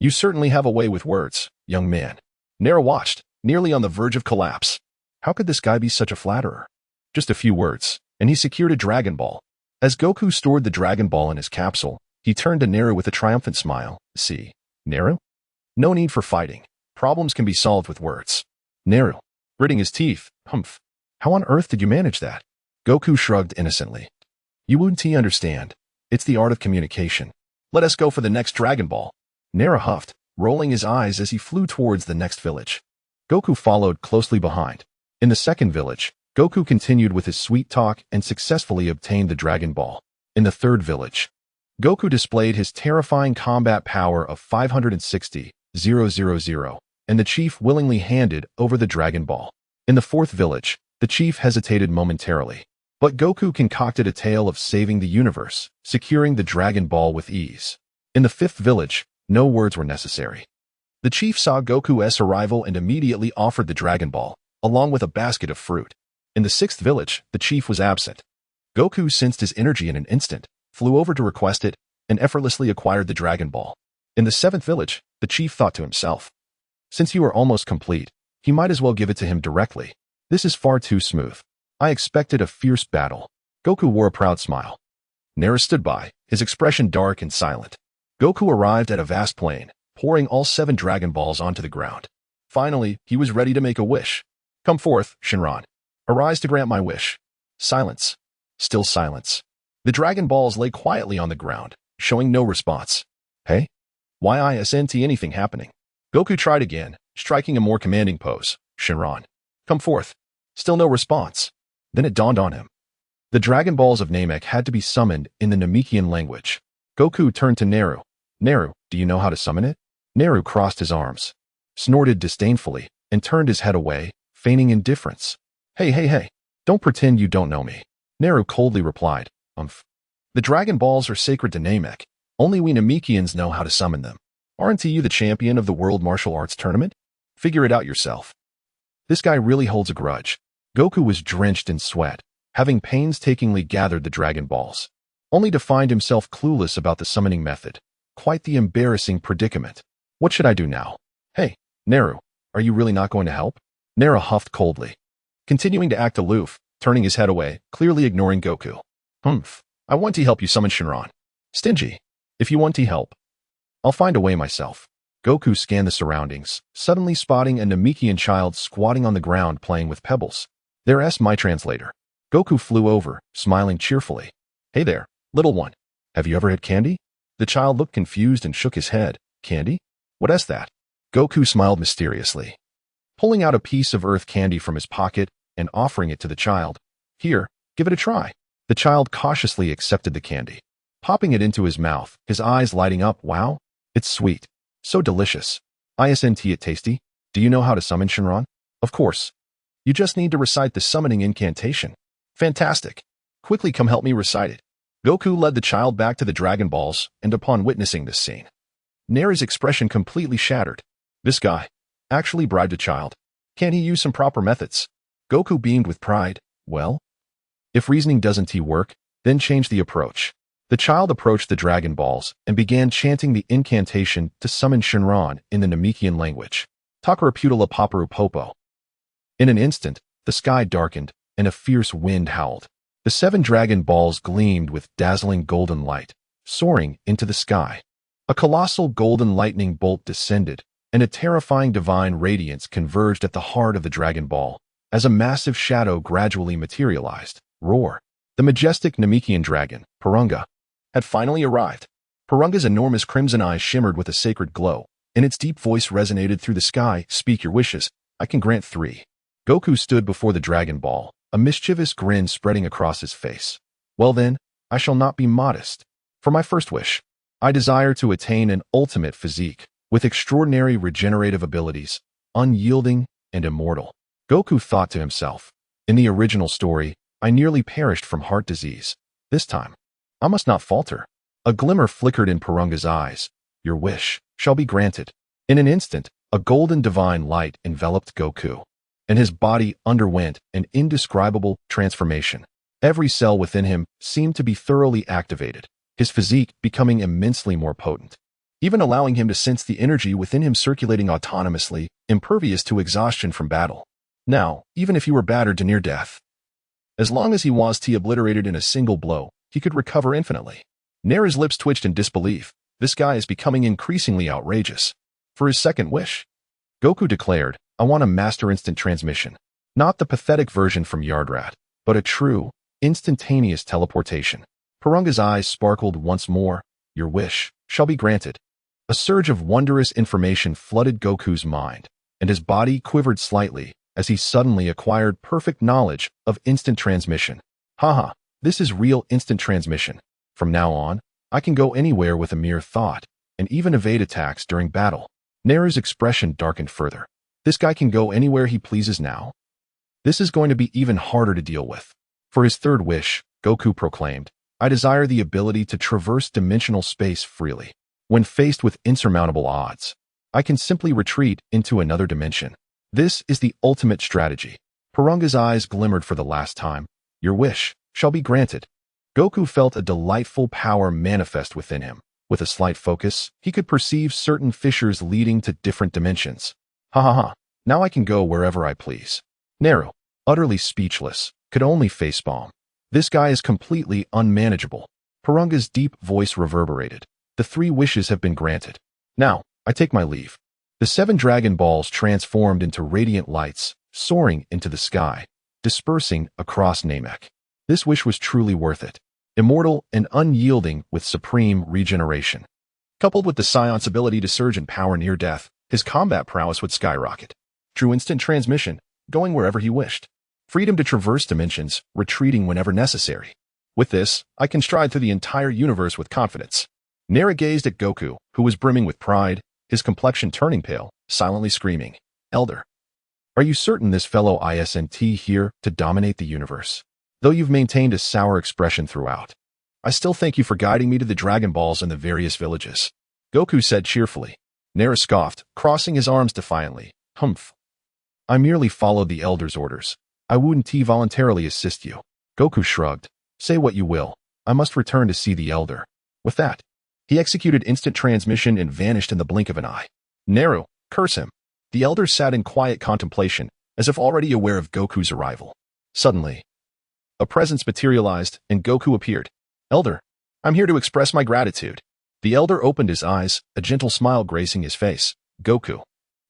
you certainly have a way with words, young man. Nara watched, nearly on the verge of collapse. How could this guy be such a flatterer? Just a few words, and he secured a Dragon Ball. As Goku stored the Dragon Ball in his capsule, he turned to Naru with a triumphant smile. See, Naru? No need for fighting. Problems can be solved with words. Naru, gritting his teeth, humph. How on earth did you manage that? Goku shrugged innocently. You wouldn't understand. It's the art of communication. Let us go for the next Dragon Ball. Naru huffed, rolling his eyes as he flew towards the next village. Goku followed closely behind. In the second village, Goku continued with his sweet talk and successfully obtained the Dragon Ball. In the third village, Goku displayed his terrifying combat power of 560,000, and the chief willingly handed over the Dragon Ball. In the fourth village, the chief hesitated momentarily, but Goku concocted a tale of saving the universe, securing the Dragon Ball with ease. In the fifth village, no words were necessary. The chief saw Goku's arrival and immediately offered the Dragon Ball, along with a basket of fruit. In the sixth village, the chief was absent. Goku sensed his energy in an instant, flew over to request it, and effortlessly acquired the Dragon Ball. In the seventh village, the chief thought to himself, since you are almost complete, he might as well give it to him directly. This is far too smooth. I expected a fierce battle. Goku wore a proud smile. Naru stood by, his expression dark and silent. Goku arrived at a vast plain, pouring all 7 Dragon Balls onto the ground. Finally, he was ready to make a wish. Come forth, Shenron. Arise to grant my wish. Silence. Still silence. The Dragon Balls lay quietly on the ground, showing no response. Hey? Why isn't anything happening? Goku tried again, striking a more commanding pose. Shenron. Come forth. Still no response. Then it dawned on him. The Dragon Balls of Namek had to be summoned in the Namekian language. Goku turned to Naru. Naru, do you know how to summon it? Naru crossed his arms, snorted disdainfully, and turned his head away, feigning indifference. Hey, don't pretend you don't know me. Naru coldly replied. The Dragon Balls are sacred to Namek. Only we Namekians know how to summon them. Aren't you the champion of the World Martial Arts Tournament? Figure it out yourself. This guy really holds a grudge. Goku was drenched in sweat, having painstakingly gathered the Dragon Balls, only to find himself clueless about the summoning method. Quite the embarrassing predicament. What should I do now? Hey, Naru, are you really not going to help? Naru huffed coldly, continuing to act aloof, turning his head away, clearly ignoring Goku. I want to help you summon Shenron. Stingy. If you want to help, I'll find a way myself. Goku scanned the surroundings, suddenly spotting a Namekian child squatting on the ground playing with pebbles. There's my translator. Goku flew over, smiling cheerfully. Hey there, little one. Have you ever had candy? The child looked confused and shook his head. Candy? What is that? Goku smiled mysteriously, pulling out a piece of earth candy from his pocket and offering it to the child. Here, give it a try. The child cautiously accepted the candy, popping it into his mouth, his eyes lighting up. Wow, It's sweet. So delicious. Isn't it tasty? Do you know how to summon Shinron? Of course. You just need to recite the summoning incantation. Fantastic. Quickly come help me recite it. Goku led the child back to the Dragon Balls, and upon witnessing this scene, Nera's expression completely shattered. This guy actually bribed a child. Can't he use some proper methods? Goku beamed with pride. Well, if reasoning doesn't work, then change the approach. The child approached the Dragon Balls and began chanting the incantation to summon Shinron in the Namekian language. Takaraputala Paparu Popo. In an instant, the sky darkened and a fierce wind howled. The 7 Dragon Balls gleamed with dazzling golden light, soaring into the sky. A colossal golden lightning bolt descended, and a terrifying divine radiance converged at the heart of the Dragon Ball, as a massive shadow gradually materialized. Roar! The majestic Namekian dragon, Porunga, had finally arrived. Porunga's enormous crimson eyes shimmered with a sacred glow, and its deep voice resonated through the sky. Speak your wishes. I can grant 3. Goku stood before the Dragon Ball, a mischievous grin spreading across his face. Well then, I shall not be modest. For my first wish, I desire to attain an ultimate physique, with extraordinary regenerative abilities, unyielding and immortal. Goku thought to himself, in the original story, I nearly perished from heart disease. This time, I must not falter. A glimmer flickered in Porunga's eyes. Your wish shall be granted. In an instant, a golden divine light enveloped Goku, and his body underwent an indescribable transformation. Every cell within him seemed to be thoroughly activated, his physique becoming immensely more potent, even allowing him to sense the energy within him circulating autonomously, impervious to exhaustion from battle. Now, even if he were battered to near death, as long as he was obliterated in a single blow, he could recover infinitely. Nera's lips twitched in disbelief. This guy is becoming increasingly outrageous. For his second wish, Goku declared, I want a master instant transmission. Not the pathetic version from Yardrat, but a true, instantaneous teleportation. Porunga's eyes sparkled once more. Your wish shall be granted. A surge of wondrous information flooded Goku's mind, and his body quivered slightly as he suddenly acquired perfect knowledge of instant transmission. Haha, this is real instant transmission. From now on, I can go anywhere with a mere thought, and even evade attacks during battle. Nera's expression darkened further. This guy can go anywhere he pleases now. This is going to be even harder to deal with. For his third wish, Goku proclaimed, I desire the ability to traverse dimensional space freely. When faced with insurmountable odds, I can simply retreat into another dimension. This is the ultimate strategy. Porunga's eyes glimmered for the last time. Your wish shall be granted. Goku felt a delightful power manifest within him. With a slight focus, he could perceive certain fissures leading to different dimensions. Ha ha ha, now I can go wherever I please. Nero, utterly speechless, could only facepalm. This guy is completely unmanageable. Porunga's deep voice reverberated. The 3 wishes have been granted. Now, I take my leave. The 7 Dragon Balls transformed into radiant lights, soaring into the sky, dispersing across Namek. This wish was truly worth it. Immortal and unyielding with supreme regeneration. Coupled with the Scion's ability to surge in power near death, his combat prowess would skyrocket. True instant transmission, going wherever he wished. Freedom to traverse dimensions, retreating whenever necessary. With this, I can stride through the entire universe with confidence. Nera gazed at Goku, who was brimming with pride, his complexion turning pale, silently screaming, Elder, are you certain this fellow isn't here to dominate the universe? Though you've maintained a sour expression throughout, I still thank you for guiding me to the Dragon Balls and the various villages. Goku said cheerfully. Nera scoffed, crossing his arms defiantly. Humph. I merely followed the Elder's orders. I wouldn't voluntarily assist you. Goku shrugged. Say what you will. I must return to see the Elder. With that, he executed instant transmission and vanished in the blink of an eye. Nero, curse him. The Elder sat in quiet contemplation, as if already aware of Goku's arrival. Suddenly, a presence materialized, and Goku appeared. Elder, I'm here to express my gratitude. The Elder opened his eyes, a gentle smile gracing his face. Goku,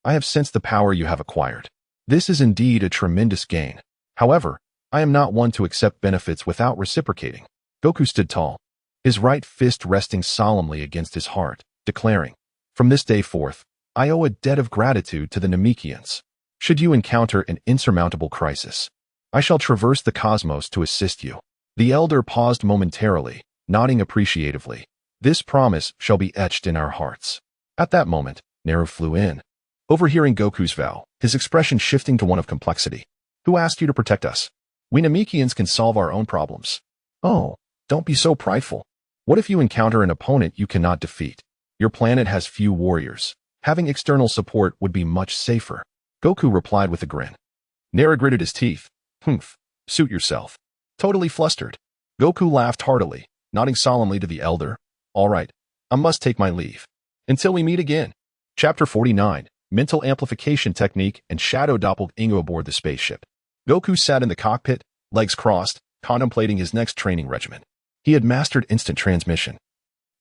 I have sensed the power you have acquired. This is indeed a tremendous gain. However, I am not one to accept benefits without reciprocating. Goku stood tall, his right fist resting solemnly against his heart, declaring, From this day forth, I owe a debt of gratitude to the Namekians. Should you encounter an insurmountable crisis, I shall traverse the cosmos to assist you. The Elder paused momentarily, nodding appreciatively. This promise shall be etched in our hearts. At that moment, Naru flew in. Overhearing Goku's vow, his expression shifting to one of complexity. Who asked you to protect us? We Namekians can solve our own problems. Oh, don't be so prideful. What if you encounter an opponent you cannot defeat? Your planet has few warriors. Having external support would be much safer. Goku replied with a grin. Naru gritted his teeth. Humph, suit yourself. Totally flustered. Goku laughed heartily, nodding solemnly to the elder. All right, I must take my leave. Until we meet again. Chapter 49, Mental Amplification Technique and Shadow Doppelganger aboard the spaceship. Goku sat in the cockpit, legs crossed, contemplating his next training regimen. He had mastered instant transmission,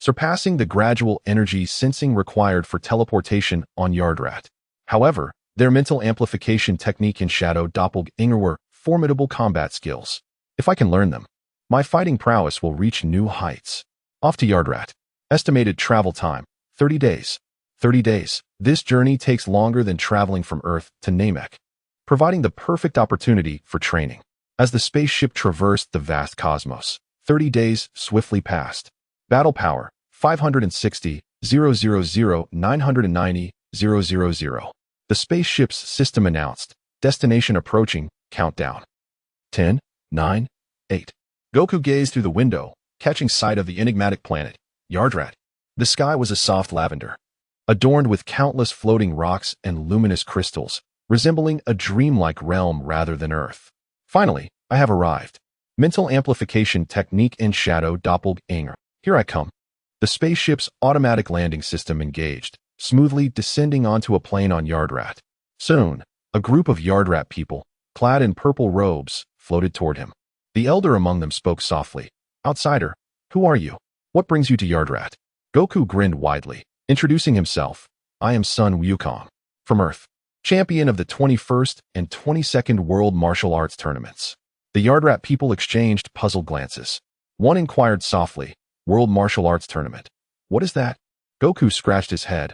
surpassing the gradual energy sensing required for teleportation on Yardrat. However, their mental amplification technique and Shadow Doppelganger were formidable combat skills. If I can learn them, my fighting prowess will reach new heights. Off to Yardrat. Estimated travel time, 30 days. 30 days. This journey takes longer than traveling from Earth to Namek, providing the perfect opportunity for training. As the spaceship traversed the vast cosmos, 30 days swiftly passed. Battle power, 560,000,990,000. The spaceship's system announced, destination approaching, countdown. 10, 9, 8. Goku gazed through the window, catching sight of the enigmatic planet, Yardrat. The sky was a soft lavender, adorned with countless floating rocks and luminous crystals, resembling a dreamlike realm rather than Earth. Finally, I have arrived. Mental amplification technique and Shadow Doppelganger. Here I come. The spaceship's automatic landing system engaged, smoothly descending onto a plane on Yardrat. Soon, a group of Yardrat people, clad in purple robes, floated toward him. The elder among them spoke softly. Outsider, who are you? What brings you to Yardrat? Goku grinned widely, introducing himself. I am Sun Wukong, from Earth, champion of the 21st and 22nd World Martial Arts Tournaments. The Yardrat people exchanged puzzled glances. One inquired softly, World Martial Arts Tournament. What is that? Goku scratched his head.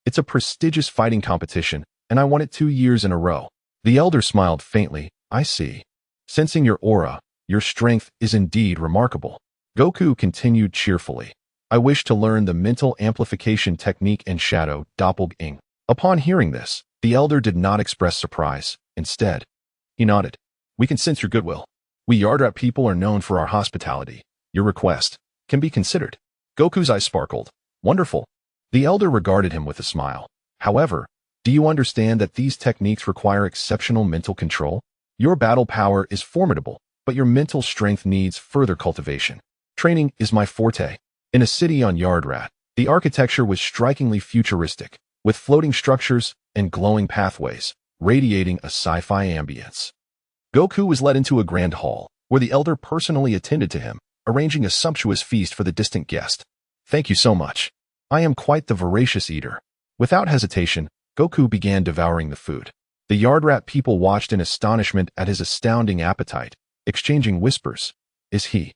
It's a prestigious fighting competition, and I won it 2 years in a row. The elder smiled faintly. I see. Sensing your aura, your strength is indeed remarkable. Goku continued cheerfully. I wish to learn the mental amplification technique and Shadow Doppelganger. Upon hearing this, the elder did not express surprise. Instead, he nodded. We can sense your goodwill. We Yardrat people are known for our hospitality. Your request can be considered. Goku's eyes sparkled. Wonderful. The elder regarded him with a smile. However, do you understand that these techniques require exceptional mental control? Your battle power is formidable, but your mental strength needs further cultivation. Training is my forte. In a city on Yardrat, the architecture was strikingly futuristic, with floating structures and glowing pathways, radiating a sci-fi ambience. Goku was led into a grand hall, where the elder personally attended to him, arranging a sumptuous feast for the distant guest. Thank you so much. I am quite the voracious eater. Without hesitation, Goku began devouring the food. The Yardrat people watched in astonishment at his astounding appetite, exchanging whispers. Is he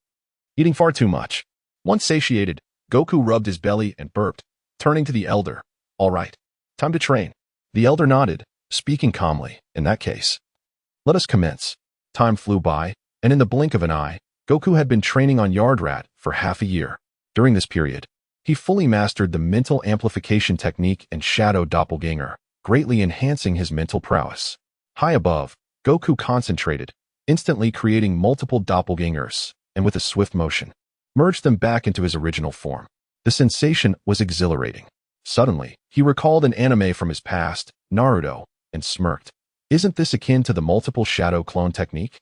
eating far too much? Once satiated, Goku rubbed his belly and burped, turning to the elder. All right, time to train. The elder nodded, speaking calmly. In that case, let us commence. Time flew by, and in the blink of an eye, Goku had been training on Yardrat for half a year. During this period, he fully mastered the mental amplification technique and Shadow Doppelganger, greatly enhancing his mental prowess. High above, Goku concentrated, instantly creating multiple doppelgangers, and with a swift motion, merged them back into his original form. The sensation was exhilarating. Suddenly, he recalled an anime from his past, Naruto, and smirked. Isn't this akin to the multiple shadow clone technique?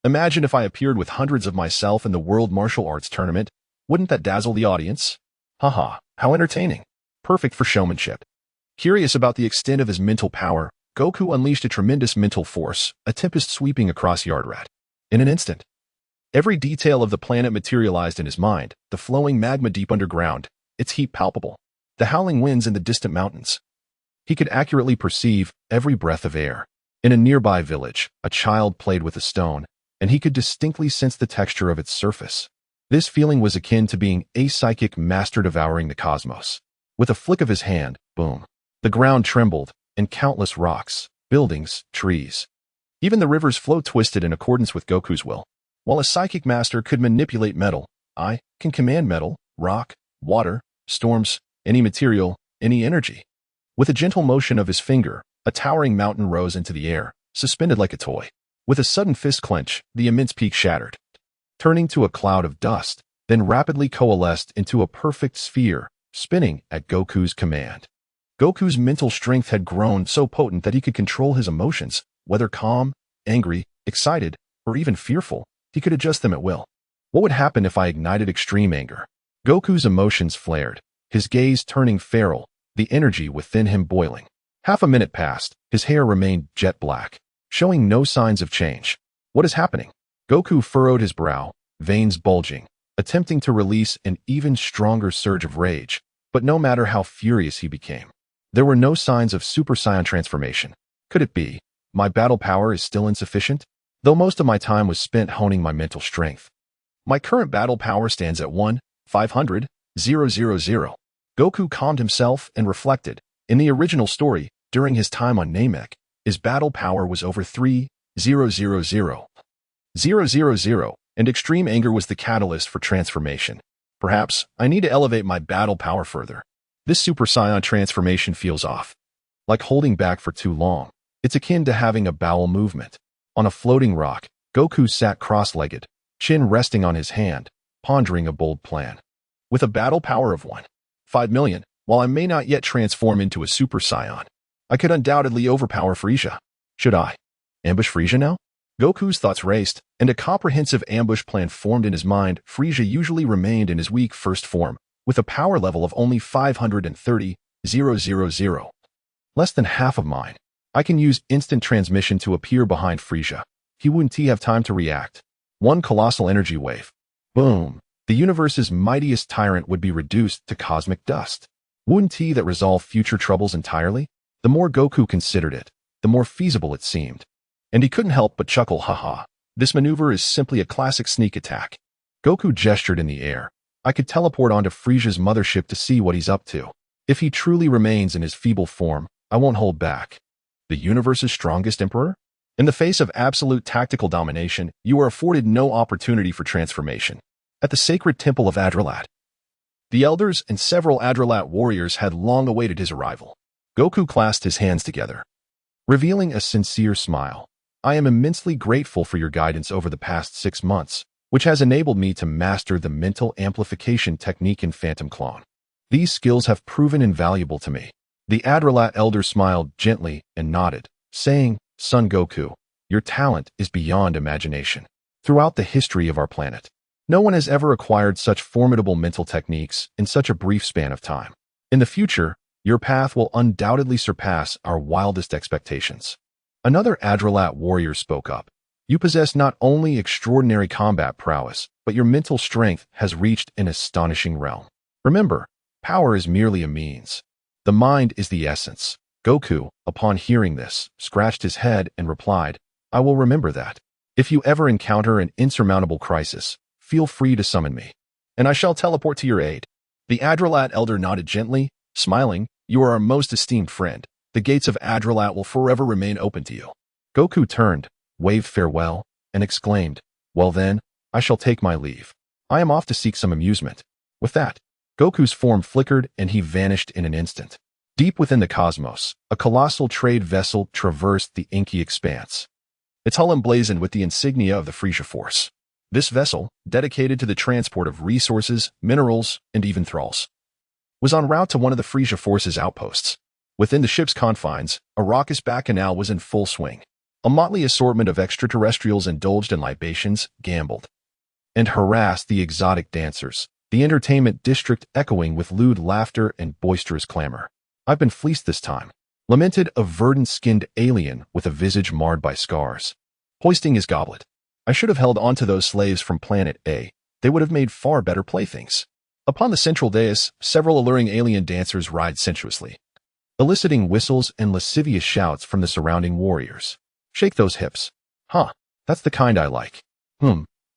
Imagine if I appeared with hundreds of myself in the World Martial Arts Tournament. Wouldn't that dazzle the audience? Haha, how entertaining. Perfect for showmanship. Curious about the extent of his mental power, Goku unleashed a tremendous mental force, a tempest sweeping across Yardrat. In an instant, every detail of the planet materialized in his mind, the flowing magma deep underground, its heat palpable, the howling winds in the distant mountains. He could accurately perceive every breath of air. In a nearby village, a child played with a stone, and he could distinctly sense the texture of its surface. This feeling was akin to being a psychic master devouring the cosmos. With a flick of his hand, boom, the ground trembled, and countless rocks, buildings, trees, even the rivers flowed twisted in accordance with Goku's will. While a psychic master could manipulate metal, I can command metal, rock, water, storms, any material, any energy. With a gentle motion of his finger, a towering mountain rose into the air, suspended like a toy. With a sudden fist clench, the immense peak shattered, turning to a cloud of dust, then rapidly coalesced into a perfect sphere, spinning at Goku's command. Goku's mental strength had grown so potent that he could control his emotions, whether calm, angry, excited, or even fearful. He could adjust them at will. What would happen if I ignited extreme anger? Goku's emotions flared, his gaze turning feral, the energy within him boiling. Half a minute passed, his hair remained jet black, showing no signs of change. What is happening? Goku furrowed his brow, veins bulging, attempting to release an even stronger surge of rage, but no matter how furious he became, there were no signs of Super Saiyan transformation. Could it be my battle power is still insufficient? Though most of my time was spent honing my mental strength. My current battle power stands at 1,500,000. Goku calmed himself and reflected. In the original story, during his time on Namek, his battle power was over 3,000,000, and extreme anger was the catalyst for transformation. Perhaps I need to elevate my battle power further. This Super Saiyan transformation feels off. Like holding back for too long. It's akin to having a bowel movement. On a floating rock, Goku sat cross-legged, chin resting on his hand, pondering a bold plan. With a battle power of 1,500,000, while I may not yet transform into a Super Saiyan, I could undoubtedly overpower Frieza. Should I ambush Frieza now? Goku's thoughts raced, and a comprehensive ambush plan formed in his mind. Frieza usually remained in his weak first form, with a power level of only 530,000. Less than half of mine. I can use instant transmission to appear behind Frieza. He wouldn't have time to react. One colossal energy wave. Boom. The universe's mightiest tyrant would be reduced to cosmic dust. Wouldn't that resolve future troubles entirely? The more Goku considered it, the more feasible it seemed. And he couldn't help but chuckle, haha. This maneuver is simply a classic sneak attack. Goku gestured in the air. I could teleport onto Frieza's mothership to see what he's up to. If he truly remains in his feeble form, I won't hold back. The universe's strongest emperor? In the face of absolute tactical domination, you are afforded no opportunity for transformation. At the sacred temple of Adralat, the elders and several Adralat warriors had long awaited his arrival. Goku clasped his hands together, revealing a sincere smile. I am immensely grateful for your guidance over the past 6 months, which has enabled me to master the mental amplification technique in Phantom Clone. These skills have proven invaluable to me. The Adralat elder smiled gently and nodded, saying, Son Goku, your talent is beyond imagination. Throughout the history of our planet, no one has ever acquired such formidable mental techniques in such a brief span of time. In the future, your path will undoubtedly surpass our wildest expectations. Another Adralat warrior spoke up. You possess not only extraordinary combat prowess, but your mental strength has reached an astonishing realm. Remember, power is merely a means. The mind is the essence. Goku, upon hearing this, scratched his head and replied, I will remember that. If you ever encounter an insurmountable crisis, feel free to summon me, and I shall teleport to your aid. The Adralat elder nodded gently, smiling, You are our most esteemed friend. The gates of Adralat will forever remain open to you. Goku turned, waved farewell, and exclaimed, Well then, I shall take my leave. I am off to seek some amusement. With that, Goku's form flickered and he vanished in an instant. Deep within the cosmos, a colossal trade vessel traversed the inky expanse, its hull emblazoned with the insignia of the Frieza Force. This vessel, dedicated to the transport of resources, minerals, and even thralls, was en route to one of the Frieza Force's outposts. Within the ship's confines, a raucous bacchanal was in full swing. A motley assortment of extraterrestrials indulged in libations, gambled, and harassed the exotic dancers, the entertainment district echoing with lewd laughter and boisterous clamor. I've been fleeced this time, lamented a verdant-skinned alien with a visage marred by scars, hoisting his goblet. I should have held on to those slaves from Planet A. They would have made far better playthings. Upon the central dais, several alluring alien dancers writhed sensuously, eliciting whistles and lascivious shouts from the surrounding warriors. Shake those hips. Huh, that's the kind I like.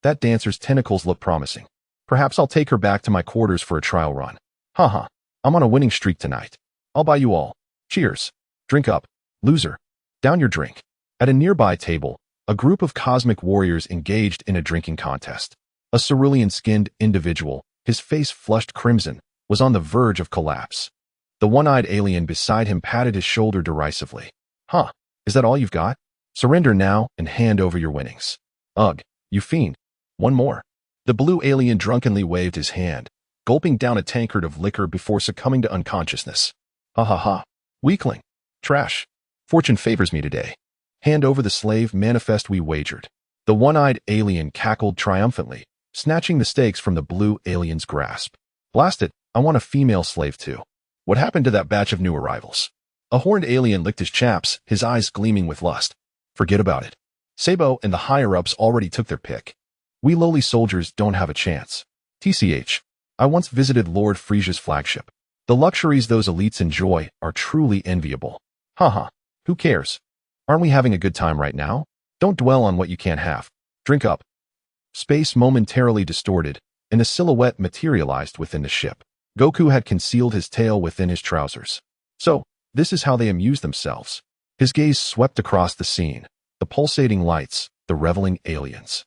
That dancer's tentacles look promising. Perhaps I'll take her back to my quarters for a trial run. Haha, I'm on a winning streak tonight. I'll buy you all. Cheers. Drink up, loser. Down your drink. At a nearby table, a group of cosmic warriors engaged in a drinking contest. A cerulean-skinned individual, his face flushed crimson, was on the verge of collapse. The one-eyed alien beside him patted his shoulder derisively. Huh, is that all you've got? Surrender now and hand over your winnings. Ugh, you fiend. One more. The blue alien drunkenly waved his hand, gulping down a tankard of liquor before succumbing to unconsciousness. Ha ha ha. Weakling. Trash. Fortune favors me today. Hand over the slave manifest we wagered. The one-eyed alien cackled triumphantly, snatching the stakes from the blue alien's grasp. Blast it, I want a female slave too. What happened to that batch of new arrivals? A horned alien licked his chaps, his eyes gleaming with lust. Forget about it. Sabo and the higher-ups already took their pick. We lowly soldiers don't have a chance. TCH. I once visited Lord Frisia's flagship. The luxuries those elites enjoy are truly enviable. Haha. Who cares? Aren't we having a good time right now? Don't dwell on what you can't have. Drink up. Space momentarily distorted, and a silhouette materialized within the ship. Goku had concealed his tail within his trousers. So, this is how they amuse themselves. His gaze swept across the scene, the pulsating lights, the reveling aliens.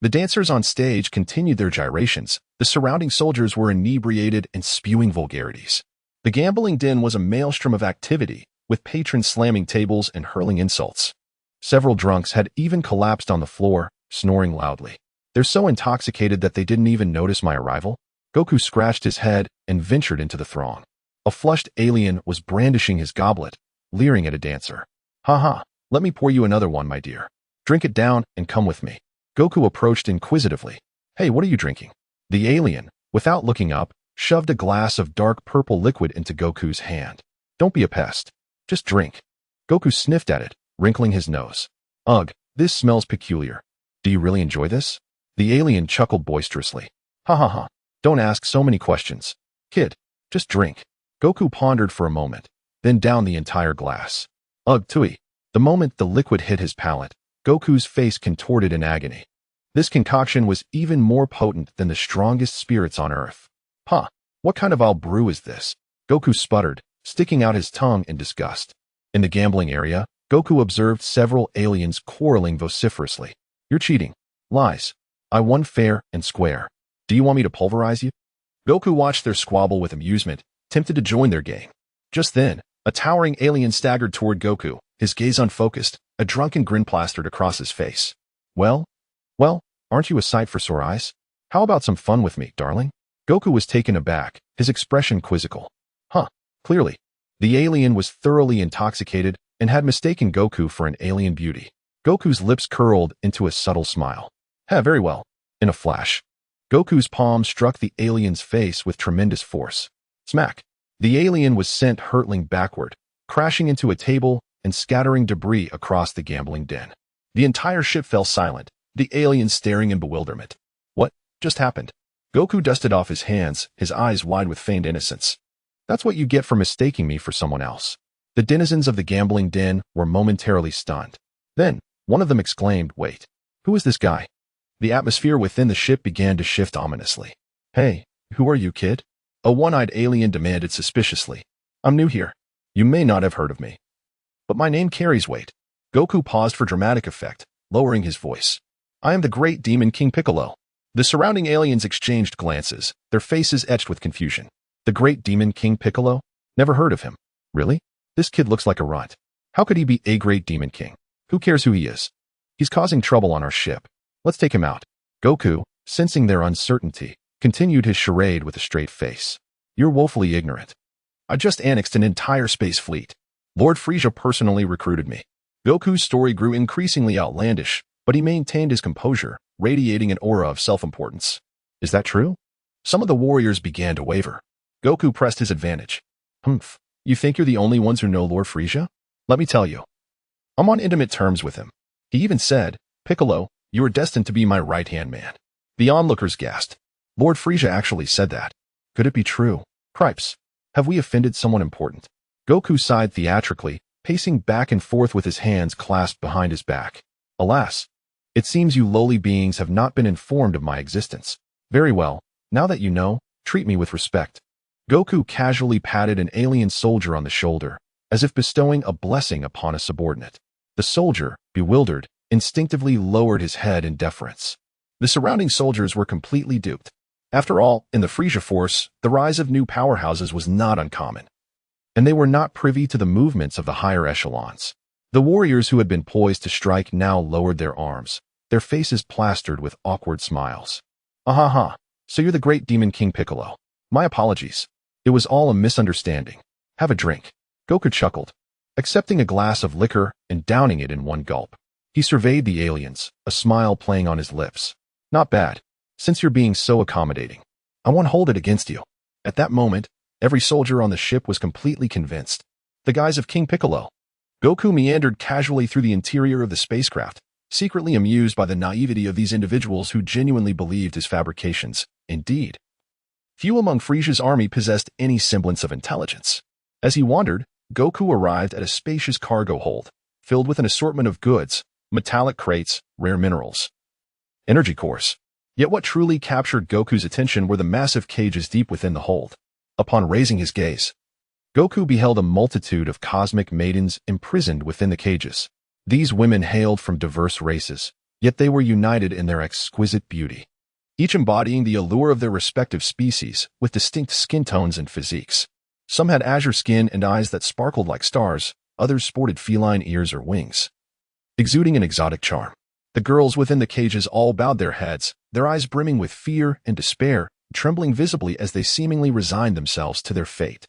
The dancers on stage continued their gyrations. The surrounding soldiers were inebriated and spewing vulgarities. The gambling den was a maelstrom of activity, with patrons slamming tables and hurling insults. Several drunks had even collapsed on the floor, snoring loudly. They're so intoxicated that they didn't even notice my arrival. Goku scratched his head and ventured into the throng. A flushed alien was brandishing his goblet, leering at a dancer. Ha, let me pour you another one, my dear. Drink it down and come with me. Goku approached inquisitively. Hey, what are you drinking? The alien, without looking up, shoved a glass of dark purple liquid into Goku's hand. Don't be a pest. Just drink. Goku sniffed at it, wrinkling his nose. Ugh, this smells peculiar. Do you really enjoy this? The alien chuckled boisterously. Ha ha ha. Don't ask so many questions. Kid, just drink. Goku pondered for a moment, then downed the entire glass. Ugh, tui. The moment the liquid hit his palate, Goku's face contorted in agony. This concoction was even more potent than the strongest spirits on Earth. Huh, what kind of owl brew is this? Goku sputtered, sticking out his tongue in disgust. In the gambling area, Goku observed several aliens quarreling vociferously. You're cheating. Lies. I won fair and square. Do you want me to pulverize you? Goku watched their squabble with amusement, tempted to join their gang. Just then, a towering alien staggered toward Goku, his gaze unfocused, a drunken grin plastered across his face. Well, aren't you a sight for sore eyes? How about some fun with me, darling? Goku was taken aback, his expression quizzical. Huh, clearly. The alien was thoroughly intoxicated and had mistaken Goku for an alien beauty. Goku's lips curled into a subtle smile. Very well. In a flash, Goku's palm struck the alien's face with tremendous force. Smack. The alien was sent hurtling backward, crashing into a table and scattering debris across the gambling den. The entire ship fell silent, the alien staring in bewilderment. What just happened? Goku dusted off his hands, his eyes wide with feigned innocence. That's what you get for mistaking me for someone else. The denizens of the gambling den were momentarily stunned. Then, one of them exclaimed, Wait, who is this guy? The atmosphere within the ship began to shift ominously. Hey, who are you, kid? A one-eyed alien demanded suspiciously. I'm new here. You may not have heard of me. But my name carries weight. Goku paused for dramatic effect, lowering his voice. I am the great demon King Piccolo. The surrounding aliens exchanged glances, their faces etched with confusion. The great demon King Piccolo? Never heard of him. Really? This kid looks like a runt. How could he be a great demon king? Who cares who he is? He's causing trouble on our ship. Let's take him out. Goku, sensing their uncertainty, continued his charade with a straight face. You're woefully ignorant. I just annexed an entire space fleet. Lord Frisia personally recruited me. Goku's story grew increasingly outlandish, but he maintained his composure, radiating an aura of self-importance. Is that true? Some of the warriors began to waver. Goku pressed his advantage. Humph, you think you're the only ones who know Lord Frisia? Let me tell you. I'm on intimate terms with him. He even said, Piccolo, you are destined to be my right-hand man. The onlookers gasped. Lord Frisia actually said that. Could it be true? Cripes, have we offended someone important? Goku sighed theatrically, pacing back and forth with his hands clasped behind his back. Alas, it seems you lowly beings have not been informed of my existence. Very well, now that you know, treat me with respect. Goku casually patted an alien soldier on the shoulder, as if bestowing a blessing upon a subordinate. The soldier, bewildered, instinctively lowered his head in deference. The surrounding soldiers were completely duped. After all, in the Frisia Force, the rise of new powerhouses was not uncommon, and they were not privy to the movements of the higher echelons. The warriors who had been poised to strike now lowered their arms, their faces plastered with awkward smiles. "Ah-ha-ha, so you're the great Demon King Piccolo. My apologies. It was all a misunderstanding. Have a drink." Goku chuckled, accepting a glass of liquor and downing it in one gulp. He surveyed the aliens, a smile playing on his lips. "Not bad, since you're being so accommodating. I won't hold it against you." At that moment, every soldier on the ship was completely convinced. The guise of King Piccolo. Goku meandered casually through the interior of the spacecraft, secretly amused by the naivety of these individuals who genuinely believed his fabrications. Indeed, few among Frisia's army possessed any semblance of intelligence. As he wandered, Goku arrived at a spacious cargo hold, filled with an assortment of goods, metallic crates, rare minerals, energy cores. Yet what truly captured Goku's attention were the massive cages deep within the hold. Upon raising his gaze, Goku beheld a multitude of cosmic maidens imprisoned within the cages. These women hailed from diverse races, yet they were united in their exquisite beauty, each embodying the allure of their respective species with distinct skin tones and physiques. Some had azure skin and eyes that sparkled like stars, others sported feline ears or wings, exuding an exotic charm. The girls within the cages all bowed their heads, their eyes brimming with fear and despair, trembling visibly as they seemingly resigned themselves to their fate.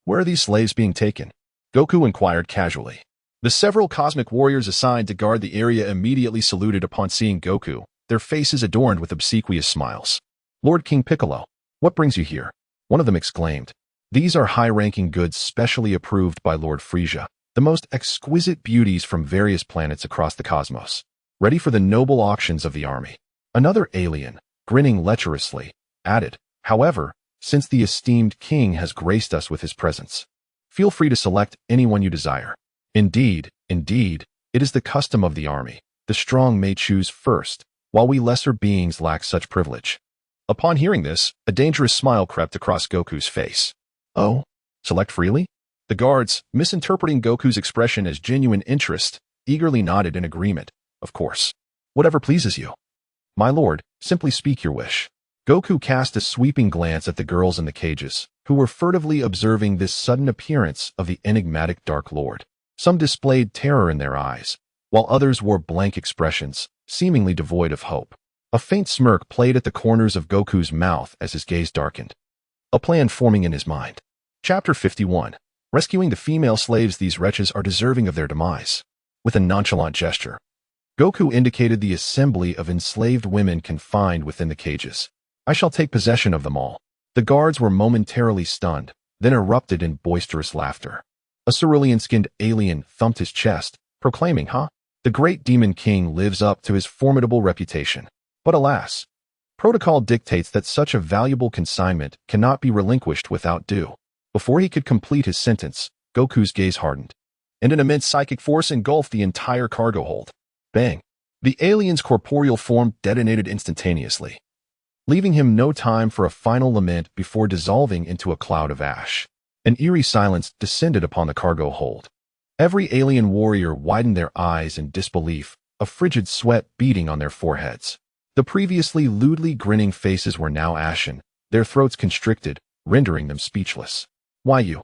"Where are these slaves being taken?" Goku inquired casually. The several cosmic warriors assigned to guard the area immediately saluted upon seeing Goku, their faces adorned with obsequious smiles. "Lord King Piccolo, what brings you here?" one of them exclaimed. "These are high-ranking goods specially approved by Lord Frisia, the most exquisite beauties from various planets across the cosmos, ready for the noble auctions of the army." Another alien, grinning lecherously, added, "However, since the esteemed king has graced us with his presence, feel free to select anyone you desire." Indeed, it is the custom of the army. The strong may choose first, while we lesser beings lack such privilege. Upon hearing this, a dangerous smile crept across Goku's face. "Oh, select freely?" The guards, misinterpreting Goku's expression as genuine interest, eagerly nodded in agreement. "Of course. Whatever pleases you." "My lord, simply speak your wish." Goku cast a sweeping glance at the girls in the cages, who were furtively observing this sudden appearance of the enigmatic Dark Lord. Some displayed terror in their eyes, while others wore blank expressions, seemingly devoid of hope. A faint smirk played at the corners of Goku's mouth as his gaze darkened, a plan forming in his mind. Chapter 51. Rescuing the female slaves. These wretches are deserving of their demise. With a nonchalant gesture, Goku indicated the assembly of enslaved women confined within the cages. "I shall take possession of them all." The guards were momentarily stunned, then erupted in boisterous laughter. A cerulean-skinned alien thumped his chest, proclaiming, "The great Demon King lives up to his formidable reputation. But alas, protocol dictates that such a valuable consignment cannot be relinquished without due." Before he could complete his sentence, Goku's gaze hardened, and an immense psychic force engulfed the entire cargo hold. Bang! The alien's corporeal form detonated instantaneously, leaving him no time for a final lament before dissolving into a cloud of ash. An eerie silence descended upon the cargo hold. Every alien warrior widened their eyes in disbelief, a frigid sweat beading on their foreheads. The previously lewdly grinning faces were now ashen, their throats constricted, rendering them speechless. "Why you?"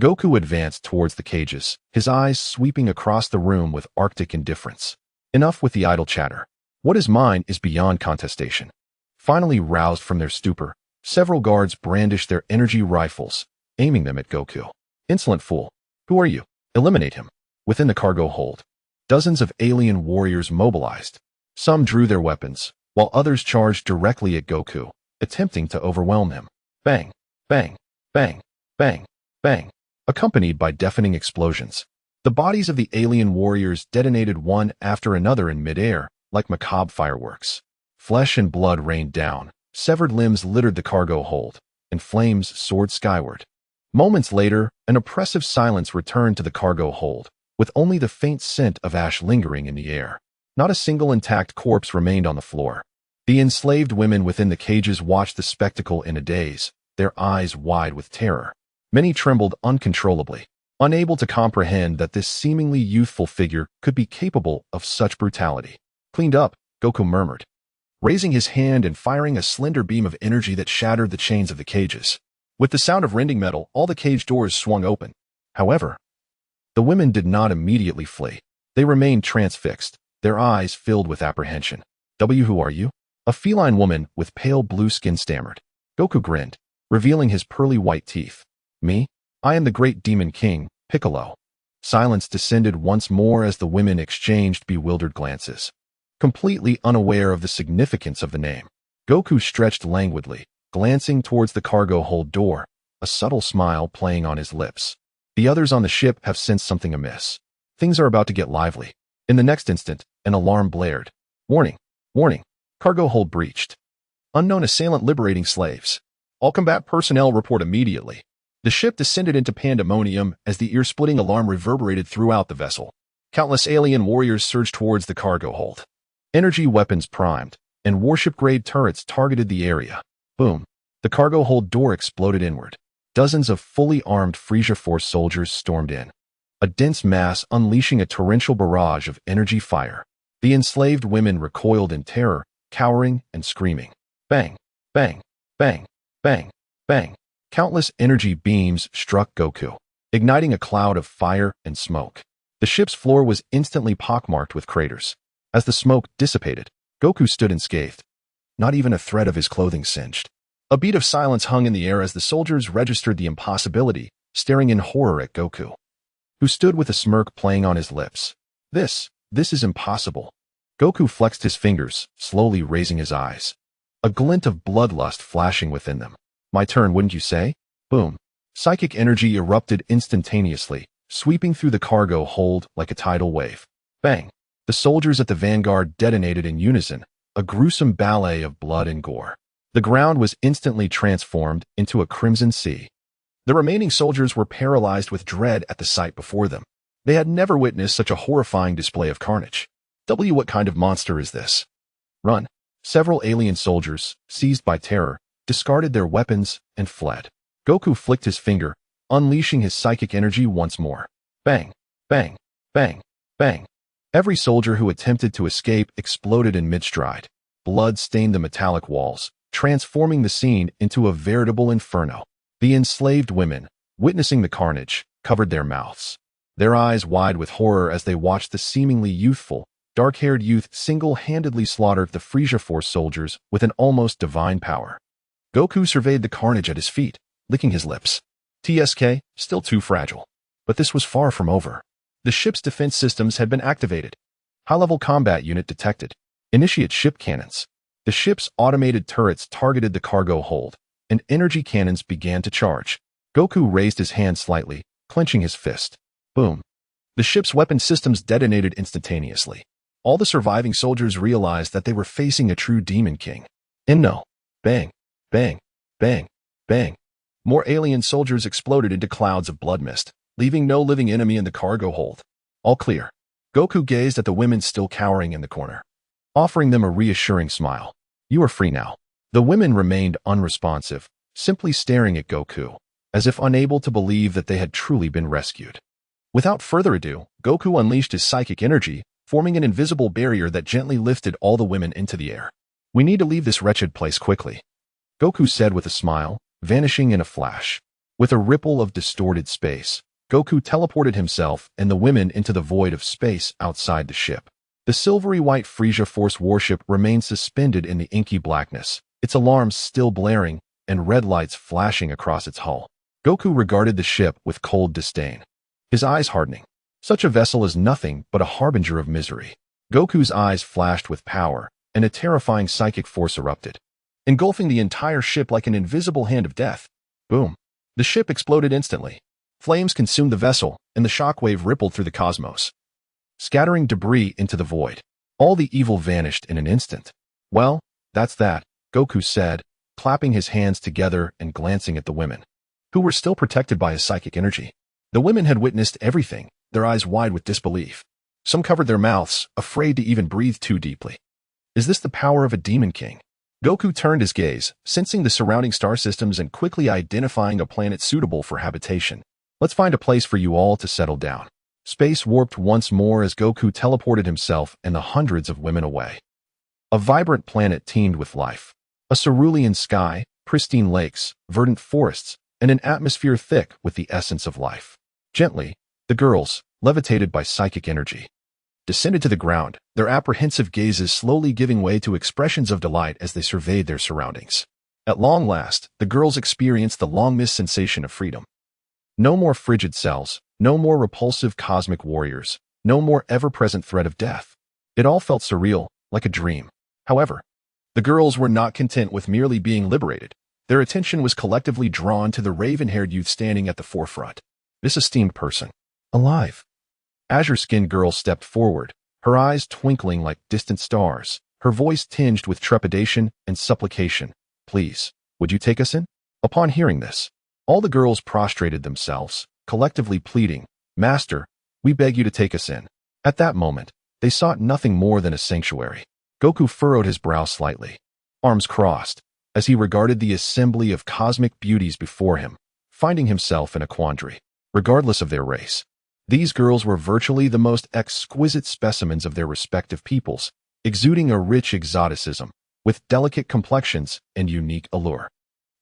Goku advanced towards the cages, his eyes sweeping across the room with arctic indifference. Enough with the idle chatter. What is mine is beyond contestation. Finally roused from their stupor, several guards brandished their energy rifles, aiming them at Goku. "Insolent fool! Who are you? Eliminate him." Within the cargo hold, dozens of alien warriors mobilized. Some drew their weapons, while others charged directly at Goku, attempting to overwhelm him. Bang! Bang! Bang! Bang! Bang! Accompanied by deafening explosions. The bodies of the alien warriors detonated one after another in midair, like macabre fireworks. Flesh and blood rained down, severed limbs littered the cargo hold, and flames soared skyward. Moments later, an oppressive silence returned to the cargo hold, with only the faint scent of ash lingering in the air. Not a single intact corpse remained on the floor. The enslaved women within the cages watched the spectacle in a daze, their eyes wide with terror. Many trembled uncontrollably, unable to comprehend that this seemingly youthful figure could be capable of such brutality. "Cleaned up," Goku murmured. raising his hand and firing a slender beam of energy that shattered the chains of the cages. With the sound of rending metal, all the cage doors swung open. However, the women did not immediately flee. They remained transfixed, their eyes filled with apprehension. Who are you? A feline woman with pale blue skin stammered. Goku grinned, revealing his pearly white teeth. Me? I am the great demon king, Piccolo. Silence descended once more as the women exchanged bewildered glances. Completely unaware of the significance of the name, Goku stretched languidly, glancing towards the cargo hold door, a subtle smile playing on his lips. The others on the ship have sensed something amiss. Things are about to get lively. In the next instant, an alarm blared. Warning! Warning! Cargo hold breached. Unknown assailant liberating slaves. All combat personnel report immediately. The ship descended into pandemonium as the ear-splitting alarm reverberated throughout the vessel. Countless alien warriors surged towards the cargo hold. Energy weapons primed, and warship-grade turrets targeted the area. Boom! The cargo hold door exploded inward. Dozens of fully armed Frieza Force soldiers stormed in. A dense mass unleashing a torrential barrage of energy fire. The enslaved women recoiled in terror, cowering and screaming. Bang! Bang! Bang! Bang! Bang! Countless energy beams struck Goku, igniting a cloud of fire and smoke. The ship's floor was instantly pockmarked with craters. As the smoke dissipated, Goku stood unscathed. Not even a thread of his clothing singed. A beat of silence hung in the air as the soldiers registered the impossibility, staring in horror at Goku, who stood with a smirk playing on his lips. This is impossible. Goku flexed his fingers, slowly raising his eyes. A glint of bloodlust flashing within them. My turn, wouldn't you say? Boom. Psychic energy erupted instantaneously, sweeping through the cargo hold like a tidal wave. Bang. The soldiers at the vanguard detonated in unison, a gruesome ballet of blood and gore. The ground was instantly transformed into a crimson sea. The remaining soldiers were paralyzed with dread at the sight before them. They had never witnessed such a horrifying display of carnage. What kind of monster is this? Run. Several alien soldiers, seized by terror, discarded their weapons and fled. Goku flicked his finger, unleashing his psychic energy once more. Bang, bang, bang, bang. Every soldier who attempted to escape exploded in mid-stride. Blood stained the metallic walls, transforming the scene into a veritable inferno. The enslaved women, witnessing the carnage, covered their mouths, their eyes wide with horror as they watched the seemingly youthful, dark-haired youth single-handedly slaughter the Frieza Force soldiers with an almost divine power. Goku surveyed the carnage at his feet, licking his lips. TSK, still too fragile. But this was far from over. The ship's defense systems had been activated. High-level combat unit detected. Initiate ship cannons. The ship's automated turrets targeted the cargo hold, and energy cannons began to charge. Goku raised his hand slightly, clenching his fist. Boom. The ship's weapon systems detonated instantaneously. All the surviving soldiers realized that they were facing a true demon king. No. Bang, bang, bang, bang. More alien soldiers exploded into clouds of blood mist, leaving no living enemy in the cargo hold. All clear. Goku gazed at the women still cowering in the corner, offering them a reassuring smile. You are free now. The women remained unresponsive, simply staring at Goku, as if unable to believe that they had truly been rescued. Without further ado, Goku unleashed his psychic energy, forming an invisible barrier that gently lifted all the women into the air. We need to leave this wretched place quickly, Goku said with a smile, vanishing in a flash. With a ripple of distorted space, Goku teleported himself and the women into the void of space outside the ship. The silvery white Frieza Force warship remained suspended in the inky blackness, its alarms still blaring and red lights flashing across its hull. Goku regarded the ship with cold disdain, his eyes hardening. Such a vessel is nothing but a harbinger of misery. Goku's eyes flashed with power, and a terrifying psychic force erupted, engulfing the entire ship like an invisible hand of death. Boom. The ship exploded instantly. Flames consumed the vessel, and the shockwave rippled through the cosmos, scattering debris into the void. All the evil vanished in an instant. Well, that's that, Goku said, clapping his hands together and glancing at the women, who were still protected by his psychic energy. The women had witnessed everything, their eyes wide with disbelief. Some covered their mouths, afraid to even breathe too deeply. Is this the power of a demon king? Goku turned his gaze, sensing the surrounding star systems and quickly identifying a planet suitable for habitation. Let's find a place for you all to settle down. Space warped once more as Goku teleported himself and the hundreds of women away. A vibrant planet teemed with life. A cerulean sky, pristine lakes, verdant forests, and an atmosphere thick with the essence of life. Gently, the girls, levitated by psychic energy, descended to the ground, their apprehensive gazes slowly giving way to expressions of delight as they surveyed their surroundings. At long last, the girls experienced the long-missed sensation of freedom. No more frigid cells, no more repulsive cosmic warriors, no more ever-present threat of death. It all felt surreal, like a dream. However, the girls were not content with merely being liberated. Their attention was collectively drawn to the raven-haired youth standing at the forefront. This esteemed person. Alive. Azure-skinned girl stepped forward, her eyes twinkling like distant stars, her voice tinged with trepidation and supplication. Please, would you take us in? Upon hearing this, all the girls prostrated themselves, collectively pleading, Master, we beg you to take us in. At that moment, they sought nothing more than a sanctuary. Goku furrowed his brow slightly, arms crossed, as he regarded the assembly of cosmic beauties before him, finding himself in a quandary. Regardless of their race, these girls were virtually the most exquisite specimens of their respective peoples, exuding a rich exoticism, with delicate complexions and unique allure.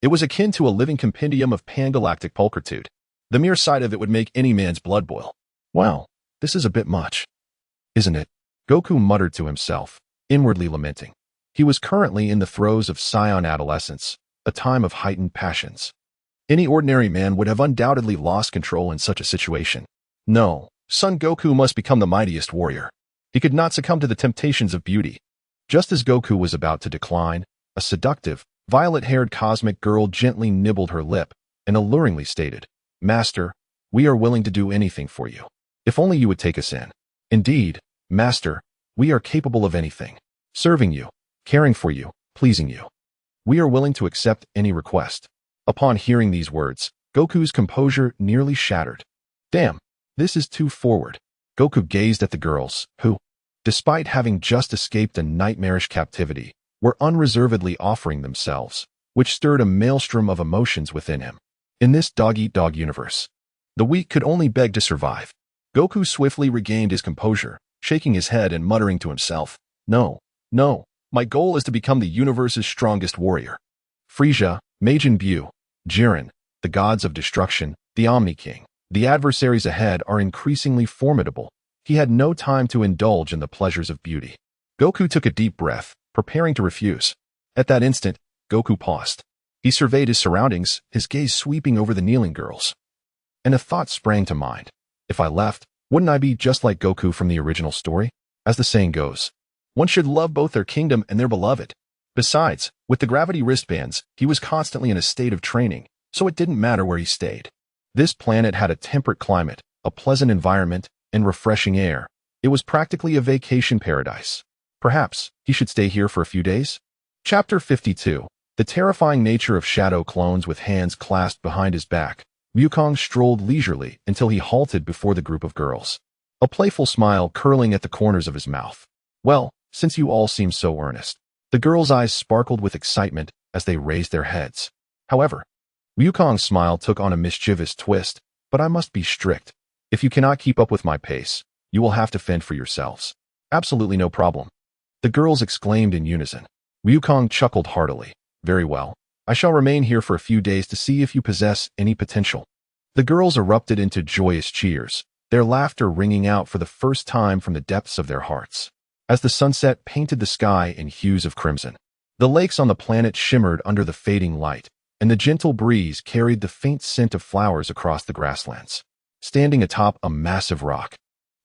It was akin to a living compendium of pangalactic pulchritude. The mere sight of it would make any man's blood boil. Wow, this is a bit much, isn't it? Goku muttered to himself, inwardly lamenting. He was currently in the throes of scion adolescence, a time of heightened passions. Any ordinary man would have undoubtedly lost control in such a situation. No, Son Goku must become the mightiest warrior. He could not succumb to the temptations of beauty. Just as Goku was about to decline, a seductive, violet-haired cosmic girl gently nibbled her lip and alluringly stated, Master, we are willing to do anything for you. If only you would take us in. Indeed, Master, we are capable of anything. Serving you, caring for you, pleasing you. We are willing to accept any request. Upon hearing these words, Goku's composure nearly shattered. Damn, this is too forward. Goku gazed at the girls, who, despite having just escaped a nightmarish captivity, were unreservedly offering themselves, which stirred a maelstrom of emotions within him. In this dog-eat-dog universe, the weak could only beg to survive. Goku swiftly regained his composure, shaking his head and muttering to himself, No, my goal is to become the universe's strongest warrior. Frieza, Majin Buu, Jiren, the gods of destruction, the Omni King. The adversaries ahead are increasingly formidable. He had no time to indulge in the pleasures of beauty. Goku took a deep breath, preparing to refuse. At that instant, Goku paused. He surveyed his surroundings, his gaze sweeping over the kneeling girls. And a thought sprang to mind. If I left, wouldn't I be just like Goku from the original story? As the saying goes, one should love both their kingdom and their beloved. Besides, with the gravity wristbands, he was constantly in a state of training, so it didn't matter where he stayed. This planet had a temperate climate, a pleasant environment, and refreshing air. It was practically a vacation paradise. Perhaps he should stay here for a few days? Chapter 52. The terrifying nature of shadow clones. With hands clasped behind his back, Wukong strolled leisurely until he halted before the group of girls, a playful smile curling at the corners of his mouth. Well, since you all seem so earnest. The girls' eyes sparkled with excitement as they raised their heads. However, Wukong's smile took on a mischievous twist. But I must be strict. If you cannot keep up with my pace, you will have to fend for yourselves. Absolutely no problem. The girls exclaimed in unison. Wukong chuckled heartily. Very well. I shall remain here for a few days to see if you possess any potential. The girls erupted into joyous cheers, their laughter ringing out for the first time from the depths of their hearts. As the sunset painted the sky in hues of crimson, the lakes on the planet shimmered under the fading light, and the gentle breeze carried the faint scent of flowers across the grasslands. Standing atop a massive rock,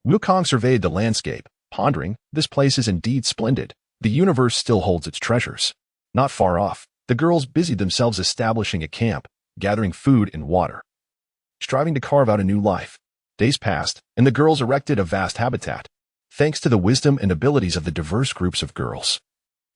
Wukong surveyed the landscape, pondering, this place is indeed splendid. The universe still holds its treasures. Not far off, the girls busied themselves establishing a camp, gathering food and water, striving to carve out a new life. Days passed, and the girls erected a vast habitat, thanks to the wisdom and abilities of the diverse groups of girls.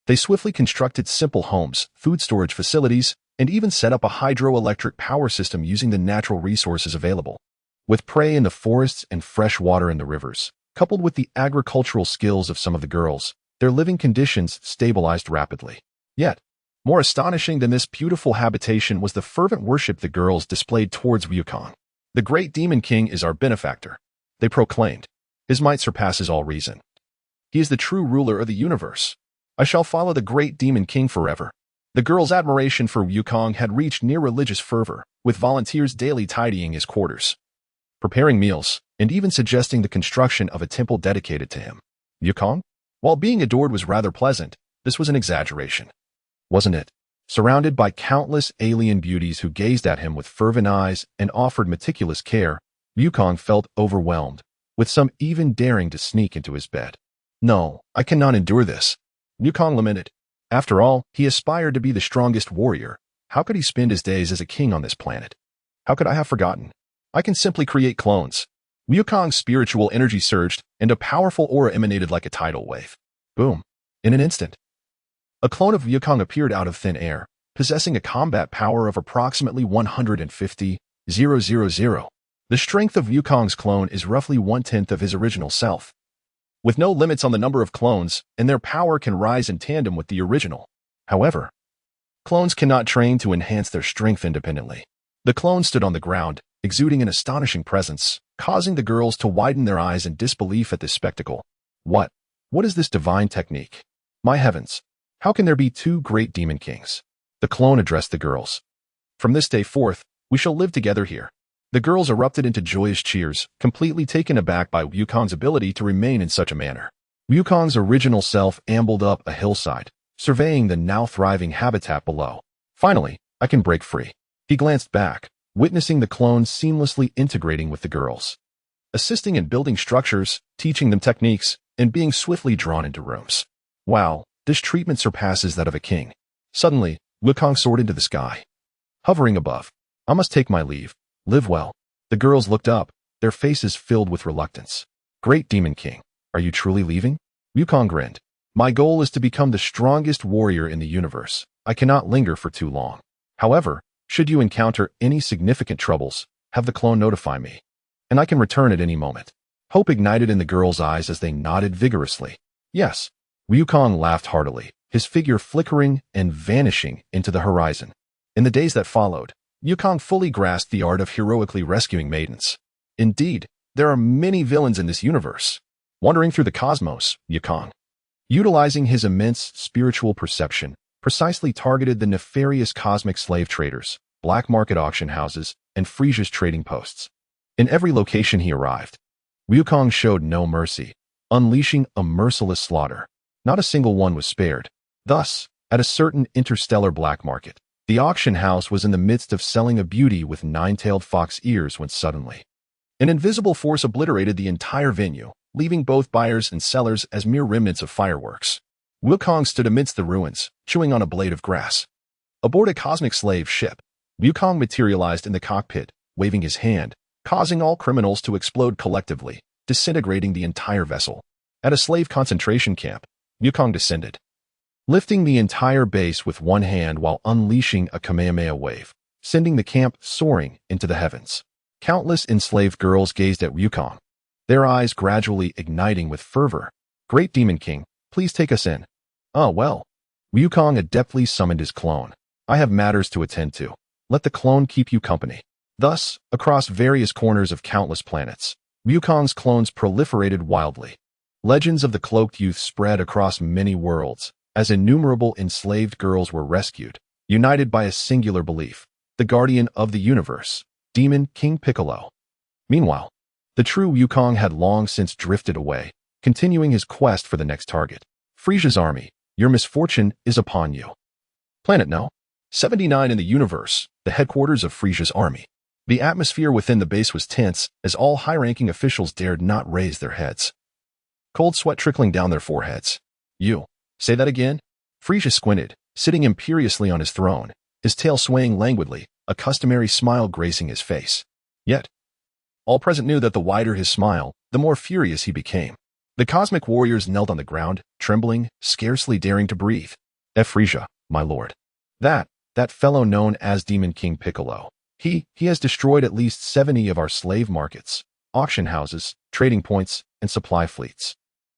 They swiftly constructed simple homes, food storage facilities, and even set up a hydroelectric power system using the natural resources available. With prey in the forests and fresh water in the rivers, coupled with the agricultural skills of some of the girls, their living conditions stabilized rapidly. Yet, more astonishing than this beautiful habitation was the fervent worship the girls displayed towards Wukong. The great Demon King is our benefactor, they proclaimed. His might surpasses all reason. He is the true ruler of the universe. I shall follow the great Demon King forever. The girl's admiration for Wukong had reached near religious fervor, with volunteers daily tidying his quarters, preparing meals, and even suggesting the construction of a temple dedicated to him. Wukong? While being adored was rather pleasant, this was an exaggeration, wasn't it? Surrounded by countless alien beauties who gazed at him with fervent eyes and offered meticulous care, Wukong felt overwhelmed, with some even daring to sneak into his bed. No, I cannot endure this, Wukong lamented. After all, he aspired to be the strongest warrior. How could he spend his days as a king on this planet? How could I have forgotten? I can simply create clones. Wukong's spiritual energy surged, and a powerful aura emanated like a tidal wave. Boom. In an instant, a clone of Wukong appeared out of thin air, possessing a combat power of approximately 150,000. The strength of Wukong's clone is roughly 1/10 of his original self, with no limits on the number of clones, and their power can rise in tandem with the original. However, clones cannot train to enhance their strength independently. The clone stood on the ground, exuding an astonishing presence, causing the girls to widen their eyes in disbelief at this spectacle. What is this divine technique? My heavens! How can there be two great demon kings? The clone addressed the girls. From this day forth, we shall live together here. The girls erupted into joyous cheers, completely taken aback by Wukong's ability to remain in such a manner. Wukong's original self ambled up a hillside, surveying the now thriving habitat below. Finally, I can break free. He glanced back, witnessing the clones seamlessly integrating with the girls, assisting in building structures, teaching them techniques, and being swiftly drawn into rooms. Wow, this treatment surpasses that of a king. Suddenly, Wukong soared into the sky, hovering above. I must take my leave. Live well. The girls looked up, their faces filled with reluctance. Great Demon King, are you truly leaving? Wukong grinned. My goal is to become the strongest warrior in the universe. I cannot linger for too long. However, should you encounter any significant troubles, have the clone notify me, and I can return at any moment. Hope ignited in the girls' eyes as they nodded vigorously. Yes. Wukong laughed heartily, his figure flickering and vanishing into the horizon. In the days that followed, Wukong fully grasped the art of heroically rescuing maidens. Indeed, there are many villains in this universe. Wandering through the cosmos, Wukong, utilizing his immense spiritual perception, precisely targeted the nefarious cosmic slave traders, black market auction houses, and Frisia's trading posts. In every location he arrived, Wukong showed no mercy, unleashing a merciless slaughter. Not a single one was spared. Thus, at a certain interstellar black market, the auction house was in the midst of selling a beauty with nine-tailed fox ears when suddenly an invisible force obliterated the entire venue, leaving both buyers and sellers as mere remnants of fireworks. Wukong stood amidst the ruins, chewing on a blade of grass. Aboard a cosmic slave ship, Wukong materialized in the cockpit, waving his hand, causing all criminals to explode collectively, disintegrating the entire vessel. At a slave concentration camp, Wukong descended, lifting the entire base with one hand while unleashing a Kamehameha wave, sending the camp soaring into the heavens. Countless enslaved girls gazed at Wukong, their eyes gradually igniting with fervor. Great Demon King, please take us in. Ah, well. Wukong adeptly summoned his clone. I have matters to attend to. Let the clone keep you company. Thus, across various corners of countless planets, Wukong's clones proliferated wildly. Legends of the cloaked youth spread across many worlds, as innumerable enslaved girls were rescued, united by a singular belief: the guardian of the universe, Demon King Piccolo. Meanwhile, the true Wukong had long since drifted away, continuing his quest for the next target. Frisia's army, your misfortune is upon you. Planet No. 79 in the universe, the headquarters of Frisia's army. The atmosphere within the base was tense, as all high-ranking officials dared not raise their heads, cold sweat trickling down their foreheads. You, say that again? Frisia squinted, sitting imperiously on his throne, his tail swaying languidly, a customary smile gracing his face. Yet, all present knew that the wider his smile, the more furious he became. The cosmic warriors knelt on the ground, trembling, scarcely daring to breathe. Frisia, my lord. That fellow known as Demon King Piccolo. He has destroyed at least 70 of our slave markets, auction houses, trading points, and supply fleets,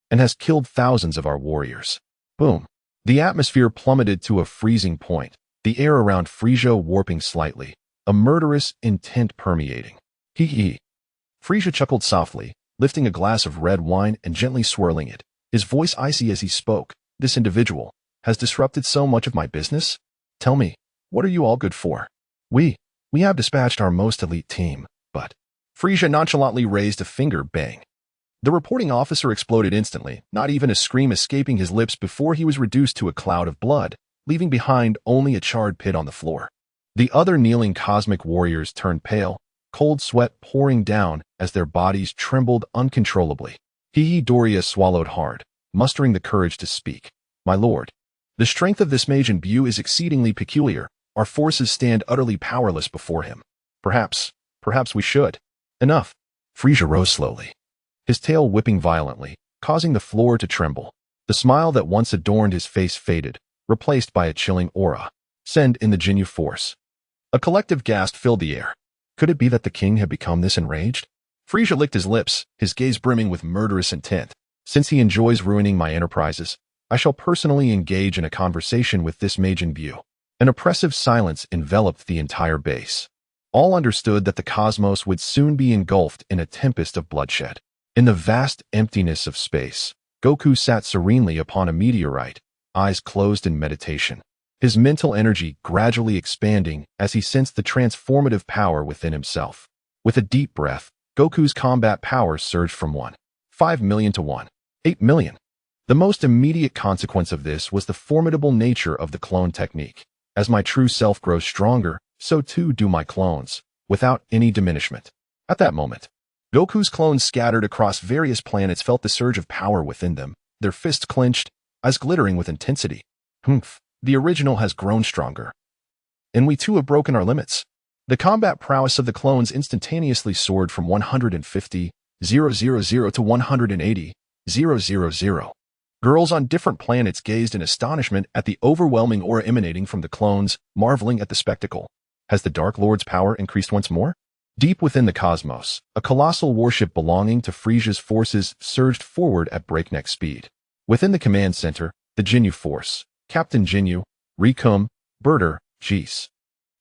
and has killed thousands of our warriors. Boom. The atmosphere plummeted to a freezing point, the air around Frisia warping slightly, a murderous intent permeating. Hee. Frisia chuckled softly, lifting a glass of red wine and gently swirling it, his voice icy as he spoke. This individual has disrupted so much of my business? Tell me, what are you all good for? We have dispatched our most elite team, but Frisia nonchalantly raised a finger, bang. The reporting officer exploded instantly, not even a scream escaping his lips before he was reduced to a cloud of blood, leaving behind only a charred pit on the floor. The other kneeling cosmic warriors turned pale, cold sweat pouring down as their bodies trembled uncontrollably. Doria swallowed hard, mustering the courage to speak. My lord, the strength of this mage imbue is exceedingly peculiar. Our forces stand utterly powerless before him. Perhaps we should. Enough. Frisia rose slowly, his tail whipping violently, causing the floor to tremble. The smile that once adorned his face faded, replaced by a chilling aura. Send in the Jinyu force. A collective gasp filled the air. Could it be that the king had become this enraged? Frisia licked his lips, his gaze brimming with murderous intent. Since he enjoys ruining my enterprises, I shall personally engage in a conversation with this mage imbue. An oppressive silence enveloped the entire base. All understood that the cosmos would soon be engulfed in a tempest of bloodshed. In the vast emptiness of space, Goku sat serenely upon a meteorite, eyes closed in meditation, his mental energy gradually expanding as he sensed the transformative power within himself. With a deep breath, Goku's combat power surged from 1.5 million to 1.8 million. The most immediate consequence of this was the formidable nature of the clone technique. As my true self grows stronger, so too do my clones, without any diminishment. At that moment, Goku's clones scattered across various planets felt the surge of power within them, their fists clenched, eyes glittering with intensity. Humph, the original has grown stronger. And we too have broken our limits. The combat prowess of the clones instantaneously soared from 150,000 to 180,000. Girls on different planets gazed in astonishment at the overwhelming aura emanating from the clones, marveling at the spectacle. Has the Dark Lord's power increased once more? Deep within the cosmos, a colossal warship belonging to Frisia's forces surged forward at breakneck speed. Within the command center, the Jinyu force, Captain Jinyu, Rikum, Berter, Jis,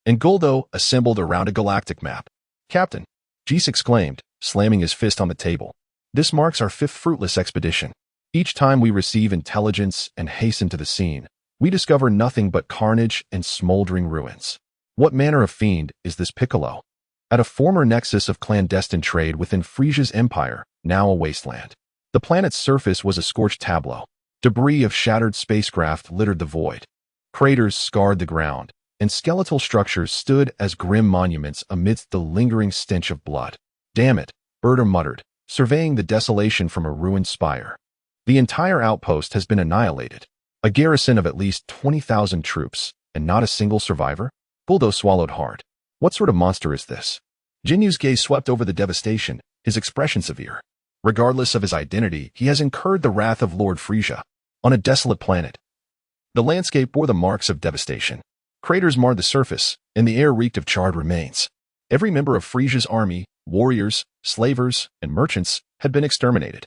and Guldo assembled around a galactic map. Captain, Jis exclaimed, slamming his fist on the table. This marks our 5th fruitless expedition. Each time we receive intelligence and hasten to the scene, we discover nothing but carnage and smoldering ruins. What manner of fiend is this Piccolo? At a former nexus of clandestine trade within Frisia's empire, now a wasteland. The planet's surface was a scorched tableau. Debris of shattered spacecraft littered the void. Craters scarred the ground, and skeletal structures stood as grim monuments amidst the lingering stench of blood. Damn it, Berter muttered, surveying the desolation from a ruined spire. The entire outpost has been annihilated. A garrison of at least 20,000 troops, and not a single survivor? Guldo swallowed hard. What sort of monster is this? Jinyu's gaze swept over the devastation, his expression severe. Regardless of his identity, he has incurred the wrath of Lord Frisia. On a desolate planet, the landscape bore the marks of devastation. Craters marred the surface, and the air reeked of charred remains. Every member of Frisia's army, warriors, slavers, and merchants had been exterminated.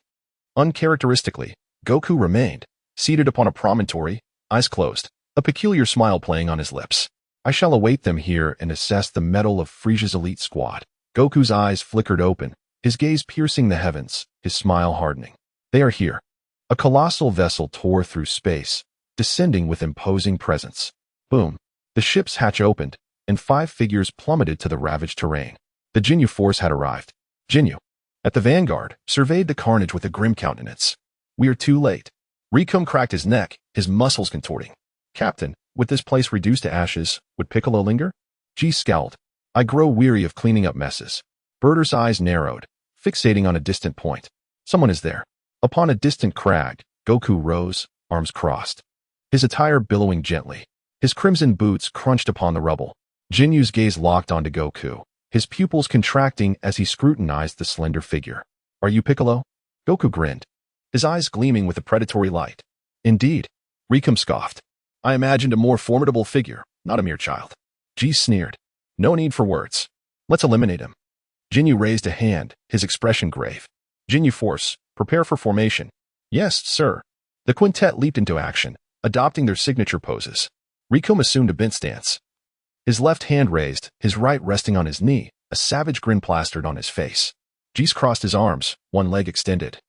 Uncharacteristically, Goku remained, seated upon a promontory, eyes closed, a peculiar smile playing on his lips. I shall await them here and assess the mettle of Frisia's elite squad. Goku's eyes flickered open, his gaze piercing the heavens, his smile hardening. They are here. A colossal vessel tore through space, descending with imposing presence. Boom. The ship's hatch opened, and 5 figures plummeted to the ravaged terrain. The Jinyu force had arrived. Jinyu, at the vanguard, surveyed the carnage with a grim countenance. We are too late. Rikum cracked his neck, his muscles contorting. Captain, with this place reduced to ashes, would Piccolo linger? G scowled. I grow weary of cleaning up messes. Berter's eyes narrowed, fixating on a distant point. Someone is there. Upon a distant crag, Goku rose, arms crossed, his attire billowing gently. His crimson boots crunched upon the rubble. Jinyu's gaze locked onto Goku, his pupils contracting as he scrutinized the slender figure. Are you Piccolo? Goku grinned, his eyes gleaming with a predatory light. Indeed. Rikum scoffed. I imagined a more formidable figure, not a mere child. G sneered. No need for words. Let's eliminate him. Jinyu raised a hand, his expression grave. Jinyu force, prepare for formation. Yes, sir. The quintet leaped into action, adopting their signature poses. Rikum assumed a bent stance. His left hand raised, his right resting on his knee, a savage grin plastered on his face. Jis crossed his arms, one leg extended,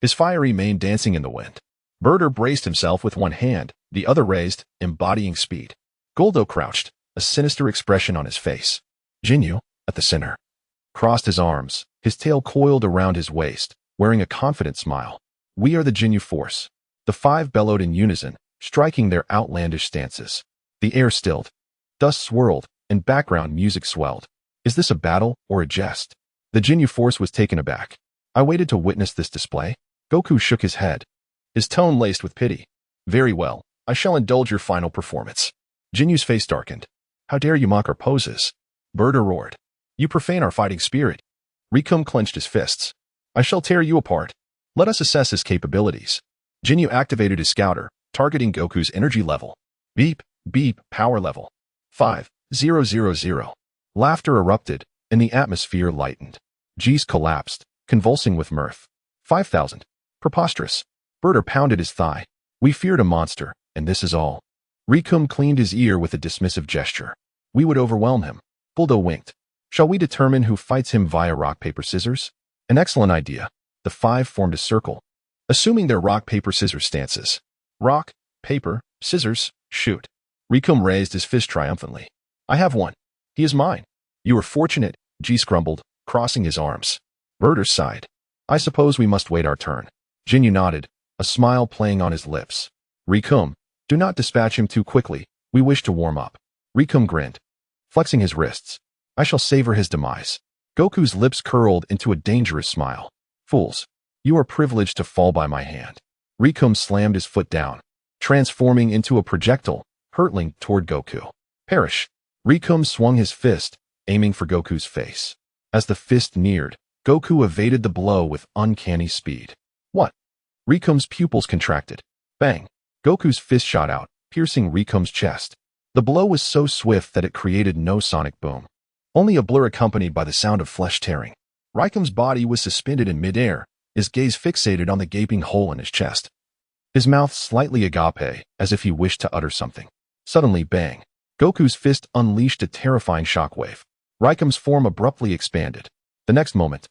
his fiery mane dancing in the wind. Birder braced himself with one hand, the other raised, embodying speed. Guldo crouched, a sinister expression on his face. Jinyu, at the center, crossed his arms, his tail coiled around his waist, wearing a confident smile. We are the Jinyu Force. The five bellowed in unison, striking their outlandish stances. The air stilled. Dust swirled, and background music swelled. Is this a battle or a jest? The Jinyu Force was taken aback. I waited to witness this display. Goku shook his head, his tone laced with pity. Very well, I shall indulge your final performance. Jinyu's face darkened. How dare you mock our poses? Birder roared. You profane our fighting spirit. Rikum clenched his fists. I shall tear you apart. Let us assess his capabilities. Jinyu activated his scouter, targeting Goku's energy level. Beep, beep, power level. 5,000. Laughter erupted, and the atmosphere lightened. Geese collapsed, convulsing with mirth. 5,000. Preposterous. Birder pounded his thigh. We feared a monster, and this is all. Rikum cleaned his ear with a dismissive gesture. We would overwhelm him. Guldo winked. Shall we determine who fights him via rock, paper, scissors? An excellent idea. The five formed a circle, assuming their rock, paper, scissors stances. Rock, paper, scissors, shoot. Rikum raised his fist triumphantly. I have one. He is mine. You are fortunate, Geese grumbled, crossing his arms. Birder sighed. I suppose we must wait our turn. Jinyu nodded, a smile playing on his lips. Rikum, do not dispatch him too quickly. We wish to warm up. Rikum grinned, flexing his wrists. I shall savor his demise. Goku's lips curled into a dangerous smile. Fools, you are privileged to fall by my hand. Rikum slammed his foot down, transforming into a projectile, hurtling toward Goku. Perish. Rikum swung his fist, aiming for Goku's face. As the fist neared, Goku evaded the blow with uncanny speed. What? Rikum's pupils contracted. Bang. Goku's fist shot out, piercing Rikum's chest. The blow was so swift that it created no sonic boom, only a blur accompanied by the sound of flesh tearing. Rikum's body was suspended in midair, his gaze fixated on the gaping hole in his chest. His mouth slightly agape, as if he wished to utter something. Suddenly, bang. Goku's fist unleashed a terrifying shockwave. Rikum's form abruptly expanded. The next moment,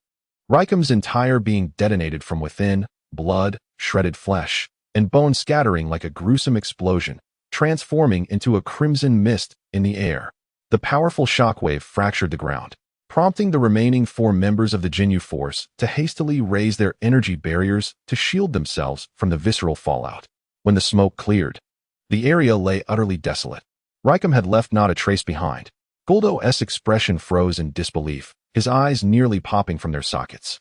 Rikum's entire being detonated from within, blood, shredded flesh, and bone scattering like a gruesome explosion, transforming into a crimson mist in the air. The powerful shockwave fractured the ground, prompting the remaining four members of the Jinyu Force to hastily raise their energy barriers to shield themselves from the visceral fallout. When the smoke cleared, the area lay utterly desolate. Rikum had left not a trace behind. Guldo's expression froze in disbelief, his eyes nearly popping from their sockets.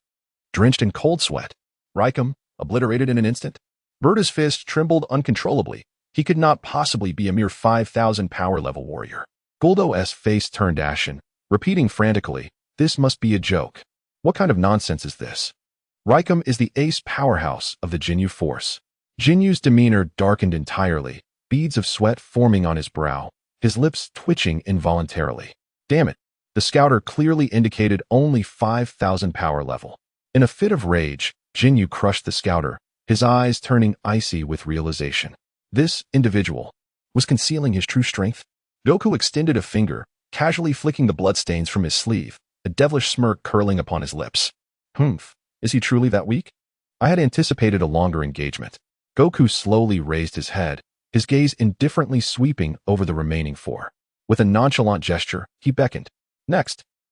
Drenched in cold sweat, Rikum, obliterated in an instant? Birder's fist trembled uncontrollably. He could not possibly be a mere 5,000 power level warrior. Guldo's face turned ashen, repeating frantically, this must be a joke. What kind of nonsense is this? Rikum is the ace powerhouse of the Jinyu Force. Jinyu's demeanor darkened entirely, beads of sweat forming on his brow, his lips twitching involuntarily. Damn it, the scouter clearly indicated only 5,000 power level. In a fit of rage, Jinyu crushed the scouter, his eyes turning icy with realization. This individual was concealing his true strength. Goku extended a finger, casually flicking the bloodstains from his sleeve, a devilish smirk curling upon his lips. Humph, is he truly that weak? I had anticipated a longer engagement. Goku slowly raised his head, his gaze indifferently sweeping over the remaining four. With a nonchalant gesture, he beckoned. Next.